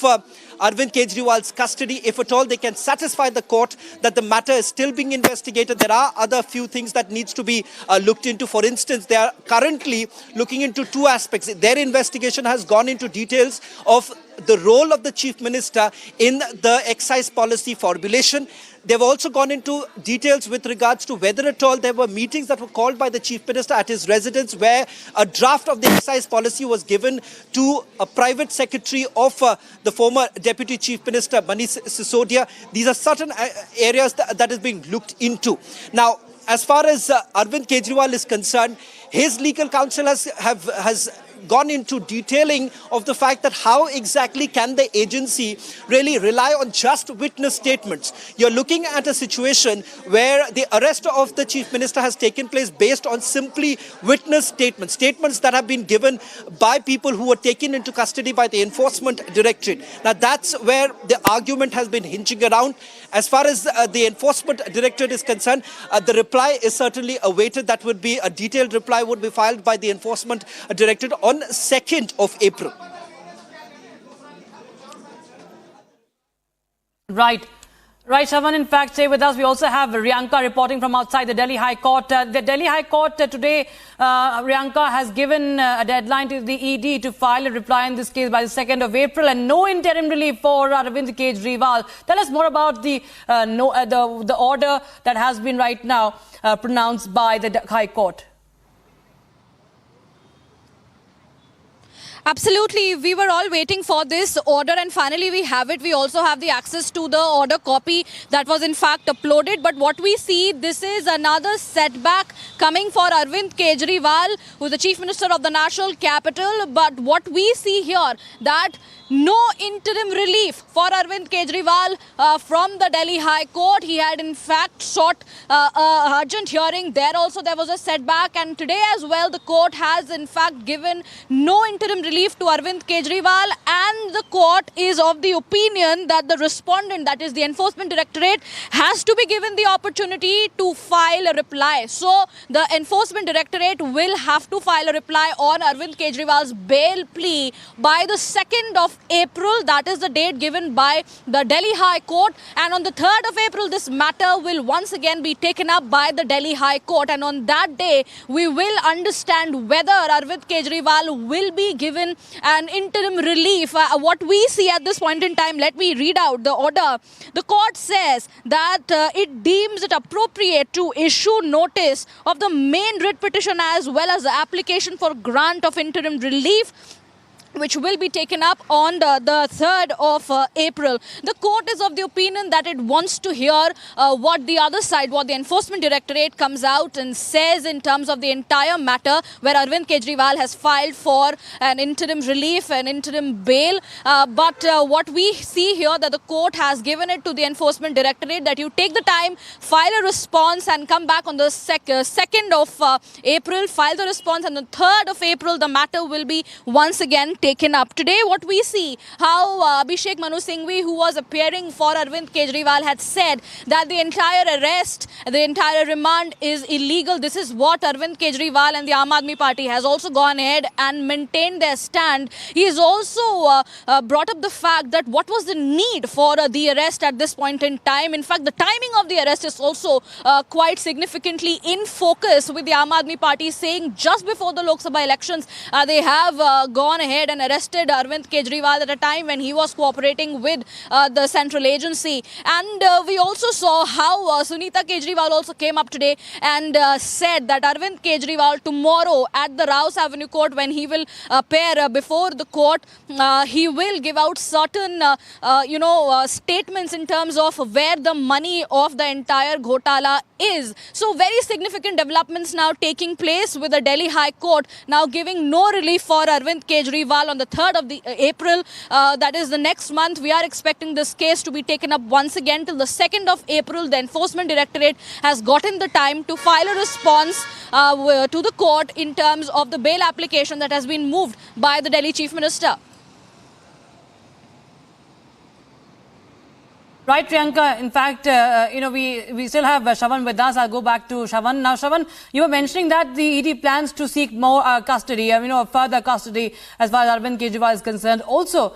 C: Arvind Kejriwal's custody. If at all they can satisfy the court that the matter is still being investigated, there are other few things that needs to be looked into. For instance, they are currently looking into two aspects. Their investigation has gone into details of the role of the Chief Minister in the excise policy formulation. They've also gone into details with regards to whether at all there were meetings that were called by the Chief Minister at his residence where a draft of the excise policy was given to a private secretary of the former Deputy Chief Minister, Manish Sisodia. These are certain areas that is being looked into. Now, as far as Arvind Kejriwal is concerned, his legal counsel has gone into detailing of the fact that how exactly can the agency really rely on just witness statements. You're looking at a situation where the arrest of the Chief Minister has taken place based on simply witness statements that have been given by people who were taken into custody by the Enforcement Directorate. Now that's where the argument has been hinging around. As far as the Enforcement Directorate is concerned, the reply is certainly awaited. That would be a detailed reply would be filed by the Enforcement Directorate on 2nd of April.
F: Right. Right, Shavan, in fact, stay with us. We also have Riyanka reporting from outside the Delhi High Court. The Delhi High Court today, Riyanka has given a deadline to the ED to file a reply in this case by the 2nd of April, and no interim relief for Arvind Kejriwal. Tell us more about the order that has been right now pronounced by the High Court.
K: Absolutely. We were all waiting for this order and finally we have it. We also have the access to the order copy that was in fact uploaded. But what we see, this is another setback coming for Arvind Kejriwal, who is the Chief Minister of the National Capital. But what we see here, that no interim relief for Arvind Kejriwal from the Delhi High Court. He had in fact sought urgent hearing. There also there was a setback, and today as well the court has in fact given no interim relief to Arvind Kejriwal, and the court is of the opinion that the respondent, that is the Enforcement Directorate, has to be given the opportunity to file a reply. So the Enforcement Directorate will have to file a reply on Arvind Kejriwal's bail plea by the 2nd of April. That is the date given by the Delhi High Court, and on the 3rd of April this matter will once again be taken up by the Delhi High Court, and on that day we will understand whether Arvind Kejriwal will be given an interim relief. What we see at this point in time, let me read out the order. The court says that it deems it appropriate to issue notice of the main writ petition as well as the application for grant of interim relief, which will be taken up on the 3rd of April. The court is of the opinion that it wants to hear what the other side, what the Enforcement Directorate comes out and says in terms of the entire matter, where Arvind Kejriwal has filed for an interim relief, an interim bail. But what we see here, that the court has given it to the Enforcement Directorate, that you take the time, file a response and come back on the 2nd of April, file the response, and the 3rd of April the matter will be once again taken up. Today what we see, how Abhishek Manu Singhvi, who was appearing for Arvind Kejriwal, had said that the entire arrest, the entire remand is illegal. This is what Arvind Kejriwal and the Aam Aadmi Party has also gone ahead and maintained their stand. He has also brought up the fact that what was the need for the arrest at this point in time. In fact, the timing of the arrest is also quite significantly in focus, with the Aam Aadmi Party saying just before the Lok Sabha elections they have gone ahead and arrested Arvind Kejriwal at a time when he was cooperating with the central agency. And we also saw how Sunita Kejriwal also came up today and said that Arvind Kejriwal tomorrow at the Rouse Avenue Court, when he will appear before the court, he will give out certain statements in terms of where the money of the entire Ghotala is. So very significant developments now taking place, with the Delhi High Court now giving no relief for Arvind Kejriwal on the 3rd of April. That is the next month. We are expecting this case to be taken up once again till the 2nd of April. The Enforcement Directorate has gotten the time to file a response to the court in terms of the bail application that has been moved by the Delhi Chief Minister.
F: Right, Priyanka. In fact, we still have Shavan with us. I'll go back to Shavan. Now, Shavan, you were mentioning that the ED plans to seek more custody, further custody as far as Arvind Kejriwal is concerned. Also,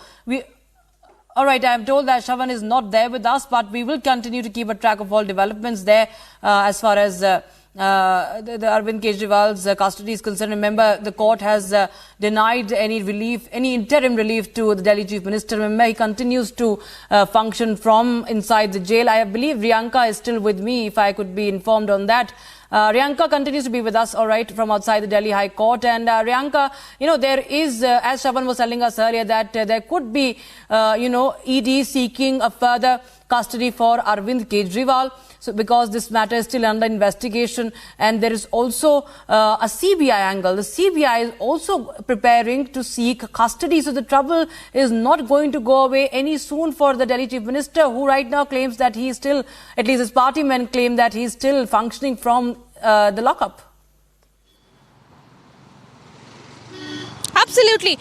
F: all right, I am told that Shavan is not there with us, but we will continue to keep a track of all developments there as far as the Arvind Kejriwal's custody is concerned. Remember, the court has denied any relief, any interim relief to the Delhi Chief Minister. Remember, he continues to function from inside the jail. I believe Riyanka is still with me, if I could be informed on that. Riyanka continues to be with us, all right, from outside the Delhi High Court. And Riyanka, there is, as Shavan was telling us earlier, that there could be, ED seeking a further custody for Arvind Kejriwal. So because this matter is still under investigation, and there is also a CBI angle. The CBI is also preparing to seek custody. So the trouble is not going to go away any soon for the Delhi Chief Minister, who right now claims that he is still, at least his party men claim that he is still functioning from the lockup.
K: Absolutely.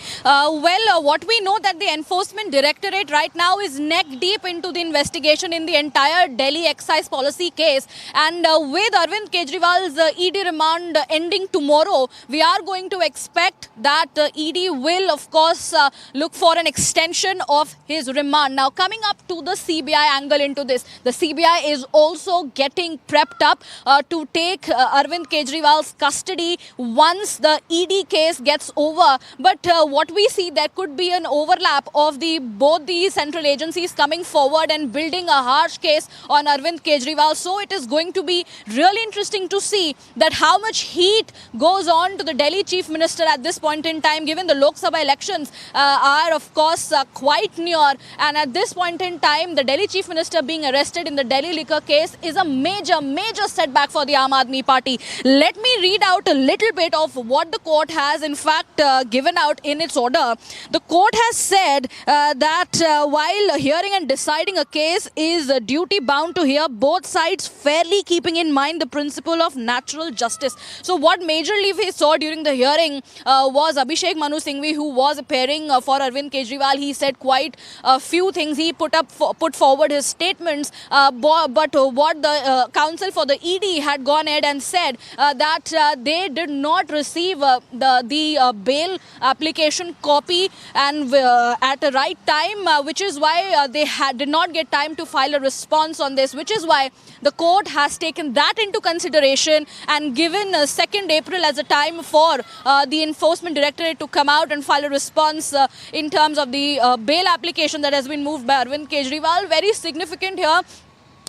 K: What we know that the Enforcement Directorate right now is neck deep into the investigation in the entire Delhi excise policy case. And with Arvind Kejriwal's ED remand ending tomorrow, we are going to expect that ED will, of course, look for an extension of his remand. Now, coming up to the CBI angle into this, the CBI is also getting prepped up to take Arvind Kejriwal's custody once the ED case gets over. But what we see, there could be an overlap of both the central agencies coming forward and building a harsh case on Arvind Kejriwal. So it is going to be really interesting to see that how much heat goes on to the Delhi Chief Minister at this point in time, given the Lok Sabha elections are of course quite near, and at this point in time the Delhi Chief Minister being arrested in the Delhi liquor case is a major setback for the Aam Aadmi Party. Let me read out a little bit of what the court has in fact given out in its order. The court has said that while hearing and deciding a case is duty bound to hear both sides fairly, keeping in mind the principle of natural justice. So what majorly we saw during the hearing was Abhishek Manu Singhvi, who was appearing for Arvind Kejriwal. He said quite a few things. He put forward his statements, but what the counsel for the ED had gone ahead and said that they did not receive the bail application copy and at the right time, which is why they did not get time to file a response on this, which is why the court has taken that into consideration and given 2nd April as a time for the Enforcement Directorate to come out and file a response in terms of the bail application that has been moved by Arvind Kejriwal. Very significant here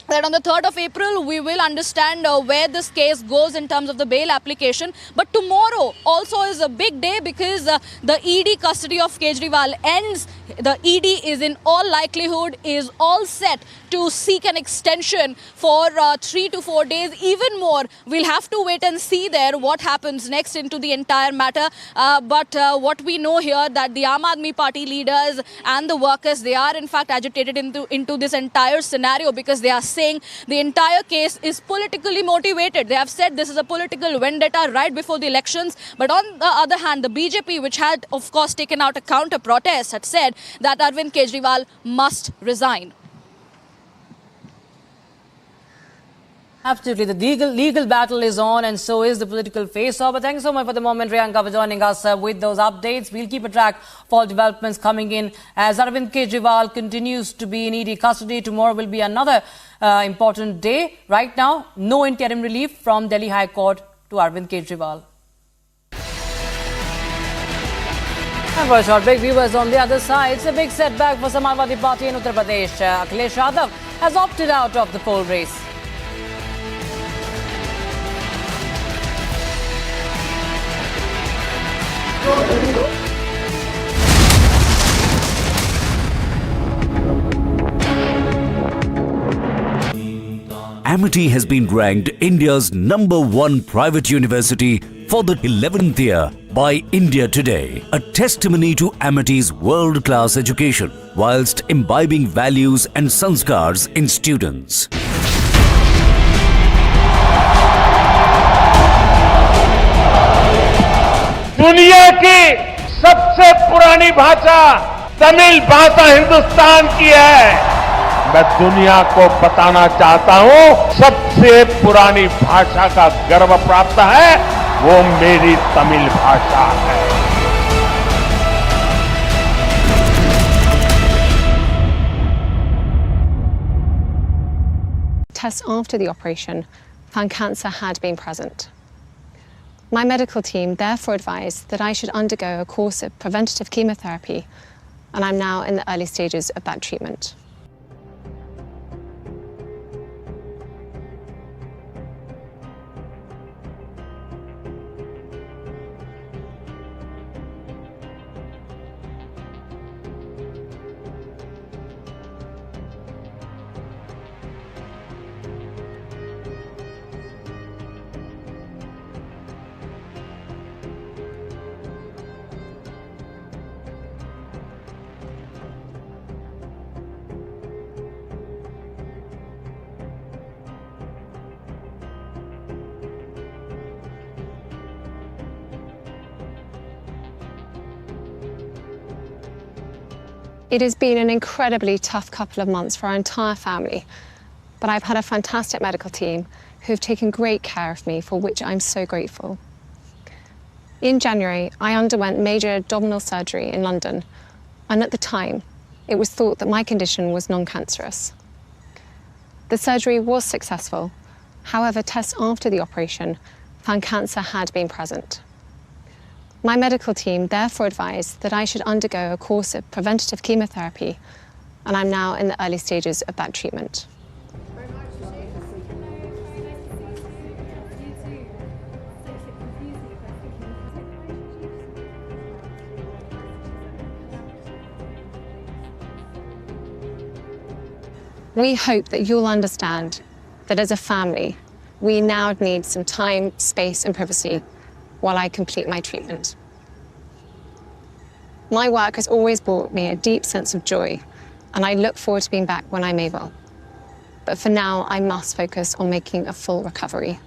K: that on the 3rd of April, we will understand where this case goes in terms of the bail application. But tomorrow also is a big day because the ED custody of Kejriwal ends. The ED is in all likelihood is all set to seek an extension for 3 to 4 days, even more. We'll have to wait and see there what happens next into the entire matter. But what we know here that the Aam Aadmi Party leaders and the workers, they are in fact agitated into this entire scenario because they are saying the entire case is politically motivated. They have said this is a political vendetta right before the elections. But on the other hand, the BJP, which had of course taken out a counter protest, had said that Arvind Kejriwal must resign.
F: Absolutely. The legal battle is on and so is the political face-off. But thank you so much for the moment, Priyanka, for joining us with those updates. We'll keep a track of all developments coming in as Arvind Kejriwal continues to be in ED custody. Tomorrow will be another important day. Right now, no interim relief from Delhi High Court to Arvind Kejriwal. And for a short break, viewers, on the other side, it's a big setback for Samajwadi Party in Uttar Pradesh. Akhilesh Yadav has opted out of the poll race.
D: Amity has been ranked India's #1 private university for the 11th year by India Today, a testimony to Amity's world-class education whilst imbibing values and sanskars in students.
P: दुनिया की सबसे पुरानी भाषा तमिल भाषा हिंदुस्तान की है। मैं दुनिया को बताना चाहता हूं, सबसे पुरानी भाषा का गर्व प्राप्त है, वो मेरी तमिल भाषा है।
L: Tests after the operation found cancer had been present. My medical team therefore advised that I should undergo a course of preventative chemotherapy, and I'm now in the early stages of that treatment. It has been an incredibly tough couple of months for our entire family, but I've had a fantastic medical team who have taken great care of me, for which I'm so grateful. In January, I underwent major abdominal surgery in London, and at the time, it was thought that my condition was non-cancerous. The surgery was successful. However, tests after the operation found cancer had been present. My medical team therefore advised that I should undergo a course of preventative chemotherapy, and I'm now in the early stages of that treatment. We hope that you'll understand that as a family, we now need some time, space, and privacy while I complete my treatment. My work has always brought me a deep sense of joy, and I look forward to being back when I'm able. But for now, I must focus on making a full recovery.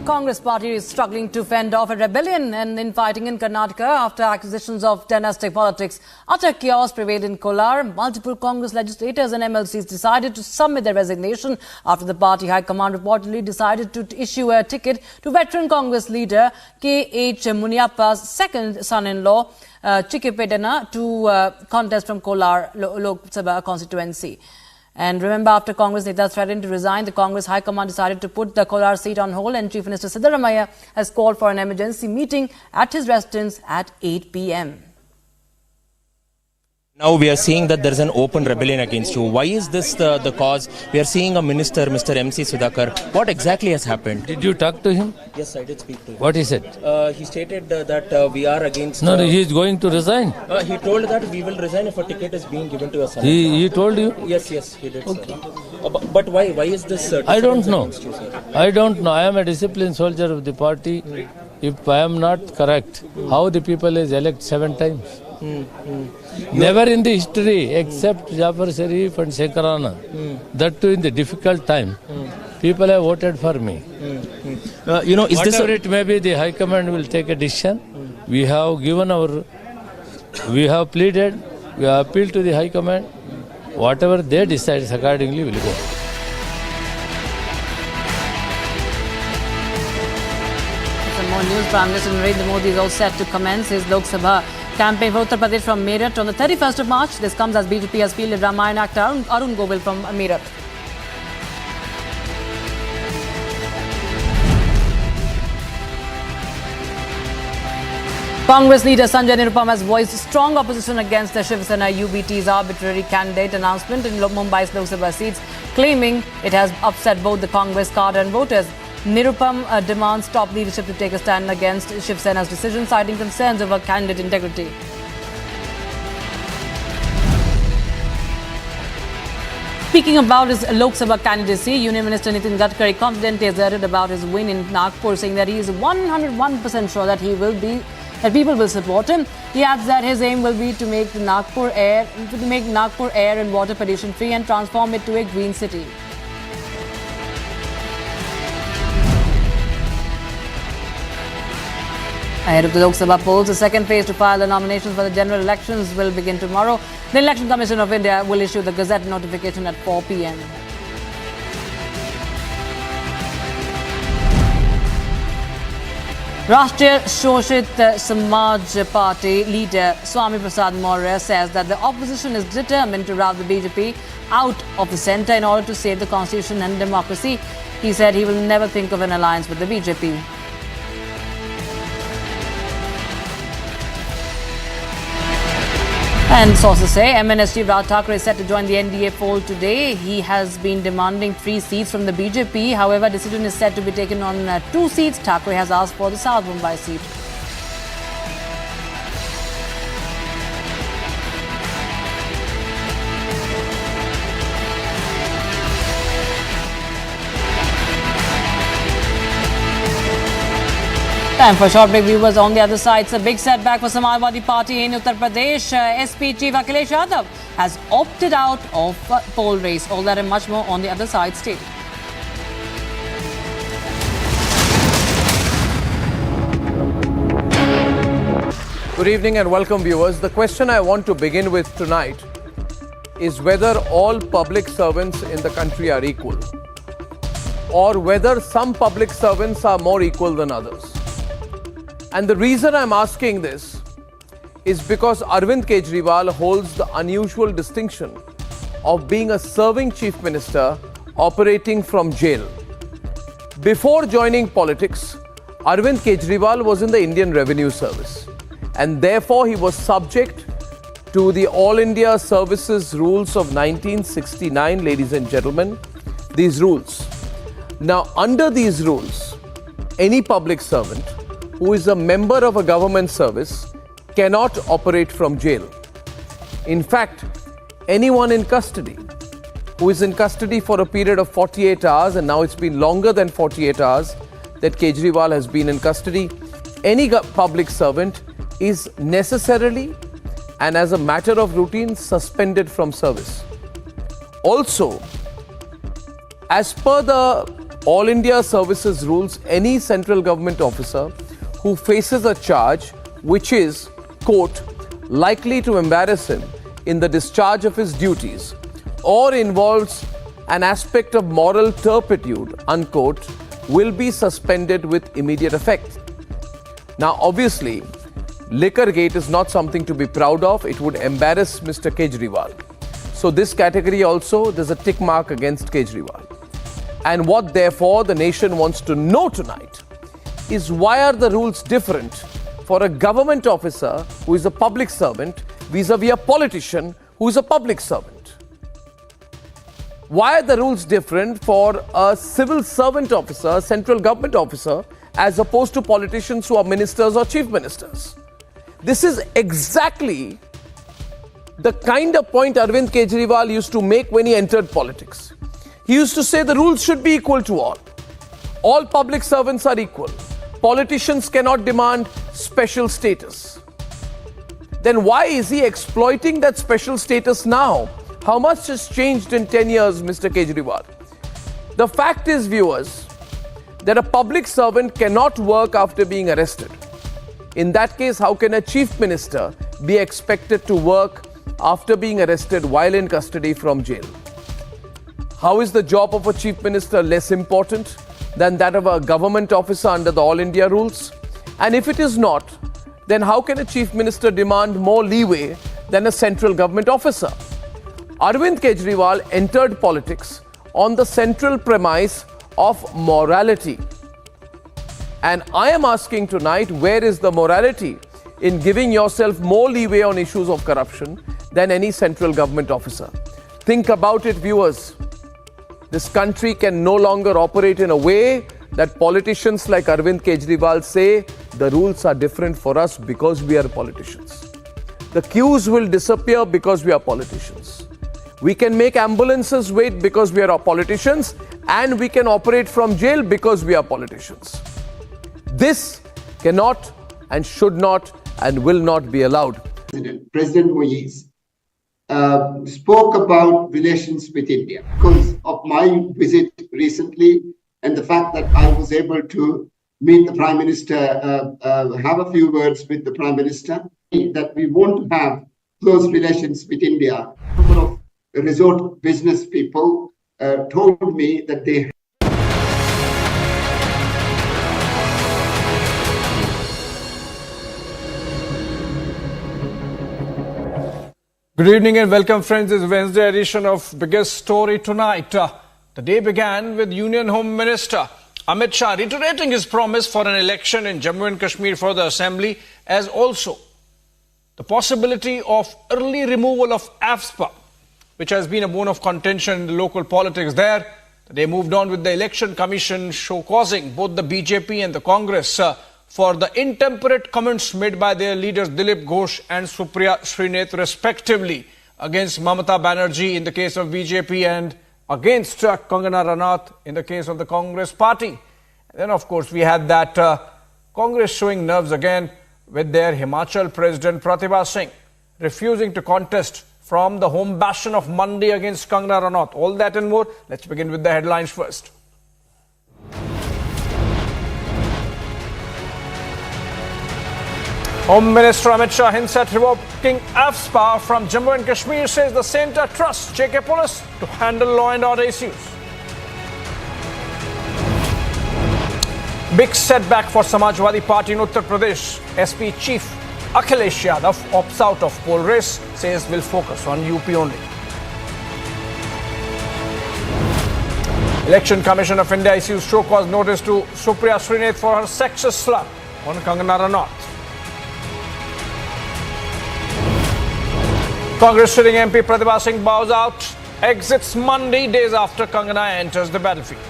F: Congress party is struggling to fend off a rebellion and infighting in Karnataka after accusations of dynastic politics. Utter chaos prevailed in Kolar. Multiple Congress legislators and MLCs decided to submit their resignation after the party high command reportedly decided to issue a ticket to veteran Congress leader K.H. Muniappa's second son-in-law, Chikkipedana, to contest from Kolar Lok Sabha constituency. And remember, after Congress leaders threatened to resign, the Congress High Command decided to put the Kolar seat on hold, and Chief Minister Siddaramaiah has called for an emergency meeting at his residence at 8 p.m.
A: Now we are seeing that there is an open rebellion against you. Why is this the cause? We are seeing a minister, Mr. MC Sudhakar. What exactly has happened?
B: Did you talk to him?
A: Yes, I did speak to him.
B: What he said?
A: He stated that we are against...
B: No, he is going to resign.
A: He told that we will resign if a ticket is being given to us.
B: He told you?
A: Yes, he did. Okay. But why is this...
B: I don't know. I don't know. I am a disciplined soldier of the party. If I am not correct, how the people is elect 7 times? Never in the history, except Jafar Sharif and Shekarana, that too in the difficult time, people have voted for me.
A: Is
B: whatever it may be, the High Command will take a decision. We have pleaded, we have appealed to the High Command. Whatever they decide, accordingly will go.
F: Some more news. Prime Minister Narendra Modi is all set to commence his Lok Sabha campaign for Uttar Pradesh from Meerut on the 31st of March. This comes as BJP has fielded Ramayana actor Arun Govil from Meerut. Congress leader Sanjay Nirupam has voiced strong opposition against the Shiv Sena UBT's arbitrary candidate announcement in Mumbai's Lok Sabha seats, claiming it has upset both the Congress cadre and voters. Nirupam demands top leadership to take a stand against Shiv Sena's decision, citing concerns over candidate integrity. Speaking about his Lok Sabha candidacy, Union Minister Nitin Gadkari confidently asserted about his win in Nagpur, saying that he is 101% sure that people will support him. He adds that his aim will be to make Nagpur air and water pollution free and transform it to a green city. Ahead of the Lok Sabha polls, the second phase to file the nominations for the general elections will begin tomorrow. The Election Commission of India will issue the Gazette notification at 4 p.m. Rashtriya Shoshit Samaj Party leader Swami Prasad Maurya says that the opposition is determined to rout the BJP out of the centre in order to save the constitution and democracy. He said he will never think of an alliance with the BJP. And sources say MNSG Raj Thackeray is set to join the NDA fold today. He has been demanding 3 seats from the BJP. However, decision is set to be taken on 2 seats. Thackeray has asked for the South Mumbai seat. Time for a short break, viewers. On the other side, it's a big setback for Samajwadi Party in Uttar Pradesh. SP Chief Akhilesh Yadav has opted out of poll race. All that and much more on the other side. Stay tuned.
I: Good evening and welcome, viewers. The question I want to begin with tonight is whether all public servants in the country are equal, or whether some public servants are more equal than others. And the reason I'm asking this is because Arvind Kejriwal holds the unusual distinction of being a serving chief minister operating from jail. Before joining politics, Arvind Kejriwal was in the Indian Revenue Service, and therefore he was subject to the All India Services Rules of 1969, ladies and gentlemen, these rules. Now, under these rules, any public servant who is a member of a government service cannot operate from jail. In fact, anyone in custody who is in custody for a period of 48 hours, and now it's been longer than 48 hours that Kejriwal has been in custody, any public servant is necessarily and as a matter of routine suspended from service. Also, as per the All India Services Rules, any central government officer who faces a charge which is, quote, likely to embarrass him in the discharge of his duties or involves an aspect of moral turpitude, unquote, will be suspended with immediate effect. Now, obviously, Liquorgate is not something to be proud of. It would embarrass Mr. Kejriwal. So this category also, there's a tick mark against Kejriwal. And what, therefore, the nation wants to know tonight is why are the rules different for a government officer who is a public servant vis-a-vis a politician who is a public servant? Why are the rules different for a civil servant officer, a central government officer, as opposed to politicians who are ministers or chief ministers? This is exactly the kind of point Arvind Kejriwal used to make when he entered politics. He used to say the rules should be equal to all. All public servants are equal. Politicians cannot demand special status. Then why is he exploiting that special status now? How much has changed in 10 years, Mr. Kejriwal? The fact is, viewers, that a public servant cannot work after being arrested. In that case, how can a chief minister be expected to work after being arrested while in custody from jail? How is the job of a chief minister less important than that of a government officer under the All India rules? And if it is not, then how can a chief minister demand more leeway than a central government officer? Arvind Kejriwal entered politics on the central premise of morality. And I am asking tonight, where is the morality in giving yourself more leeway on issues of corruption than any central government officer? Think about it, viewers. This country can no longer operate in a way that politicians like Arvind Kejriwal say the rules are different for us because we are politicians. The queues will disappear because we are politicians. We can make ambulances wait because we are politicians, and we can operate from jail because we are politicians. This cannot and should not and will not be allowed.
E: President Moise spoke about relations with India because of my visit recently and the fact that I was able to meet the Prime Minister, have a few words with the Prime Minister, that we want to have close relations with India. A couple of resort business people told me that they
Q: Good evening and welcome, friends. This is Wednesday edition of Biggest Story Tonight. The day began with Union Home Minister Amit Shah reiterating his promise for an election in Jammu and Kashmir for the Assembly, as also the possibility of early removal of AFSPA, which has been a bone of contention in the local politics there. They moved on with the Election Commission causing both the BJP and the Congress for the intemperate comments made by their leaders Dilip Ghosh and Supriya Srinath respectively against Mamata Banerjee in the case of BJP and against Kangana Ranaut in the case of the Congress party. And then of course we had that Congress showing nerves again with their Himachal President Pratibha Singh refusing to contest from the home bastion of Mandi against Kangana Ranaut. All that and more. Let's begin with the headlines first. Home Minister Amit Shah hints at revoking AFSPA from Jammu and Kashmir, says the centre trusts JK Police to handle law and order issues. Big setback for Samajwadi Party in Uttar Pradesh. SP Chief Akhilesh Yadav opts out of poll race, says will focus on UP only. Election Commission of India issues show cause notice to Supriya Srinath for her sexist slur on Kangana Ranaut. Congress sitting MP Pratibha Singh bows out, exits Monday, days after Kangana enters the battlefield.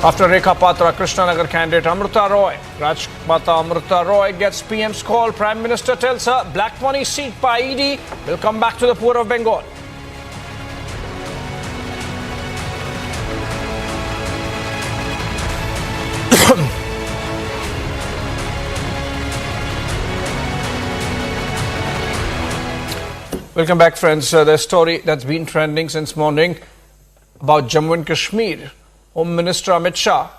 Q: After Rekha Patra, Krishnanagar candidate Amrita Roy, Rajmata Amrita Roy gets PM's call. Prime Minister tells her black money seized by ED will come back to the poor of Bengal. Welcome back, friends. The story that's been trending since morning about Jammu and Kashmir. Home Minister Amit Shah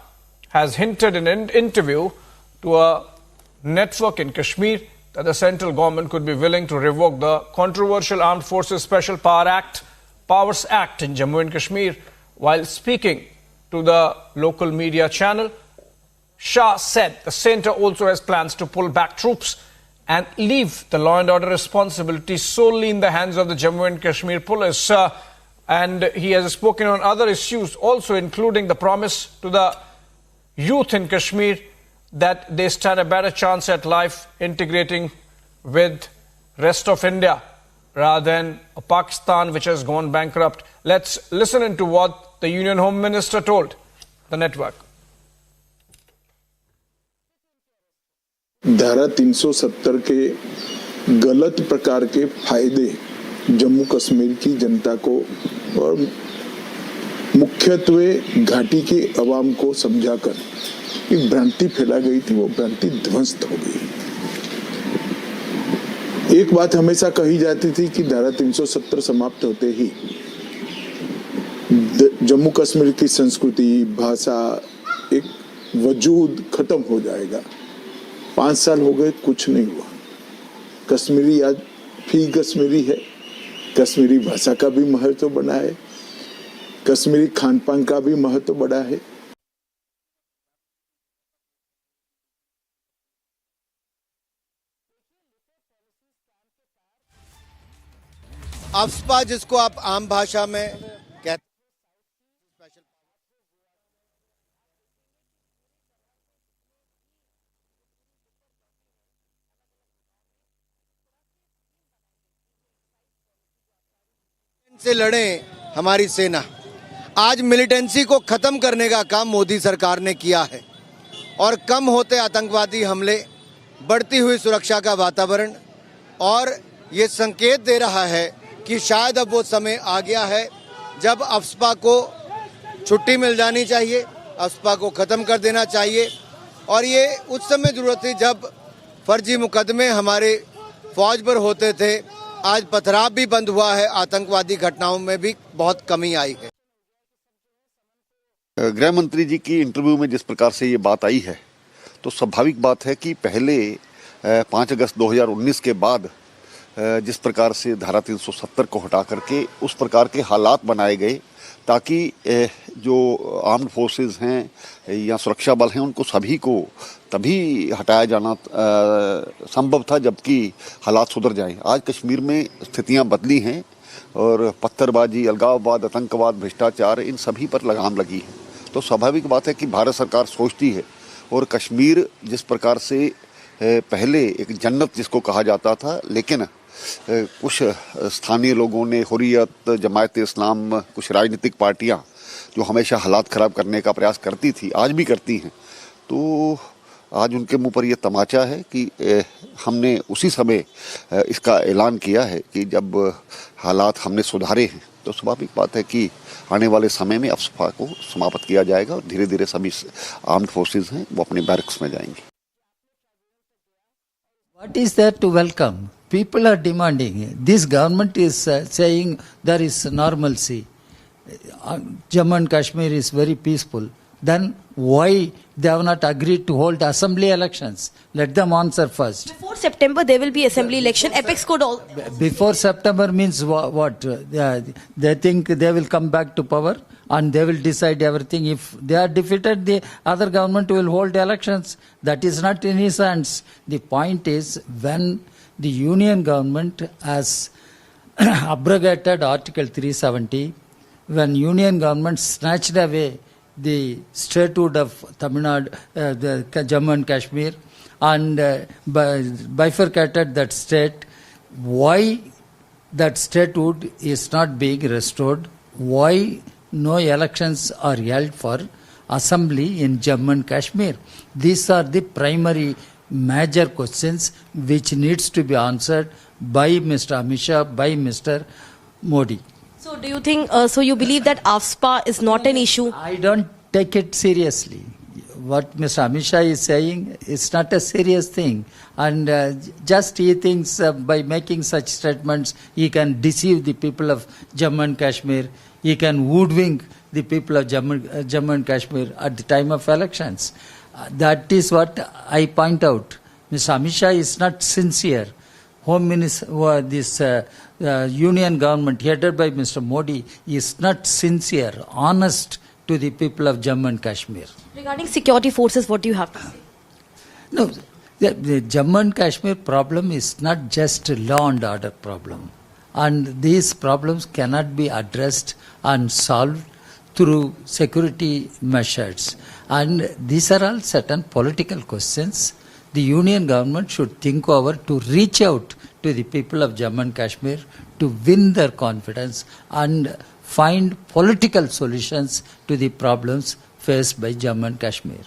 Q: has hinted in an interview to a network in Kashmir that the central government could be willing to revoke the controversial Armed Forces Special Powers Act in Jammu and Kashmir. While speaking to the local media channel, Shah said the centre also has plans to pull back troops and leave the law and order responsibility solely in the hands of the Jammu and Kashmir police. And he has spoken on other issues, also including the promise to the youth in Kashmir that they stand a better chance at life integrating with rest of India rather than a Pakistan which has gone bankrupt. Let's listen into what the Union Home Minister told the network.
R: धारा 370 के गलत प्रकार के फायदे जम्मू कश्मीर की जनता को और मुख्यत्वे घाटी के अवाम को समझाकर एक भ्रांति फैला गई थी, वो भ्रांति ध्वस्त हो गई। एक बात हमेशा कही जाती थी कि धारा 370 समाप्त होते ही जम्मू कश्मीर की संस्कृति, भाषा, एक वजूद खत्म हो जाएगा। 5 साल हो गए, कुछ नहीं हुआ। कश्मीरी आज भी कश्मीरी है, कश्मीरी भाषा का भी महत्व बड़ा है, कश्मीरी खान पान का भी महत्व बड़ा है।
S: AFSPA जिसको आप आम भाषा में कहते से लड़े हमारी सेना। आज मिलिटेंसी को खत्म करने का काम मोदी सरकार ने किया है और कम होते आतंकवादी हमले, बढ़ती हुई सुरक्षा का वातावरण और ये संकेत दे रहा है कि शायद अब वो समय आ गया है जब AFSPA को छुट्टी मिल जानी चाहिए, AFSPA को खत्म कर देना चाहिए। और ये उस समय जरूरत थी जब फर्जी मुकदमे हमारे फौज पर होते थे। आज पथराव भी बंद हुआ है, आतंकवादी घटनाओं में भी बहुत कमी आई है।
T: गृह मंत्री जी की इंटरव्यू में जिस प्रकार से ये बात आई है तो स्वाभाविक बात है कि पहले 5 अगस्त 2019 के बाद जिस प्रकार से धारा 370 को हटा करके उस प्रकार के हालात बनाए गए ताकि जो आर्म्ड फोर्सेस हैं या सुरक्षा बल हैं उनको सभी को तभी हटाया जाना संभव था जबकि हालात सुधर जाएं। आज कश्मीर में स्थितियां बदली हैं और पत्थरबाजी, अलगाववाद, आतंकवाद, भ्रष्टाचार इन सभी पर लगाम लगी है। तो स्वाभाविक बात है कि भारत सरकार सोचती है और कश्मीर जिस प्रकार से पहले एक जन्नत जिसको कहा जाता था, लेकिन कुछ स्थानीय लोगों ने, हुर्रियत, जमायत इस्लाम, कुछ राजनीतिक पार्टियां जो हमेशा हालात ख़राब करने का प्रयास करती थी, आज भी करती हैं, तो आज उनके मुंह पर यह तमाचा है कि हमने उसी समय इसका ऐलान किया है कि जब हालात हमने सुधारे हैं तो स्वाभाविक बात है कि आने वाले समय में AFSPA को समाप्त किया जाएगा और धीरे धीरे सभी आर्म्ड फोर्सेस हैं वो अपने बैरक्स में जाएंगे।
H: What is there to welcome? People are demanding. This government is saying there is normalcy. Jammu and Kashmir is very peaceful. Then why they have not agreed to hold assembly elections? Let them answer first.
U: Before September there will be assembly election. Apex could all...
H: Before September means what? They think they will come back to power and they will decide everything. If they are defeated, the other government will hold elections. That is not in his hands. The point is, when the union government has abrogated Article 370, when union government snatched away the statehood of Tamil Nadu, the Jammu and Kashmir, and bifurcated that state, why that statehood is not being restored? Why no elections are held for assembly in Jammu and Kashmir? These are the primary major questions which needs to be answered by Mr. Amit Shah, by Mr. Modi.
U: So do you think, so you believe that AFSPA is not an issue?
H: I don't take it seriously. What Mr. Amit Shah is saying is not a serious thing. And just he thinks by making such statements, he can deceive the people of Jammu and Kashmir. He can hoodwink the people of Jammu and Kashmir at the time of elections. That is what I point out. Mr. Amit Shah is not sincere. Home Minister, this union government headed by Mr. Modi is not sincere, honest to the people of Jammu and Kashmir.
U: Regarding security forces, what do you have to say?
H: No, the Jammu and Kashmir problem is not just a law and order problem. And these problems cannot be addressed and solved through security measures. And these are all certain political questions. The union government should think over to reach out to the people of Jammu and Kashmir to win their confidence and find political solutions to the problems faced by Jammu and Kashmir.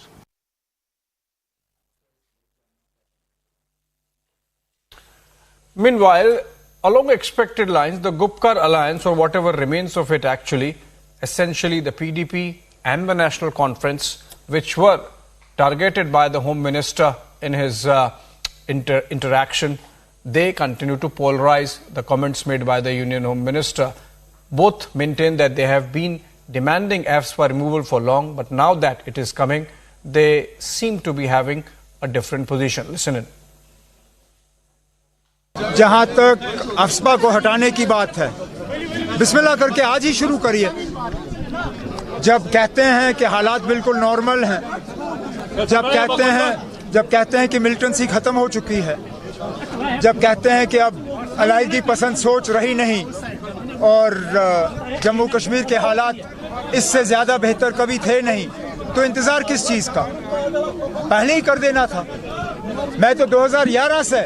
Q: Meanwhile, along expected lines, the Gupkar alliance, or whatever remains of it actually, essentially the PDP and the National Conference, which were targeted by the Home Minister in his interaction, they continue to polarize. The comments made by the Union Home Minister both maintain that they have been demanding AFSPA removal for long, but now that it is coming, they seem to be having a different position. Listen in.
V: जहां तक AFSPA को हटाने की बात है, बिस्मिल्लाह करके आज ही शुरू करिए। जब कहते हैं कि हालात बिल्कुल नॉर्मल हैं, जब कहते हैं कि मिलिटेंसी खत्म हो चुकी है, जब कहते हैं कि अब अलायदी पसंद सोच रही नहीं और जम्मू कश्मीर के हालात इससे ज़्यादा बेहतर कभी थे नहीं, तो इंतज़ार किस चीज़ का? पहले ही कर देना था। मैं तो 2011 से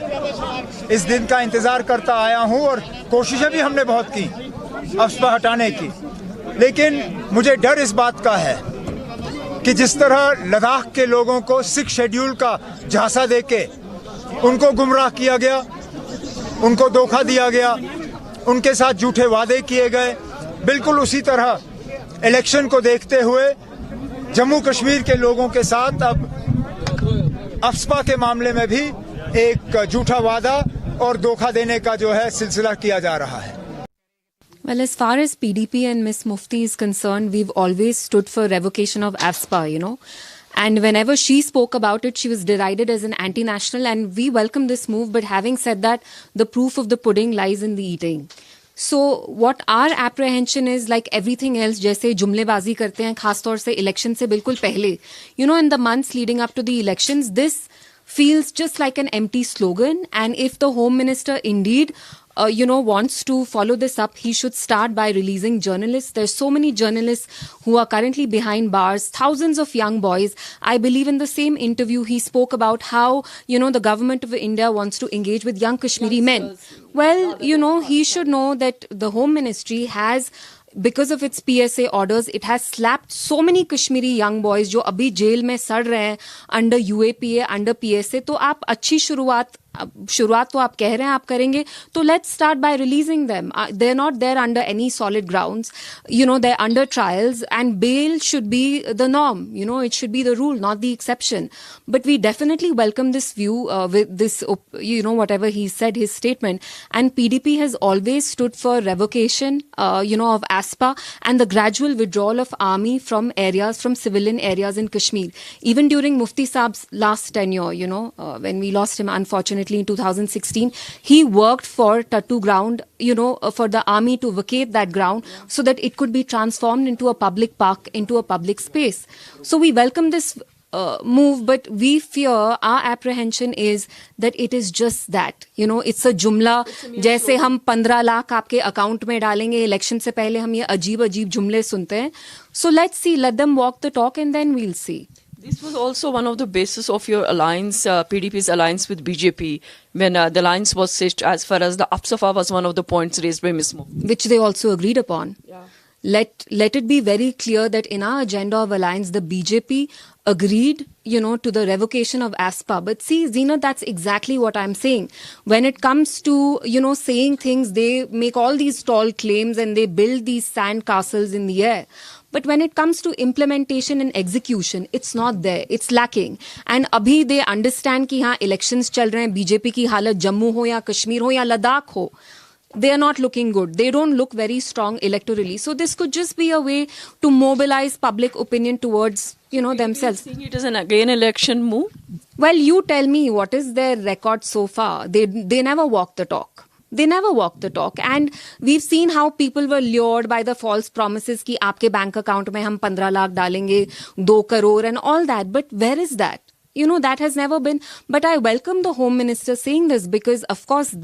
V: इस दिन का इंतज़ार करता आया हूं और कोशिशें भी हमने बहुत की AFSPA हटाने की, लेकिन मुझे डर इस बात का है कि जिस तरह लद्दाख के लोगों को 6 शेड्यूल का झांसा देके उनको गुमराह किया गया, उनको धोखा दिया गया, उनके साथ झूठे वादे किए गए, बिल्कुल उसी तरह इलेक्शन को देखते हुए जम्मू कश्मीर के लोगों के साथ अब AFSPA के मामले में भी एक झूठा वादा और धोखा देने का जो है सिलसिला किया जा रहा है।
W: Well, as far as PDP and Ms. Mufti is concerned, we've always stood for revocation of AFSPA, you know. And whenever she spoke about it, she was derided as an anti-national, and we welcome this move. But having said that, the proof of the pudding lies in the eating. So what our apprehension is, like everything else, जैसे जुमलेबाजी करते हैं, खासतौर से election से बिल्कुल पहले, you know, in the months leading up to the elections, this feels just like an empty slogan. And if the Home Minister indeed wants to follow this up, he should start by releasing journalists. There's so many journalists who are currently behind bars, thousands of young boys. I believe in the same interview, he spoke about how, the government of India wants to engage with young Kashmiri men. Well, he should know that the Home Ministry has, because of its PSA orders, it has slapped so many Kashmiri young boys जो अभी jail में सड़ रहे हैं under UAPA, under PSA. तो आप अच्छी शुरुआत तो आप कह रहे हैं आप करेंगे, तो let's start by releasing them. They're not there under any solid grounds. They're under trials, and bail should be the norm. It should be the rule, not the exception. But we definitely welcome this view with this, whatever he said, his statement. And PDP has always stood for revocation, of AFSPA and the gradual withdrawal of army from civilian areas in Kashmir. Even during Mufti Saab's last tenure, when we lost him, unfortunately, in 2016, he worked for Tattu ground, for the army to vacate that ground so that it could be transformed into a public park, into a public space. So we welcome this move, but we fear, our apprehension is that it is just that. It's a jumla. जैसे हम 15 लाख आपके account में डालेंगे, election से पहले हम ये अजीब जुमले सुनते हैं. So let's see, let them walk the talk and then we'll see.
G: This was also one of the basis of your alliance, PDP's alliance with BJP, when the alliance was stitched as far as the AFSPA was one of the points raised by Ms. Mufti.
W: Which they also agreed upon. Yeah. Let it be very clear that in our agenda of alliance, the BJP agreed, to the revocation of AFSPA. But see, Zina, that's exactly what I'm saying. When it comes to, saying things, they make all these tall claims and they build these sand castles in the air. But when it comes to implementation and execution, it's not there. It's lacking. And abhi they understand कि हाँ elections चल रहे हैं, BJP की हालत जम्मू हो या कश्मीर हो या लद्दाख हो, they are not looking good. They don't look very strong electorally. So this could just be a way to mobilize public opinion towards, themselves.
G: Do you think it is an again election move?
W: Well, you tell me, what is their record so far? They never walk the talk. They never walk the talk. And we've seen how people were lured by the false promises कि आपके bank account में हम 15 लाख डालेंगे, 2 crore and all that. But where is that? That has never been. But I welcome the Home Minister saying this because, of course,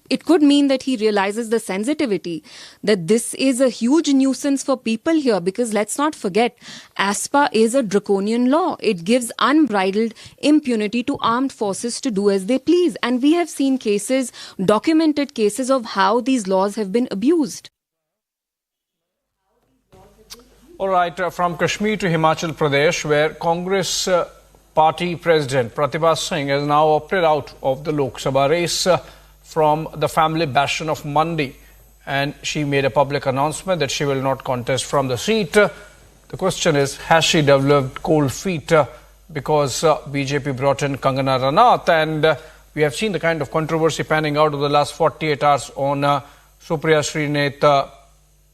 W: it could mean that he realizes the sensitivity, that this is a huge nuisance for people here, because let's not forget, AFSPA is a draconian law. It gives unbridled impunity to armed forces to do as they please. And we have seen cases, documented cases of how these laws have been abused.
Q: All right, from Kashmir to Himachal Pradesh, where Congress party president Pratibha Singh has now opted out of the Lok Sabha race from the family bastion of Mandi, and she made a public announcement that she will not contest from the seat. The question is, has she developed cold feet because BJP brought in Kangana Ranaut, and we have seen the kind of controversy panning out over the last 48 hours on Supriya Srinath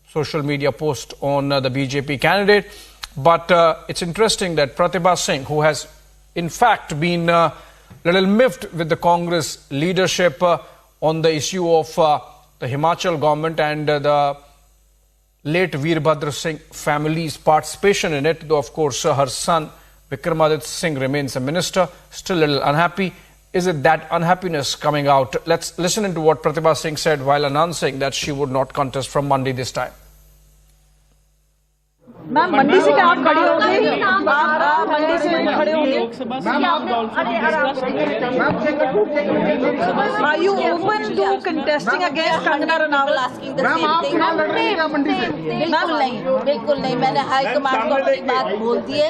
Q: social media post on the BJP candidate. But it's interesting that Pratibha Singh, who has in fact been a little miffed with the Congress leadership on the issue of the Himachal government and the late Veerbhadra Singh family's participation in it, though of course her son Vikramaditya Singh remains a minister, still a little unhappy. Is it that unhappiness coming out? Let's listen into what Pratibha Singh said while announcing that she would not contest from Mandi this time.
M: Ma'am Mandi से क्या आप खड़े होंगे? आप मंडी से खड़े होंगे? Are you open to contesting against Kangana Ranaut?
N: बिल्कुल नहीं. मैंने हाई कमांड को अपनी बात बोल दी है.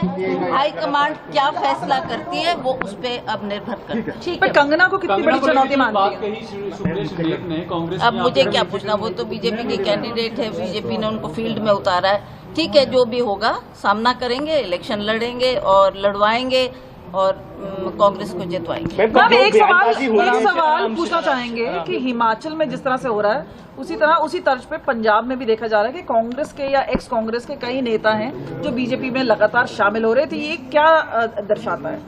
N: हाई कमांड क्या फैसला करती है वो उस पे अब निर्भर करता है.
M: ठीक है. कंगना को कितनी बड़ी चुनौती मानती है?
N: अब मुझे क्या पूछना, वो तो बीजेपी के कैंडिडेट है, बीजेपी ने उनको फील्ड में उतारा है. ठीक है, जो भी होगा सामना करेंगे, इलेक्शन लड़ेंगे और लड़वाएंगे और कांग्रेस को जितवाएंगे.
M: एक सवाल पूछना चाहेंगे कि हिमाचल में जिस तरह से हो रहा है, उसी तर्ज पे पंजाब में भी देखा जा रहा है कि कांग्रेस के या एक्स कांग्रेस के कई नेता हैं जो बीजेपी में लगातार शामिल हो रहे थे. ये क्या दर्शाता है?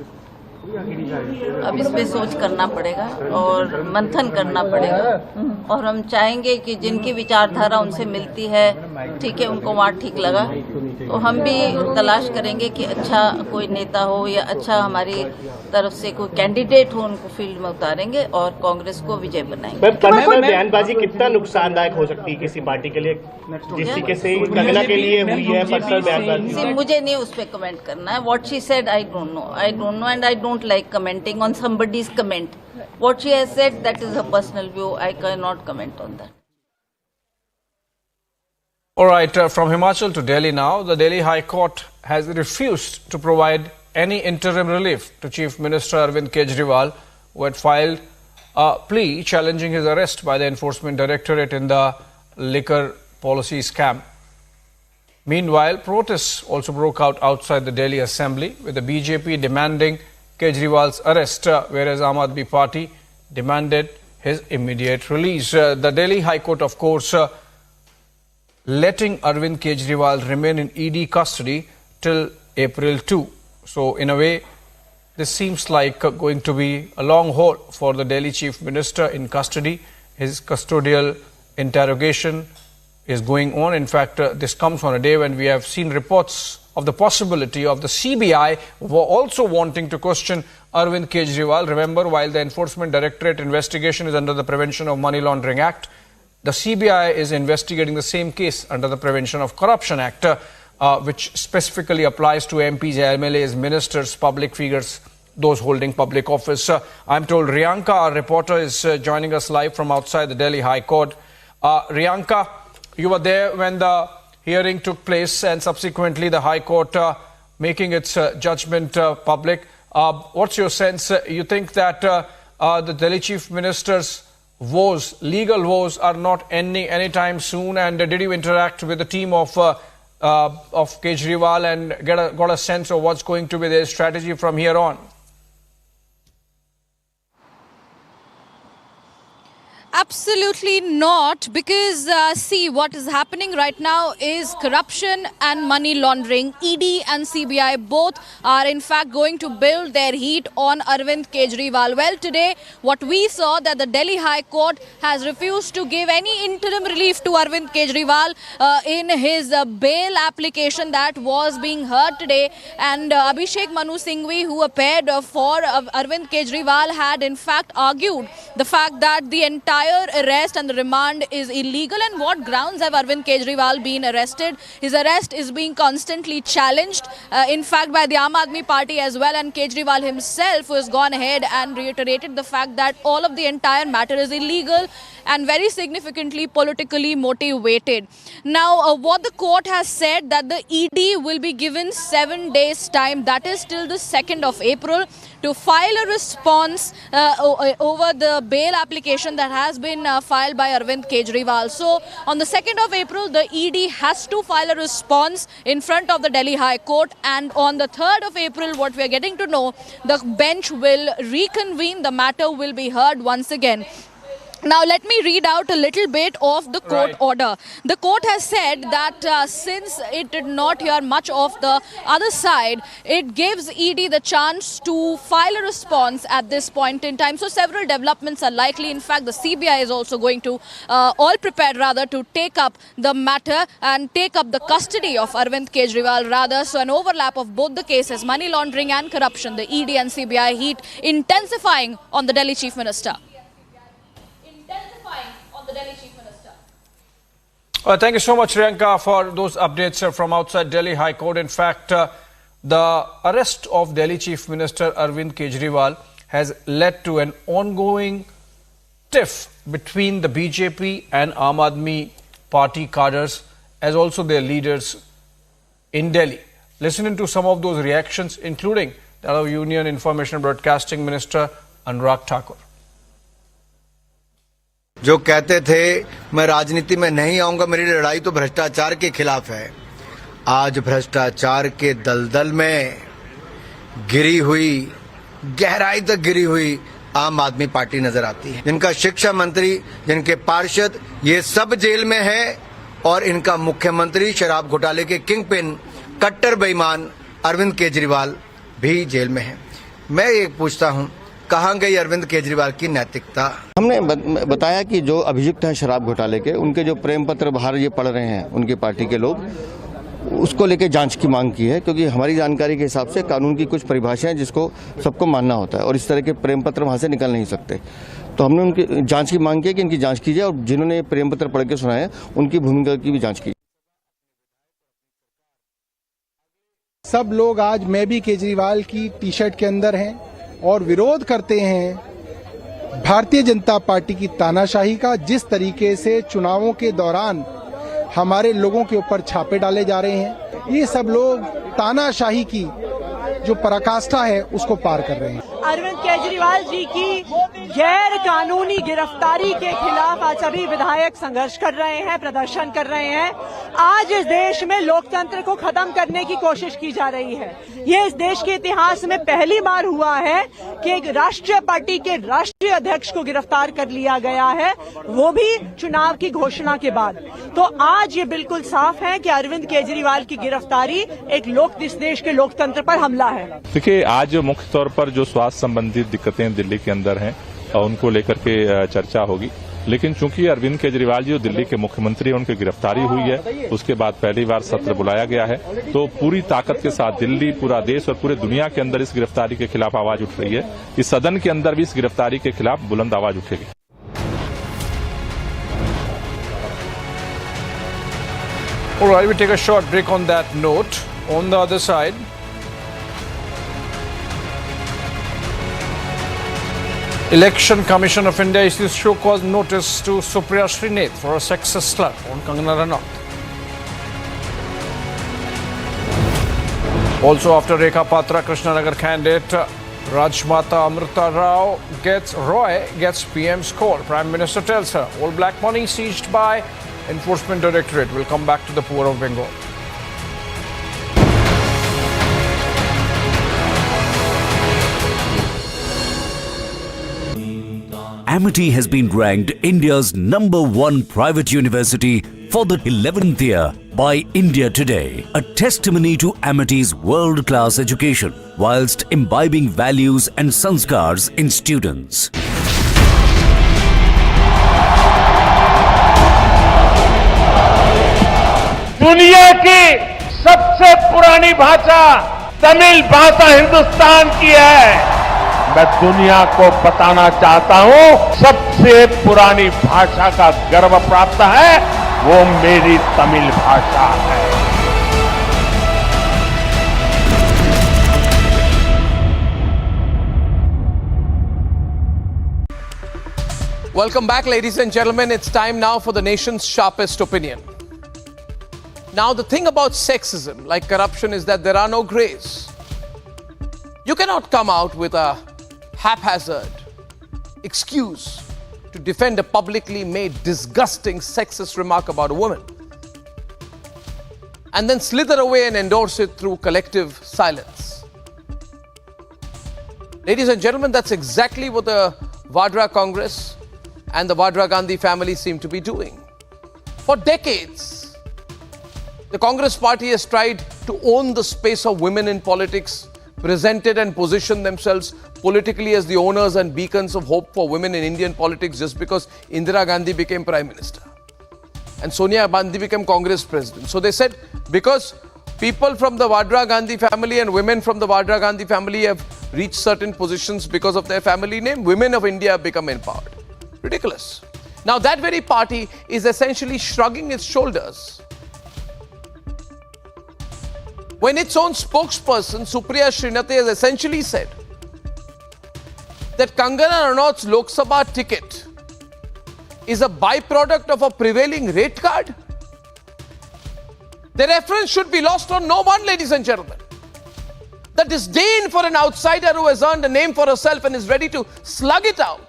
N: अब इस पे सोच करना पड़ेगा और मंथन करना पड़ेगा और हम चाहेंगे कि जिनकी विचारधारा उनसे मिलती है, ठीक है, उनको वहाँ ठीक लगा तो हम भी तलाश करेंगे कि अच्छा कोई नेता हो या अच्छा हमारी तरफ से कोई कैंडिडेट हो, उनको फील्ड में उतारेंगे और कांग्रेस को विजय बनाएंगे।
C: पर्सनल बयानबाजी कितना नुकसानदायक हो सकती है किसी पार्टी के लिए, जिस तरीके से कंगना के लिए हुई है पर्सनल बयानबाजी?
N: मुझे नहीं उस पर कमेंट करना है। What she said I don't know and I don't like commenting on somebody's comment. What she has said, that is her personal view. I cannot comment on that.
Q: All right, from Himachal to Delhi now. The Delhi High Court has refused to provide any interim relief to Chief Minister Arvind Kejriwal, who had filed a plea challenging his arrest by the Enforcement Directorate in the liquor policy scam. Meanwhile, protests also broke out outside the Delhi Assembly, with the BJP demanding Kejriwal's arrest, whereas Aam Aadmi Party demanded his immediate release. The Delhi High Court, of course, letting Arvind Kejriwal remain in ED custody till April 2. So, in a way, this seems like going to be a long haul for the Delhi Chief Minister in custody. His custodial interrogation is going on. In fact, this comes on a day when we have seen reports of the possibility of the CBI were also wanting to question Arvind Kejriwal. Remember, while the Enforcement Directorate investigation is under the Prevention of Money Laundering Act, the CBI is investigating the same case under the Prevention of Corruption Act, which specifically applies to MPs, MLAs, ministers, public figures, those holding public office. I'm told Riyanka, our reporter, is joining us live from outside the Delhi High Court. Riyanka, you were there when the hearing took place and subsequently the High Court making its judgment public. What's your sense? You think that the Delhi Chief Minister's woes, legal woes, are not ending anytime soon? And did you interact with the team of Kejriwal and got a sense of what's going to be their strategy from here on?
K: Absolutely not, because see, what is happening right now is corruption and money laundering. ED and CBI both are in fact going to build their heat on Arvind Kejriwal. Well, today what we saw that the Delhi High Court has refused to give any interim relief to Arvind Kejriwal in his bail application that was being heard today. And Abhishek Manu Singhvi, who appeared for Arvind Kejriwal, had in fact argued the fact that the entire arrest and the remand is illegal. And what grounds have Arvind Kejriwal been arrested? His arrest is being constantly challenged, in fact, by the Aam Aadmi Party as well, and Kejriwal himself, who has gone ahead and reiterated the fact that all of the entire matter is illegal and very significantly politically motivated. Now, what the court has said that the ED will be given 7 days time, that is till the 2nd of April, to file a response over the bail application that has been filed by Arvind Kejriwal. So, on the 2nd of April, the ED has to file a response in front of the Delhi High Court, and on the 3rd of April, what we are getting to know, the bench will reconvene, the matter will be heard once again. Now, let me read out a little bit of the court order. The court has said that since it did not hear much of the other side, it gives ED the chance to file a response at this point in time. So, several developments are likely. In fact, the CBI is also going to, all prepared rather, to take up the matter and take up the custody of Arvind Kejriwal rather. So, an overlap of both the cases, money laundering and corruption, the ED and CBI heat intensifying on the Delhi Chief Minister.
Q: Thank you so much, Riyanka, for those updates from outside Delhi High Court. In fact, the arrest of Delhi Chief Minister Arvind Kejriwal has led to an ongoing tiff between the BJP and Aam Aadmi Party cadres, as also their leaders in Delhi. Listening to some of those reactions, including that of Union Information and Broadcasting Minister Anurag Thakur.
S: जो कहते थे मैं राजनीति में नहीं आऊंगा, मेरी लड़ाई तो भ्रष्टाचार के खिलाफ है, आज भ्रष्टाचार के दलदल में गिरी हुई, गहराई तक गिरी हुई आम आदमी पार्टी नजर आती है, जिनका शिक्षा मंत्री, जिनके पार्षद, ये सब जेल में है, और इनका मुख्यमंत्री शराब घोटाले के किंग पिन कट्टर बेईमान अरविंद केजरीवाल भी जेल में है। मैं एक पूछता हूँ, कहाँ गई अरविंद केजरीवाल की नैतिकता?
D: हमने बताया कि जो अभियुक्त हैं शराब घोटाले के, उनके जो प्रेम पत्र बाहर ये पढ़ रहे हैं उनकी पार्टी के लोग, उसको लेके जांच की मांग की है, क्योंकि हमारी जानकारी के हिसाब से कानून की कुछ परिभाषाएं जिसको सबको मानना होता है और इस तरह के प्रेम पत्र वहां से निकल नहीं सकते। तो हमने उनकी जांच की मांग की कि इनकी जांच कीजिए और जिन्होंने प्रेम पत्र पढ़ के सुनाए उनकी भूमिका की भी जांच की।
V: सब लोग आज मैं भी केजरीवाल की टी शर्ट के अंदर हैं और विरोध करते हैं भारतीय जनता पार्टी की तानाशाही का। जिस तरीके से चुनावों के दौरान हमारे लोगों के ऊपर छापे डाले जा रहे हैं, ये सब लोग तानाशाही की जो पराकाष्ठा है उसको पार कर रहे हैं।
J: अरविंद केजरीवाल जी की गैर कानूनी गिरफ्तारी के खिलाफ आज सभी विधायक संघर्ष कर रहे हैं, प्रदर्शन कर रहे हैं। आज इस देश में लोकतंत्र को खत्म करने की कोशिश की जा रही है। ये इस देश के इतिहास में पहली बार हुआ है कि एक राष्ट्रीय पार्टी के राष्ट्रीय अध्यक्ष को गिरफ्तार कर लिया गया है, वो भी चुनाव की घोषणा के बाद। तो आज ये बिल्कुल साफ है कि अरविंद केजरीवाल की गिरफ्तारी इस देश के लोकतंत्र पर हमला है।
O: देखिए, आज मुख्य तौर पर जो स्वास्थ्य संबंधित दिक्कतें दिल्ली के अंदर हैं उनको लेकर के चर्चा होगी, लेकिन चूंकि अरविंद केजरीवाल जी जो दिल्ली के मुख्यमंत्री हैं उनकी गिरफ्तारी हुई है, उसके बाद पहली बार सत्र बुलाया गया है, तो पूरी ताकत के साथ दिल्ली, पूरा देश और पूरे दुनिया के अंदर इस गिरफ्तारी के खिलाफ आवाज उठ रही है। इस सदन के अंदर भी इस गिरफ्तारी के खिलाफ बुलंद आवाज उठेगी।
Q: All right, we take a short break on that note. On the other side, Election Commission of India issues show cause notice to Supriya Srinath for a sexist slur on Kangana Ranaut. Also, after Rekha Patra, Krishnanagar candidate Rajmata Amrita Rao gets PM's call. Prime Minister tells her all black money seized by Enforcement Directorate will come back to the poor of Bengal.
X: Amity has been ranked India's #1 private university for the 11th year by India Today, a testimony to Amity's world-class education whilst imbibing values and sanskars in students.
P: दुनिया की सबसे पुरानी भाषा तमिल भाषा हिंदुस्तान की है। मैं दुनिया को बताना चाहता हूं, सबसे पुरानी भाषा का गर्व प्राप्त है, वो मेरी तमिल भाषा है।
I: Welcome back, ladies and gentlemen. It's time now for the nation's sharpest opinion. Now, the thing about sexism, like corruption, is that there are no grays. You cannot come out with a haphazard excuse to defend a publicly made disgusting sexist remark about a woman and then slither away and endorse it through collective silence. Ladies and gentlemen, that's exactly what the Vadra Congress and the Vadra Gandhi family seem to be doing. For decades, the Congress party has tried to own the space of women in politics, presented and positioned themselves politically as the owners and beacons of hope for women in Indian politics just because Indira Gandhi became Prime Minister and Sonia Gandhi became Congress President. So they said, because people from the Vadra Gandhi family and women from the Vadra Gandhi family have reached certain positions because of their family name, women of India have become empowered. Ridiculous. Now that very party is essentially shrugging its shoulders when its own spokesperson, Supriya Srinath, has essentially said that Kangana Ranaut's Lok Sabha ticket is a byproduct of a prevailing rate card. The reference should be lost on no one, ladies and gentlemen. The disdain for an outsider who has earned a name for herself and is ready to slug it out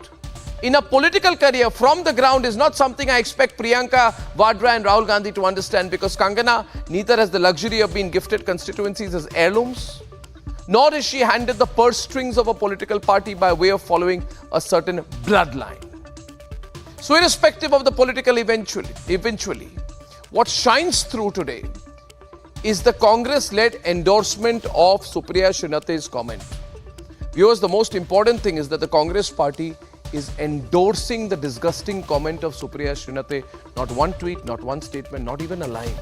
I: in a political career from the ground is not something I expect Priyanka Vadra and Rahul Gandhi to understand, because Kangana neither has the luxury of being gifted constituencies as heirlooms, nor is she handed the purse strings of a political party by way of following a certain bloodline. So irrespective of the political eventually, what shines through today is the Congress-led endorsement of Supriya Srinath's comment. Viewers, the most important thing is that the Congress party is endorsing the disgusting comment of Supriya Srinathe. Not one tweet, not one statement, not even a line.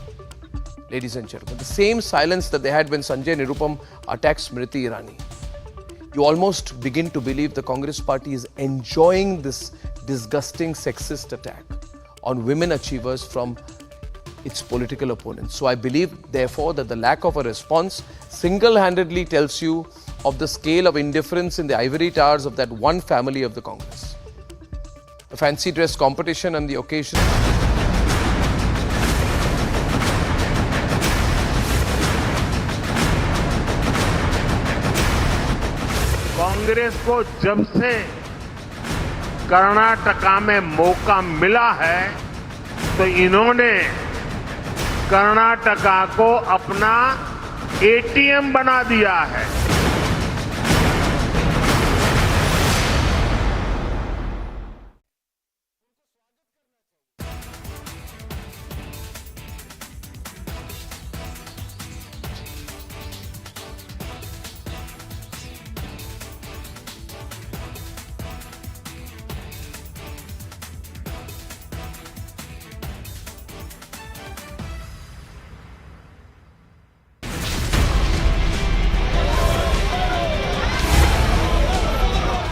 I: Ladies and gentlemen, the same silence that they had when Sanjay Nirupam attacked Smriti Irani. You almost begin to believe the Congress party is enjoying this disgusting sexist attack on women achievers from its political opponents. So I believe, therefore, that the lack of a response single-handedly tells you of the scale of indifference in the ivory towers of that one family of the Congress. A fancy dress competition on the occasion.
P: Congress को जब से कर्नाटका में मौका मिला है तो इन्होंने कर्नाटका को अपना एटीएम बना दिया है।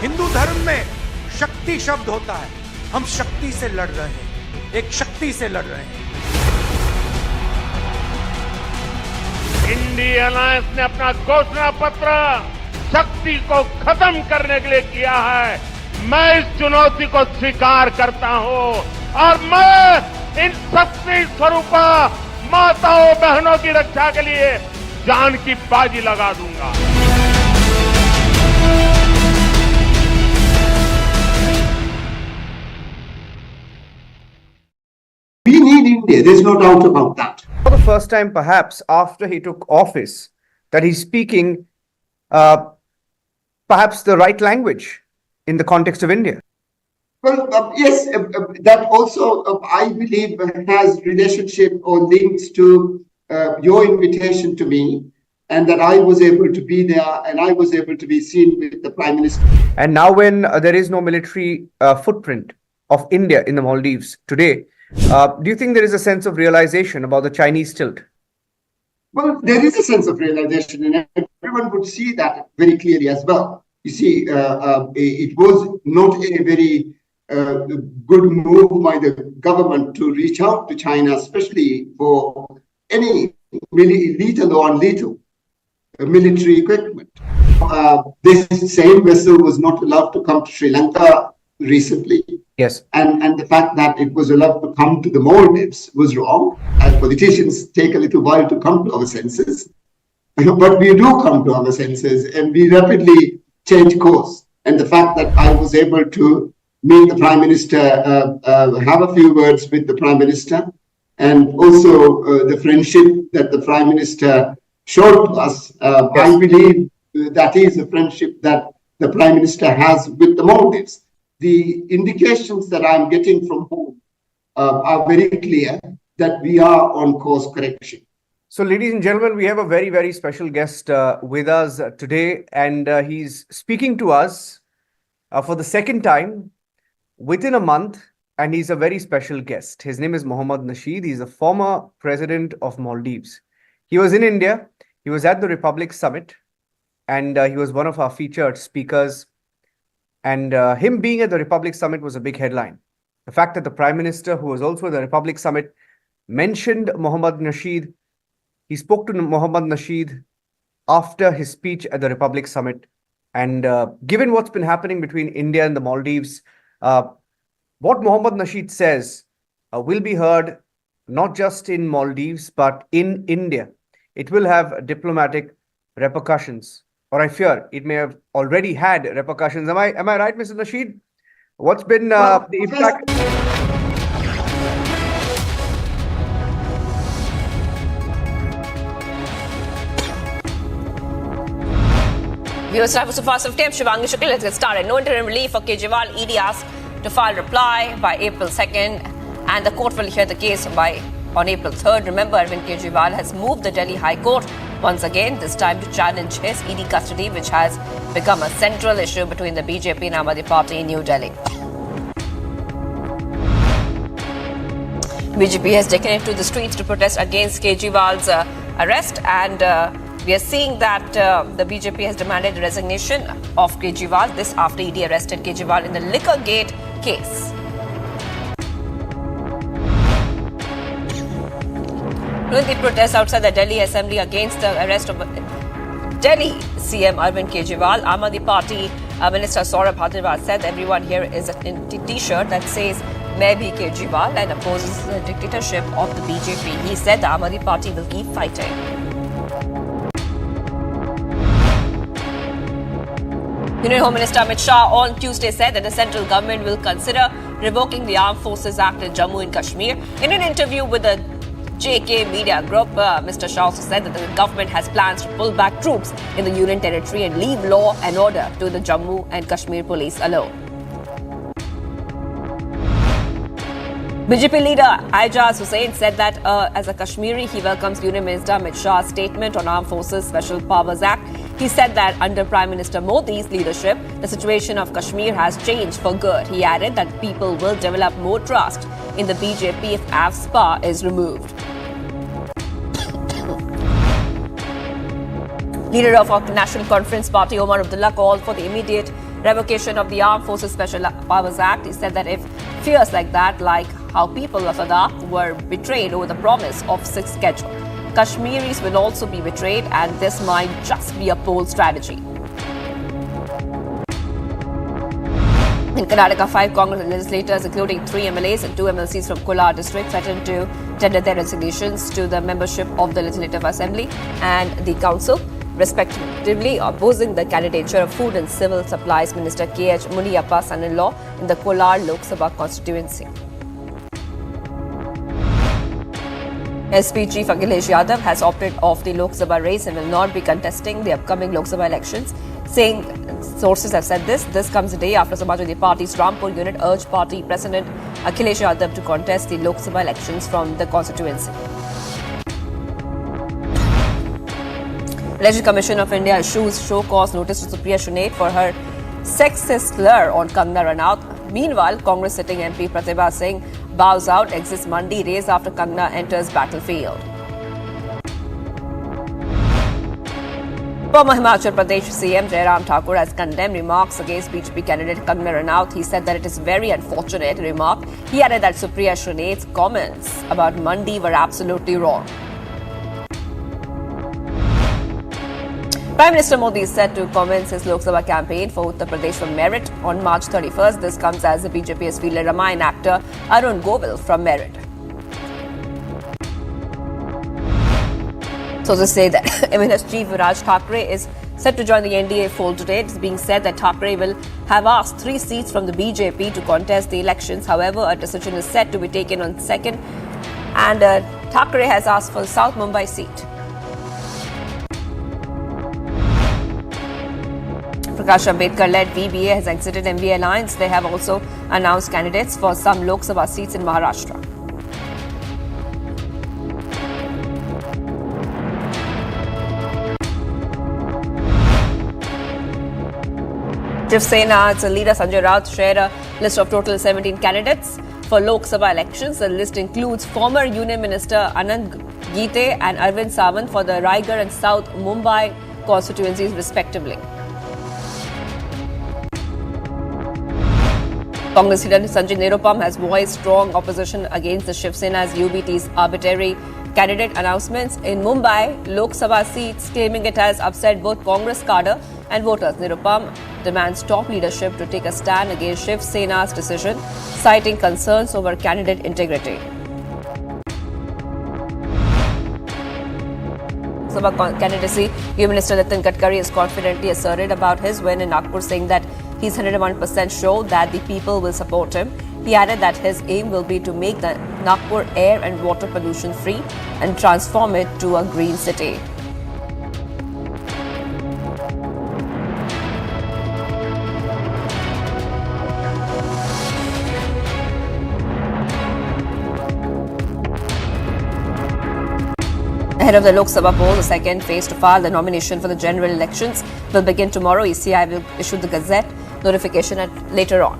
V: हिंदू धर्म में शक्ति शब्द होता है। हम शक्ति से लड़ रहे हैं, एक शक्ति से लड़ रहे हैं।
P: इंडिया अलायंस ने अपना घोषणा पत्र शक्ति को खत्म करने के लिए किया है। मैं इस चुनौती को स्वीकार करता हूं और मैं इन शक्ति स्वरूपा माताओं बहनों की रक्षा के लिए जान की बाजी लगा दूंगा।
E: We need India, there's no doubt about that.
A: For the first time, perhaps, after he took office, that he's speaking perhaps the right language in the context of India.
E: Well, yes, that also, I believe, has relationship or links to your invitation to me, and that I was able to be there and I was able to be seen with the Prime Minister.
A: And now when there is no military footprint of India in the Maldives today, do you think there is a sense of realization about the Chinese tilt?
E: Well, there is a sense of realization, and everyone would see that very clearly as well. You see, it was not a very good move by the government to reach out to China, especially for any lethal or non-lethal military equipment. This same vessel was not allowed to come to Sri Lanka recently.
A: Yes.
E: And the fact that it was allowed to come to the Maldives was wrong. As politicians take a little while to come to our senses. But we do come to our senses and we rapidly change course. And the fact that I was able to meet the Prime Minister, have a few words with the Prime Minister, and also the friendship that the Prime Minister showed to us, yes. I believe that is a friendship that the Prime Minister has with the Maldives. The indications that I'm getting from home are very clear that we are on course correction.
A: So, ladies and gentlemen, we have a very, very special guest with us today, and he's speaking to us for the second time within a month, and he's a very special guest. His name is Mohammad Nasheed. He's a former president of Maldives. He was in India. He was at the Republic Summit, and he was one of our featured speakers. And him being at the Republic Summit was a big headline. The fact that the Prime Minister, who was also at the Republic Summit, mentioned Mohammad Nasheed. He spoke to Mohammad Nasheed after his speech at the Republic Summit. And given what's been happening between India and the Maldives, what Mohammad Nasheed says will be heard not just in Maldives, but in India. It will have diplomatic repercussions. Or I fear it may have already had repercussions. Am I right, Mr. Nasheed? What's been the impact?
B: Viewers, time for so fast of tape. Shivangi Shukla, let's get started. No interim relief for Kejriwal. ED asked to file reply by April 2nd, and the court will hear the case on April 3rd. Remember, Arin Kejriwal has moved the Delhi High Court once again, this time to challenge his ED custody, which has become a central issue between the BJP and Aam Aadmi Party in New Delhi. BJP has taken it to the streets to protest against Kejriwal's arrest, and we are seeing that the BJP has demanded the resignation of Kejriwal. This after ED arrested Kejriwal in the liquor gate case. During the protests outside the Delhi Assembly against the arrest of Delhi CM Arvind Kejriwal, Aam Aadmi Party Minister Saurabh Bhadrewal said everyone here is in a t-shirt that says "Main bhi Kejriwal" and opposes the dictatorship of the BJP. He said the Aam Aadmi Party will keep fighting. Union Home Minister Amit Shah on Tuesday said that the central government will consider revoking the Armed Forces Act in Jammu and Kashmir. In an interview with the JK Media Group, Mr. Shah also said that the government has plans to pull back troops in the Union territory and leave law and order to the Jammu and Kashmir police alone. BJP leader Aijaz Hussain said that as a Kashmiri, he welcomes Union Minister Amit Shah's statement on Armed Forces Special Powers Act. He said that under Prime Minister Modi's leadership, the situation of Kashmir has changed for good. He added that people will develop more trust in the BJP if AFSPA is removed. Leader of our National Conference Party, Omar Abdullah, called for the immediate revocation of the Armed Forces Special Powers Act. He said that if fears like that, like how people of Ladakh were betrayed over the promise of 6th schedule, Kashmiris will also be betrayed, and this might just be a poll strategy. In Karnataka, 5 Congress legislators, including 3 MLAs and 2 MLCs from Kolar district, threatened to tender their resignations to the membership of the Legislative Assembly and the Council, respectively, opposing the candidature of Food and Civil Supplies Minister K.H. Muniyappa, son-in-law, in the Kolar Lok Sabha constituency. SP Chief Akhilesh Yadav has opted off the Lok Sabha race and will not be contesting the upcoming Lok Sabha elections, saying sources have said this. This comes a day after Samajwadi Party's Rampur unit urged party President Akhilesh Yadav to contest the Lok Sabha elections from the constituency. Election Commission of India issues show cause notice to Supriya Shunate for her sexist slur on Kangana Ranaut. Meanwhile, Congress sitting MP Pratibha Singh bows out, exits Mandi race after Kangana enters battlefield. Former Himachal Pradesh CM Jairam Thakur has condemned remarks against BJP candidate Kangana Ranaut. He said that it is very unfortunate remark. He added that Supriya Shunate's comments about Mandi were absolutely wrong. Prime Minister Modi is set to commence his Lok Sabha campaign for Uttar Pradesh from Merit on March 31st. This comes as the BJP has fielded Ramayana actor Arun Govil from Merit. Sources say that MNS Chief Raj Thackeray is set to join the NDA fold today. It is being said that Thackeray will have asked 3 seats from the BJP to contest the elections. However, a decision is set to be taken on 2nd, and Thackeray has asked for the South Mumbai seat. Prakash Ambedkar-led VBA has exited MVA alliance. They have also announced candidates for some Lok Sabha seats in Maharashtra. Shiv Sena's leader Sanjay Raut shared a list of total 17 candidates for Lok Sabha elections. The list includes former Union Minister Anand Geete and Arvind Sawant for the Raigarh and South Mumbai constituencies respectively. Congress leader Sanjay Nirupam has voiced strong opposition against the Shiv Sena's UBT's arbitrary candidate announcements in Mumbai Lok Sabha seats, claiming it has upset both Congress cadre and voters. Nirupam demands top leadership to take a stand against Shiv Sena's decision, citing concerns over candidate integrity. Sabha candidacy, Union Minister Nitin Gadkari is confidently asserted about his win in Nagpur, saying that he's 101% sure that the people will support him. He added that his aim will be to make the Nagpur air and water pollution free and transform it to a green city. Ahead of the Lok Sabha poll, the second phase to file the nomination for the general elections will begin tomorrow. ECI will issue the Gazette notification later on.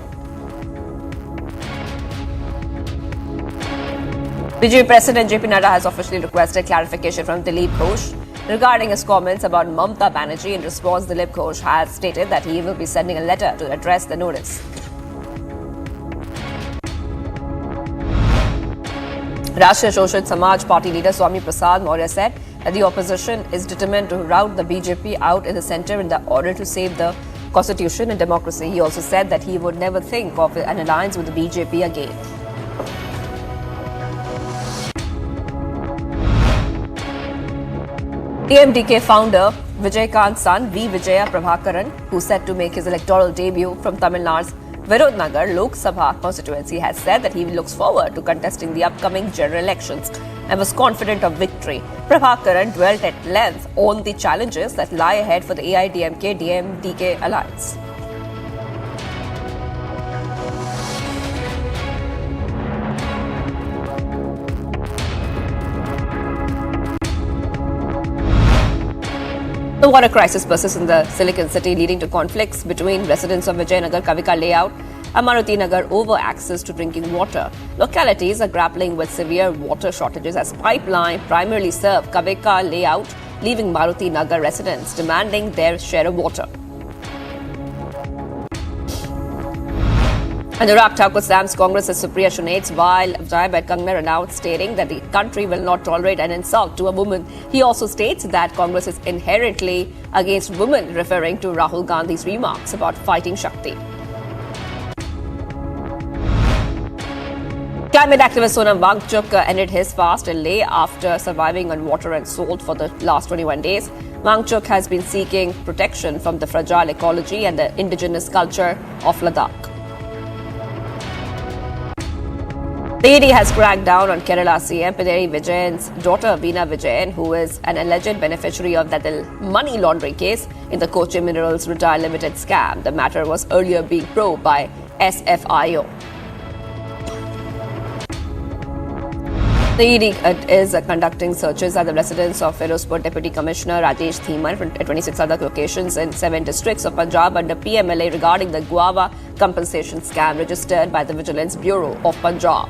B: BJP President JP Nadda has officially requested clarification from Dilip Ghosh regarding his comments about Mamata Banerjee. In response, Dilip Ghosh has stated that he will be sending a letter to address the notice. Rashtriya Shoshat Samaj Party leader Swami Prasad Maurya said that the opposition is determined to rout the BJP out in the centre in the order to save the constitution and democracy. He also said that he would never think of an alliance with the BJP again. DMDK founder Vijay Kant's son V. Vijaya Prabhakaran, who is set to make his electoral debut from Tamil Nadu's Virodnagar Lok Sabha constituency, has said that he looks forward to contesting the upcoming general elections and was confident of victory. Prabhakaran dwelt at length on the challenges that lie ahead for the AIDMK-DMDK alliance. The water crisis persists in the Silicon City, leading to conflicts between residents of Vijayanagar Kavika layout and Maruti Nagar over access to drinking water. Localities are grappling with severe water shortages as pipeline primarily serve Kavika layout, leaving Maruti Nagar residents demanding their share of water. Anurag Thakur slams Congress's Supriya Shunet's while Vijay Kangar announced, stating that the country will not tolerate an insult to a woman. He also states that Congress is inherently against women, referring to Rahul Gandhi's remarks about fighting Shakti. Climate activist Sonam Wangchuk ended his fast in Leh after surviving on water and salt for the last 21 days. Wangchuk has been seeking protection from the fragile ecology and the indigenous culture of Ladakh. The ED has cracked down on Kerala CM Pinarayi Vijayan's daughter Veena Vijayan, who is an alleged beneficiary of that money laundering case in the Kochi Minerals Retire Limited scam. The matter was earlier being probed by SFIO. The ED is conducting searches at the residence of Ferozpur Deputy Commissioner Rajesh Thiman at 26 other locations in 7 districts of Punjab under PMLA regarding the guava compensation scam registered by the Vigilance Bureau of Punjab.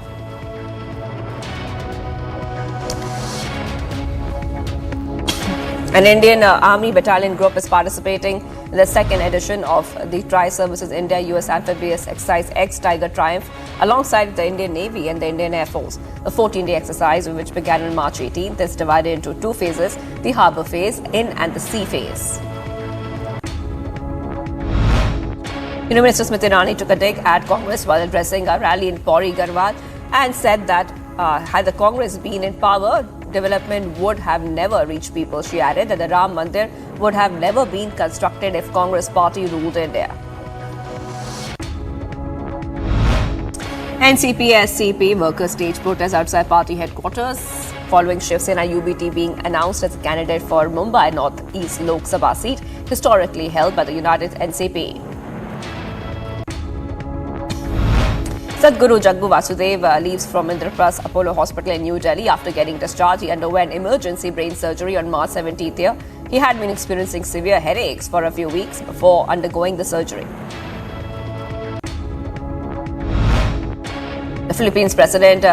B: An Indian Army battalion group is participating in the second edition of the Tri-Services India US Amphibious Excise X Tiger Triumph alongside the Indian Navy and the Indian Air Force. The 14-day exercise, which began on March 18th, is divided into 2 phases, the harbour phase, in and the sea phase. Union Minister Smriti Irani took a dig at Congress while addressing a rally in Pauri Garhwal and said that had the Congress been in power, development would have never reached people. She added that the Ram Mandir would have never been constructed if Congress party ruled India. NCP-SCP workers stage protest outside party headquarters following Shiv Sena UBT being announced as a candidate for Mumbai North East Lok Sabha seat historically held by the United NCP. Sadhguru Jaggu Vasudev leaves from Indraprasth Apollo Hospital in New Delhi after getting discharged. He underwent emergency brain surgery on March 17th year. He had been experiencing severe headaches for a few weeks before undergoing the surgery. The Philippines President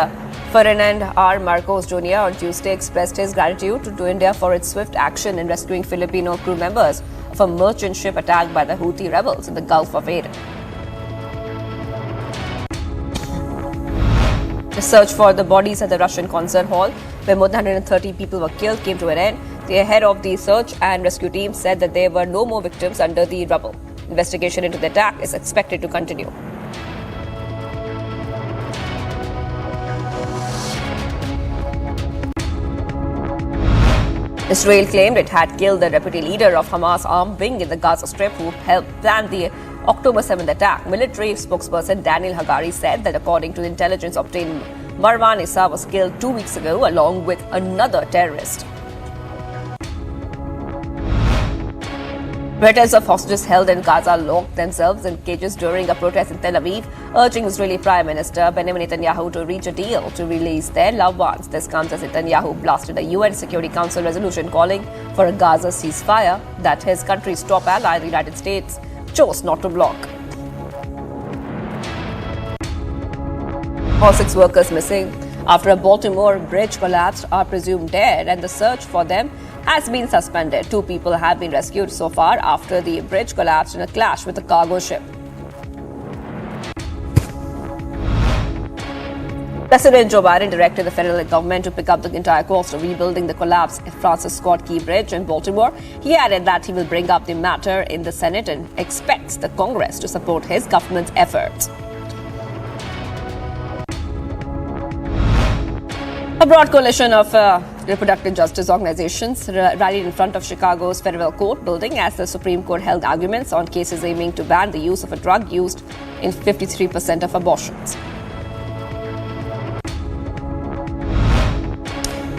B: Ferdinand R. Marcos Jr. on Tuesday expressed his gratitude to India for its swift action in rescuing Filipino crew members of a merchant ship attacked by the Houthi rebels in the Gulf of Aden. The search for the bodies at the Russian concert hall, where more than 130 people were killed, came to an end. The head of the search and rescue team said that there were no more victims under the rubble. Investigation into the attack is expected to continue. Israel claimed it had killed the deputy leader of Hamas armed wing in the Gaza Strip who helped plan the October 7th attack. Military spokesperson Daniel Hagari said that according to the intelligence obtained, Marwan Issa was killed 2 weeks ago along with another terrorist. Relatives of hostages held in Gaza locked themselves in cages during a protest in Tel Aviv, urging Israeli Prime Minister Benjamin Netanyahu to reach a deal to release their loved ones. This comes as Netanyahu blasted a UN Security Council resolution calling for a Gaza ceasefire that his country's top ally, the United States, chose not to block. All 6 workers missing after a Baltimore bridge collapsed are presumed dead, and the search for them has been suspended. 2 people have been rescued so far after the bridge collapsed in a clash with a cargo ship. President Joe Biden directed the federal government to pick up the entire cost of rebuilding the collapsed Francis Scott Key Bridge in Baltimore. He added that he will bring up the matter in the Senate and expects the Congress to support his government's efforts. A broad coalition of reproductive justice organizations rallied in front of Chicago's federal court building as the Supreme Court held arguments on cases aiming to ban the use of a drug used in 53% of abortions.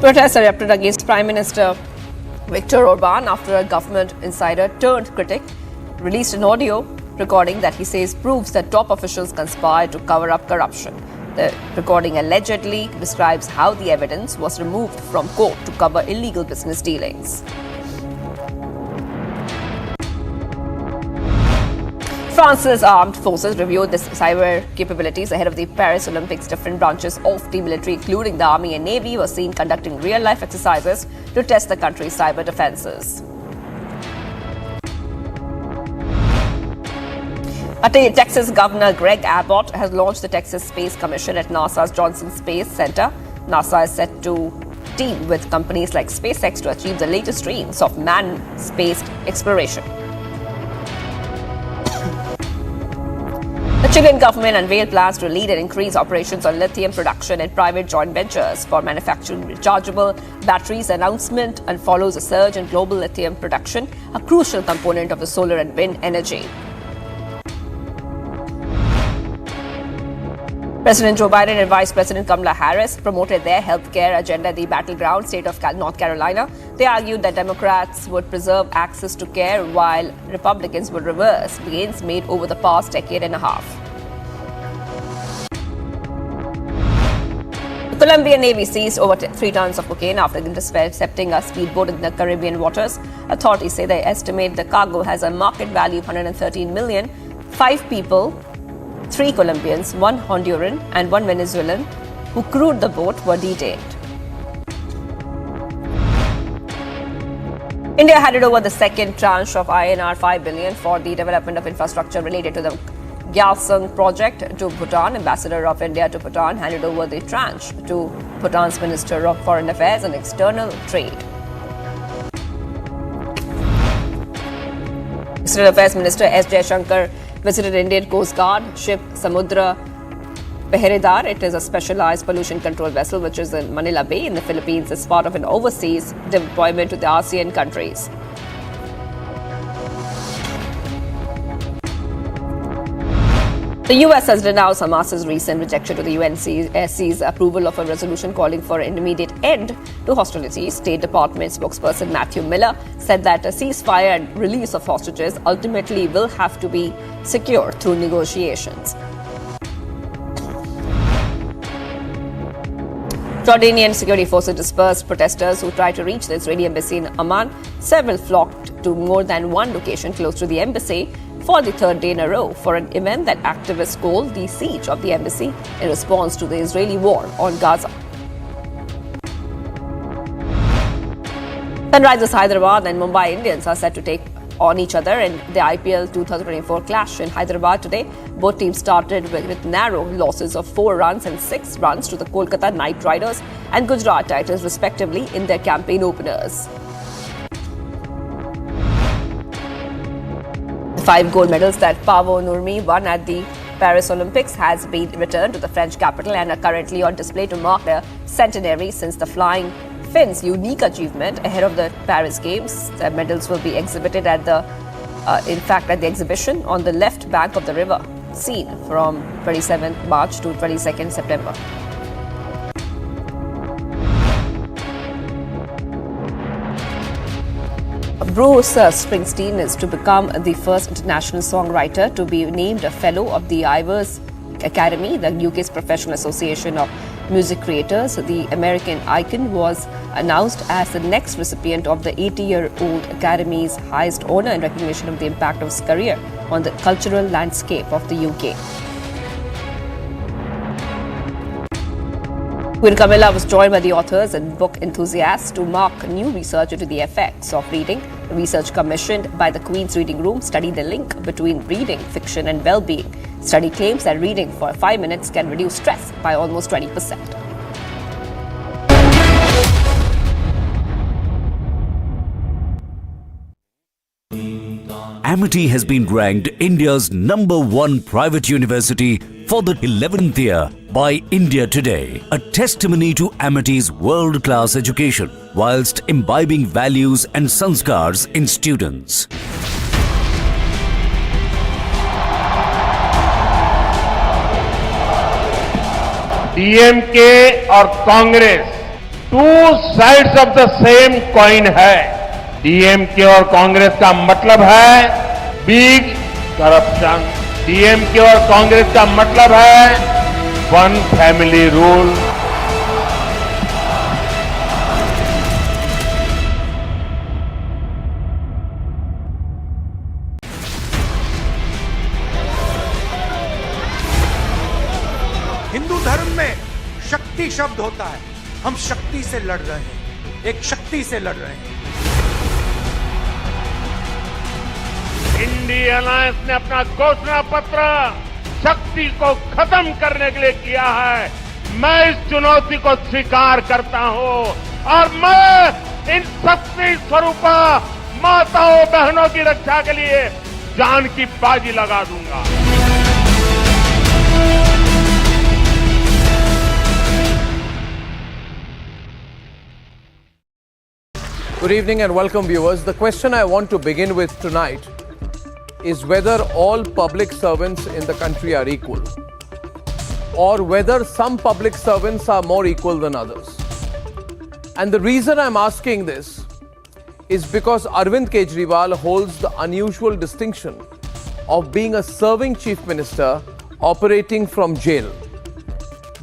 B: Protests erupted against Prime Minister Viktor Orban after a government insider turned critic released an audio recording that he says proves that top officials conspired to cover up corruption. The recording allegedly describes how the evidence was removed from court to cover illegal business dealings. France's armed forces reviewed the cyber capabilities ahead of the Paris Olympics. Different branches of the military, including the Army and Navy, were seen conducting real-life exercises to test the country's cyber defenses. Texas Governor Greg Abbott has launched the Texas Space Commission at NASA's Johnson Space Center. NASA is set to team with companies like SpaceX to achieve the latest dreams of manned-spaced exploration. The Chilean government unveiled plans to lead and increase operations on lithium production and private joint ventures for manufacturing rechargeable batteries. Announcement and follows a surge in global lithium production, a crucial component of the solar and wind energy. President Joe Biden and Vice President Kamala Harris promoted their healthcare agenda at the battleground state of North Carolina. They argued that Democrats would preserve access to care while Republicans would reverse gains made over the past decade and a half. The Colombian Navy seized over 3 tons of cocaine after intercepting a speedboat in the Caribbean waters. Authorities say they estimate the cargo has a market value of $113 million. 5 people, 3 Colombians, 1 Honduran and 1 Venezuelan who crewed the boat were detained. India handed over the second tranche of INR 5 billion for the development of infrastructure related to the Gyalsung project to Bhutan. Ambassador of India to Bhutan handed over the tranche to Bhutan's Minister of Foreign Affairs and External Trade. External Affairs Minister S. Jaishankar visited Indian Coast Guard ship Samudra Peheredar. It is a specialized pollution control vessel which is in Manila Bay in the Philippines as part of an overseas deployment to the ASEAN countries. The US has denounced Hamas's recent rejection to the UNSC's approval of a resolution calling for an immediate end to hostilities. State Department spokesperson Matthew Miller said that a ceasefire and release of hostages ultimately will have to be secured through negotiations. Jordanian security forces dispersed protesters who tried to reach the Israeli embassy in Amman. Several flocked to more than one location close to the embassy for the 3rd day in a row for an event that activists called the siege of the embassy in response to the Israeli war on Gaza. Sunrisers Hyderabad and Mumbai Indians are set to take on each other in the IPL 2024 clash in Hyderabad today. Both teams started with narrow losses of 4 runs and 6 runs to the Kolkata Knight Riders and Gujarat Titans respectively in their campaign openers. 5 gold medals that Paavo Nurmi won at the Paris Olympics has been returned to the French capital and are currently on display to mark the centenary since the Flying Finn's unique achievement ahead of the Paris Games. The medals will be exhibited at the exhibition on the left bank of the river, seen from 27th March to 22nd September. Bruce Springsteen is to become the first international songwriter to be named a fellow of the Ivors Academy, the UK's professional association of music creators. The American icon was announced as the next recipient of the 80-year-old Academy's highest honour in recognition of the impact of his career on the cultural landscape of the UK. Queen Camilla was joined by the authors and book enthusiasts to mark new research into the effects of reading. The research commissioned by the Queen's Reading Room studied the link between reading, fiction and well-being. Study claims that reading for 5 minutes can reduce stress by almost 20%.
X: Amity has been ranked India's #1 private university for the 11th year by India Today, a testimony to Amity's world-class education whilst imbibing values and sanskars in students.
P: DMK और Congress two sides of the same coin है। DMK और कांग्रेस का मतलब है big corruption. DMK और कांग्रेस का मतलब है वन फैमिली रूल।
V: हिंदू धर्म में शक्ति शब्द होता है। हम शक्ति से लड़ रहे हैं, एक शक्ति से लड़ रहे हैं।
P: इंडिया अलायंस ने अपना घोषणा पत्र शक्ति को खत्म करने के लिए किया है। मैं इस चुनौती को स्वीकार करता हूं और मैं इन शक्ति स्वरूपा माताओं बहनों की रक्षा के लिए जान की बाजी लगा दूंगा।
I: Good evening and welcome, viewers. The question I want to begin with tonight is whether all public servants in the country are equal, or whether some public servants are more equal than others. And the reason I'm asking this is because Arvind Kejriwal holds the unusual distinction of being a serving chief minister operating from jail.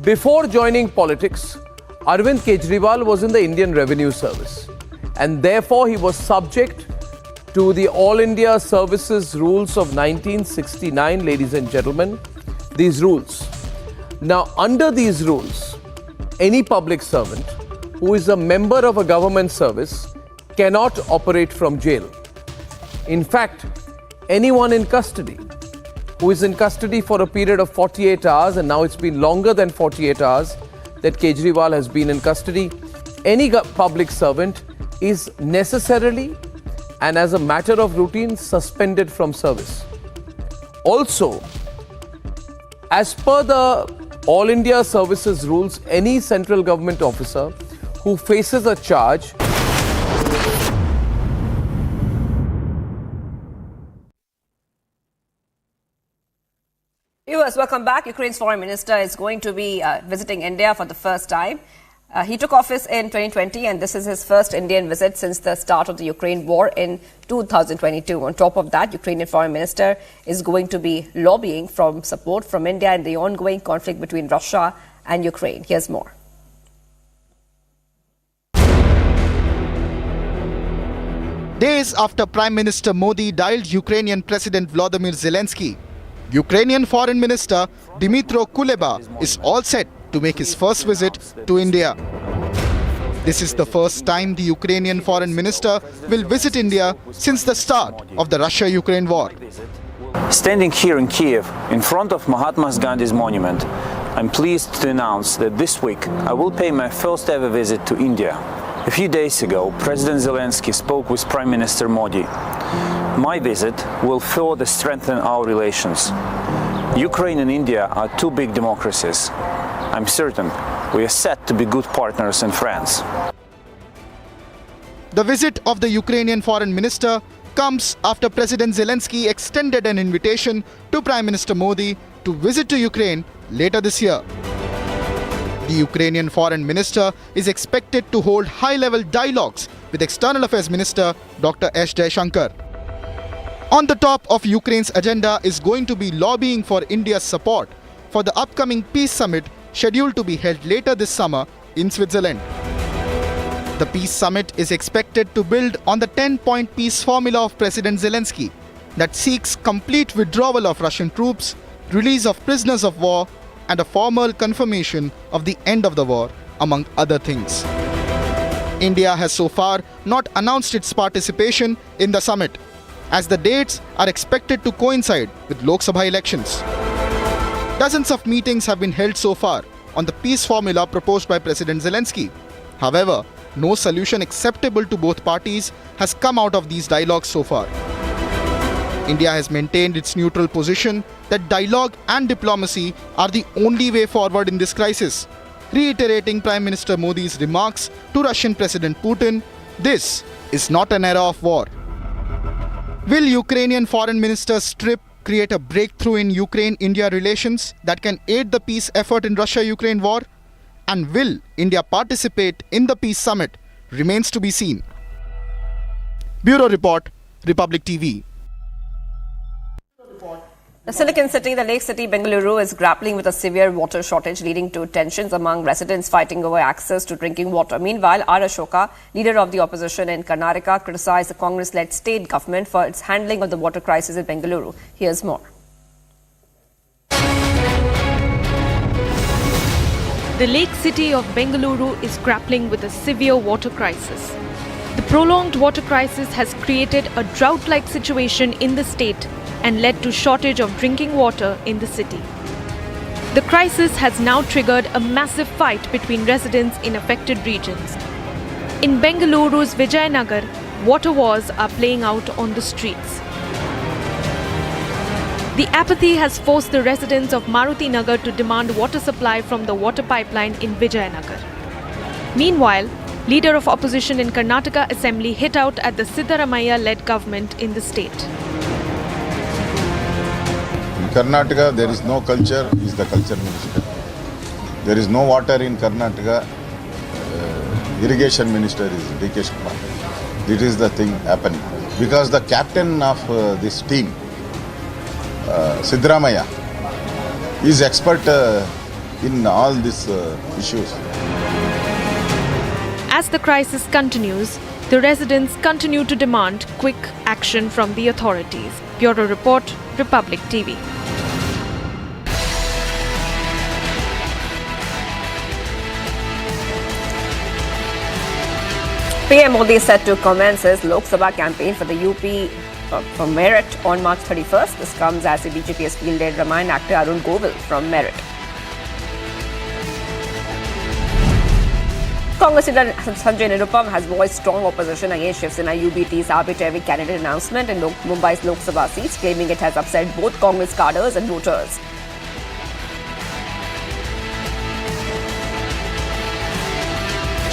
I: Before joining politics, Arvind Kejriwal was in the Indian Revenue Service, and therefore he was subject to the All India Services Rules of 1969, ladies and gentlemen, these rules. Now, under these rules, any public servant who is a member of a government service cannot operate from jail. In fact, anyone in custody who is in custody for a period of 48 hours, and now it's been longer than 48 hours that Kejriwal has been in custody, any public servant is necessarily and as a matter of routine suspended from service. Also, as per the All India Services Rules, any central government officer who faces a charge
B: Viewers, welcome back. Ukraine's foreign minister is going to be visiting India for the first time. He took office in 2020 and this is his first Indian visit since the start of the Ukraine war in 2022. On top of that, Ukrainian foreign minister is going to be lobbying for support from India in the ongoing conflict between Russia and Ukraine. Here's more.
F: Days after Prime Minister Modi dialed Ukrainian President Volodymyr Zelensky, Ukrainian Foreign Minister Dmytro Kuleba is all set to make his first visit to India. This is the first time the Ukrainian Foreign Minister will visit India since the start of the Russia-Ukraine war.
L: Standing here in Kiev, in front of Mahatma Gandhi's monument, I'm pleased to announce that this week I will pay my first ever visit to India. A few days ago, President Zelensky spoke with Prime Minister Modi. My visit will further strengthen our relations. Ukraine and India are two big democracies. I'm certain we are set to be good partners and friends.
F: The visit of the Ukrainian Foreign Minister comes after President Zelensky extended an invitation to Prime Minister Modi to visit to Ukraine later this year. The Ukrainian Foreign Minister is expected to hold high-level dialogues with External Affairs Minister Dr. S. Jaishankar. On the top of Ukraine's agenda is going to be lobbying for India's support for the upcoming peace summit scheduled to be held later this summer in Switzerland. The peace summit is expected to build on the 10-point peace formula of President Zelensky that seeks complete withdrawal of Russian troops, release of prisoners of war, and a formal confirmation of the end of the war, among other things. India has so far not announced its participation in the summit, as the dates are expected to coincide with Lok Sabha elections. Dozens of meetings have been held so far on the peace formula proposed by President Zelensky. However, no solution acceptable to both parties has come out of these dialogues so far. India has maintained its neutral position that dialogue and diplomacy are the only way forward in this crisis, reiterating Prime Minister Modi's remarks to Russian President Putin, "This is not an era of war." Will Ukrainian Foreign Minister's trip create a breakthrough in Ukraine-India relations that can aid the peace effort in Russia-Ukraine war? And will India participate in the peace summit remains to be seen. Bureau Report, Republic TV.
B: The Silicon City, the Lake City, Bengaluru is grappling with a severe water shortage, leading to tensions among residents fighting over access to drinking water. Meanwhile, R. Ashoka, leader of the opposition in Karnataka, criticized the Congress-led state government for its handling of the water crisis in Bengaluru. Here's more.
H: The Lake City of Bengaluru is grappling with a severe water crisis. The prolonged water crisis has created a drought-like situation in the state and led to shortage of drinking water in the city. The crisis has now triggered a massive fight between residents in affected regions. In Bengaluru's Vijayanagar, water wars are playing out on the streets. The apathy has forced the residents of Maruti Nagar to demand water supply from the water pipeline in Vijayanagar. Meanwhile, leader of opposition in Karnataka Assembly hit out at the Siddaramaiah-led government in the state.
R: In Karnataka, there is no culture, he is the culture minister. There is no water in Karnataka, irrigation minister is D.K. Kumar. This is the thing happening. Because the captain of this team, Siddaramaiah, is expert in all these issues.
H: As the crisis continues, the residents continue to demand quick action from the authorities. Bureau Report, Republic TV.
B: PM Modi is set to commence his Lok Sabha campaign for the UP from Merit on March 31st. This comes as the BJP has fielded Ramayan actor Arun Govil from Merit. Congress leader Sanjay Nirupam has voiced strong opposition against Shiv Sena UBT's arbitrary candidate announcement in Mumbai's Lok Sabha seats, claiming it has upset both Congress cadres and voters.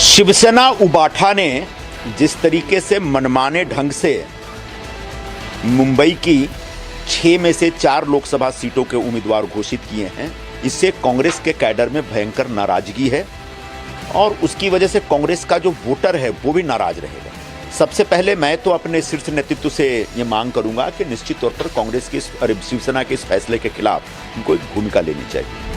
T: Shiv Sena उबाठा ने जिस तरीके से मनमाने ढंग से मुंबई की 6 में से 4 लोकसभा सीटों के उम्मीदवार घोषित किए हैं, इससे कांग्रेस के कैडर में भयंकर नाराजगी है और उसकी वजह से कांग्रेस का जो वोटर है वो भी नाराज रहेगा। सबसे पहले मैं तो अपने शीर्ष नेतृत्व से ये मांग करूंगा कि निश्चित तौर पर कांग्रेस के शिवसेना के इस फैसले के खिलाफ उनको एक भूमिका लेनी चाहिए।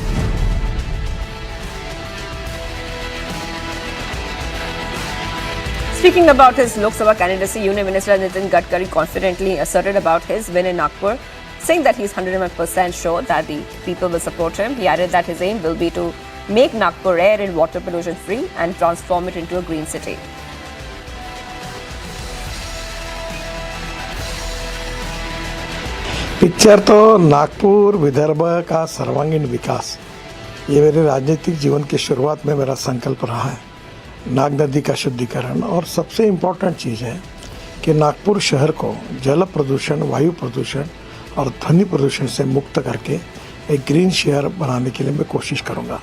B: Speaking about his Lok Sabha candidacy, Union Minister Nitin Gadkari confidently asserted about his win in Nagpur, saying that he's 100% sure that the people will support him. He added that his aim will be to make Nagpur air and water pollution free and transform it into a green city.
U: Picture तो नागपुर विदर्भ का सर्वांगीण विकास, ये मेरे राजनीतिक जीवन की शुरुआत में मेरा संकल्प रहा है। नाग नदी का शुद्धिकरण और सबसे इम्पोर्टेंट चीज़ है कि नागपुर शहर को जल प्रदूषण, वायु प्रदूषण और ध्वनि प्रदूषण से मुक्त करके एक ग्रीन शहर बनाने के लिए मैं कोशिश करूंगा।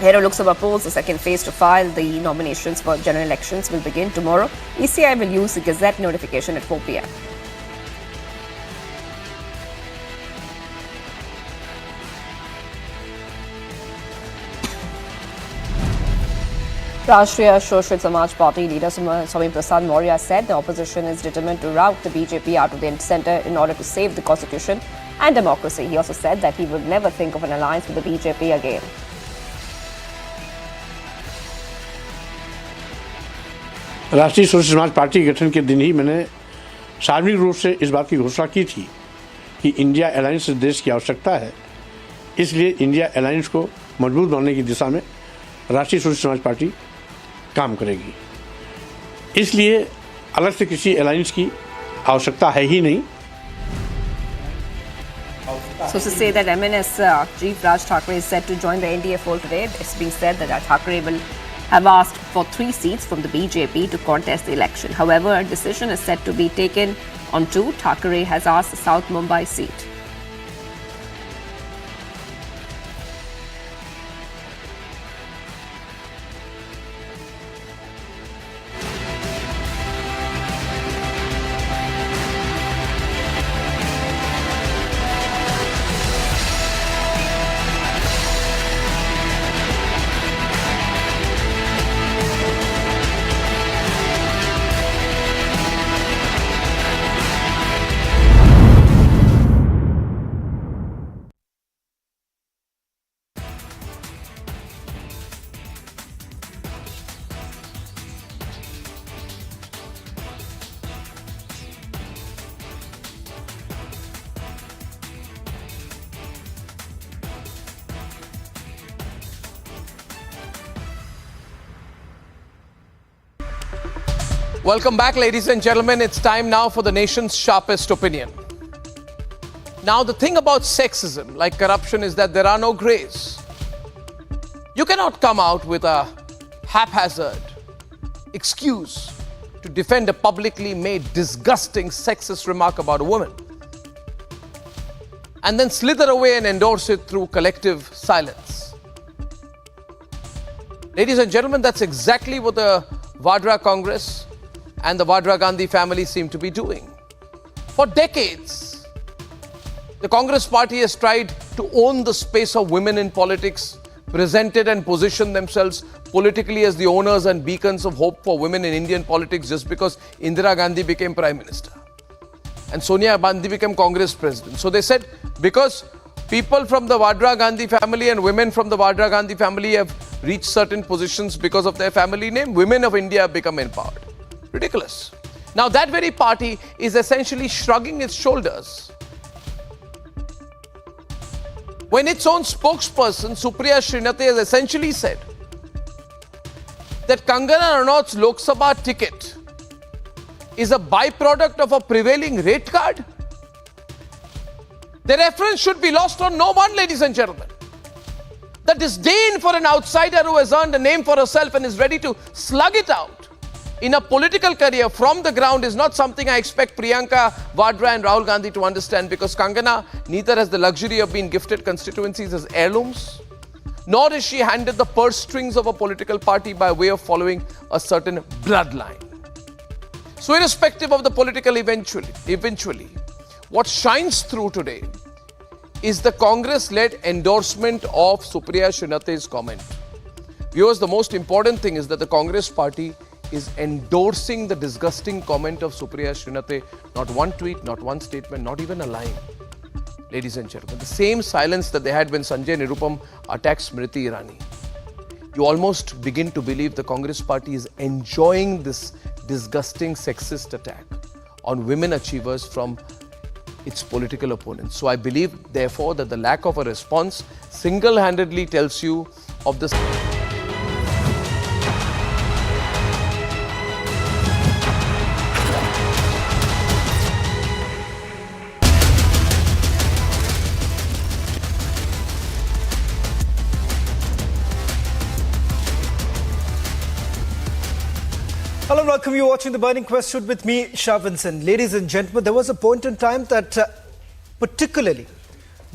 B: Ahead of Lok Sabha polls, the second phase to file the nominations for general elections will begin tomorrow. ECI will use the Gazette notification at 4 p.m. Rashtriya Shoshat Samaj Party leader Swami Prasad Maurya said the opposition is determined to rout the BJP out of the centre in order to save the constitution and democracy. He also said that he would never think of an alliance with the BJP again.
C: राष्ट्रीय social समाज party के गठन के दिन ही मैंने सार्वजनिक रूप से इस बात की घोषणा की थी कि इंडिया अलायंस देश की आवश्यकता है, इसलिए इंडिया अलायंस को मजबूत बनाने की दिशा में राष्ट्रीय सोशल समाज पार्टी काम करेगी। इसलिए अलग से किसी अलायंस की आवश्यकता है ही नहीं।
B: Sources say that MNS Chief Raj Thackeray is set to join the NDA fold today. It's being said that Thackeray will have asked for 3 seats from the BJP to contest the election. However, a decision is set to be taken on 2. Thackeray has asked the South Mumbai seat.
I: Welcome back, ladies and gentlemen. It's time now for the nation's sharpest opinion. Now, the thing about sexism, like corruption, is that there are no grays. You cannot come out with a haphazard excuse to defend a publicly made disgusting sexist remark about a woman and then slither away and endorse it through collective silence. Ladies and gentlemen, that's exactly what the Vadra Congress and the Vadra Gandhi family seem to be doing. For decades, the Congress party has tried to own the space of women in politics, presented and positioned themselves politically as the owners and beacons of hope for women in Indian politics just because Indira Gandhi became Prime Minister and Sonia Gandhi became Congress President. So they said, because people from the Vadra Gandhi family and women from the Vadra Gandhi family have reached certain positions because of their family name, women of India have become empowered. Ridiculous. Now that very party is essentially shrugging its shoulders when its own spokesperson Supriya Shrinate has essentially said that Kangana Ranaut's Lok Sabha ticket is a byproduct of a prevailing rate card. The reference should be lost on no one, ladies and gentlemen. The disdain for an outsider who has earned a name for herself and is ready to slug it out in a political career from the ground is not something I expect Priyanka Vadra and Rahul Gandhi to understand, because Kangana neither has the luxury of being gifted constituencies as heirlooms, nor is she handed the purse strings of a political party by way of following a certain bloodline. So irrespective of the political eventually, what shines through today is the Congress-led endorsement of Supriya Shrinate's comment. Viewers, the most important thing is that the Congress party is endorsing the disgusting comment of Supriya Shrinate. Not one tweet, not one statement, not even a line. Ladies and gentlemen, the same silence that they had when Sanjay Nirupam attacked Smriti Irani. You almost begin to believe the Congress party is enjoying this disgusting sexist attack on women achievers from its political opponents. So I believe, therefore, that the lack of a response single-handedly tells you of the...
G: Hello and welcome. You're watching The Burning Question with me, Shah Vincent. Ladies and gentlemen, there was a point in time that particularly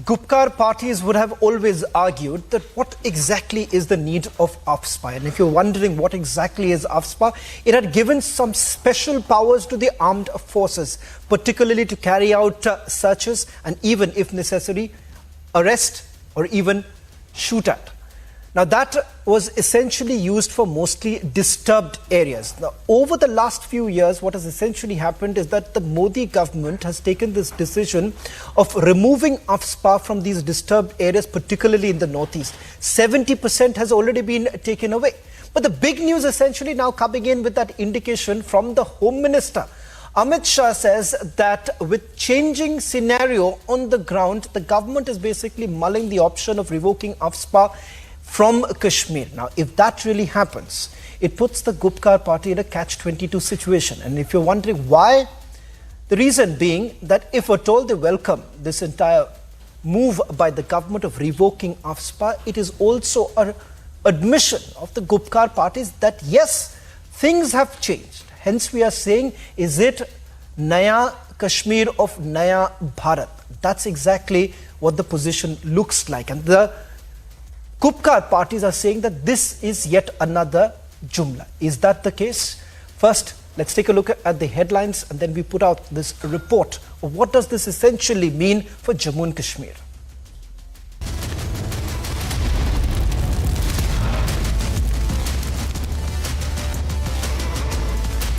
G: Gupkar parties would have always argued that what exactly is the need of AFSPA. And if you're wondering what exactly is AFSPA, it had given some special powers to the armed forces, particularly to carry out searches and even, if necessary, arrest or even shoot at. Now, that was essentially used for mostly disturbed areas. Now, over the last few years, what has essentially happened is that the Modi government has taken this decision of removing AFSPA from these disturbed areas, particularly in the northeast. 70% has already been taken away. But the big news essentially now coming in with that indication from the Home Minister. Amit Shah says that with changing scenario on the ground, the government is basically mulling the option of revoking AFSPA from Kashmir. Now, if that really happens, it puts the Gupkar party in a catch-22 situation. And if you're wondering why, the reason being that if at all they welcome this entire move by the government of revoking AFSPA, it is also an admission of the Gupkar parties that yes, things have changed. Hence, we are saying, is it Naya Kashmir of Naya Bharat? That's exactly what the position looks like. And the Gupkar parties are saying that this is yet another Jumla. Is that the case? First, let's take a look at the headlines and then we put out this report of what does this essentially mean for Jammu and Kashmir.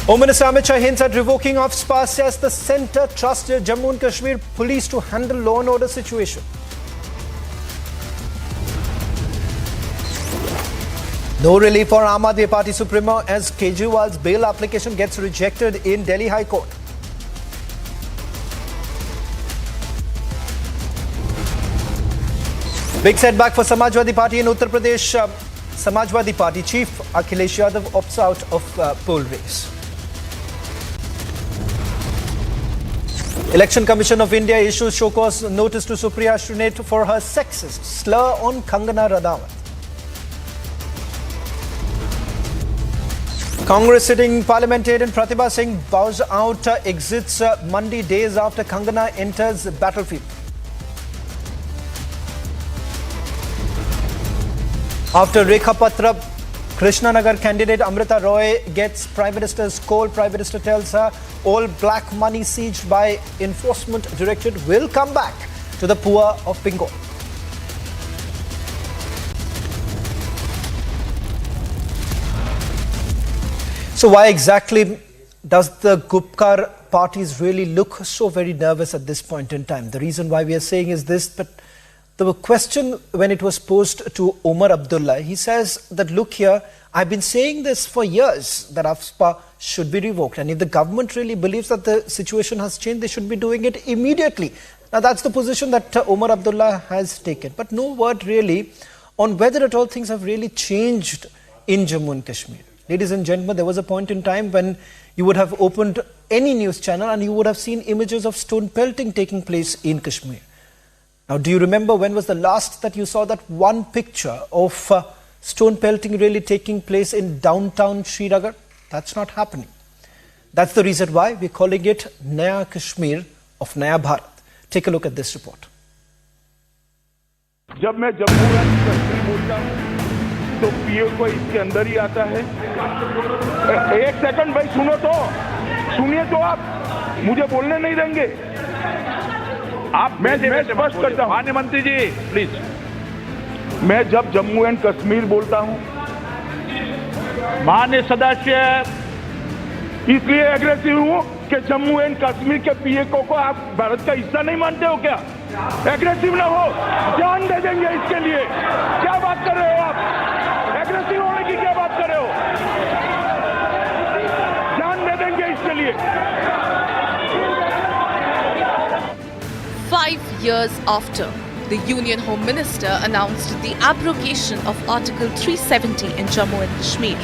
G: Home Minister Amit Shah hints at revoking AFSPA, says the centre trusted Jammu and Kashmir police to handle law and order situation. No relief for Aam Aadmi Party Supremo as Kejriwal's bail application gets rejected in Delhi High Court. Big setback for Samajwadi Party in Uttar Pradesh. Samajwadi Party chief Akhilesh Yadav opts out of poll race. Election Commission of India issues show cause notice to Supriya Shrinate for her sexist slur on Kangana Ranaut. Congress sitting parliamentarian Pratibha Singh bows out, exits Monday days after Kangana enters battlefield. After Rekha Patra, Krishnanagar candidate Amrita Roy gets Prime Minister's call. Prime Minister tells her all black money seized by Enforcement Directorate will come back to the poor of Bengal. So why exactly does the Gupkar parties really look so very nervous at this point in time? The reason why we are saying is this, but the question when it was posed to Omar Abdullah, he says that look here, I've been saying this for years that AFSPA should be revoked, and if the government really believes that the situation has changed, they should be doing it immediately. Now that's the position that Omar Abdullah has taken, but no word really on whether at all things have really changed in Jammu and Kashmir. Ladies and gentlemen, there was a point in time when you would have opened any news channel and you would have seen images of stone pelting taking place in Kashmir. Now, do you remember when was the last that you saw that one picture of stone pelting really taking place in downtown Srinagar? That's not happening. That's the reason why we're calling it Naya Kashmir of Naya Bharat. Take a look at this report.
P: जब मैं Jammu and Kashmir बोलता हूँ तो PO को इसके अंदर ही आता है। एक सेकंड भाई सुनो तो, सुनिए तो आप मुझे बोलने नहीं देंगे। आप मैं स्पष्ट करता हूँ माननीय मंत्री जी प्लीज। मैं जब जम्मू एंड कश्मीर बोलता हूँ माननीय सदस्य इसलिए एग्रेसिव हूँ कि जम्मू एंड कश्मीर के पीएको को आप भारत का हिस्सा नहीं मानते हो क्या? एग्रेसिव ना हो, जान दे देंगे इसके लिए। क्या बात कर रहे हो आप? एग्रेसिव होने की क्या बात कर रहे हो? जान दे देंगे इसके लिए।
K: 5 years after, the Union Home Minister announced the abrogation of Article 370 in Jammu and Kashmir.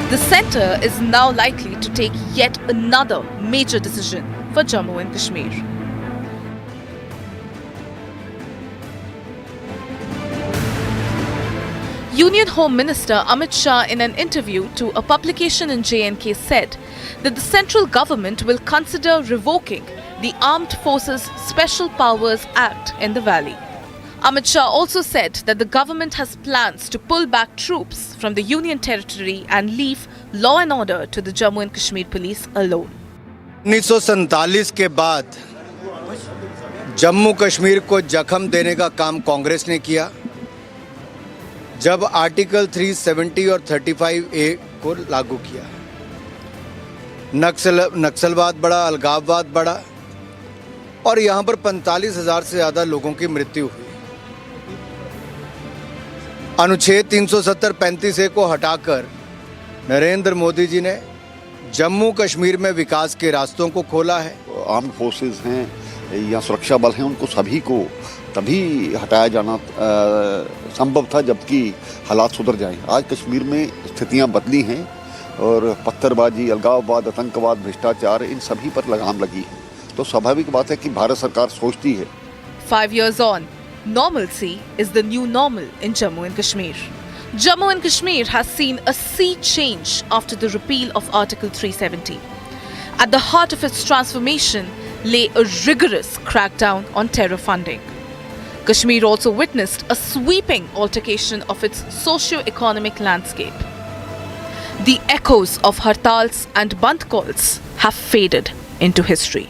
K: The centre is now likely to take yet another major decision for Jammu and Kashmir. Union Home Minister Amit Shah, in an interview to a publication in J&K, said that the central government will consider revoking the Armed Forces Special Powers Act in the valley. Amit Shah also said that the government has plans to pull back troops from the Union territory and leave law and order to the Jammu and Kashmir police alone.
S: 1947 के बाद जम्मू कश्मीर को जख्म देने का काम कांग्रेस ने किया जब आर्टिकल 370 और 35A को लागू किया। नक्सलवाद बढ़ा, अलगाववाद बढ़ा और यहाँ पर 45,000 से ज़्यादा लोगों की मृत्यु हुई। अनुच्छेद 370-35A को हटाकर नरेंद्र मोदी जी ने जम्मू कश्मीर में विकास के रास्तों को खोला है।
D: आर्म्ड फोर्सेस हैं या सुरक्षा बल हैं, उनको सभी को तभी हटाया जाना संभव था जबकि हालात सुधर जाएं। आज कश्मीर में स्थितियां बदली हैं और पत्थरबाजी, अलगाववाद, आतंकवाद, भ्रष्टाचार, इन सभी पर लगाम लगी है। तो स्वाभाविक बात है कि भारत सरकार सोचती है।
K: 5 years on, normalcy is the new normal in Jammu and Kashmir. Jammu and Kashmir has seen a sea change after the repeal of Article 370. At the heart of its transformation lay a rigorous crackdown on terror funding. Kashmir also witnessed a sweeping altercation of its socio-economic landscape. The echoes of hartals and band calls have faded into history.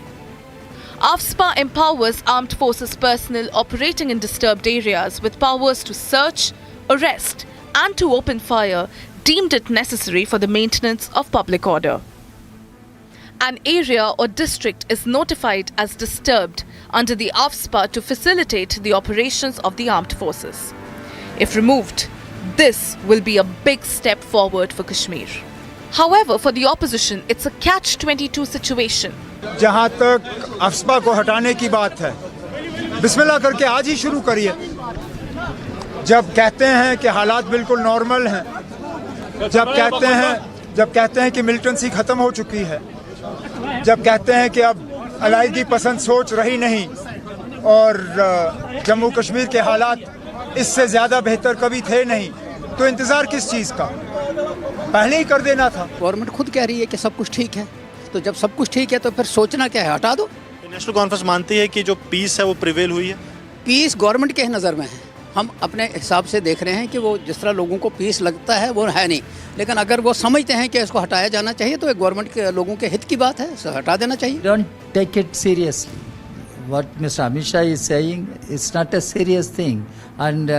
K: AFSPA empowers armed forces personnel operating in disturbed areas with powers to search, arrest, and to open fire deemed it necessary for the maintenance of public order. An area or district is notified as disturbed under the AFSPA to facilitate the operations of the armed forces. If removed, this will be a big step forward for Kashmir. However, for the opposition, it's a catch-22 situation.
V: जहां तक AFSPA को हटाने की बात है, बिस्मिल्लाह करके आज ही शुरू करिए। जब कहते हैं कि हालात बिल्कुल नॉर्मल हैं, जब कहते हैं कि मिलिटेंसी खत्म हो चुकी है, जब कहते हैं कि अब अलायदी पसंद सोच रही नहीं और जम्मू कश्मीर के हालात इससे ज़्यादा बेहतर कभी थे नहीं, तो इंतज़ार किस चीज़ का? पहले ही कर देना था।
M: गवर्नमेंट खुद कह रही है कि सब कुछ ठीक है, तो जब सब कुछ ठीक है तो फिर सोचना क्या है, हटा दो।
N: नेशनल कॉन्फ्रेंस मानती है कि जो पीस है वो प्रिवेल हुई है?
M: पीस गवर्नमेंट के नज़र में है। हम अपने हिसाब से देख रहे हैं कि वो जिस तरह लोगों को पीस लगता है वो है नहीं, लेकिन अगर वो समझते हैं कि इसको हटाया जाना चाहिए तो एक गवर्नमेंट के लोगों के हित की बात है, इसे हटा देना चाहिए।
W: Don't take it seriously. What Mr. Amit Shah is saying is not a serious thing, and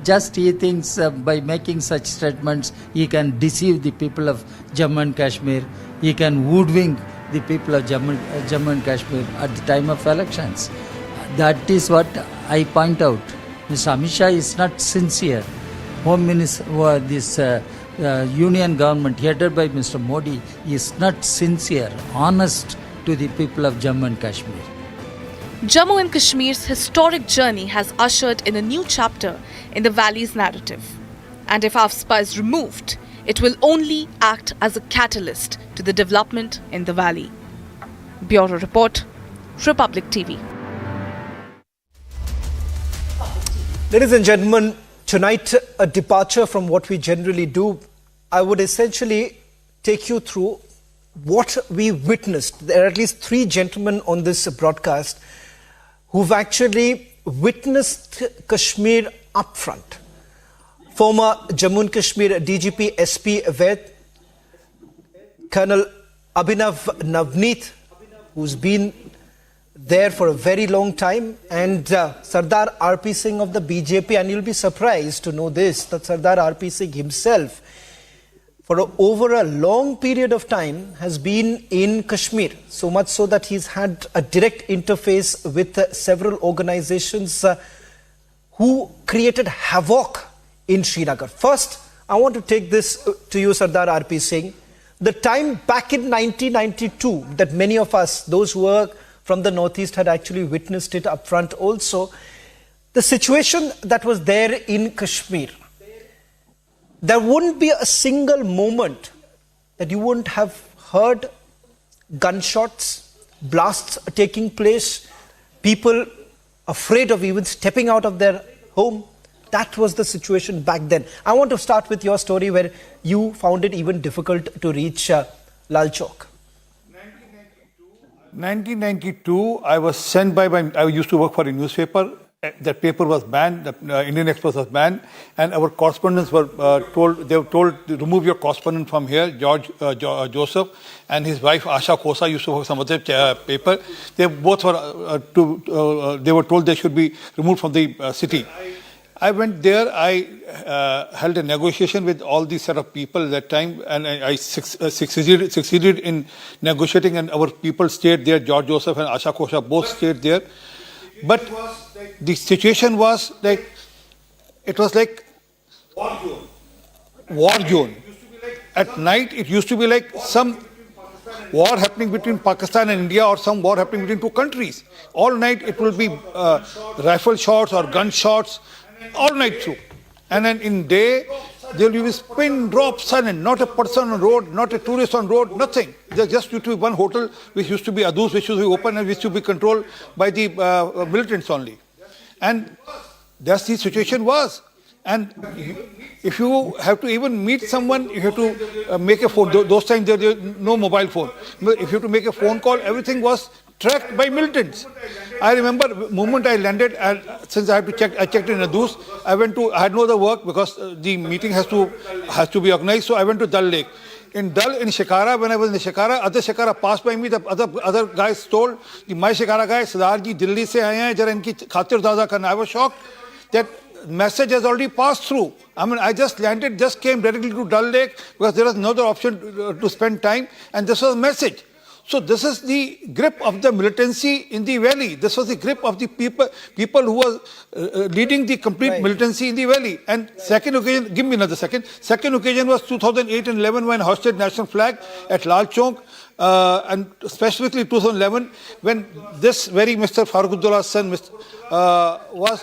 W: just he thinks by making such statements he can deceive the people of Jammu and Kashmir. He can hoodwink the people of Jammu and Kashmir at the time of elections. That is what I point out. Mr. Amit Shah is not sincere. Home Minister, this union government headed by Mr. Modi is not sincere, honest to the people of Jammu and Kashmir.
K: Jammu and Kashmir's historic journey has ushered in a new chapter in the valley's narrative. And if AFSPA is removed, it will only act as a catalyst to the development in the valley. Bureau Report, Republic TV.
G: Ladies and gentlemen, tonight a departure from what we generally do. I would essentially take you through what we witnessed. There are at least 3 gentlemen on this broadcast who've actually witnessed Kashmir up front. Former Jammu and Kashmir DGP SP Ved, Colonel Abhinav Navneet, who's been there for a very long time, and Sardar RP Singh of the BJP. And you'll be surprised to know this, that Sardar RP Singh himself, for over a long period of time, has been in Kashmir. So much so that he's had a direct interface with several organizations who created havoc in Srinagar. First, I want to take this to you, Sardar RP Singh. The time back in 1992 that many of us, those who were from the Northeast, had actually witnessed it up front also. The situation that was there in Kashmir, there wouldn't be a single moment that you wouldn't have heard gunshots, blasts taking place, people afraid of even stepping out of their home. That was the situation back then. I want to start with your story where you found it even difficult to reach Lal Chowk.
Y: 1992, I was sent by I used to work for a newspaper
E: that paper was banned, the Indian Express was banned, and our correspondents were told to remove your correspondent from here, Joseph, and his wife Asha Khosa used to work some other paper. They both were they were told they should be removed from the city. I went there. I held a negotiation with all these set of people at that time, and I succeeded in negotiating, and our people stayed there. George Joseph and Asha Khosa both stayed there. But the situation was like, it was like war zone. At night, it used to be like some war happening between Pakistan and India, or some war happening between two countries. All night it will be rifle shots or gun shots, all night through. And then in day, there will be pin drop silent, not a person on road, not a tourist on road, nothing. There just used to be one hotel which used to be Adus, which used to be open and which used to be controlled by the militants only. And that's the situation was. And if you have to even meet someone, you have to make a phone. Those times there was no mobile phone. If you have to make a phone call, everything was tracked by militants. I remember the moment I landed, and since I had to check, I checked in Adus. I had no other work because the meeting has to be organized. So I went to Dal Lake. In Shikara, when I was in Shikara, other Shikara passed by me. The other guys told, my Shikara guy, Sardar ji, Delhi se aaye hain, jara inki khatir dada karna. I was shocked that message has already passed through. I mean, I just landed, just came directly to Dal Lake because there was no other option to spend time, and this was a message. So this is the grip of the militancy in the valley. This was the grip of the people who were leading the complete militancy in the valley. And second occasion, give me another second. Second occasion was 2008 and 11 when hoisted national flag at Lal Chowk, and specifically 2011 when this very Mr. Farooq Abdullah's son was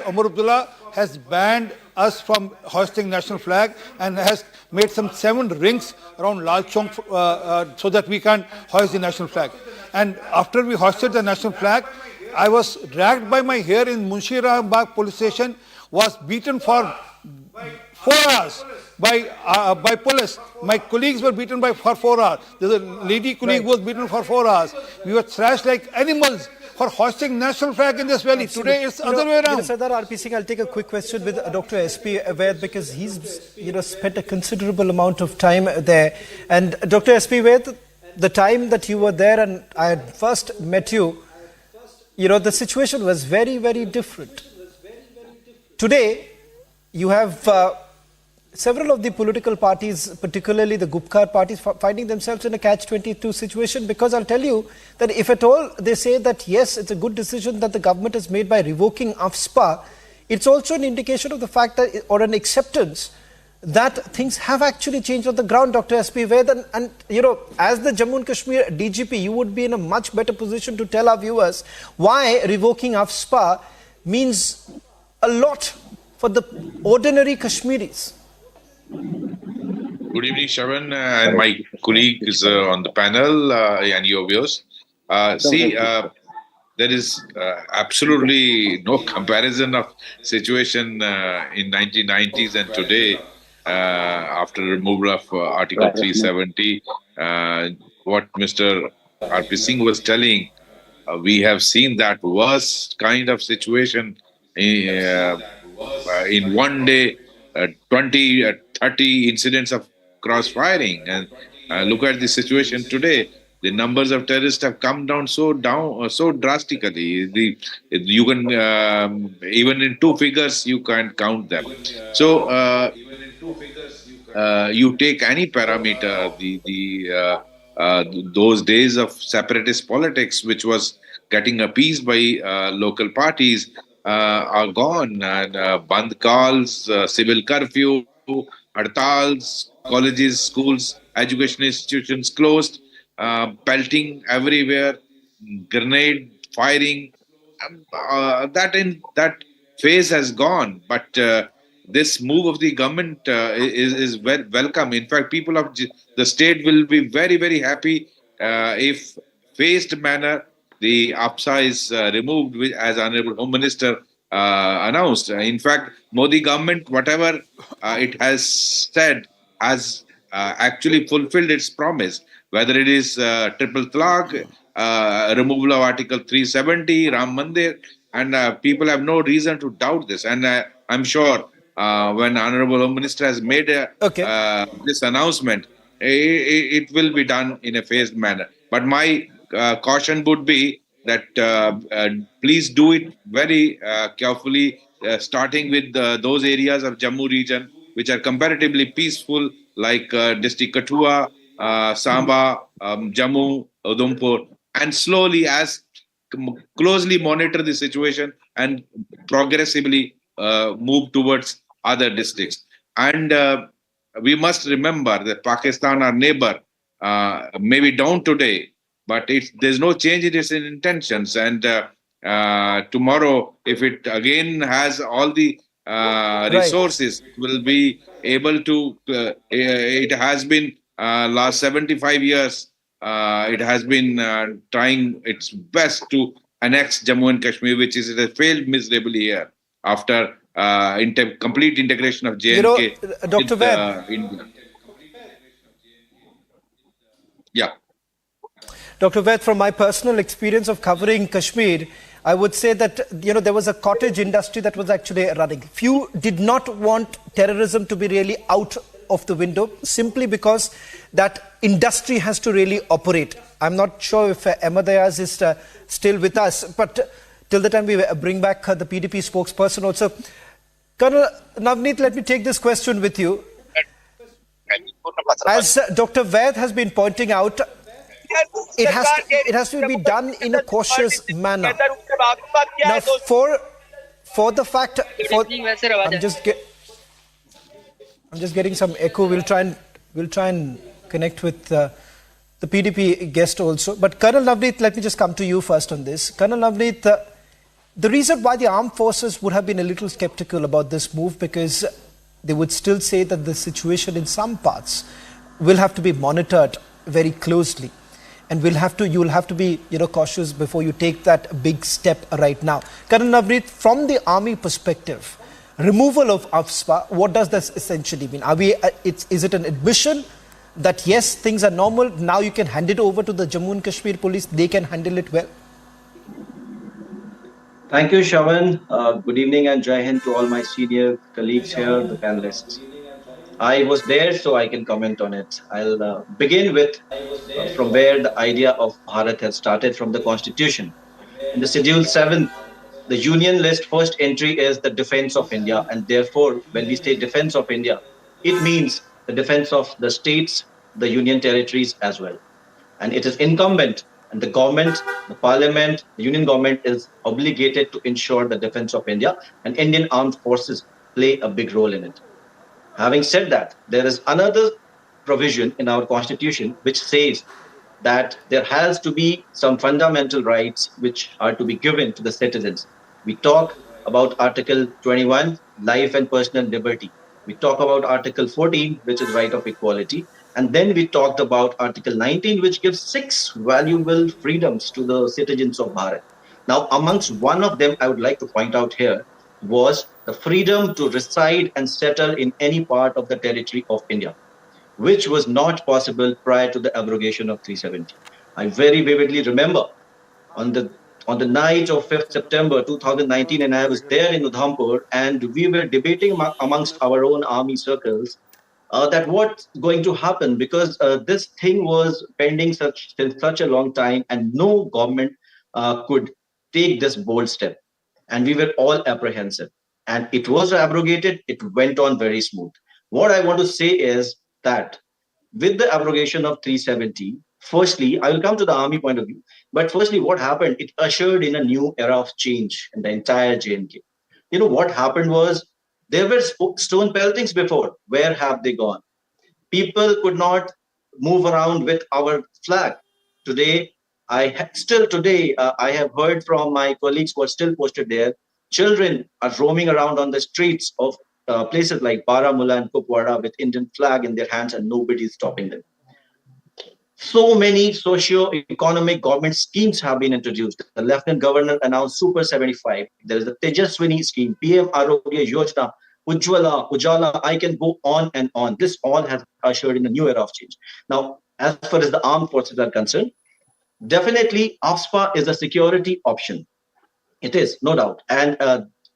E: Omar Abdullah has banned us from hoisting national flag and has made some 7 rings around Lal Chowk so that we can hoist the national flag. And after we hoisted the national flag, I was dragged by my hair in Munshi Bagh police station, was beaten for 4 hours by police. My colleagues were beaten for 4 hours. There's a lady colleague who was beaten for 4 hours. We were thrashed like animals for hoisting national flag in this valley. Today it's the other way around.
G: Sardar RP Singh, I'll take a quick question with Dr. SP Vaid because he's spent a considerable amount of time there. And Dr. SP Vaid, the time that you were there and I had first met you, the situation was very, very different. Today, you have several of the political parties, particularly the Gupkar parties, finding themselves in a catch-22 situation, because I'll tell you that if at all they say that yes, it's a good decision that the government has made by revoking AFSPA, it's also an indication of the fact that, or an acceptance that things have actually changed on the ground, Dr. SP Vaid. And as the Jammu and Kashmir DGP, you would be in a much better position to tell our viewers why revoking AFSPA means a lot for the ordinary Kashmiris.
J: Good evening, Shravan, and my colleague is on the panel and your viewers. There is absolutely no comparison of situation in 1990s and today after removal of Article 370. What Mr. RP Singh was telling, we have seen that worst kind of situation in one day. 20, 30 incidents of cross-firing, and look at the situation today. The numbers of terrorists have come down so drastically. You can even in 2 figures you can't count them. So you take any parameter, those days of separatist politics, which was getting appeased by local parties, are gone, and Bandh calls, civil curfew, hartals, colleges, schools, education institutions closed, pelting everywhere, grenade firing. That phase has gone, but this move of the government is welcome. In fact, people of the state will be very, very happy if phased manner the AFSPA is removed, as Honorable Home Minister announced. In fact, Modi government, whatever it has said, has actually fulfilled its promise. Whether it is triple talaq, removal of Article 370, Ram Mandir, and people have no reason to doubt this. And I'm sure when Honorable Home Minister has made this announcement, it will be done in a phased manner. But my caution would be that please do it very carefully, starting with those areas of Jammu region which are comparatively peaceful, like district Kathua, Samba, Jammu, Udhampur, and slowly, as closely monitor the situation and progressively move towards other districts. And we must remember that Pakistan, our neighbor, may be down today, but there's no change in its intentions. And tomorrow, if it again has all the resources, it will be able to. It has been last 75 years. It has been trying its best to annex Jammu and Kashmir, which is failed miserably here after complete integration of J&K
G: Dr.
J: with India. Yeah.
G: Dr. Ved, from my personal experience of covering Kashmir, I would say that there was a cottage industry that was actually running. Few did not want terrorism to be really out of the window, simply because that industry has to really operate. I'm not sure if Ahmed Ayaz is still with us, but till the time we bring back the PDP spokesperson also. Colonel Navneet, let me take this question with you. As Dr. Ved has been pointing out, it has to be done in a cautious manner. Now, for the fact, I'm just getting some echo. We'll try and connect with the PDP guest also. But Colonel Navneet, let me just come to you first on this. Colonel Navneet, the reason why the armed forces would have been a little skeptical about this move, because they would still say that the situation in some parts will have to be monitored very closely, and you'll have to be cautious before you take that big step right now. Colonel Navneet, from the army perspective, removal of AFSPA, what does this essentially mean? Is it an admission that yes, things are normal, now you can hand it over to the Jammu and Kashmir police, they can handle it well?
A: Thank you, Shravan. Good evening and Jai Hind to all my senior colleagues here, the panelists. I was there, so I can comment on it. I'll begin with from where the idea of Bharat has started, from the Constitution. In the Schedule 7, the Union list first entry is the defense of India, and therefore, when we say defense of India, it means the defense of the states, the Union territories as well. And it is incumbent, and the government, the parliament, the Union government is obligated to ensure the defense of India, and Indian armed forces play a big role in it. Having said that, there is another provision in our Constitution which says that there has to be some fundamental rights which are to be given to the citizens. We talk about Article 21, life and personal liberty. We talk about Article 14, which is right of equality. And then we talked about Article 19, which gives 6 valuable freedoms to the citizens of Bharat. Now, amongst one of them, I would like to point out here, was the freedom to reside and settle in any part of the territory of India, which was not possible prior to the abrogation of 370. I very vividly remember on the night of 5th September 2019, and I was there in Udhampur, and we were debating amongst our own army circles that what's going to happen, because this thing was pending since such a long time, and no government could take this bold step. And we were all apprehensive. And it was abrogated. It went on very smooth. What I want to say is that with the abrogation of 370, firstly, I will come to the army point of view. But firstly, what happened? It ushered in a new era of change in the entire J&K. What happened was, there were stone peltings before. Where have they gone? People could not move around with our flag. Today, I have heard from my colleagues who are still posted there, children are roaming around on the streets of places like Baramulla and Kupwara with Indian flag in their hands, and nobody is stopping them. So many socio-economic government schemes have been introduced. The Lieutenant Governor announced Super 75. There is the Tejaswini scheme, PM Arogya Yojana, Ujala, I can go on and on. This all has ushered in a new era of change. Now, as far as the armed forces are concerned, definitely AFSPA is a security option. It is, no doubt. And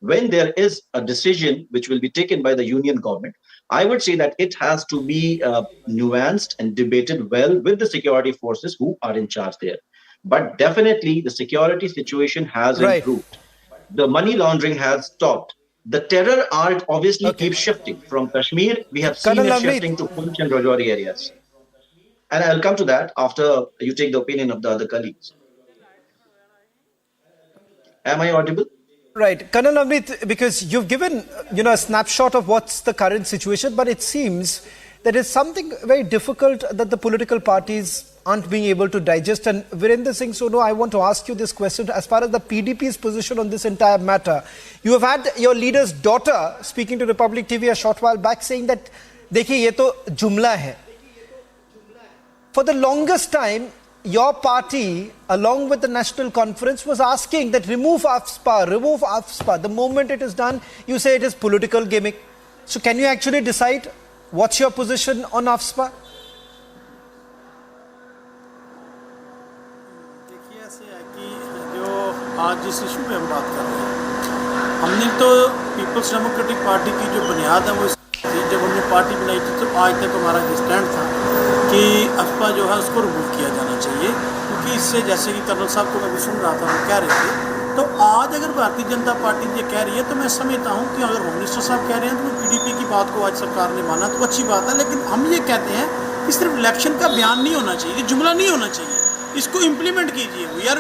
A: when there is a decision which will be taken by the union government, I would say that it has to be nuanced and debated well with the security forces who are in charge there. But definitely, the security situation has improved. The money laundering has stopped. The terror art obviously keeps shifting. From Kashmir, we have seen it shifting to Punch and Rajouri areas. And I'll come to that after you take the opinion of the other colleagues. Am I audible?
G: Right. Colonel Navneet, because you've given, a snapshot of what's the current situation, but it seems that it's something very difficult that the political parties aren't being able to digest. And Virender Singh Sono, I want to ask you this question as far as the PDP's position on this entire matter. You have had your leader's daughter speaking to Republic TV a short while back saying that, dekhiye, ye to jumla hai. For the longest time, your party, along with the National Conference, was asking that remove AFSPA, remove AFSPA. The moment it is done, you say it is political gimmick. So can you actually decide what's your position on AFSPA?
L: आज जिस issue पे हम बात कर रहे हैं, हमने तो पीपल्स डेमोक्रेटिक पार्टी की जो बुनियाद है वो थी, जब हमने पार्टी बनाई थी तो आज तक हमारा स्टैंड था कि AFSPA जो है उसको रिमूव किया जाना चाहिए, क्योंकि इससे जैसे कि कर्नल साहब को मैं भी सुन रहा था वो कह रहे थे, तो आज अगर भारतीय जनता पार्टी ये कह रही है तो मैं समझता हूँ कि अगर होम मिनिस्टर साहब कह रहे हैं तो PDP की बात को आज सरकार ने माना तो अच्छी बात है, लेकिन हम ये कहते हैं कि सिर्फ इलेक्शन का बयान नहीं होना चाहिए, जुमला नहीं होना चाहिए, इसको इम्प्लीमेंट कीजिए यार।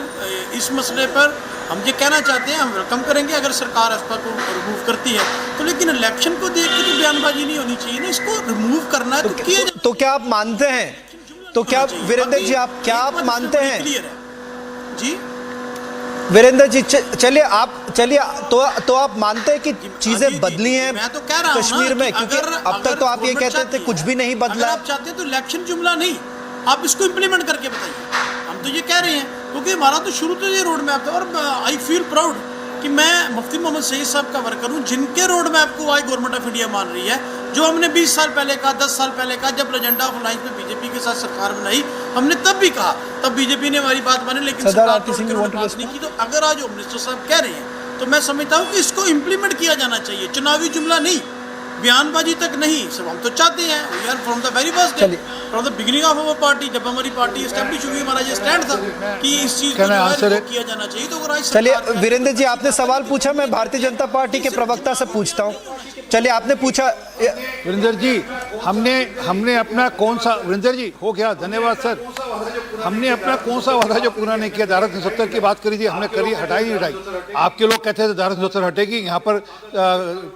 L: इस मसले पर हम ये कहना चाहते हैं, हम वेलकम करेंगे अगर सरकार AFSPA को रिमूव करती है तो, लेकिन इलेक्शन को देख के तो बयानबाजी नहीं होनी चाहिए ना, इसको रिमूव करना है तो किया जाए।
G: तो क्या आप मानते हैं, तो क्या वीरेंद्र जी आप क्या आप मानते हैं
L: जी?
G: वीरेंद्र जी चलिए तो आप मानते हैं कि चीजें बदली हैं
L: मैं तो कह रहा हूं
G: कश्मीर में, क्योंकि अब तक तो आप ये कहते थे कुछ भी नहीं बदला।
L: आप चाहते हैं तो इलेक्शन जुमला नहीं, आप इसको इम्प्लीमेंट करके बताइए। हम तो ये कह रहे हैं क्योंकि हमारा तो शुरू से ये रोड मैप था, और आई फील प्राउड कि मैं मुफ्ती मोहम्मद सईद साहब का वर्कर हूँ जिनके रोड मैप को आज गवर्नमेंट ऑफ इंडिया मान रही है। जो हमने 20 साल पहले कहा, 10 साल पहले कहा, जब एजेंडा ऑफ अलायंस में बीजेपी के साथ सरकार बनाई, हमने तब भी कहा, तब बीजेपी ने हमारी बात मानी, लेकिन सरकार बात नहीं की। तो अगर आज होम मिनिस्टर साहब कह रहे हैं तो मैं समझता हूँ कि इसको इम्प्लीमेंट किया जाना चाहिए, चुनावी जुमला नहीं, बयानबाजी तक नहीं। सब हम तो चाहते हैं, we are from the very first day, from the beginning of our party, जब हमारी पार्टी एस्टैब्लिश हुई, हमारा ये स्टैंड था कि इस चीज को किया जाना चाहिए। तो
G: चलिए वीरेंद्र जी आपने सवाल पूछा, मैं भारतीय जनता पार्टी के प्रवक्ता से पूछता हूँ। चलिए आपने पूछा
E: वीरेंद्र जी, हमने अपना कौन सा, वीरेंद्र जी हो गया, धन्यवाद सर, हमने अपना कौन सा वादा जो पूरा नहीं किया? धारा 370 की बात करी थी हमने, करी, हटाई नहीं हटाई? आपके लोग कहते थे धारा 370 हटेगी, यहाँ पर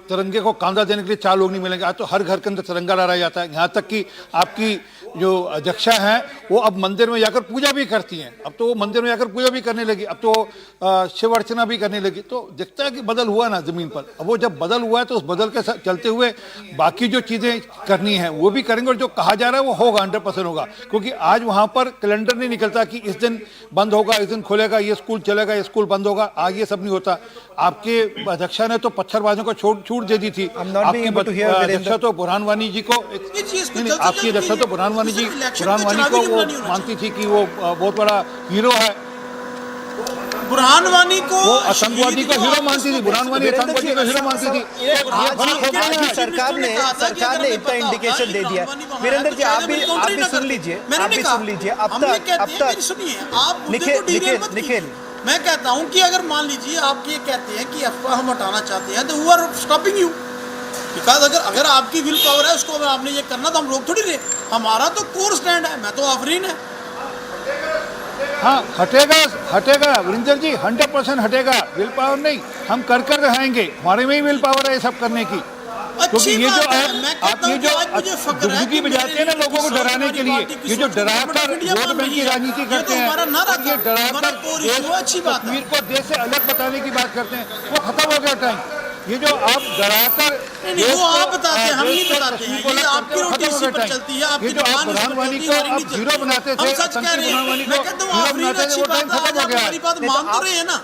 E: तिरंगे को कांधा देने के लिए 4 लोग नहीं मिलेंगे। आज तो हर घर के अंदर तिरंगा लहराया जाता है, यहाँ तक कि आपकी जो अध्यक्षा हैं वो अब मंदिर में जाकर पूजा भी करती हैं, अब तो वो मंदिर में जाकर पूजा भी करने लगी, अब तो शिव अर्चना भी करने लगी। तो दिखता है कि बदल हुआ ना ज़मीन पर। अब वो जब बदल हुआ है तो उस बदल के चलते हुए बाकी जो चीज़ें करनी है वो भी करेंगे, और जो कहा जा रहा है वो होगा, 100% होगा। क्योंकि आज वहाँ पर कैलेंडर नहीं निकलता कि इस दिन बंद होगा, इस दिन खुलेगा, ये स्कूल चलेगा, ये स्कूल बंद होगा, आज ये सब नहीं होता। आपके अध्यक्षा ने तो पत्थरबाजों को छूट दे दी थी। आपकी अध्यक्षा तो बुरहान वानी जी को, आपकी अध्यक्षा तो बुरहान वानी को वो मानती थी कि वो बहुत बड़ा हीरो है।
L: बुरहान वानी को
E: वो आतंकवादी को हीरो मानती थी, बुरहान वानी आतंकवादी को हीरो मानती थी।
G: सरकार ने इतना इंडिकेशन दे दिया। वीरेंद्र जी आप भी सुन लीजिए, अब तक
L: सुनिए आप निखिल, मैं कहता हूं कि अगर मान लीजिए आप ये कहते हैं कि AFSPA हम हटाना चाहते हैं तो who are stopping you? Because अगर आपकी विल पावर है, उसको अगर आपने ये करना तो हम रोक थोड़ी रहे। हमारा तो कोर स्टैंड है, मैं तो आफरीन है।
E: हाँ हटेगा वीरेंद्र जी, 100% हटेगा। विल पावर नहीं, हम कर रहेंगे, हमारे में ही विल पावर है ये सब करने की। क्योंकि ये जो आप ये जो दुगदुगी बजाते हैं ना लोगों को डराने के लिए, ये जो डराकर वोट बैंक की राजनीति करते हैं, ये डराकर कश्मीर को देश से अलग बताने की बात करते हैं, वो खत्म हो गया टाइम। ये जो आप डराकर
L: वो आप बताते हैं, हम नहीं बताते हैं, ये आपकी रोटी इसी पर चलती है, आपकी
E: जुबान आप हीरो बनाते थे,
L: हम सच कह रहे हैं। मैं कहता हूँ आफरीन अच्छी बात है, आज आप हमारी बात मान तो रहे हैं ना।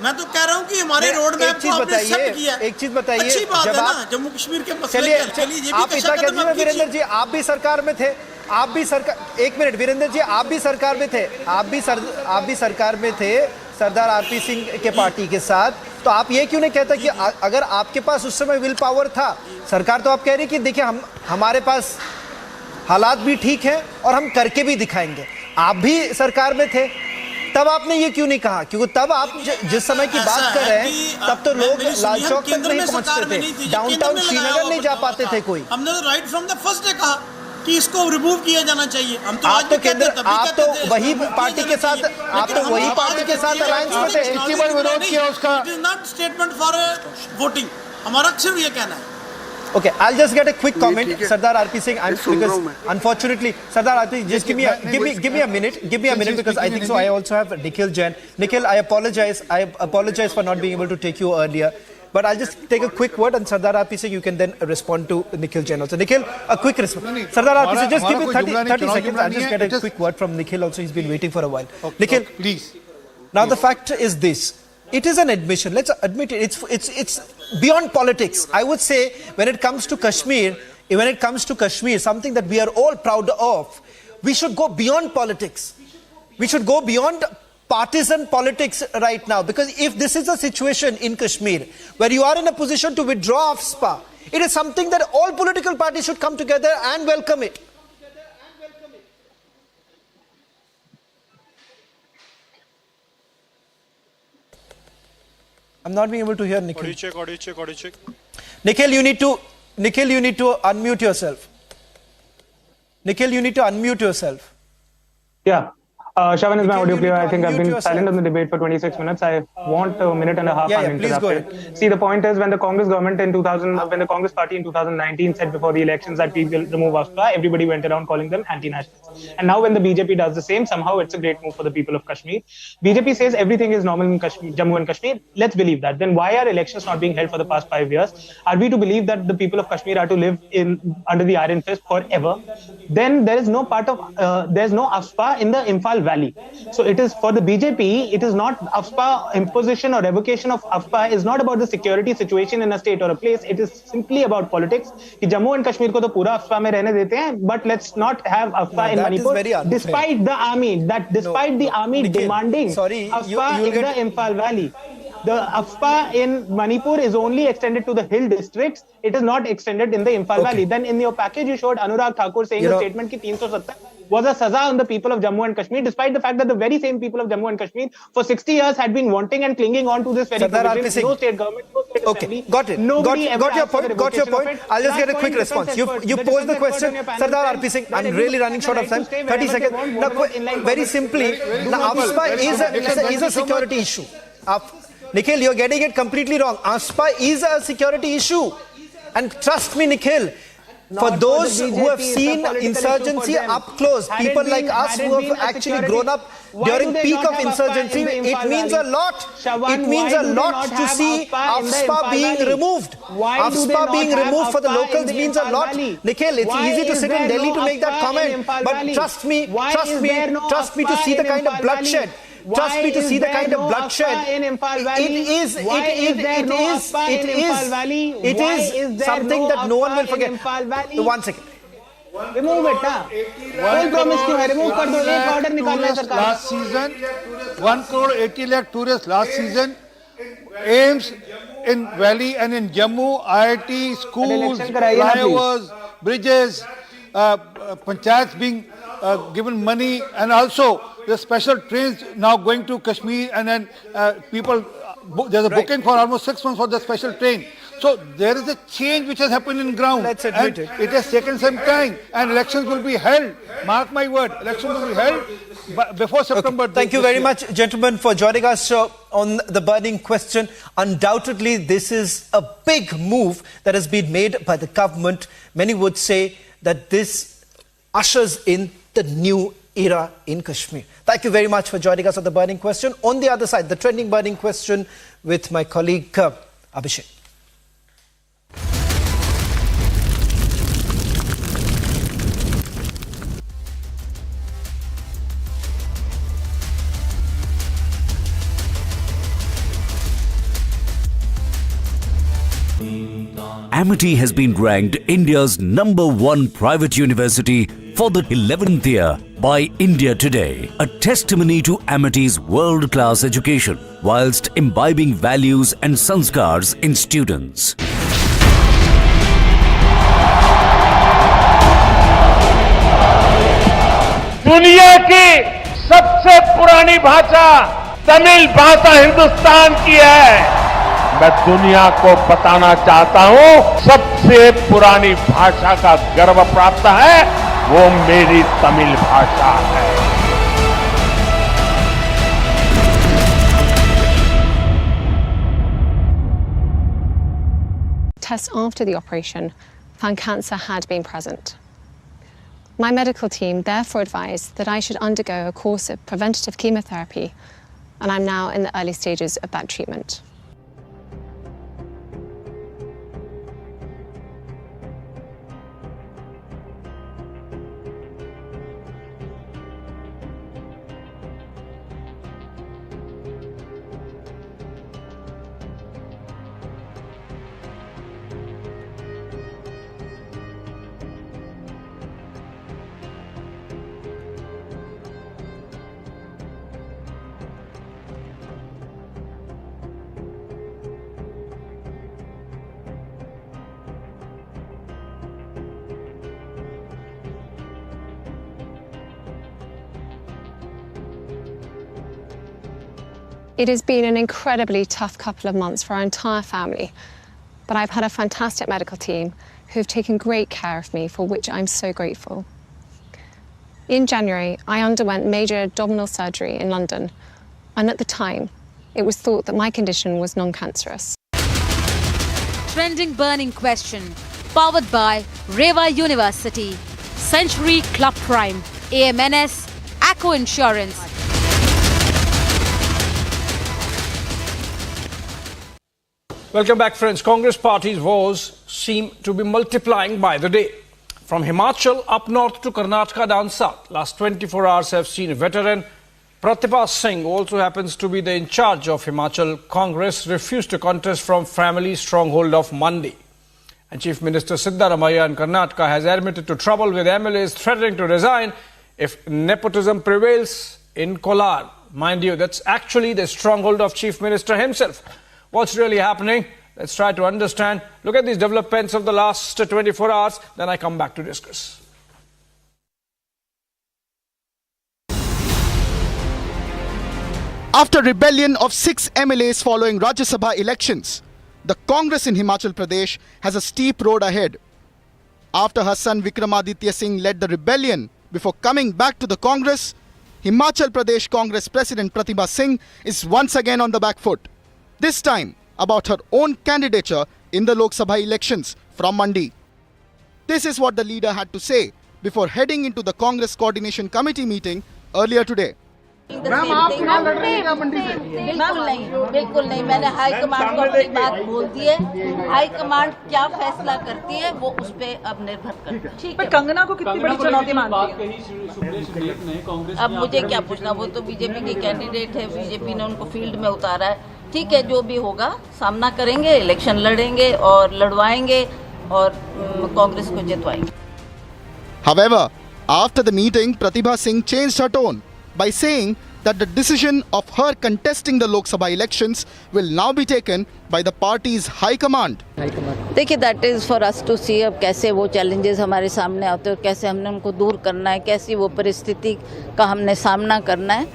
L: मैं तो कह रहा हूँ कि हमारे रोड मैप को आपने एक्सेप्ट किया।
G: एक चीज बताइए,
L: अच्छी बात है ना, जम्मू कश्मीर के मसले चलिए ये भी
G: आप इतना कहते हैं वीरेंद्र जी, आप भी सरकार में थे, आप भी सरकार, एक मिनट वीरेंद्र जी, आप भी सरकार में थे, आप भी सरकार में थे, सरदार आरपी सिंह के पार्टी के साथ, तो आप ये क्यों नहीं कहते कि अगर आपके पास उस समय विल पावर था, सरकार तो आप कह रही कि देखिए हमारे पास हालात भी ठीक है और हम करके भी दिखाएंगे, आप भी सरकार में थे, तब आपने ये क्यों नहीं कहा? क्योंकि तब आप जिस समय की बात कर रहे हैं तब तो लोग लाल चौक तक नहीं पहुंचते थे, डाउनटाउन श्रीनगर नहीं जा पाते थे कोई।
L: हमने तो right from the first day कहा कि इसको रिमूव किया जाना चाहिए। हम तो
G: आप तो केंद्र, आप तो वही पार्टी के साथ, आप तो वही पार्टी के साथ अलायंस में थे,
L: इतनी बार विरोध किया उसका। It is not statement for voting, हमारा सिर्फ ये कहना है।
G: Okay, I'll just get a quick comment, Sardar RP Singh. Because unfortunately, Sardar RP, just give me a minute, because I think so. I also have Nikhil Jain. Nikhil, I apologize for not being able to take you earlier, but I'll just take a quick word, and Sardar RP Singh, you can then respond to Nikhil Jain also. Nikhil, a quick response. Sardar RP Singh, just give me 30 seconds. I'll just get a quick word from Nikhil also. He's been waiting for a while. Nikhil,
L: please.
G: Now the fact is this. It is an admission. Let's admit it. It's beyond politics. I would say when it comes to Kashmir, something that we are all proud of, we should go beyond politics. We should go beyond partisan politics right now. Because if this is a situation in Kashmir where you are in a position to withdraw AFSPA, it is something that all political parties should come together and welcome it. I'm not being able to hear Nikhil.
N: Audio check.
G: Nikhil, you need to unmute yourself. Nikhil, you need to unmute yourself.
F: Yeah. Shavan, is my audio clear? I think I've been
G: yourself.
F: silent on the debate for 26 minutes. I want a minute and a half
G: Please go
F: uninterrupted.
G: ahead.
F: See, the point is when the Congress government when the Congress party in 2019 said before the elections that we will remove AFSPA, everybody went around calling them anti-nationalists. And now when the BJP does the same, somehow it's a great move for the people of Kashmir. BJP says everything is normal in Kashmir, Jammu and Kashmir. Let's believe that. Then why are elections not being held for the past 5 years? Are we to believe that the people of Kashmir are to live under the iron fist forever? Then there is no there's no AFSPA in the Imphal Valley. So it is for the BJP, it is not AFSPA imposition or revocation of AFSPA is not about the security situation in a state or a place. It is simply about politics. कि Jammu and Kashmir को तो पूरा AFSPA में रहने देते हैं, but let's not have AFSPA in Manipur, despite the army demanding AFSPA in the Imphal Valley. The AFSPA in Manipur is only extended to the hill districts. It is not extended in the Imphal Valley. Then in your package you showed Anurag Thakur saying a statement ki 370 was a saza on the people of Jammu and Kashmir, despite the fact that the very same people of Jammu and Kashmir for 60 years had been wanting and clinging on to this very provision. No state government, no state assembly.
G: Got it. Got your point. I'll just get a quick response. You posed the question, Sardar RP Singh. I'm really running short of time. 30 seconds. Now, very simply, AFSPA is a security issue. Nikhil, you're getting it completely wrong. AFSPA is a security issue. And trust me, Nikhil, for those who have seen insurgency up close, people like us who have actually grown up during peak of insurgency, it means a lot. It means a lot to see AFSPA being removed. AFSPA being removed for the locals means a lot. Nikhil, it's easy to sit in Delhi to make that comment, but trust me to see the kind of bloodshed. Trust me to see the kind of bloodshed. It is something that no one will forget. 1 second.
O: Remove it, ना? कोई promise क्यों है? Remove कर दो, एक order निकालना है सरकार.
E: Last season, 1 crore 80 lakh tourists last season. AIMS in Valley and in Jammu, IIT, schools, flyovers, bridges, panchayats being given money, and also the special trains now going to Kashmir, and then people, there's a booking for almost 6 months for the special train. So there is a change which has happened in ground.
G: Let's admit it.
E: It has taken some time, and elections will be held. Mark my word, elections will be held before September.
G: Thank you very much, gentlemen, for joining us on the burning question. Undoubtedly, this is a big move that has been made by the government. Many would say that this ushers in the new era in Kashmir. Thank you very much for joining us on the burning question. On the other side, the trending burning question with my colleague Abhishek.
Q: Amity has been ranked India's #1 private university
H: for the 11th year by India Today, a testimony to Amity's world-class education whilst imbibing values and sanskars in students.
P: दुनिया की सबसे पुरानी भाषा तमिल भाषा हिंदुस्तान की है। मैं दुनिया को बताना चाहता हूं, सबसे पुरानी भाषा का गर्व प्राप्त है, वो मेरी तमिल भाषा है।
Q: Tests after the operation found cancer had been present. My medical team therefore advised that I should undergo a course of preventative chemotherapy, and I'm now in the early stages of that treatment. It has been an incredibly tough couple of months for our entire family, but I've had a fantastic medical team who've taken great care of me, for which I'm so grateful. In January, I underwent major abdominal surgery in London, and at the time, it was thought that my condition was non-cancerous.
R: Trending burning question, powered by Reva University, Century Club Prime, AMNS, Acco Insurance.
G: Welcome back, friends. Congress party's woes seem to be multiplying by the day. From Himachal up north to Karnataka down south, last 24 hours have seen veteran Pratibha Singh, who also happens to be the in charge of Himachal Congress, refused to contest from family stronghold of Mandi. And Chief Minister Siddaramaiah in Karnataka has admitted to trouble with MLAs threatening to resign if nepotism prevails in Kolar. Mind you, that's actually the stronghold of Chief Minister himself. What's really happening? Let's try to understand. Look at these developments of the last 24 hours, then I come back to discuss.
X: After rebellion of 6 MLAs following Rajya Sabha elections, the Congress in Himachal Pradesh has a steep road ahead. After her son Vikramaditya Singh led the rebellion before coming back to the Congress, Himachal Pradesh Congress President Pratibha Singh is once again on the back foot. This time about her own candidature in the Lok Sabha elections from Mandi. This is what the leader had to say before heading into the Congress Coordination Committee meeting earlier today.
Y: Ma'am आप चुनाव लड़ रही हैं मंडी से?
Z: बिल्कुल नहीं मैंने high command को अपनी बात बोल दी है। हाई कमांड क्या फैसला करती है वो उस पे अब निर्भर करता है। ठीक है।
Y: कंगना को कितनी बड़ी चुनौती मानती है?
Z: अब मुझे क्या पूछना, वो तो बीजेपी की कैंडिडेट है, बीजेपी ने उनको फील्ड में उतारा है। ठीक है, जो भी होगा सामना करेंगे, इलेक्शन लड़ेंगे और लड़वाएंगे और कांग्रेस को जितवाएंगे।
X: However, after the meeting, Pratibha Singh changed her tone by saying that the decision of her contesting the Lok Sabha elections will now be taken by the party's high command.
Z: देखिए, that is for us to see अब कैसे वो challenges हमारे सामने आते हैं, कैसे हमने उनको दूर करना है, कैसी वो परिस्थिति का हमने सामना करना है,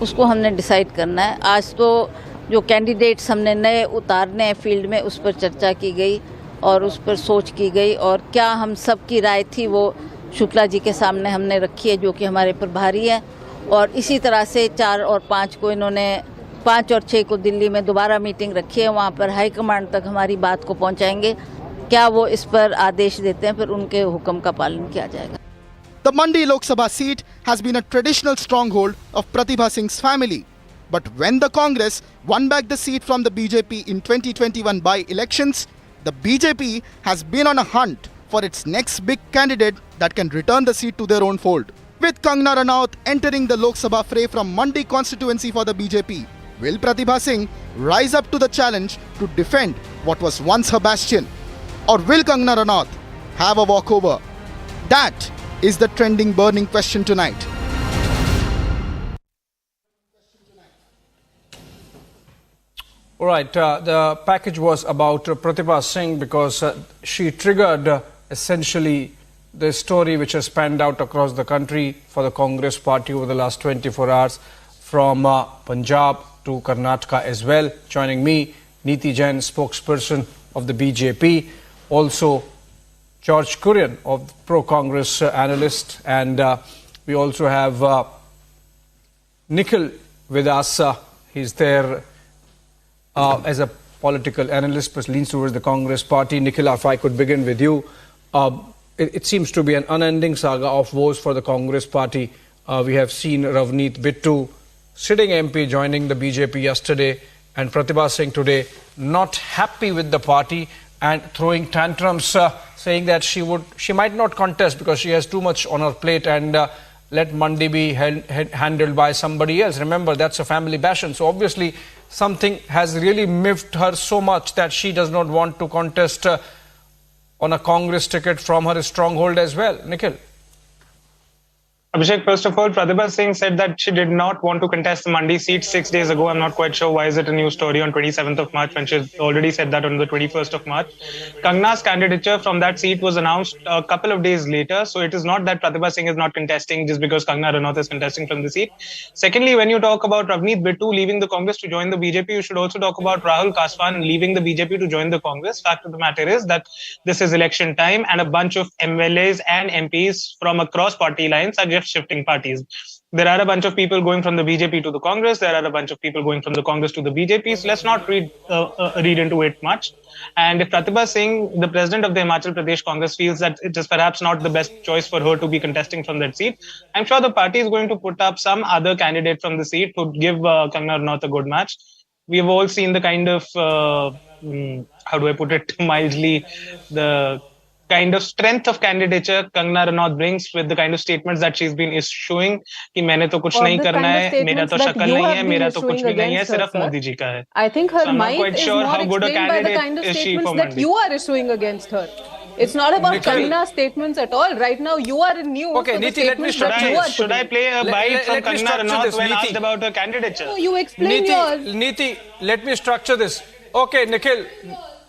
Z: उसको हमने डिसाइड करना है। आज तो जो कैंडिडेट्स हमने नए उतारने हैं फील्ड में, उस पर चर्चा की गई और उस पर सोच की गई और क्या हम सब की राय थी वो शुक्ला जी के सामने हमने रखी है, जो कि हमारे प्रभारी है। और इसी तरह से 4 और 5 को इन्होंने 5 और 6 को दिल्ली में दोबारा मीटिंग रखी है, वहाँ पर हाई कमांड तक हमारी बात को पहुँचाएंगे। क्या वो इस पर आदेश देते हैं, फिर उनके हुक्म का पालन किया जाएगा।
X: The Mandi Lok Sabha seat has been a traditional stronghold of Pratibha Singh's family. But when the Congress won back the seat from the BJP in 2021 by-elections, the BJP has been on a hunt for its next big candidate that can return the seat to their own fold. With Kangana Ranaut entering the Lok Sabha fray from Mandi constituency for the BJP, will Pratibha Singh rise up to the challenge to defend what was once her bastion? Or will Kangana Ranaut have a walkover? That is the trending burning question tonight.
B: All right, the package was about Pratibha Singh because she triggered essentially the story which has panned out across the country for the Congress party over the last 24 hours from Punjab to Karnataka as well. Joining me, Neeti Jain, spokesperson of the BJP, also George Kurian, of pro-Congress analyst, and we also have Nikhil with us. He's there as a political analyst, but leans towards the Congress party. Nikhil, if I could begin with you. It seems to be an unending saga of woes for the Congress party. We have seen Ravneet Bittu, sitting MP, joining the BJP yesterday, and Pratibha Singh today, not happy with the party and throwing tantrums, saying that she might not contest because she has too much on her plate and let Mandi be handled by somebody else. Remember, that's a family bastion. So obviously something has really miffed her so much that she does not want to contest on a Congress ticket from her stronghold as well. Nikhil.
F: Abhishek, first of all, Pratibha Singh said that she did not want to contest the Mandi seat 6 days ago. I'm not quite sure why is it a new story on 27th of March when she already said that on the 21st of March. Kangana's candidature from that seat was announced a couple of days later. So it is not that Pratibha Singh is not contesting just because Kangana Ranaut is contesting from the seat. Secondly, when you talk about Ravneet Bittu leaving the Congress to join the BJP, you should also talk about Rahul Kaswan leaving the BJP to join the Congress. Fact of the matter is that this is election time and a bunch of MLAs and MPs from across party lines are just shifting parties. There are a bunch of people going from the BJP to the Congress. There are a bunch of people going from the Congress to the BJP. So let's not read into it much. And if Pratibha Singh, the president of the Himachal Pradesh Congress, feels that it is perhaps not the best choice for her to be contesting from that seat, I'm sure the party is going to put up some other candidate from the seat to give Kangana Ranaut a good match. We have all seen the kind of, how do I put it mildly, the kind of strength of candidature Kangana Ranaut brings with the kind of statements that she's been issuing कि मैंने तो कुछ नहीं करना है, मेरा तो शक्ल नहीं है, मेरा तो कुछ भी नहीं है, सिर्फ मोदी जी का है.
Y: I think her mind is
F: sure
Y: not explained by the kind of statements that you are issuing against her. It's not about Kangana's statements at all. Right now, you are in news.
F: Okay, Neeti, let me should I play a bite from Kangana Ranaut when asked about her candidature?
Y: No, you explain yours.
B: Neeti, let me structure this. Okay,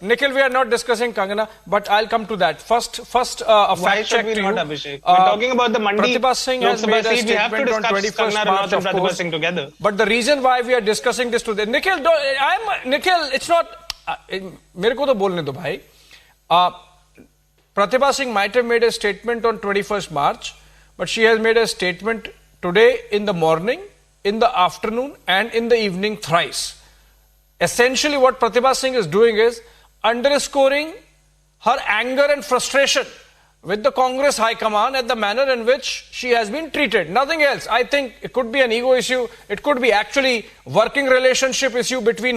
B: Nikhil, we are not discussing Kangana, but I'll come to that. First, a fact check to you.
F: We're talking about the Mandi
B: Pratibha Singh has made a statement on 21st March, of course.
F: Together.
B: But the reason why we are discussing this today, Nikhil, it's not. मेरे को तो बोलने दो भाई. Pratibha Singh might have made a statement on 21st March, but she has made a statement today in the morning, in the afternoon, and in the evening thrice. Essentially, what Pratibha Singh is doing is underscoring her anger and frustration with the Congress High Command at the manner in which she has been treated. Nothing else. I think it could be an ego issue. It could be actually working relationship issue between her